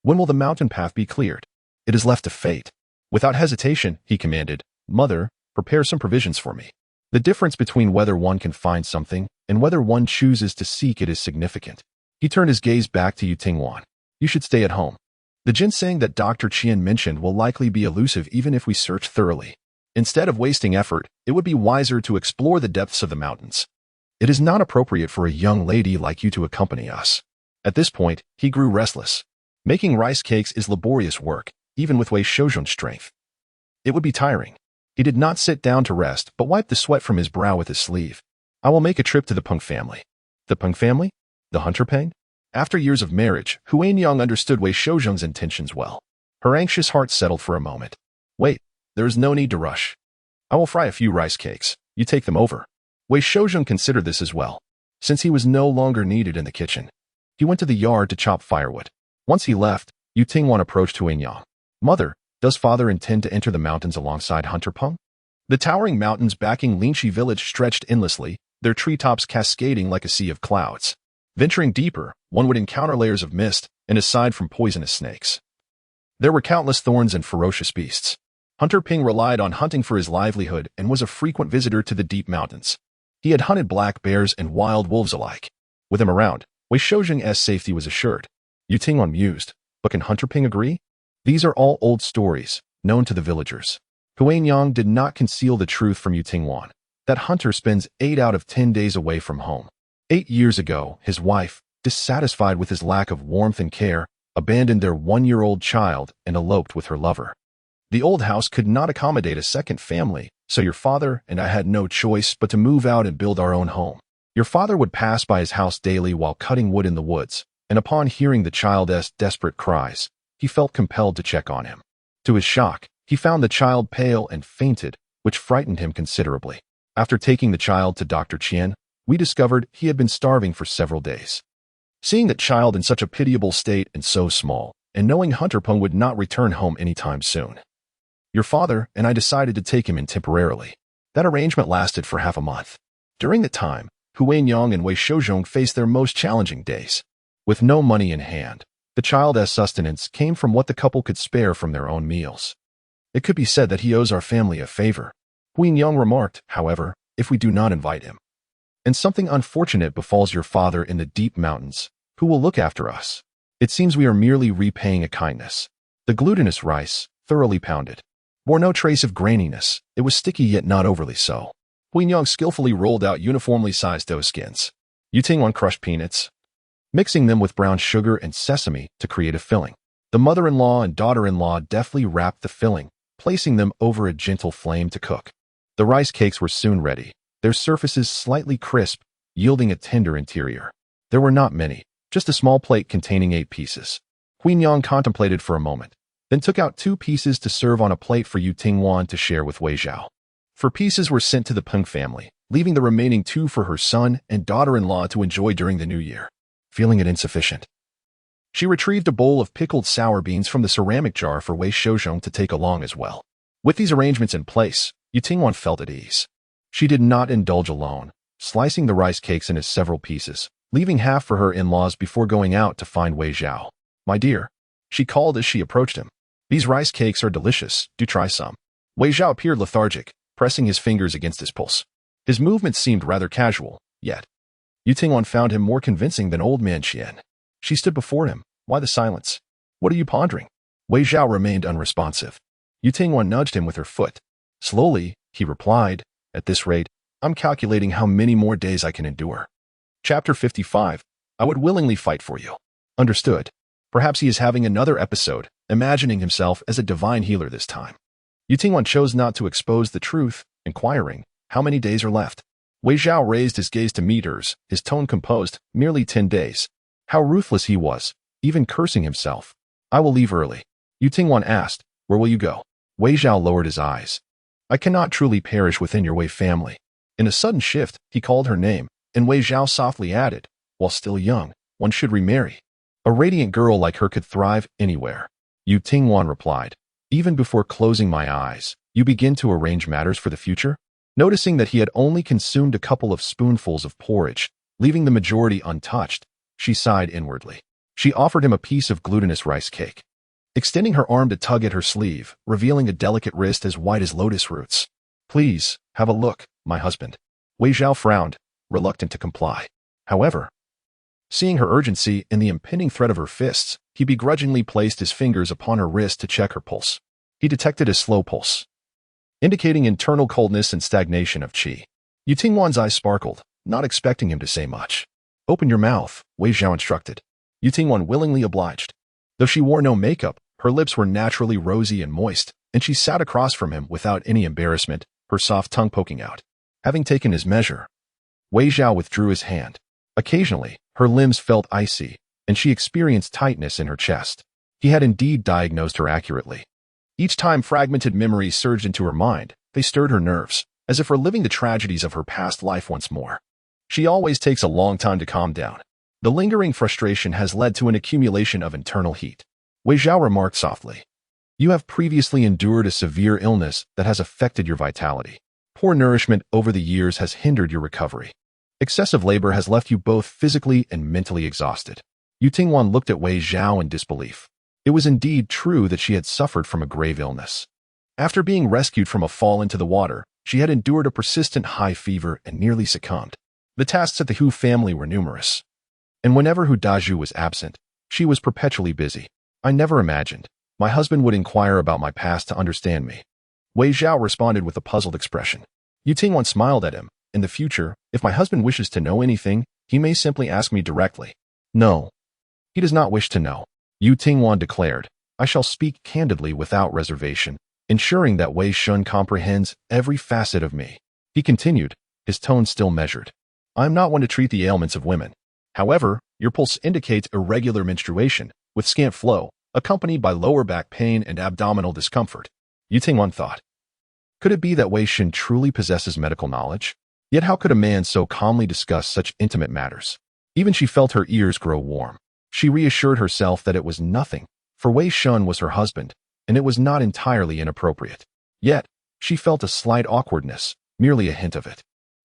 When will the mountain path be cleared? It is left to fate. Without hesitation, he commanded, Mother, prepare some provisions for me. The difference between whether one can find something and whether one chooses to seek it is significant. He turned his gaze back to Youthful. You should stay at home. The ginseng that Dr. Chien mentioned will likely be elusive even if we search thoroughly. Instead of wasting effort, it would be wiser to explore the depths of the mountains. It is not appropriate for a young lady like you to accompany us. At this point, he grew restless. Making rice cakes is laborious work, even with Wei Shouzhong's strength. It would be tiring. He did not sit down to rest, but wiped the sweat from his brow with his sleeve. I will make a trip to the Peng family. The Peng family? The Hunter Peng? After years of marriage, Huanyang understood Wei Shouzhong's intentions well. Her anxious heart settled for a moment. Wait, there is no need to rush. I will fry a few rice cakes. You take them over. Wei Shouzhong considered this as well. Since he was no longer needed in the kitchen, he went to the yard to chop firewood. Once he left, Youthful approached Huanyang. Mother, does father intend to enter the mountains alongside Hunter Peng? The towering mountains backing Linchi village stretched endlessly, their treetops cascading like a sea of clouds. Venturing deeper, one would encounter layers of mist, and aside from poisonous snakes, there were countless thorns and ferocious beasts. Hunter Peng relied on hunting for his livelihood and was a frequent visitor to the deep mountains. He had hunted black bears and wild wolves alike. With him around, Wei Shouzhong's safety was assured. Youthful mused, but can Hunter Peng agree? These are all old stories, known to the villagers. Huanyang did not conceal the truth from Youthful, that Hunter spends 8 out of 10 days away from home. 8 years ago, his wife, dissatisfied with his lack of warmth and care, abandoned their 1-year-old child and eloped with her lover. The old house could not accommodate a second family, so your father and I had no choice but to move out and build our own home. Your father would pass by his house daily while cutting wood in the woods, and upon hearing the child's desperate cries, he felt compelled to check on him. To his shock, he found the child pale and fainted, which frightened him considerably. After taking the child to Dr. Chien, we discovered he had been starving for several days. Seeing the child in such a pitiable state and so small, and knowing Hunter Peng would not return home anytime soon, your father and I decided to take him in temporarily. That arrangement lasted for half a month. During that time, Huanyang and Wei Shouzhong faced their most challenging days. With no money in hand, the child's sustenance came from what the couple could spare from their own meals. It could be said that he owes our family a favor. Huanyang remarked, however, if we do not invite him. And something unfortunate befalls your father in the deep mountains, who will look after us? It seems we are merely repaying a kindness. The glutinous rice, thoroughly pounded, bore no trace of graininess. It was sticky yet not overly so. Huanyang skillfully rolled out uniformly sized dough skins. Youthful crushed peanuts, mixing them with brown sugar and sesame to create a filling. The mother-in-law and daughter-in-law deftly wrapped the filling, placing them over a gentle flame to cook. The rice cakes were soon ready, their surfaces slightly crisp, yielding a tender interior. There were not many, just a small plate containing 8 pieces. Queen Yang contemplated for a moment, then took out 2 pieces to serve on a plate for Yu Tingwan to share with Wei Zhao. 4 pieces were sent to the Peng family, leaving the remaining 2 for her son and daughter-in-law to enjoy during the new year. Feeling it insufficient, she retrieved a bowl of pickled sour beans from the ceramic jar for Wei Shouzhong to take along as well. With these arrangements in place, Yu Tingwan felt at ease. She did not indulge alone, slicing the rice cakes into several pieces, leaving half for her in-laws before going out to find Wei Zhao. "My dear," she called as she approached him. "These rice cakes are delicious, do try some." Wei Zhao appeared lethargic, pressing his fingers against his pulse. His movements seemed rather casual, yet Yu Tingwan found him more convincing than old man Qian. She stood before him. "Why the silence? What are you pondering?" Wei Zhao remained unresponsive. Yu Tingwan nudged him with her foot. "Slowly," he replied, "at this rate, I'm calculating how many more days I can endure." Chapter 55. I would willingly fight for you. Understood. Perhaps he is having another episode, imagining himself as a divine healer this time. Yu Tingwan chose not to expose the truth, inquiring, "How many days are left?" Wei Zhao raised his gaze to meet hers, his tone composed, "Merely 10 days. How ruthless he was, even cursing himself. "I will leave early." Yu Tingwan asked, "Where will you go?" Wei Zhao lowered his eyes. "I cannot truly perish within your Wei family." In a sudden shift, he called her name, and Wei Zhao softly added, "While still young, one should remarry. A radiant girl like her could thrive anywhere." Yu Tingwan replied, "Even before closing my eyes, you begin to arrange matters for the future?" Noticing that he had only consumed a couple of spoonfuls of porridge, leaving the majority untouched, she sighed inwardly. She offered him a piece of glutinous rice cake, extending her arm to tug at her sleeve, revealing a delicate wrist as white as lotus roots. "Please, have a look, my husband." Wei Zhao frowned, reluctant to comply. However, seeing her urgency and the impending threat of her fists, he begrudgingly placed his fingers upon her wrist to check her pulse. He detected a slow pulse, indicating internal coldness and stagnation of qi. Yu Tingwan's eyes sparkled, not expecting him to say much. "Open your mouth," Wei Zhao instructed. Yu Tingwan willingly obliged. Though she wore no makeup, her lips were naturally rosy and moist, and she sat across from him without any embarrassment, her soft tongue poking out. Having taken his measure, Wei Zhao withdrew his hand. Occasionally, her limbs felt icy, and she experienced tightness in her chest. He had indeed diagnosed her accurately. Each time fragmented memories surged into her mind, they stirred her nerves, as if reliving the tragedies of her past life once more. She always takes a long time to calm down. The lingering frustration has led to an accumulation of internal heat. Wei Zhao remarked softly, "You have previously endured a severe illness that has affected your vitality. Poor nourishment over the years has hindered your recovery. Excessive labor has left you both physically and mentally exhausted." Yu Tingwan looked at Wei Zhao in disbelief. It was indeed true that she had suffered from a grave illness. After being rescued from a fall into the water, she had endured a persistent high fever and nearly succumbed. The tasks at the Hu family were numerous, and whenever Hu Dazhu was absent, she was perpetually busy. "I never imagined my husband would inquire about my past to understand me." Wei Zhao responded with a puzzled expression. Yu Tingwan smiled at him. "In the future, if my husband wishes to know anything, he may simply ask me directly." "No, he does not wish to know," Yu Tingwan declared. "I shall speak candidly without reservation, ensuring that Wei Shun comprehends every facet of me." He continued, his tone still measured. "I am not one to treat the ailments of women. However, your pulse indicates irregular menstruation, with scant flow, accompanied by lower back pain and abdominal discomfort." Yu Tingwan thought, could it be that Wei Shun truly possesses medical knowledge? Yet how could a man so calmly discuss such intimate matters? Even she felt her ears grow warm. She reassured herself that it was nothing, for Wei Shun was her husband, and it was not entirely inappropriate. Yet, she felt a slight awkwardness, merely a hint of it.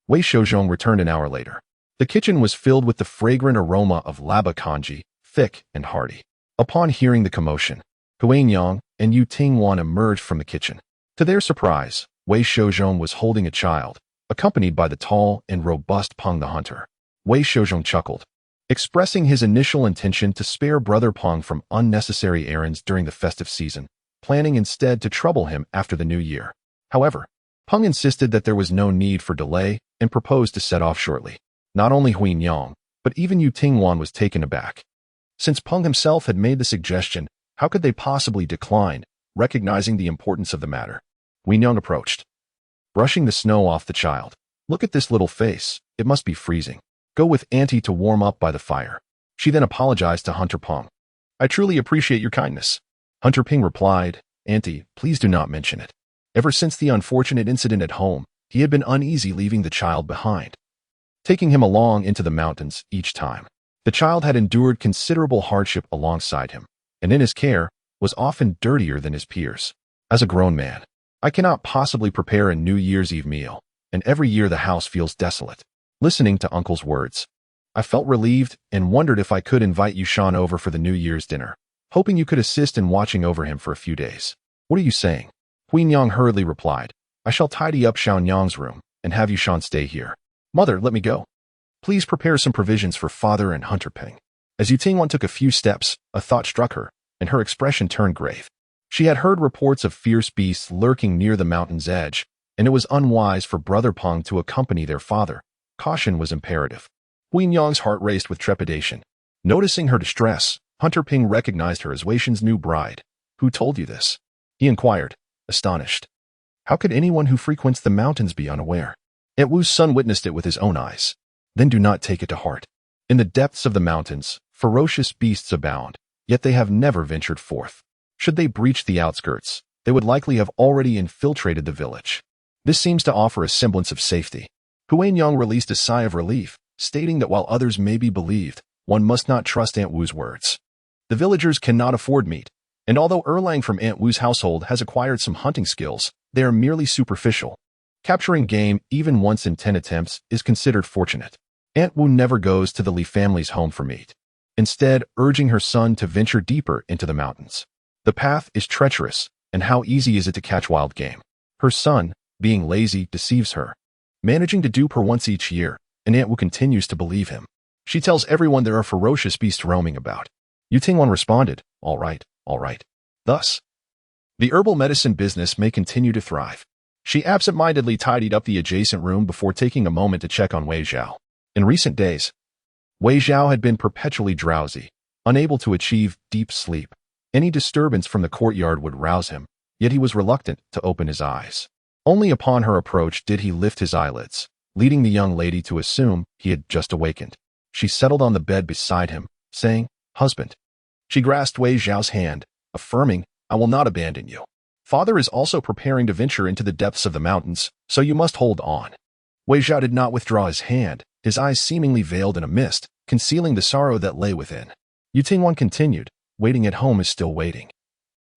Wei Shouzhong returned an hour later. The kitchen was filled with the fragrant aroma of laba congee, thick and hearty. Upon hearing the commotion, Huang Yang and Yu Tingwan emerged from the kitchen. To their surprise, Wei Shouzhong was holding a child, accompanied by the tall and robust Peng the hunter. Wei Shouzhong chuckled, expressing his initial intention to spare brother Peng from unnecessary errands during the festive season, planning instead to trouble him after the new year. However, Peng insisted that there was no need for delay and proposed to set off shortly. Not only Huang Yang, but even Yu Tingwan was taken aback. Since Peng himself had made the suggestion, How could they possibly decline, recognizing the importance of the matter? Wan'er approached, brushing the snow off the child. Look at this little face. It must be freezing. Go with Auntie to warm up by the fire. She then apologized to Hunter Peng. I truly appreciate your kindness. Hunter Peng replied, Auntie, please do not mention it. Ever since the unfortunate incident at home, he had been uneasy leaving the child behind, taking him along into the mountains each time. The child had endured considerable hardship alongside him, and in his care was often dirtier than his peers. As a grown man, I cannot possibly prepare a New Year's Eve meal, and every year the house feels desolate. Listening to Uncle's words, I felt relieved and wondered if I could invite you Sean over for the New Year's dinner, hoping you could assist in watching over him for a few days. What are you saying? Wan'er hurriedly replied, I shall tidy up Xiaonyang's room and have you Sean stay here. Mother, let me go. Please prepare some provisions for Father and Hunter Peng. As Yutingwan took a few steps, a thought struck her, and her expression turned grave. She had heard reports of fierce beasts lurking near the mountain's edge, and it was unwise for Brother Peng to accompany their father. Caution was imperative. Wan'er's heart raced with trepidation. Noticing her distress, Hunter Peng recognized her as Wei Shan's new bride. Who told you this? He inquired, astonished. How could anyone who frequents the mountains be unaware? Aunt Wu's son witnessed it with his own eyes. Then do not take it to heart. In the depths of the mountains, ferocious beasts abound, yet they have never ventured forth. Should they breach the outskirts, they would likely have already infiltrated the village. This seems to offer a semblance of safety. Wan'er released a sigh of relief, stating that while others may be believed, one must not trust Aunt Wu's words. The villagers cannot afford meat, and although Erlang from Aunt Wu's household has acquired some hunting skills, they are merely superficial. Capturing game, even once in 10 attempts, is considered fortunate. Aunt Wu never goes to the Li family's home for meat, instead urging her son to venture deeper into the mountains. The path is treacherous, and how easy is it to catch wild game? Her son, being lazy, deceives her, managing to dupe her once each year, and Aunt Wu continues to believe him. She tells everyone there are ferocious beasts roaming about. Yutingwan responded, all right, all right. Thus, the herbal medicine business may continue to thrive. She absent-mindedly tidied up the adjacent room before taking a moment to check on Wei Zhao. In recent days, Wei Zhao had been perpetually drowsy, unable to achieve deep sleep. Any disturbance from the courtyard would rouse him, yet he was reluctant to open his eyes. Only upon her approach did he lift his eyelids, leading the young lady to assume he had just awakened. She settled on the bed beside him, saying, Husband. She grasped Wei Zhao's hand, affirming, I will not abandon you. Father is also preparing to venture into the depths of the mountains, so you must hold on. Wei Zhao did not withdraw his hand, his eyes seemingly veiled in a mist, concealing the sorrow that lay within. Yutingwan continued, waiting at home is still waiting.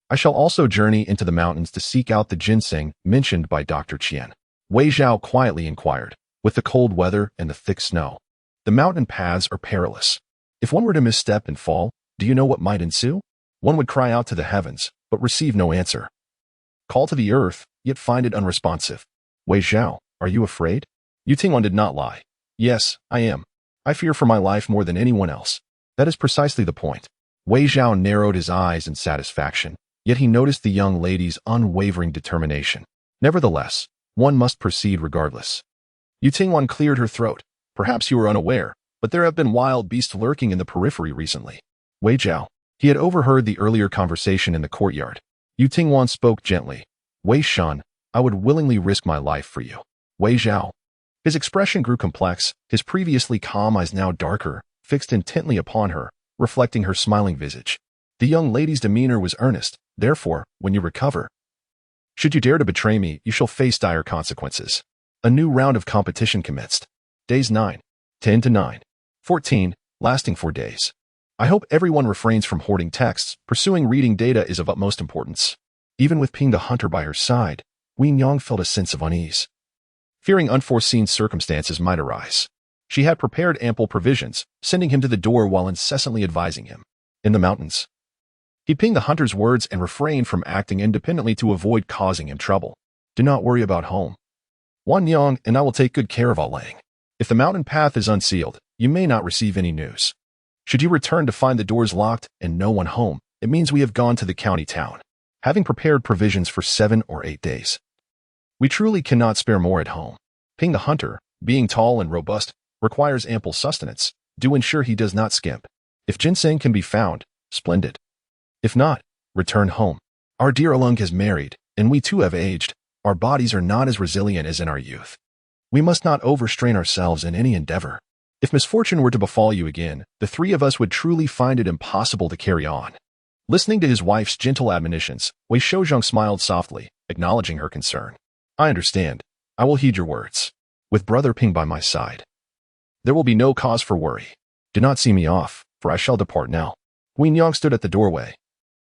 I shall also journey into the mountains to seek out the ginseng mentioned by Dr. Qian. Wei Zhao quietly inquired, with the cold weather and the thick snow. The mountain paths are perilous. If one were to misstep and fall, do you know what might ensue? One would cry out to the heavens, but receive no answer. Call to the earth, yet find it unresponsive. Wei Zhao, are you afraid? Yutingwan did not lie. Yes, I am. I fear for my life more than anyone else. That is precisely the point. Wei Zhao narrowed his eyes in satisfaction, yet he noticed the young lady's unwavering determination. Nevertheless, one must proceed regardless. Yutingwan cleared her throat. Perhaps you are unaware, but there have been wild beasts lurking in the periphery recently. Wei Zhao. He had overheard the earlier conversation in the courtyard. Yutingwan spoke gently. Wei Shan, I would willingly risk my life for you. Wei Zhao. His expression grew complex, his previously calm eyes now darker, fixed intently upon her, reflecting her smiling visage. The young lady's demeanor was earnest. Therefore, when you recover, should you dare to betray me, you shall face dire consequences. A new round of competition commenced. Days 9, 10 to 9, 14, lasting 4 days. I hope everyone refrains from hoarding texts. Pursuing reading data is of utmost importance. Even with Ping the hunter by her side, Wan'er felt a sense of unease, fearing unforeseen circumstances might arise. She had prepared ample provisions, sending him to the door while incessantly advising him. In the mountains, he pinged the hunter's words and refrained from acting independently to avoid causing him trouble. Do not worry about home. Wan'er and I will take good care of Alang. If the mountain path is unsealed, you may not receive any news. Should you return to find the doors locked and no one home, it means we have gone to the county town, having prepared provisions for 7 or 8 days. We truly cannot spare more at home. Ping the hunter, being tall and robust, requires ample sustenance. Do ensure he does not skimp. If ginseng can be found, splendid. If not, return home. Our dear Alung has married, and we too have aged. Our bodies are not as resilient as in our youth. We must not overstrain ourselves in any endeavor. If misfortune were to befall you again, the three of us would truly find it impossible to carry on. Listening to his wife's gentle admonitions, Wei Shouzhong smiled softly, acknowledging her concern. I understand. I will heed your words. With Brother Ping by my side, there will be no cause for worry. Do not see me off, for I shall depart now. Queen Yang stood at the doorway,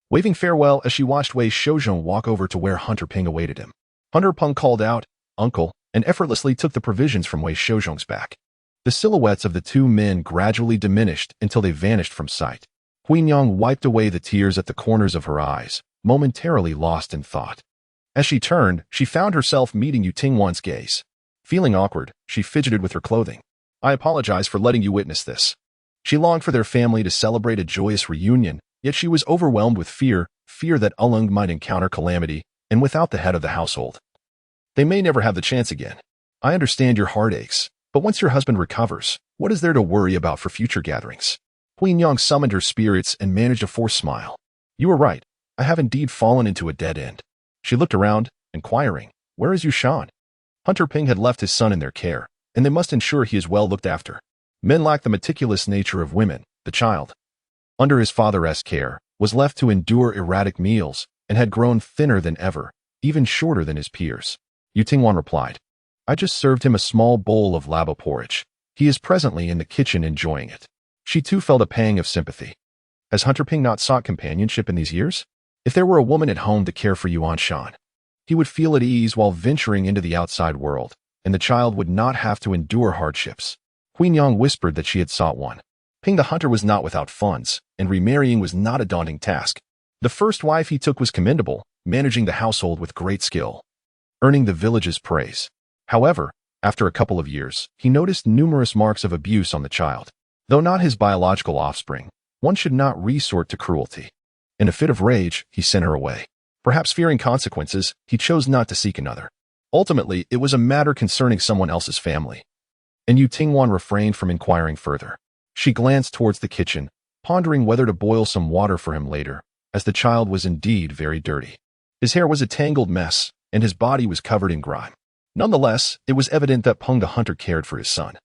waving farewell as she watched Wei Shouzhong walk over to where Hunter Ping awaited him. Hunter Ping called out, "Uncle," and effortlessly took the provisions from Wei Shouzhong's back. The silhouettes of the two men gradually diminished until they vanished from sight. Queen Yang wiped away the tears at the corners of her eyes, momentarily lost in thought. As she turned, she found herself meeting Yu Tingwan's gaze. Feeling awkward, she fidgeted with her clothing. I apologize for letting you witness this. She longed for their family to celebrate a joyous reunion, yet she was overwhelmed with fear that Alung might encounter calamity, and without the head of the household, they may never have the chance again. I understand your heartaches, but once your husband recovers, what is there to worry about for future gatherings? Queen Yang summoned her spirits and managed a forced smile. You are right. I have indeed fallen into a dead end. She looked around, inquiring, where is Yushan? Hunter Ping had left his son in their care, and they must ensure he is well looked after. Men lack the meticulous nature of women. The child, under his father's care, was left to endure erratic meals and had grown thinner than ever, even shorter than his peers. Yu Tingwan replied, I just served him a small bowl of labo porridge. He is presently in the kitchen enjoying it. She too felt a pang of sympathy. Has Hunter Ping not sought companionship in these years? If there were a woman at home to care for Yuan Shan, he would feel at ease while venturing into the outside world, and the child would not have to endure hardships. Queen Yang whispered that she had sought one. Ping the hunter was not without funds, and remarrying was not a daunting task. The first wife he took was commendable, managing the household with great skill, earning the village's praise. However, after a couple of years, he noticed numerous marks of abuse on the child. Though not his biological offspring, one should not resort to cruelty. In a fit of rage, he sent her away. Perhaps fearing consequences, he chose not to seek another. Ultimately, it was a matter concerning someone else's family, and Yu Tingwan refrained from inquiring further. She glanced towards the kitchen, pondering whether to boil some water for him later, as the child was indeed very dirty. His hair was a tangled mess, and his body was covered in grime. Nonetheless, it was evident that Peng the hunter cared for his son,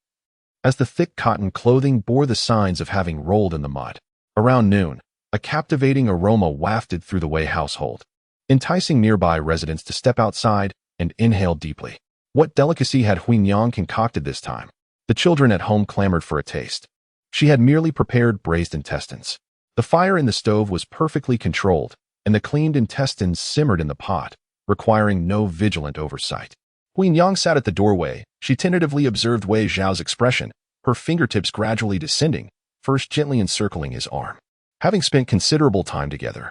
as the thick cotton clothing bore the signs of having rolled in the mud. Around noon, a captivating aroma wafted through the Wei household, enticing nearby residents to step outside and inhale deeply. What delicacy had Huin Yang concocted this time? The children at home clamored for a taste. She had merely prepared braised intestines. The fire in the stove was perfectly controlled, and the cleaned intestines simmered in the pot, requiring no vigilant oversight. Huin Yang sat at the doorway. She tentatively observed Wei Zhao's expression, her fingertips gradually descending, first gently encircling his arm. Having spent considerable time together,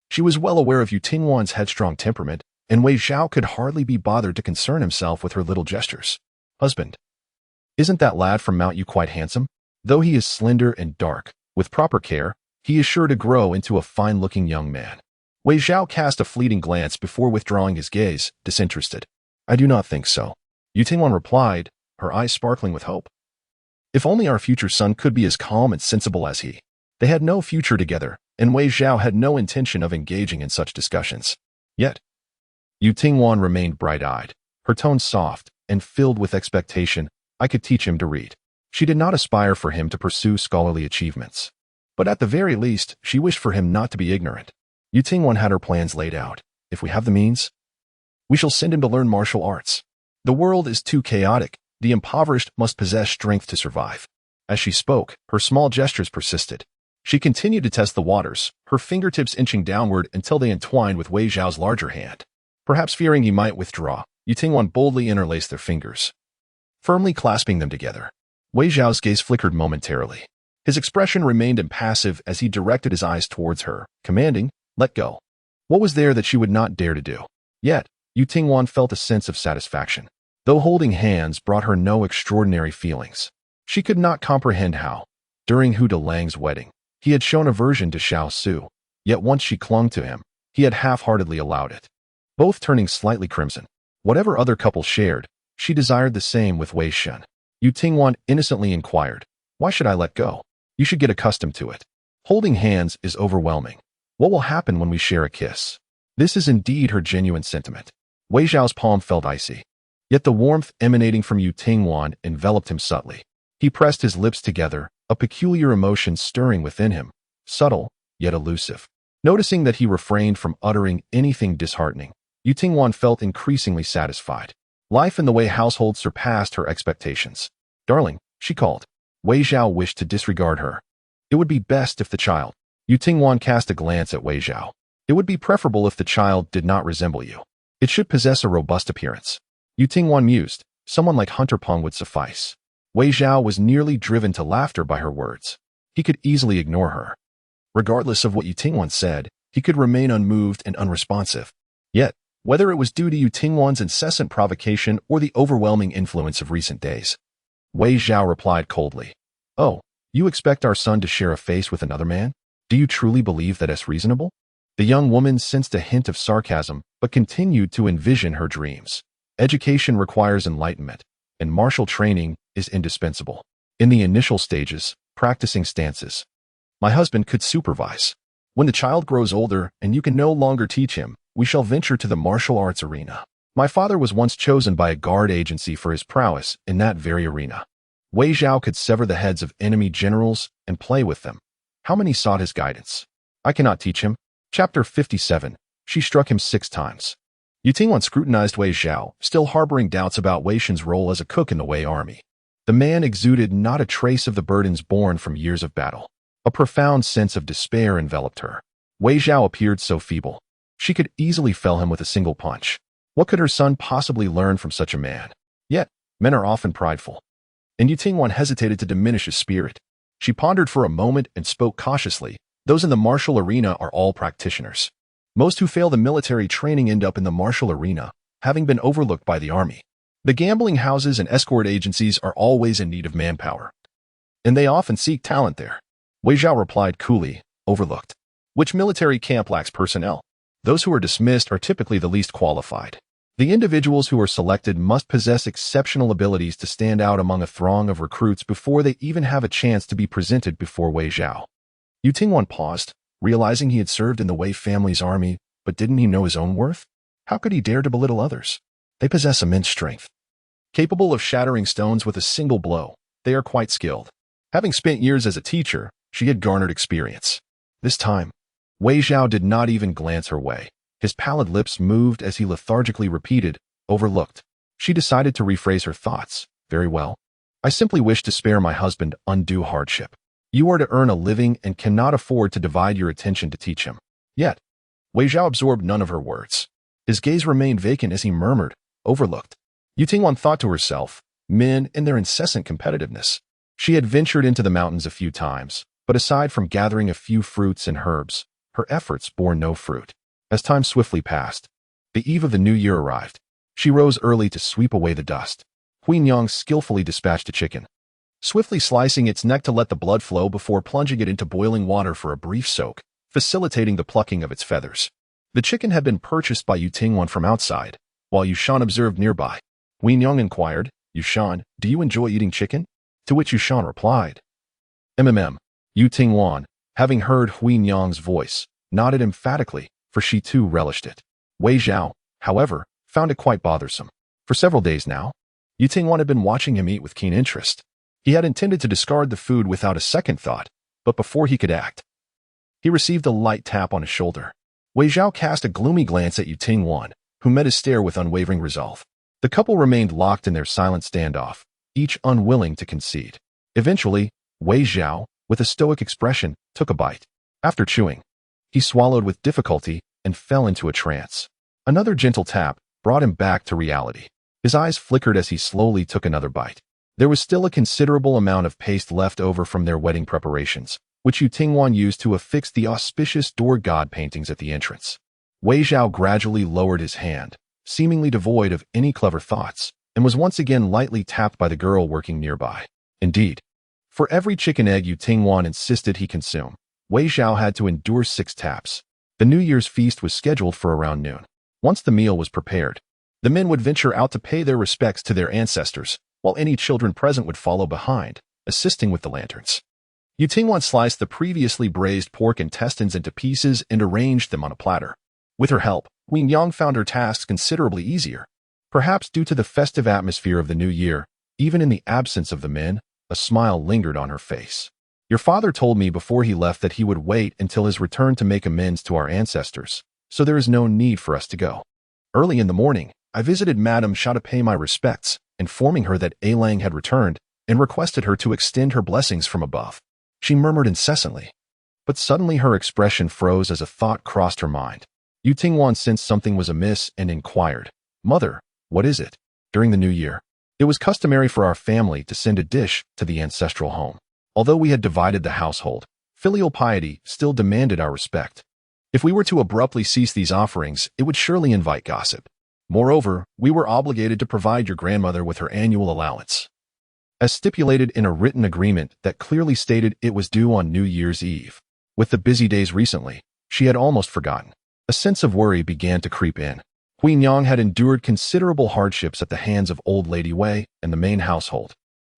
she was well aware of Yu Tingwan's headstrong temperament, and Wei Zhao could hardly be bothered to concern himself with her little gestures. Husband, isn't that lad from Mount Yu quite handsome? Though he is slender and dark, with proper care, he is sure to grow into a fine-looking young man. Wei Zhao cast a fleeting glance before withdrawing his gaze, disinterested. I do not think so. Yu Tingwan replied, her eyes sparkling with hope. If only our future son could be as calm and sensible as he. They had no future together, and Wei Zhao had no intention of engaging in such discussions. Yet, Yu Tingwan remained bright-eyed, her tone soft and filled with expectation. I could teach him to read. She did not aspire for him to pursue scholarly achievements, but at the very least, she wished for him not to be ignorant. Yu Tingwan had her plans laid out. If we have the means, we shall send him to learn martial arts. The world is too chaotic. The impoverished must possess strength to survive. As she spoke, her small gestures persisted. She continued to test the waters, her fingertips inching downward until they entwined with Wei Zhao's larger hand. Perhaps fearing he might withdraw, Yu Tingwan boldly interlaced their fingers, firmly clasping them together. Wei Zhao's gaze flickered momentarily. His expression remained impassive as he directed his eyes towards her, commanding, let go. What was there that she would not dare to do? Yet, Yu Tingwan felt a sense of satisfaction. Though holding hands brought her no extraordinary feelings, she could not comprehend how, during Hu Delang's wedding, he had shown aversion to Xiao Su, yet once she clung to him, he had half-heartedly allowed it. Both turning slightly crimson. Whatever other couple shared, she desired the same with Wei Shen. Yu Tingwan innocently inquired, why should I let go? You should get accustomed to it. Holding hands is overwhelming. What will happen when we share a kiss? This is indeed her genuine sentiment. Wei Zhao's palm felt icy. Yet the warmth emanating from Yu Tingwan enveloped him subtly. He pressed his lips together, a peculiar emotion stirring within him, subtle, yet elusive. Noticing that he refrained from uttering anything disheartening, Yu Tingwan felt increasingly satisfied. Life in the Wei household surpassed her expectations. "Darling," she called. Wei Zhao wished to disregard her. It would be best if the child— Yu Tingwan cast a glance at Wei Zhao. "It would be preferable if the child did not resemble you. It should possess a robust appearance." Yu Tingwan mused, "Someone like Hunter Peng would suffice." Wei Zhao was nearly driven to laughter by her words. He could easily ignore her. Regardless of what Yu Tingwan said, he could remain unmoved and unresponsive. Yet, whether it was due to Yu Tingwan's incessant provocation or the overwhelming influence of recent days, Wei Zhao replied coldly, "Oh, you expect our son to share a face with another man? Do you truly believe that is reasonable?" The young woman sensed a hint of sarcasm, but continued to envision her dreams. Education requires enlightenment, and martial training is indispensable. In the initial stages, practicing stances. My husband could supervise. When the child grows older and you can no longer teach him, we shall venture to the martial arts arena. My father was once chosen by a guard agency for his prowess in that very arena. Wei Zhao could sever the heads of enemy generals and play with them. How many sought his guidance? "I cannot teach him." Chapter 57. She struck him 6 times. Yu Tingwan scrutinized Wei Zhao, still harboring doubts about Wei Shen's role as a cook in the Wei army. The man exuded not a trace of the burdens borne from years of battle. A profound sense of despair enveloped her. Wei Zhao appeared so feeble. She could easily fell him with a single punch. What could her son possibly learn from such a man? Yet, men are often prideful. And Yu Tingwan hesitated to diminish his spirit. She pondered for a moment and spoke cautiously. "Those in the martial arena are all practitioners. Most who fail the military training end up in the martial arena, having been overlooked by the army. The gambling houses and escort agencies are always in need of manpower, and they often seek talent there." Wei Zhao replied coolly, "Overlooked. Which military camp lacks personnel? Those who are dismissed are typically the least qualified. The individuals who are selected must possess exceptional abilities to stand out among a throng of recruits before they even have a chance to be presented before Wei Zhao." Yu Tingwan paused, realizing he had served in the Wei family's army, but didn't he know his own worth? How could he dare to belittle others? They possess immense strength. Capable of shattering stones with a single blow, they are quite skilled. Having spent years as a teacher, she had garnered experience. This time, Wei Zhao did not even glance her way. His pallid lips moved as he lethargically repeated, "Overlooked." She decided to rephrase her thoughts. "Very well. I simply wish to spare my husband undue hardship. You are to earn a living and cannot afford to divide your attention to teach him." Yet, Wei Zhao absorbed none of her words. His gaze remained vacant as he murmured, "Overlooked." Yu Tingwan thought to herself, men and their incessant competitiveness. She had ventured into the mountains a few times, but aside from gathering a few fruits and herbs, her efforts bore no fruit. As time swiftly passed, the eve of the new year arrived. She rose early to sweep away the dust. Queen Yang skillfully dispatched a chicken, swiftly slicing its neck to let the blood flow before plunging it into boiling water for a brief soak, facilitating the plucking of its feathers. The chicken had been purchased by Yu Tingwan from outside, while Yushan observed nearby. Queen Yang inquired, "Yushan, do you enjoy eating chicken?" To which Yushan replied, "MMM." Yu Tingwan, having heard Huin Yang's voice, nodded emphatically, for she too relished it. Wei Zhao, however, found it quite bothersome. For several days now, Yu Tingwan had been watching him eat with keen interest. He had intended to discard the food without a second thought, but before he could act, he received a light tap on his shoulder. Wei Zhao cast a gloomy glance at Yu Tingwan, who met his stare with unwavering resolve. The couple remained locked in their silent standoff, each unwilling to concede. Eventually, Wei Zhao, with a stoic expression, took a bite. After chewing, he swallowed with difficulty and fell into a trance. Another gentle tap brought him back to reality. His eyes flickered as he slowly took another bite. There was still a considerable amount of paste left over from their wedding preparations, which Yu Tingwan used to affix the auspicious door god paintings at the entrance. Wei Zhao gradually lowered his hand, seemingly devoid of any clever thoughts, and was once again lightly tapped by the girl working nearby. Indeed, for every chicken egg Yu Tingwan insisted he consume, Wei Zhao had to endure 6 taps. The New Year's feast was scheduled for around noon. Once the meal was prepared, the men would venture out to pay their respects to their ancestors, while any children present would follow behind, assisting with the lanterns. Yu Tingwan sliced the previously braised pork intestines into pieces and arranged them on a platter. With her help, Huin Yang found her tasks considerably easier. Perhaps due to the festive atmosphere of the new year, even in the absence of the men, a smile lingered on her face. Your father told me before he left that he would wait until his return to make amends to our ancestors, so there is no need for us to go. Early in the morning, I visited Madame Sha to pay my respects, informing her that Lang had returned, and requested her to extend her blessings from above. She murmured incessantly. But suddenly her expression froze as a thought crossed her mind. Yu Tingwan sensed something was amiss and inquired, "Mother, what is it?" During the new year, it was customary for our family to send a dish to the ancestral home. Although we had divided the household, filial piety still demanded our respect. If we were to abruptly cease these offerings, it would surely invite gossip. Moreover, we were obligated to provide your grandmother with her annual allowance, as stipulated in a written agreement that clearly stated it was due on New Year's Eve. With the busy days recently, she had almost forgotten. A sense of worry began to creep in. Huin Yang had endured considerable hardships at the hands of old Lady Wei and the main household,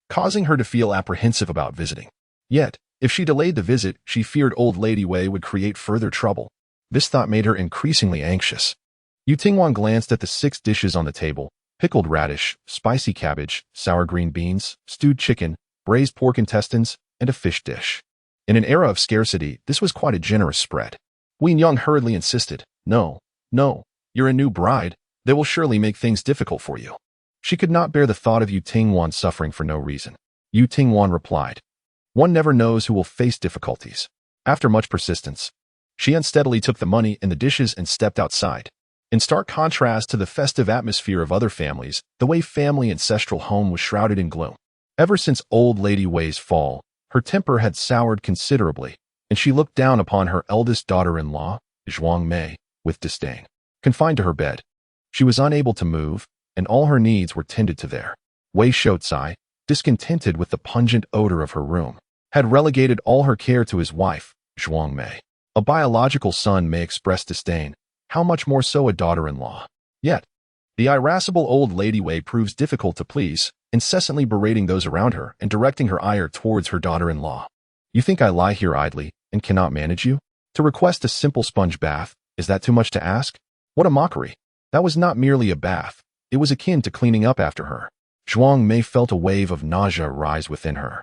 causing her to feel apprehensive about visiting. Yet, if she delayed the visit, she feared old Lady Wei would create further trouble. This thought made her increasingly anxious. Yu Tingwan glanced at the 6 dishes on the table: pickled radish, spicy cabbage, sour green beans, stewed chicken, braised pork intestines, and a fish dish. In an era of scarcity, this was quite a generous spread. Huin Yang hurriedly insisted, No, you're a new bride. They will surely make things difficult for you." She could not bear the thought of Yu Tingwan suffering for no reason. Yu Tingwan replied, "One never knows who will face difficulties." After much persistence, she unsteadily took the money and the dishes and stepped outside. In stark contrast to the festive atmosphere of other families, the Wei family ancestral home was shrouded in gloom. Ever since old Lady Wei's fall, her temper had soured considerably, and she looked down upon her eldest daughter-in-law, Zhuang Mei, with disdain. Confined to her bed, she was unable to move, and all her needs were tended to there. Wei Shoutsai, discontented with the pungent odor of her room, had relegated all her care to his wife, Zhuang Mei. A biological son may express disdain, how much more so a daughter-in-law? Yet, the irascible old Lady Wei proves difficult to please, incessantly berating those around her and directing her ire towards her daughter-in-law. "You think I lie here idly and cannot manage you? To request a simple sponge bath, is that too much to ask? What a mockery! That was not merely a bath, it was akin to cleaning up after her." Zhuang Mei felt a wave of nausea rise within her.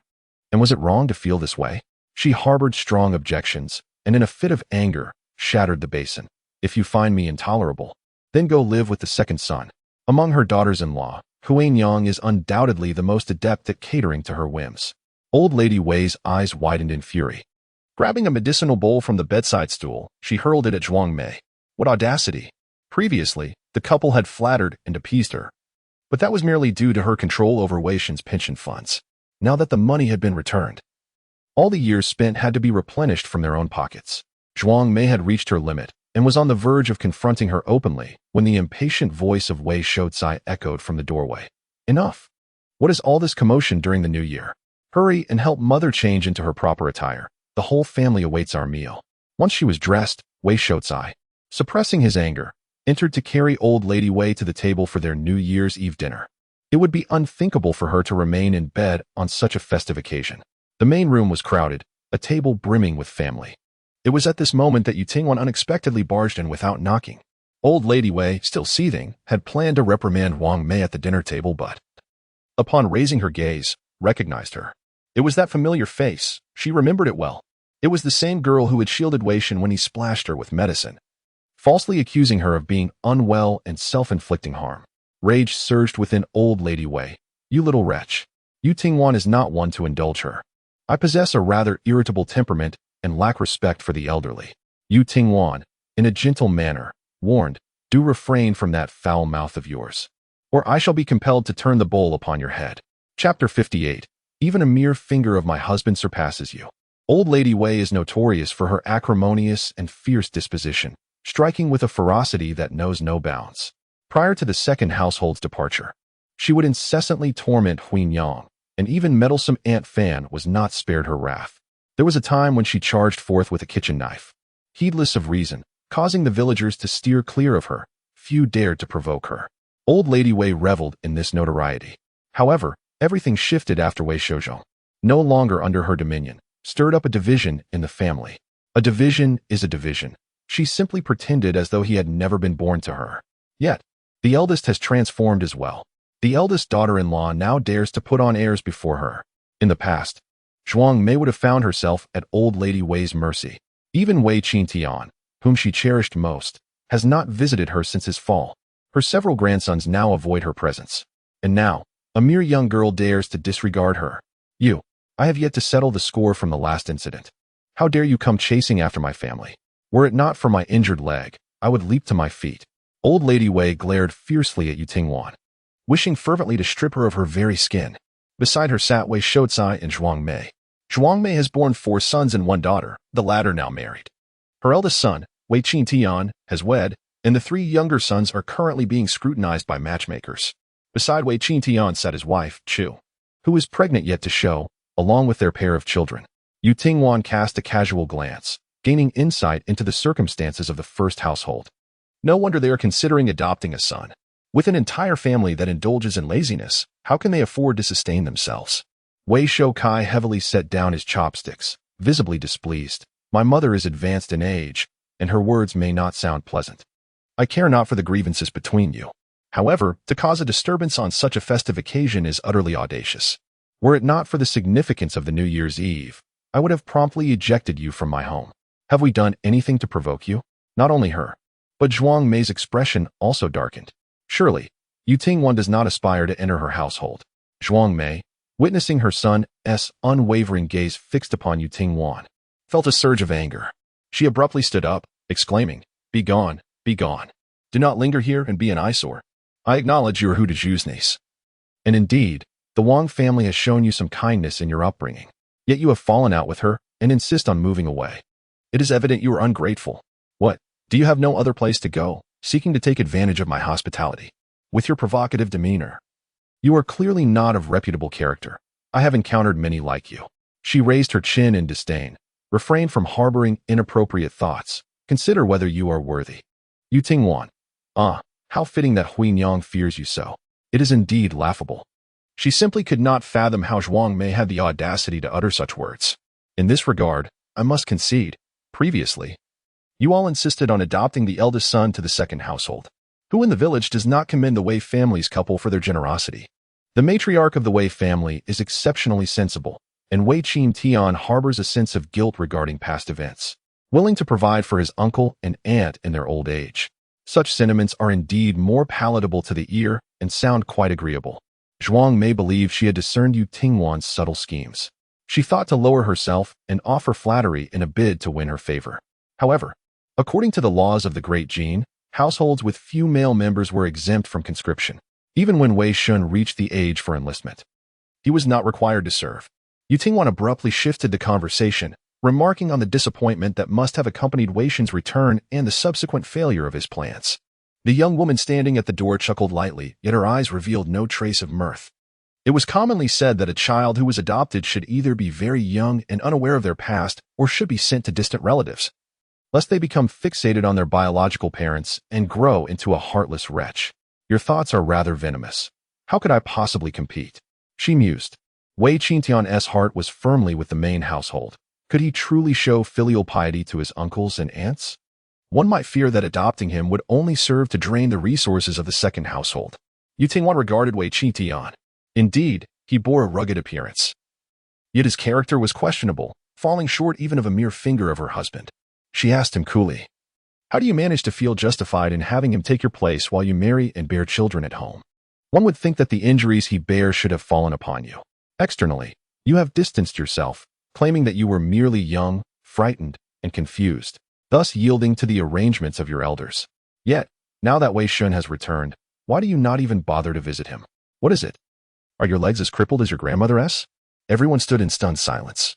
And was it wrong to feel this way? She harbored strong objections, and in a fit of anger, shattered the basin. "If you find me intolerable, then go live with the second son." Among her daughters-in-law, Huin Yang is undoubtedly the most adept at catering to her whims. Old Lady Wei's eyes widened in fury. Grabbing a medicinal bowl from the bedside stool, she hurled it at Zhuang Mei. What audacity! Previously, the couple had flattered and appeased her, but that was merely due to her control over Wei Shen's pension funds. Now that the money had been returned, all the years spent had to be replenished from their own pockets. Zhuang Mei had reached her limit and was on the verge of confronting her openly when the impatient voice of Wei Shoutsai echoed from the doorway. "Enough! What is all this commotion during the new year? Hurry and help mother change into her proper attire. The whole family awaits our meal." Once she was dressed, Wei Shoutsai, suppressing his anger, entered to carry old Lady Wei to the table for their New Year's Eve dinner. It would be unthinkable for her to remain in bed on such a festive occasion. The main room was crowded, a table brimming with family. It was at this moment that Yu Tingwan unexpectedly barged in without knocking. Old Lady Wei, still seething, had planned to reprimand Wang Mei at the dinner table, but, upon raising her gaze, recognized her. It was that familiar face. She remembered it well. It was the same girl who had shielded Wei Shen when he splashed her with medicine, falsely accusing her of being unwell and self-inflicting harm. Rage surged within old Lady Wei. "You little wretch. Yu Tingwan is not one to indulge her. I possess a rather irritable temperament and lack respect for the elderly." Yu Tingwan, in a gentle manner, warned, "Do refrain from that foul mouth of yours, or I shall be compelled to turn the bowl upon your head." Chapter 58. Even a mere finger of my husband surpasses you. Old Lady Wei is notorious for her acrimonious and fierce disposition, striking with a ferocity that knows no bounds. Prior to the second household's departure, she would incessantly torment Huin Yang, and even meddlesome Aunt Fan was not spared her wrath. There was a time when she charged forth with a kitchen knife, heedless of reason, causing the villagers to steer clear of her. Few dared to provoke her. Old Lady Wei reveled in this notoriety. However, everything shifted after Wei Shouzhong. No longer under her dominion, stirred up a division in the family. A division is a division. She simply pretended as though he had never been born to her. Yet, the eldest has transformed as well. The eldest daughter-in-law now dares to put on airs before her. In the past, Zhuang Mei would have found herself at old lady Wei's mercy. Even Wei Qingtian, whom she cherished most, has not visited her since his fall. Her several grandsons now avoid her presence. And now, a mere young girl dares to disregard her. I have yet to settle the score from the last incident. How dare you come chasing after my family? Were it not for my injured leg, I would leap to my feet. Old Lady Wei glared fiercely at Yu Tingwan, wishing fervently to strip her of her very skin. Beside her sat Wei Shouzai and Zhuang Mei. Zhuang Mei has borne 4 sons and 1 daughter, the latter now married. Her eldest son, Wei Qingtian, has wed, and the 3 younger sons are currently being scrutinized by matchmakers. Beside Wei Qingtian sat his wife, Chu, who is pregnant yet to show, along with their pair of children. Yu Tingwan cast a casual glance, gaining insight into the circumstances of the first household. No wonder they are considering adopting a son. With an entire family that indulges in laziness, how can they afford to sustain themselves? Wei Shoukai heavily set down his chopsticks, visibly displeased. My mother is advanced in age, and her words may not sound pleasant. I care not for the grievances between you. However, to cause a disturbance on such a festive occasion is utterly audacious. Were it not for the significance of the New Year's Eve, I would have promptly ejected you from my home. Have we done anything to provoke you? Not only her, but Zhuang Mei's expression also darkened. Surely, Yu Tingwan does not aspire to enter her household. Zhuang Mei, witnessing her son's unwavering gaze fixed upon Yu Tingwan, felt a surge of anger. She abruptly stood up, exclaiming, "Be gone, be gone. Do not linger here and be an eyesore. I acknowledge you are Hu Deju's niece. And indeed, the Wang family has shown you some kindness in your upbringing. Yet you have fallen out with her and insist on moving away. It is evident you are ungrateful. What, do you have no other place to go, seeking to take advantage of my hospitality? With your provocative demeanor, you are clearly not of reputable character. I have encountered many like you." She raised her chin in disdain. "Refrain from harboring inappropriate thoughts. Consider whether you are worthy." Yu Tingwan. How fitting that Huinyang fears you so. It is indeed laughable. She simply could not fathom how Zhuang Mei had the audacity to utter such words. In this regard, I must concede, previously, you all insisted on adopting the eldest son to the second household. Who in the village does not commend the Wei family's couple for their generosity? The matriarch of the Wei family is exceptionally sensible, and Wei Qingtian harbors a sense of guilt regarding past events, willing to provide for his uncle and aunt in their old age. Such sentiments are indeed more palatable to the ear and sound quite agreeable. Zhuang Mei believed she had discerned Yu Tingwan's subtle schemes. She thought to lower herself and offer flattery in a bid to win her favor. However, according to the laws of the Great Jin, households with few male members were exempt from conscription, even when Wei Shun reached the age for enlistment. He was not required to serve. Yu Tingwan abruptly shifted the conversation, remarking on the disappointment that must have accompanied Wei Shun's return and the subsequent failure of his plans. The young woman standing at the door chuckled lightly, yet her eyes revealed no trace of mirth. It was commonly said that a child who was adopted should either be very young and unaware of their past or should be sent to distant relatives, lest they become fixated on their biological parents and grow into a heartless wretch. Your thoughts are rather venomous. How could I possibly compete? She mused. Wei Qingtian's heart was firmly with the main household. Could he truly show filial piety to his uncles and aunts? One might fear that adopting him would only serve to drain the resources of the second household. Yu Tingwan regarded Wei Qingtian. Indeed, he bore a rugged appearance. Yet his character was questionable, falling short even of a mere finger of her husband. She asked him coolly, "How do you manage to feel justified in having him take your place while you marry and bear children at home? One would think that the injuries he bears should have fallen upon you. Externally, you have distanced yourself, claiming that you were merely young, frightened, and confused, thus yielding to the arrangements of your elders. Yet, now that Wei Shun has returned, why do you not even bother to visit him? What is it? Are your legs as crippled as your grandmother's?" Everyone stood in stunned silence,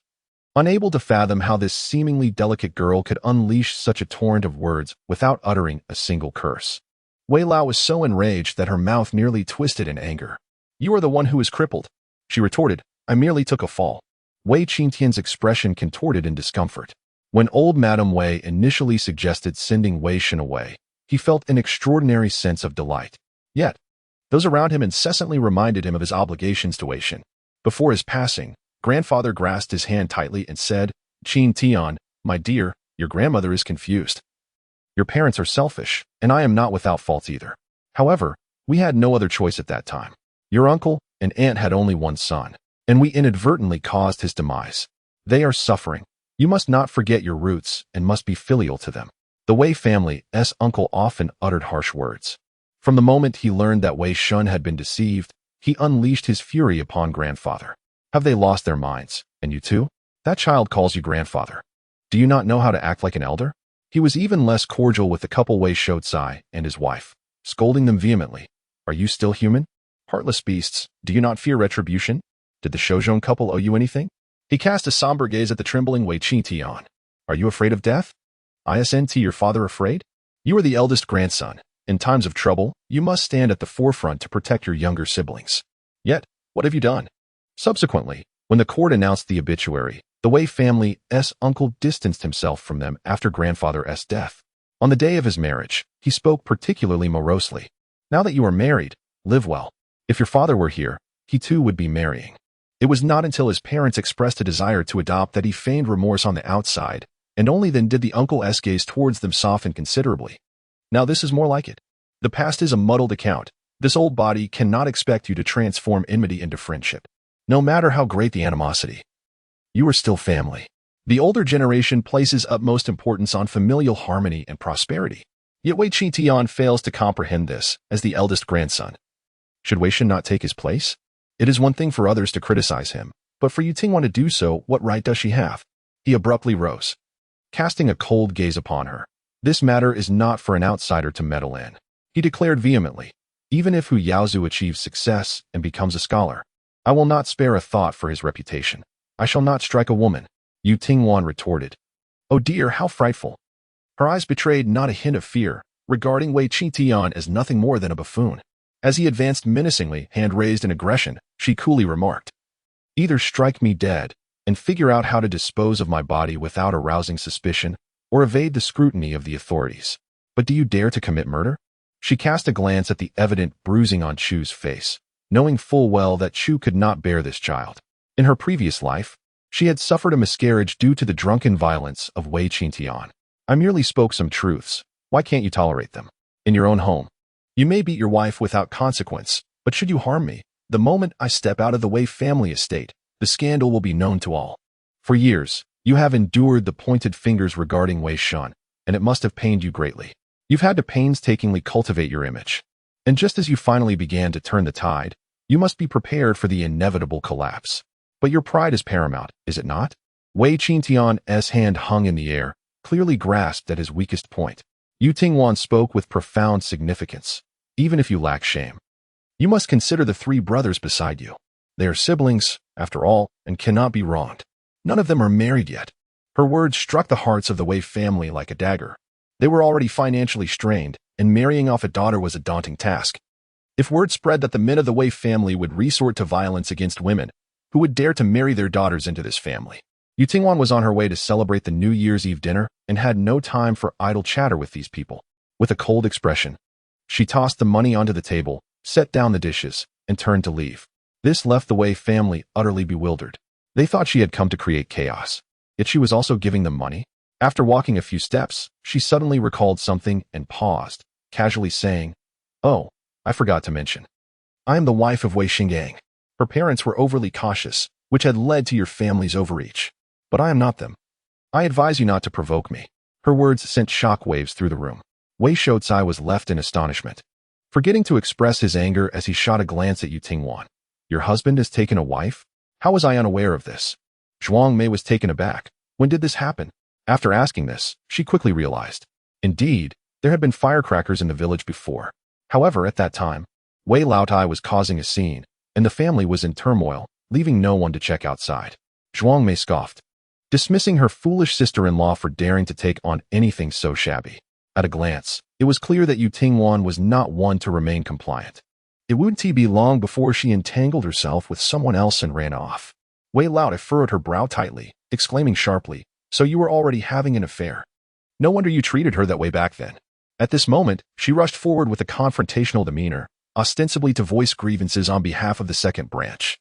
unable to fathom how this seemingly delicate girl could unleash such a torrent of words without uttering a single curse. Wei Lao was so enraged that her mouth nearly twisted in anger. "You are the one who is crippled," she retorted. "I merely took a fall." Wei Qingtian's expression contorted in discomfort. When old Madame Wei initially suggested sending Wei Shun away, he felt an extraordinary sense of delight. Yet, those around him incessantly reminded him of his obligations to Wei Shun. Before his passing, Grandfather grasped his hand tightly and said, Chin Tian, my dear, your grandmother is confused. Your parents are selfish, and I am not without fault either. However, we had no other choice at that time. Your uncle and aunt had only one son, and we inadvertently caused his demise. They are suffering. You must not forget your roots and must be filial to them. The Wei family's uncle often uttered harsh words. From the moment he learned that Wei Shun had been deceived, he unleashed his fury upon grandfather. Have they lost their minds? And you too? That child calls you grandfather. Do you not know how to act like an elder? He was even less cordial with the couple Wei Shotsai and his wife, scolding them vehemently. Are you still human? Heartless beasts, do you not fear retribution? Did the Shozhong couple owe you anything? He cast a somber gaze at the trembling Wei Qingtian. Are you afraid of death? Isn't your father afraid? You are the eldest grandson. In times of trouble, you must stand at the forefront to protect your younger siblings. Yet, what have you done? Subsequently, when the court announced the obituary, the Wei family's uncle distanced himself from them after grandfather's death. On the day of his marriage, he spoke particularly morosely. Now that you are married, live well. If your father were here, he too would be marrying. It was not until his parents expressed a desire to adopt that he feigned remorse on the outside, and only then did the uncle's gaze towards them soften considerably. Now this is more like it. The past is a muddled account. This old body cannot expect you to transform enmity into friendship. No matter how great the animosity, you are still family. The older generation places utmost importance on familial harmony and prosperity. Yet Wei Qingtian fails to comprehend this as the eldest grandson. Should Wei Shun not take his place? It is one thing for others to criticize him, but for Tingwan to do so, what right does she have? He abruptly rose, casting a cold gaze upon her. This matter is not for an outsider to meddle in. He declared vehemently, even if Hu Yaozu achieves success and becomes a scholar, I will not spare a thought for his reputation. I shall not strike a woman. Tingwan retorted. Oh dear, how frightful. Her eyes betrayed not a hint of fear, regarding Wei Qingtian as nothing more than a buffoon. As he advanced menacingly, hand raised in aggression, she coolly remarked, either strike me dead and figure out how to dispose of my body without arousing suspicion, or evade the scrutiny of the authorities. But do you dare to commit murder? She cast a glance at the evident bruising on Chu's face, knowing full well that Chu could not bear this child. In her previous life, she had suffered a miscarriage due to the drunken violence of Wei Qingtian. I merely spoke some truths. Why can't you tolerate them? In your own home, you may beat your wife without consequence, but should you harm me, the moment I step out of the Wei family estate, the scandal will be known to all. For years, you have endured the pointed fingers regarding Wei Shun, and it must have pained you greatly. You've had to painstakingly cultivate your image. And just as you finally began to turn the tide, you must be prepared for the inevitable collapse. But your pride is paramount, is it not? Wei Qingtian's hand hung in the air, clearly grasped at his weakest point. Tingwan spoke with profound significance. Even if you lack shame, you must consider the three brothers beside you. They are siblings, after all, and cannot be wronged. None of them are married yet. Her words struck the hearts of the Wei family like a dagger. They were already financially strained, and marrying off a daughter was a daunting task. If word spread that the men of the Wei family would resort to violence against women, who would dare to marry their daughters into this family? Tingwan was on her way to celebrate the New Year's Eve dinner and had no time for idle chatter with these people. With a cold expression, she tossed the money onto the table, set down the dishes, and turned to leave. This left the Wei family utterly bewildered. They thought she had come to create chaos, yet she was also giving them money. After walking a few steps, she suddenly recalled something and paused, casually saying, Oh, I forgot to mention. I am the wife of Wei Xinggang. Her parents were overly cautious, which had led to your family's overreach. But I am not them. I advise you not to provoke me. Her words sent shockwaves through the room. Wei Shotsai was left in astonishment, forgetting to express his anger as he shot a glance at Tingwan. Your husband has taken a wife? How was I unaware of this? Zhuang Mei was taken aback. When did this happen? After asking this, she quickly realized. Indeed, there had been firecrackers in the village before. However, at that time, Wei Laotai was causing a scene, and the family was in turmoil, leaving no one to check outside. Zhuang Mei scoffed, dismissing her foolish sister-in-law for daring to take on anything so shabby. At a glance, it was clear that Tingwan was not one to remain compliant. It wouldn't be long before she entangled herself with someone else and ran off. Wei Laotai furrowed her brow tightly, exclaiming sharply, So you were already having an affair. No wonder you treated her that way back then. At this moment, she rushed forward with a confrontational demeanor, ostensibly to voice grievances on behalf of the second branch,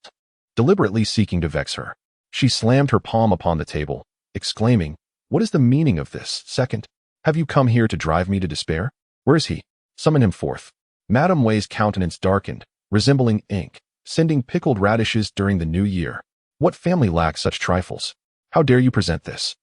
deliberately seeking to vex her. She slammed her palm upon the table, exclaiming, "What is the meaning of this? Second, have you come here to drive me to despair? Where is he? Summon him forth." Madame Wei's countenance darkened, resembling ink, sending pickled radishes during the new year. What family lacks such trifles? How dare you present this?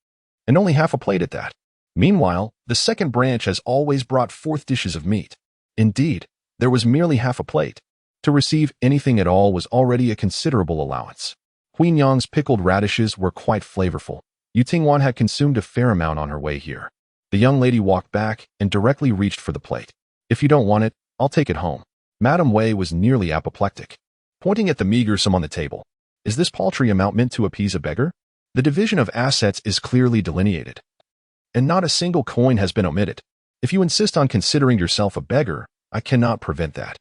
And only half a plate at that. Meanwhile, the second branch has always brought forth dishes of meat. Indeed, there was merely half a plate. To receive anything at all was already a considerable allowance. Queen Yang's pickled radishes were quite flavorful. Yu Tingwan had consumed a fair amount on her way here. The young lady walked back and directly reached for the plate. "If you don't want it, I'll take it home." Madame Wei was nearly apoplectic, pointing at the meager sum on the table. Is this paltry amount meant to appease a beggar? The division of assets is clearly delineated, and not a single coin has been omitted. If you insist on considering yourself a beggar, I cannot prevent that.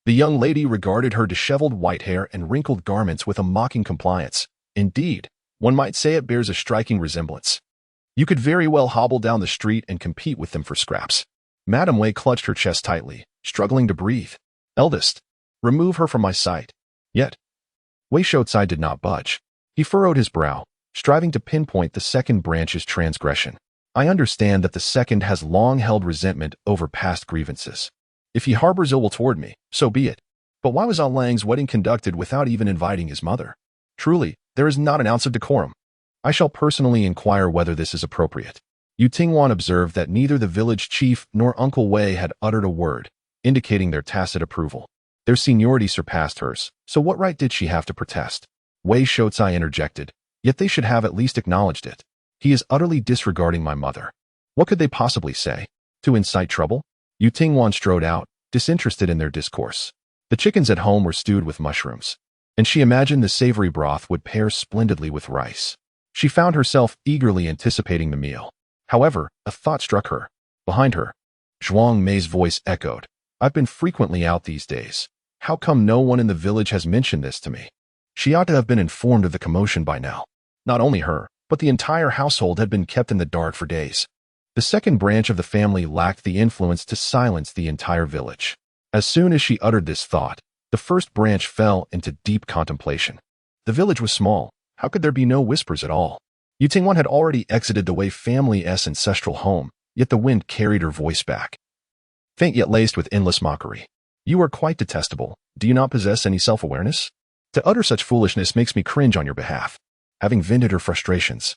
The young lady regarded her disheveled white hair and wrinkled garments with a mocking compliance. Indeed, one might say it bears a striking resemblance. You could very well hobble down the street and compete with them for scraps. Madame Wei clutched her chest tightly, struggling to breathe. "Eldest, remove her from my sight." Yet, Wei Shoutsai did not budge. He furrowed his brow, striving to pinpoint the second branch's transgression. "I understand that the second has long held resentment over past grievances. If he harbors ill will toward me, so be it. But why was Lang's wedding conducted without even inviting his mother? Truly, there is not an ounce of decorum. I shall personally inquire whether this is appropriate." Yu Tingwan observed that neither the village chief nor Uncle Wei had uttered a word, indicating their tacit approval. Their seniority surpassed hers, so what right did she have to protest? Wei Shoutsai interjected, "Yet they should have at least acknowledged it. He is utterly disregarding my mother." What could they possibly say? To incite trouble? Yu Tingwan strode out, disinterested in their discourse. The chickens at home were stewed with mushrooms, and she imagined the savory broth would pair splendidly with rice. She found herself eagerly anticipating the meal. However, a thought struck her. Behind her, Zhuang Mei's voice echoed, "I've been frequently out these days. How come no one in the village has mentioned this to me?" She ought to have been informed of the commotion by now. Not only her, but the entire household had been kept in the dark for days. The second branch of the family lacked the influence to silence the entire village. As soon as she uttered this thought, the first branch fell into deep contemplation. The village was small. How could there be no whispers at all? Yu Tingwan had already exited the Wei family's ancestral home, yet the wind carried her voice back, faint yet laced with endless mockery. "You are quite detestable. Do you not possess any self-awareness? To utter such foolishness makes me cringe on your behalf." Having vented her frustrations,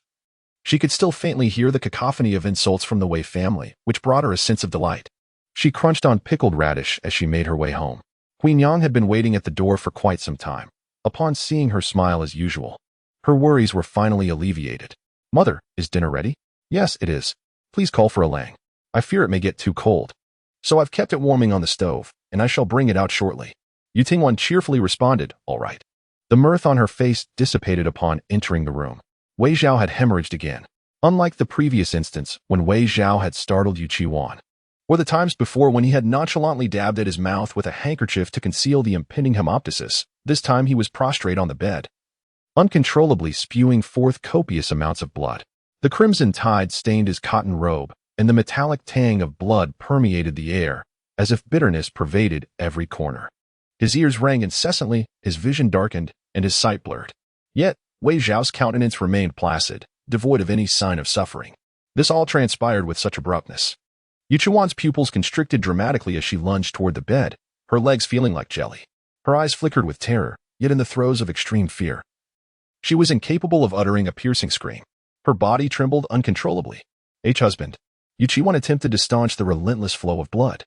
she could still faintly hear the cacophony of insults from the Wei family, which brought her a sense of delight. She crunched on pickled radish as she made her way home. Queen Yang had been waiting at the door for quite some time. Upon seeing her smile as usual, her worries were finally alleviated. "Mother, is dinner ready?" "Yes, it is. Please call for a lang. I fear it may get too cold. So I've kept it warming on the stove, and I shall bring it out shortly." Yu Tingwan cheerfully responded, "All right." The mirth on her face dissipated upon entering the room. Wei Zhao had hemorrhaged again. Unlike the previous instance when Wei Zhao had startled Yu Qiwan, or the times before when he had nonchalantly dabbed at his mouth with a handkerchief to conceal the impending hemoptysis, this time he was prostrate on the bed, uncontrollably spewing forth copious amounts of blood. The crimson tide stained his cotton robe, and the metallic tang of blood permeated the air, as if bitterness pervaded every corner. His ears rang incessantly, his vision darkened, and his sight blurred. Yet, Wei Zhao's countenance remained placid, devoid of any sign of suffering. This all transpired with such abruptness. Yu Qiwan's pupils constricted dramatically as she lunged toward the bed, her legs feeling like jelly. Her eyes flickered with terror, yet in the throes of extreme fear. She was incapable of uttering a piercing scream. Her body trembled uncontrollably. "Husband." Yu Qiwan attempted to staunch the relentless flow of blood,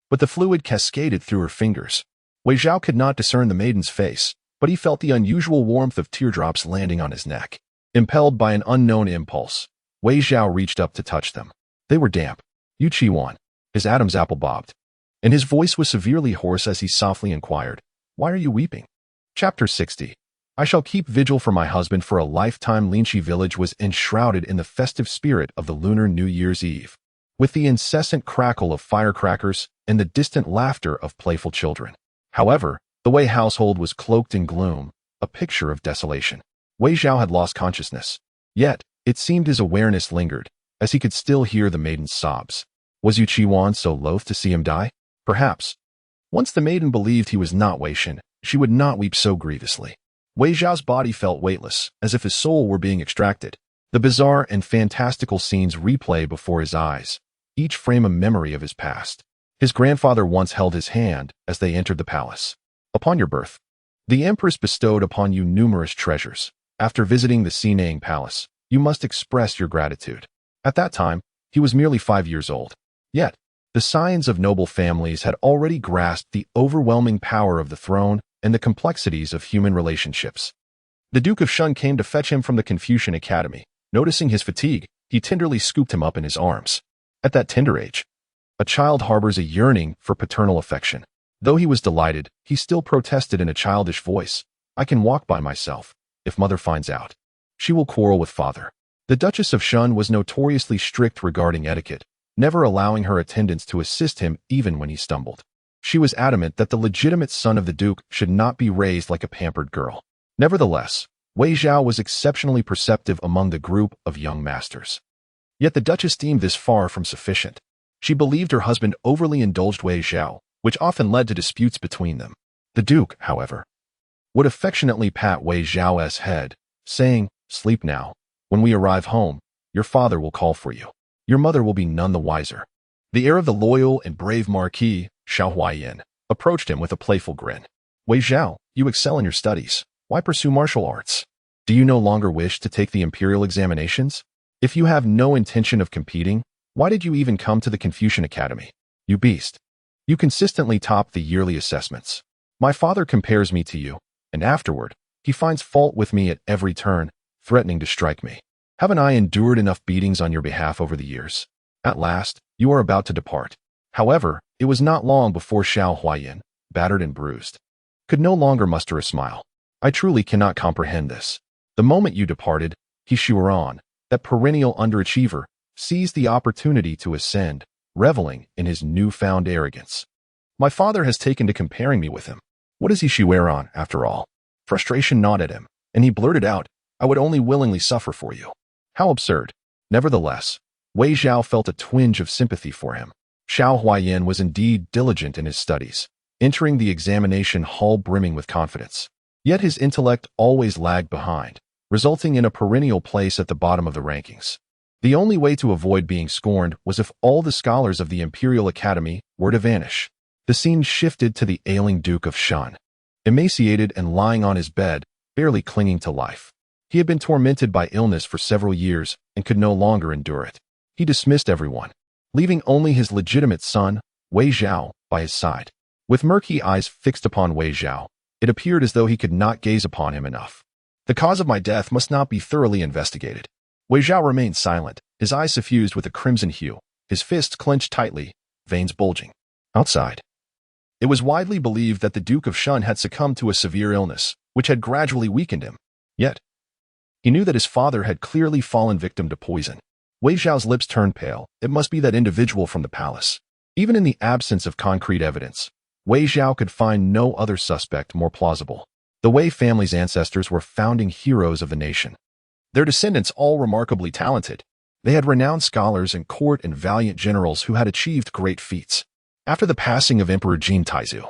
but the fluid cascaded through her fingers. Wei Zhao could not discern the maiden's face, but he felt the unusual warmth of teardrops landing on his neck. Impelled by an unknown impulse, Wei Zhao reached up to touch them. They were damp. Yu Qiwan, his Adam's apple bobbed, and his voice was severely hoarse as he softly inquired, "Why are you weeping?" Chapter 60. I shall keep vigil for my husband for a lifetime. Linchi village was enshrouded in the festive spirit of the Lunar New Year's Eve, with the incessant crackle of firecrackers and the distant laughter of playful children. However, the Wei household was cloaked in gloom, a picture of desolation. Wei Zhao had lost consciousness, yet it seemed his awareness lingered, as he could still hear the maiden's sobs. Was Yu Qiwan so loath to see him die? Perhaps. Once the maiden believed he was not Wei Shen, she would not weep so grievously. Wei Zhao's body felt weightless, as if his soul were being extracted. The bizarre and fantastical scenes replay before his eyes, each frame a memory of his past. His grandfather once held his hand as they entered the palace. Upon your birth, the Empress bestowed upon you numerous treasures. After visiting the Xinang Palace, you must express your gratitude. At that time, he was merely 5 years old. Yet, the scions of noble families had already grasped the overwhelming power of the throne and the complexities of human relationships. The Duke of Shun came to fetch him from the Confucian Academy. Noticing his fatigue, he tenderly scooped him up in his arms. At that tender age, a child harbors a yearning for paternal affection. Though he was delighted, he still protested in a childish voice, "I can walk by myself. If mother finds out, she will quarrel with father." The Duchess of Shun was notoriously strict regarding etiquette, never allowing her attendants to assist him even when he stumbled. She was adamant that the legitimate son of the Duke should not be raised like a pampered girl. Nevertheless, Wei Zhao was exceptionally perceptive among the group of young masters. Yet the Duchess deemed this far from sufficient. She believed her husband overly indulged Wei Zhao, which often led to disputes between them. The Duke, however, would affectionately pat Wei Zhao's head, saying, "Sleep now. When we arrive home, your father will call for you. Your mother will be none the wiser." The heir of the loyal and brave Marquis, Xiao Huaiyan, approached him with a playful grin. "Wei Zhao, you excel in your studies. Why pursue martial arts? Do you no longer wish to take the imperial examinations? If you have no intention of competing, why did you even come to the Confucian Academy? You beast. You consistently top the yearly assessments. My father compares me to you, and afterward, he finds fault with me at every turn, threatening to strike me. Haven't I endured enough beatings on your behalf over the years? At last, you are about to depart." However, it was not long before Xiao Huaiyan, battered and bruised, could no longer muster a smile. "I truly cannot comprehend this. The moment you departed, he Shuran, that perennial underachiever, seized the opportunity to ascend, reveling in his newfound arrogance. My father has taken to comparing me with him. What is he Shuran, after all?" Frustration gnawed at him, and he blurted out, "I would only willingly suffer for you." How absurd. Nevertheless, Wei Zhao felt a twinge of sympathy for him. Xiao Huaiyan was indeed diligent in his studies, entering the examination hall brimming with confidence. Yet his intellect always lagged behind, resulting in a perennial place at the bottom of the rankings. The only way to avoid being scorned was if all the scholars of the Imperial Academy were to vanish. The scene shifted to the ailing Duke of Shun, emaciated and lying on his bed, barely clinging to life. He had been tormented by illness for several years and could no longer endure it. He dismissed everyone, leaving only his legitimate son, Wei Zhao, by his side. With murky eyes fixed upon Wei Zhao, it appeared as though he could not gaze upon him enough. "The cause of my death must not be thoroughly investigated." Wei Zhao remained silent, his eyes suffused with a crimson hue, his fists clenched tightly, veins bulging. Outside, it was widely believed that the Duke of Shun had succumbed to a severe illness, which had gradually weakened him. Yet, he knew that his father had clearly fallen victim to poison. Wei Zhao's lips turned pale. It must be that individual from the palace. Even in the absence of concrete evidence, Wei Zhao could find no other suspect more plausible. The Wei family's ancestors were founding heroes of the nation. Their descendants all remarkably talented. They had renowned scholars and court and valiant generals who had achieved great feats. After the passing of Emperor Jin Taizu,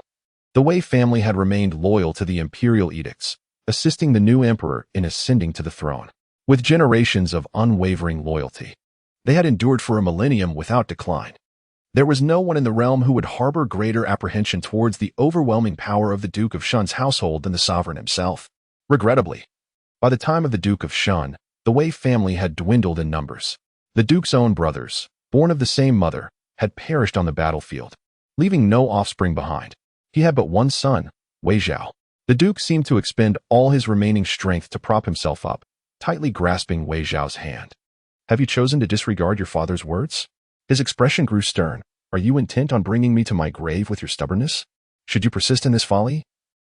the Wei family had remained loyal to the imperial edicts, assisting the new emperor in ascending to the throne. With generations of unwavering loyalty, they had endured for a millennium without decline. There was no one in the realm who would harbor greater apprehension towards the overwhelming power of the Duke of Shun's household than the sovereign himself. Regrettably, by the time of the Duke of Shun, the Wei family had dwindled in numbers. The Duke's own brothers, born of the same mother, had perished on the battlefield, leaving no offspring behind. He had but one son, Wei Zhao. The Duke seemed to expend all his remaining strength to prop himself up, tightly grasping Wei Zhao's hand. "Have you chosen to disregard your father's words?" His expression grew stern. "Are you intent on bringing me to my grave with your stubbornness? Should you persist in this folly,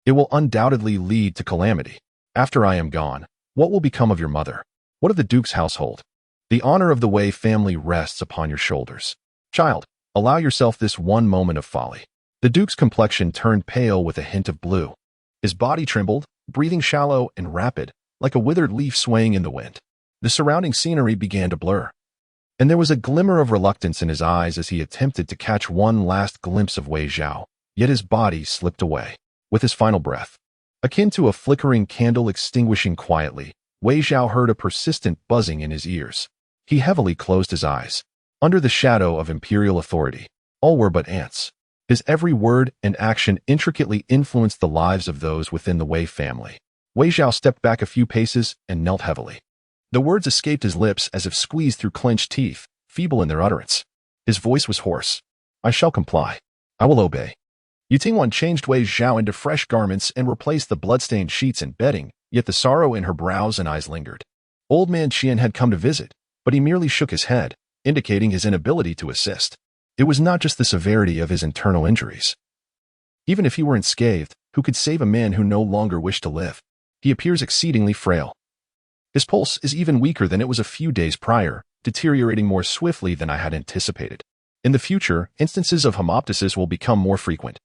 it will undoubtedly lead to calamity. After I am gone, what will become of your mother? What of the Duke's household? The honor of the Wei family rests upon your shoulders. Child, allow yourself this one moment of folly." The Duke's complexion turned pale with a hint of blue. His body trembled, breathing shallow and rapid, like a withered leaf swaying in the wind. The surrounding scenery began to blur, and there was a glimmer of reluctance in his eyes as he attempted to catch one last glimpse of Wei Zhao, yet his body slipped away. With his final breath, Akin to a flickering candle extinguishing quietly, Wei Zhao heard a persistent buzzing in his ears. He heavily closed his eyes. Under the shadow of imperial authority, all were but ants. His every word and action intricately influenced the lives of those within the Wei family. Wei Zhao stepped back a few paces and knelt heavily. The words escaped his lips as if squeezed through clenched teeth, feeble in their utterance. His voice was hoarse. I shall comply. I will obey. Yutingwan changed Wei Zhao into fresh garments and replaced the bloodstained sheets and bedding, yet the sorrow in her brows and eyes lingered. Old man Qian had come to visit, but he merely shook his head, indicating his inability to assist. It was not just the severity of his internal injuries. Even if he were unscathed, who could save a man who no longer wished to live? He appears exceedingly frail. His pulse is even weaker than it was a few days prior, deteriorating more swiftly than I had anticipated. In the future, instances of hemoptysis will become more frequent,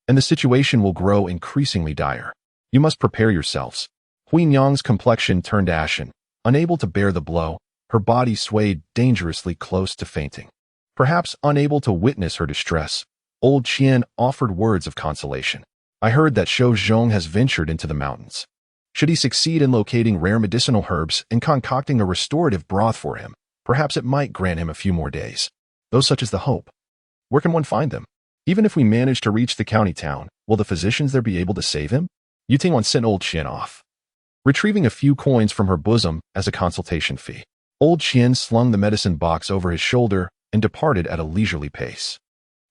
and the situation will grow increasingly dire. You must prepare yourselves. Huin Yang's complexion turned ashen. Unable to bear the blow, her body swayed dangerously close to fainting. Perhaps unable to witness her distress, old Qian offered words of consolation. I heard that Shou Zhong has ventured into the mountains. Should he succeed in locating rare medicinal herbs and concocting a restorative broth for him, perhaps it might grant him a few more days. Though such is the hope. Where can one find them? Even if we manage to reach the county town, will the physicians there be able to save him? Yutingwan sent old Qian off, retrieving a few coins from her bosom as a consultation fee. Old Qian slung the medicine box over his shoulder and departed at a leisurely pace.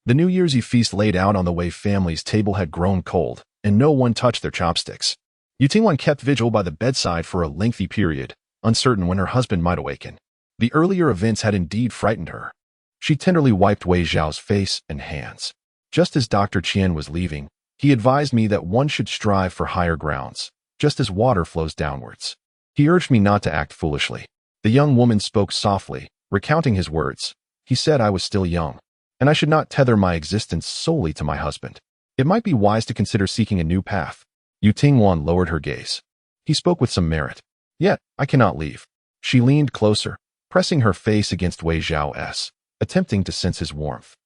The New Year's Eve feast laid out on the Wei family's table had grown cold, and no one touched their chopsticks. Yutingwan kept vigil by the bedside for a lengthy period, uncertain when her husband might awaken. The earlier events had indeed frightened her. She tenderly wiped Wei Zhao's face and hands. Just as Dr. Qian was leaving, he advised me that one should strive for higher grounds, just as water flows downwards. He urged me not to act foolishly. The young woman spoke softly, recounting his words. He said I was still young, and I should not tether my existence solely to my husband. It might be wise to consider seeking a new path. Yutingwan lowered her gaze. He spoke with some merit. Yet, I cannot leave. She leaned closer, pressing her face against Wei Zhao's, attempting to sense his warmth.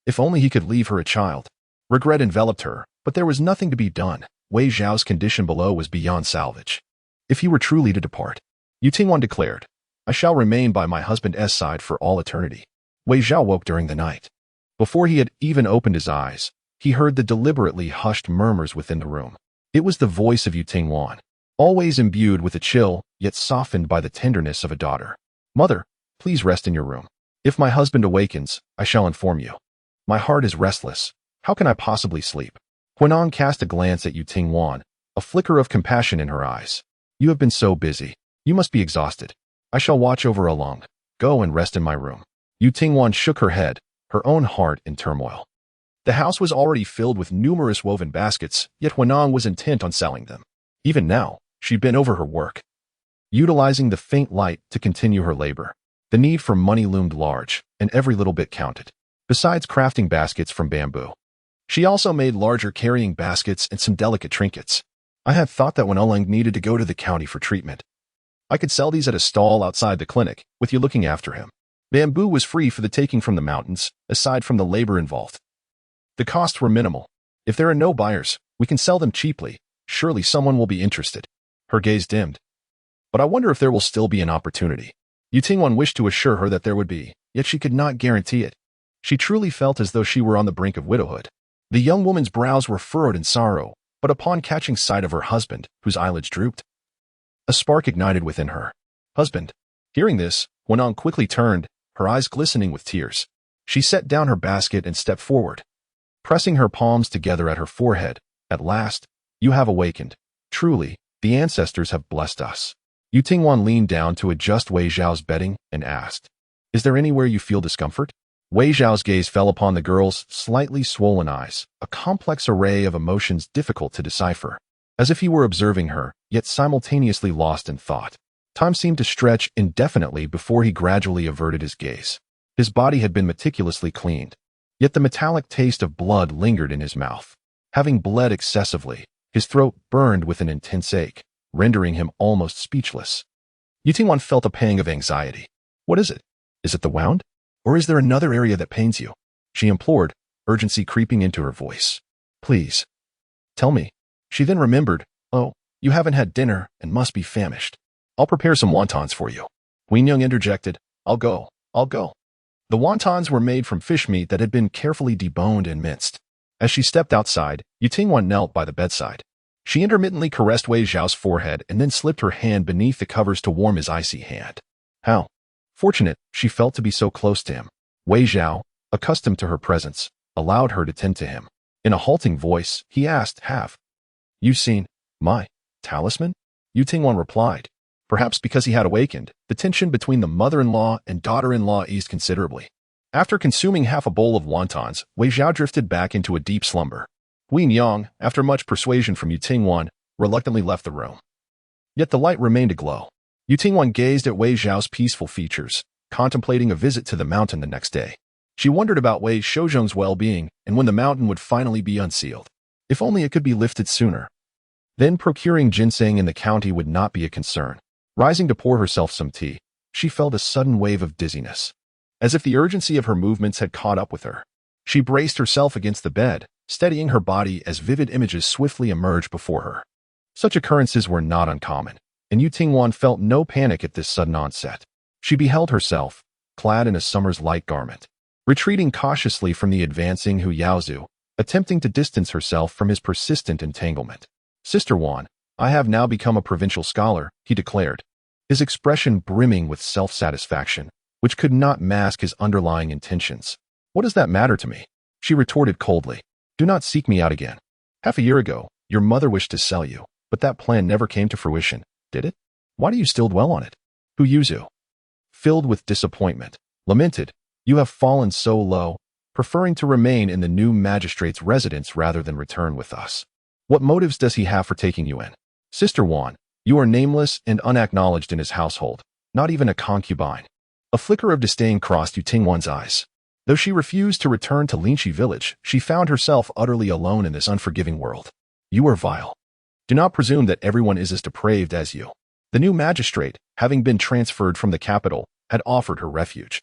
If only he could leave her a child. Regret enveloped her, but there was nothing to be done. Wei Zhao's condition below was beyond salvage. If he were truly to depart, Yutingwan declared, I shall remain by my husband's side for all eternity. Wei Zhao woke during the night. Before he had even opened his eyes, he heard the deliberately hushed murmurs within the room. It was the voice of Yutingwan, always imbued with a chill, yet softened by the tenderness of a daughter. Mother, please rest in your room. If my husband awakens, I shall inform you. My heart is restless. How can I possibly sleep? Huinan cast a glance at Yutingwan, a flicker of compassion in her eyes. You have been so busy. You must be exhausted. I shall watch over along. Go and rest in my room. Yutingwan shook her head, her own heart in turmoil. The house was already filled with numerous woven baskets, yet Huinan was intent on selling them. Even now, she bent over her work, utilizing the faint light to continue her labor. The need for money loomed large, and every little bit counted. Besides crafting baskets from bamboo, she also made larger carrying baskets and some delicate trinkets. I had thought that when Uleng needed to go to the county for treatment, I could sell these at a stall outside the clinic, with you looking after him. Bamboo was free for the taking from the mountains, aside from the labor involved. The costs were minimal. If there are no buyers, we can sell them cheaply. Surely someone will be interested. Her gaze dimmed. But I wonder if there will still be an opportunity. Yutingwan wished to assure her that there would be, yet she could not guarantee it. She truly felt as though she were on the brink of widowhood. The young woman's brows were furrowed in sorrow, but upon catching sight of her husband, whose eyelids drooped, a spark ignited within her. Husband. Hearing this, Huinan quickly turned, her eyes glistening with tears. She set down her basket and stepped forward, pressing her palms together at her forehead. At last, you have awakened. Truly, the ancestors have blessed us. Yutingwan leaned down to adjust Wei Zhao's bedding and asked, Is there anywhere you feel discomfort? Wei Zhao's gaze fell upon the girl's slightly swollen eyes, a complex array of emotions difficult to decipher, as if he were observing her, yet simultaneously lost in thought. Time seemed to stretch indefinitely before he gradually averted his gaze. His body had been meticulously cleaned, yet the metallic taste of blood lingered in his mouth. Having bled excessively, his throat burned with an intense ache, rendering him almost speechless. Yutingwan felt a pang of anxiety. What is it? Is it the wound? Or is there another area that pains you? She implored, urgency creeping into her voice. Please. Tell me. She then remembered, Oh, you haven't had dinner and must be famished. I'll prepare some wontons for you. Queen Young interjected. I'll go. The wontons were made from fish meat that had been carefully deboned and minced. As she stepped outside, Yutingwan knelt by the bedside. She intermittently caressed Wei Zhao's forehead and then slipped her hand beneath the covers to warm his icy hand. How fortunate she felt to be so close to him. Wei Zhao, accustomed to her presence, allowed her to tend to him. In a halting voice, he asked, Have you seen my talisman? Yutingwan replied. Perhaps because he had awakened, the tension between the mother-in-law and daughter-in-law eased considerably. After consuming half a bowl of wontons, Wei Zhao drifted back into a deep slumber. Queen Yang, after much persuasion from Yutingwan, reluctantly left the room. Yet the light remained aglow. Yutingwan gazed at Wei Zhao's peaceful features, contemplating a visit to the mountain the next day. She wondered about Wei Shouzhong's well-being and when the mountain would finally be unsealed. If only it could be lifted sooner. Then procuring ginseng in the county would not be a concern. Rising to pour herself some tea, she felt a sudden wave of dizziness. As if the urgency of her movements had caught up with her. She braced herself against the bed, steadying her body as vivid images swiftly emerged before her. Such occurrences were not uncommon, and Yutingwan felt no panic at this sudden onset. She beheld herself, clad in a summer's light garment, retreating cautiously from the advancing Hu Yaozu, attempting to distance herself from his persistent entanglement. Sister Wan, I have now become a provincial scholar, he declared, his expression brimming with self-satisfaction, which could not mask his underlying intentions. What does that matter to me? She retorted coldly. Do not seek me out again. Half a year ago, your mother wished to sell you, but that plan never came to fruition, did it? Why do you still dwell on it? Hu Yuzu, filled with disappointment, lamented, you have fallen so low, preferring to remain in the new magistrate's residence rather than return with us. What motives does he have for taking you in? Sister Wan, you are nameless and unacknowledged in his household, not even a concubine. A flicker of disdain crossed Yutingwan's eyes. Though she refused to return to Linxi village, she found herself utterly alone in this unforgiving world. You are vile. Do not presume that everyone is as depraved as you. The new magistrate, having been transferred from the capital, had offered her refuge,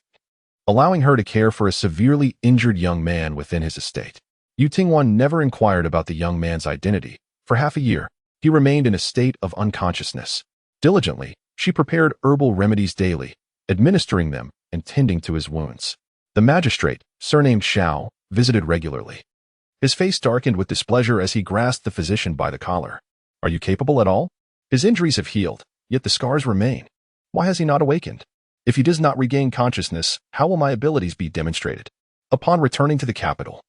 allowing her to care for a severely injured young man within his estate. Yutingwan never inquired about the young man's identity. For half a year, he remained in a state of unconsciousness. Diligently, she prepared herbal remedies daily, administering them and tending to his wounds. The magistrate, surnamed Xiao, visited regularly. His face darkened with displeasure as he grasped the physician by the collar. Are you capable at all? His injuries have healed, yet the scars remain. Why has he not awakened? If he does not regain consciousness, how will my abilities be demonstrated? Upon returning to the capital,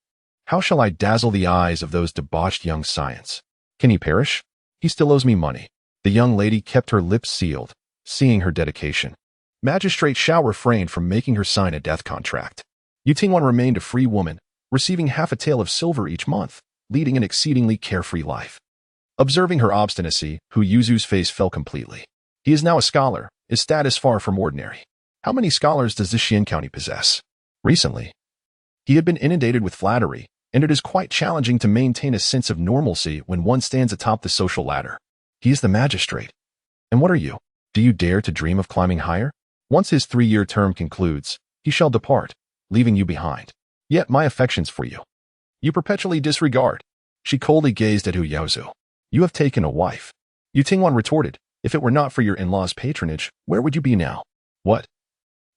how shall I dazzle the eyes of those debauched young science? Can he perish? He still owes me money. The young lady kept her lips sealed, seeing her dedication. Magistrate Xiao refrained from making her sign a death contract. Yutingwan remained a free woman, receiving half a tael of silver each month, leading an exceedingly carefree life. Observing her obstinacy, Hu Yuzu's face fell completely. He is now a scholar, his status far from ordinary. How many scholars does this Xian county possess? Recently, he had been inundated with flattery, and it is quite challenging to maintain a sense of normalcy when one stands atop the social ladder. He is the magistrate. And what are you? Do you dare to dream of climbing higher? Once his 3-year term concludes, he shall depart, leaving you behind. Yet my affections for you, you perpetually disregard. She coldly gazed at Hu Yaozu. You have taken a wife. Yutingwan retorted, if it were not for your in-law's patronage, where would you be now? What?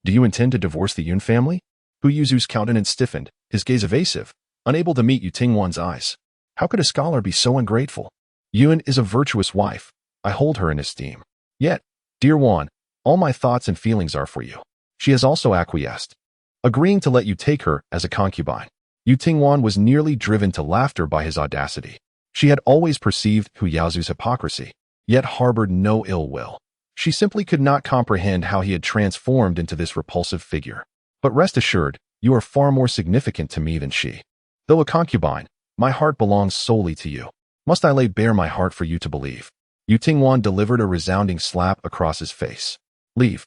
Do you intend to divorce the Yun family? Hu Yuzu's countenance stiffened, his gaze evasive, unable to meet Yutingwan's eyes. How could a scholar be so ungrateful? Yun is a virtuous wife. I hold her in esteem. Yet, dear Wan, all my thoughts and feelings are for you. She has also acquiesced, agreeing to let you take her as a concubine. Yutingwan was nearly driven to laughter by his audacity. She had always perceived Hu Yaozu's hypocrisy, yet harbored no ill will. She simply could not comprehend how he had transformed into this repulsive figure. But rest assured, you are far more significant to me than she. Though a concubine, my heart belongs solely to you. Must I lay bare my heart for you to believe? Yutingwan delivered a resounding slap across his face. Leave.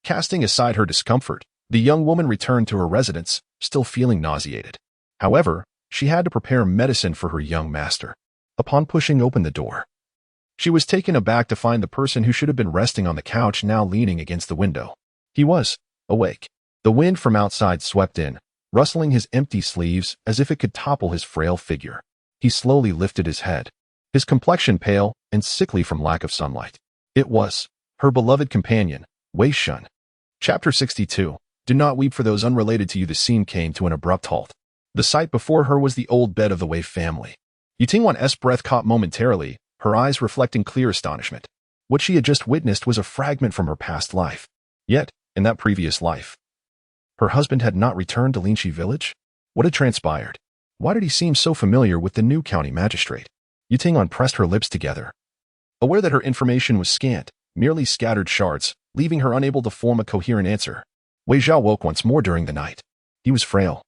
Casting aside her discomfort, the young woman returned to her residence, still feeling nauseated. However, she had to prepare medicine for her young master. Upon pushing open the door, she was taken aback to find the person who should have been resting on the couch now leaning against the window. He was awake. The wind from outside swept in, rustling his empty sleeves as if it could topple his frail figure. He slowly lifted his head, his complexion pale, and sickly from lack of sunlight. It was her beloved companion, Wei Shun. Chapter 62. Do not weep for those unrelated to you. The scene came to an abrupt halt. The sight before her was the old bed of the Wei family. Yutingwan's breath caught momentarily, her eyes reflecting clear astonishment. What she had just witnessed was a fragment from her past life. Yet, in that previous life, her husband had not returned to Linxi village? What had transpired? Why did he seem so familiar with the new county magistrate? Yutingwan pressed her lips together, aware that her information was scant, merely scattered shards, leaving her unable to form a coherent answer. Wei Zhao woke once more during the night. He was frail,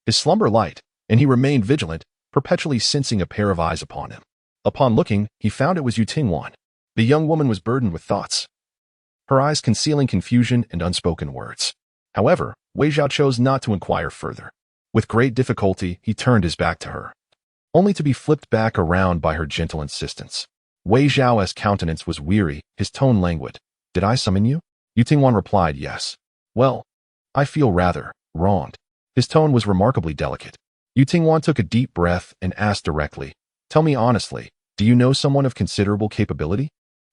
his slumber light, and he remained vigilant, perpetually sensing a pair of eyes upon him. Upon looking, he found it was Yutingwan. The young woman was burdened with thoughts, her eyes concealing confusion and unspoken words. However, Wei Zhao chose not to inquire further. With great difficulty, he turned his back to her, only to be flipped back around by her gentle insistence. Wei Zhao's countenance was weary, his tone languid. Did I summon you? Yutingwan replied, yes. Well, I feel rather wronged. His tone was remarkably delicate. Yutingwan took a deep breath and asked directly, tell me honestly, do you know someone of considerable capability?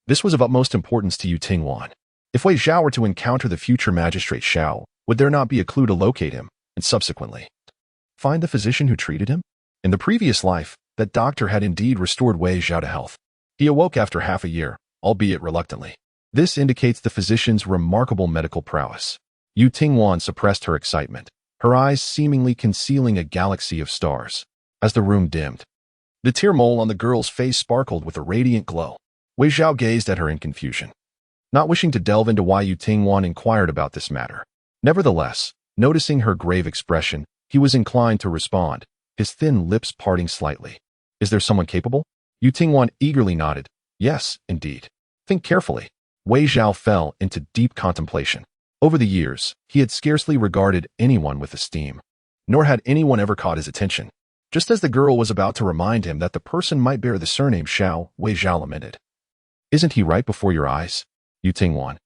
This was of utmost importance to Yutingwan. If Wei Zhao were to encounter the future magistrate Xiao, would there not be a clue to locate him, and subsequently find the physician who treated him? In the previous life, that doctor had indeed restored Wei Zhao to health. He awoke after half a year, albeit reluctantly. This indicates the physician's remarkable medical prowess. Yutingwan suppressed her excitement, her eyes seemingly concealing a galaxy of stars. As the room dimmed, the tear mole on the girl's face sparkled with a radiant glow. Wei Zhao gazed at her in confusion, not wishing to delve into why Yutingwan inquired about this matter. Nevertheless, noticing her grave expression, he was inclined to respond, his thin lips parting slightly. Is there someone capable? Yutingwan eagerly nodded. Yes, indeed. Think carefully. Wei Zhao fell into deep contemplation. Over the years, he had scarcely regarded anyone with esteem, nor had anyone ever caught his attention. Just as the girl was about to remind him that the person might bear the surname Xiao, Wei Zhao lamented. Isn't he right before your eyes? Yutingwan.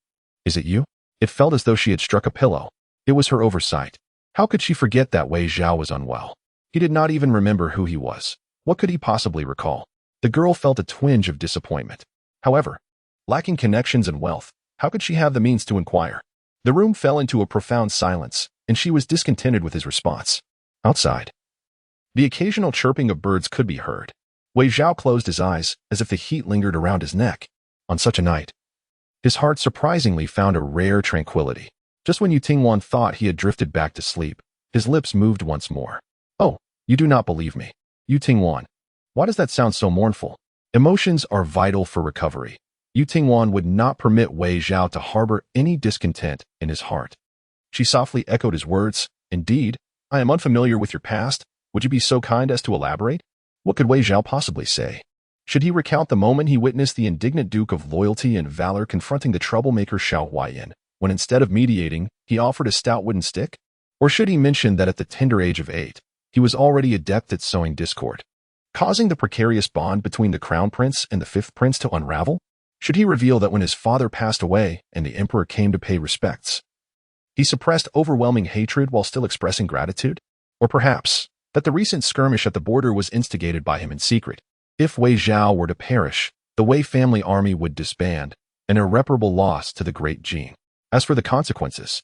Is it you? It felt as though she had struck a pillow. It was her oversight. How could she forget that Wei Zhao was unwell? He did not even remember who he was. What could he possibly recall? The girl felt a twinge of disappointment. However, lacking connections and wealth, how could she have the means to inquire? The room fell into a profound silence, and she was discontented with his response. Outside, the occasional chirping of birds could be heard. Wei Zhao closed his eyes, as if the heat lingered around his neck. On such a night, his heart surprisingly found a rare tranquility. Just when Yutingwan thought he had drifted back to sleep, his lips moved once more. Oh, you do not believe me. Yutingwan. Why does that sound so mournful? Emotions are vital for recovery. Yutingwan would not permit Wei Zhao to harbor any discontent in his heart. She softly echoed his words. Indeed, I am unfamiliar with your past. Would you be so kind as to elaborate? What could Wei Zhao possibly say? Should he recount the moment he witnessed the indignant Duke of Loyalty and Valor confronting the troublemaker Xiao Huaiyan, when instead of mediating, he offered a stout wooden stick? Or should he mention that at the tender age of 8, he was already adept at sowing discord, causing the precarious bond between the Crown Prince and the Fifth Prince to unravel? Should he reveal that when his father passed away and the Emperor came to pay respects, he suppressed overwhelming hatred while still expressing gratitude? Or perhaps, that the recent skirmish at the border was instigated by him in secret? If Wei Zhao were to perish, the Wei family army would disband, an irreparable loss to the great Jin. As for the consequences,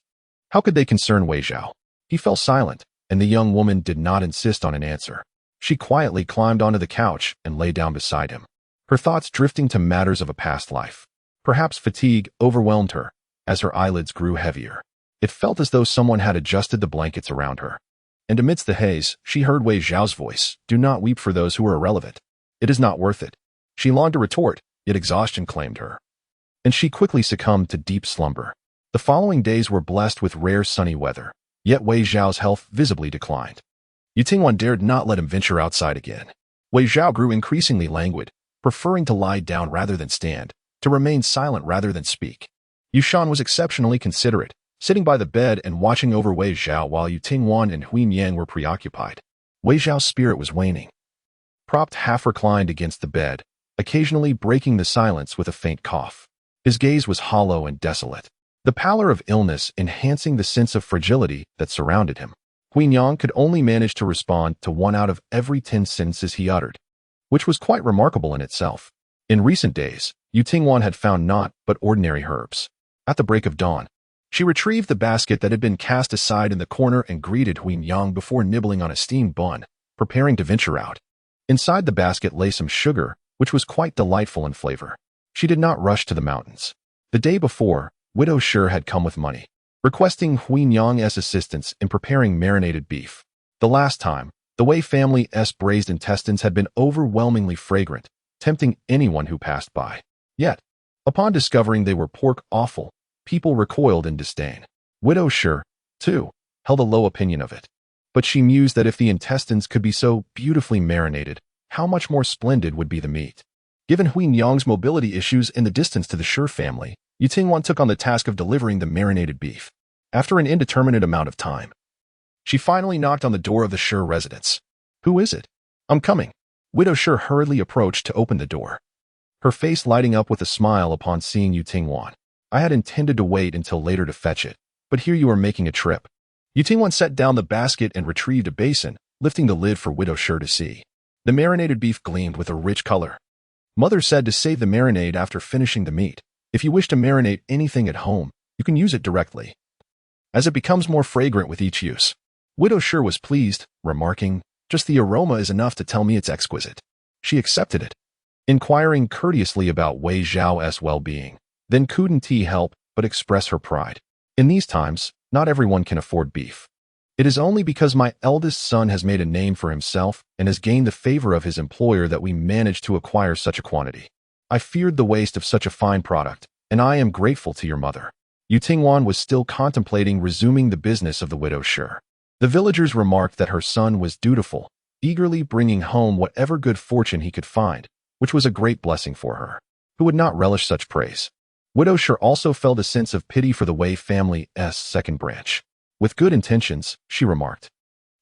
how could they concern Wei Zhao? He fell silent, and the young woman did not insist on an answer. She quietly climbed onto the couch and lay down beside him, her thoughts drifting to matters of a past life. Perhaps fatigue overwhelmed her, as her eyelids grew heavier. It felt as though someone had adjusted the blankets around her. And amidst the haze, she heard Wei Zhao's voice. Do not weep for those who are irrelevant. It is not worth it. She longed to retort, yet exhaustion claimed her, and she quickly succumbed to deep slumber. The following days were blessed with rare sunny weather, yet Wei Zhao's health visibly declined. Yutingwan dared not let him venture outside again. Wei Zhao grew increasingly languid, preferring to lie down rather than stand, to remain silent rather than speak. Yushan was exceptionally considerate, sitting by the bed and watching over Wei Zhao while Yutingwan and Huin Yang were preoccupied. Wei Zhao's spirit was waning, propped half-reclined against the bed, occasionally breaking the silence with a faint cough. His gaze was hollow and desolate, the pallor of illness enhancing the sense of fragility that surrounded him. Huin Yang could only manage to respond to 1 out of every 10 sentences he uttered, which was quite remarkable in itself. In recent days, Yu Tingwan had found naught but ordinary herbs. At the break of dawn, she retrieved the basket that had been cast aside in the corner and greeted Huin Yang before nibbling on a steamed bun, preparing to venture out. Inside the basket lay some sugar, which was quite delightful in flavor. She did not rush to the mountains. The day before, Widow Shi had come with money, requesting Huin Yang's assistance in preparing marinated beef. The last time, the Wei family's braised intestines had been overwhelmingly fragrant, tempting anyone who passed by. Yet, upon discovering they were pork offal, people recoiled in disdain. Widow Shi, too, held a low opinion of it. But she mused that if the intestines could be so beautifully marinated, how much more splendid would be the meat. Given Huin Yang's mobility issues and the distance to the Shi family, Yu Tingwan took on the task of delivering the marinated beef. After an indeterminate amount of time, she finally knocked on the door of the Shi residence. "Who is it?" "I'm coming." Widow Shi hurriedly approached to open the door, her face lighting up with a smile upon seeing Yu Tingwan. "I had intended to wait until later to fetch it, but here you are making a trip." Yu Tingwan set down the basket and retrieved a basin, lifting the lid for Widow Shi to see. The marinated beef gleamed with a rich color. Mother said to save the marinade after finishing the meat. If you wish to marinate anything at home, you can use it directly, as it becomes more fragrant with each use. Widow Shi was pleased, remarking, "Just the aroma is enough to tell me it's exquisite." She accepted it, inquiring courteously about Wei Zhao's well-being. Then couldn't help but express her pride. "In these times, not everyone can afford beef. It is only because my eldest son has made a name for himself and has gained the favor of his employer that we managed to acquire such a quantity. I feared the waste of such a fine product, and I am grateful to your mother." Yu Tingwan was still contemplating resuming the business of the Widow Shi. The villagers remarked that her son was dutiful, eagerly bringing home whatever good fortune he could find, which was a great blessing for her. Who would not relish such praise? Widow Shi also felt a sense of pity for the Wei family's second branch. With good intentions, she remarked,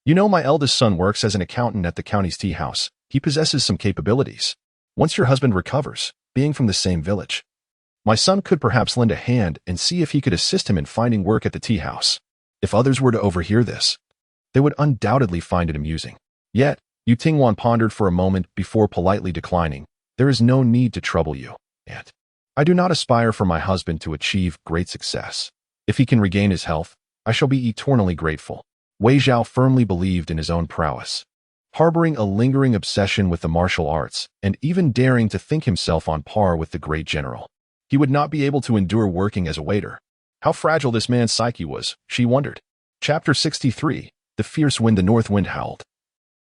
"You know, my eldest son works as an accountant at the county's tea house. He possesses some capabilities. Once your husband recovers, being from the same village, my son could perhaps lend a hand and see if he could assist him in finding work at the tea house." If others were to overhear this, they would undoubtedly find it amusing. Yet, Yu Tingwan pondered for a moment before politely declining, "There is no need to trouble you, Aunt. I do not aspire for my husband to achieve great success. If he can regain his health, I shall be eternally grateful." Wei Zhao firmly believed in his own prowess, harboring a lingering obsession with the martial arts and even daring to think himself on par with the great general. He would not be able to endure working as a waiter. How fragile this man's psyche was, she wondered. Chapter 63, The Fierce Wind. The north wind howled,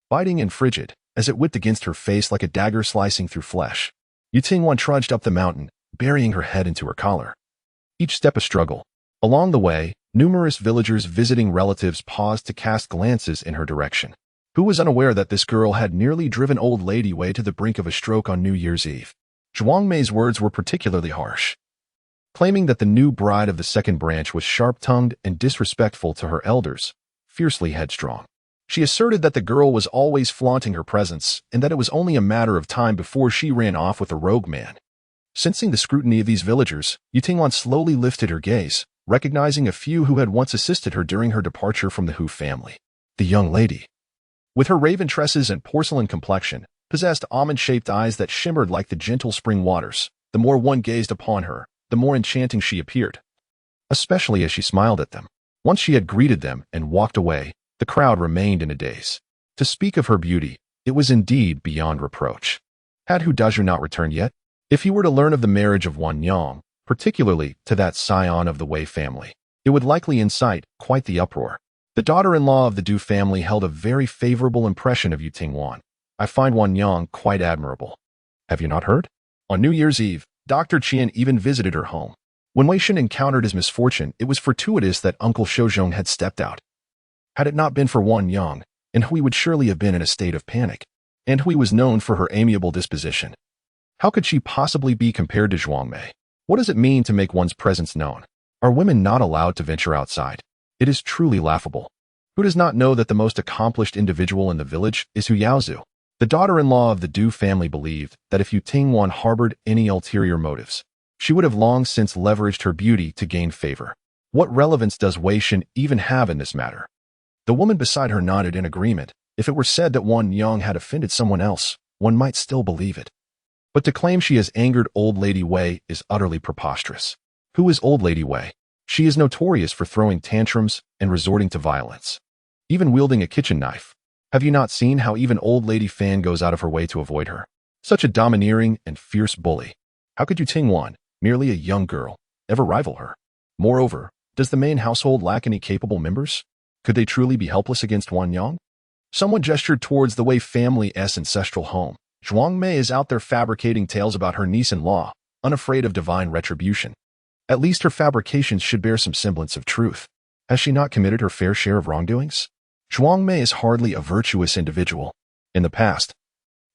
biting and frigid, as it whipped against her face like a dagger slicing through flesh. Yu Tingwan trudged up the mountain, burying her head into her collar. Each step a struggle. Along the way, numerous villagers visiting relatives paused to cast glances in her direction. Who was unaware that this girl had nearly driven old lady Wei to the brink of a stroke on New Year's Eve? Zhuang Mei's words were particularly harsh, claiming that the new bride of the second branch was sharp-tongued and disrespectful to her elders, fiercely headstrong. She asserted that the girl was always flaunting her presence and that it was only a matter of time before she ran off with a rogue man. Sensing the scrutiny of these villagers, Yu Tingwan slowly lifted her gaze, recognizing a few who had once assisted her during her departure from the Hu family. The young lady, with her raven tresses and porcelain complexion, possessed almond-shaped eyes that shimmered like the gentle spring waters. The more one gazed upon her, the more enchanting she appeared, especially as she smiled at them. Once she had greeted them and walked away, the crowd remained in a daze. To speak of her beauty, it was indeed beyond reproach. Had Hu Dazhu not returned yet? If he were to learn of the marriage of Wan Yang, particularly to that scion of the Wei family, it would likely incite quite the uproar. The daughter-in-law of the Du family held a very favorable impression of Yu Tingwan. "I find Wan Yang quite admirable. Have you not heard?" On New Year's Eve, Dr. Qian even visited her home. When Wei Shen encountered his misfortune, it was fortuitous that Uncle Shouzhong had stepped out. Had it not been for Wan Yang, and Hui would surely have been in a state of panic. And Hui was known for her amiable disposition. How could she possibly be compared to Zhuang Mei? What does it mean to make one's presence known? Are women not allowed to venture outside? It is truly laughable. Who does not know that the most accomplished individual in the village is Hu Yaozu? The daughter-in-law of the Du family believed that if Yu Tingwan harbored any ulterior motives, she would have long since leveraged her beauty to gain favor. What relevance does Wei Shen even have in this matter? The woman beside her nodded in agreement. If it were said that Wan Yang had offended someone else, one might still believe it. But to claim she has angered Old Lady Wei is utterly preposterous. Who is Old Lady Wei? She is notorious for throwing tantrums and resorting to violence, even wielding a kitchen knife. Have you not seen how even Old Lady Fan goes out of her way to avoid her? Such a domineering and fierce bully. How could Tingwan, merely a young girl, ever rival her? Moreover, does the main household lack any capable members? Could they truly be helpless against Wanyang? Someone gestured towards the Wei family's ancestral home. Zhuang Mei is out there fabricating tales about her niece-in-law, unafraid of divine retribution. At least her fabrications should bear some semblance of truth. Has she not committed her fair share of wrongdoings? Zhuang Mei is hardly a virtuous individual. In the past,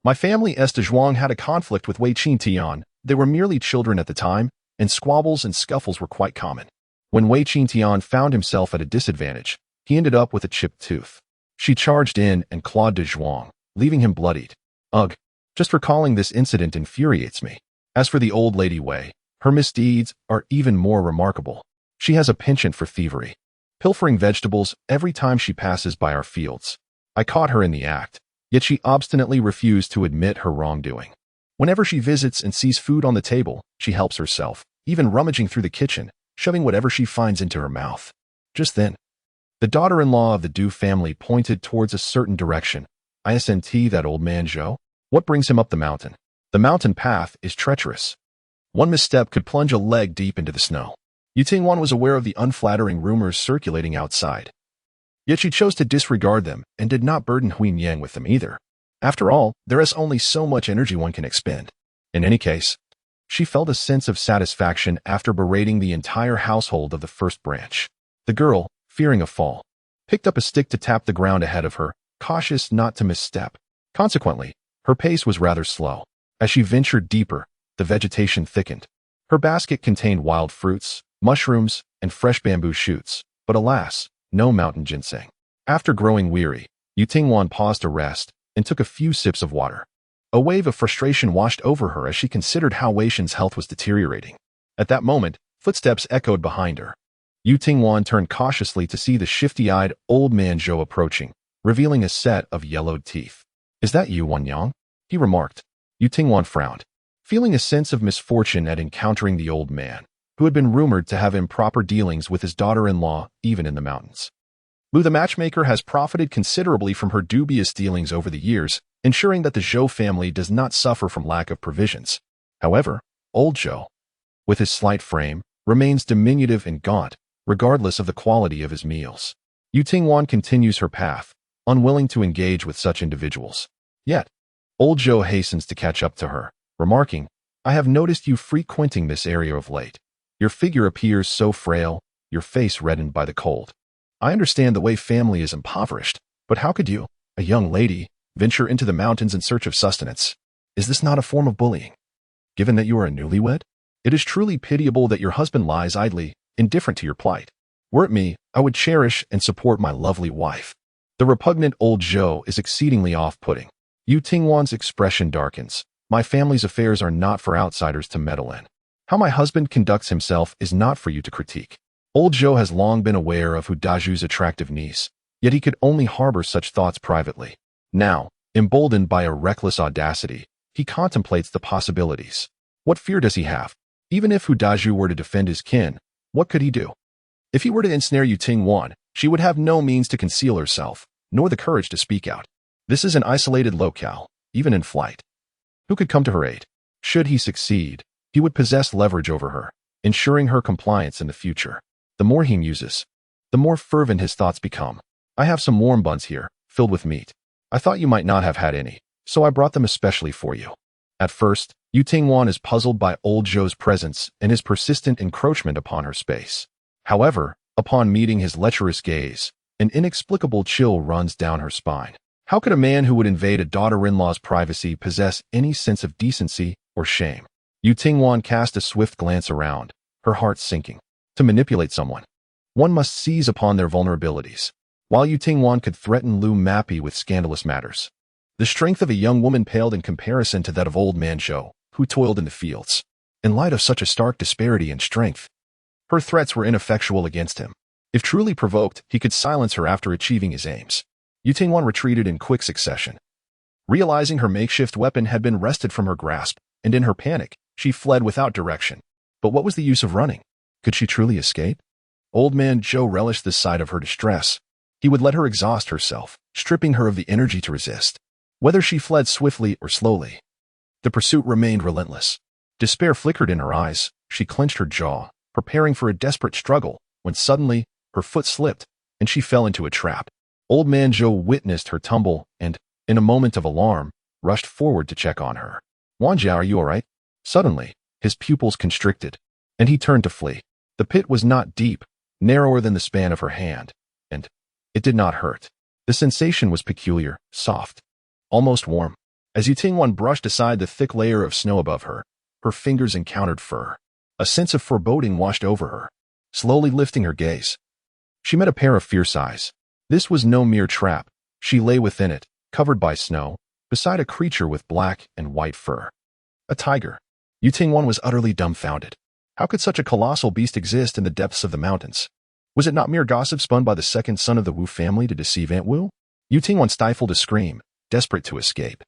my family de Zhuang had a conflict with Wei Qingtian. They were merely children at the time, and squabbles and scuffles were quite common. When Wei Qingtian found himself at a disadvantage, he ended up with a chipped tooth. She charged in and clawed De Zhuang, leaving him bloodied. Ugh, just recalling this incident infuriates me. As for the Old Lady Wei, her misdeeds are even more remarkable. She has a penchant for thievery, pilfering vegetables every time she passes by our fields. I caught her in the act, yet she obstinately refused to admit her wrongdoing. Whenever she visits and sees food on the table, she helps herself, even rummaging through the kitchen, shoving whatever she finds into her mouth. Just then, the daughter-in-law of the Du family pointed towards a certain direction. Isn't that old man Zhou? What brings him up the mountain? The mountain path is treacherous. One misstep could plunge a leg deep into the snow. Yu Tingwan was aware of the unflattering rumors circulating outside. Yet she chose to disregard them and did not burden Huin Yang with them either. After all, there is only so much energy one can expend. In any case, she felt a sense of satisfaction after berating the entire household of the first branch. The girl, fearing a fall, picked up a stick to tap the ground ahead of her, cautious not to misstep. Consequently, her pace was rather slow. As she ventured deeper, the vegetation thickened. Her basket contained wild fruits, mushrooms, and fresh bamboo shoots, but alas, no mountain ginseng. After growing weary, Yu Tingwan paused to rest and took a few sips of water. A wave of frustration washed over her as she considered how Wei Shen's health was deteriorating. At that moment, footsteps echoed behind her. Yu Tingwan turned cautiously to see the shifty-eyed old man Zhou approaching, revealing a set of yellowed teeth. "Is that you, Wanyang?" he remarked. Yu Tingwan frowned, feeling a sense of misfortune at encountering the old man, who had been rumored to have improper dealings with his daughter-in-law even in the mountains. Lu the matchmaker has profited considerably from her dubious dealings over the years, ensuring that the Zhou family does not suffer from lack of provisions. However, old Zhou, with his slight frame, remains diminutive and gaunt, regardless of the quality of his meals. Yu Tingwan continues her path, unwilling to engage with such individuals. Yet, old Zhou hastens to catch up to her, remarking, "I have noticed you frequenting this area of late. Your figure appears so frail, your face reddened by the cold. I understand the Wei family is impoverished, but how could you, a young lady, venture into the mountains in search of sustenance? Is this not a form of bullying? Given that you are a newlywed, it is truly pitiable that your husband lies idly, indifferent to your plight. Were it me, I would cherish and support my lovely wife." The repugnant old Zhou is exceedingly off-putting. Yu Tingwan's expression darkens. "My family's affairs are not for outsiders to meddle in. How my husband conducts himself is not for you to critique." Old Zhou has long been aware of Hu Daju's attractive niece, yet he could only harbor such thoughts privately. Now, emboldened by a reckless audacity, he contemplates the possibilities. What fear does he have? Even if Hu Daju were to defend his kin, what could he do? If he were to ensnare Yu Tingwan, she would have no means to conceal herself, nor the courage to speak out. This is an isolated locale, even in flight. Who could come to her aid? Should he succeed, he would possess leverage over her, ensuring her compliance in the future. The more he muses, the more fervent his thoughts become. "I have some warm buns here, filled with meat. I thought you might not have had any, so I brought them especially for you." At first, Yu Tingwan is puzzled by old Zhou's presence and his persistent encroachment upon her space. However, upon meeting his lecherous gaze, an inexplicable chill runs down her spine. How could a man who would invade a daughter-in-law's privacy possess any sense of decency or shame? Yu Tingwan cast a swift glance around, her heart sinking. To manipulate someone, one must seize upon their vulnerabilities. While Yu Tingwan could threaten Lu Mappy with scandalous matters, the strength of a young woman paled in comparison to that of old man Zhou, who toiled in the fields. In light of such a stark disparity in strength, her threats were ineffectual against him. If truly provoked, he could silence her after achieving his aims. Yu Tingwan retreated in quick succession. Realizing her makeshift weapon had been wrested from her grasp, and in her panic, she fled without direction. But what was the use of running? Could she truly escape? Old Man Joe relished the sight of her distress. He would let her exhaust herself, stripping her of the energy to resist. Whether she fled swiftly or slowly, the pursuit remained relentless. Despair flickered in her eyes. She clenched her jaw, preparing for a desperate struggle, when suddenly, her foot slipped, and she fell into a trap. Old Man Joe witnessed her tumble and, in a moment of alarm, rushed forward to check on her. "Wan'er, are you all right?" Suddenly, his pupils constricted, and he turned to flee. The pit was not deep, narrower than the span of her hand, and it did not hurt. The sensation was peculiar, soft, almost warm. As Youthful brushed aside the thick layer of snow above her, her fingers encountered fur. A sense of foreboding washed over her. Slowly lifting her gaze, she met a pair of fierce eyes. This was no mere trap. She lay within it, covered by snow, beside a creature with black and white fur. A tiger. Youthful was utterly dumbfounded. How could such a colossal beast exist in the depths of the mountains? Was it not mere gossip spun by the second son of the Wu family to deceive Aunt Wu? Youthful stifled a scream, desperate to escape.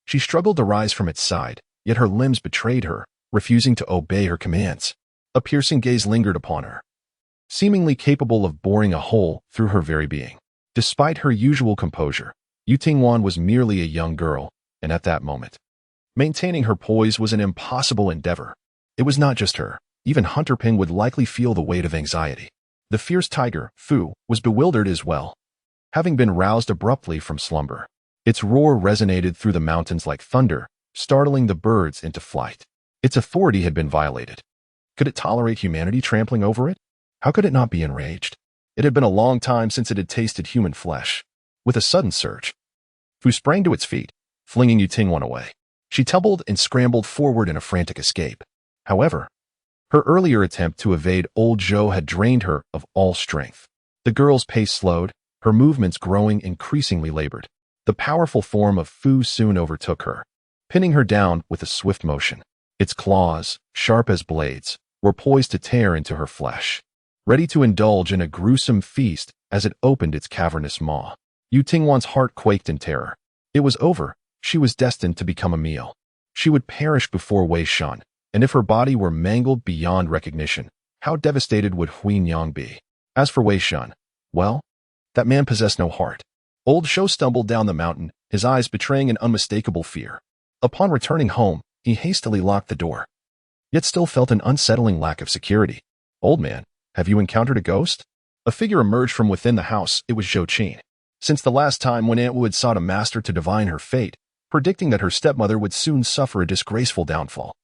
She struggled to rise from its side, yet her limbs betrayed her, refusing to obey her commands. A piercing gaze lingered upon her, seemingly capable of boring a hole through her very being. Despite her usual composure, Youthful was merely a young girl, and at that moment, maintaining her poise was an impossible endeavor. It was not just her. Even Hunter Ping would likely feel the weight of anxiety. The fierce tiger, Fu, was bewildered as well, having been roused abruptly from slumber. Its roar resonated through the mountains like thunder, startling the birds into flight. Its authority had been violated. Could it tolerate humanity trampling over it? How could it not be enraged? It had been a long time since it had tasted human flesh. With a sudden surge, Fu sprang to its feet, flinging Youthful away. She tumbled and scrambled forward in a frantic escape. However, her earlier attempt to evade old Joe had drained her of all strength. The girl's pace slowed, her movements growing increasingly labored. The powerful form of Fu soon overtook her, pinning her down with a swift motion. Its claws, sharp as blades, were poised to tear into her flesh, ready to indulge in a gruesome feast as it opened its cavernous maw. Youthful's heart quaked in terror. It was over. She was destined to become a meal. She would perish before Wei Shan, and if her body were mangled beyond recognition, how devastated would Huin Yang be? As for Wei Shan, well, that man possessed no heart. Old Shou stumbled down the mountain, his eyes betraying an unmistakable fear. Upon returning home, he hastily locked the door, yet still felt an unsettling lack of security. "Old man, have you encountered a ghost?" A figure emerged from within the house. It was Zhou Qin. Since the last time when Aunt Wu had sought a master to divine her fate, predicting that her stepmother would soon suffer a disgraceful downfall,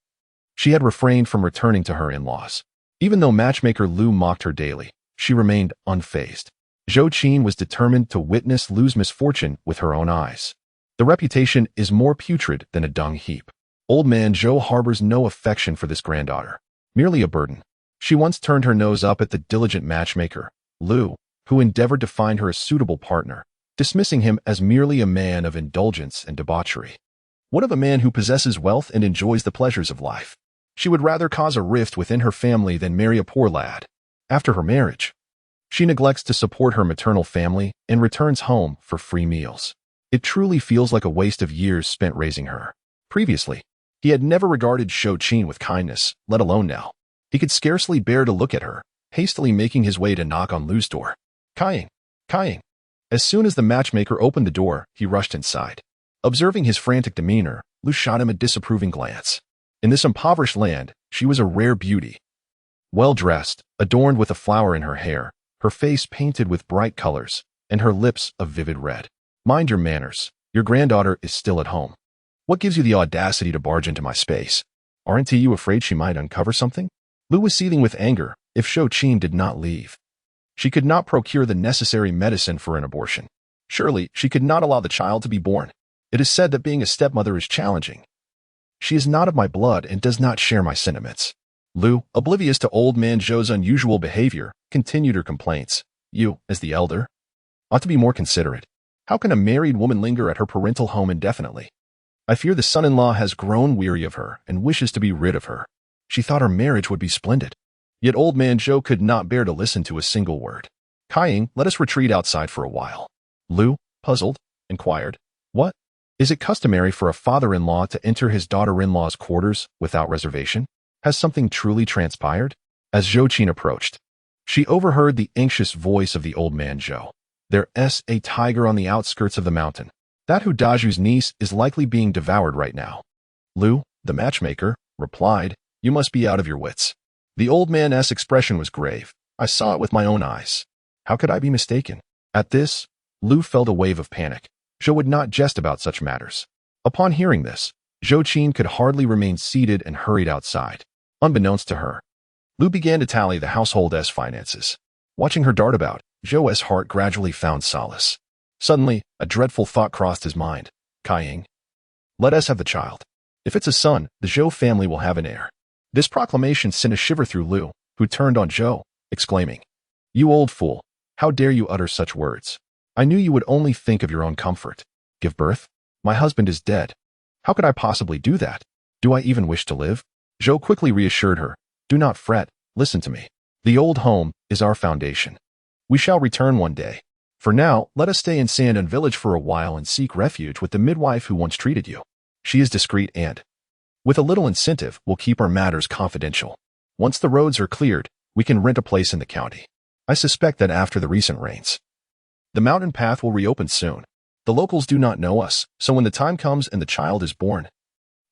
she had refrained from returning to her in-laws. Even though matchmaker Lu mocked her daily, she remained unfazed. Zhou Qin was determined to witness Lu's misfortune with her own eyes. The reputation is more putrid than a dung heap. Old Man Zhou harbors no affection for this granddaughter, merely a burden. She once turned her nose up at the diligent matchmaker, Lu, who endeavored to find her a suitable partner, dismissing him as merely a man of indulgence and debauchery. What of a man who possesses wealth and enjoys the pleasures of life? She would rather cause a rift within her family than marry a poor lad. After her marriage, she neglects to support her maternal family and returns home for free meals. It truly feels like a waste of years spent raising her. Previously, he had never regarded Zhou Qin with kindness, let alone now. He could scarcely bear to look at her, hastily making his way to knock on Lu's door. "Kaiying, Kaiying." As soon as the matchmaker opened the door, he rushed inside. Observing his frantic demeanor, Lu shot him a disapproving glance. In this impoverished land, she was a rare beauty. Well-dressed, adorned with a flower in her hair, her face painted with bright colors, and her lips a vivid red. "Mind your manners. Your granddaughter is still at home. What gives you the audacity to barge into my space? Aren't you afraid she might uncover something?" Lu was seething with anger if Zhou Qin did not leave. She could not procure the necessary medicine for an abortion. Surely, she could not allow the child to be born. It is said that being a stepmother is challenging. She is not of my blood and does not share my sentiments. Lu, oblivious to old man Zhou's unusual behavior, continued her complaints. "You, as the elder, ought to be more considerate. How can a married woman linger at her parental home indefinitely? I fear the son-in-law has grown weary of her and wishes to be rid of her. She thought her marriage would be splendid." Yet old man Zhou could not bear to listen to a single word. "Kaiying, let us retreat outside for a while." Lu, puzzled, inquired, "What?" Is it customary for a father-in-law to enter his daughter-in-law's quarters without reservation? Has something truly transpired? As Zhou Qin approached, she overheard the anxious voice of the old man Zhou. There's a tiger on the outskirts of the mountain. That Hu Daju's niece is likely being devoured right now. Lu, the matchmaker, replied, "You must be out of your wits." The old man's expression was grave. "I saw it with my own eyes. How could I be mistaken?" At this, Lu felt a wave of panic. Zhou would not jest about such matters. Upon hearing this, Zhou Qin could hardly remain seated and hurried outside. Unbeknownst to her, Lu began to tally the household's finances. Watching her dart about, Zhou's heart gradually found solace. Suddenly, a dreadful thought crossed his mind. Kaiying, let us have the child. If it's a son, the Zhou family will have an heir. This proclamation sent a shiver through Lu, who turned on Zhou, exclaiming, "You old fool, how dare you utter such words? I knew you would only think of your own comfort. Give birth? My husband is dead. How could I possibly do that? Do I even wish to live?" Zhou quickly reassured her, "Do not fret, listen to me. The old home is our foundation. We shall return one day. For now, let us stay in Sandan village for a while and seek refuge with the midwife who once treated you. She is discreet and, with a little incentive, will keep our matters confidential. Once the roads are cleared, we can rent a place in the county. I suspect that after the recent rains, the mountain path will reopen soon. The locals do not know us, so when the time comes and the child is born,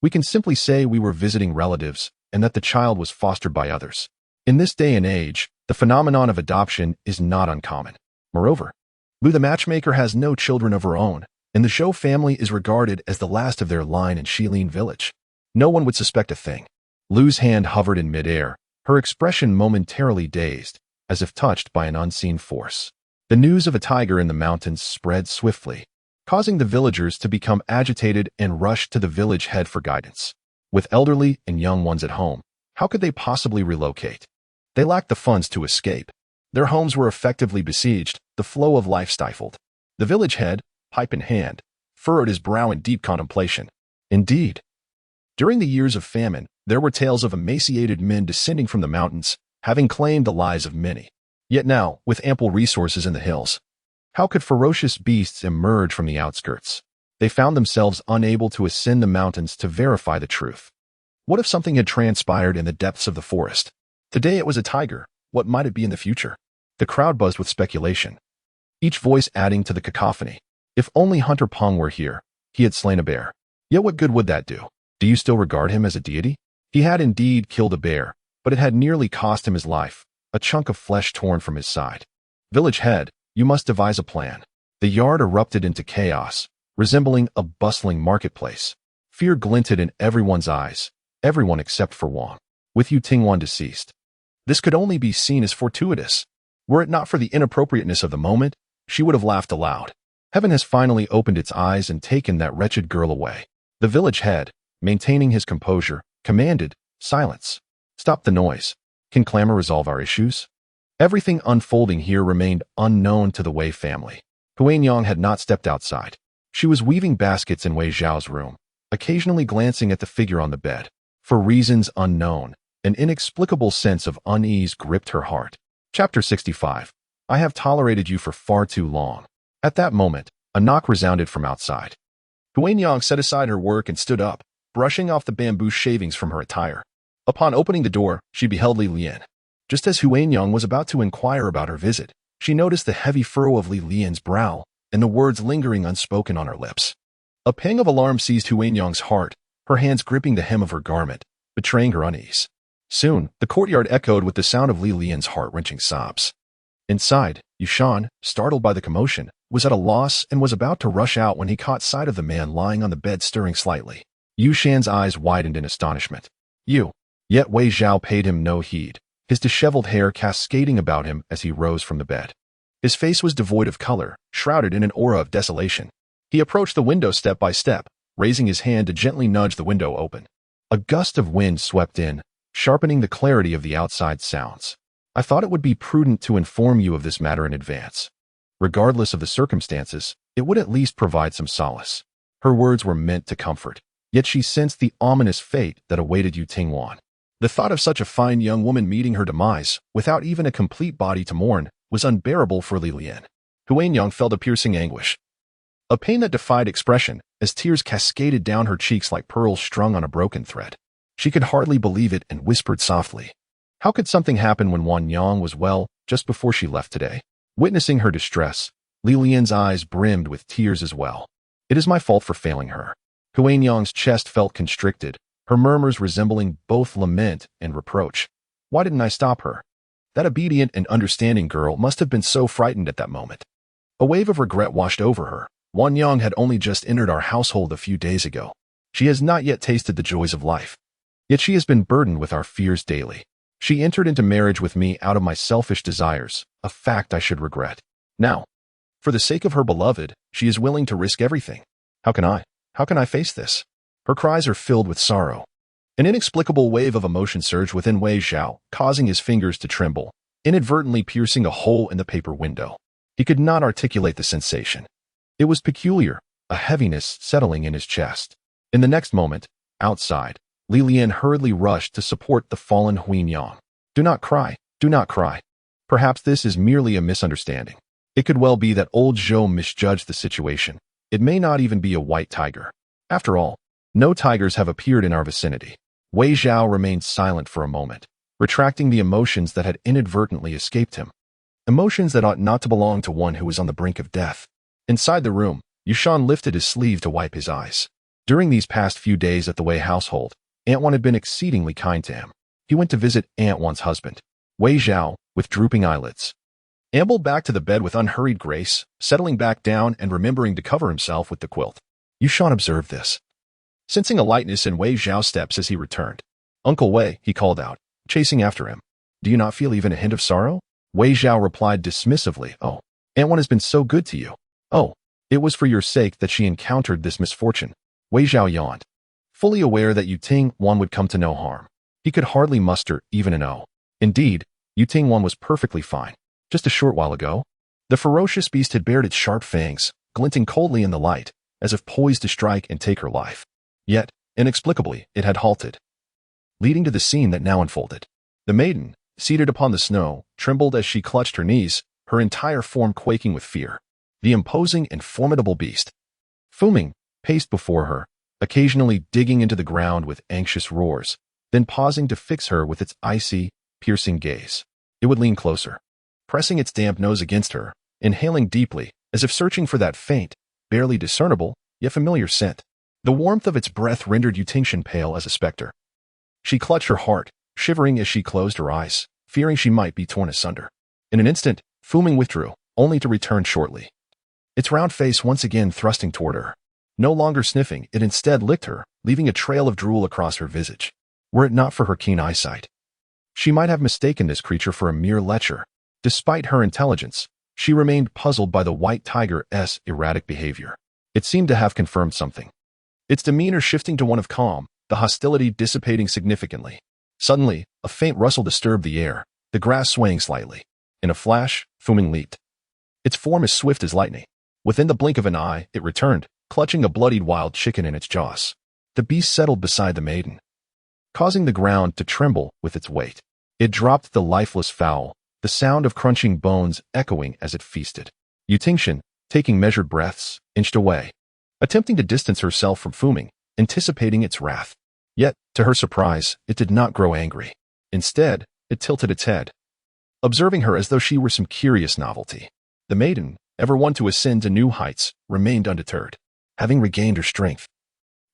we can simply say we were visiting relatives and that the child was fostered by others. In this day and age, the phenomenon of adoption is not uncommon. Moreover, Lu the matchmaker has no children of her own, and the Zhou family is regarded as the last of their line in Shilin village. No one would suspect a thing. Lu's hand hovered in midair, her expression momentarily dazed, as if touched by an unseen force. The news of a tiger in the mountains spread swiftly, causing the villagers to become agitated and rush to the village head for guidance. With elderly and young ones at home, how could they possibly relocate? They lacked the funds to escape. Their homes were effectively besieged, the flow of life stifled. The village head, pipe in hand, furrowed his brow in deep contemplation. Indeed, during the years of famine, there were tales of emaciated men descending from the mountains, having claimed the lives of many. Yet now, with ample resources in the hills, how could ferocious beasts emerge from the outskirts? They found themselves unable to ascend the mountains to verify the truth. What if something had transpired in the depths of the forest? Today it was a tiger. What might it be in the future? The crowd buzzed with speculation, each voice adding to the cacophony. If only Hunter Peng were here, he had slain a bear. Yet what good would that do? Do you still regard him as a deity? He had indeed killed a bear, but it had nearly cost him his life, a chunk of flesh torn from his side. Village head, you must devise a plan. The yard erupted into chaos, resembling a bustling marketplace. Fear glinted in everyone's eyes, everyone except for Wang, with Yu Tingwan deceased. This could only be seen as fortuitous. Were it not for the inappropriateness of the moment, she would have laughed aloud. Heaven has finally opened its eyes and taken that wretched girl away. The village head, maintaining his composure, commanded, "Silence. Stop the noise. Can clamor resolve our issues?" Everything unfolding here remained unknown to the Wei family. Huanyang had not stepped outside. She was weaving baskets in Wei Zhao's room, occasionally glancing at the figure on the bed. For reasons unknown, an inexplicable sense of unease gripped her heart. Chapter 65. I have tolerated you for far too long. At that moment, a knock resounded from outside. Huanyang set aside her work and stood up, brushing off the bamboo shavings from her attire. Upon opening the door, she beheld Li Lian. Just as Huanyang was about to inquire about her visit, she noticed the heavy furrow of Li Lian's brow and the words lingering unspoken on her lips. A pang of alarm seized Huanyang's heart, her hands gripping the hem of her garment, betraying her unease. Soon, the courtyard echoed with the sound of Li Lian's heart-wrenching sobs. Inside, Yushan, startled by the commotion, was at a loss and was about to rush out when he caught sight of the man lying on the bed stirring slightly. Yushan's eyes widened in astonishment. "You." Yet Wei Zhao paid him no heed, his disheveled hair cascading about him as he rose from the bed. His face was devoid of color, shrouded in an aura of desolation. He approached the window step by step, raising his hand to gently nudge the window open. A gust of wind swept in, sharpening the clarity of the outside sounds. "I thought it would be prudent to inform you of this matter in advance. Regardless of the circumstances, it would at least provide some solace." Her words were meant to comfort, yet she sensed the ominous fate that awaited Yu Tingwan. The thought of such a fine young woman meeting her demise, without even a complete body to mourn, was unbearable for Li Lian. Huanyang felt a piercing anguish. a pain that defied expression as tears cascaded down her cheeks like pearls strung on a broken thread. She could hardly believe it and whispered softly, "How could something happen when Wan'er was well just before she left today?" Witnessing her distress, Lilian's eyes brimmed with tears as well. "It is my fault for failing her." Wan'er's chest felt constricted, her murmurs resembling both lament and reproach. Why didn't I stop her? That obedient and understanding girl must have been so frightened at that moment. A wave of regret washed over her. Wan'er had only just entered our household a few days ago. She has not yet tasted the joys of life. Yet she has been burdened with our fears daily. She entered into marriage with me out of my selfish desires, a fact I should regret. Now, for the sake of her beloved, she is willing to risk everything. How can I face this? Her cries are filled with sorrow. An inexplicable wave of emotion surged within Wei Zhao, causing his fingers to tremble, inadvertently piercing a hole in the paper window. He could not articulate the sensation. It was peculiar, a heaviness settling in his chest. In the next moment, outside, Lilian hurriedly rushed to support the fallen Wan'er. "Do not cry, do not cry. Perhaps this is merely a misunderstanding. It could well be that old Zhou misjudged the situation. It may not even be a white tiger. After all, no tigers have appeared in our vicinity." Wei Zhao remained silent for a moment, retracting the emotions that had inadvertently escaped him. Emotions that ought not to belong to one who was on the brink of death. Inside the room, Yushan lifted his sleeve to wipe his eyes. During these past few days at the Wei household, Aunt Wan had been exceedingly kind to him. He went to visit Aunt Wan's husband. Wei Zhao, with drooping eyelids, ambled back to the bed with unhurried grace, settling back down and remembering to cover himself with the quilt. Yushan observed this, sensing a lightness in Wei Zhao's steps as he returned. "Uncle Wei," he called out, chasing after him. "Do you not feel even a hint of sorrow?" Wei Zhao replied dismissively, "Oh, Aunt Wan has been so good to you. Oh, it was for your sake that she encountered this misfortune." Wei Zhao yawned, fully aware that Youthful would come to no harm. He could hardly muster even an "oh." Indeed, Youthful was perfectly fine. Just a short while ago, the ferocious beast had bared its sharp fangs, glinting coldly in the light, as if poised to strike and take her life. Yet, inexplicably, it had halted, leading to the scene that now unfolded. The maiden, seated upon the snow, trembled as she clutched her knees, her entire form quaking with fear. The imposing and formidable beast, Fuming, paced before her, occasionally digging into the ground with anxious roars, then pausing to fix her with its icy, piercing gaze. It would lean closer, pressing its damp nose against her, inhaling deeply, as if searching for that faint, barely discernible, yet familiar scent. The warmth of its breath rendered Youthful pale as a specter. She clutched her heart, shivering as she closed her eyes, fearing she might be torn asunder. In an instant, Fuming withdrew, only to return shortly, its round face once again thrusting toward her. No longer sniffing, it instead licked her, leaving a trail of drool across her visage. Were it not for her keen eyesight, she might have mistaken this creature for a mere lecher. Despite her intelligence, she remained puzzled by the white tiger's erratic behavior. It seemed to have confirmed something, its demeanor shifting to one of calm, the hostility dissipating significantly. Suddenly, a faint rustle disturbed the air, the grass swaying slightly. In a flash, Fuming leaped, its form as swift as lightning. Within the blink of an eye, it returned, clutching a bloodied wild chicken in its jaws. The beast settled beside the maiden, causing the ground to tremble with its weight. It dropped the lifeless fowl, the sound of crunching bones echoing as it feasted. Youthful, taking measured breaths, inched away, attempting to distance herself from Fuming, anticipating its wrath. Yet, to her surprise, it did not grow angry. Instead, it tilted its head, observing her as though she were some curious novelty. The maiden, ever one to ascend to new heights, remained undeterred. Having regained her strength,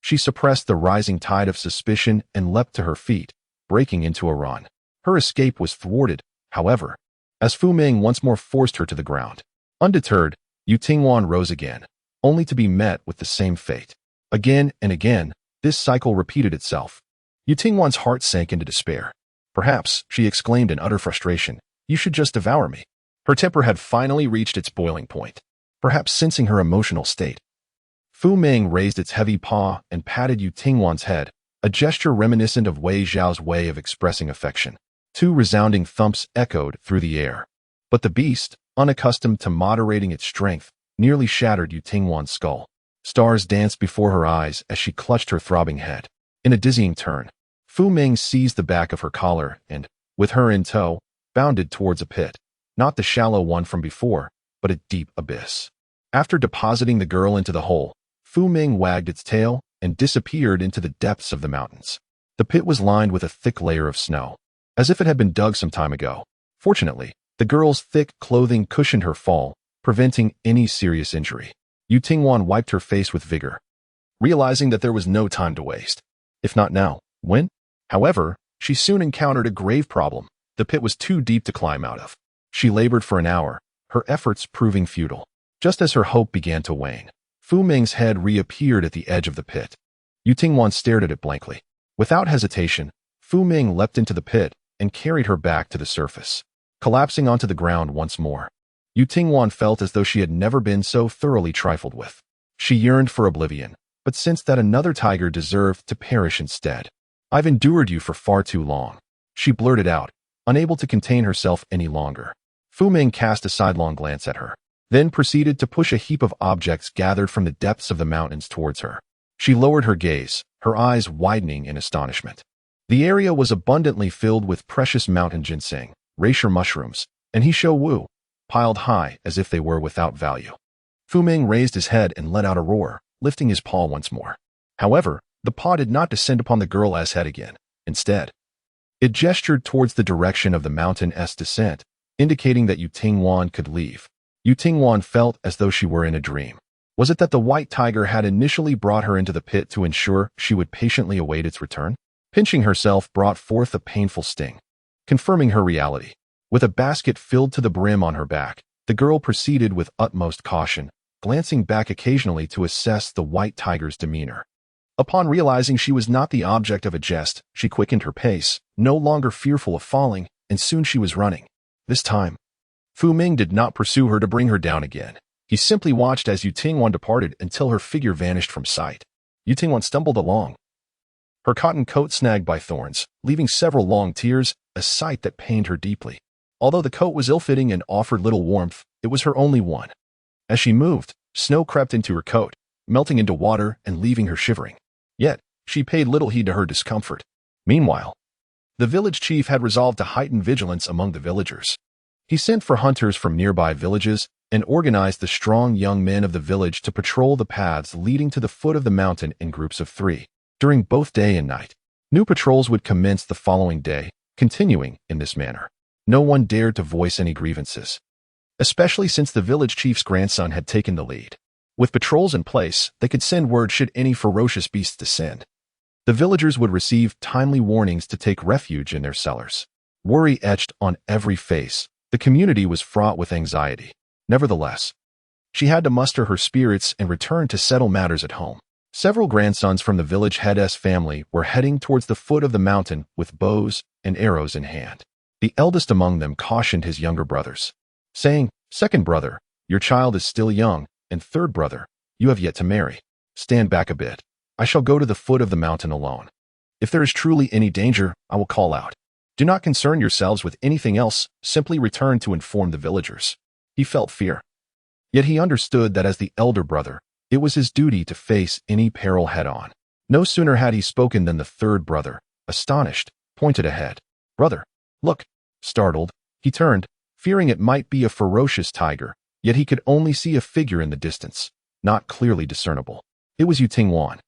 she suppressed the rising tide of suspicion and leapt to her feet, breaking into a run. Her escape was thwarted, however, as Fuming once more forced her to the ground. Undeterred, Youthful rose again, only to be met with the same fate. Again and again, this cycle repeated itself. Youthful's heart sank into despair. "Perhaps," she exclaimed in utter frustration, "you should just devour me." Her temper had finally reached its boiling point. Perhaps sensing her emotional state, Fuming raised its heavy paw and patted Youthful's head, a gesture reminiscent of Wei Zhao's way of expressing affection. 2 resounding thumps echoed through the air. But the beast, unaccustomed to moderating its strength, nearly shattered Youthful's skull. Stars danced before her eyes as she clutched her throbbing head. In a dizzying turn, Fuming seized the back of her collar and, with her in tow, bounded towards a pit. Not the shallow one from before, but a deep abyss. After depositing the girl into the hole, Fu Ming wagged its tail and disappeared into the depths of the mountains. The pit was lined with a thick layer of snow, as if it had been dug some time ago. Fortunately, the girl's thick clothing cushioned her fall, preventing any serious injury. Yu Tingwan wiped her face with vigor, realizing that there was no time to waste. If not now, when? However, she soon encountered a grave problem. The pit was too deep to climb out of. She labored for an hour, her efforts proving futile. Just as her hope began to wane, Fu Ming's head reappeared at the edge of the pit. Yu Tingwan stared at it blankly. Without hesitation, Fu Ming leapt into the pit and carried her back to the surface, collapsing onto the ground once more. Yu Tingwan felt as though she had never been so thoroughly trifled with. She yearned for oblivion, but sensed that another tiger deserved to perish instead. "I've endured you for far too long," she blurted out, unable to contain herself any longer. Fu Ming cast a sidelong glance at her, then proceeded to push a heap of objects gathered from the depths of the mountains towards her. She lowered her gaze, her eyes widening in astonishment. The area was abundantly filled with precious mountain ginseng, reishi mushrooms, and Hisho Wu, piled high as if they were without value. Fu Ming raised his head and let out a roar, lifting his paw once more. However, the paw did not descend upon the girl as head again. Instead, it gestured towards the direction of the mountain's descent, indicating that Yu Tingwan could leave. Yu Tingwan felt as though she were in a dream. Was it that the white tiger had initially brought her into the pit to ensure she would patiently await its return? Pinching herself brought forth a painful sting, confirming her reality. With a basket filled to the brim on her back, the girl proceeded with utmost caution, glancing back occasionally to assess the white tiger's demeanor. Upon realizing she was not the object of a jest, she quickened her pace, no longer fearful of falling, and soon she was running. This time, Fu Ming did not pursue her to bring her down again. He simply watched as Yu Tingwan departed until her figure vanished from sight. Yu Tingwan stumbled along, her cotton coat snagged by thorns, leaving several long tears, a sight that pained her deeply. Although the coat was ill-fitting and offered little warmth, it was her only one. As she moved, snow crept into her coat, melting into water and leaving her shivering. Yet, she paid little heed to her discomfort. Meanwhile, the village chief had resolved to heighten vigilance among the villagers. He sent for hunters from nearby villages and organized the strong young men of the village to patrol the paths leading to the foot of the mountain in groups of 3, during both day and night. New patrols would commence the following day, continuing in this manner. No one dared to voice any grievances, especially since the village chief's grandson had taken the lead. With patrols in place, they could send word should any ferocious beasts descend. The villagers would receive timely warnings to take refuge in their cellars. Worry etched on every face. The community was fraught with anxiety. Nevertheless, she had to muster her spirits and return to settle matters at home. Several grandsons from the village head's family were heading towards the foot of the mountain with bows and arrows in hand. The eldest among them cautioned his younger brothers, saying, "Second brother, your child is still young, and third brother, you have yet to marry. Stand back a bit. I shall go to the foot of the mountain alone. If there is truly any danger, I will call out. Do not concern yourselves with anything else, simply return to inform the villagers." He felt fear. Yet he understood that as the elder brother, it was his duty to face any peril head-on. No sooner had he spoken than the third brother, astonished, pointed ahead. "Brother, look." Startled, he turned, fearing it might be a ferocious tiger, yet he could only see a figure in the distance, not clearly discernible. It was Yu Tingwan,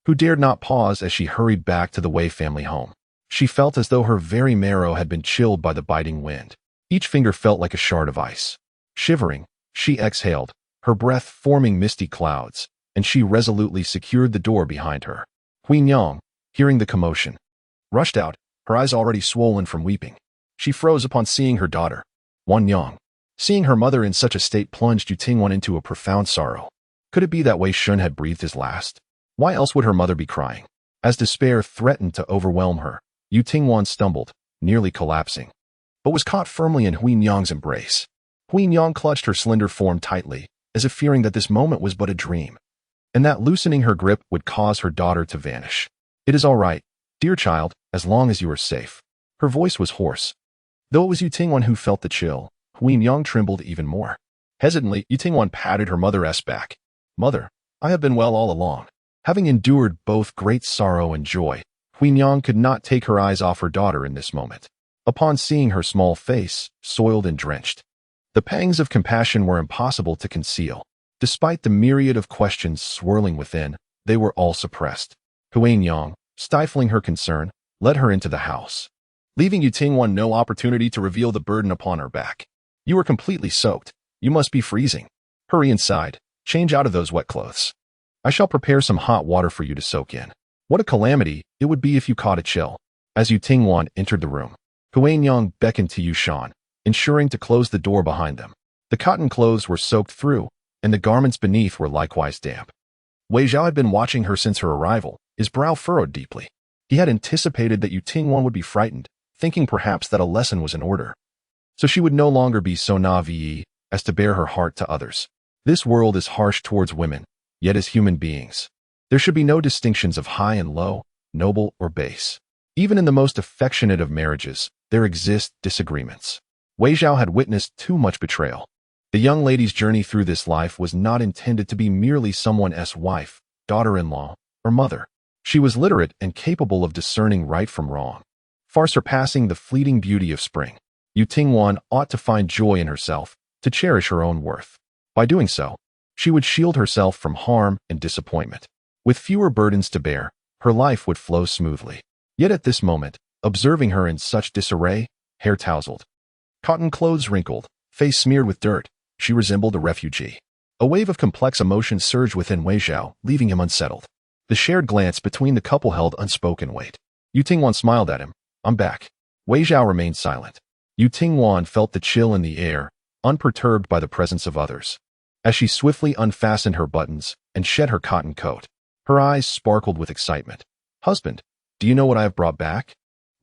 who dared not pause as she hurried back to the Wei family home. She felt as though her very marrow had been chilled by the biting wind. Each finger felt like a shard of ice. Shivering, she exhaled, her breath forming misty clouds, and she resolutely secured the door behind her. Huin Yang, hearing the commotion, rushed out, her eyes already swollen from weeping. She froze upon seeing her daughter. Wan Yang, seeing her mother in such a state, plunged Yu Tingwan into a profound sorrow. Could it be that Wei Shun had breathed his last? Why else would her mother be crying? As despair threatened to overwhelm her, Yu Tingwan stumbled, nearly collapsing, but was caught firmly in Huin Yang's embrace. Huin Yang clutched her slender form tightly, as if fearing that this moment was but a dream, and that loosening her grip would cause her daughter to vanish. "It is all right, dear child, as long as you are safe." Her voice was hoarse. Though it was Yu Tingwan who felt the chill, Huin Yang trembled even more. Hesitantly, Yu Tingwan patted her mother's back. "Mother, I have been well all along." Having endured both great sorrow and joy, Huin Yang could not take her eyes off her daughter in this moment. Upon seeing her small face, soiled and drenched, the pangs of compassion were impossible to conceal. Despite the myriad of questions swirling within, they were all suppressed. Huanyang, stifling her concern, led her into the house, leaving Yutingwan no opportunity to reveal the burden upon her back. You are completely soaked. You must be freezing. Hurry inside. Change out of those wet clothes. I shall prepare some hot water for you to soak in. What a calamity it would be if you caught a chill. As Yutingwan entered the room, Huanyang beckoned to Yushan, ensuring to close the door behind them. The cotton clothes were soaked through, and the garments beneath were likewise damp. Wei Zhao had been watching her since her arrival, his brow furrowed deeply. He had anticipated that Yutingwan would be frightened, thinking perhaps that a lesson was in order, so she would no longer be so naive as to bare her heart to others. This world is harsh towards women, yet as human beings, there should be no distinctions of high and low, noble or base. Even in the most affectionate of marriages, there exist disagreements. Wei Zhao had witnessed too much betrayal. The young lady's journey through this life was not intended to be merely someone's wife, daughter-in-law, or mother. She was literate and capable of discerning right from wrong, far surpassing the fleeting beauty of spring. Yutingwan ought to find joy in herself, to cherish her own worth. By doing so, she would shield herself from harm and disappointment. With fewer burdens to bear, her life would flow smoothly. Yet at this moment, observing her in such disarray, hair tousled, cotton clothes wrinkled, face smeared with dirt, she resembled a refugee. A wave of complex emotions surged within Wei Zhao, leaving him unsettled. The shared glance between the couple held unspoken weight. Yutingwan smiled at him. I'm back. Wei Zhao remained silent. Yutingwan felt the chill in the air, unperturbed by the presence of others. As she swiftly unfastened her buttons and shed her cotton coat, her eyes sparkled with excitement. Husband, do you know what I have brought back?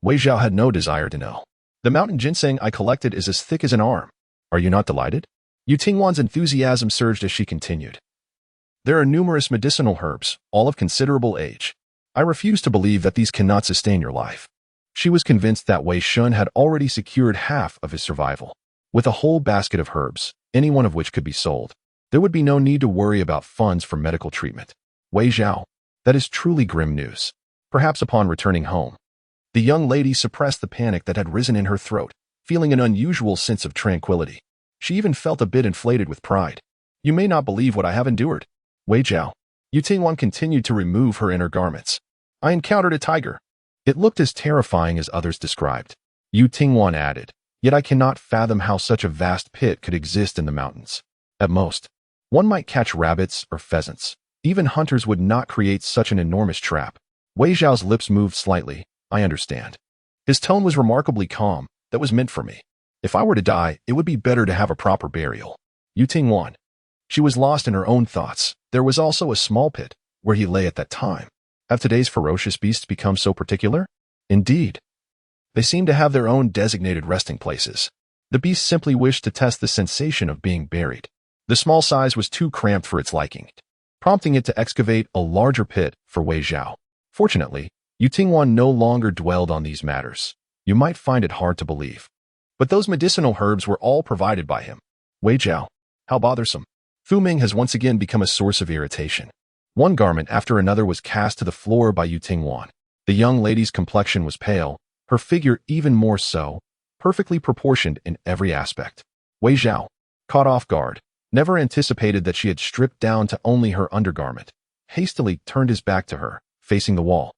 Wei Zhao had no desire to know. The mountain ginseng I collected is as thick as an arm. Are you not delighted? Yutingwan's enthusiasm surged as she continued. There are numerous medicinal herbs, all of considerable age. I refuse to believe that these cannot sustain your life. She was convinced that Wei Shun had already secured half of his survival. With a whole basket of herbs, any one of which could be sold, there would be no need to worry about funds for medical treatment. Wei Zhao, that is truly grim news. Perhaps upon returning home, the young lady suppressed the panic that had risen in her throat, feeling an unusual sense of tranquility. She even felt a bit inflated with pride. You may not believe what I have endured. Wei Zhao. Yutingwan continued to remove her inner garments. I encountered a tiger. It looked as terrifying as others described. Yutingwan added, yet I cannot fathom how such a vast pit could exist in the mountains. At most, one might catch rabbits or pheasants. Even hunters would not create such an enormous trap. Wei Zhao's lips moved slightly. I understand. His tone was remarkably calm. That was meant for me. If I were to die, it would be better to have a proper burial. Yutingwan. She was lost in her own thoughts. There was also a small pit, where he lay at that time. Have today's ferocious beasts become so particular? Indeed. They seem to have their own designated resting places. The beast simply wished to test the sensation of being buried. The small size was too cramped for its liking, prompting it to excavate a larger pit for Wei Zhao. Fortunately, Yutingwan no longer dwelled on these matters. You might find it hard to believe, but those medicinal herbs were all provided by him. Wei Zhao, how bothersome. Fu Ming has once again become a source of irritation. One garment after another was cast to the floor by Yutingwan. The young lady's complexion was pale, her figure even more so, perfectly proportioned in every aspect. Wei Zhao, caught off guard, never anticipated that she had stripped down to only her undergarment, hastily turned his back to her, facing the wall.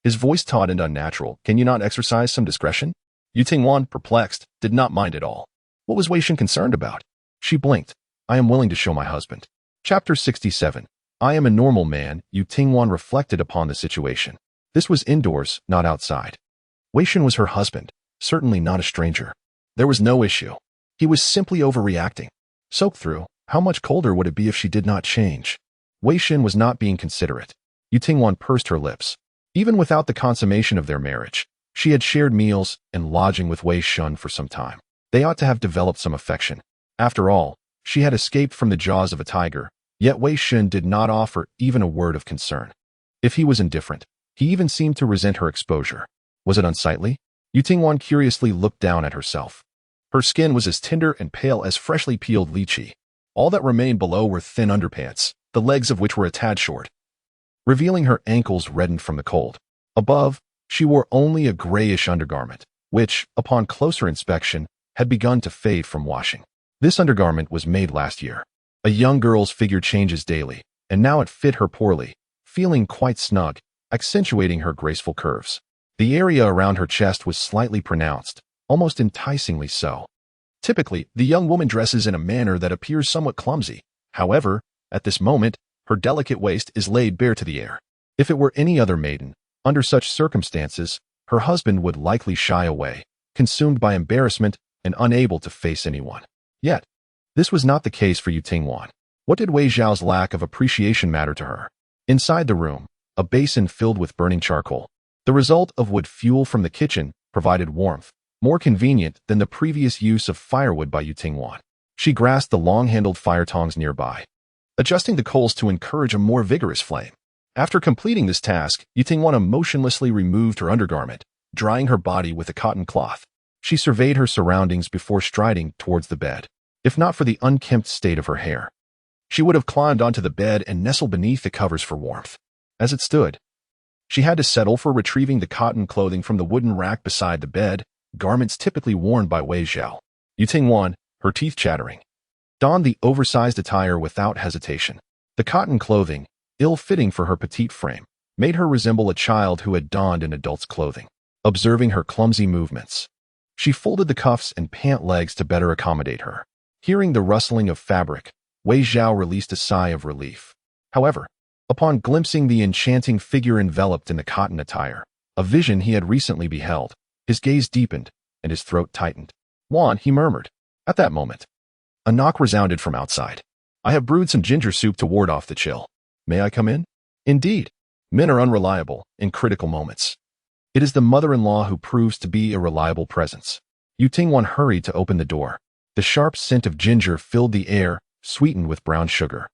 His voice taut and unnatural. Can you not exercise some discretion? Yutingwan, perplexed, did not mind at all. What was Wei Shen concerned about? She blinked. I am willing to show my husband. Chapter 67. I am a normal man. Yutingwan reflected upon the situation. This was indoors, not outside. Wei Shen was her husband, certainly not a stranger. There was no issue. He was simply overreacting. Soaked through, how much colder would it be if she did not change? Wei Shen was not being considerate. Yutingwan pursed her lips. Even without the consummation of their marriage, she had shared meals and lodging with Wei Shun for some time. They ought to have developed some affection. After all, she had escaped from the jaws of a tiger, yet Wei Shun did not offer even a word of concern. If he was indifferent, he even seemed to resent her exposure. Was it unsightly? Yutingwan curiously looked down at herself. Her skin was as tender and pale as freshly peeled lychee. All that remained below were thin underpants, the legs of which were a tad short, revealing her ankles reddened from the cold. Above, she wore only a grayish undergarment, which, upon closer inspection, had begun to fade from washing. This undergarment was made last year. A young girl's figure changes daily, and now it fit her poorly, feeling quite snug, accentuating her graceful curves. The area around her chest was slightly pronounced, almost enticingly so. Typically, the young woman dresses in a manner that appears somewhat clumsy. However, at this moment, her delicate waist is laid bare to the air. If it were any other maiden, under such circumstances, her husband would likely shy away, consumed by embarrassment and unable to face anyone. Yet, this was not the case for Youthful. What did Wei Zhao's lack of appreciation matter to her? Inside the room, a basin filled with burning charcoal. The result of wood fuel from the kitchen provided warmth, more convenient than the previous use of firewood by Youthful. She grasped the long-handled fire tongs nearby, adjusting the coals to encourage a more vigorous flame. After completing this task, Youthful emotionlessly removed her undergarment, drying her body with a cotton cloth. She surveyed her surroundings before striding towards the bed. If not for the unkempt state of her hair, she would have climbed onto the bed and nestled beneath the covers for warmth. As it stood, she had to settle for retrieving the cotton clothing from the wooden rack beside the bed, garments typically worn by Wei Zhao. Youthful, her teeth chattering, donned the oversized attire without hesitation. The cotton clothing, ill-fitting for her petite frame, made her resemble a child who had donned an adult's clothing. Observing her clumsy movements, she folded the cuffs and pant legs to better accommodate her. Hearing the rustling of fabric, Wei Zhao released a sigh of relief. However, upon glimpsing the enchanting figure enveloped in the cotton attire, a vision he had recently beheld, his gaze deepened and his throat tightened. "Wan," he murmured. At that moment, a knock resounded from outside. "I have brewed some ginger soup to ward off the chill. May I come in?" Indeed, men are unreliable in critical moments. It is the mother-in-law who proves to be a reliable presence. Youthful hurried to open the door. The sharp scent of ginger filled the air, sweetened with brown sugar.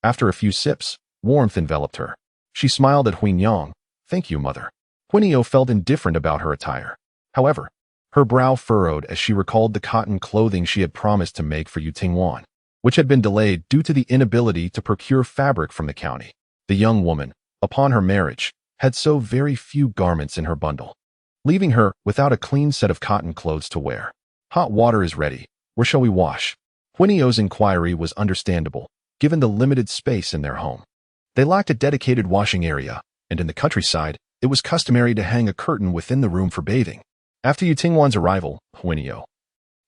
After a few sips, warmth enveloped her. She smiled at Huinyang. "Thank you, mother." Huinyo felt indifferent about her attire. However, her brow furrowed as she recalled the cotton clothing she had promised to make for Youthful, which had been delayed due to the inability to procure fabric from the county. The young woman, upon her marriage, had so very few garments in her bundle, leaving her without a clean set of cotton clothes to wear. "Hot water is ready. Where shall we wash?" Huinyo's inquiry was understandable, given the limited space in their home. They lacked a dedicated washing area, and in the countryside, it was customary to hang a curtain within the room for bathing. After Youthful's arrival, Huinyo,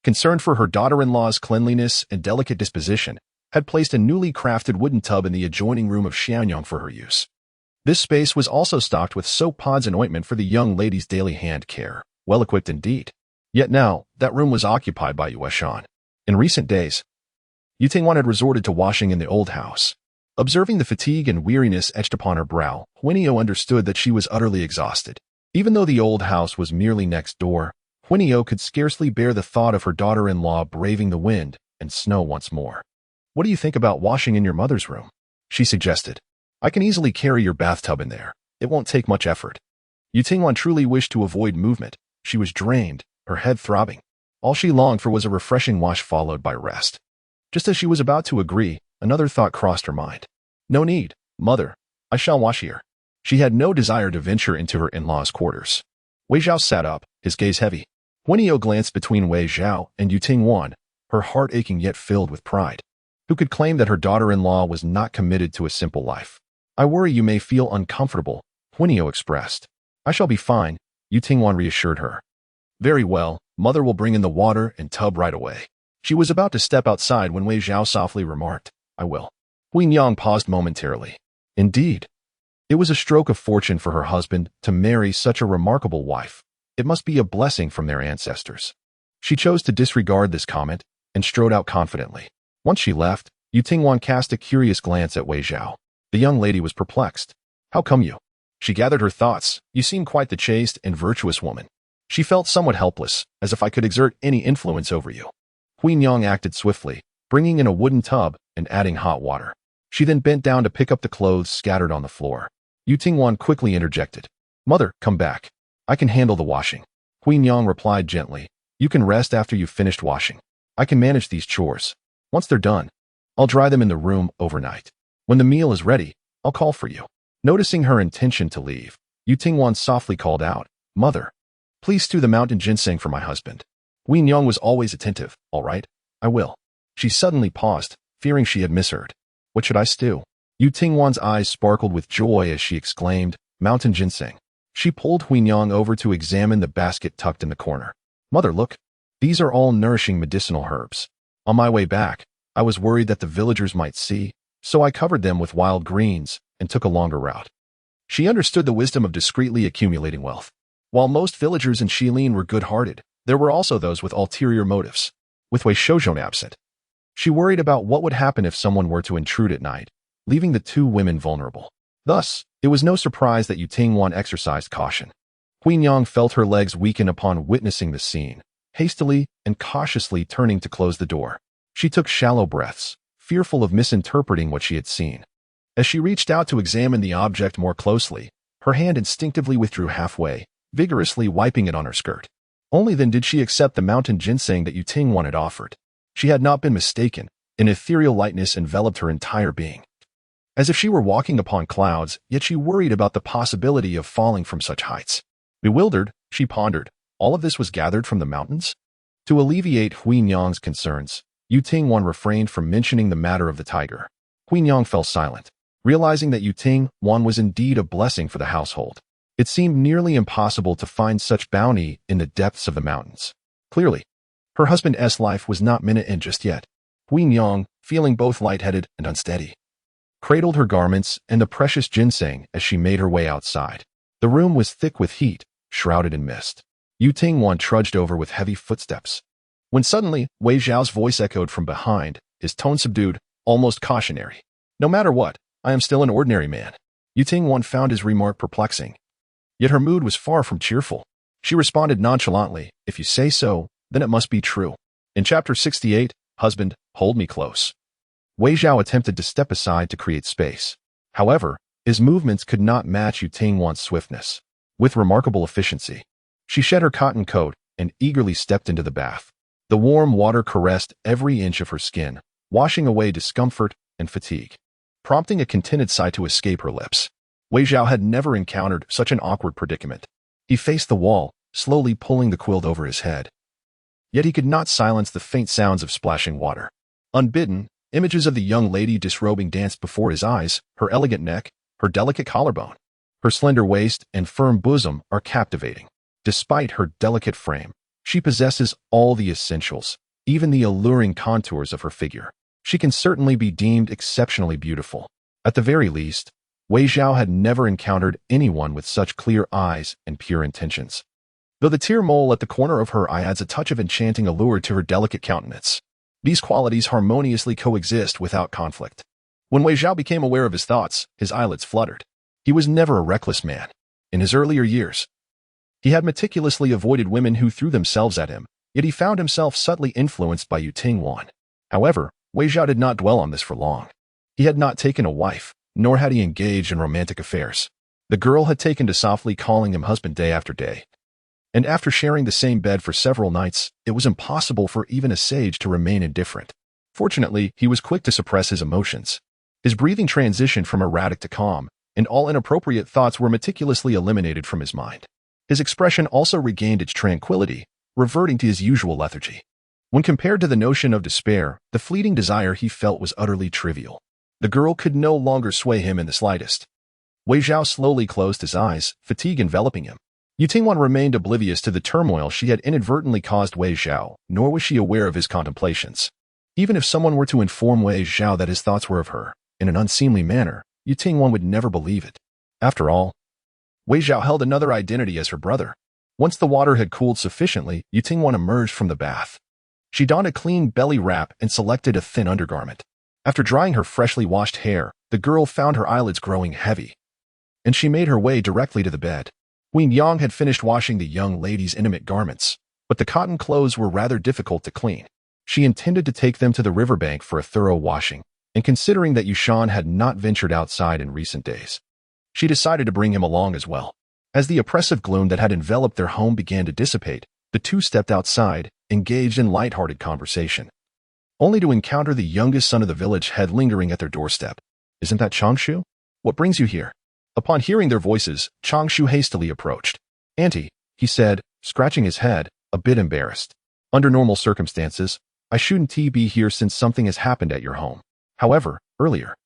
concerned for her daughter-in-law's cleanliness and delicate disposition, had placed a newly crafted wooden tub in the adjoining room of Xianyang for her use. This space was also stocked with soap pods and ointment for the young lady's daily hand care, well-equipped indeed. Yet now, that room was occupied by Yueshan. In recent days, Youthful had resorted to washing in the old house. Observing the fatigue and weariness etched upon her brow, Huinyo understood that she was utterly exhausted. Even though the old house was merely next door, Huinyo could scarcely bear the thought of her daughter-in-law braving the wind and snow once more. "What do you think about washing in your mother's room?" she suggested. "I can easily carry your bathtub in there. It won't take much effort." Youthful truly wished to avoid movement. She was drained, her head throbbing. All she longed for was a refreshing wash followed by rest. Just as she was about to agree, another thought crossed her mind. "No need, mother. I shall wash here." She had no desire to venture into her in-laws' quarters. Wei Zhao sat up, his gaze heavy. Huinyo glanced between Wei Zhao and Youthful, her heart aching yet filled with pride. Who could claim that her daughter-in-law was not committed to a simple life? "I worry you may feel uncomfortable," Huinyo expressed. "I shall be fine," Youthful reassured her. "Very well, mother will bring in the water and tub right away." She was about to step outside when Wei Zhao softly remarked, "I will." Huinyang paused momentarily. Indeed, it was a stroke of fortune for her husband to marry such a remarkable wife. It must be a blessing from their ancestors. She chose to disregard this comment and strode out confidently. Once she left, Youthful cast a curious glance at Wei Zhao. The young lady was perplexed. "How come you?" She gathered her thoughts. "You seem quite the chaste and virtuous woman." She felt somewhat helpless, as if I could exert any influence over you. Huinyang acted swiftly, bringing in a wooden tub and adding hot water. She then bent down to pick up the clothes scattered on the floor. Youthful quickly interjected. "Mother, come back. I can handle the washing." Huinyang replied gently, "You can rest after you've finished washing. I can manage these chores. Once they're done, I'll dry them in the room overnight. When the meal is ready, I'll call for you." Noticing her intention to leave, Youthful softly called out, "Mother, please stew the mountain ginseng for my husband." Huinyang was always attentive. "All right, I will." She suddenly paused, fearing she had misheard. What should I stew? Yu Tingwan's eyes sparkled with joy as she exclaimed, mountain ginseng. She pulled Huinyang over to examine the basket tucked in the corner. Mother, look. These are all nourishing medicinal herbs. On my way back, I was worried that the villagers might see, so I covered them with wild greens and took a longer route. She understood the wisdom of discreetly accumulating wealth. While most villagers in Shilin were good-hearted, there were also those with ulterior motives. With Wei Shoujon absent, she worried about what would happen if someone were to intrude at night, leaving the two women vulnerable. Thus, it was no surprise that Yu Tingwan exercised caution. Huinyang felt her legs weaken upon witnessing the scene, hastily and cautiously turning to close the door. She took shallow breaths, fearful of misinterpreting what she had seen. As she reached out to examine the object more closely, her hand instinctively withdrew halfway, vigorously wiping it on her skirt. Only then did she accept the mountain ginseng that Yu Tingwan had offered. She had not been mistaken. An ethereal lightness enveloped her entire being. As if she were walking upon clouds, yet she worried about the possibility of falling from such heights. Bewildered, she pondered, all of this was gathered from the mountains? To alleviate Huinyang's concerns, Yu Tingwan refrained from mentioning the matter of the tiger. Huinyang fell silent, realizing that Yu Tingwan was indeed a blessing for the household. It seemed nearly impossible to find such bounty in the depths of the mountains. Clearly, her husband's life was not meant to end just yet. Huinyang, feeling both lightheaded and unsteady, cradled her garments and the precious ginseng as she made her way outside. The room was thick with heat, shrouded in mist. Yu Tingwan trudged over with heavy footsteps, when suddenly Wei Zhao's voice echoed from behind, his tone subdued, almost cautionary. No matter what, I am still an ordinary man. Yu Tingwan found his remark perplexing. Yet her mood was far from cheerful. She responded nonchalantly, if you say so, then it must be true. In chapter 68, Husband, hold me close. Wei Zhao attempted to step aside to create space. However, his movements could not match Yu Tingwan's swiftness. With remarkable efficiency, she shed her cotton coat and eagerly stepped into the bath. The warm water caressed every inch of her skin, washing away discomfort and fatigue, prompting a contented sigh to escape her lips. Wei Zhao had never encountered such an awkward predicament. He faced the wall, slowly pulling the quilt over his head. Yet he could not silence the faint sounds of splashing water. Unbidden, images of the young lady disrobing danced before his eyes. Her elegant neck, her delicate collarbone, her slender waist and firm bosom are captivating. Despite her delicate frame, she possesses all the essentials, even the alluring contours of her figure. She can certainly be deemed exceptionally beautiful. At the very least, Wei Zhao had never encountered anyone with such clear eyes and pure intentions. Though the tear mole at the corner of her eye adds a touch of enchanting allure to her delicate countenance, these qualities harmoniously coexist without conflict. When Wei Zhao became aware of his thoughts, his eyelids fluttered. He was never a reckless man. In his earlier years, he had meticulously avoided women who threw themselves at him, yet he found himself subtly influenced by Yu Tingwan. However, Wei Zhao did not dwell on this for long. He had not taken a wife, nor had he engaged in romantic affairs. The girl had taken to softly calling him husband day after day. And after sharing the same bed for several nights, it was impossible for even a sage to remain indifferent. Fortunately, he was quick to suppress his emotions. His breathing transitioned from erratic to calm, and all inappropriate thoughts were meticulously eliminated from his mind. His expression also regained its tranquility, reverting to his usual lethargy. When compared to the notion of despair, the fleeting desire he felt was utterly trivial. The girl could no longer sway him in the slightest. Wei Zhao slowly closed his eyes, fatigue enveloping him. Yu Tingwan remained oblivious to the turmoil she had inadvertently caused Wei Zhao, nor was she aware of his contemplations. Even if someone were to inform Wei Zhao that his thoughts were of her, in an unseemly manner, Yu Tingwan would never believe it. After all, Wei Zhao held another identity as her brother. Once the water had cooled sufficiently, Yu Tingwan emerged from the bath. She donned a clean belly wrap and selected a thin undergarment. After drying her freshly washed hair, the girl found her eyelids growing heavy, and she made her way directly to the bed. Huinyang had finished washing the young lady's intimate garments, but the cotton clothes were rather difficult to clean. She intended to take them to the riverbank for a thorough washing, and considering that Yushan had not ventured outside in recent days, she decided to bring him along as well. As the oppressive gloom that had enveloped their home began to dissipate, the two stepped outside, engaged in light-hearted conversation, only to encounter the youngest son of the village head lingering at their doorstep. Isn't that Changshu? What brings you here? Upon hearing their voices, Changshu hastily approached. Auntie, he said, scratching his head, a bit embarrassed. Under normal circumstances, I shouldn't be here since something has happened at your home. However, earlier,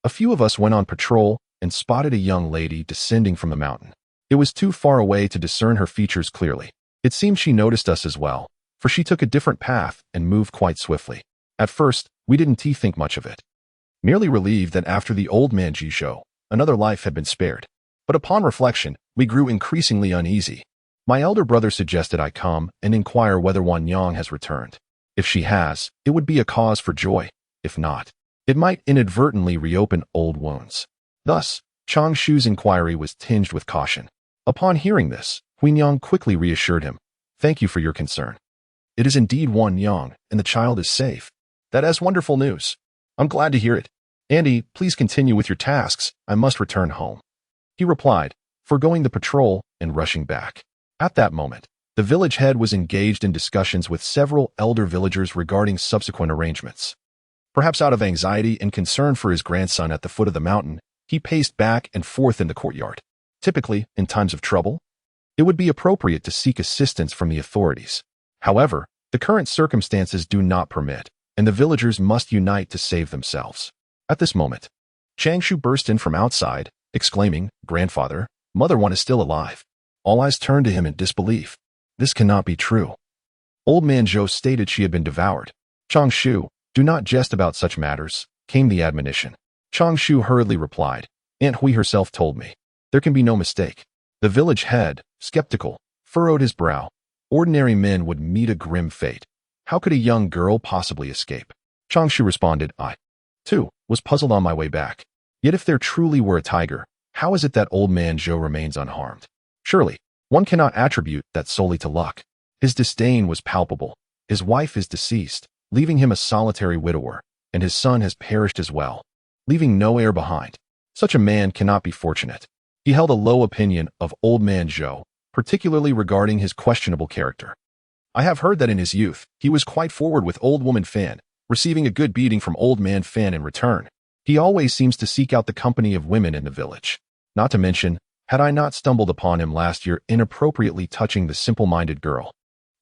a few of us went on patrol and spotted a young lady descending from the mountain. It was too far away to discern her features clearly. It seemed she noticed us as well, for she took a different path and moved quite swiftly. At first, we didn't think much of it, merely relieved that after the old man Jisho, another life had been spared. But upon reflection, we grew increasingly uneasy. My elder brother suggested I come and inquire whether Wan'er has returned. If she has, it would be a cause for joy. If not, it might inadvertently reopen old wounds. Thus, Changshu's inquiry was tinged with caution. Upon hearing this, Huingyang quickly reassured him. Thank you for your concern. It is indeed Wan'er, and the child is safe. That is wonderful news. I'm glad to hear it. Andy, please continue with your tasks. I must return home. He replied, foregoing the patrol and rushing back. At that moment, the village head was engaged in discussions with several elder villagers regarding subsequent arrangements. Perhaps out of anxiety and concern for his grandson at the foot of the mountain, he paced back and forth in the courtyard. Typically, in times of trouble, it would be appropriate to seek assistance from the authorities. However, the current circumstances do not permit, and the villagers must unite to save themselves. At this moment, Changshu burst in from outside, exclaiming, Grandfather, Mother One is still alive. All eyes turned to him in disbelief. This cannot be true. Old man Zhou stated she had been devoured. Changshu, do not jest about such matters, came the admonition. Changshu hurriedly replied, Aunt Hui herself told me. There can be no mistake. The village head, skeptical, furrowed his brow. Ordinary men would meet a grim fate. How could a young girl possibly escape? Changshu responded, I, too, was puzzled on my way back. Yet if there truly were a tiger, how is it that old man Zhou remains unharmed? Surely, one cannot attribute that solely to luck. His disdain was palpable. His wife is deceased, leaving him a solitary widower, and his son has perished as well, leaving no heir behind. Such a man cannot be fortunate. He held a low opinion of old man Zhou, particularly regarding his questionable character. I have heard that in his youth, he was quite forward with old woman Fan, receiving a good beating from old man Fan in return. He always seems to seek out the company of women in the village. Not to mention, had I not stumbled upon him last year inappropriately touching the simple-minded girl,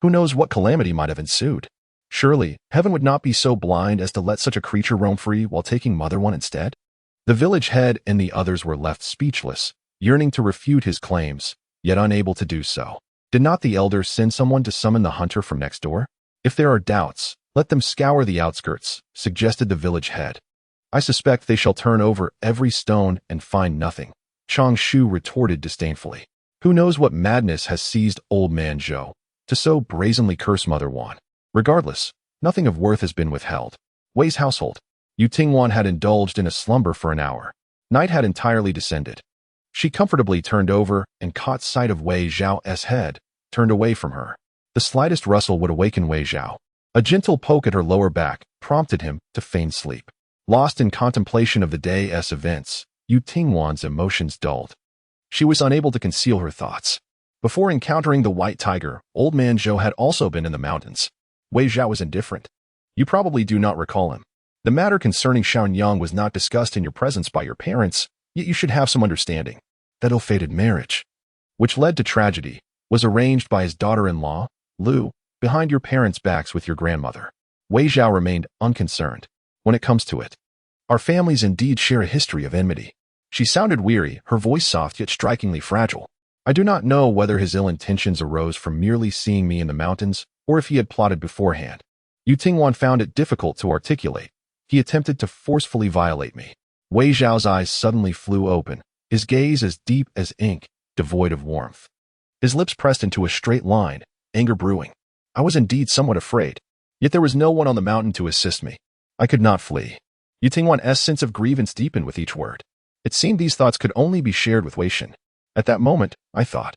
who knows what calamity might have ensued? Surely, heaven would not be so blind as to let such a creature roam free while taking Mother One instead? The village head and the others were left speechless, yearning to refute his claims, yet unable to do so. Did not the elder send someone to summon the hunter from next door? If there are doubts, let them scour the outskirts, suggested the village head. I suspect they shall turn over every stone and find nothing. Changshu retorted disdainfully. Who knows what madness has seized old man Zhou to so brazenly curse Mother Wan? Regardless, nothing of worth has been withheld. Wei's household. Yu-Tingwan had indulged in a slumber for an hour. Night had entirely descended. She comfortably turned over and caught sight of Wei Zhao's head, turned away from her. The slightest rustle would awaken Wei Zhao. A gentle poke at her lower back prompted him to feign sleep. Lost in contemplation of the day's events, Yu-Tingwan's emotions dulled. She was unable to conceal her thoughts. Before encountering the white tiger, old man Zhou had also been in the mountains. Wei Zhao was indifferent. You probably do not recall him. The matter concerning Xiaonyang was not discussed in your presence by your parents, yet you should have some understanding. That ill-fated marriage, which led to tragedy, was arranged by his daughter-in-law, Lu, behind your parents' backs with your grandmother. Wei Zhao remained unconcerned. When it comes to it, our families indeed share a history of enmity. She sounded weary, her voice soft yet strikingly fragile. I do not know whether his ill intentions arose from merely seeing me in the mountains, or if he had plotted beforehand. Yu-Tingwan found it difficult to articulate. He attempted to forcefully violate me. Wei Zhao's eyes suddenly flew open, his gaze as deep as ink, devoid of warmth. His lips pressed into a straight line, anger brewing. I was indeed somewhat afraid, yet there was no one on the mountain to assist me. I could not flee. Yu-Tingwan's sense of grievance deepened with each word. It seemed these thoughts could only be shared with Wei Shen. At that moment, I thought,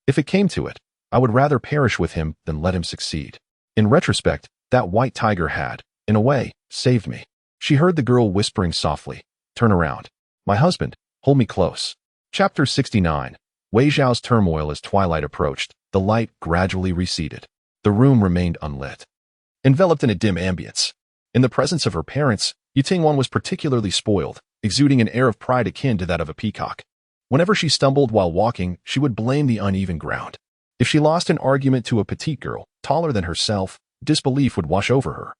if it came to it, I would rather perish with him than let him succeed. In retrospect, that white tiger had, in a way, saved me. She heard the girl whispering softly, turn around. My husband, hold me close. Chapter 69. Wei Zhao's turmoil as twilight approached, the light gradually receded. The room remained unlit, enveloped in a dim ambience. In the presence of her parents, Yu-Tingwan was particularly spoiled, exuding an air of pride akin to that of a peacock. Whenever she stumbled while walking, she would blame the uneven ground. If she lost an argument to a petite girl, taller than herself, disbelief would wash over her.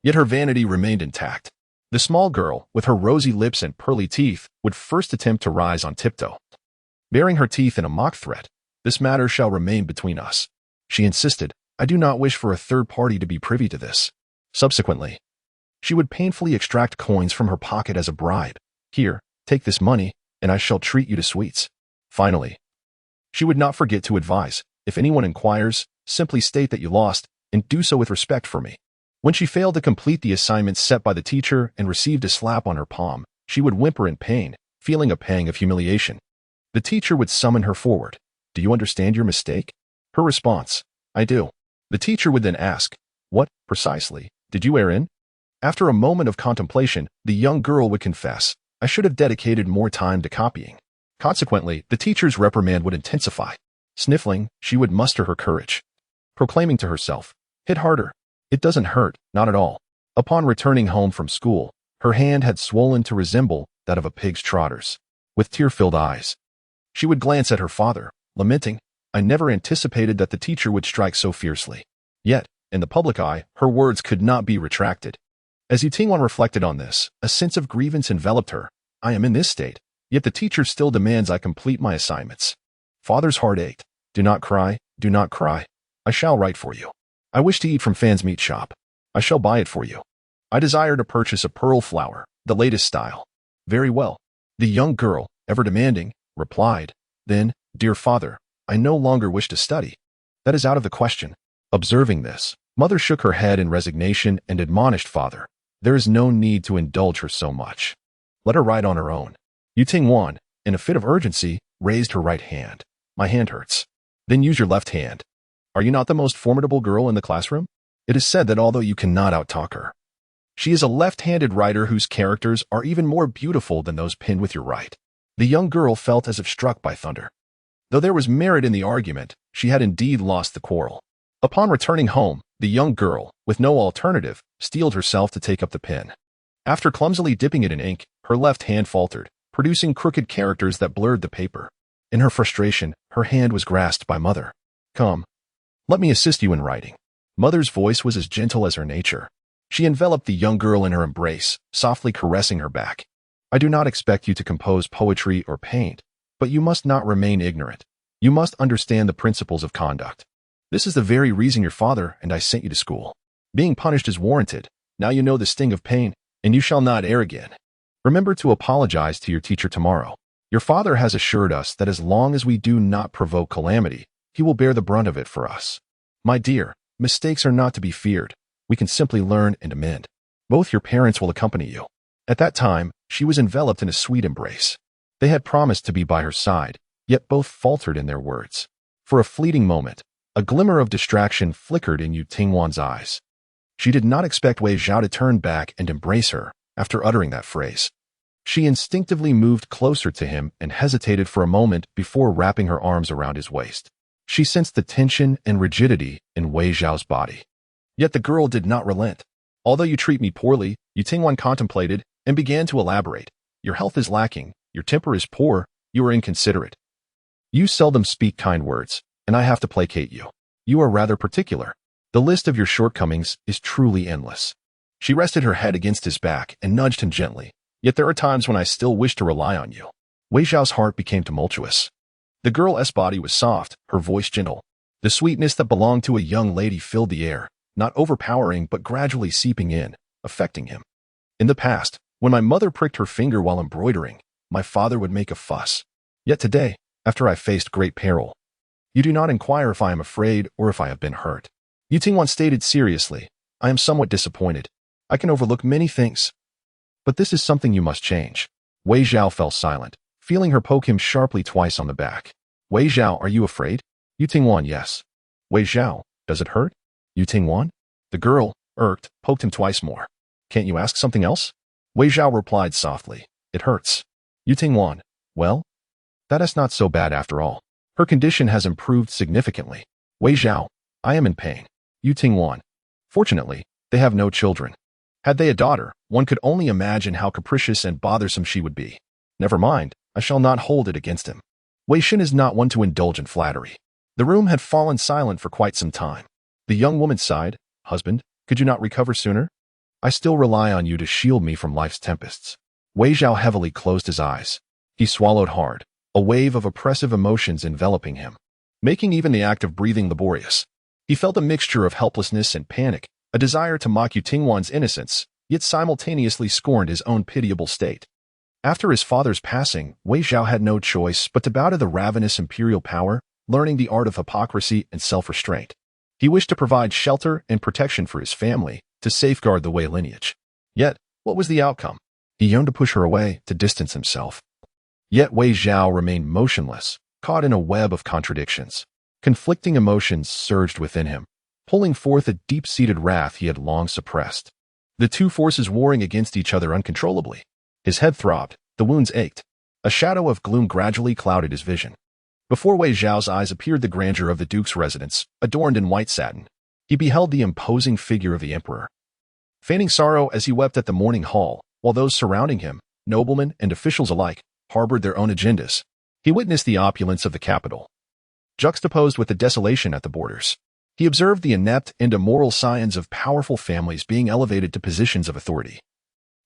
Yet her vanity remained intact. The small girl, with her rosy lips and pearly teeth, would first attempt to rise on tiptoe. Baring her teeth in a mock threat, "This matter shall remain between us," she insisted. "I do not wish for a third party to be privy to this." Subsequently, she would painfully extract coins from her pocket as a bribe. "Here, take this money, and I shall treat you to sweets." Finally, she would not forget to advise, "If anyone inquires, simply state that you lost, and do so with respect for me." When she failed to complete the assignments set by the teacher and received a slap on her palm, she would whimper in pain, feeling a pang of humiliation. The teacher would summon her forward. "Do you understand your mistake?" Her response, "I do." The teacher would then ask, "What, precisely, did you err in?" After a moment of contemplation, the young girl would confess, "I should have dedicated more time to copying." Consequently, the teacher's reprimand would intensify. Sniffling, she would muster her courage, proclaiming to herself, "Hit harder. It doesn't hurt, not at all." Upon returning home from school, her hand had swollen to resemble that of a pig's trotter's. With tear-filled eyes, she would glance at her father, lamenting, "I never anticipated that the teacher would strike so fiercely." Yet, in the public eye, her words could not be retracted. As Youthful reflected on this, a sense of grievance enveloped her. "I am in this state, yet the teacher still demands I complete my assignments." Father's heart ached. "Do not cry, do not cry. I shall write for you. I wish to eat from Fan's meat shop. I shall buy it for you. I desire to purchase a pearl flower, the latest style." "Very well." The young girl, ever demanding, replied. Then, "Dear father, I no longer wish to study. That is out of the question." Observing this, mother shook her head in resignation and admonished father, "There is no need to indulge her so much. Let her write on her own." Youthful, in a fit of urgency, raised her right hand. "My hand hurts." "Then use your left hand. Are you not the most formidable girl in the classroom? It is said that although you cannot outtalk her, she is a left-handed writer whose characters are even more beautiful than those penned with your right." The young girl felt as if struck by thunder. Though there was merit in the argument, she had indeed lost the quarrel. Upon returning home, the young girl, with no alternative, steeled herself to take up the pen. After clumsily dipping it in ink, her left hand faltered, producing crooked characters that blurred the paper. In her frustration, her hand was grasped by mother. "Come, let me assist you in writing." Mother's voice was as gentle as her nature. She enveloped the young girl in her embrace, softly caressing her back. "I do not expect you to compose poetry or paint, but you must not remain ignorant. You must understand the principles of conduct. This is the very reason your father and I sent you to school. Being punished is warranted. Now you know the sting of pain, and you shall not err again. Remember to apologize to your teacher tomorrow. Your father has assured us that as long as we do not provoke calamity, he will bear the brunt of it for us. My dear, mistakes are not to be feared. We can simply learn and amend. Both your parents will accompany you." At that time, she was enveloped in a sweet embrace. They had promised to be by her side, yet both faltered in their words. For a fleeting moment, a glimmer of distraction flickered in Youthful's eyes. She did not expect Wei Zhao to turn back and embrace her after uttering that phrase. She instinctively moved closer to him and hesitated for a moment before wrapping her arms around his waist. She sensed the tension and rigidity in Wei Zhao's body. Yet the girl did not relent. "Although you treat me poorly," Youthful contemplated and began to elaborate. "Your health is lacking, your temper is poor, you are inconsiderate. You seldom speak kind words, and I have to placate you. You are rather particular. The list of your shortcomings is truly endless." She rested her head against his back and nudged him gently. "Yet there are times when I still wish to rely on you." Wei Zhao's heart became tumultuous. The girl's body was soft, her voice gentle. The sweetness that belonged to a young lady filled the air, not overpowering but gradually seeping in, affecting him. "In the past, when my mother pricked her finger while embroidering, my father would make a fuss. Yet today, after I faced great peril, you do not inquire if I am afraid or if I have been hurt." Youthful stated seriously, "I am somewhat disappointed. I can overlook many things, but this is something you must change." Wei Zhao fell silent, feeling her poke him sharply twice on the back. "Wei Zhao, are you afraid?" Youthful, "Yes." "Wei Zhao, does it hurt?" Youthful. The girl, irked, poked him twice more. "Can't you ask something else?" Wei Zhao replied softly, "It hurts." Youthful, "Well, that is not so bad after all. Her condition has improved significantly." Wei Zhao, "I am in pain." Youthful, "Fortunately, they have no children. Had they a daughter, one could only imagine how capricious and bothersome she would be. Never mind, I shall not hold it against him." Wei Shen is not one to indulge in flattery. The room had fallen silent for quite some time. The young woman sighed. "Husband, could you not recover sooner?" I still rely on you to shield me from life's tempests. Wei Zhao heavily closed his eyes. He swallowed hard, a wave of oppressive emotions enveloping him, making even the act of breathing laborious. He felt a mixture of helplessness and panic, a desire to mock Tingwan's innocence, yet simultaneously scorned his own pitiable state. After his father's passing, Wei Zhao had no choice but to bow to the ravenous imperial power, learning the art of hypocrisy and self-restraint. He wished to provide shelter and protection for his family, to safeguard the Wei lineage. Yet, what was the outcome? He yearned to push her away, to distance himself. Yet Wei Zhao remained motionless, caught in a web of contradictions. Conflicting emotions surged within him, pulling forth a deep-seated wrath he had long suppressed. The two forces warring against each other uncontrollably. His head throbbed, the wounds ached. A shadow of gloom gradually clouded his vision. Before Wei Zhao's eyes appeared the grandeur of the duke's residence, adorned in white satin. He beheld the imposing figure of the emperor. Feigning sorrow as he wept at the morning hall, while those surrounding him, noblemen and officials alike, harbored their own agendas, he witnessed the opulence of the capital, juxtaposed with the desolation at the borders. He observed the inept and immoral scions of powerful families being elevated to positions of authority,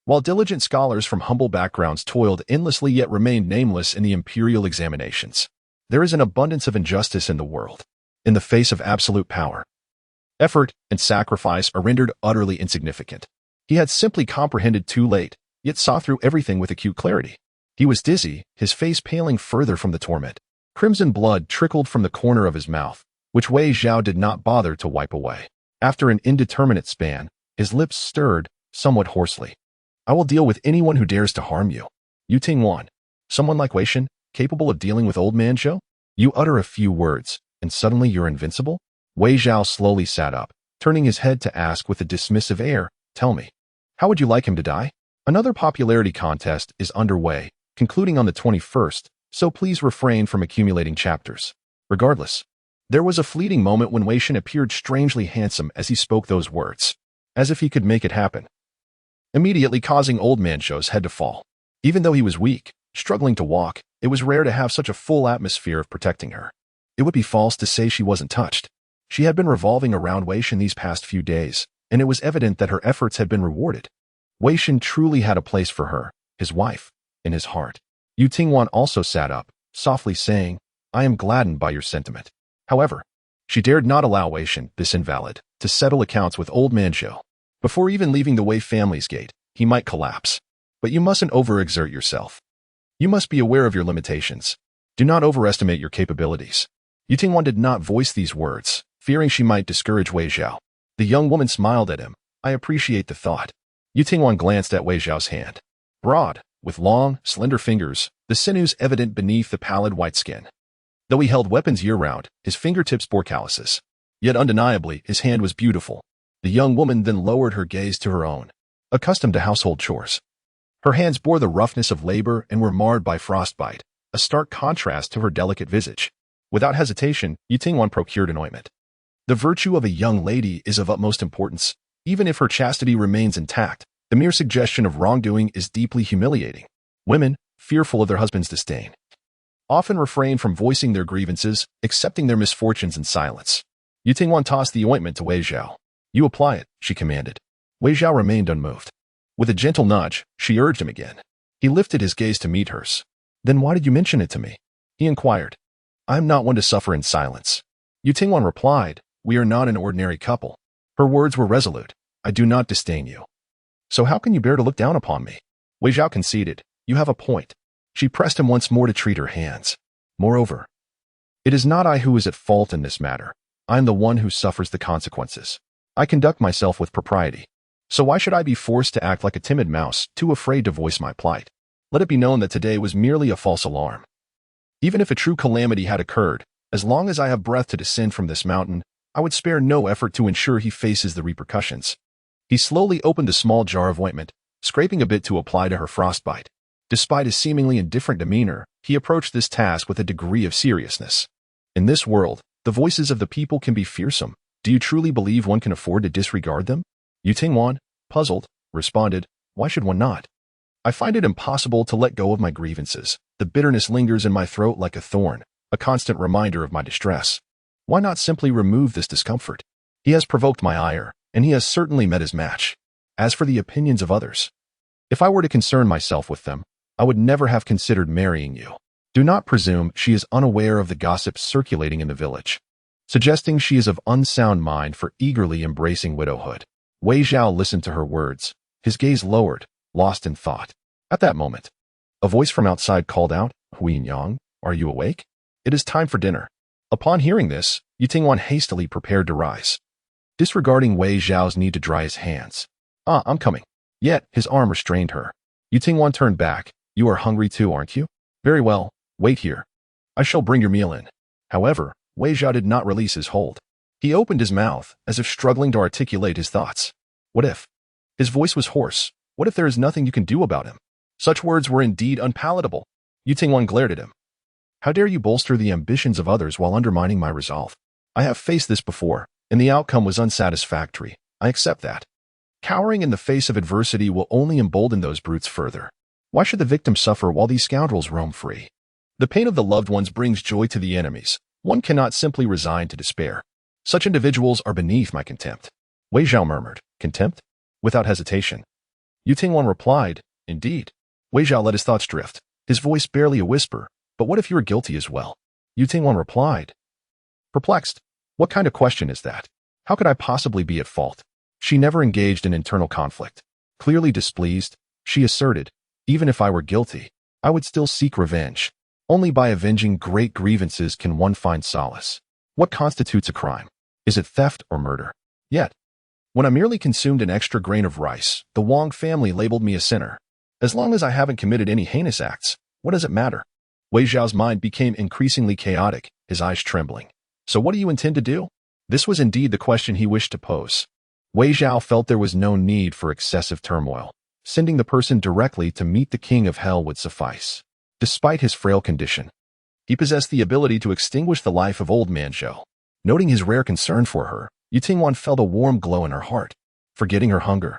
while diligent scholars from humble backgrounds toiled endlessly yet remained nameless in the imperial examinations. There is an abundance of injustice in the world. In the face of absolute power, effort and sacrifice are rendered utterly insignificant. He had simply comprehended too late, yet saw through everything with acute clarity. He was dizzy, his face paling further from the torment. Crimson blood trickled from the corner of his mouth, which Wei Zhao did not bother to wipe away. After an indeterminate span, his lips stirred, somewhat hoarsely. I will deal with anyone who dares to harm you. You Tingwan, someone like Wei Shen, capable of dealing with old man Zhou? You utter a few words, and suddenly you're invincible? Wei Zhao slowly sat up, turning his head to ask with a dismissive air, tell me, how would you like him to die? Another popularity contest is underway, concluding on the 21st, so please refrain from accumulating chapters. Regardless, there was a fleeting moment when Wei Shen appeared strangely handsome as he spoke those words, as if he could make it happen, immediately causing old man Zhou's head to fall. Even though he was weak, struggling to walk, it was rare to have such a full atmosphere of protecting her. It would be false to say she wasn't touched. She had been revolving around Wei Shen these past few days, and it was evident that her efforts had been rewarded. Wei Shen truly had a place for her, his wife, in his heart. Yu Tingwan also sat up, softly saying, I am gladdened by your sentiment. However, she dared not allow Wei Shen, this invalid, to settle accounts with old man Zhou. Before even leaving the Wei family's gate, he might collapse. But you mustn't overexert yourself. You must be aware of your limitations. Do not overestimate your capabilities. Yu Tingwan did not voice these words, fearing she might discourage Wei Zhao. The young woman smiled at him. I appreciate the thought. Yu Tingwan glanced at Wei Zhao's hand. Broad, with long, slender fingers, the sinews evident beneath the pallid white skin. Though he held weapons year-round, his fingertips bore calluses. Yet undeniably, his hand was beautiful. The young woman then lowered her gaze to her own. Accustomed to household chores, her hands bore the roughness of labor and were marred by frostbite, a stark contrast to her delicate visage. Without hesitation, Yu Tingwan procured an ointment. The virtue of a young lady is of utmost importance. Even if her chastity remains intact, the mere suggestion of wrongdoing is deeply humiliating. Women, fearful of their husband's disdain, often refrain from voicing their grievances, accepting their misfortunes in silence. Yu Tingwan tossed the ointment to Wei Zhao. You apply it, she commanded. Wei Zhao remained unmoved. With a gentle nudge, she urged him again. He lifted his gaze to meet hers. Then why did you mention it to me? He inquired. I am not one to suffer in silence. Yu Tingwan replied, we are not an ordinary couple. Her words were resolute. I do not disdain you. So how can you bear to look down upon me? Wei Zhao conceded. You have a point. She pressed him once more to treat her hands. Moreover, it is not I who is at fault in this matter. I am the one who suffers the consequences. I conduct myself with propriety. So why should I be forced to act like a timid mouse, too afraid to voice my plight? Let it be known that today was merely a false alarm. Even if a true calamity had occurred, as long as I have breath to descend from this mountain, I would spare no effort to ensure he faces the repercussions. He slowly opened a small jar of ointment, scraping a bit to apply to her frostbite. Despite his seemingly indifferent demeanor, he approached this task with a degree of seriousness. In this world, the voices of the people can be fearsome. Do you truly believe one can afford to disregard them? Yu Tingwan, puzzled, responded, why should one not? I find it impossible to let go of my grievances. The bitterness lingers in my throat like a thorn, a constant reminder of my distress. Why not simply remove this discomfort? He has provoked my ire, and he has certainly met his match. As for the opinions of others, if I were to concern myself with them, I would never have considered marrying you. Do not presume she is unaware of the gossip circulating in the village, suggesting she is of unsound mind for eagerly embracing widowhood. Wei Zhao listened to her words, his gaze lowered, lost in thought. At that moment, a voice from outside called out, "Huiying Yang, are you awake? It is time for dinner." Upon hearing this, Yutingwan hastily prepared to rise, disregarding Wei Zhao's need to dry his hands. I'm coming." Yet, his arm restrained her. Yutingwan turned back. "You are hungry too, aren't you? Very well, wait here. I shall bring your meal in." However, Wei Zhao did not release his hold. He opened his mouth, as if struggling to articulate his thoughts. What if? His voice was hoarse. What if there is nothing you can do about him? Such words were indeed unpalatable. Yutingwan glared at him. "How dare you bolster the ambitions of others while undermining my resolve? I have faced this before, and the outcome was unsatisfactory. I accept that. Cowering in the face of adversity will only embolden those brutes further. Why should the victim suffer while these scoundrels roam free? The pain of the loved ones brings joy to the enemies. One cannot simply resign to despair. Such individuals are beneath my contempt." Wei Zhao murmured, "Contempt?" Without hesitation. Yutingwan replied, "Indeed." Wei Zhao let his thoughts drift, his voice barely a whisper. "But what if you are guilty as well?" Yutingwan replied, perplexed. "What kind of question is that? How could I possibly be at fault?" She never engaged in internal conflict. Clearly displeased, she asserted, "Even if I were guilty, I would still seek revenge. Only by avenging great grievances can one find solace. What constitutes a crime? Is it theft or murder? Yet, when I merely consumed an extra grain of rice, the Wang family labeled me a sinner. As long as I haven't committed any heinous acts, what does it matter?" Wei Zhao's mind became increasingly chaotic, his eyes trembling. "So what do you intend to do?" This was indeed the question he wished to pose. Wei Zhao felt there was no need for excessive turmoil. Sending the person directly to meet the king of hell would suffice. Despite his frail condition, he possessed the ability to extinguish the life of old man Zhou. Noting his rare concern for her, Yutingwan felt a warm glow in her heart. Forgetting her hunger,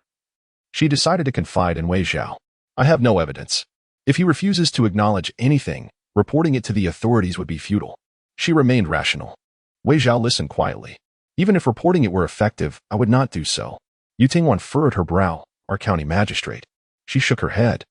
she decided to confide in Wei Zhao. "I have no evidence. If he refuses to acknowledge anything, reporting it to the authorities would be futile." She remained rational. Wei Zhao listened quietly. "Even if reporting it were effective, I would not do so." Yutingwan furrowed her brow. "Our county magistrate." She shook her head.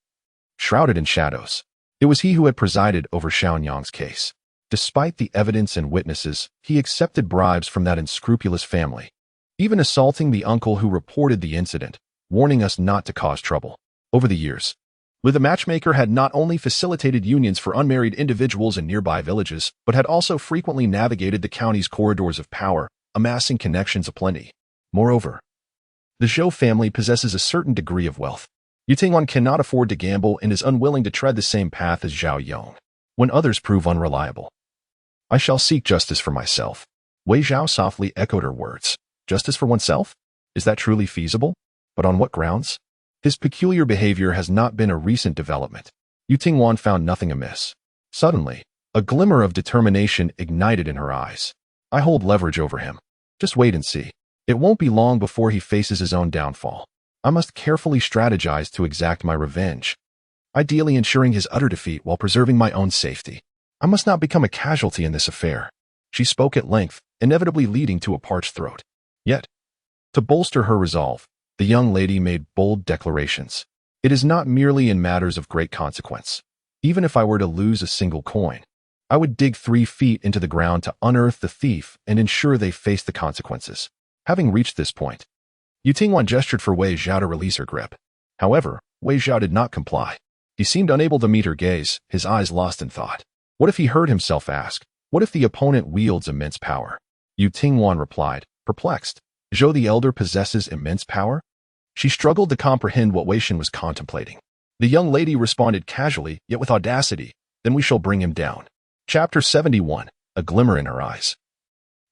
Shrouded in shadows, it was he who had presided over Xiaonyang's case. Despite the evidence and witnesses, he accepted bribes from that unscrupulous family, even assaulting the uncle who reported the incident, warning us not to cause trouble. Over the years, the matchmaker had not only facilitated unions for unmarried individuals in nearby villages, but had also frequently navigated the county's corridors of power, amassing connections aplenty. Moreover, the Zhou family possesses a certain degree of wealth. Yutingwan cannot afford to gamble and is unwilling to tread the same path as Zhao Yong. When others prove unreliable, I shall seek justice for myself. Wei Zhao softly echoed her words. Justice for oneself? Is that truly feasible? But on what grounds? His peculiar behavior has not been a recent development. Yutingwan found nothing amiss. Suddenly, a glimmer of determination ignited in her eyes. I hold leverage over him. Just wait and see. It won't be long before he faces his own downfall. I must carefully strategize to exact my revenge, ideally ensuring his utter defeat while preserving my own safety. I must not become a casualty in this affair. She spoke at length, inevitably leading to a parched throat. Yet, to bolster her resolve, the young lady made bold declarations. It is not merely in matters of great consequence. Even if I were to lose a single coin, I would dig 3 feet into the ground to unearth the thief and ensure they face the consequences. Having reached this point, Yutingwan gestured for Wei Zhao to release her grip. However, Wei Zhao did not comply. He seemed unable to meet her gaze, his eyes lost in thought. What if he heard himself ask, what if the opponent wields immense power? Yutingwan replied, perplexed. Zhou the Elder possesses immense power? She struggled to comprehend what Wei Shen was contemplating. The young lady responded casually, yet with audacity, then we shall bring him down. Chapter 71, a glimmer in her eyes.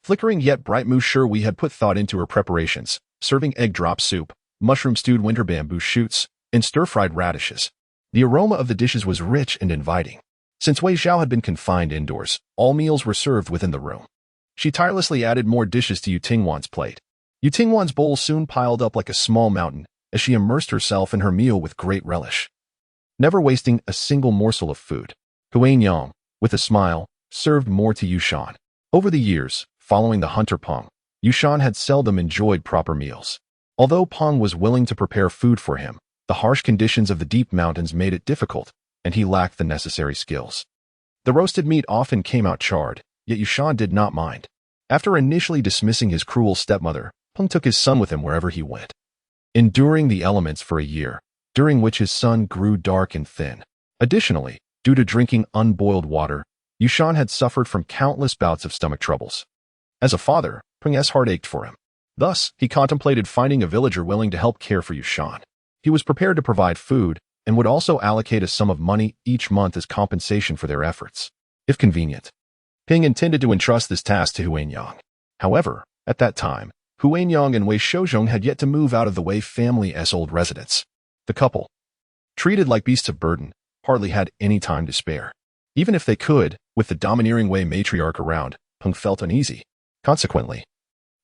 Flickering yet bright, Mu sure we had put thought into her preparations, serving egg drop soup, mushroom-stewed winter bamboo shoots, and stir-fried radishes. The aroma of the dishes was rich and inviting. Since Wei Zhao had been confined indoors, all meals were served within the room. She tirelessly added more dishes to Yutingwan's plate. Yutingwan's bowl soon piled up like a small mountain as she immersed herself in her meal with great relish, never wasting a single morsel of food. Huiying Yang, with a smile, served more to Yushan. Over the years, following the hunter Peng, Yushan had seldom enjoyed proper meals. Although Peng was willing to prepare food for him, the harsh conditions of the deep mountains made it difficult, and he lacked the necessary skills. The roasted meat often came out charred, yet Yushan did not mind. After initially dismissing his cruel stepmother, Peng took his son with him wherever he went, enduring the elements for a year, during which his son grew dark and thin. Additionally, due to drinking unboiled water, Yushan had suffered from countless bouts of stomach troubles. As a father, Peng's heart ached for him. Thus, he contemplated finding a villager willing to help care for Yushan. He was prepared to provide food and would also allocate a sum of money each month as compensation for their efforts, if convenient. Peng intended to entrust this task to Huanyang. However, at that time, Huanyang and Wei Shouzhong had yet to move out of the Wei family's old residence. The couple, treated like beasts of burden, hardly had any time to spare. Even if they could, with the domineering Wei matriarch around, Peng felt uneasy. Consequently,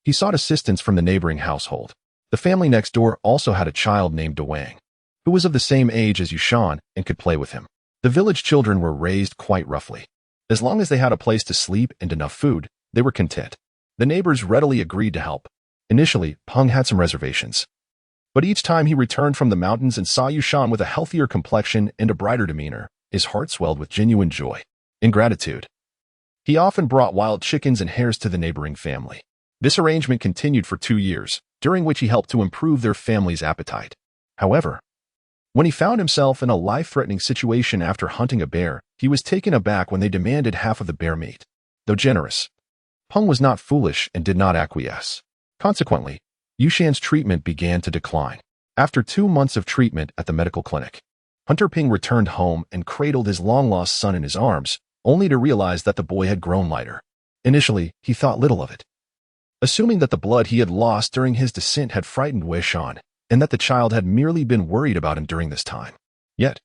he sought assistance from the neighboring household. The family next door also had a child named Dawang, who was of the same age as Yushan and could play with him. The village children were raised quite roughly. As long as they had a place to sleep and enough food, they were content. The neighbors readily agreed to help. Initially, Peng had some reservations. But each time he returned from the mountains and saw Yushan with a healthier complexion and a brighter demeanor, his heart swelled with genuine joy and gratitude. He often brought wild chickens and hares to the neighboring family. This arrangement continued for 2 years, during which he helped to improve their family's appetite. However, when he found himself in a life-threatening situation after hunting a bear, he was taken aback when they demanded half of the bear meat. Though generous, Peng was not foolish and did not acquiesce. Consequently, Yushan's treatment began to decline. After 2 months of treatment at the medical clinic, Hunter Peng returned home and cradled his long-lost son in his arms, only to realize that the boy had grown lighter. Initially, he thought little of it, assuming that the blood he had lost during his descent had frightened Wei Shan, and that the child had merely been worried about him during this time. Yet,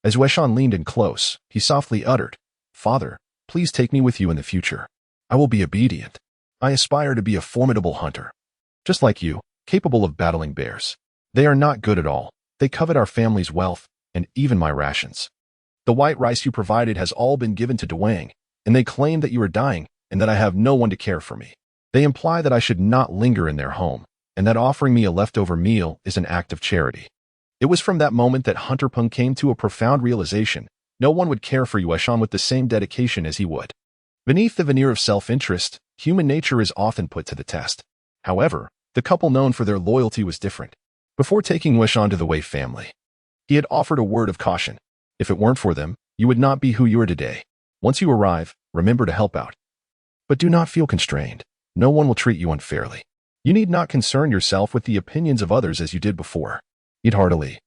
as Wei Shan leaned in close, he softly uttered, "Father, please take me with you in the future. I will be obedient. I aspire to be a formidable hunter. Just like you, capable of battling bears. They are not good at all. They covet our family's wealth, and even my rations. The white rice you provided has all been given to Dawang, and they claim that you are dying and that I have no one to care for me. They imply that I should not linger in their home, and that offering me a leftover meal is an act of charity." It was from that moment that Hunter Peng came to a profound realization. No one would care for Yueshan with the same dedication as he would. Beneath the veneer of self-interest, human nature is often put to the test. However, the couple known for their loyalty was different. Before taking Yueshan to the Wei family, he had offered a word of caution. If it weren't for them, you would not be who you are today. Once you arrive, remember to help out. But do not feel constrained. No one will treat you unfairly. You need not concern yourself with the opinions of others as you did before. Eat heartily,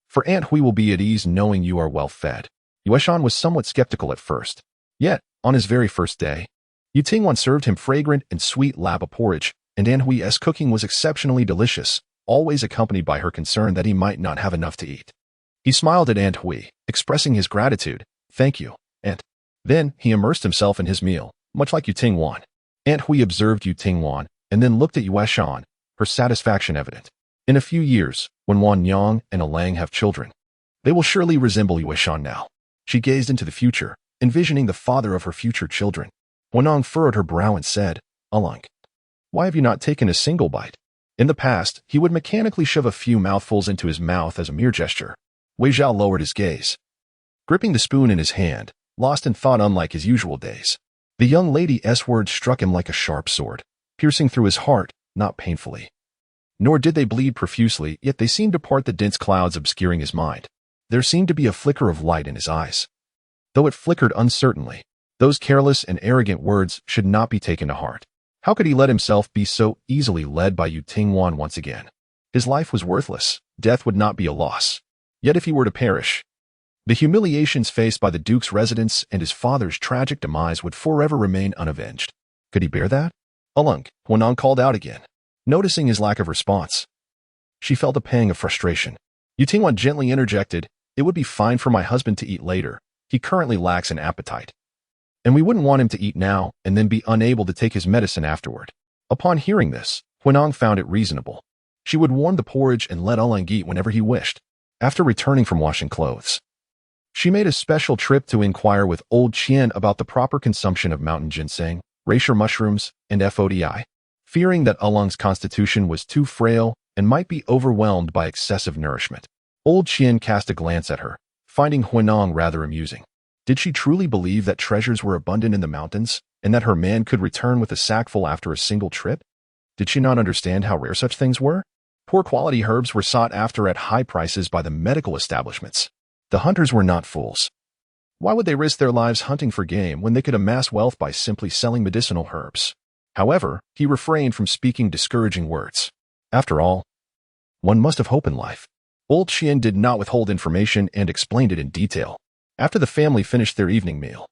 for Aunt Hui will be at ease knowing you are well fed. Yueshan was somewhat skeptical at first. Yet, on his very first day, Yu Tingwan served him fragrant and sweet lapa porridge, and Aunt Hui's cooking was exceptionally delicious, always accompanied by her concern that he might not have enough to eat. He smiled at Aunt Hui, expressing his gratitude. "Thank you, Aunt." Then he immersed himself in his meal, much like Yu Tingwan. Aunt Hui observed Yu Tingwan, and then looked at Yueshan, her satisfaction evident. In a few years, when Wanyang and Alang have children, they will surely resemble Yueshan now. She gazed into the future, envisioning the father of her future children. Wan'er furrowed her brow and said, "Alang, why have you not taken a single bite?" In the past, he would mechanically shove a few mouthfuls into his mouth as a mere gesture. Wei Zhao lowered his gaze, gripping the spoon in his hand, lost in thought unlike his usual days. The young lady's words struck him like a sharp sword, piercing through his heart, not painfully. Nor did they bleed profusely, yet they seemed to part the dense clouds obscuring his mind. There seemed to be a flicker of light in his eyes. Though it flickered uncertainly, those careless and arrogant words should not be taken to heart. How could he let himself be so easily led by Yu Tingwan once again? His life was worthless. Death would not be a loss. Yet if he were to perish, the humiliations faced by the Duke's residence and his father's tragic demise would forever remain unavenged. Could he bear that? "Alunk," Wan'er called out again, noticing his lack of response. She felt a pang of frustration. Yu Tingwan gently interjected, "It would be fine for my husband to eat later. He currently lacks an appetite. And we wouldn't want him to eat now and then be unable to take his medicine afterward." Upon hearing this, Wan'er found it reasonable. She would warm the porridge and let Alang eat whenever he wished. After returning from washing clothes, she made a special trip to inquire with old Qian about the proper consumption of mountain ginseng, reishi mushrooms, and FODI. Fearing that Alang's constitution was too frail and might be overwhelmed by excessive nourishment. Old Qian cast a glance at her, finding Huinong rather amusing. Did she truly believe that treasures were abundant in the mountains, and that her man could return with a sackful after a single trip? Did she not understand how rare such things were? Poor quality herbs were sought after at high prices by the medical establishments. The hunters were not fools. Why would they risk their lives hunting for game when they could amass wealth by simply selling medicinal herbs? However, he refrained from speaking discouraging words. After all, one must have hope in life. Old Qian did not withhold information and explained it in detail. After the family finished their evening meal,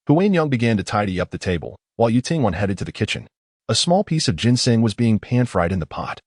Huanyang began to tidy up the table, while Yutingwan headed to the kitchen. A small piece of ginseng was being pan-fried in the pot,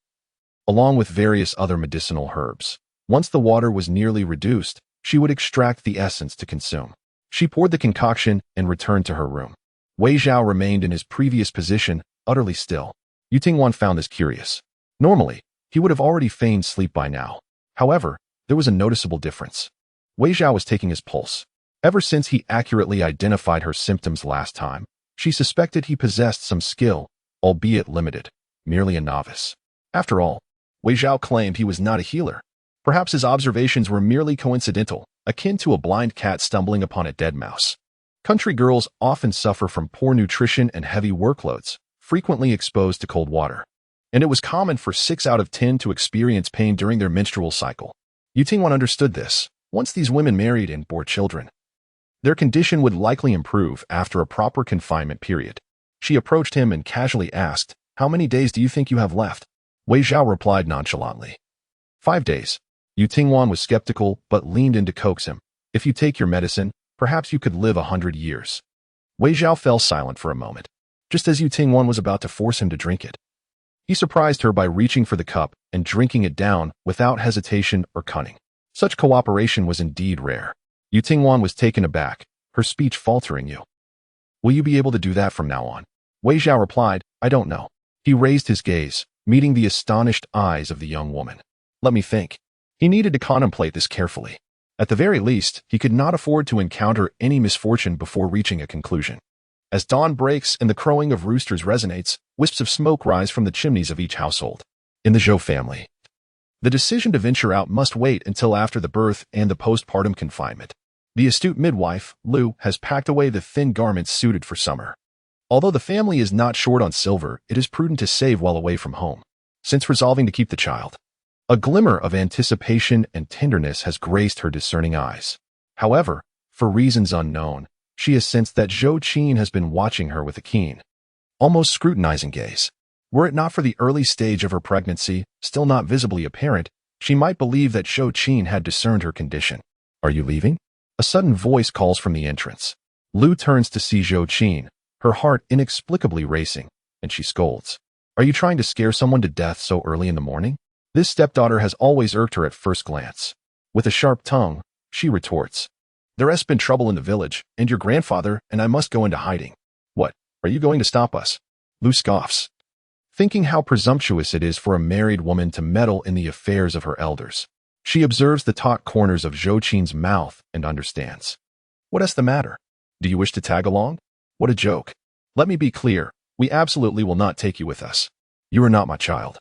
along with various other medicinal herbs. Once the water was nearly reduced, she would extract the essence to consume. She poured the concoction and returned to her room. Wei Zhao remained in his previous position, utterly still. Yutingwan found this curious. Normally, he would have already feigned sleep by now. However, there was a noticeable difference. Wei Zhao was taking his pulse. Ever since he accurately identified her symptoms last time, she suspected he possessed some skill, albeit limited, merely a novice. After all, Wei Zhao claimed he was not a healer. Perhaps his observations were merely coincidental, akin to a blind cat stumbling upon a dead mouse. Country girls often suffer from poor nutrition and heavy workloads, frequently exposed to cold water. And it was common for 6 out of 10 to experience pain during their menstrual cycle. Yutingwan understood this. Once these women married and bore children, their condition would likely improve after a proper confinement period. She approached him and casually asked, "How many days do you think you have left?" Wei Zhao replied nonchalantly, 5 days. Yutingwan was skeptical but leaned in to coax him. "If you take your medicine, perhaps you could live 100 years. Wei Zhao fell silent for a moment, just as Yutingwan was about to force him to drink it. He surprised her by reaching for the cup and drinking it down without hesitation or cunning. Such cooperation was indeed rare. Yutingwan was taken aback, her speech faltering. Will you be able to do that from now on?" Wei Zhao replied, "I don't know." He raised his gaze, meeting the astonished eyes of the young woman. "Let me think." He needed to contemplate this carefully. At the very least, he could not afford to encounter any misfortune before reaching a conclusion. As dawn breaks and the crowing of roosters resonates, wisps of smoke rise from the chimneys of each household. In the Zhou family, the decision to venture out must wait until after the birth and the postpartum confinement. The astute midwife, Lu, has packed away the thin garments suited for summer. Although the family is not short on silver, it is prudent to save while away from home, since resolving to keep the child. A glimmer of anticipation and tenderness has graced her discerning eyes. However, for reasons unknown, she has sensed that Zhou Qin has been watching her with a keen, almost scrutinizing gaze. Were it not for the early stage of her pregnancy, still not visibly apparent, she might believe that Zhou Qin had discerned her condition. "Are you leaving?" A sudden voice calls from the entrance. Lu turns to see Zhou Qin, her heart inexplicably racing, and she scolds. "Are you trying to scare someone to death so early in the morning?" This stepdaughter has always irked her at first glance. With a sharp tongue, she retorts, "There has been trouble in the village, and your grandfather and I must go into hiding." "What, are you going to stop us?" Lu scoffs, thinking how presumptuous it is for a married woman to meddle in the affairs of her elders. She observes the taut corners of Zhou Qin's mouth and understands. "What is the matter? Do you wish to tag along?" "What a joke. Let me be clear, we absolutely will not take you with us. You are not my child.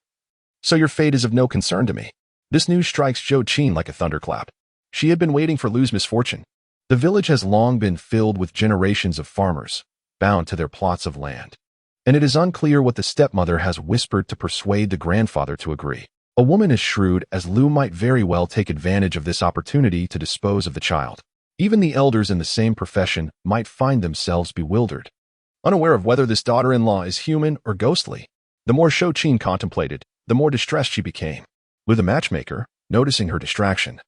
So your fate is of no concern to me." This news strikes Zhou Qin like a thunderclap. She had been waiting for Lu's misfortune. The village has long been filled with generations of farmers, bound to their plots of land. And it is unclear what the stepmother has whispered to persuade the grandfather to agree. A woman as shrewd as Lu might very well take advantage of this opportunity to dispose of the child. Even the elders in the same profession might find themselves bewildered, unaware of whether this daughter-in-law is human or ghostly. The more Zhou Qin contemplated, the more distressed she became. Lu the matchmaker, noticing her distraction,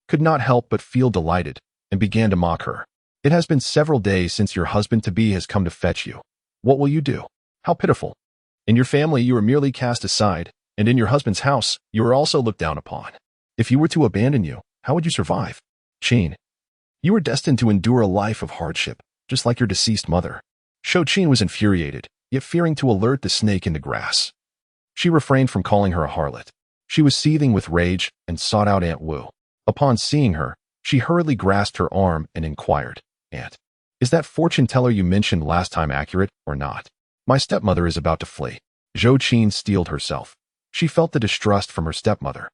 could not help but feel delighted and began to mock her. "It has been several days since your husband-to-be has come to fetch you. What will you do? How pitiful. In your family you are merely cast aside, and in your husband's house you are also looked down upon. If he were to abandon you, how would you survive? Qin, you are destined to endure a life of hardship, just like your deceased mother." Zhou Qin was infuriated, yet fearing to alert the snake in the grass. She refrained from calling her a harlot. She was seething with rage and sought out Aunt Wu. Upon seeing her, she hurriedly grasped her arm and inquired, "Aunt, is that fortune teller you mentioned last time accurate or not? My stepmother is about to flee." Zhou Qin steeled herself. She felt the distrust from her stepmother.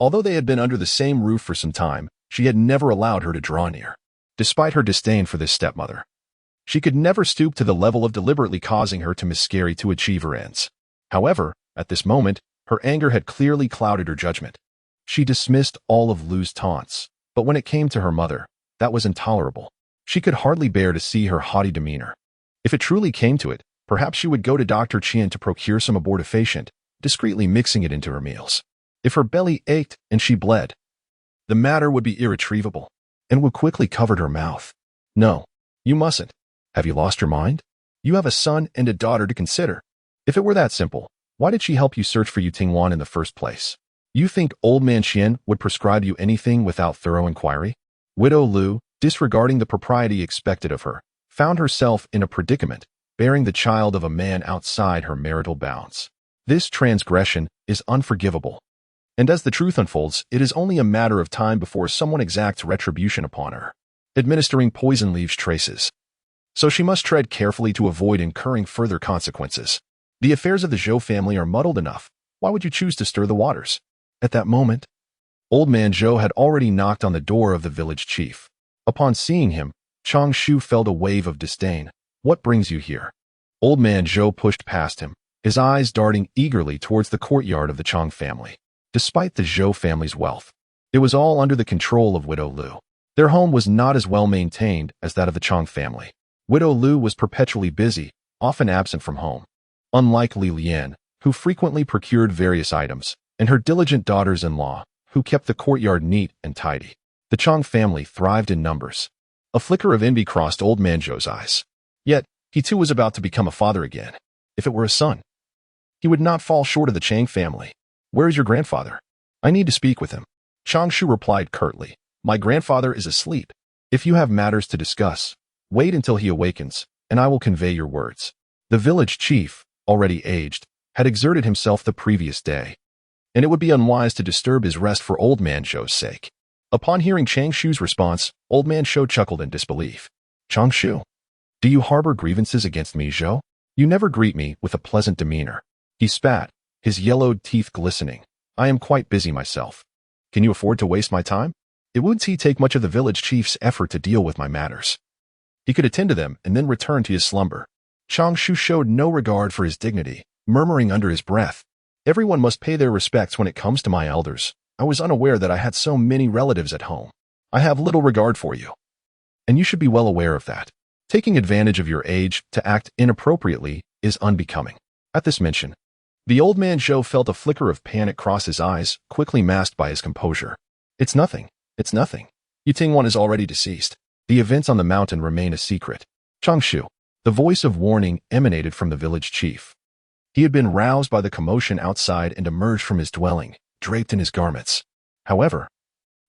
Although they had been under the same roof for some time, she had never allowed her to draw near. Despite her disdain for this stepmother, she could never stoop to the level of deliberately causing her to miscarry to achieve her ends. However, at this moment, her anger had clearly clouded her judgment. She dismissed all of Lu's taunts, but when it came to her mother, that was intolerable. She could hardly bear to see her haughty demeanor. If it truly came to it, perhaps she would go to Dr. Qian to procure some abortifacient, discreetly mixing it into her meals. If her belly ached and she bled, the matter would be irretrievable, and would quickly cover her mouth. No, you mustn't. Have you lost your mind? You have a son and a daughter to consider. If it were that simple, why did she help you search for Yu-Ting-Wan in the first place? You think old man Qian would prescribe you anything without thorough inquiry? Widow Lu, disregarding the propriety expected of her, found herself in a predicament, bearing the child of a man outside her marital bounds. This transgression is unforgivable. And as the truth unfolds, it is only a matter of time before someone exacts retribution upon her. Administering poison leaves traces. So she must tread carefully to avoid incurring further consequences. The affairs of the Zhou family are muddled enough. Why would you choose to stir the waters? At that moment, old man Zhou had already knocked on the door of the village chief. Upon seeing him, Chang Shu felt a wave of disdain. What brings you here? Old man Zhou pushed past him, his eyes darting eagerly towards the courtyard of the Chang family. Despite the Zhou family's wealth, it was all under the control of Widow Lu. Their home was not as well maintained as that of the Chang family. Widow Lu was perpetually busy, often absent from home. Unlike Li Lian, who frequently procured various items, and her diligent daughters-in-law, who kept the courtyard neat and tidy, the Chang family thrived in numbers. A flicker of envy crossed old man Zhou's eyes. Yet, he too was about to become a father again. If it were a son, he would not fall short of the Chang family. Where is your grandfather? I need to speak with him. Chang Shu replied curtly. My grandfather is asleep. If you have matters to discuss, wait until he awakens, and I will convey your words. The village chief, already aged, had exerted himself the previous day, and it would be unwise to disturb his rest for old man Zhou's sake. Upon hearing Chang Shu's response, old man Zhou chuckled in disbelief. Chang Shu, do you harbor grievances against me, Zhou? You never greet me with a pleasant demeanor. He spat, his yellowed teeth glistening. I am quite busy myself. Can you afford to waste my time? It wouldn't take much of the village chief's effort to deal with my matters. He could attend to them and then return to his slumber. Chang Shu showed no regard for his dignity, murmuring under his breath. Everyone must pay their respects when it comes to my elders. I was unaware that I had so many relatives at home. I have little regard for you, and you should be well aware of that. Taking advantage of your age to act inappropriately is unbecoming. At this mention, the old man Zhou felt a flicker of panic cross his eyes, quickly masked by his composure. It's nothing. It's nothing. Yu-Ting-Wan is already deceased. The events on the mountain remain a secret. Chang Shu. The voice of warning emanated from the village chief. He had been roused by the commotion outside and emerged from his dwelling, draped in his garments. However,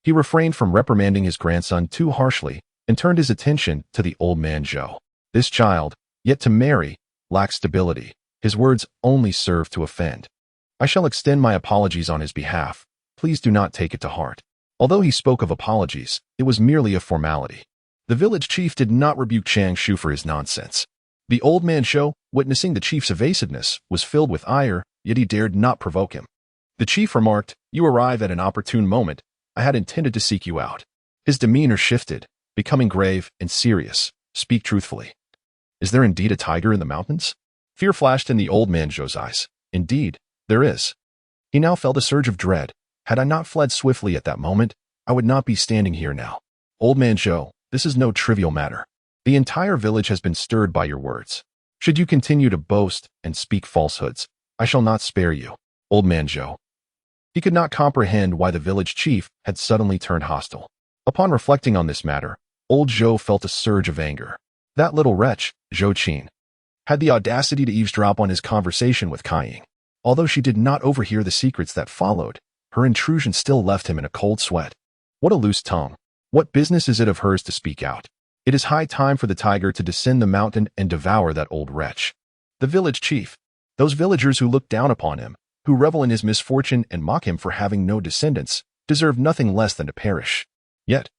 he refrained from reprimanding his grandson too harshly and turned his attention to the old man Zhou. This child, yet to marry, lacks stability. His words only serve to offend. I shall extend my apologies on his behalf. Please do not take it to heart. Although he spoke of apologies, it was merely a formality. The village chief did not rebuke Chang Shu for his nonsense. The old man Zhou, witnessing the chief's evasiveness, was filled with ire, yet he dared not provoke him. The chief remarked, You arrive at an opportune moment. I had intended to seek you out. His demeanor shifted, becoming grave and serious. Speak truthfully. Is there indeed a tiger in the mountains? Fear flashed in the old man Zhou's eyes. Indeed, there is. He now felt a surge of dread. Had I not fled swiftly at that moment, I would not be standing here now. Old man Zhou, this is no trivial matter. The entire village has been stirred by your words. Should you continue to boast and speak falsehoods, I shall not spare you. Old man Zhou. He could not comprehend why the village chief had suddenly turned hostile. Upon reflecting on this matter, old Zhou felt a surge of anger. That little wretch, Zhou Qin, had the audacity to eavesdrop on his conversation with Kaiying. Although she did not overhear the secrets that followed, her intrusion still left him in a cold sweat. What a loose tongue. What business is it of hers to speak out? It is high time for the tiger to descend the mountain and devour that old wretch. The village chief, those villagers who look down upon him, who revel in his misfortune and mock him for having no descendants, deserve nothing less than to perish. Yet,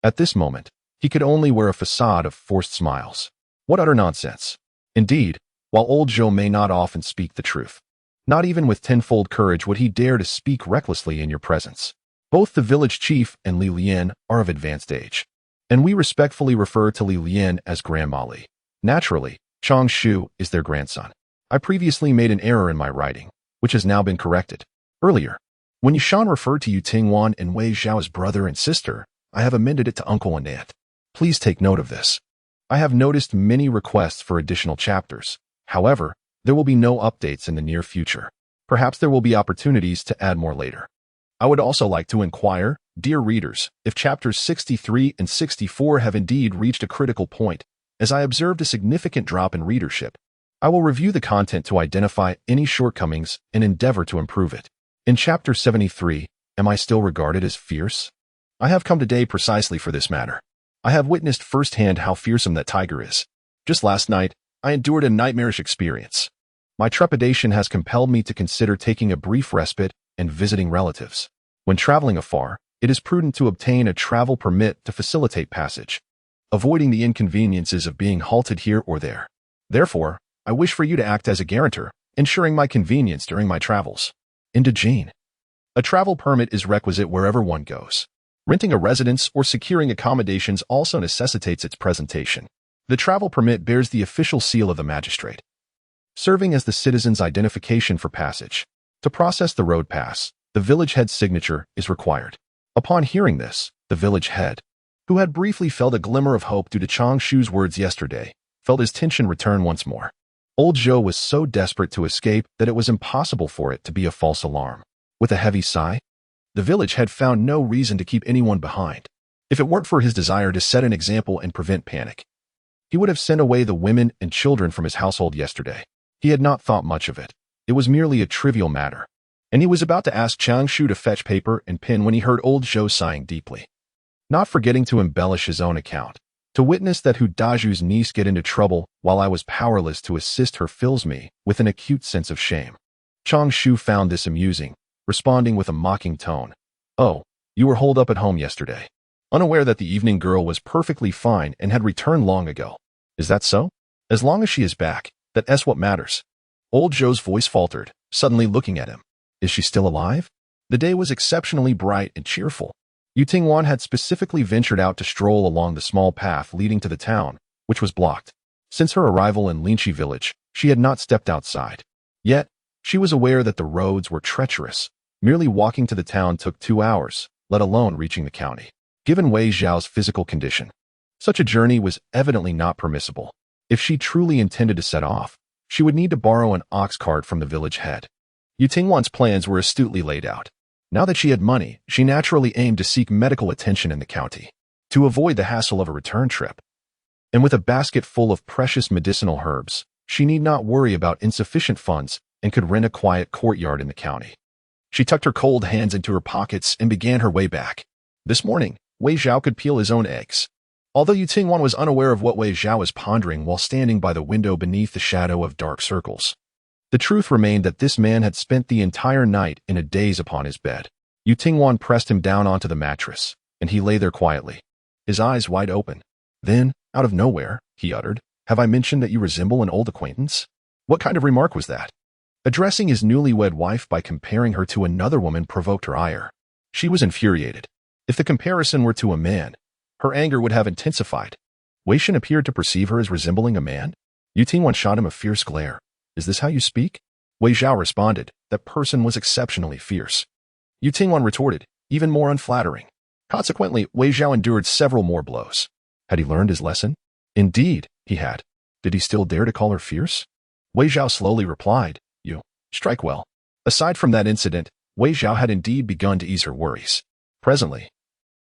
at this moment, he could only wear a facade of forced smiles. What utter nonsense. Indeed, while old Zhou may not often speak the truth, Not even with tenfold courage would he dare to speak recklessly in your presence. Both the village chief and Li Lian are of advanced age, and we respectfully refer to Li Lian as Grandma Li. Naturally, Chang Shu is their grandson. I previously made an error in my writing, which has now been corrected. Earlier, when Yushan referred to Yu Tingwan and Wei Zhao's brother and sister, I have amended it to uncle and aunt. Please take note of this. I have noticed many requests for additional chapters. However, there will be no updates in the near future. Perhaps there will be opportunities to add more later. I would also like to inquire, dear readers, if chapters 63 and 64 have indeed reached a critical point, as I observed a significant drop in readership. I will review the content to identify any shortcomings and endeavor to improve it. In chapter 73, am I still regarded as fierce? I have come today precisely for this matter. I have witnessed firsthand how fearsome that tiger is. Just last night, I endured a nightmarish experience. My trepidation has compelled me to consider taking a brief respite and visiting relatives. When traveling afar, it is prudent to obtain a travel permit to facilitate passage, avoiding the inconveniences of being halted here or there. Therefore, I wish for you to act as a guarantor, ensuring my convenience during my travels. Into Jane. A travel permit is requisite wherever one goes. Renting a residence or securing accommodations also necessitates its presentation. The travel permit bears the official seal of the magistrate, serving as the citizen's identification for passage. To process the road pass, the village head's signature is required. Upon hearing this, the village head, who had briefly felt a glimmer of hope due to Chang Shu's words yesterday, felt his tension return once more. Old Zhou was so desperate to escape that it was impossible for it to be a false alarm. With a heavy sigh, the village head found no reason to keep anyone behind. If it weren't for his desire to set an example and prevent panic, he would have sent away the women and children from his household yesterday. He had not thought much of it. It was merely a trivial matter, and he was about to ask Chang Shu to fetch paper and pen when he heard old Zhou sighing deeply. Not forgetting to embellish his own account, to witness that Hu Daju's niece get into trouble while I was powerless to assist her fills me with an acute sense of shame. Chang Shu found this amusing, responding with a mocking tone. Oh, you were holed up at home yesterday, unaware that the evening girl was perfectly fine and had returned long ago. Is that so? As long as she is back, that's what matters. Old Zhou's voice faltered, suddenly looking at him. Is she still alive? The day was exceptionally bright and cheerful. Yu Tingwan had specifically ventured out to stroll along the small path leading to the town, which was blocked. Since her arrival in Linchi village, she had not stepped outside. Yet, she was aware that the roads were treacherous. Merely walking to the town took 2 hours, let alone reaching the county. Given Wei Zhao's physical condition, such a journey was evidently not permissible. If she truly intended to set off, she would need to borrow an ox cart from the village head. Yu Tingwan's plans were astutely laid out. Now that she had money, she naturally aimed to seek medical attention in the county, to avoid the hassle of a return trip. And with a basket full of precious medicinal herbs, she need not worry about insufficient funds and could rent a quiet courtyard in the county. She tucked her cold hands into her pockets and began her way back. This morning, Wei Zhao could peel his own eggs. Although Yu Tingwan was unaware of what Wei Zhao was pondering while standing by the window beneath the shadow of dark circles, the truth remained that this man had spent the entire night in a daze upon his bed. Yu Tingwan pressed him down onto the mattress, and he lay there quietly, his eyes wide open. Then, out of nowhere, he uttered, "Have I mentioned that you resemble an old acquaintance?" What kind of remark was that? Addressing his newlywed wife by comparing her to another woman provoked her ire. She was infuriated. If the comparison were to a man, her anger would have intensified. Wei Shen appeared to perceive her as resembling a man. Yu Tingwan shot him a fierce glare. "Is this how you speak?" Wei Zhao responded. That person was exceptionally fierce. Yu Tingwan retorted, even more unflattering. Consequently, Wei Zhao endured several more blows. Had he learned his lesson? Indeed, he had. Did he still dare to call her fierce? Wei Zhao slowly replied, "You strike well." Aside from that incident, Wei Zhao had indeed begun to ease her worries. Presently,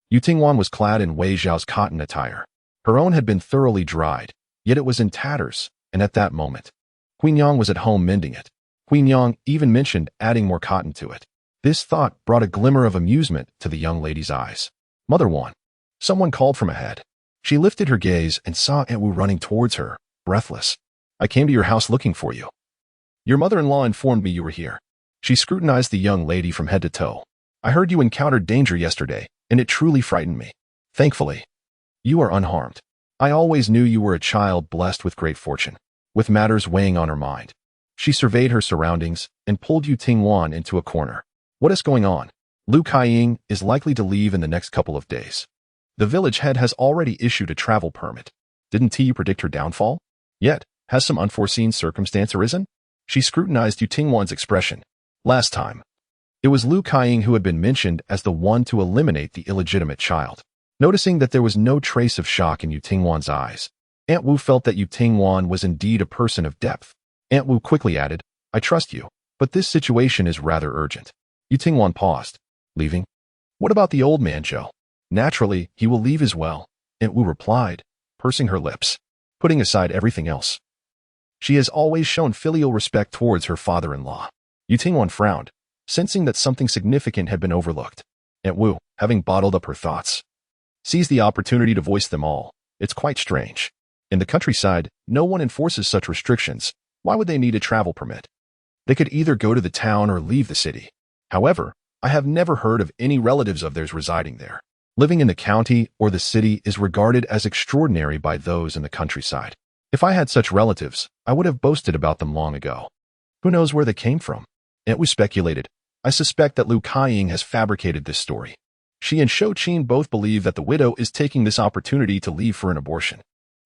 Yu Tingwan was clad in Wei Zhao's cotton attire. Her own had been thoroughly dried, yet it was in tatters, and at that moment, Queen Yang was at home mending it. Queen Yang even mentioned adding more cotton to it. This thought brought a glimmer of amusement to the young lady's eyes. "Mother Wan." Someone called from ahead. She lifted her gaze and saw Aunt Wu running towards her, breathless. "I came to your house looking for you. Your mother-in-law informed me you were here." She scrutinized the young lady from head to toe. "I heard you encountered danger yesterday, and it truly frightened me. Thankfully, you are unharmed. I always knew you were a child blessed with great fortune." With matters weighing on her mind, She surveyed her surroundings and pulled Yu Tingwan into a corner. What is going on? Lu Kaiying is likely to leave in the next couple of days. The village head has already issued a travel permit. Didn't he predict her downfall? Yet, has some unforeseen circumstance arisen? She scrutinized Yu Tingwan's expression. Last time, it was Lu Kaiying who had been mentioned as the one to eliminate the illegitimate child. Noticing that there was no trace of shock in Yu Tingwan's eyes, Aunt Wu felt that Yu Tingwan was indeed a person of depth. Aunt Wu quickly added, I trust you, but this situation is rather urgent. Yu Tingwan paused. Leaving? What about the old man, Zhou? Naturally, he will leave as well, Aunt Wu replied, pursing her lips, putting aside everything else. She has always shown filial respect towards her father-in-law. Yu Tingwan frowned, sensing that something significant had been overlooked. Aunt Wu, having bottled up her thoughts, seized the opportunity to voice them all. It's quite strange. In the countryside, no one enforces such restrictions. Why would they need a travel permit? They could either go to the town or leave the city. However, I have never heard of any relatives of theirs residing there. Living in the county or the city is regarded as extraordinary by those in the countryside. If I had such relatives, I would have boasted about them long ago. Who knows where they came from? Aunt Wu speculated. I suspect that Lu Kaiying has fabricated this story. She and Shou Qin both believe that the widow is taking this opportunity to leave for an abortion.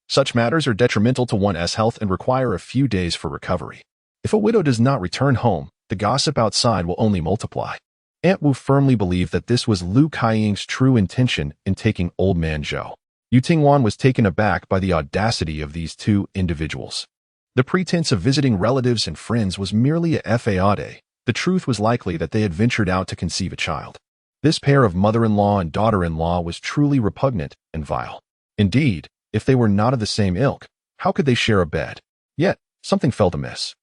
Such matters are detrimental to one's health and require a few days for recovery. If a widow does not return home, the gossip outside will only multiply. Aunt Wu firmly believed that this was Lu Kaiying's true intention in taking old man Zhou. Yu Tingwan was taken aback by the audacity of these two individuals. The pretense of visiting relatives and friends was merely a fade. The truth was likely that they had ventured out to conceive a child. This pair of mother-in-law and daughter-in-law was truly repugnant and vile. Indeed, if they were not of the same ilk, how could they share a bed? Yet, something felt amiss.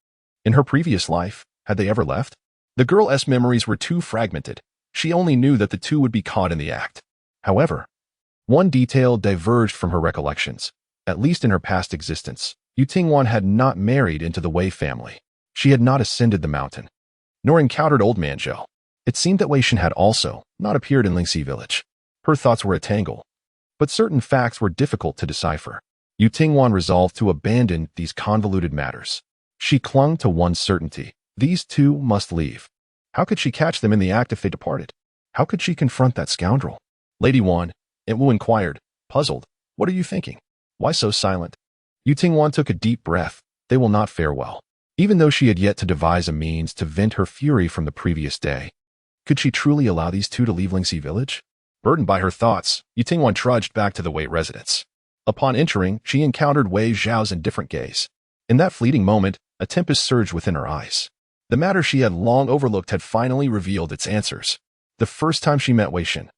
In her previous life, had they ever left? The girl's memories were too fragmented. She only knew that the two would be caught in the act. However, one detail diverged from her recollections. At least in her past existence, Yu Tingwan had not married into the Wei family. She had not ascended the mountain, nor encountered old man Zhou. It seemed that Wei Shen had also not appeared in Lingxi village. Her thoughts were a tangle, but certain facts were difficult to decipher. Yu Tingwan resolved to abandon these convoluted matters. She clung to one certainty. These two must leave. How could she catch them in the act if they departed? How could she confront that scoundrel? Lady Wan, Aunt Wu inquired, puzzled. What are you thinking? Why so silent? Yu Tingwan took a deep breath. They will not fare well. Even though she had yet to devise a means to vent her fury from the previous day, could she truly allow these two to leave Lingxi village? Burdened by her thoughts, Yu Tingwan trudged back to the Wei residence. Upon entering, she encountered Wei Zhao's indifferent gaze. In that fleeting moment, a tempest surged within her eyes. The matter she had long overlooked had finally revealed its answers. The first time she met Wei Shen,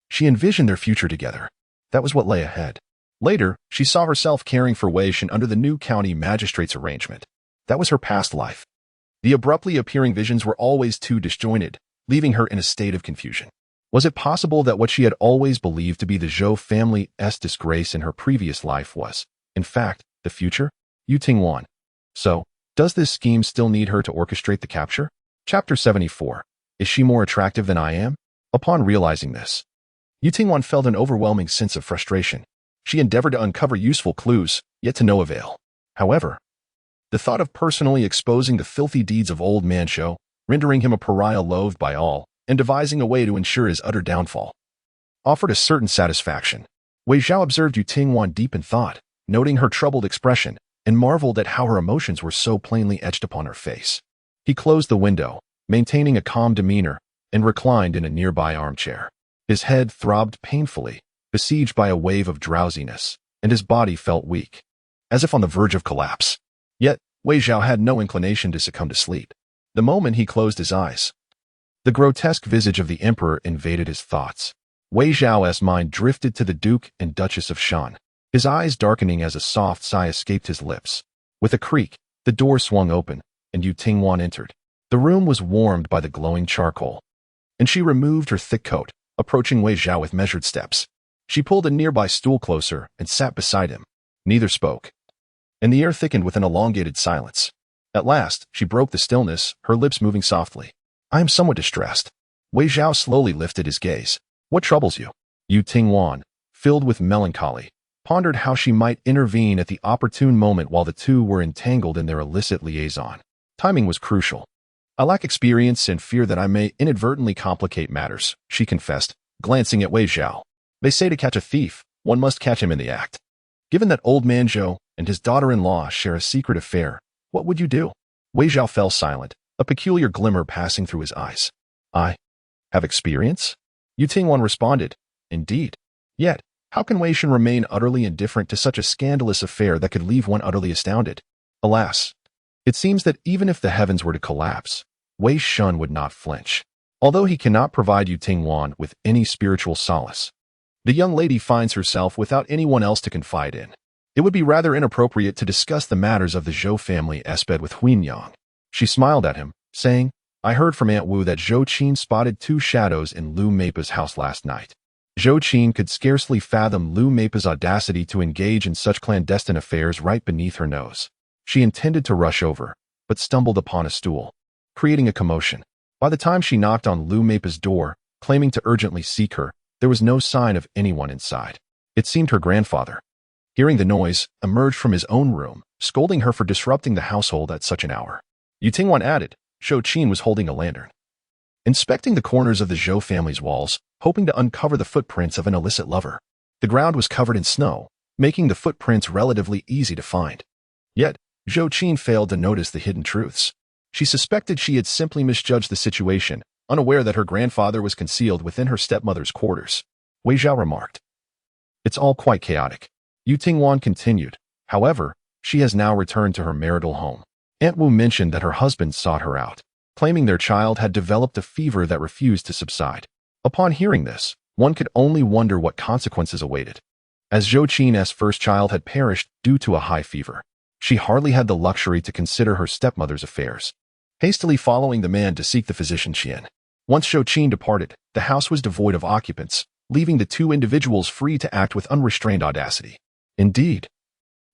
she envisioned their future together. That was what lay ahead. Later, she saw herself caring for Wei Shen under the new county magistrate's arrangement. That was her past life. The abruptly appearing visions were always too disjointed, leaving her in a state of confusion. Was it possible that what she had always believed to be the Zhou family's disgrace in her previous life was, in fact, the future? Yu Tingwan. So, does this scheme still need her to orchestrate the capture? Chapter 74. Is she more attractive than I am? Upon realizing this, Yu Tingwan felt an overwhelming sense of frustration. She endeavored to uncover useful clues, yet to no avail. However, the thought of personally exposing the filthy deeds of old man Zhou, rendering him a pariah loathed by all, and devising a way to ensure his utter downfall, offered a certain satisfaction. Wei Zhao observed Yu Tingwan deep in thought, noting her troubled expression, and marveled at how her emotions were so plainly etched upon her face. He closed the window, maintaining a calm demeanor, and reclined in a nearby armchair. His head throbbed painfully, besieged by a wave of drowsiness, and his body felt weak, as if on the verge of collapse. Yet, Wei Zhao had no inclination to succumb to sleep. The moment he closed his eyes, the grotesque visage of the emperor invaded his thoughts. Wei Zhao's mind drifted to the Duke and Duchess of Shan, his eyes darkening as a soft sigh escaped his lips. With a creak, the door swung open, and Yu Tingwan entered. The room was warmed by the glowing charcoal, and she removed her thick coat, approaching Wei Zhao with measured steps. She pulled a nearby stool closer and sat beside him. Neither spoke, and the air thickened with an elongated silence. At last, she broke the stillness, her lips moving softly. I am somewhat distressed. Wei Zhao slowly lifted his gaze. What troubles you? Yu Tingwan, filled with melancholy, pondered how she might intervene at the opportune moment while the two were entangled in their illicit liaison. Timing was crucial. I lack experience and fear that I may inadvertently complicate matters, she confessed, glancing at Wei Zhao. They say to catch a thief, one must catch him in the act. Given that old man Zhou and his daughter-in-law share a secret affair, what would you do? Wei Zhao fell silent, a peculiar glimmer passing through his eyes. I have experience? Yu Tingwan responded, indeed. Yet, how can Wei Shen remain utterly indifferent to such a scandalous affair that could leave one utterly astounded? Alas, it seems that even if the heavens were to collapse, Wei Shen would not flinch. Although he cannot provide Yu Tingwan with any spiritual solace, the young lady finds herself without anyone else to confide in. It would be rather inappropriate to discuss the matters of the Zhou family aspect with Huinyang. She smiled at him, saying, I heard from Aunt Wu that Zhou Qin spotted 2 shadows in Lu Meipa's house last night. Zhou Qin could scarcely fathom Lu Meipa's audacity to engage in such clandestine affairs right beneath her nose. She intended to rush over, but stumbled upon a stool, creating a commotion. By the time she knocked on Lu Meipa's door, claiming to urgently seek her, there was no sign of anyone inside. It seemed her grandfather, hearing the noise, emerged from his own room, scolding her for disrupting the household at such an hour. Yu Tingwan added, Zhou Qin was holding a lantern, inspecting the corners of the Zhou family's walls, hoping to uncover the footprints of an illicit lover. The ground was covered in snow, making the footprints relatively easy to find. Yet, Zhou Qin failed to notice the hidden truths. She suspected she had simply misjudged the situation, unaware that her grandfather was concealed within her stepmother's quarters. Wei Zhao remarked, It's all quite chaotic. Yu Tingwan continued, however, she has now returned to her marital home. Aunt Wu mentioned that her husband sought her out, claiming their child had developed a fever that refused to subside. Upon hearing this, one could only wonder what consequences awaited. As Zhou Qin's first child had perished due to a high fever, she hardly had the luxury to consider her stepmother's affairs. Hastily following the man to seek the physician Qian. Once Zhou Qin departed, the house was devoid of occupants, leaving the 2 individuals free to act with unrestrained audacity. Indeed,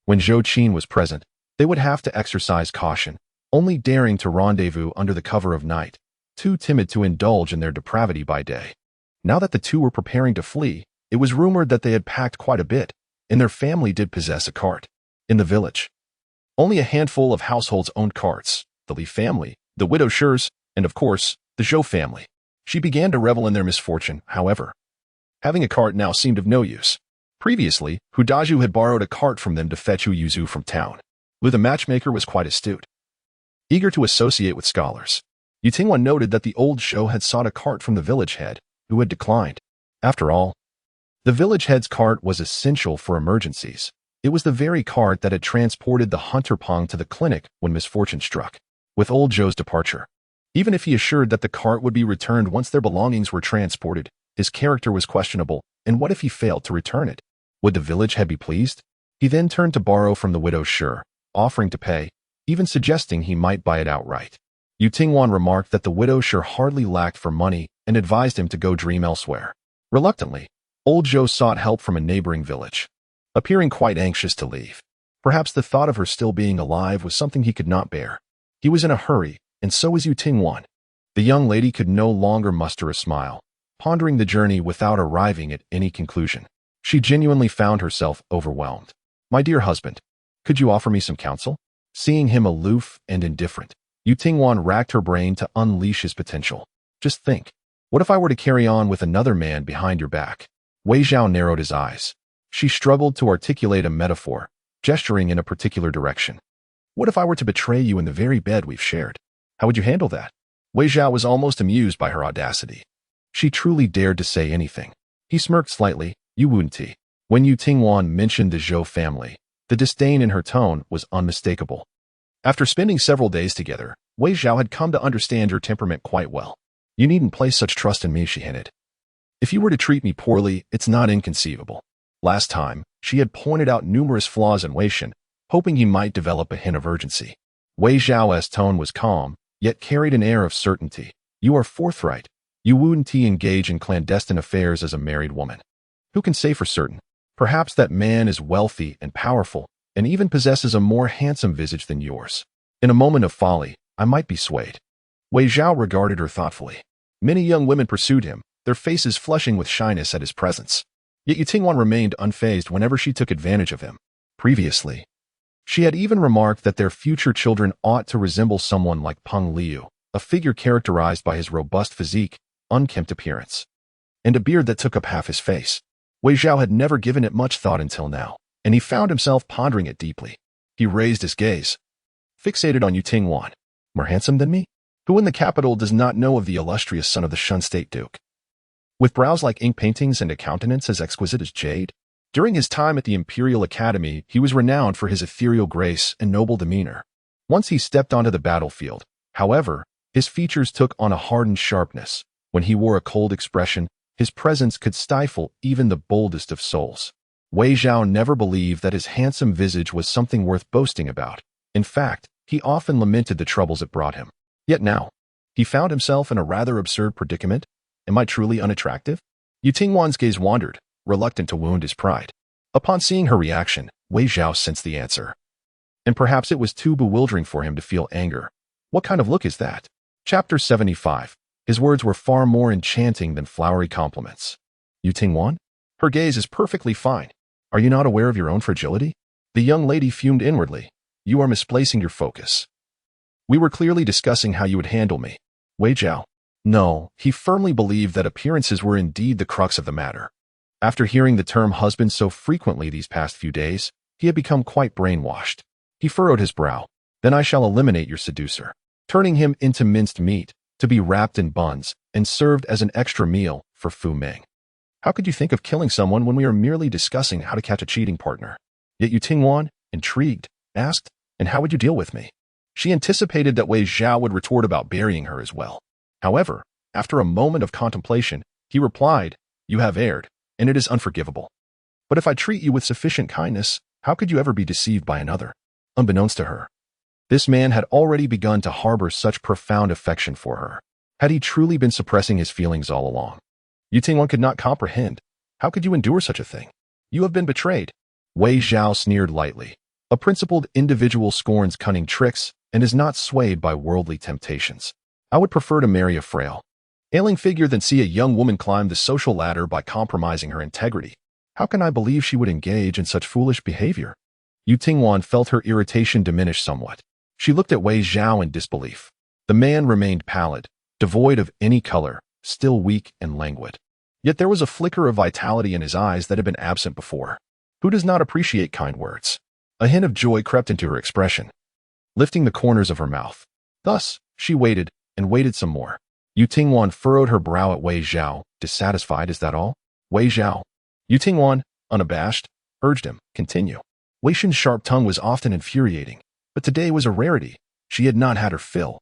when Zhou Qin was present, they would have to exercise caution, only daring to rendezvous under the cover of night, too timid to indulge in their depravity by day. Now that the 2 were preparing to flee, it was rumored that they had packed quite a bit, and their family did possess a cart. In the village, only a handful of households owned carts, the Li family, the widow Shurs, and of course, the Zhou family. She began to revel in their misfortune, however. Having a cart now seemed of no use. Previously, Hu Daju had borrowed a cart from them to fetch Hu Yuzu from town. Lu the matchmaker was quite astute, eager to associate with scholars. Yu Tingwan noted that the old Zhou had sought a cart from the village head, who had declined. After all, the village head's cart was essential for emergencies. It was the very cart that had transported the hunter Pong to the clinic when misfortune struck. With old Zhou's departure, even if he assured that the cart would be returned once their belongings were transported, his character was questionable, and what if he failed to return it? Would the village head be pleased? He then turned to borrow from the widow Shur, offering to pay, even suggesting he might buy it outright. Yu Tingwan remarked that the widow Shur hardly lacked for money and advised him to go dream elsewhere. Reluctantly, old Zhou sought help from a neighboring village, appearing quite anxious to leave. Perhaps the thought of her still being alive was something he could not bear. He was in a hurry, and so was Yu Tingwan. The young lady could no longer muster a smile, pondering the journey without arriving at any conclusion. She genuinely found herself overwhelmed. My dear husband, could you offer me some counsel? Seeing him aloof and indifferent, Yu Tingwan racked her brain to unleash his potential. Just think, what if I were to carry on with another man behind your back? Wei Zhao narrowed his eyes. She struggled to articulate a metaphor, gesturing in a particular direction. What if I were to betray you in the very bed we've shared? How would you handle that? Wei Zhao was almost amused by her audacity. She truly dared to say anything. He smirked slightly. You wouldn't. When Yu Tingwan mentioned the Zhou family, the disdain in her tone was unmistakable. After spending several days together, Wei Zhao had come to understand your temperament quite well. You needn't place such trust in me, she hinted. If you were to treat me poorly, it's not inconceivable. Last time, she had pointed out numerous flaws in Wei Shen, hoping he might develop a hint of urgency. Wei Zhao's tone was calm, yet carried an air of certainty. You are forthright. You wouldn't engage in clandestine affairs as a married woman. Who can say for certain? Perhaps that man is wealthy and powerful, and even possesses a more handsome visage than yours. In a moment of folly, I might be swayed. Wei Zhao regarded her thoughtfully. Many young women pursued him, their faces flushing with shyness at his presence. Yet Yu Tingwan remained unfazed whenever she took advantage of him. Previously, She had even remarked that their future children ought to resemble someone like Peng Liu, a figure characterized by his robust physique, unkempt appearance, and a beard that took up half his face. Wei Zhao had never given it much thought until now, and he found himself pondering it deeply. He raised his gaze, fixated on Yutingwan. More handsome than me? Who in the capital does not know of the illustrious son of the Shun State Duke? With brows like ink paintings and a countenance as exquisite as jade? During his time at the Imperial Academy, he was renowned for his ethereal grace and noble demeanor. Once he stepped onto the battlefield, however, his features took on a hardened sharpness. When he wore a cold expression, his presence could stifle even the boldest of souls. Wei Zhao never believed that his handsome visage was something worth boasting about. In fact, he often lamented the troubles it brought him. Yet now, he found himself in a rather absurd predicament. Am I truly unattractive? Yutingwan's gaze wandered, reluctant to wound his pride. Upon seeing her reaction, Wei Zhao sensed the answer. And perhaps it was too bewildering for him to feel anger. What kind of look is that? Chapter 75. His words were far more enchanting than flowery compliments. Yutingwan? Her gaze is perfectly fine. Are you not aware of your own fragility? The young lady fumed inwardly. You are misplacing your focus. We were clearly discussing how you would handle me. Wei Zhao. No, he firmly believed that appearances were indeed the crux of the matter. After hearing the term husband so frequently these past few days, he had become quite brainwashed. He furrowed his brow. Then I shall eliminate your seducer, turning him into minced meat, to be wrapped in buns and served as an extra meal for Fu Ming. How could you think of killing someone when we are merely discussing how to catch a cheating partner? Yet Yutingwan, intrigued, asked, and how would you deal with me? She anticipated that Wei Zhao would retort about burying her as well. However, after a moment of contemplation, he replied, You have erred, and it is unforgivable. But if I treat you with sufficient kindness, how could you ever be deceived by another? Unbeknownst to her, this man had already begun to harbor such profound affection for her. Had he truly been suppressing his feelings all along? Yutingwan could not comprehend. How could you endure such a thing? You have been betrayed. Wei Zhao sneered lightly. A principled individual scorns cunning tricks and is not swayed by worldly temptations. I would prefer to marry a frail, ailing figure than see a young woman climb the social ladder by compromising her integrity. How can I believe she would engage in such foolish behavior? Yutingwan felt her irritation diminish somewhat. She looked at Wei Zhao in disbelief. The man remained pallid, devoid of any color, still weak and languid. Yet there was a flicker of vitality in his eyes that had been absent before. Who does not appreciate kind words? A hint of joy crept into her expression, lifting the corners of her mouth. Thus, she waited, and waited some more. Yutingwan furrowed her brow at Wei Zhao. Dissatisfied, is that all? Wei Zhao. Yutingwan, unabashed, urged him, continue. Wei Xun's sharp tongue was often infuriating, but today was a rarity. She had not had her fill.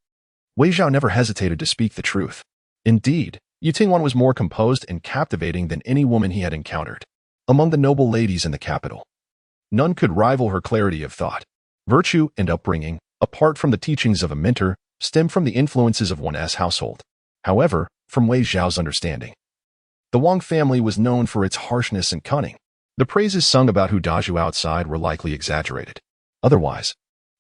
Wei Zhao never hesitated to speak the truth. Indeed, Yutingwan was more composed and captivating than any woman he had encountered. Among the noble ladies in the capital, none could rival her clarity of thought. Virtue and upbringing, apart from the teachings of a mentor, stem from the influences of Wan'er's household. However, from Wei Zhao's understanding, the Wang family was known for its harshness and cunning. The praises sung about Hu Dazhu outside were likely exaggerated. Otherwise,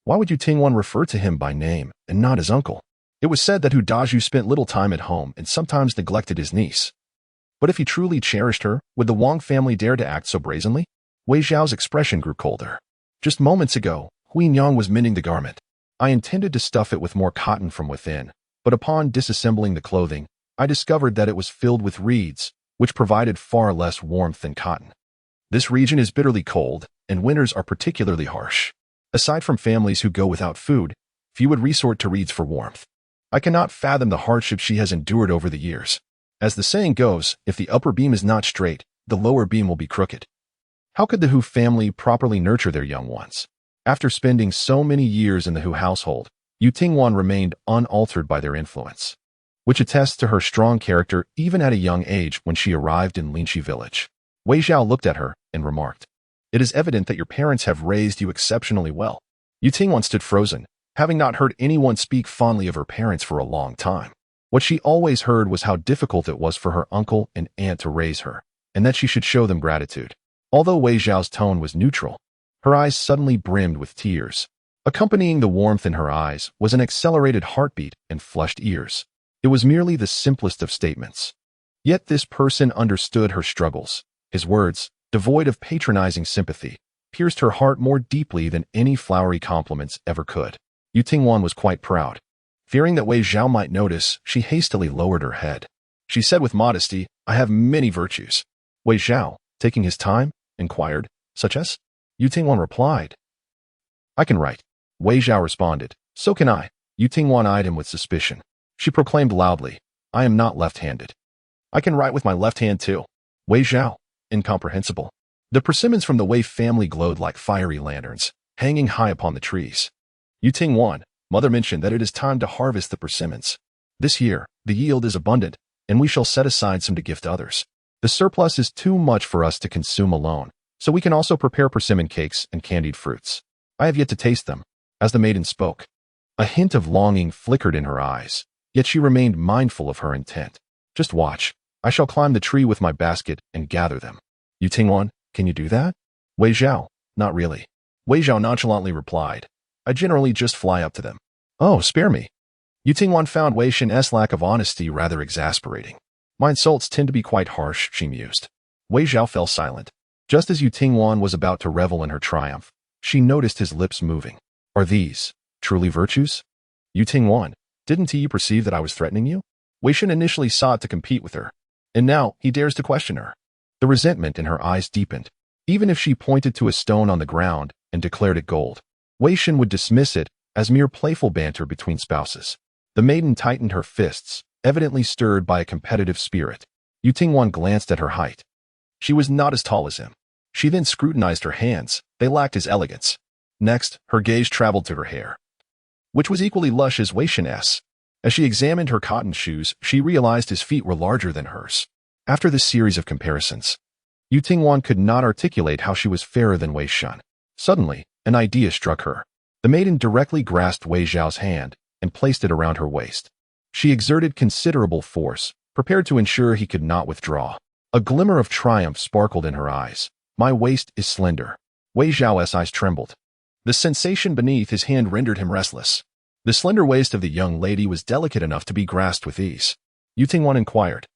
why would Yutingwan refer to him by name and not his uncle? It was said that Hu Dazhu spent little time at home and sometimes neglected his niece. But if he truly cherished her, would the Wang family dare to act so brazenly? Wei Zhao's expression grew colder. Just moments ago, Hui Nyang was mending the garment. I intended to stuff it with more cotton from within, but upon disassembling the clothing, I discovered that it was filled with reeds, which provided far less warmth than cotton. This region is bitterly cold, and winters are particularly harsh. Aside from families who go without food, few would resort to reeds for warmth. I cannot fathom the hardship she has endured over the years. As the saying goes, if the upper beam is not straight, the lower beam will be crooked. How could the Hu family properly nurture their young ones? After spending so many years in the Hu household, Yutingwan remained unaltered by their influence, which attests to her strong character even at a young age when she arrived in Linxi village. Wei Zhao looked at her and remarked, It is evident that your parents have raised you exceptionally well. Yutingwan stood frozen, having not heard anyone speak fondly of her parents for a long time. What she always heard was how difficult it was for her uncle and aunt to raise her, and that she should show them gratitude. Although Wei Zhao's tone was neutral, her eyes suddenly brimmed with tears. Accompanying the warmth in her eyes was an accelerated heartbeat and flushed ears. It was merely the simplest of statements. Yet this person understood her struggles. His words, devoid of patronizing sympathy, pierced her heart more deeply than any flowery compliments ever could. Yu Tingwan was quite proud. Fearing that Wei Zhao might notice, she hastily lowered her head. She said with modesty, "I have many virtues." Wei Zhao, taking his time, inquired, "Such as?" Yu Tingwan replied, "I can write." Wei Zhao responded, "So can I." Yu Tingwan eyed him with suspicion. She proclaimed loudly, "I am not left-handed. I can write with my left hand too." Wei Zhao, incomprehensible. The persimmons from the Wei family glowed like fiery lanterns, hanging high upon the trees. Yu Tingwan, mother mentioned that it is time to harvest the persimmons. This year, the yield is abundant, and we shall set aside some to gift others. The surplus is too much for us to consume alone, so we can also prepare persimmon cakes and candied fruits. I have yet to taste them." As the maiden spoke, a hint of longing flickered in her eyes, yet she remained mindful of her intent. "Just watch. I shall climb the tree with my basket and gather them." "Yu Tingwan, can you do that?" Wei Zhao, "Not really." Wei Zhao nonchalantly replied, "I generally just fly up to them." "Oh, spare me." Yu Tingwan found Wei Shen's lack of honesty rather exasperating. "My insults tend to be quite harsh," she mused. Wei Zhao fell silent. Just as Yu Tingwan was about to revel in her triumph, she noticed his lips moving. "Are these truly virtues?" "Yu Tingwan, didn't you perceive that I was threatening you?" Wei Shen initially sought to compete with her, and now he dares to question her. The resentment in her eyes deepened. Even if she pointed to a stone on the ground and declared it gold, Wei Shen would dismiss it as mere playful banter between spouses. The maiden tightened her fists, evidently stirred by a competitive spirit. Yu Tingwan glanced at her height. She was not as tall as him. She then scrutinized her hands. They lacked his elegance. Next, her gaze traveled to her hair, which was equally lush as Wei Shen's. As she examined her cotton shoes, she realized his feet were larger than hers. After this series of comparisons, Yu Tingwan could not articulate how she was fairer than Wei Shen. Suddenly, an idea struck her. The maiden directly grasped Wei Zhao's hand and placed it around her waist. She exerted considerable force, prepared to ensure he could not withdraw. A glimmer of triumph sparkled in her eyes. "My waist is slender." Wei Zhao's eyes trembled. The sensation beneath his hand rendered him restless. The slender waist of the young lady was delicate enough to be grasped with ease. Yu Tingwan inquired,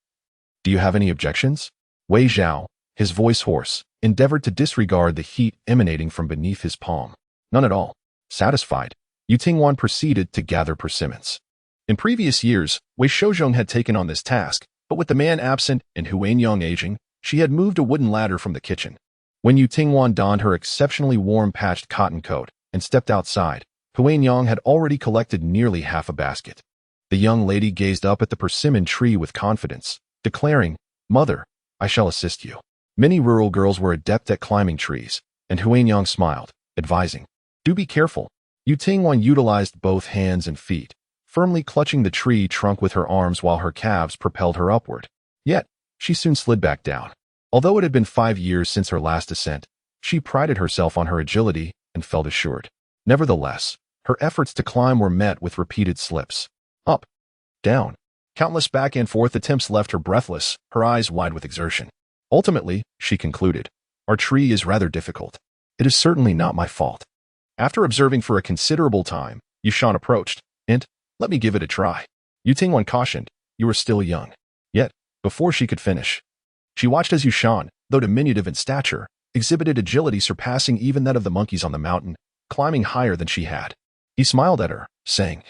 "Do you have any objections?" Wei Zhao, his voice hoarse, endeavored to disregard the heat emanating from beneath his palm. "None at all." Satisfied, Yu Tingwan proceeded to gather persimmons. In previous years, Wei Shouzhong had taken on this task, but with the man absent and Huanyang aging, she had moved a wooden ladder from the kitchen. When Yu Tingwan donned her exceptionally warm patched cotton coat and stepped outside, Huanyang had already collected nearly half a basket. The young lady gazed up at the persimmon tree with confidence, declaring, "Mother, I shall assist you." Many rural girls were adept at climbing trees, and Huanyang smiled, advising, "Do be careful." Yu Tingwan utilized both hands and feet, firmly clutching the tree trunk with her arms while her calves propelled her upward. Yet, she soon slid back down. Although it had been 5 years since her last ascent, she prided herself on her agility and felt assured. Nevertheless, her efforts to climb were met with repeated slips. Up, down. Countless back and forth attempts left her breathless, her eyes wide with exertion. Ultimately, she concluded, "Our tree is rather difficult. It is certainly not my fault." After observing for a considerable time, Yushan approached, and, "Let me give it a try." Yu Tingwan cautioned, "You are still young." Yet, before she could finish, she watched as Yushan, though diminutive in stature, exhibited agility surpassing even that of the monkeys on the mountain, climbing higher than she had. He smiled at her, saying,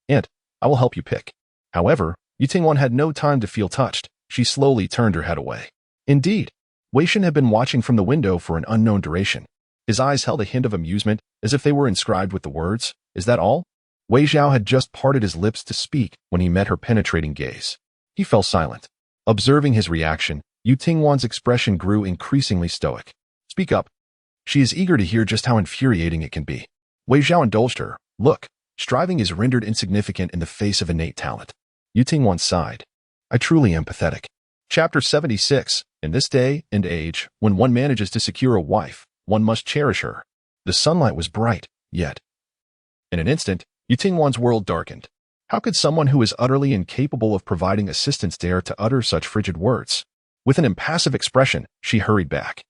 "Aunt, I will help you pick." However, Yu Tingwan had no time to feel touched. She slowly turned her head away. Indeed, Wei Shen had been watching from the window for an unknown duration. His eyes held a hint of amusement, as if they were inscribed with the words, "Is that all?" Wei Zhao had just parted his lips to speak when he met her penetrating gaze. He fell silent. Observing his reaction, Yu Tingwan's expression grew increasingly stoic. "Speak up." She is eager to hear just how infuriating it can be. Wei Zhao indulged her. "Look, striving is rendered insignificant in the face of innate talent." Yu Tingwan sighed. "I truly am pathetic." Chapter 76. In this day and age, when one manages to secure a wife, one must cherish her. The sunlight was bright, yet. In an instant, Yu Tingwan's world darkened. How could someone who is utterly incapable of providing assistance dare to utter such frigid words? With an impassive expression, she hurried back,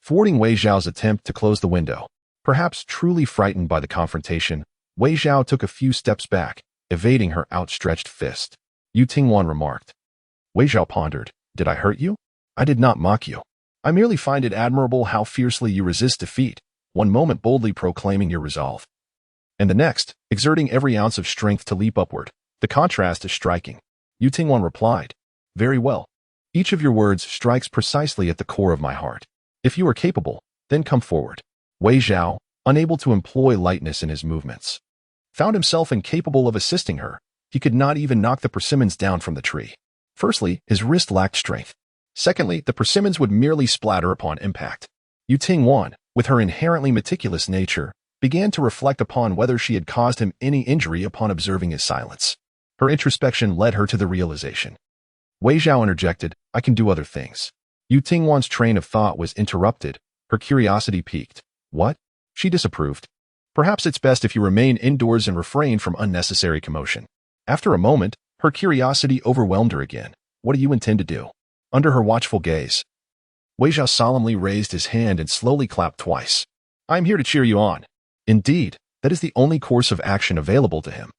thwarting Wei Zhao's attempt to close the window. Perhaps truly frightened by the confrontation, Wei Zhao took a few steps back, evading her outstretched fist. Yu Tingwan remarked. Wei Zhao pondered, "Did I hurt you? I did not mock you. I merely find it admirable how fiercely you resist defeat, one moment boldly proclaiming your resolve, and the next, exerting every ounce of strength to leap upward. The contrast is striking. Yu Tingwan replied, very well. Each of your words strikes precisely at the core of my heart. If you are capable, then come forward. Wei Zhao, unable to employ lightness in his movements, found himself incapable of assisting her. He could not even knock the persimmons down from the tree. Firstly, his wrist lacked strength. Secondly, the persimmons would merely splatter upon impact. Yu Tingwan, with her inherently meticulous nature, began to reflect upon whether she had caused him any injury upon observing his silence. Her introspection led her to the realization. Wei Zhao interjected, I can do other things. Yu Tingwan's train of thought was interrupted. Her curiosity piqued. What? She disapproved. Perhaps it's best if you remain indoors and refrain from unnecessary commotion. After a moment, her curiosity overwhelmed her again. What do you intend to do? Under her watchful gaze, Wei Zhao solemnly raised his hand and slowly clapped twice. I am here to cheer you on. Indeed, that is the only course of action available to him.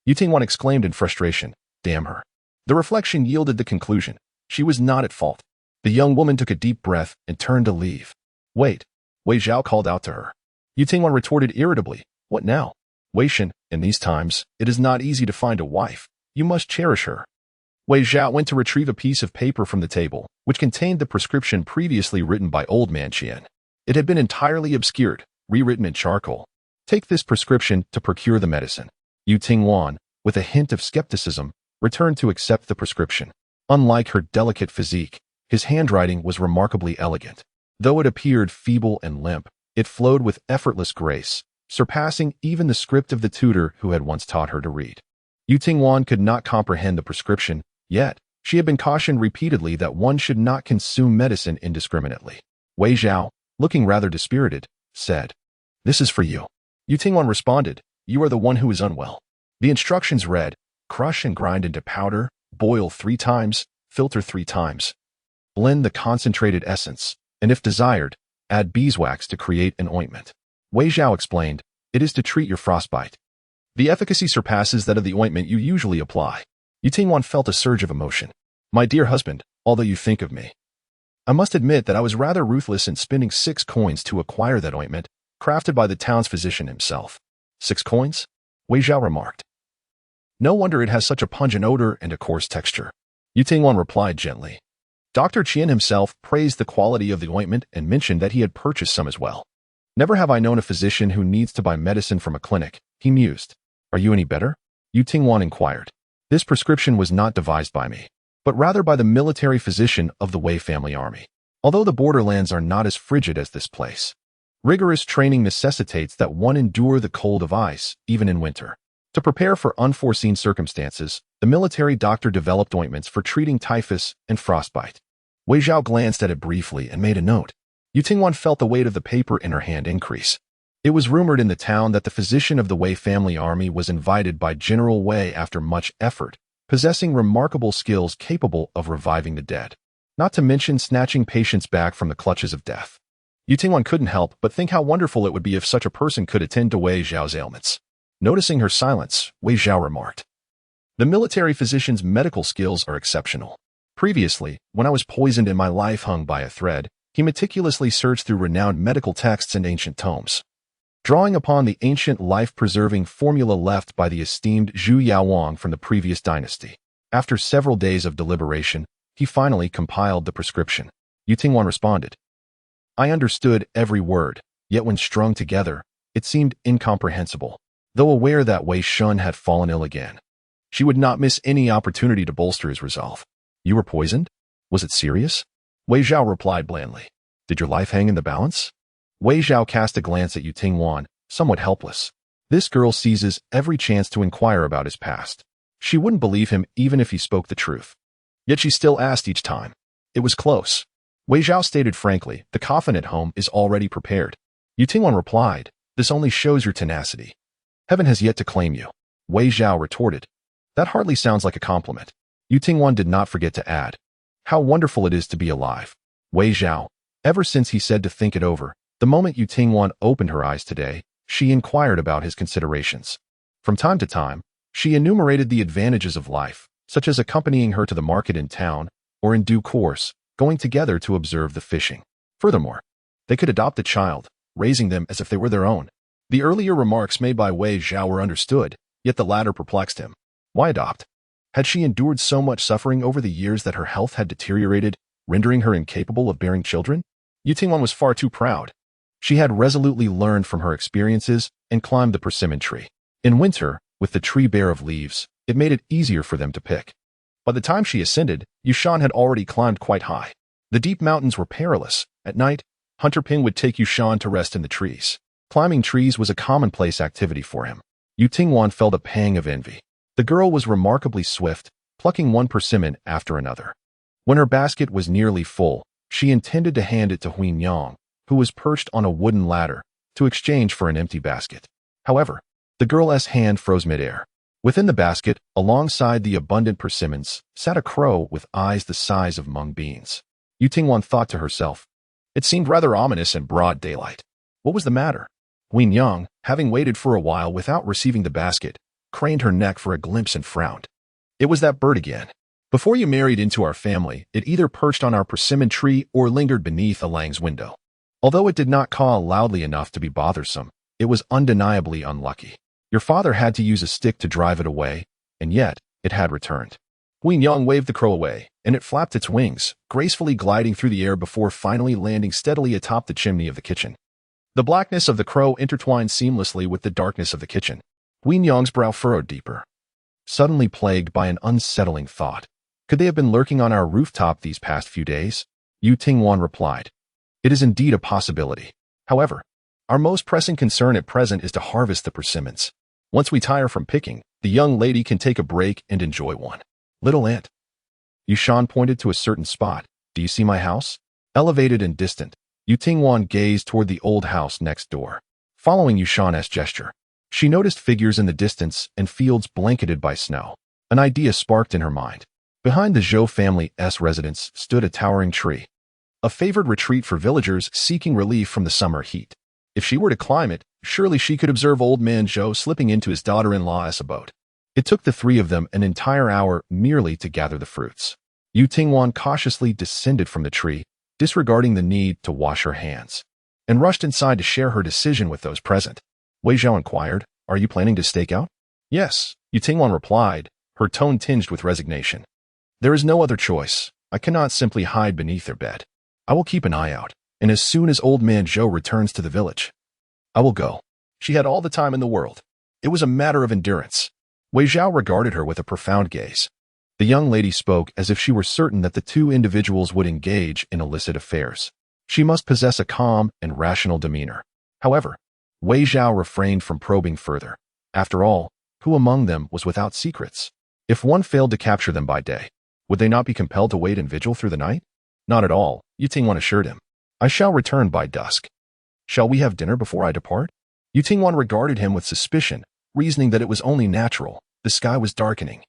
Yu Tingwan exclaimed in frustration. Damn her. The reflection yielded the conclusion. She was not at fault. The young woman took a deep breath and turned to leave. Wait. Wei Zhao called out to her. Yu Tingwan retorted irritably. What now? Wei Shen, in these times, it is not easy to find a wife. You must cherish her. Wei Zhao went to retrieve a piece of paper from the table, which contained the prescription previously written by Old Man Qian. It had been entirely obscured, rewritten in charcoal. Take this prescription to procure the medicine. Yu Tingwan, with a hint of skepticism, returned to accept the prescription. Unlike her delicate physique, his handwriting was remarkably elegant. Though it appeared feeble and limp, it flowed with effortless grace, surpassing even the script of the tutor who had once taught her to read. Yu Tingwan could not comprehend the prescription, yet she had been cautioned repeatedly that one should not consume medicine indiscriminately. Wei Zhao, looking rather dispirited, said, This is for you. Yu Tingwan responded, You are the one who is unwell. The instructions read, Crush and grind into powder, boil 3 times, filter 3 times. Blend the concentrated essence, and if desired, add beeswax to create an ointment. Wei Zhao explained, It is to treat your frostbite. The efficacy surpasses that of the ointment you usually apply. Yu Tingwan felt a surge of emotion. My dear husband, although you think of me, I must admit that I was rather ruthless in spending 6 coins to acquire that ointment, crafted by the town's physician himself. 6 coins? Wei Zhao remarked. No wonder it has such a pungent odor and a coarse texture. Yu Tingwan replied gently. Dr. Qian himself praised the quality of the ointment and mentioned that he had purchased some as well. Never have I known a physician who needs to buy medicine from a clinic, he mused. Are you any better? Yu Tingwan inquired. This prescription was not devised by me, but rather by the military physician of the Wei family army. Although the borderlands are not as frigid as this place, rigorous training necessitates that one endure the cold of ice, even in winter. To prepare for unforeseen circumstances, the military doctor developed ointments for treating typhus and frostbite. Wei Zhao glanced at it briefly and made a note. Yu Tingwan felt the weight of the paper in her hand increase. It was rumored in the town that the physician of the Wei family army was invited by General Wei after much effort, possessing remarkable skills capable of reviving the dead, not to mention snatching patients back from the clutches of death. Yu Tingwan couldn't help but think how wonderful it would be if such a person could attend to Wei Zhao's ailments. Noticing her silence, Wei Zhao remarked, The military physician's medical skills are exceptional. Previously, when I was poisoned and my life hung by a thread, he meticulously searched through renowned medical texts and ancient tomes. Drawing upon the ancient life-preserving formula left by the esteemed Zhu Yaowang from the previous dynasty, after several days of deliberation, he finally compiled the prescription. Yu Tingwan responded, I understood every word, yet when strung together, it seemed incomprehensible. Though aware that Wei Shun had fallen ill again, she would not miss any opportunity to bolster his resolve. You were poisoned? Was it serious? Wei Zhao replied blandly. Did your life hang in the balance? Wei Zhao cast a glance at Yu Tingwan, somewhat helpless. This girl seizes every chance to inquire about his past. She wouldn't believe him even if he spoke the truth. Yet she still asked each time. It was close. Wei Zhao stated frankly, the coffin at home is already prepared. Yu Tingwan replied, This only shows your tenacity. Heaven has yet to claim you. Wei Zhao retorted. That hardly sounds like a compliment. Yu Tingwan did not forget to add, How wonderful it is to be alive. Wei Zhao, ever since he said to think it over, the moment Yu Tingwan opened her eyes today, she inquired about his considerations. From time to time, she enumerated the advantages of life, such as accompanying her to the market in town, or in due course, going together to observe the fishing. Furthermore, they could adopt the child, raising them as if they were their own. The earlier remarks made by Wei Zhao were understood, yet the latter perplexed him. Why adopt? Had she endured so much suffering over the years that her health had deteriorated, rendering her incapable of bearing children? Yu Tingwan was far too proud. She had resolutely learned from her experiences and climbed the persimmon tree. In winter, with the tree bare of leaves, it made it easier for them to pick. By the time she ascended, Yushan had already climbed quite high. The deep mountains were perilous. At night, Hunter Ping would take Yushan to rest in the trees. Climbing trees was a commonplace activity for him. Yu Tingwan felt a pang of envy. The girl was remarkably swift, plucking one persimmon after another. When her basket was nearly full, she intended to hand it to Huin Yang, who was perched on a wooden ladder, to exchange for an empty basket. However, the girl's hand froze midair. Within the basket, alongside the abundant persimmons, sat a crow with eyes the size of mung beans. Yu Tingwan thought to herself. It seemed rather ominous in broad daylight. What was the matter? Huin Yang, having waited for a while without receiving the basket, craned her neck for a glimpse and frowned. It was that bird again. Before you married into our family, it either perched on our persimmon tree or lingered beneath Alang's window. Although it did not caw loudly enough to be bothersome, it was undeniably unlucky. Your father had to use a stick to drive it away, and yet it had returned. Huin Yang waved the crow away, and it flapped its wings, gracefully gliding through the air before finally landing steadily atop the chimney of the kitchen. The blackness of the crow intertwined seamlessly with the darkness of the kitchen. Huin Yang's brow furrowed deeper. Suddenly plagued by an unsettling thought. Could they have been lurking on our rooftop these past few days? Yu Tingwan replied. It is indeed a possibility. However, our most pressing concern at present is to harvest the persimmons. Once we tire from picking, the young lady can take a break and enjoy one. Little aunt. Yushan pointed to a certain spot. Do you see my house? Elevated and distant, Yu Tingwan gazed toward the old house next door. Following Yushan's gesture, she noticed figures in the distance and fields blanketed by snow. An idea sparked in her mind. Behind the Zhou family's residence stood a towering tree, a favored retreat for villagers seeking relief from the summer heat. If she were to climb it, surely she could observe old man Zhou slipping into his daughter-in-law's abode. It took the three of them an entire hour merely to gather the fruits. Yu Tingwan cautiously descended from the tree, disregarding the need to wash her hands, and rushed inside to share her decision with those present. Wei Zhao inquired, Are you planning to stake out? Yes, Yu Tingwan replied, her tone tinged with resignation. There is no other choice. I cannot simply hide beneath their bed. I will keep an eye out, and as soon as old man Zhou returns to the village, I will go. She had all the time in the world. It was a matter of endurance. Wei Zhao regarded her with a profound gaze. The young lady spoke as if she were certain that the two individuals would engage in illicit affairs. She must possess a calm and rational demeanor. However, Wei Zhao refrained from probing further. After all, who among them was without secrets? If one failed to capture them by day, would they not be compelled to wait in vigil through the night? Not at all, Yu Tingwan assured him. I shall return by dusk. Shall we have dinner before I depart? Yu Tingwan regarded him with suspicion, reasoning that it was only natural. The sky was darkening.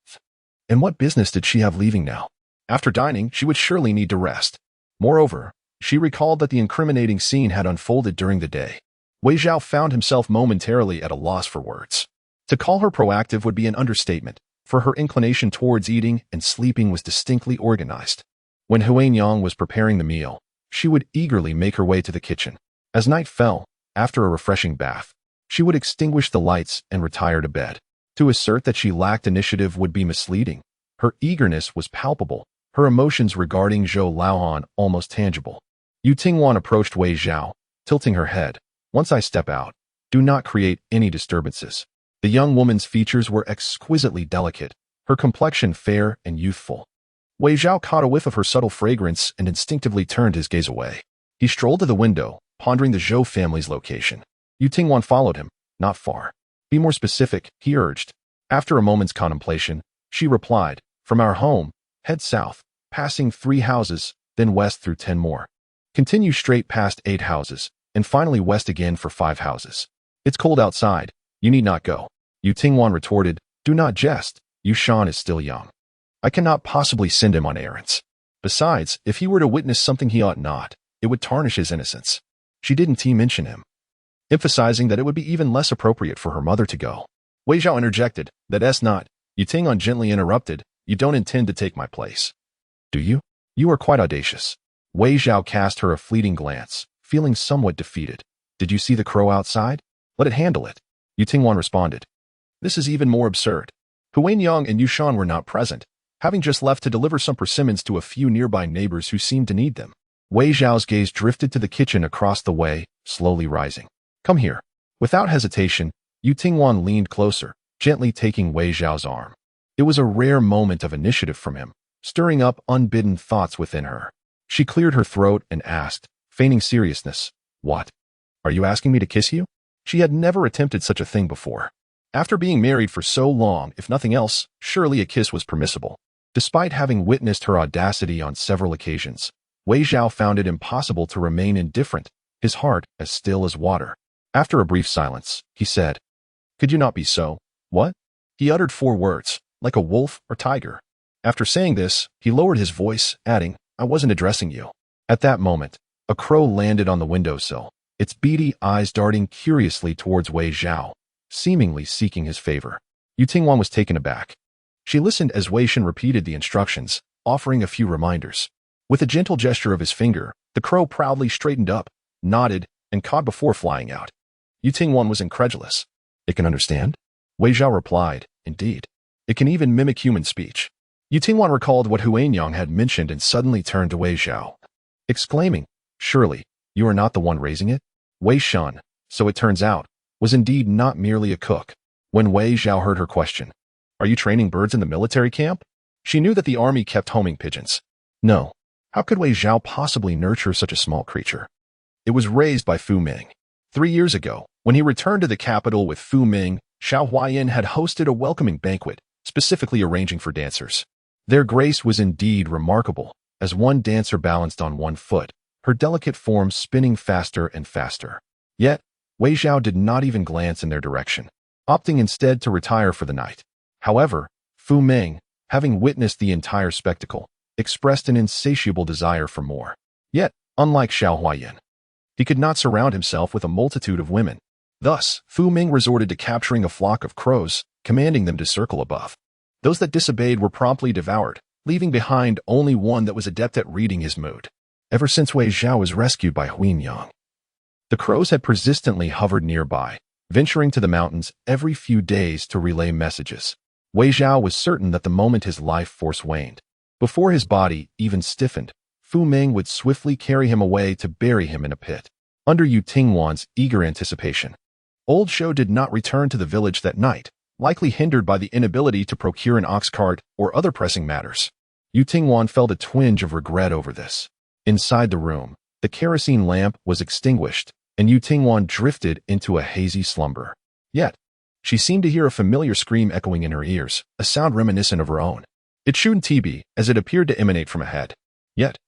And what business did she have leaving now? After dining, she would surely need to rest. Moreover, she recalled that the incriminating scene had unfolded during the day. Wei Zhao found himself momentarily at a loss for words. To call her proactive would be an understatement, for her inclination towards eating and sleeping was distinctly organized. When Huin Yang was preparing the meal, she would eagerly make her way to the kitchen. As night fell, after a refreshing bath, she would extinguish the lights and retire to bed. To assert that she lacked initiative would be misleading. Her eagerness was palpable, her emotions regarding Zhou Laohan almost tangible. Yu Tingwan approached Wei Zhao, tilting her head. Once I step out, do not create any disturbances. The young woman's features were exquisitely delicate, her complexion fair and youthful. Wei Zhao caught a whiff of her subtle fragrance and instinctively turned his gaze away. He strolled to the window, pondering the Zhou family's location. Yu Tingwan followed him, not far. Be more specific, he urged. After a moment's contemplation, she replied, From our home, head south, passing 3 houses, then west through 10 more. Continue straight past 8 houses, and finally west again for 5 houses. It's cold outside. You need not go. Yu Tingwan retorted, Do not jest. Yushan is still young. I cannot possibly send him on errands. Besides, if he were to witness something he ought not, it would tarnish his innocence. She didn't mention him, emphasizing that it would be even less appropriate for her mother to go. Wei Zhao interjected, That's not. Yu Tingwan gently interrupted, You don't intend to take my place. Do you? You are quite audacious. Wei Zhao cast her a fleeting glance, feeling somewhat defeated. Did you see the crow outside? Let it handle it. Yu Tingwan responded. This is even more absurd. Huan Yang and Yushan were not present, having just left to deliver some persimmons to a few nearby neighbors who seemed to need them. Wei Zhao's gaze drifted to the kitchen across the way, slowly rising. Come here. Without hesitation, Yu Tingwan leaned closer, gently taking Wei Zhao's arm. It was a rare moment of initiative from him, stirring up unbidden thoughts within her. She cleared her throat and asked, feigning seriousness, What? Are you asking me to kiss you? She had never attempted such a thing before. After being married for so long, if nothing else, surely a kiss was permissible. Despite having witnessed her audacity on several occasions, Wei Zhao found it impossible to remain indifferent, his heart as still as water. After a brief silence, he said, Could you not be so? What? He uttered 4 words, like a wolf or tiger. After saying this, he lowered his voice, adding, I wasn't addressing you. At that moment, a crow landed on the windowsill, its beady eyes darting curiously towards Wei Zhao, seemingly seeking his favor. Yu Tingwan was taken aback. She listened as Wei Shen repeated the instructions, offering a few reminders. With a gentle gesture of his finger, the crow proudly straightened up, nodded, and cawed before flying out. Yu Tingwan was incredulous. It can understand? Wei Zhao replied, Indeed. It can even mimic human speech. Yu Tingwan recalled what Huan Yang had mentioned and suddenly turned to Wei Zhao, exclaiming, Surely, you are not the one raising it? Wei Shen, so it turns out, was indeed not merely a cook. When Wei Zhao heard her question, Are you training birds in the military camp? She knew that the army kept homing pigeons. No. How could Wei Zhao possibly nurture such a small creature? It was raised by Fu Ming. 3 years ago, when he returned to the capital with Fu Ming, Xiao Huayan had hosted a welcoming banquet, specifically arranging for dancers. Their grace was indeed remarkable, as one dancer balanced on one foot, her delicate form spinning faster and faster. Yet, Wei Zhao did not even glance in their direction, opting instead to retire for the night. However, Fu Ming, having witnessed the entire spectacle, expressed an insatiable desire for more. Yet, unlike Xiao Huayan, he could not surround himself with a multitude of women. Thus, Fu Ming resorted to capturing a flock of crows, commanding them to circle above. Those that disobeyed were promptly devoured, leaving behind only one that was adept at reading his mood. Ever since Wei Zhao was rescued by Huan Yang, the crows had persistently hovered nearby, venturing to the mountains every few days to relay messages. Wei Zhao was certain that the moment his life force waned, before his body even stiffened, Fu Ming would swiftly carry him away to bury him in a pit. Under Yu Tingwan's eager anticipation, Old Shou did not return to the village that night, likely hindered by the inability to procure an ox cart or other pressing matters. Yu Tingwan felt a twinge of regret over this. Inside the room, the kerosene lamp was extinguished, and Yu Tingwan drifted into a hazy slumber. Yet, she seemed to hear a familiar scream echoing in her ears, a sound reminiscent of her own. It shouldn't be, as it appeared to emanate from a head. Yet,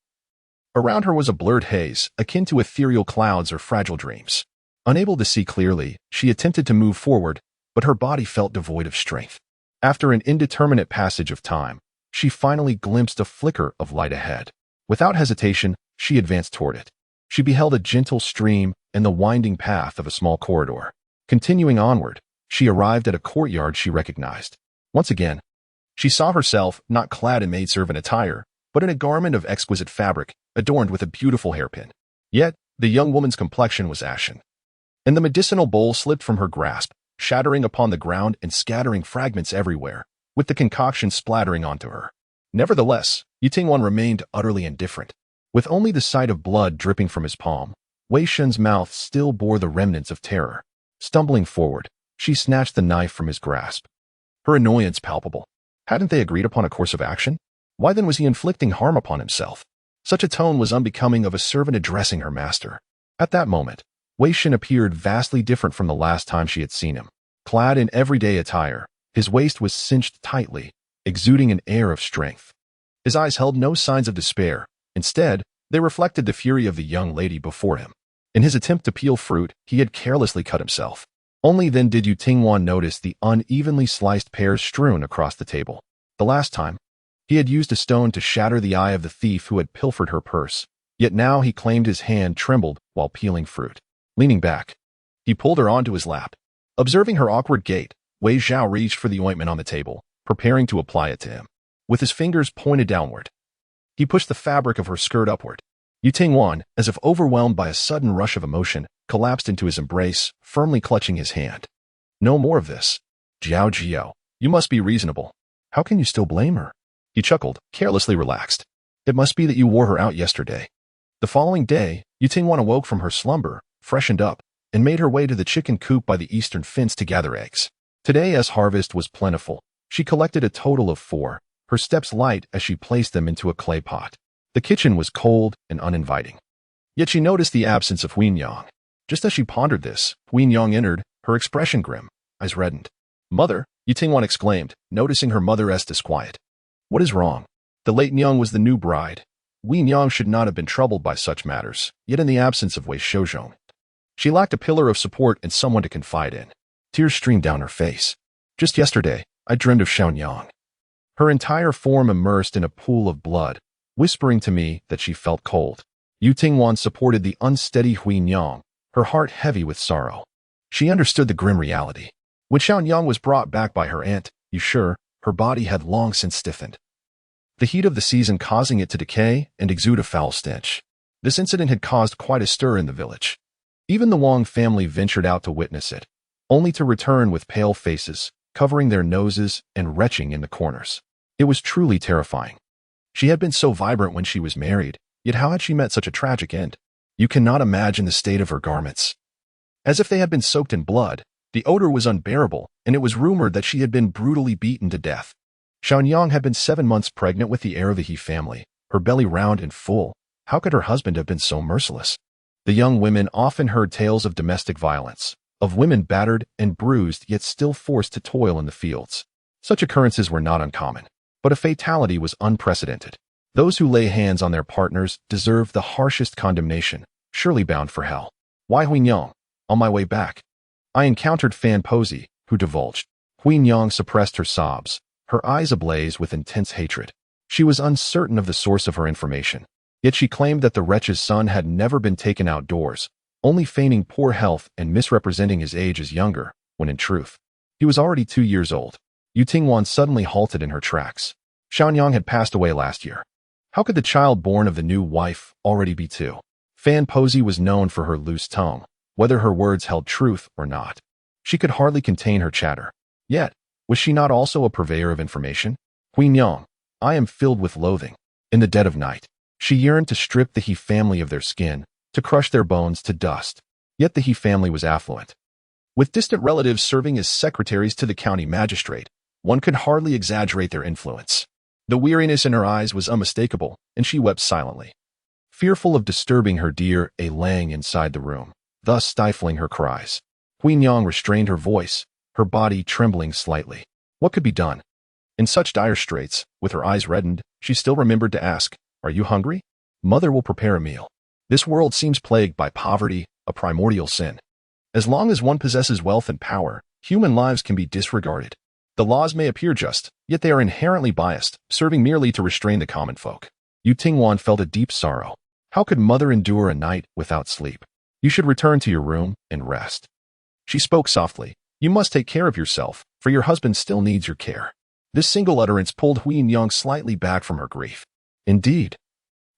around her was a blurred haze, akin to ethereal clouds or fragile dreams. Unable to see clearly, she attempted to move forward, but her body felt devoid of strength. After an indeterminate passage of time, she finally glimpsed a flicker of light ahead. Without hesitation, she advanced toward it. She beheld a gentle stream and the winding path of a small corridor. Continuing onward, she arrived at a courtyard she recognized. Once again, she saw herself not clad in maidservant attire, but in a garment of exquisite fabric, adorned with a beautiful hairpin. Yet, the young woman's complexion was ashen, and the medicinal bowl slipped from her grasp, shattering upon the ground and scattering fragments everywhere, with the concoction splattering onto her. Nevertheless, Yu Tingwan remained utterly indifferent. With only the sight of blood dripping from his palm, Wei Shen's mouth still bore the remnants of terror. Stumbling forward, she snatched the knife from his grasp. Her annoyance palpable. Hadn't they agreed upon a course of action? Why then was he inflicting harm upon himself? Such a tone was unbecoming of a servant addressing her master. At that moment, Wei Shen appeared vastly different from the last time she had seen him. Clad in everyday attire, his waist was cinched tightly, exuding an air of strength. His eyes held no signs of despair. Instead, they reflected the fury of the young lady before him. In his attempt to peel fruit, he had carelessly cut himself. Only then did Yu Tingwan notice the unevenly sliced pears strewn across the table. The last time, he had used a stone to shatter the eye of the thief who had pilfered her purse, yet now he claimed his hand trembled while peeling fruit. Leaning back, he pulled her onto his lap. Observing her awkward gait, Wei Zhao reached for the ointment on the table, preparing to apply it to him. With his fingers pointed downward, he pushed the fabric of her skirt upward. Yu Tingwan, as if overwhelmed by a sudden rush of emotion, collapsed into his embrace, firmly clutching his hand. No more of this. Jiao Jiao, you must be reasonable. How can you still blame her? He chuckled, carelessly relaxed. It must be that you wore her out yesterday. The following day, Yu Tingwan awoke from her slumber, freshened up, and made her way to the chicken coop by the eastern fence to gather eggs. Today, as harvest was plentiful, she collected a total of 4, her steps light as she placed them into a clay pot. The kitchen was cold and uninviting. Yet she noticed the absence of Huin Yang. Just as she pondered this, Huin Yang entered, her expression grim, eyes reddened. Mother, Yu Tingwan exclaimed, noticing her mother's disquiet. What is wrong? The late Nyang was the new bride. Huin Yang should not have been troubled by such matters, yet in the absence of Wei Shouzhong, she lacked a pillar of support and someone to confide in. Tears streamed down her face. Just yesterday, I dreamed of Xiaonyang. Her entire form immersed in a pool of blood, whispering to me that she felt cold. Yu Tingwan supported the unsteady Huin Yang, her heart heavy with sorrow. She understood the grim reality. When Xiaonyang was brought back by her aunt, Yu Shi, her body had long since stiffened, the heat of the season causing it to decay and exude a foul stench. This incident had caused quite a stir in the village. Even the Wang family ventured out to witness it, only to return with pale faces, covering their noses and retching in the corners. It was truly terrifying. She had been so vibrant when she was married, yet how had she met such a tragic end? You cannot imagine the state of her garments. As if they had been soaked in blood, the odor was unbearable, and it was rumored that she had been brutally beaten to death. Xiaonyang had been 7 months pregnant with the heir of the He family, her belly round and full. How could her husband have been so merciless? The young women often heard tales of domestic violence, of women battered and bruised yet still forced to toil in the fields. Such occurrences were not uncommon, but a fatality was unprecedented. Those who lay hands on their partners deserved the harshest condemnation, surely bound for hell. Why Huin Yang? On my way back, I encountered Fan Posey, who divulged. Huin Yang suppressed her sobs, her eyes ablaze with intense hatred. She was uncertain of the source of her information, yet she claimed that the wretch's son had never been taken outdoors, only feigning poor health and misrepresenting his age as younger, when in truth, he was already 2 years old. Yu Tingwan suddenly halted in her tracks. Xiaonyang had passed away last year. How could the child born of the new wife already be 2? Fan Posey was known for her loose tongue, whether her words held truth or not. She could hardly contain her chatter. Yet, was she not also a purveyor of information? Huin Yang, I am filled with loathing. In the dead of night, she yearned to strip the He family of their skin, to crush their bones to dust. Yet the He family was affluent, with distant relatives serving as secretaries to the county magistrate. One could hardly exaggerate their influence. The weariness in her eyes was unmistakable, and she wept silently, fearful of disturbing her dear Lang inside the room, thus stifling her cries. Huin Yang restrained her voice, her body trembling slightly. What could be done? In such dire straits, with her eyes reddened, she still remembered to ask, Are you hungry? Mother will prepare a meal. This world seems plagued by poverty, a primordial sin. As long as one possesses wealth and power, human lives can be disregarded. The laws may appear just, yet they are inherently biased, serving merely to restrain the common folk. Yu Tingwan felt a deep sorrow. How could mother endure a night without sleep? You should return to your room and rest. She spoke softly. You must take care of yourself, for your husband still needs your care. This single utterance pulled Huin Yang slightly back from her grief. Indeed,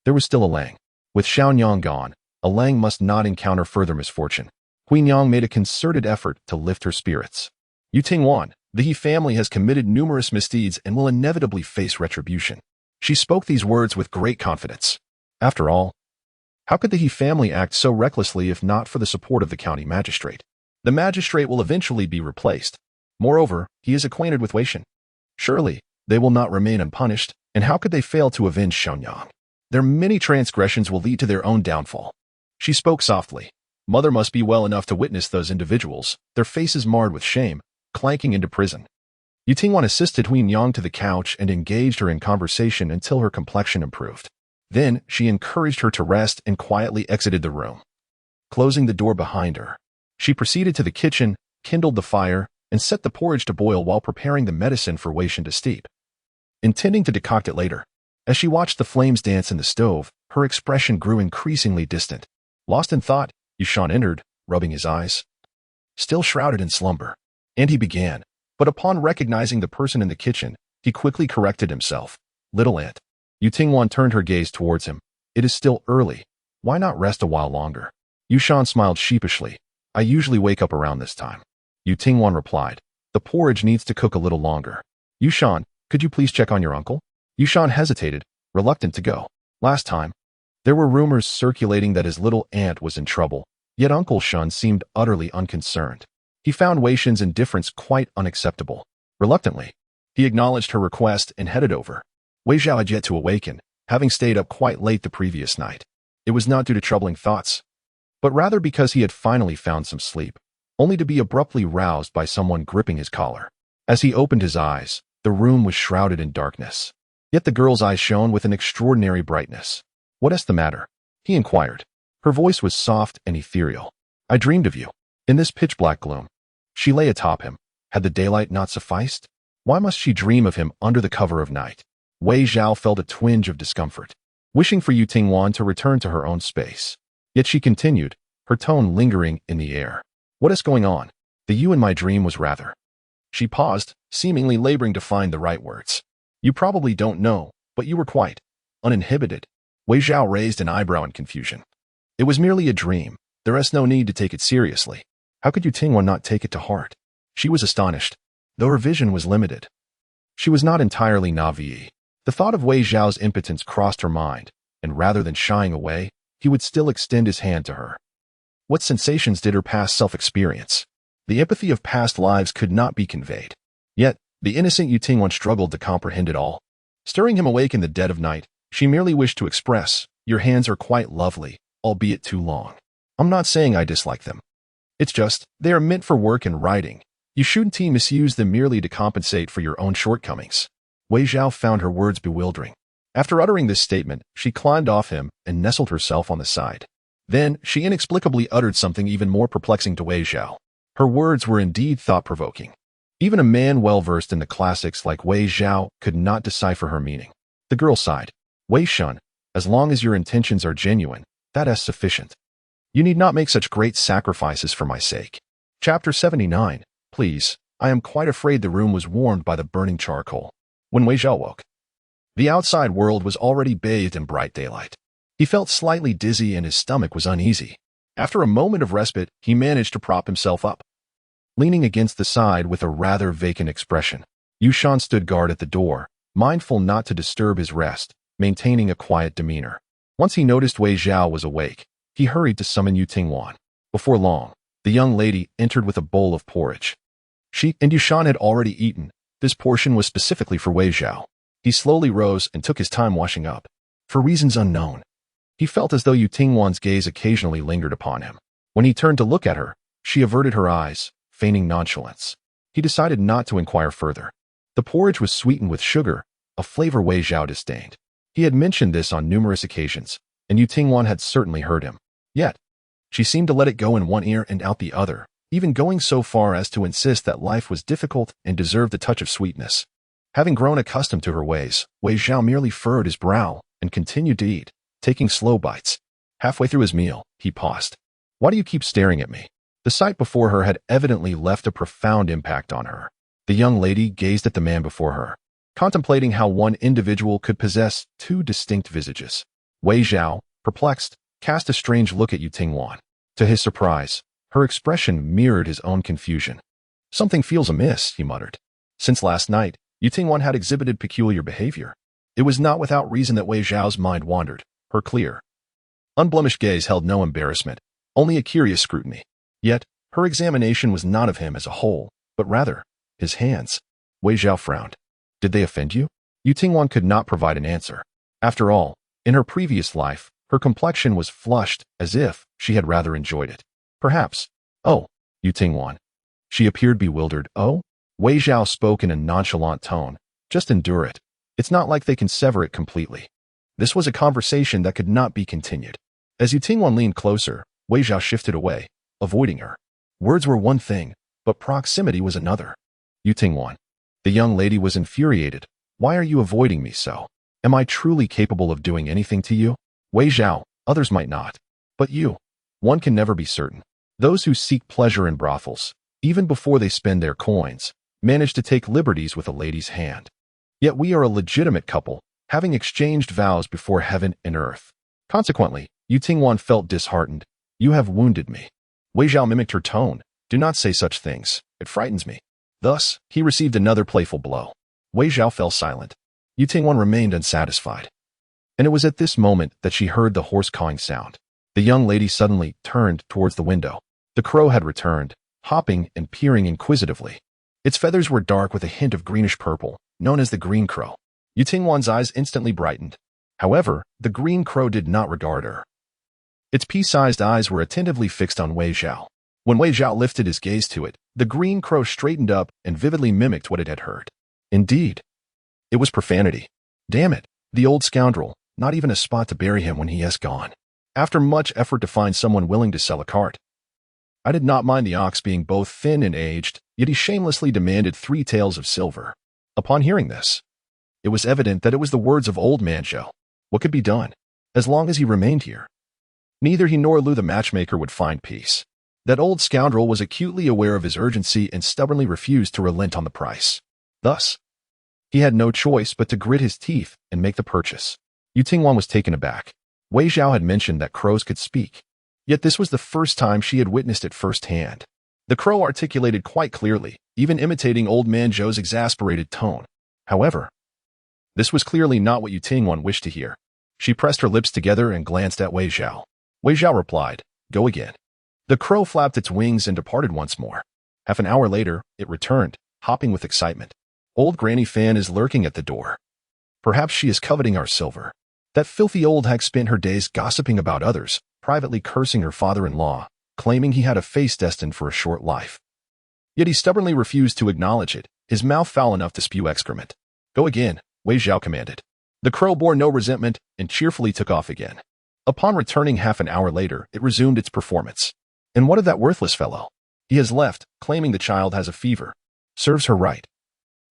there was still Lang. With Xiaonyang gone, Lang must not encounter further misfortune. Huin Yang made a concerted effort to lift her spirits. Yu Tingwan, the He family has committed numerous misdeeds and will inevitably face retribution. She spoke these words with great confidence. After all, how could the He family act so recklessly if not for the support of the county magistrate? The magistrate will eventually be replaced. Moreover, he is acquainted with Wei Shen. Surely, they will not remain unpunished, and how could they fail to avenge Xiaonyang? Their many transgressions will lead to their own downfall. She spoke softly. Mother must be well enough to witness those individuals, their faces marred with shame, clanking into prison. Yu Tingwan assisted Huin Yang to the couch and engaged her in conversation until her complexion improved. Then, she encouraged her to rest and quietly exited the room. Closing the door behind her, she proceeded to the kitchen, kindled the fire, and set the porridge to boil while preparing the medicine for Wei Shen to steep, intending to decoct it later. As she watched the flames dance in the stove, her expression grew increasingly distant. Lost in thought, Yushan entered, rubbing his eyes, still shrouded in slumber. And he began, but upon recognizing the person in the kitchen, he quickly corrected himself. Little aunt. Yu Tingwan turned her gaze towards him. It is still early, Why not rest a while longer? Yushan smiled sheepishly. I usually wake up around this time. Yu Tingwan replied. The porridge needs to cook a little longer. Yushan, could you please check on your uncle? Yushan hesitated, reluctant to go. Last time, there were rumors circulating that his little aunt was in trouble, yet Uncle Shun seemed utterly unconcerned. He found Wei Shen's indifference quite unacceptable. Reluctantly, he acknowledged her request and headed over. Wei Zhao had yet to awaken, having stayed up quite late the previous night. It was not due to troubling thoughts, but rather because he had finally found some sleep, only to be abruptly roused by someone gripping his collar. As he opened his eyes, the room was shrouded in darkness. Yet the girl's eyes shone with an extraordinary brightness. What is the matter? He inquired. Her voice was soft and ethereal. I dreamed of you. In this pitch-black gloom, she lay atop him. Had the daylight not sufficed? Why must she dream of him under the cover of night? Wei Zhao felt a twinge of discomfort, wishing for Yu Tingwan to return to her own space. Yet she continued, her tone lingering in the air. What is going on? The you in my dream was rather. She paused, seemingly laboring to find the right words. You probably don't know, but you were quite uninhibited. Wei Zhao raised an eyebrow in confusion. It was merely a dream. There is no need to take it seriously. How could Yu Tingwan not take it to heart? She was astonished, though her vision was limited. She was not entirely naive. The thought of Wei Zhao's impotence crossed her mind, and rather than shying away, he would still extend his hand to her. What sensations did her past self experience? The empathy of past lives could not be conveyed. Yet, the innocent Yu Tingwan struggled to comprehend it all. Stirring him awake in the dead of night, she merely wished to express, your hands are quite lovely, albeit too long. I'm not saying I dislike them. It's just, they are meant for work and writing. You shouldn't misuse them merely to compensate for your own shortcomings. Wei Zhao found her words bewildering. After uttering this statement, she climbed off him and nestled herself on the side. Then, she inexplicably uttered something even more perplexing to Wei Zhao. Her words were indeed thought-provoking. Even a man well-versed in the classics like Wei Zhao could not decipher her meaning. The girl sighed. Wei Shun, as long as your intentions are genuine, that is sufficient. You need not make such great sacrifices for my sake. Chapter 79. Please, I am quite afraid the room was warmed by the burning charcoal. When Wei Zhao woke, the outside world was already bathed in bright daylight. He felt slightly dizzy and his stomach was uneasy. After a moment of respite, he managed to prop himself up. Leaning against the side with a rather vacant expression, Yushan stood guard at the door, mindful not to disturb his rest, maintaining a quiet demeanor. Once he noticed Wei Zhao was awake, he hurried to summon Yu Tingwan. Before long, the young lady entered with a bowl of porridge. She and Yushan had already eaten. This portion was specifically for Wei Zhao. He slowly rose and took his time washing up. For reasons unknown, he felt as though Yu Tingwan's gaze occasionally lingered upon him. When he turned to look at her, she averted her eyes, feigning nonchalance. He decided not to inquire further. The porridge was sweetened with sugar, a flavor Wei Zhao disdained. He had mentioned this on numerous occasions, and Yu Tingwan had certainly heard him. Yet, she seemed to let it go in one ear and out the other, even going so far as to insist that life was difficult and deserved a touch of sweetness. Having grown accustomed to her ways, Wei Zhao merely furrowed his brow and continued to eat, taking slow bites. Halfway through his meal, he paused. Why do you keep staring at me? The sight before her had evidently left a profound impact on her. The young lady gazed at the man before her, contemplating how one individual could possess two distinct visages. Wei Zhao, perplexed, cast a strange look at Yu Tingwan. To his surprise, her expression mirrored his own confusion. Something feels amiss, he muttered. Since last night, Yu Tingwan had exhibited peculiar behavior. It was not without reason that Wei Zhao's mind wandered. Her clear, unblemished gaze held no embarrassment, only a curious scrutiny. Yet, her examination was not of him as a whole, but rather, his hands. Wei Zhao frowned. Did they offend you? Yu Tingwan could not provide an answer. After all, in her previous life, her complexion was flushed as if she had rather enjoyed it. Perhaps. Oh, Yu Tingwan. She appeared bewildered. Oh? Wei Zhao spoke in a nonchalant tone. Just endure it. It's not like they can sever it completely. This was a conversation that could not be continued. As Yu Tingwan leaned closer, Wei Zhao shifted away, avoiding her. Words were one thing, but proximity was another. Yu Tingwan. The young lady was infuriated. Why are you avoiding me so? Am I truly capable of doing anything to you? Wei Zhao, others might not. But you. One can never be certain. Those who seek pleasure in brothels, even before they spend their coins, manage to take liberties with a lady's hand. Yet we are a legitimate couple, having exchanged vows before heaven and earth. Consequently, Yu Tingwan felt disheartened. You have wounded me. Wei Zhao mimicked her tone. Do not say such things. It frightens me. Thus, he received another playful blow. Wei Zhao fell silent. Yu Tingwan remained unsatisfied. And it was at this moment that she heard the horse cawing sound. The young lady suddenly turned towards the window. The crow had returned, hopping and peering inquisitively. Its feathers were dark with a hint of greenish-purple, known as the green crow. Yu Tingwan's eyes instantly brightened. However, the green crow did not regard her. Its pea-sized eyes were attentively fixed on Wei Zhao. When Wei Zhao lifted his gaze to it, the green crow straightened up and vividly mimicked what it had heard. Indeed, it was profanity. Damn it, the old scoundrel, not even a spot to bury him when he has gone. After much effort to find someone willing to sell a cart, I did not mind the ox being both thin and aged, yet he shamelessly demanded 3 taels of silver. Upon hearing this, it was evident that it was the words of old man Zhou. What could be done? As long as he remained here, neither he nor Lu the matchmaker would find peace. That old scoundrel was acutely aware of his urgency and stubbornly refused to relent on the price. Thus, he had no choice but to grit his teeth and make the purchase. Yu Tingwan was taken aback. Wei Zhao had mentioned that crows could speak. Yet this was the first time she had witnessed it firsthand. The crow articulated quite clearly, even imitating old man Zhou's exasperated tone. However, this was clearly not what Yu Tingwan wished to hear. She pressed her lips together and glanced at Wei Zhao. Wei Zhao replied, "Go again." The crow flapped its wings and departed once more. Half an hour later, it returned, hopping with excitement. Old Granny Fan is lurking at the door. Perhaps she is coveting our silver. That filthy old hag spent her days gossiping about others, privately cursing her father-in-law, claiming he had a face destined for a short life. Yet he stubbornly refused to acknowledge it, his mouth foul enough to spew excrement. "Go again," Wei Zhao commanded. The crow bore no resentment and cheerfully took off again. Upon returning half an hour later, it resumed its performance. And what of that worthless fellow? He has left, claiming the child has a fever. Serves her right.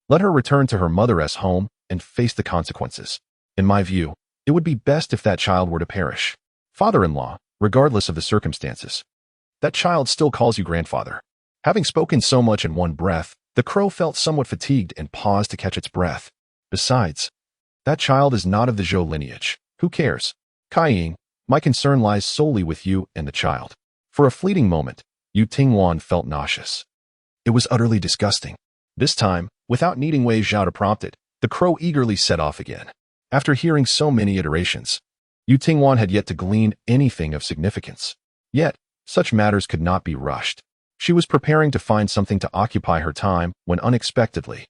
Let her return to her mother's home and face the consequences. In my view, it would be best if that child were to perish. Father-in-law, regardless of the circumstances. That child still calls you grandfather. Having spoken so much in one breath, the crow felt somewhat fatigued and paused to catch its breath. Besides, that child is not of the Zhou lineage. Who cares? Kaiying, my concern lies solely with you and the child. For a fleeting moment, Yu Tingwan felt nauseous. It was utterly disgusting. This time, without needing Wei Zhao to prompt it, the crow eagerly set off again. After hearing so many iterations, Yu Tingwan had yet to glean anything of significance. Yet, such matters could not be rushed. She was preparing to find something to occupy her time when unexpectedly,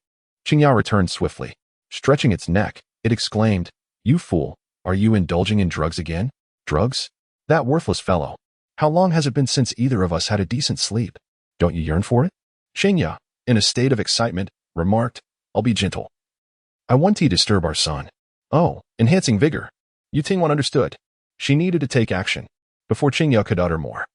Qingya returned swiftly. Stretching its neck, it exclaimed, "You fool, are you indulging in drugs again? Drugs? That worthless fellow. How long has it been since either of us had a decent sleep? Don't you yearn for it?" Qingya, in a state of excitement, remarked, "I'll be gentle. I want to disturb our son." "Oh, enhancing vigor." Yu Tingwan understood. She needed to take action before Qingya could utter more.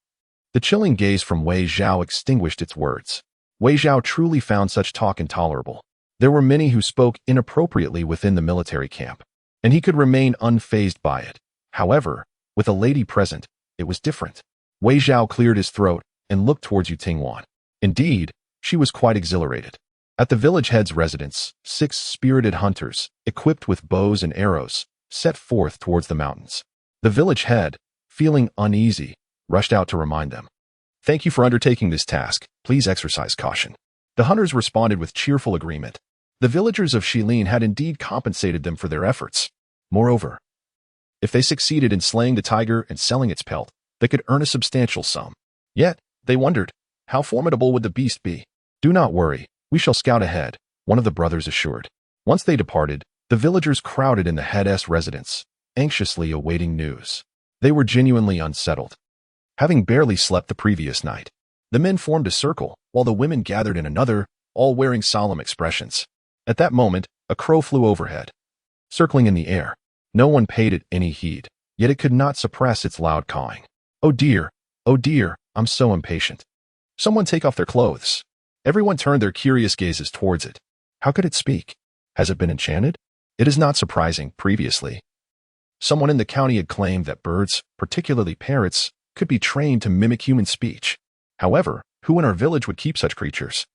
The chilling gaze from Wei Zhao extinguished its words. Wei Zhao truly found such talk intolerable. There were many who spoke inappropriately within the military camp, and he could remain unfazed by it. However, with a lady present, it was different. Wei Zhao cleared his throat and looked towards Yu Tingwan. Indeed, she was quite exhilarated. At the village head's residence, 6 spirited hunters, equipped with bows and arrows, set forth towards the mountains. The village head, feeling uneasy, rushed out to remind them. "Thank you for undertaking this task. Please exercise caution." The hunters responded with cheerful agreement. The villagers of Shilin had indeed compensated them for their efforts. Moreover, if they succeeded in slaying the tiger and selling its pelt, they could earn a substantial sum. Yet, they wondered, how formidable would the beast be? "Do not worry, we shall scout ahead," one of the brothers assured. Once they departed, the villagers crowded in the head's residence, anxiously awaiting news. They were genuinely unsettled. Having barely slept the previous night, the men formed a circle, while the women gathered in another, all wearing solemn expressions. At that moment, a crow flew overhead, circling in the air. No one paid it any heed, yet it could not suppress its loud cawing. Oh dear, I'm so impatient. Someone take off their clothes." Everyone turned their curious gazes towards it. How could it speak? Has it been enchanted? It is not surprising. Previously, someone in the county had claimed that birds, particularly parrots, could be trained to mimic human speech. However, who in our village would keep such creatures?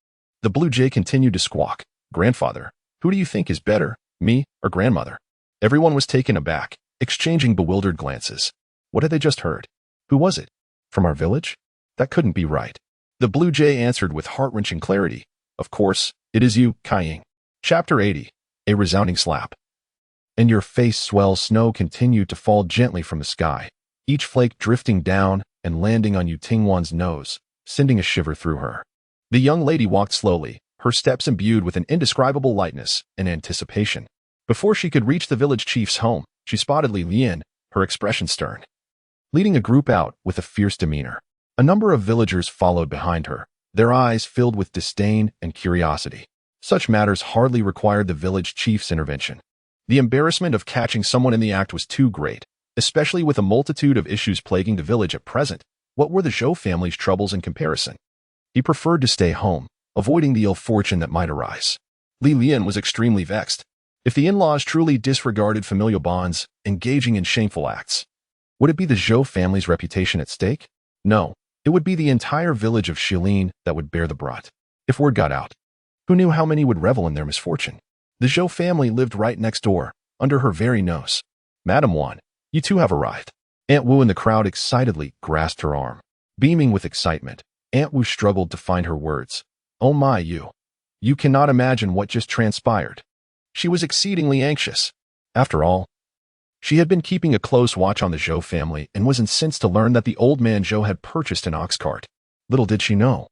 The blue jay continued to squawk. "Grandfather, who do you think is better, me or grandmother?" Everyone was taken aback, exchanging bewildered glances. What had they just heard? Who was it? From our village? That couldn't be right. The blue jay answered with heart-wrenching clarity. Of course, it is you, Kaiying. Chapter 80. A resounding slap. In your face swell snow continued to fall gently from the sky, each flake drifting down and landing on Yu Tingwan's nose, sending a shiver through her. The young lady walked slowly, her steps imbued with an indescribable lightness and anticipation. Before she could reach the village chief's home, she spotted Li Lian, her expression stern, leading a group out with a fierce demeanor. A number of villagers followed behind her, their eyes filled with disdain and curiosity. Such matters hardly required the village chief's intervention. The embarrassment of catching someone in the act was too great, especially with a multitude of issues plaguing the village at present. What were the Zhou family's troubles in comparison? He preferred to stay home, avoiding the ill fortune that might arise. Li Lian was extremely vexed. If the in-laws truly disregarded familial bonds, engaging in shameful acts, would it be the Zhou family's reputation at stake? No, it would be the entire village of Shilin that would bear the brunt. If word got out, who knew how many would revel in their misfortune? The Zhou family lived right next door, under her very nose. Madam Wan, you too have arrived. Aunt Wu in the crowd excitedly grasped her arm. Beaming with excitement, Aunt Wu struggled to find her words. Oh my, you cannot imagine what just transpired. She was exceedingly anxious. After all, she had been keeping a close watch on the Zhou family and was incensed to learn that the old man Zhou had purchased an ox cart. Little did she know,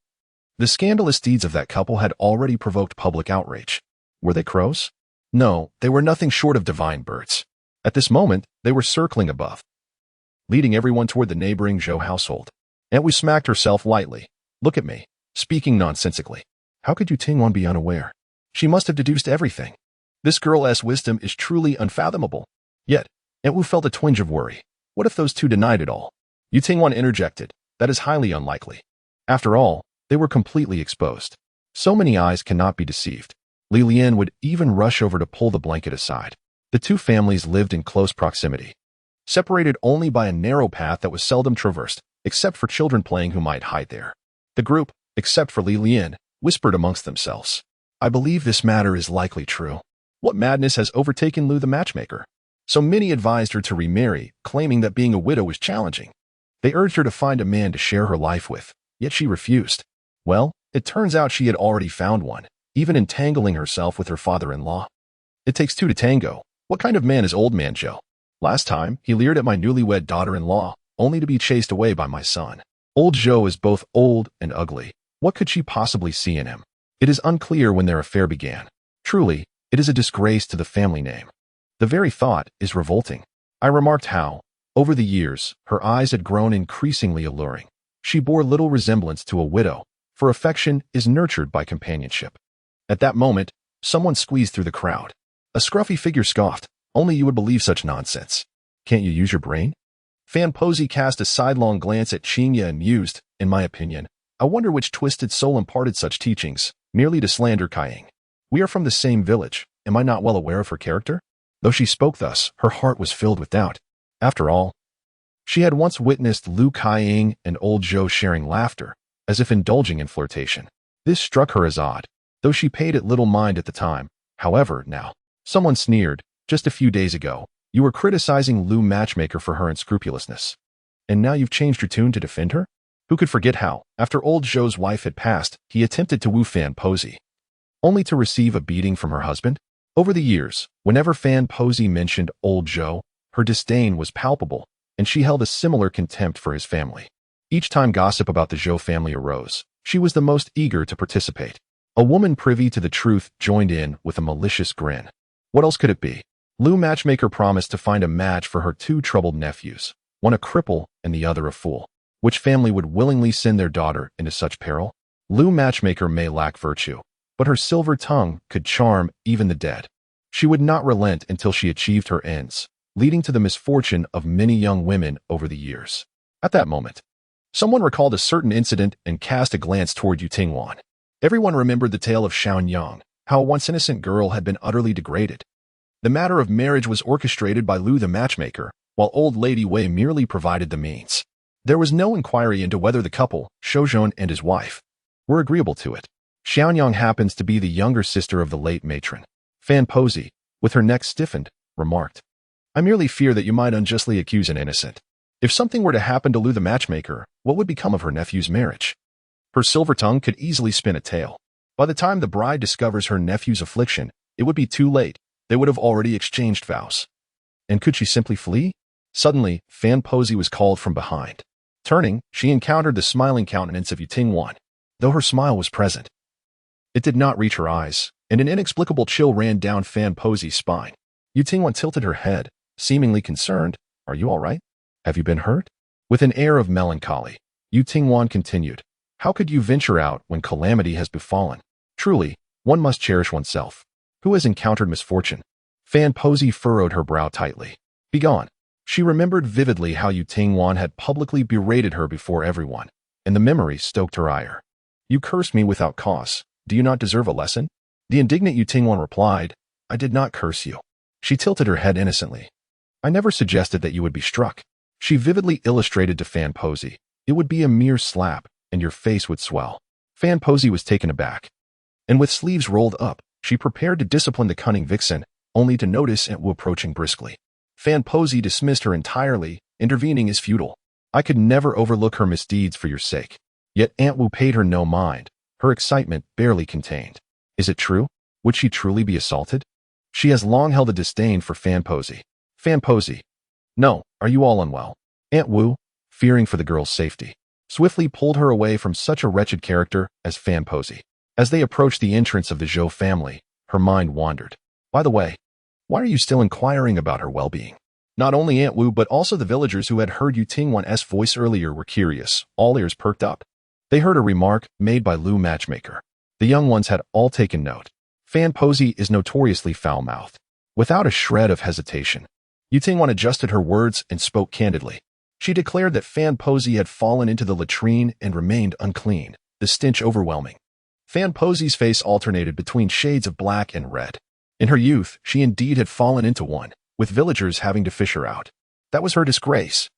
the scandalous deeds of that couple had already provoked public outrage. Were they crows? No, they were nothing short of divine birds. At this moment, they were circling above, leading everyone toward the neighboring Zhou household. Aunt Wu smacked herself lightly. Look at me, speaking nonsensically. How could Yu Tingwan be unaware? She must have deduced everything. This girl's wisdom is truly unfathomable. Yet, Aunt Wu felt a twinge of worry. What if those two denied it all? Yu Tingwan interjected. That is highly unlikely. After all, they were completely exposed. So many eyes cannot be deceived. Li Lian would even rush over to pull the blanket aside. The two families lived in close proximity, separated only by a narrow path that was seldom traversed, except for children playing who might hide there. The group, except for Li Lian, whispered amongst themselves. I believe this matter is likely true. What madness has overtaken Lu the matchmaker? So many advised her to remarry, claiming that being a widow was challenging. They urged her to find a man to share her life with, yet she refused. Well, it turns out she had already found one, even entangling herself with her father-in-law. It takes two to tango. What kind of man is old man Zhou? Last time, he leered at my newlywed daughter-in-law, only to be chased away by my son. Old Zhou is both old and ugly. What could she possibly see in him? It is unclear when their affair began. Truly, it is a disgrace to the family name. The very thought is revolting. I remarked how, over the years, her eyes had grown increasingly alluring. She bore little resemblance to a widow, for affection is nurtured by companionship. At that moment, someone squeezed through the crowd. A scruffy figure scoffed. Only you would believe such nonsense. Can't you use your brain? Fan Posey cast a sidelong glance at Qingya and mused, in my opinion, I wonder which twisted soul imparted such teachings, merely to slander Kaiying. We are from the same village. Am I not well aware of her character? Though she spoke thus, her heart was filled with doubt. After all, she had once witnessed Lu Kaiying and old Zhou sharing laughter, as if indulging in flirtation. This struck her as odd, though she paid it little mind at the time. However, now, someone sneered, just a few days ago, you were criticizing Lu Matchmaker for her unscrupulousness. And now you've changed your tune to defend her? Who could forget how, after old Zhou's wife had passed, he attempted to woo Fan Posey, only to receive a beating from her husband? Over the years, whenever Fan Posey mentioned old Zhou, her disdain was palpable, and she held a similar contempt for his family. Each time gossip about the Zhou family arose, she was the most eager to participate. A woman privy to the truth joined in with a malicious grin. What else could it be? Lu Matchmaker promised to find a match for her two troubled nephews, one a cripple and the other a fool. Which family would willingly send their daughter into such peril? Lu Matchmaker may lack virtue, but her silver tongue could charm even the dead. She would not relent until she achieved her ends, leading to the misfortune of many young women over the years. At that moment, someone recalled a certain incident and cast a glance toward Yu Tingwan. Everyone remembered the tale of Xiaonyang, how a once innocent girl had been utterly degraded. The matter of marriage was orchestrated by Lu the Matchmaker, while old Lady Wei merely provided the means. There was no inquiry into whether the couple, Shouzhong and his wife, were agreeable to it. Xiaonyang happens to be the younger sister of the late matron. Fan Posey, with her neck stiffened, remarked, I merely fear that you might unjustly accuse an innocent. If something were to happen to Lu the matchmaker, what would become of her nephew's marriage? Her silver tongue could easily spin a tale. By the time the bride discovers her nephew's affliction, it would be too late. They would have already exchanged vows. And could she simply flee? Suddenly, Fan Posey was called from behind. Turning, she encountered the smiling countenance of Youthful. Though her smile was present, it did not reach her eyes, and an inexplicable chill ran down Fan Posey's spine. Youthful tilted her head, seemingly concerned. Are you all right? Have you been hurt? With an air of melancholy, Youthful continued. How could you venture out when calamity has befallen? Truly, one must cherish oneself. Who has encountered misfortune? Fan Posey furrowed her brow tightly. Begone. She remembered vividly how Youthful had publicly berated her before everyone, and the memory stoked her ire. You curse me without cause. Do you not deserve a lesson? The indignant Youthful replied, I did not curse you. She tilted her head innocently. I never suggested that you would be struck. She vividly illustrated to Fan Posey. It would be a mere slap, and your face would swell. Fan Posey was taken aback, and with sleeves rolled up, she prepared to discipline the cunning vixen, only to notice Aunt Wu approaching briskly. Fan Posey dismissed her entirely, intervening is futile. I could never overlook her misdeeds for your sake. Yet Aunt Wu paid her no mind, her excitement barely contained. Is it true? Would she truly be assaulted? She has long held a disdain for Fan Posey. Fan Posey. No, are you all unwell? Aunt Wu, fearing for the girl's safety, swiftly pulled her away from such a wretched character as Fan Posey. As they approached the entrance of the Zhou family, her mind wandered. By the way, why are you still inquiring about her well-being? Not only Aunt Wu but also the villagers who had heard Youthful's voice earlier were curious, all ears perked up. They heard a remark made by Lu Matchmaker. The young ones had all taken note. Fan Posey is notoriously foul-mouthed. Without a shred of hesitation, Youthful adjusted her words and spoke candidly. She declared that Fan Posey had fallen into the latrine and remained unclean, the stench overwhelming. Fan Posey's face alternated between shades of black and red. In her youth, she indeed had fallen into one, with villagers having to fish her out. That was her disgrace.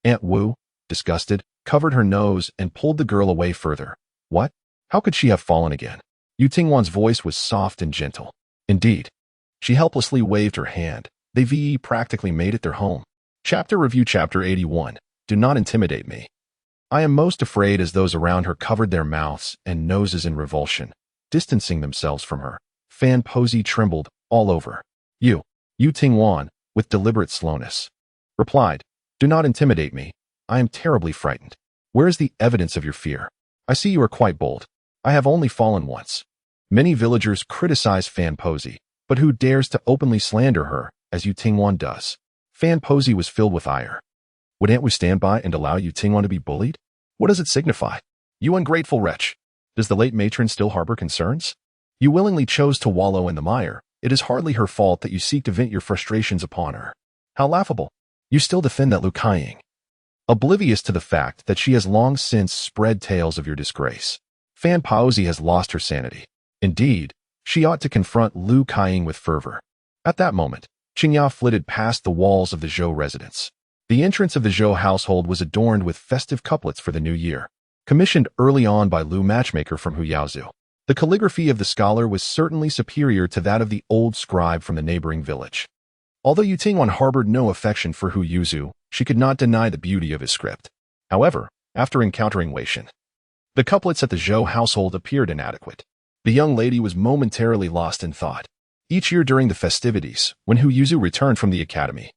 Aunt Wu, disgusted, covered her nose and pulled the girl away further. What? How could she have fallen again? Youthful's voice was soft and gentle. Indeed. She helplessly waved her hand. They practically made it their home. Chapter Review Chapter 81. Do not intimidate me. I am most afraid as those around her covered their mouths and noses in revulsion, distancing themselves from her. Fan Posey trembled all over. Youthful, with deliberate slowness, replied, Do not intimidate me. I am terribly frightened. Where is the evidence of your fear? I see you are quite bold. I have only fallen once. Many villagers criticize Fan Posey, but who dares to openly slander her, as Youthful does? Fan Posey was filled with ire. Would Aunt Wu stand by and allow Youthful to be bullied? What does it signify? You ungrateful wretch. Does the late matron still harbor concerns? You willingly chose to wallow in the mire. It is hardly her fault that you seek to vent your frustrations upon her. How laughable. You still defend that Lu Kaiying, oblivious to the fact that she has long since spread tales of your disgrace. Fan Posey has lost her sanity. Indeed, she ought to confront Lu Kaiying with fervor. At that moment, Qingya flitted past the walls of the Zhou residence. The entrance of the Zhou household was adorned with festive couplets for the new year, commissioned early on by Lu Matchmaker from Huyaozu. The calligraphy of the scholar was certainly superior to that of the old scribe from the neighboring village. Although Youthful harbored no affection for Huyaozu, she could not deny the beauty of his script. However, after encountering Wei Shen, the couplets at the Zhou household appeared inadequate. The young lady was momentarily lost in thought. Each year during the festivities, when Huyaozu returned from the academy,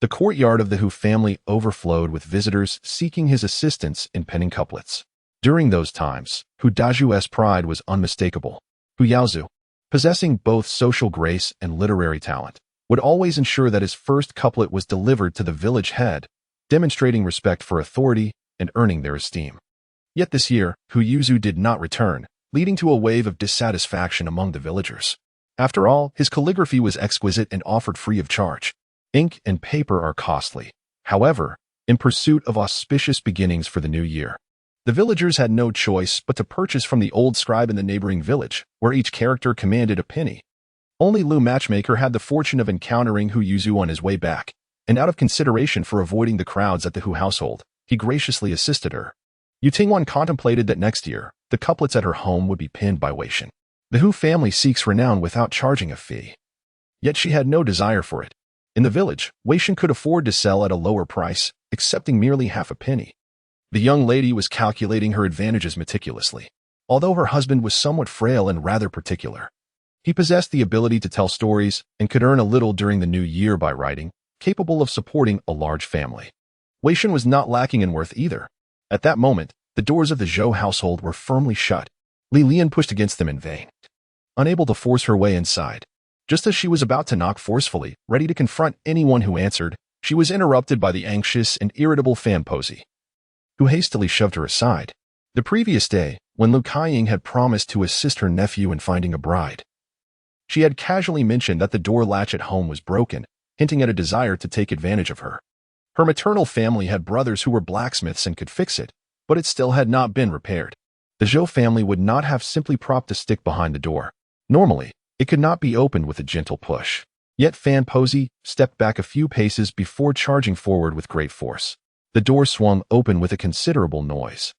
the courtyard of the Hu family overflowed with visitors seeking his assistance in penning couplets. During those times, Hu Daju's pride was unmistakable. Huyaozu, possessing both social grace and literary talent, would always ensure that his first couplet was delivered to the village head, demonstrating respect for authority and earning their esteem. Yet this year, Huyaozu did not return, leading to a wave of dissatisfaction among the villagers. After all, his calligraphy was exquisite and offered free of charge. Ink and paper are costly. However, in pursuit of auspicious beginnings for the new year, the villagers had no choice but to purchase from the old scribe in the neighboring village, where each character commanded a penny. Only Lu Matchmaker had the fortune of encountering Huyaozu on his way back, and out of consideration for avoiding the crowds at the Hu household, he graciously assisted her. Youthful contemplated that next year, the couplets at her home would be penned by Wei Shen. The Hu family seeks renown without charging a fee. Yet she had no desire for it. In the village, Weishan could afford to sell at a lower price, accepting merely half a penny. The young lady was calculating her advantages meticulously. Although her husband was somewhat frail and rather particular, he possessed the ability to tell stories and could earn a little during the new year by writing, capable of supporting a large family. Weishan was not lacking in worth either. At that moment, the doors of the Zhou household were firmly shut. Li Lian pushed against them in vain, unable to force her way inside. Just as she was about to knock forcefully, ready to confront anyone who answered, she was interrupted by the anxious and irritable Fan Posey, who hastily shoved her aside. The previous day, when Lu Kaiying had promised to assist her nephew in finding a bride, she had casually mentioned that the door latch at home was broken, hinting at a desire to take advantage of her. Her maternal family had brothers who were blacksmiths and could fix it, but it still had not been repaired. The Zhou family would not have simply propped a stick behind the door. Normally, it could not be opened with a gentle push. Yet Fan Posey stepped back a few paces before charging forward with great force. The door swung open with a considerable noise,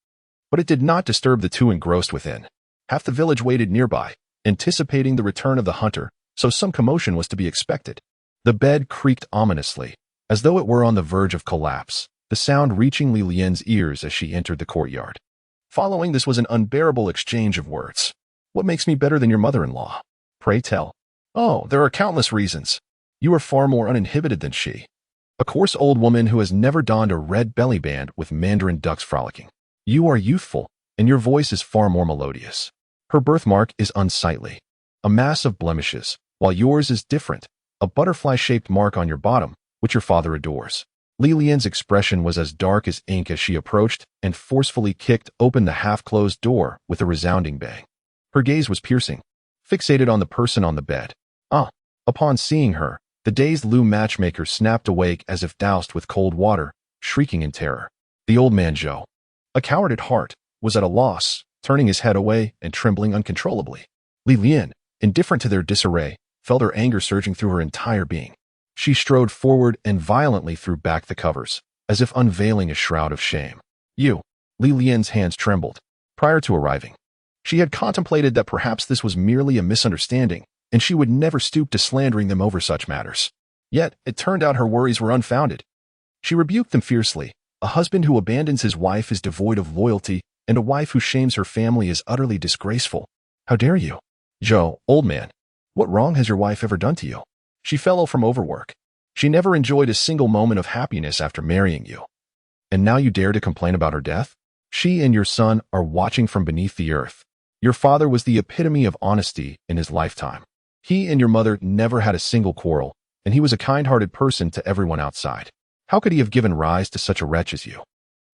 but it did not disturb the two engrossed within. Half the village waited nearby, anticipating the return of the hunter, so some commotion was to be expected. The bed creaked ominously, as though it were on the verge of collapse, the sound reaching Li Lian's ears as she entered the courtyard. Following this was an unbearable exchange of words. "What makes me better than your mother-in-law? Pray tell." "Oh, there are countless reasons. You are far more uninhibited than she. A coarse old woman who has never donned a red belly band with mandarin ducks frolicking. You are youthful, and your voice is far more melodious. Her birthmark is unsightly, a mass of blemishes, while yours is different, a butterfly-shaped mark on your bottom, which your father adores." Li Lian's expression was as dark as ink as she approached and forcefully kicked open the half-closed door with a resounding bang. Her gaze was piercing, fixated on the person on the bed. Upon seeing her, the dazed Lu matchmaker snapped awake as if doused with cold water, shrieking in terror. The old man Zhou, a coward at heart, was at a loss, turning his head away and trembling uncontrollably. Li Lian, indifferent to their disarray, felt her anger surging through her entire being. She strode forward and violently threw back the covers, as if unveiling a shroud of shame. "You." Li Lian's hands trembled. Prior to arriving, she had contemplated that perhaps this was merely a misunderstanding, and she would never stoop to slandering them over such matters. Yet, it turned out her worries were unfounded. She rebuked them fiercely. A husband who abandons his wife is devoid of loyalty, and a wife who shames her family is utterly disgraceful. "How dare you?" "Zhou, old man, what wrong has your wife ever done to you? She fell from overwork. She never enjoyed a single moment of happiness after marrying you. And now you dare to complain about her death? She and your son are watching from beneath the earth. Your father was the epitome of honesty in his lifetime. He and your mother never had a single quarrel, and he was a kind-hearted person to everyone outside. How could he have given rise to such a wretch as you?"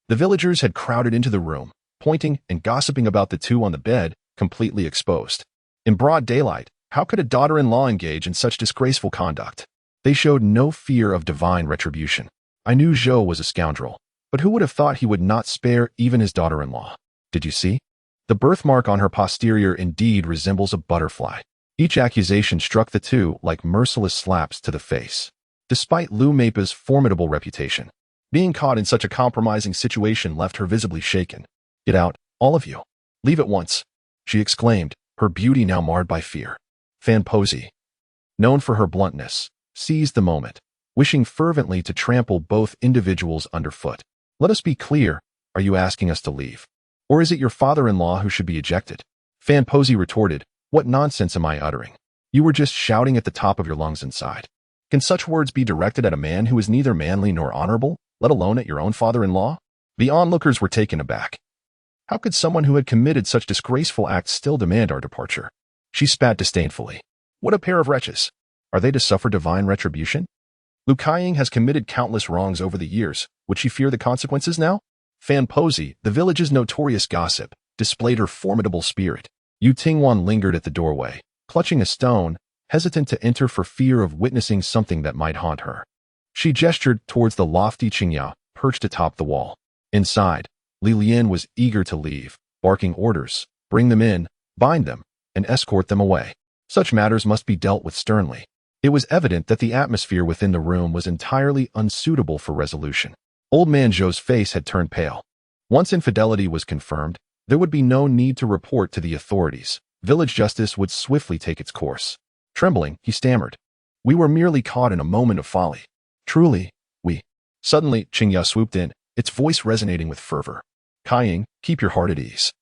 The villagers had crowded into the room, pointing and gossiping about the two on the bed, completely exposed. In broad daylight, how could a daughter-in-law engage in such disgraceful conduct? They showed no fear of divine retribution. I knew Zhou was a scoundrel, but who would have thought he would not spare even his daughter-in-law? Did you see? The birthmark on her posterior indeed resembles a butterfly. Each accusation struck the two like merciless slaps to the face. Despite Lu Meipa's formidable reputation, being caught in such a compromising situation left her visibly shaken. "Get out, all of you. Leave at once," she exclaimed, her beauty now marred by fear. Fan Posey, known for her bluntness, seized the moment, wishing fervently to trample both individuals underfoot. "Let us be clear, are you asking us to leave? Or is it your father-in-law who should be ejected?" Fan Posey retorted, "What nonsense am I uttering? You were just shouting at the top of your lungs inside. Can such words be directed at a man who is neither manly nor honorable, let alone at your own father-in-law?" The onlookers were taken aback. How could someone who had committed such disgraceful acts still demand our departure? She spat disdainfully. "What a pair of wretches! Are they to suffer divine retribution? Lu Kaiying has committed countless wrongs over the years. Would she fear the consequences now?" Fan Posey, the village's notorious gossip, displayed her formidable spirit. Yu Tingwan lingered at the doorway, clutching a stone, hesitant to enter for fear of witnessing something that might haunt her. She gestured towards the lofty Qingya, perched atop the wall. Inside, Li Lian was eager to leave, barking orders, bring them in, bind them, and escort them away. Such matters must be dealt with sternly. It was evident that the atmosphere within the room was entirely unsuitable for resolution. Old man Zhou's face had turned pale. Once infidelity was confirmed, there would be no need to report to the authorities. Village justice would swiftly take its course. Trembling, he stammered. We were merely caught in a moment of folly. Truly, we. Suddenly, Qingya swooped in, its voice resonating with fervor. Kaiying, keep your heart at ease.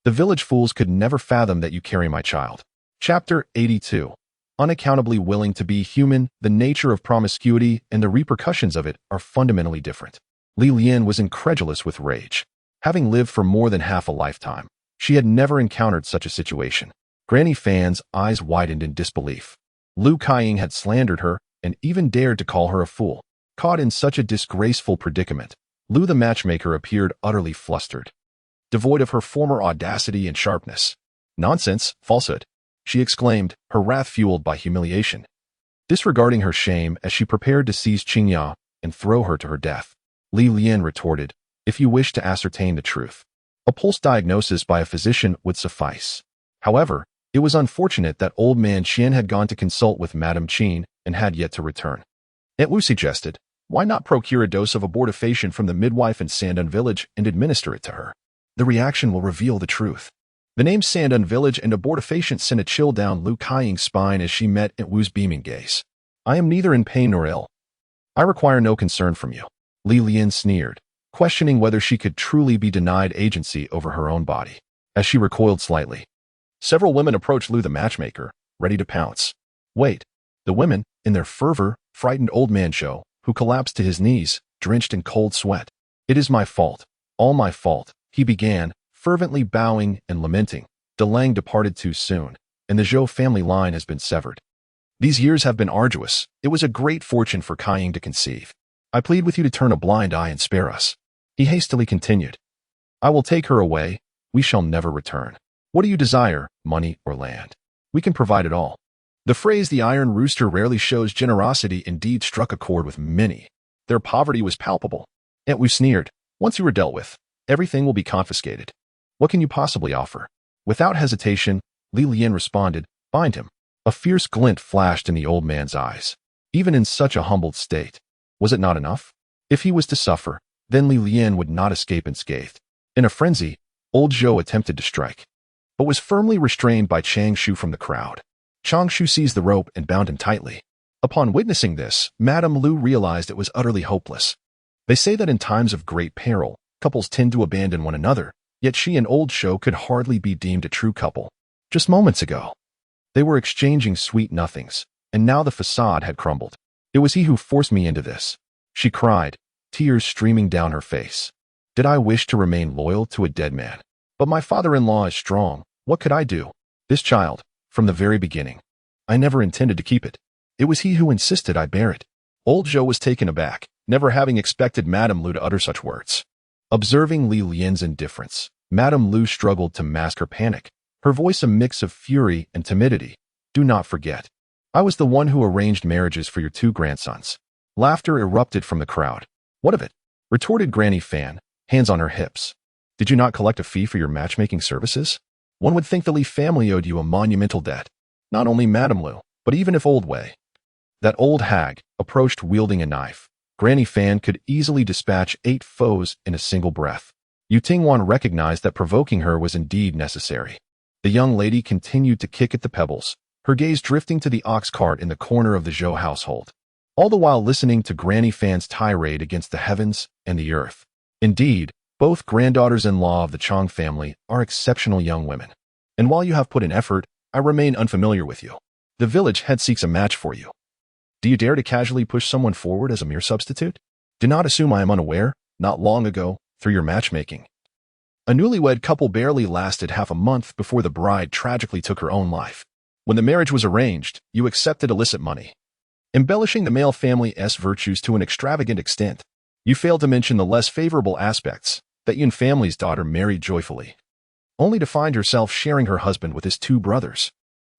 The village fools could never fathom that you carry my child. Chapter 82. Unaccountably willing to be human, the nature of promiscuity and the repercussions of it are fundamentally different. Li Lian was incredulous with rage. Having lived for more than half a lifetime, she had never encountered such a situation. Granny Fan's eyes widened in disbelief. Lu Kaiying had slandered her and even dared to call her a fool. Caught in such a disgraceful predicament, Lu the matchmaker appeared utterly flustered, devoid of her former audacity and sharpness. Nonsense, falsehood, she exclaimed, her wrath fueled by humiliation. Disregarding her shame as she prepared to seize Qingya and throw her to her death, Li Lian retorted, if you wish to ascertain the truth, a pulse diagnosis by a physician would suffice. However, it was unfortunate that old man Qian had gone to consult with Madame Qin and had yet to return. Aunt Wu suggested, why not procure a dose of abortifacient from the midwife in Sandan village and administer it to her? The reaction will reveal the truth. The name Sandan village and abortifacient sent a chill down Lu Kaiying's spine as she met Aunt Wu's beaming gaze. I am neither in pain nor ill. I require no concern from you. Li Lian sneered, questioning whether she could truly be denied agency over her own body. As she recoiled slightly, several women approached Lu the matchmaker, ready to pounce. Wait. The women, in their fervor, frightened old man Zhou, who collapsed to his knees, drenched in cold sweat. It is my fault. All my fault, he began, fervently bowing and lamenting. De Lang departed too soon, and the Zhou family line has been severed. These years have been arduous. It was a great fortune for Kaiying to conceive. I plead with you to turn a blind eye and spare us. He hastily continued. I will take her away. We shall never return. What do you desire, money or land? We can provide it all. The phrase the Iron Rooster rarely shows generosity indeed struck a chord with many. Their poverty was palpable. Aunt Wu sneered, once you are dealt with, everything will be confiscated. What can you possibly offer? Without hesitation, Li Lian responded, bind him. A fierce glint flashed in the old man's eyes. Even in such a humbled state, was it not enough? If he was to suffer, then Li Lian would not escape unscathed. In a frenzy, old Zhou attempted to strike, but was firmly restrained by Chang Shu from the crowd. Chang Shu seized the rope and bound him tightly. Upon witnessing this, Madame Lu realized it was utterly hopeless. They say that in times of great peril, couples tend to abandon one another, yet she and old Zhou could hardly be deemed a true couple. Just moments ago, they were exchanging sweet nothings, and now the facade had crumbled. It was he who forced me into this, she cried, tears streaming down her face. Did I wish to remain loyal to a dead man? But my father-in-law is strong. What could I do? This child, from the very beginning, I never intended to keep it. It was he who insisted I bear it. Old Zhou was taken aback, never having expected Madame Lu to utter such words. Observing Li Lian's indifference, Madame Lu struggled to mask her panic, her voice a mix of fury and timidity. Do not forget, I was the one who arranged marriages for your two grandsons. Laughter erupted from the crowd. What of it? Retorted Granny Fan, hands on her hips. Did you not collect a fee for your matchmaking services? One would think the Li family owed you a monumental debt. Not only Madame Lu, but even if Old Wei, that old hag, approached wielding a knife, Granny Fan could easily dispatch 8 foes in a single breath. Yu Tingwan recognized that provoking her was indeed necessary. The young lady continued to kick at the pebbles, her gaze drifting to the ox cart in the corner of the Zhou household, all the while listening to Granny Fan's tirade against the heavens and the earth. Indeed, both granddaughters-in-law of the Chang family are exceptional young women. And while you have put in effort, I remain unfamiliar with you. The village head seeks a match for you. Do you dare to casually push someone forward as a mere substitute? Do not assume I am unaware. Not long ago, through your matchmaking, a newlywed couple barely lasted half a month before the bride tragically took her own life. When the marriage was arranged, you accepted illicit money, embellishing the male family's virtues to an extravagant extent. You failed to mention the less favorable aspects, that Yun family's daughter married joyfully, only to find herself sharing her husband with his 2 brothers.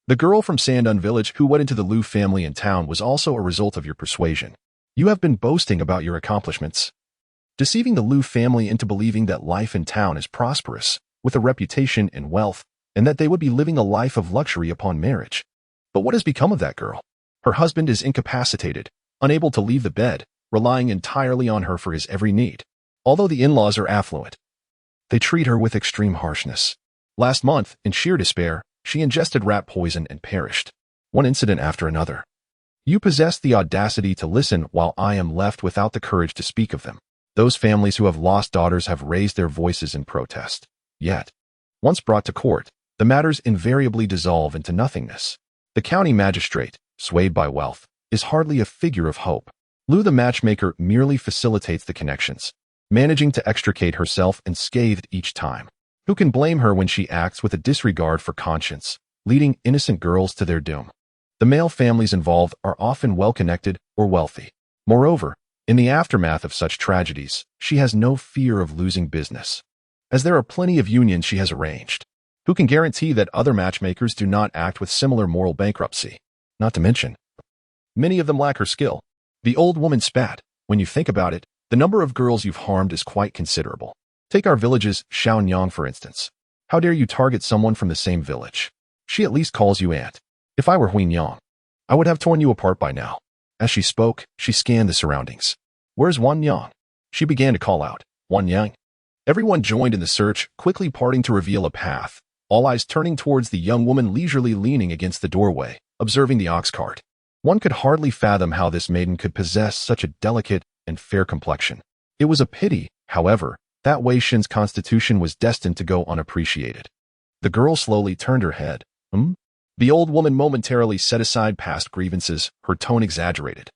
The girl from Sandan village who went into the Lu family in town was also a result of your persuasion. You have been boasting about your accomplishments, deceiving the Lu family into believing that life in town is prosperous, with a reputation and wealth, and that they would be living a life of luxury upon marriage. But what has become of that girl? Her husband is incapacitated, unable to leave the bed, relying entirely on her for his every need. Although the in-laws are affluent, they treat her with extreme harshness. Last month, in sheer despair, she ingested rat poison and perished. One incident after another. You possess the audacity to listen while I am left without the courage to speak of them. Those families who have lost daughters have raised their voices in protest. Yet, once brought to court, the matters invariably dissolve into nothingness. The county magistrate, swayed by wealth, is hardly a figure of hope. Lou the matchmaker merely facilitates the connections, managing to extricate herself unscathed each time. Who can blame her when she acts with a disregard for conscience, leading innocent girls to their doom? The male families involved are often well-connected or wealthy. Moreover, in the aftermath of such tragedies, she has no fear of losing business, as there are plenty of unions she has arranged. Who can guarantee that other matchmakers do not act with similar moral bankruptcy? Not to mention, many of them lack her skill. The old woman spat. When you think about it, the number of girls you've harmed is quite considerable. Take our village's Xiaonyang, for instance. How dare you target someone from the same village? She at least calls you aunt. If I were Huinyang, I would have torn you apart by now. As she spoke, she scanned the surroundings. Where's Wanyang? She began to call out. Wanyang. Everyone joined in the search, quickly parting to reveal a path, all eyes turning towards the young woman leisurely leaning against the doorway, observing the ox cart. One could hardly fathom how this maiden could possess such a delicate and fair complexion. It was a pity, however, that Wei Shen's constitution was destined to go unappreciated. The girl slowly turned her head. The old woman momentarily set aside past grievances, her tone exaggerated.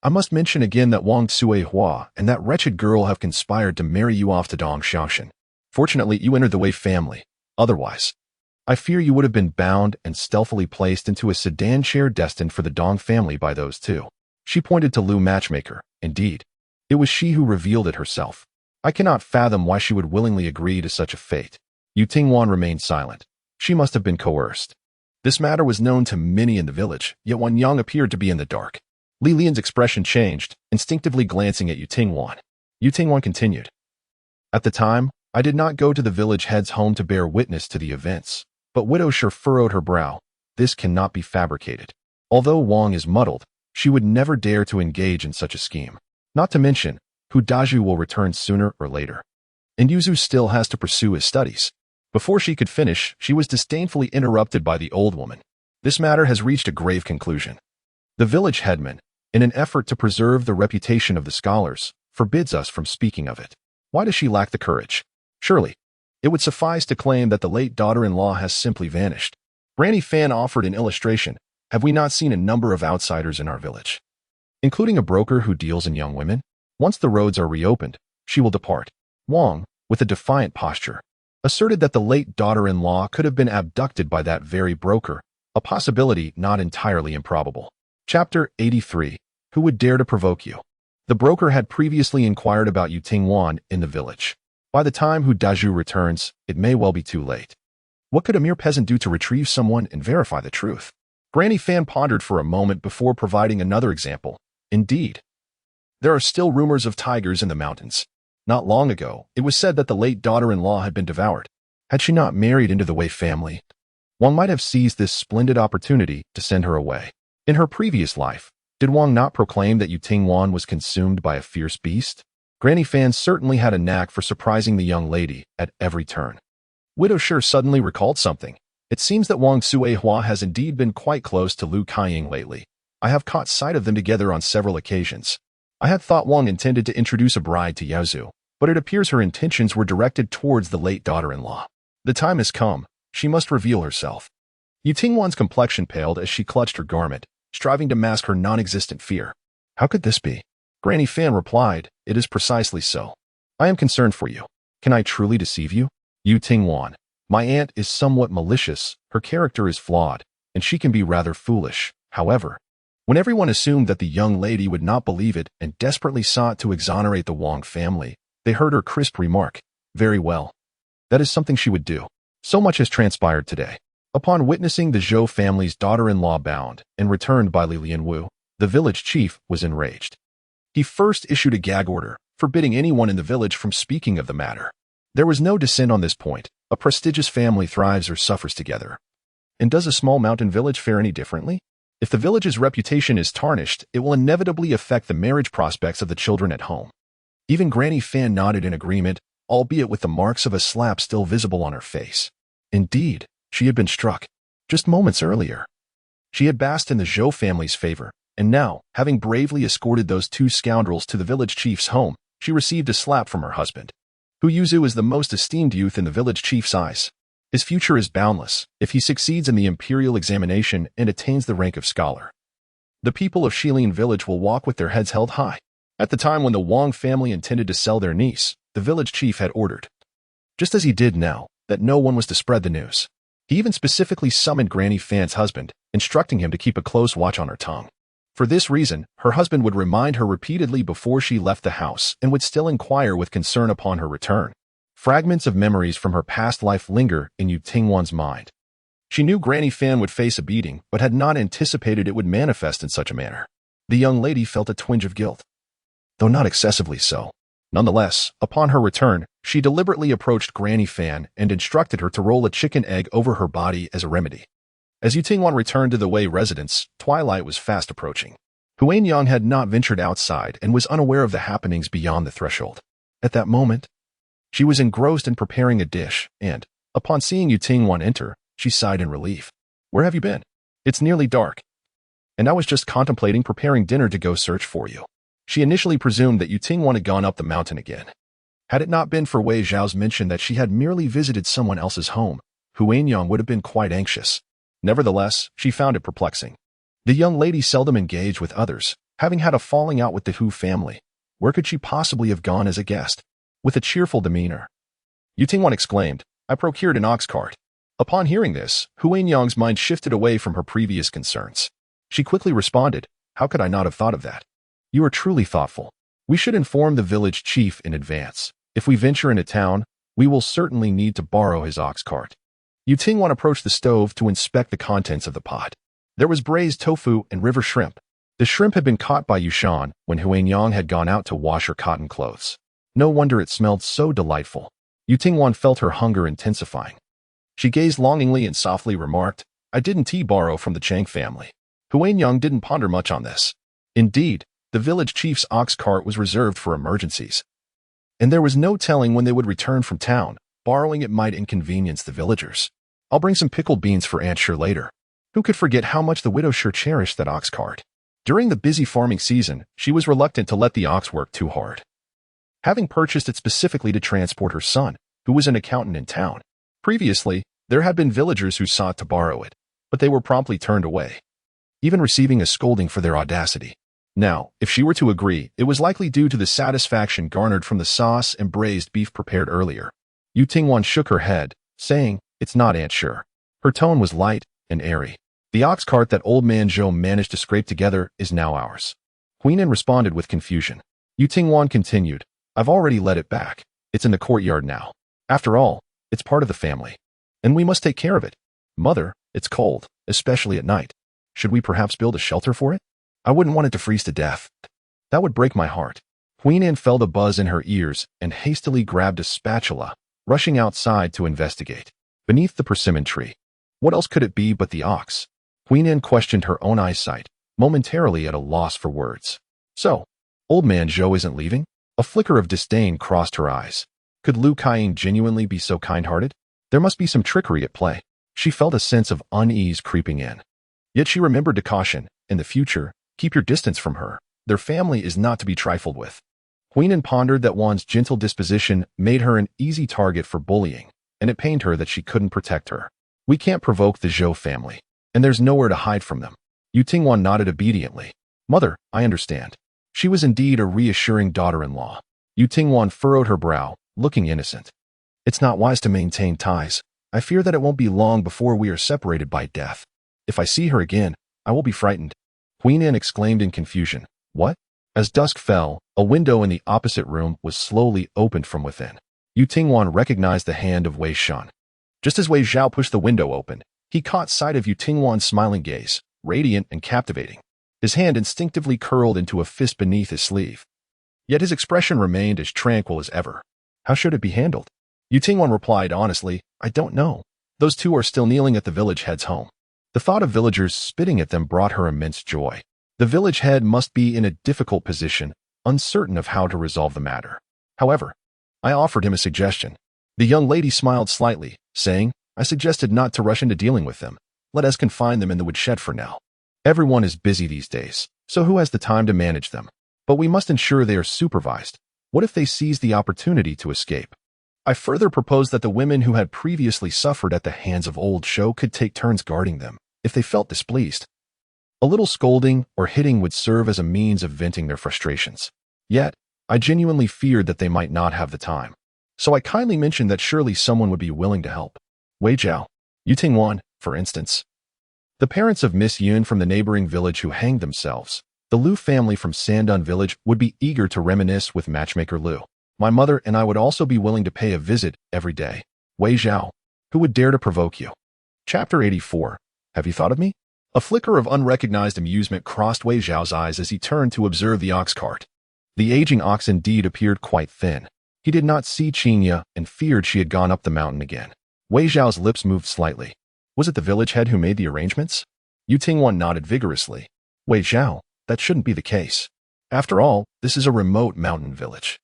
I must mention again that Wang Hua and that wretched girl have conspired to marry you off to Dong Xiaoshan. Fortunately, you entered the Wei family. Otherwise, I fear you would have been bound and stealthily placed into a sedan chair destined for the Dong family by those two. She pointed to Lu Matchmaker. Indeed, it was she who revealed it herself. I cannot fathom why she would willingly agree to such a fate. Yu Tingwan remained silent. She must have been coerced. This matter was known to many in the village, yet Wanyang appeared to be in the dark. Li Lian's expression changed, instinctively glancing at Yu Tingwan. Yu Tingwan continued. At the time, I did not go to the village head's home to bear witness to the events, but Widow Sure furrowed her brow. This cannot be fabricated. Although Wang is muddled, she would never dare to engage in such a scheme. Not to mention, Hu Daju will return sooner or later. And Yuzu still has to pursue his studies. Before she could finish, she was disdainfully interrupted by the old woman. This matter has reached a grave conclusion. The village headman, in an effort to preserve the reputation of the scholars, forbids us from speaking of it. Why does she lack the courage? Surely, it would suffice to claim that the late daughter-in-law has simply vanished. Granny Fan offered an illustration. Have we not seen a number of outsiders in our village, including a broker who deals in young women? Once the roads are reopened, she will depart. Wang, with a defiant posture, asserted that the late daughter-in-law could have been abducted by that very broker, a possibility not entirely improbable. Chapter 83. Who would dare to provoke you? The broker had previously inquired about Yu Tingwan in the village. By the time Hu Daju returns, it may well be too late. What could a mere peasant do to retrieve someone and verify the truth? Granny Fan pondered for a moment before providing another example. Indeed, there are still rumors of tigers in the mountains. Not long ago, it was said that the late daughter-in-law had been devoured. Had she not married into the Wei family, one might have seized this splendid opportunity to send her away. In her previous life, did Wang not proclaim that Yu Tingwan was consumed by a fierce beast? Granny Fan certainly had a knack for surprising the young lady at every turn. Widow Sure suddenly recalled something. It seems that Wang Hua has indeed been quite close to Lu Kaiying lately. I have caught sight of them together on several occasions. I had thought Wang intended to introduce a bride to Yaozu, but it appears her intentions were directed towards the late daughter-in-law. The time has come. She must reveal herself. Yu Tingwan's complexion paled as she clutched her garment, striving to mask her non-existent fear. How could this be? Granny Fan replied, it is precisely so. I am concerned for you. Can I truly deceive you? Yu Tingwan, my aunt is somewhat malicious, her character is flawed, and she can be rather foolish. However, when everyone assumed that the young lady would not believe it and desperately sought to exonerate the Wang family, they heard her crisp remark, very well. That is something she would do. So much has transpired today. Upon witnessing the Zhou family's daughter-in-law bound and returned by Li Lianwu, the village chief was enraged. He first issued a gag order, forbidding anyone in the village from speaking of the matter. There was no dissent on this point. A prestigious family thrives or suffers together. And does a small mountain village fare any differently? If the village's reputation is tarnished, it will inevitably affect the marriage prospects of the children at home. Even Granny Fan nodded in agreement, albeit with the marks of a slap still visible on her face. Indeed, she had been struck. Just moments earlier, she had basked in the Zhou family's favor, And now, having bravely escorted those two scoundrels to the village chief's home, she received a slap from her husband. Yuzu is the most esteemed youth in the village chief's eyes. His future is boundless if he succeeds in the imperial examination and attains the rank of scholar. The people of Shilin village will walk with their heads held high. At the time when the Wang family intended to sell their niece, the village chief had ordered, just as he did now, that no one was to spread the news. He even specifically summoned Granny Fan's husband, instructing him to keep a close watch on her tongue. For this reason, her husband would remind her repeatedly before she left the house and would still inquire with concern upon her return. Fragments of memories from her past life linger in Yu Tingwan's mind. She knew Granny Fan would face a beating, but had not anticipated it would manifest in such a manner. The young lady felt a twinge of guilt, though not excessively so. Nonetheless, upon her return, she deliberately approached Granny Fan and instructed her to roll a chicken egg over her body as a remedy. As Yu Tingwan returned to the Wei residence, twilight was fast approaching. Huanyang had not ventured outside and was unaware of the happenings beyond the threshold. At that moment, she was engrossed in preparing a dish, and, upon seeing Yu Tingwan enter, she sighed in relief. "Where have you been? It's nearly dark. And I was just contemplating preparing dinner to go search for you." She initially presumed that Yu Tingwan had gone up the mountain again. Had it not been for Wei Zhao's mention that she had merely visited someone else's home, Huanyang would have been quite anxious. Nevertheless, she found it perplexing. The young lady seldom engaged with others, having had a falling out with the Hu family. Where could she possibly have gone as a guest? With a cheerful demeanor, Yu Tingwan exclaimed, "I procured an ox cart." Upon hearing this, Huanyang's mind shifted away from her previous concerns. She quickly responded, "How could I not have thought of that? You are truly thoughtful. We should inform the village chief in advance. If we venture into town, we will certainly need to borrow his ox cart." Yu Tingwan approached the stove to inspect the contents of the pot. There was braised tofu and river shrimp. The shrimp had been caught by Yushan when Huanyang had gone out to wash her cotton clothes. No wonder it smelled so delightful. Yu Tingwan felt her hunger intensifying. She gazed longingly and softly remarked, "I didn't borrow from the Chang family." Huanyang didn't ponder much on this. Indeed, the village chief's ox cart was reserved for emergencies, and there was no telling when they would return from town. Borrowing it might inconvenience the villagers. "I'll bring some pickled beans for Aunt Sher later." Who could forget how much the widow Sher cherished that ox cart? During the busy farming season, she was reluctant to let the ox work too hard, having purchased it specifically to transport her son, who was an accountant in town. Previously, there had been villagers who sought to borrow it, but they were promptly turned away, even receiving a scolding for their audacity. Now, if she were to agree, it was likely due to the satisfaction garnered from the sauce and braised beef prepared earlier. Yu Tingwan shook her head, saying, "It's not Aunt Sher." Her tone was light and airy. "The ox cart that old man Zhou managed to scrape together is now ours." Huinan responded with confusion. Yu Tingwan continued, "I've already let it back. It's in the courtyard now. After all, it's part of the family, and we must take care of it. Mother, it's cold, especially at night. Should we perhaps build a shelter for it? I wouldn't want it to freeze to death. That would break my heart." Huinan felt a buzz in her ears and hastily grabbed a spatula, rushing outside to investigate. Beneath the persimmon tree, what else could it be but the ox? Huinan questioned her own eyesight, momentarily at a loss for words. "So, old man Zhou isn't leaving?" A flicker of disdain crossed her eyes. Could Lu Kaiying genuinely be so kind-hearted? There must be some trickery at play. She felt a sense of unease creeping in. Yet she remembered to caution, in the future, keep your distance from her. Their family is not to be trifled with. Huinan pondered that Wan's gentle disposition made her an easy target for bullying, and it pained her that she couldn't protect her. "We can't provoke the Zhou family, and there's nowhere to hide from them." Yu Tingwan nodded obediently. "Mother, I understand." She was indeed a reassuring daughter-in-law. Yu Tingwan furrowed her brow, looking innocent. "It's not wise to maintain ties. I fear that it won't be long before we are separated by death. If I see her again, I will be frightened." Huinan exclaimed in confusion. "What?" As dusk fell, a window in the opposite room was slowly opened from within. Yu Tingwan recognized the hand of Wei Shan. Just as Wei Zhao pushed the window open, he caught sight of Yu Tingwan's smiling gaze, radiant and captivating. His hand instinctively curled into a fist beneath his sleeve. Yet his expression remained as tranquil as ever. "How should it be handled?" Yu Tingwan replied honestly, "I don't know." Those two are still kneeling at the village head's home. The thought of villagers spitting at them brought her immense joy. The village head must be in a difficult position, uncertain of how to resolve the matter. However, I offered him a suggestion. The young lady smiled slightly, saying, "I suggested not to rush into dealing with them. Let us confine them in the woodshed for now. Everyone is busy these days. So who has the time to manage them? But we must ensure they are supervised. What if they seize the opportunity to escape? I further proposed that the women who had previously suffered at the hands of old Show could take turns guarding them, if they felt displeased. A little scolding or hitting would serve as a means of venting their frustrations. Yet, I genuinely feared that they might not have the time. So I kindly mentioned that surely someone would be willing to help. Wei Zhao, Yutingwan, for instance. The parents of Miss Yun from the neighboring village who hanged themselves, the Liu family from Sandun village, would be eager to reminisce with matchmaker Liu. My mother and I would also be willing to pay a visit every day. Wei Zhao, who would dare to provoke you? Chapter 84. Have you thought of me? A flicker of unrecognized amusement crossed Wei Zhao's eyes as he turned to observe the ox cart. The aging ox indeed appeared quite thin. He did not see Qinya and feared she had gone up the mountain again. Wei Zhao's lips moved slightly. Was it the village head who made the arrangements? Yutingwan nodded vigorously. Wei Zhao, that shouldn't be the case. After all, this is a remote mountain village.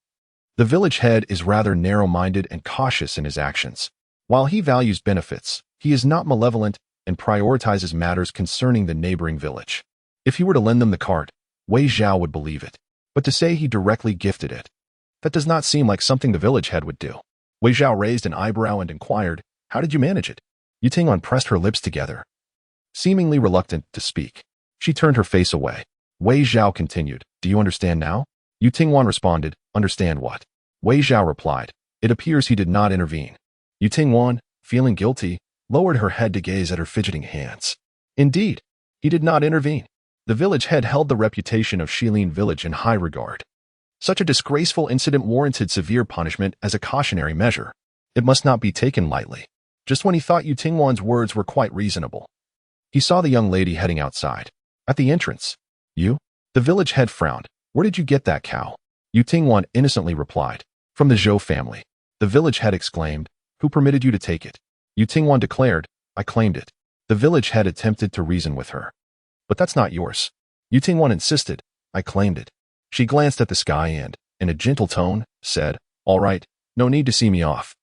The village head is rather narrow-minded and cautious in his actions. While he values benefits, he is not malevolent and prioritizes matters concerning the neighboring village. If he were to lend them the cart, Wei Zhao would believe it. But to say he directly gifted it, that does not seem like something the village head would do. Wei Zhao raised an eyebrow and inquired, how did you manage it? Yutingwan pressed her lips together, seemingly reluctant to speak. She turned her face away. Wei Zhao continued, do you understand now? Yutingwan responded, understand what? Wei Zhao replied, it appears he did not intervene. Yutingwan, feeling guilty, lowered her head to gaze at her fidgeting hands. Indeed, he did not intervene. The village head held the reputation of Shilin village in high regard. Such a disgraceful incident warranted severe punishment as a cautionary measure. It must not be taken lightly. Just when he thought Yutingwan's words were quite reasonable, he saw the young lady heading outside. At the entrance, you? The village head frowned. Where did you get that cow? Yutingwan innocently replied, from the Zhou family. The village head exclaimed, who permitted you to take it? Yutingwan declared, I claimed it. The village head attempted to reason with her. But that's not yours. Yutingwan insisted, I claimed it. She glanced at the sky and, in a gentle tone, said, all right, no need to see me off.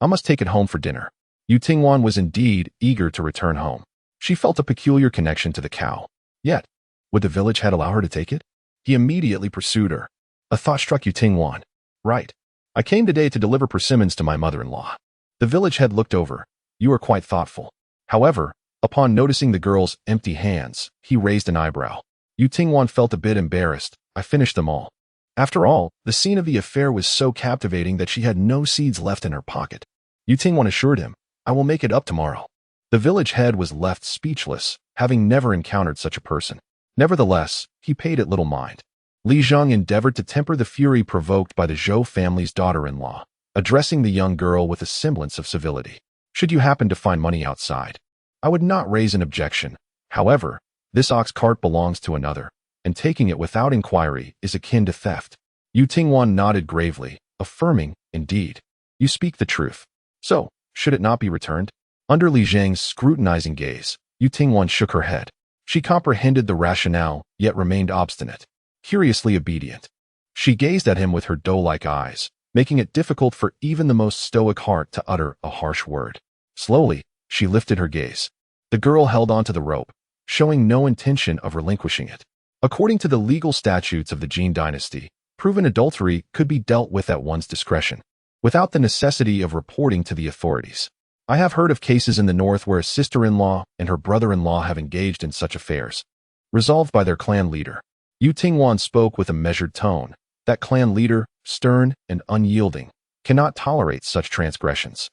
I must take it home for dinner. Yutingwan was indeed eager to return home. She felt a peculiar connection to the cow. Yet, would the village head allow her to take it? He immediately pursued her. A thought struck Yutingwan. Right. I came today to deliver persimmons to my mother-in-law. The village head looked over. You are quite thoughtful. However, upon noticing the girl's empty hands, he raised an eyebrow. Yutingwan felt a bit embarrassed. I finished them all. After all, the scene of the affair was so captivating that she had no seeds left in her pocket. Yutingwan assured him, I will make it up tomorrow. The village head was left speechless, having never encountered such a person. Nevertheless, he paid it little mind. Li Zheng endeavored to temper the fury provoked by the Zhou family's daughter-in-law, addressing the young girl with a semblance of civility. Should you happen to find money outside, I would not raise an objection. However, this ox cart belongs to another, and taking it without inquiry is akin to theft. Yutingwan nodded gravely, affirming, indeed, you speak the truth. So, should it not be returned? Under Li Zheng's scrutinizing gaze, Yutingwan shook her head. She comprehended the rationale, yet remained obstinate, curiously obedient. She gazed at him with her doe-like eyes, making it difficult for even the most stoic heart to utter a harsh word. Slowly, she lifted her gaze. The girl held onto the rope, showing no intention of relinquishing it. According to the legal statutes of the Jin dynasty, proven adultery could be dealt with at one's discretion, without the necessity of reporting to the authorities. I have heard of cases in the north where a sister-in-law and her brother-in-law have engaged in such affairs, resolved by their clan leader. Yutingwan spoke with a measured tone. That clan leader, stern and unyielding, cannot tolerate such transgressions.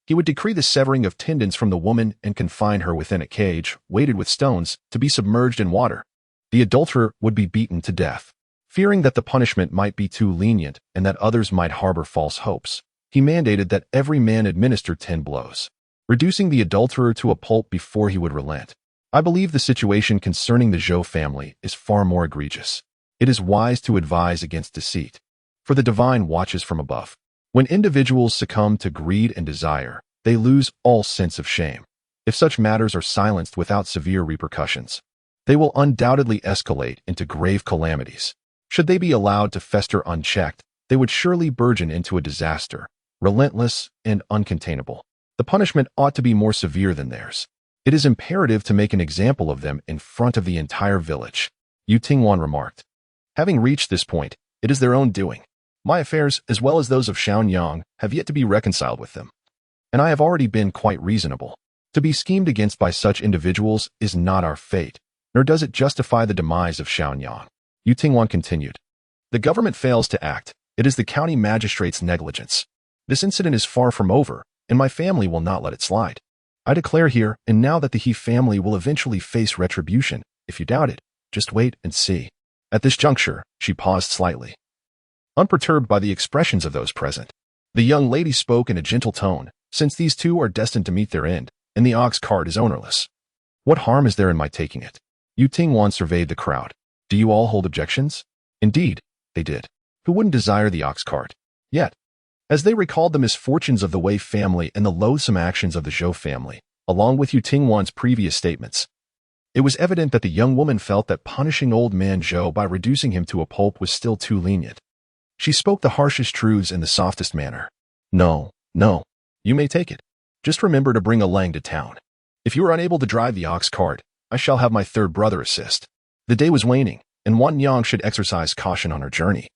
He would decree the severing of tendons from the woman and confine her within a cage, weighted with stones, to be submerged in water. The adulterer would be beaten to death. Fearing that the punishment might be too lenient and that others might harbor false hopes, he mandated that every man administer 10 blows, reducing the adulterer to a pulp before he would relent. I believe the situation concerning the Zhou family is far more egregious. It is wise to advise against deceit, for the divine watches from above. When individuals succumb to greed and desire, they lose all sense of shame. If such matters are silenced without severe repercussions, they will undoubtedly escalate into grave calamities. Should they be allowed to fester unchecked, they would surely burgeon into a disaster, relentless and uncontainable. The punishment ought to be more severe than theirs. It is imperative to make an example of them in front of the entire village. Yu Tingwan remarked. Having reached this point, it is their own doing. My affairs, as well as those of Xiaonyang, have yet to be reconciled with them. And I have already been quite reasonable. To be schemed against by such individuals is not our fate, nor does it justify the demise of Xiaonyang. Yu Tingwan continued. The government fails to act. It is the county magistrate's negligence. This incident is far from over, and my family will not let it slide. I declare here and now that the He family will eventually face retribution. If you doubt it, just wait and see. At this juncture, she paused slightly. Unperturbed by the expressions of those present, the young lady spoke in a gentle tone, since these two are destined to meet their end, and the ox cart is ownerless. What harm is there in my taking it? Yu Tingwan surveyed the crowd. Do you all hold objections? Indeed, they did. Who wouldn't desire the ox cart? Yet, as they recalled the misfortunes of the Wei family and the loathsome actions of the Zhou family, along with Yu Tingwan's previous statements, it was evident that the young woman felt that punishing old man Zhou by reducing him to a pulp was still too lenient. She spoke the harshest truths in the softest manner. No, you may take it. Just remember to bring a Lang to town. If you are unable to drive the ox cart, I shall have my third brother assist. The day was waning, and Wan'er should exercise caution on her journey.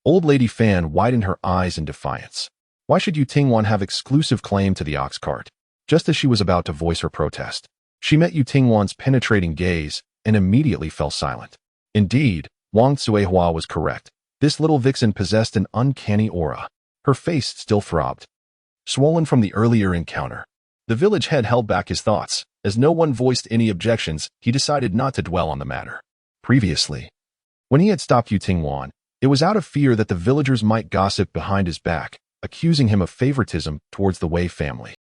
Old Lady Fan widened her eyes in defiance. Why should Yu Tingwan have exclusive claim to the ox cart? Just as she was about to voice her protest, she met Yu Tingwan's penetrating gaze and immediately fell silent. Indeed, Wang Suihua was correct. This little vixen possessed an uncanny aura. Her face still throbbed, swollen from the earlier encounter. The village head held back his thoughts. As no one voiced any objections, he decided not to dwell on the matter. Previously, when he had stopped Yu Tingwan, it was out of fear that the villagers might gossip behind his back, accusing him of favoritism towards the Wei family.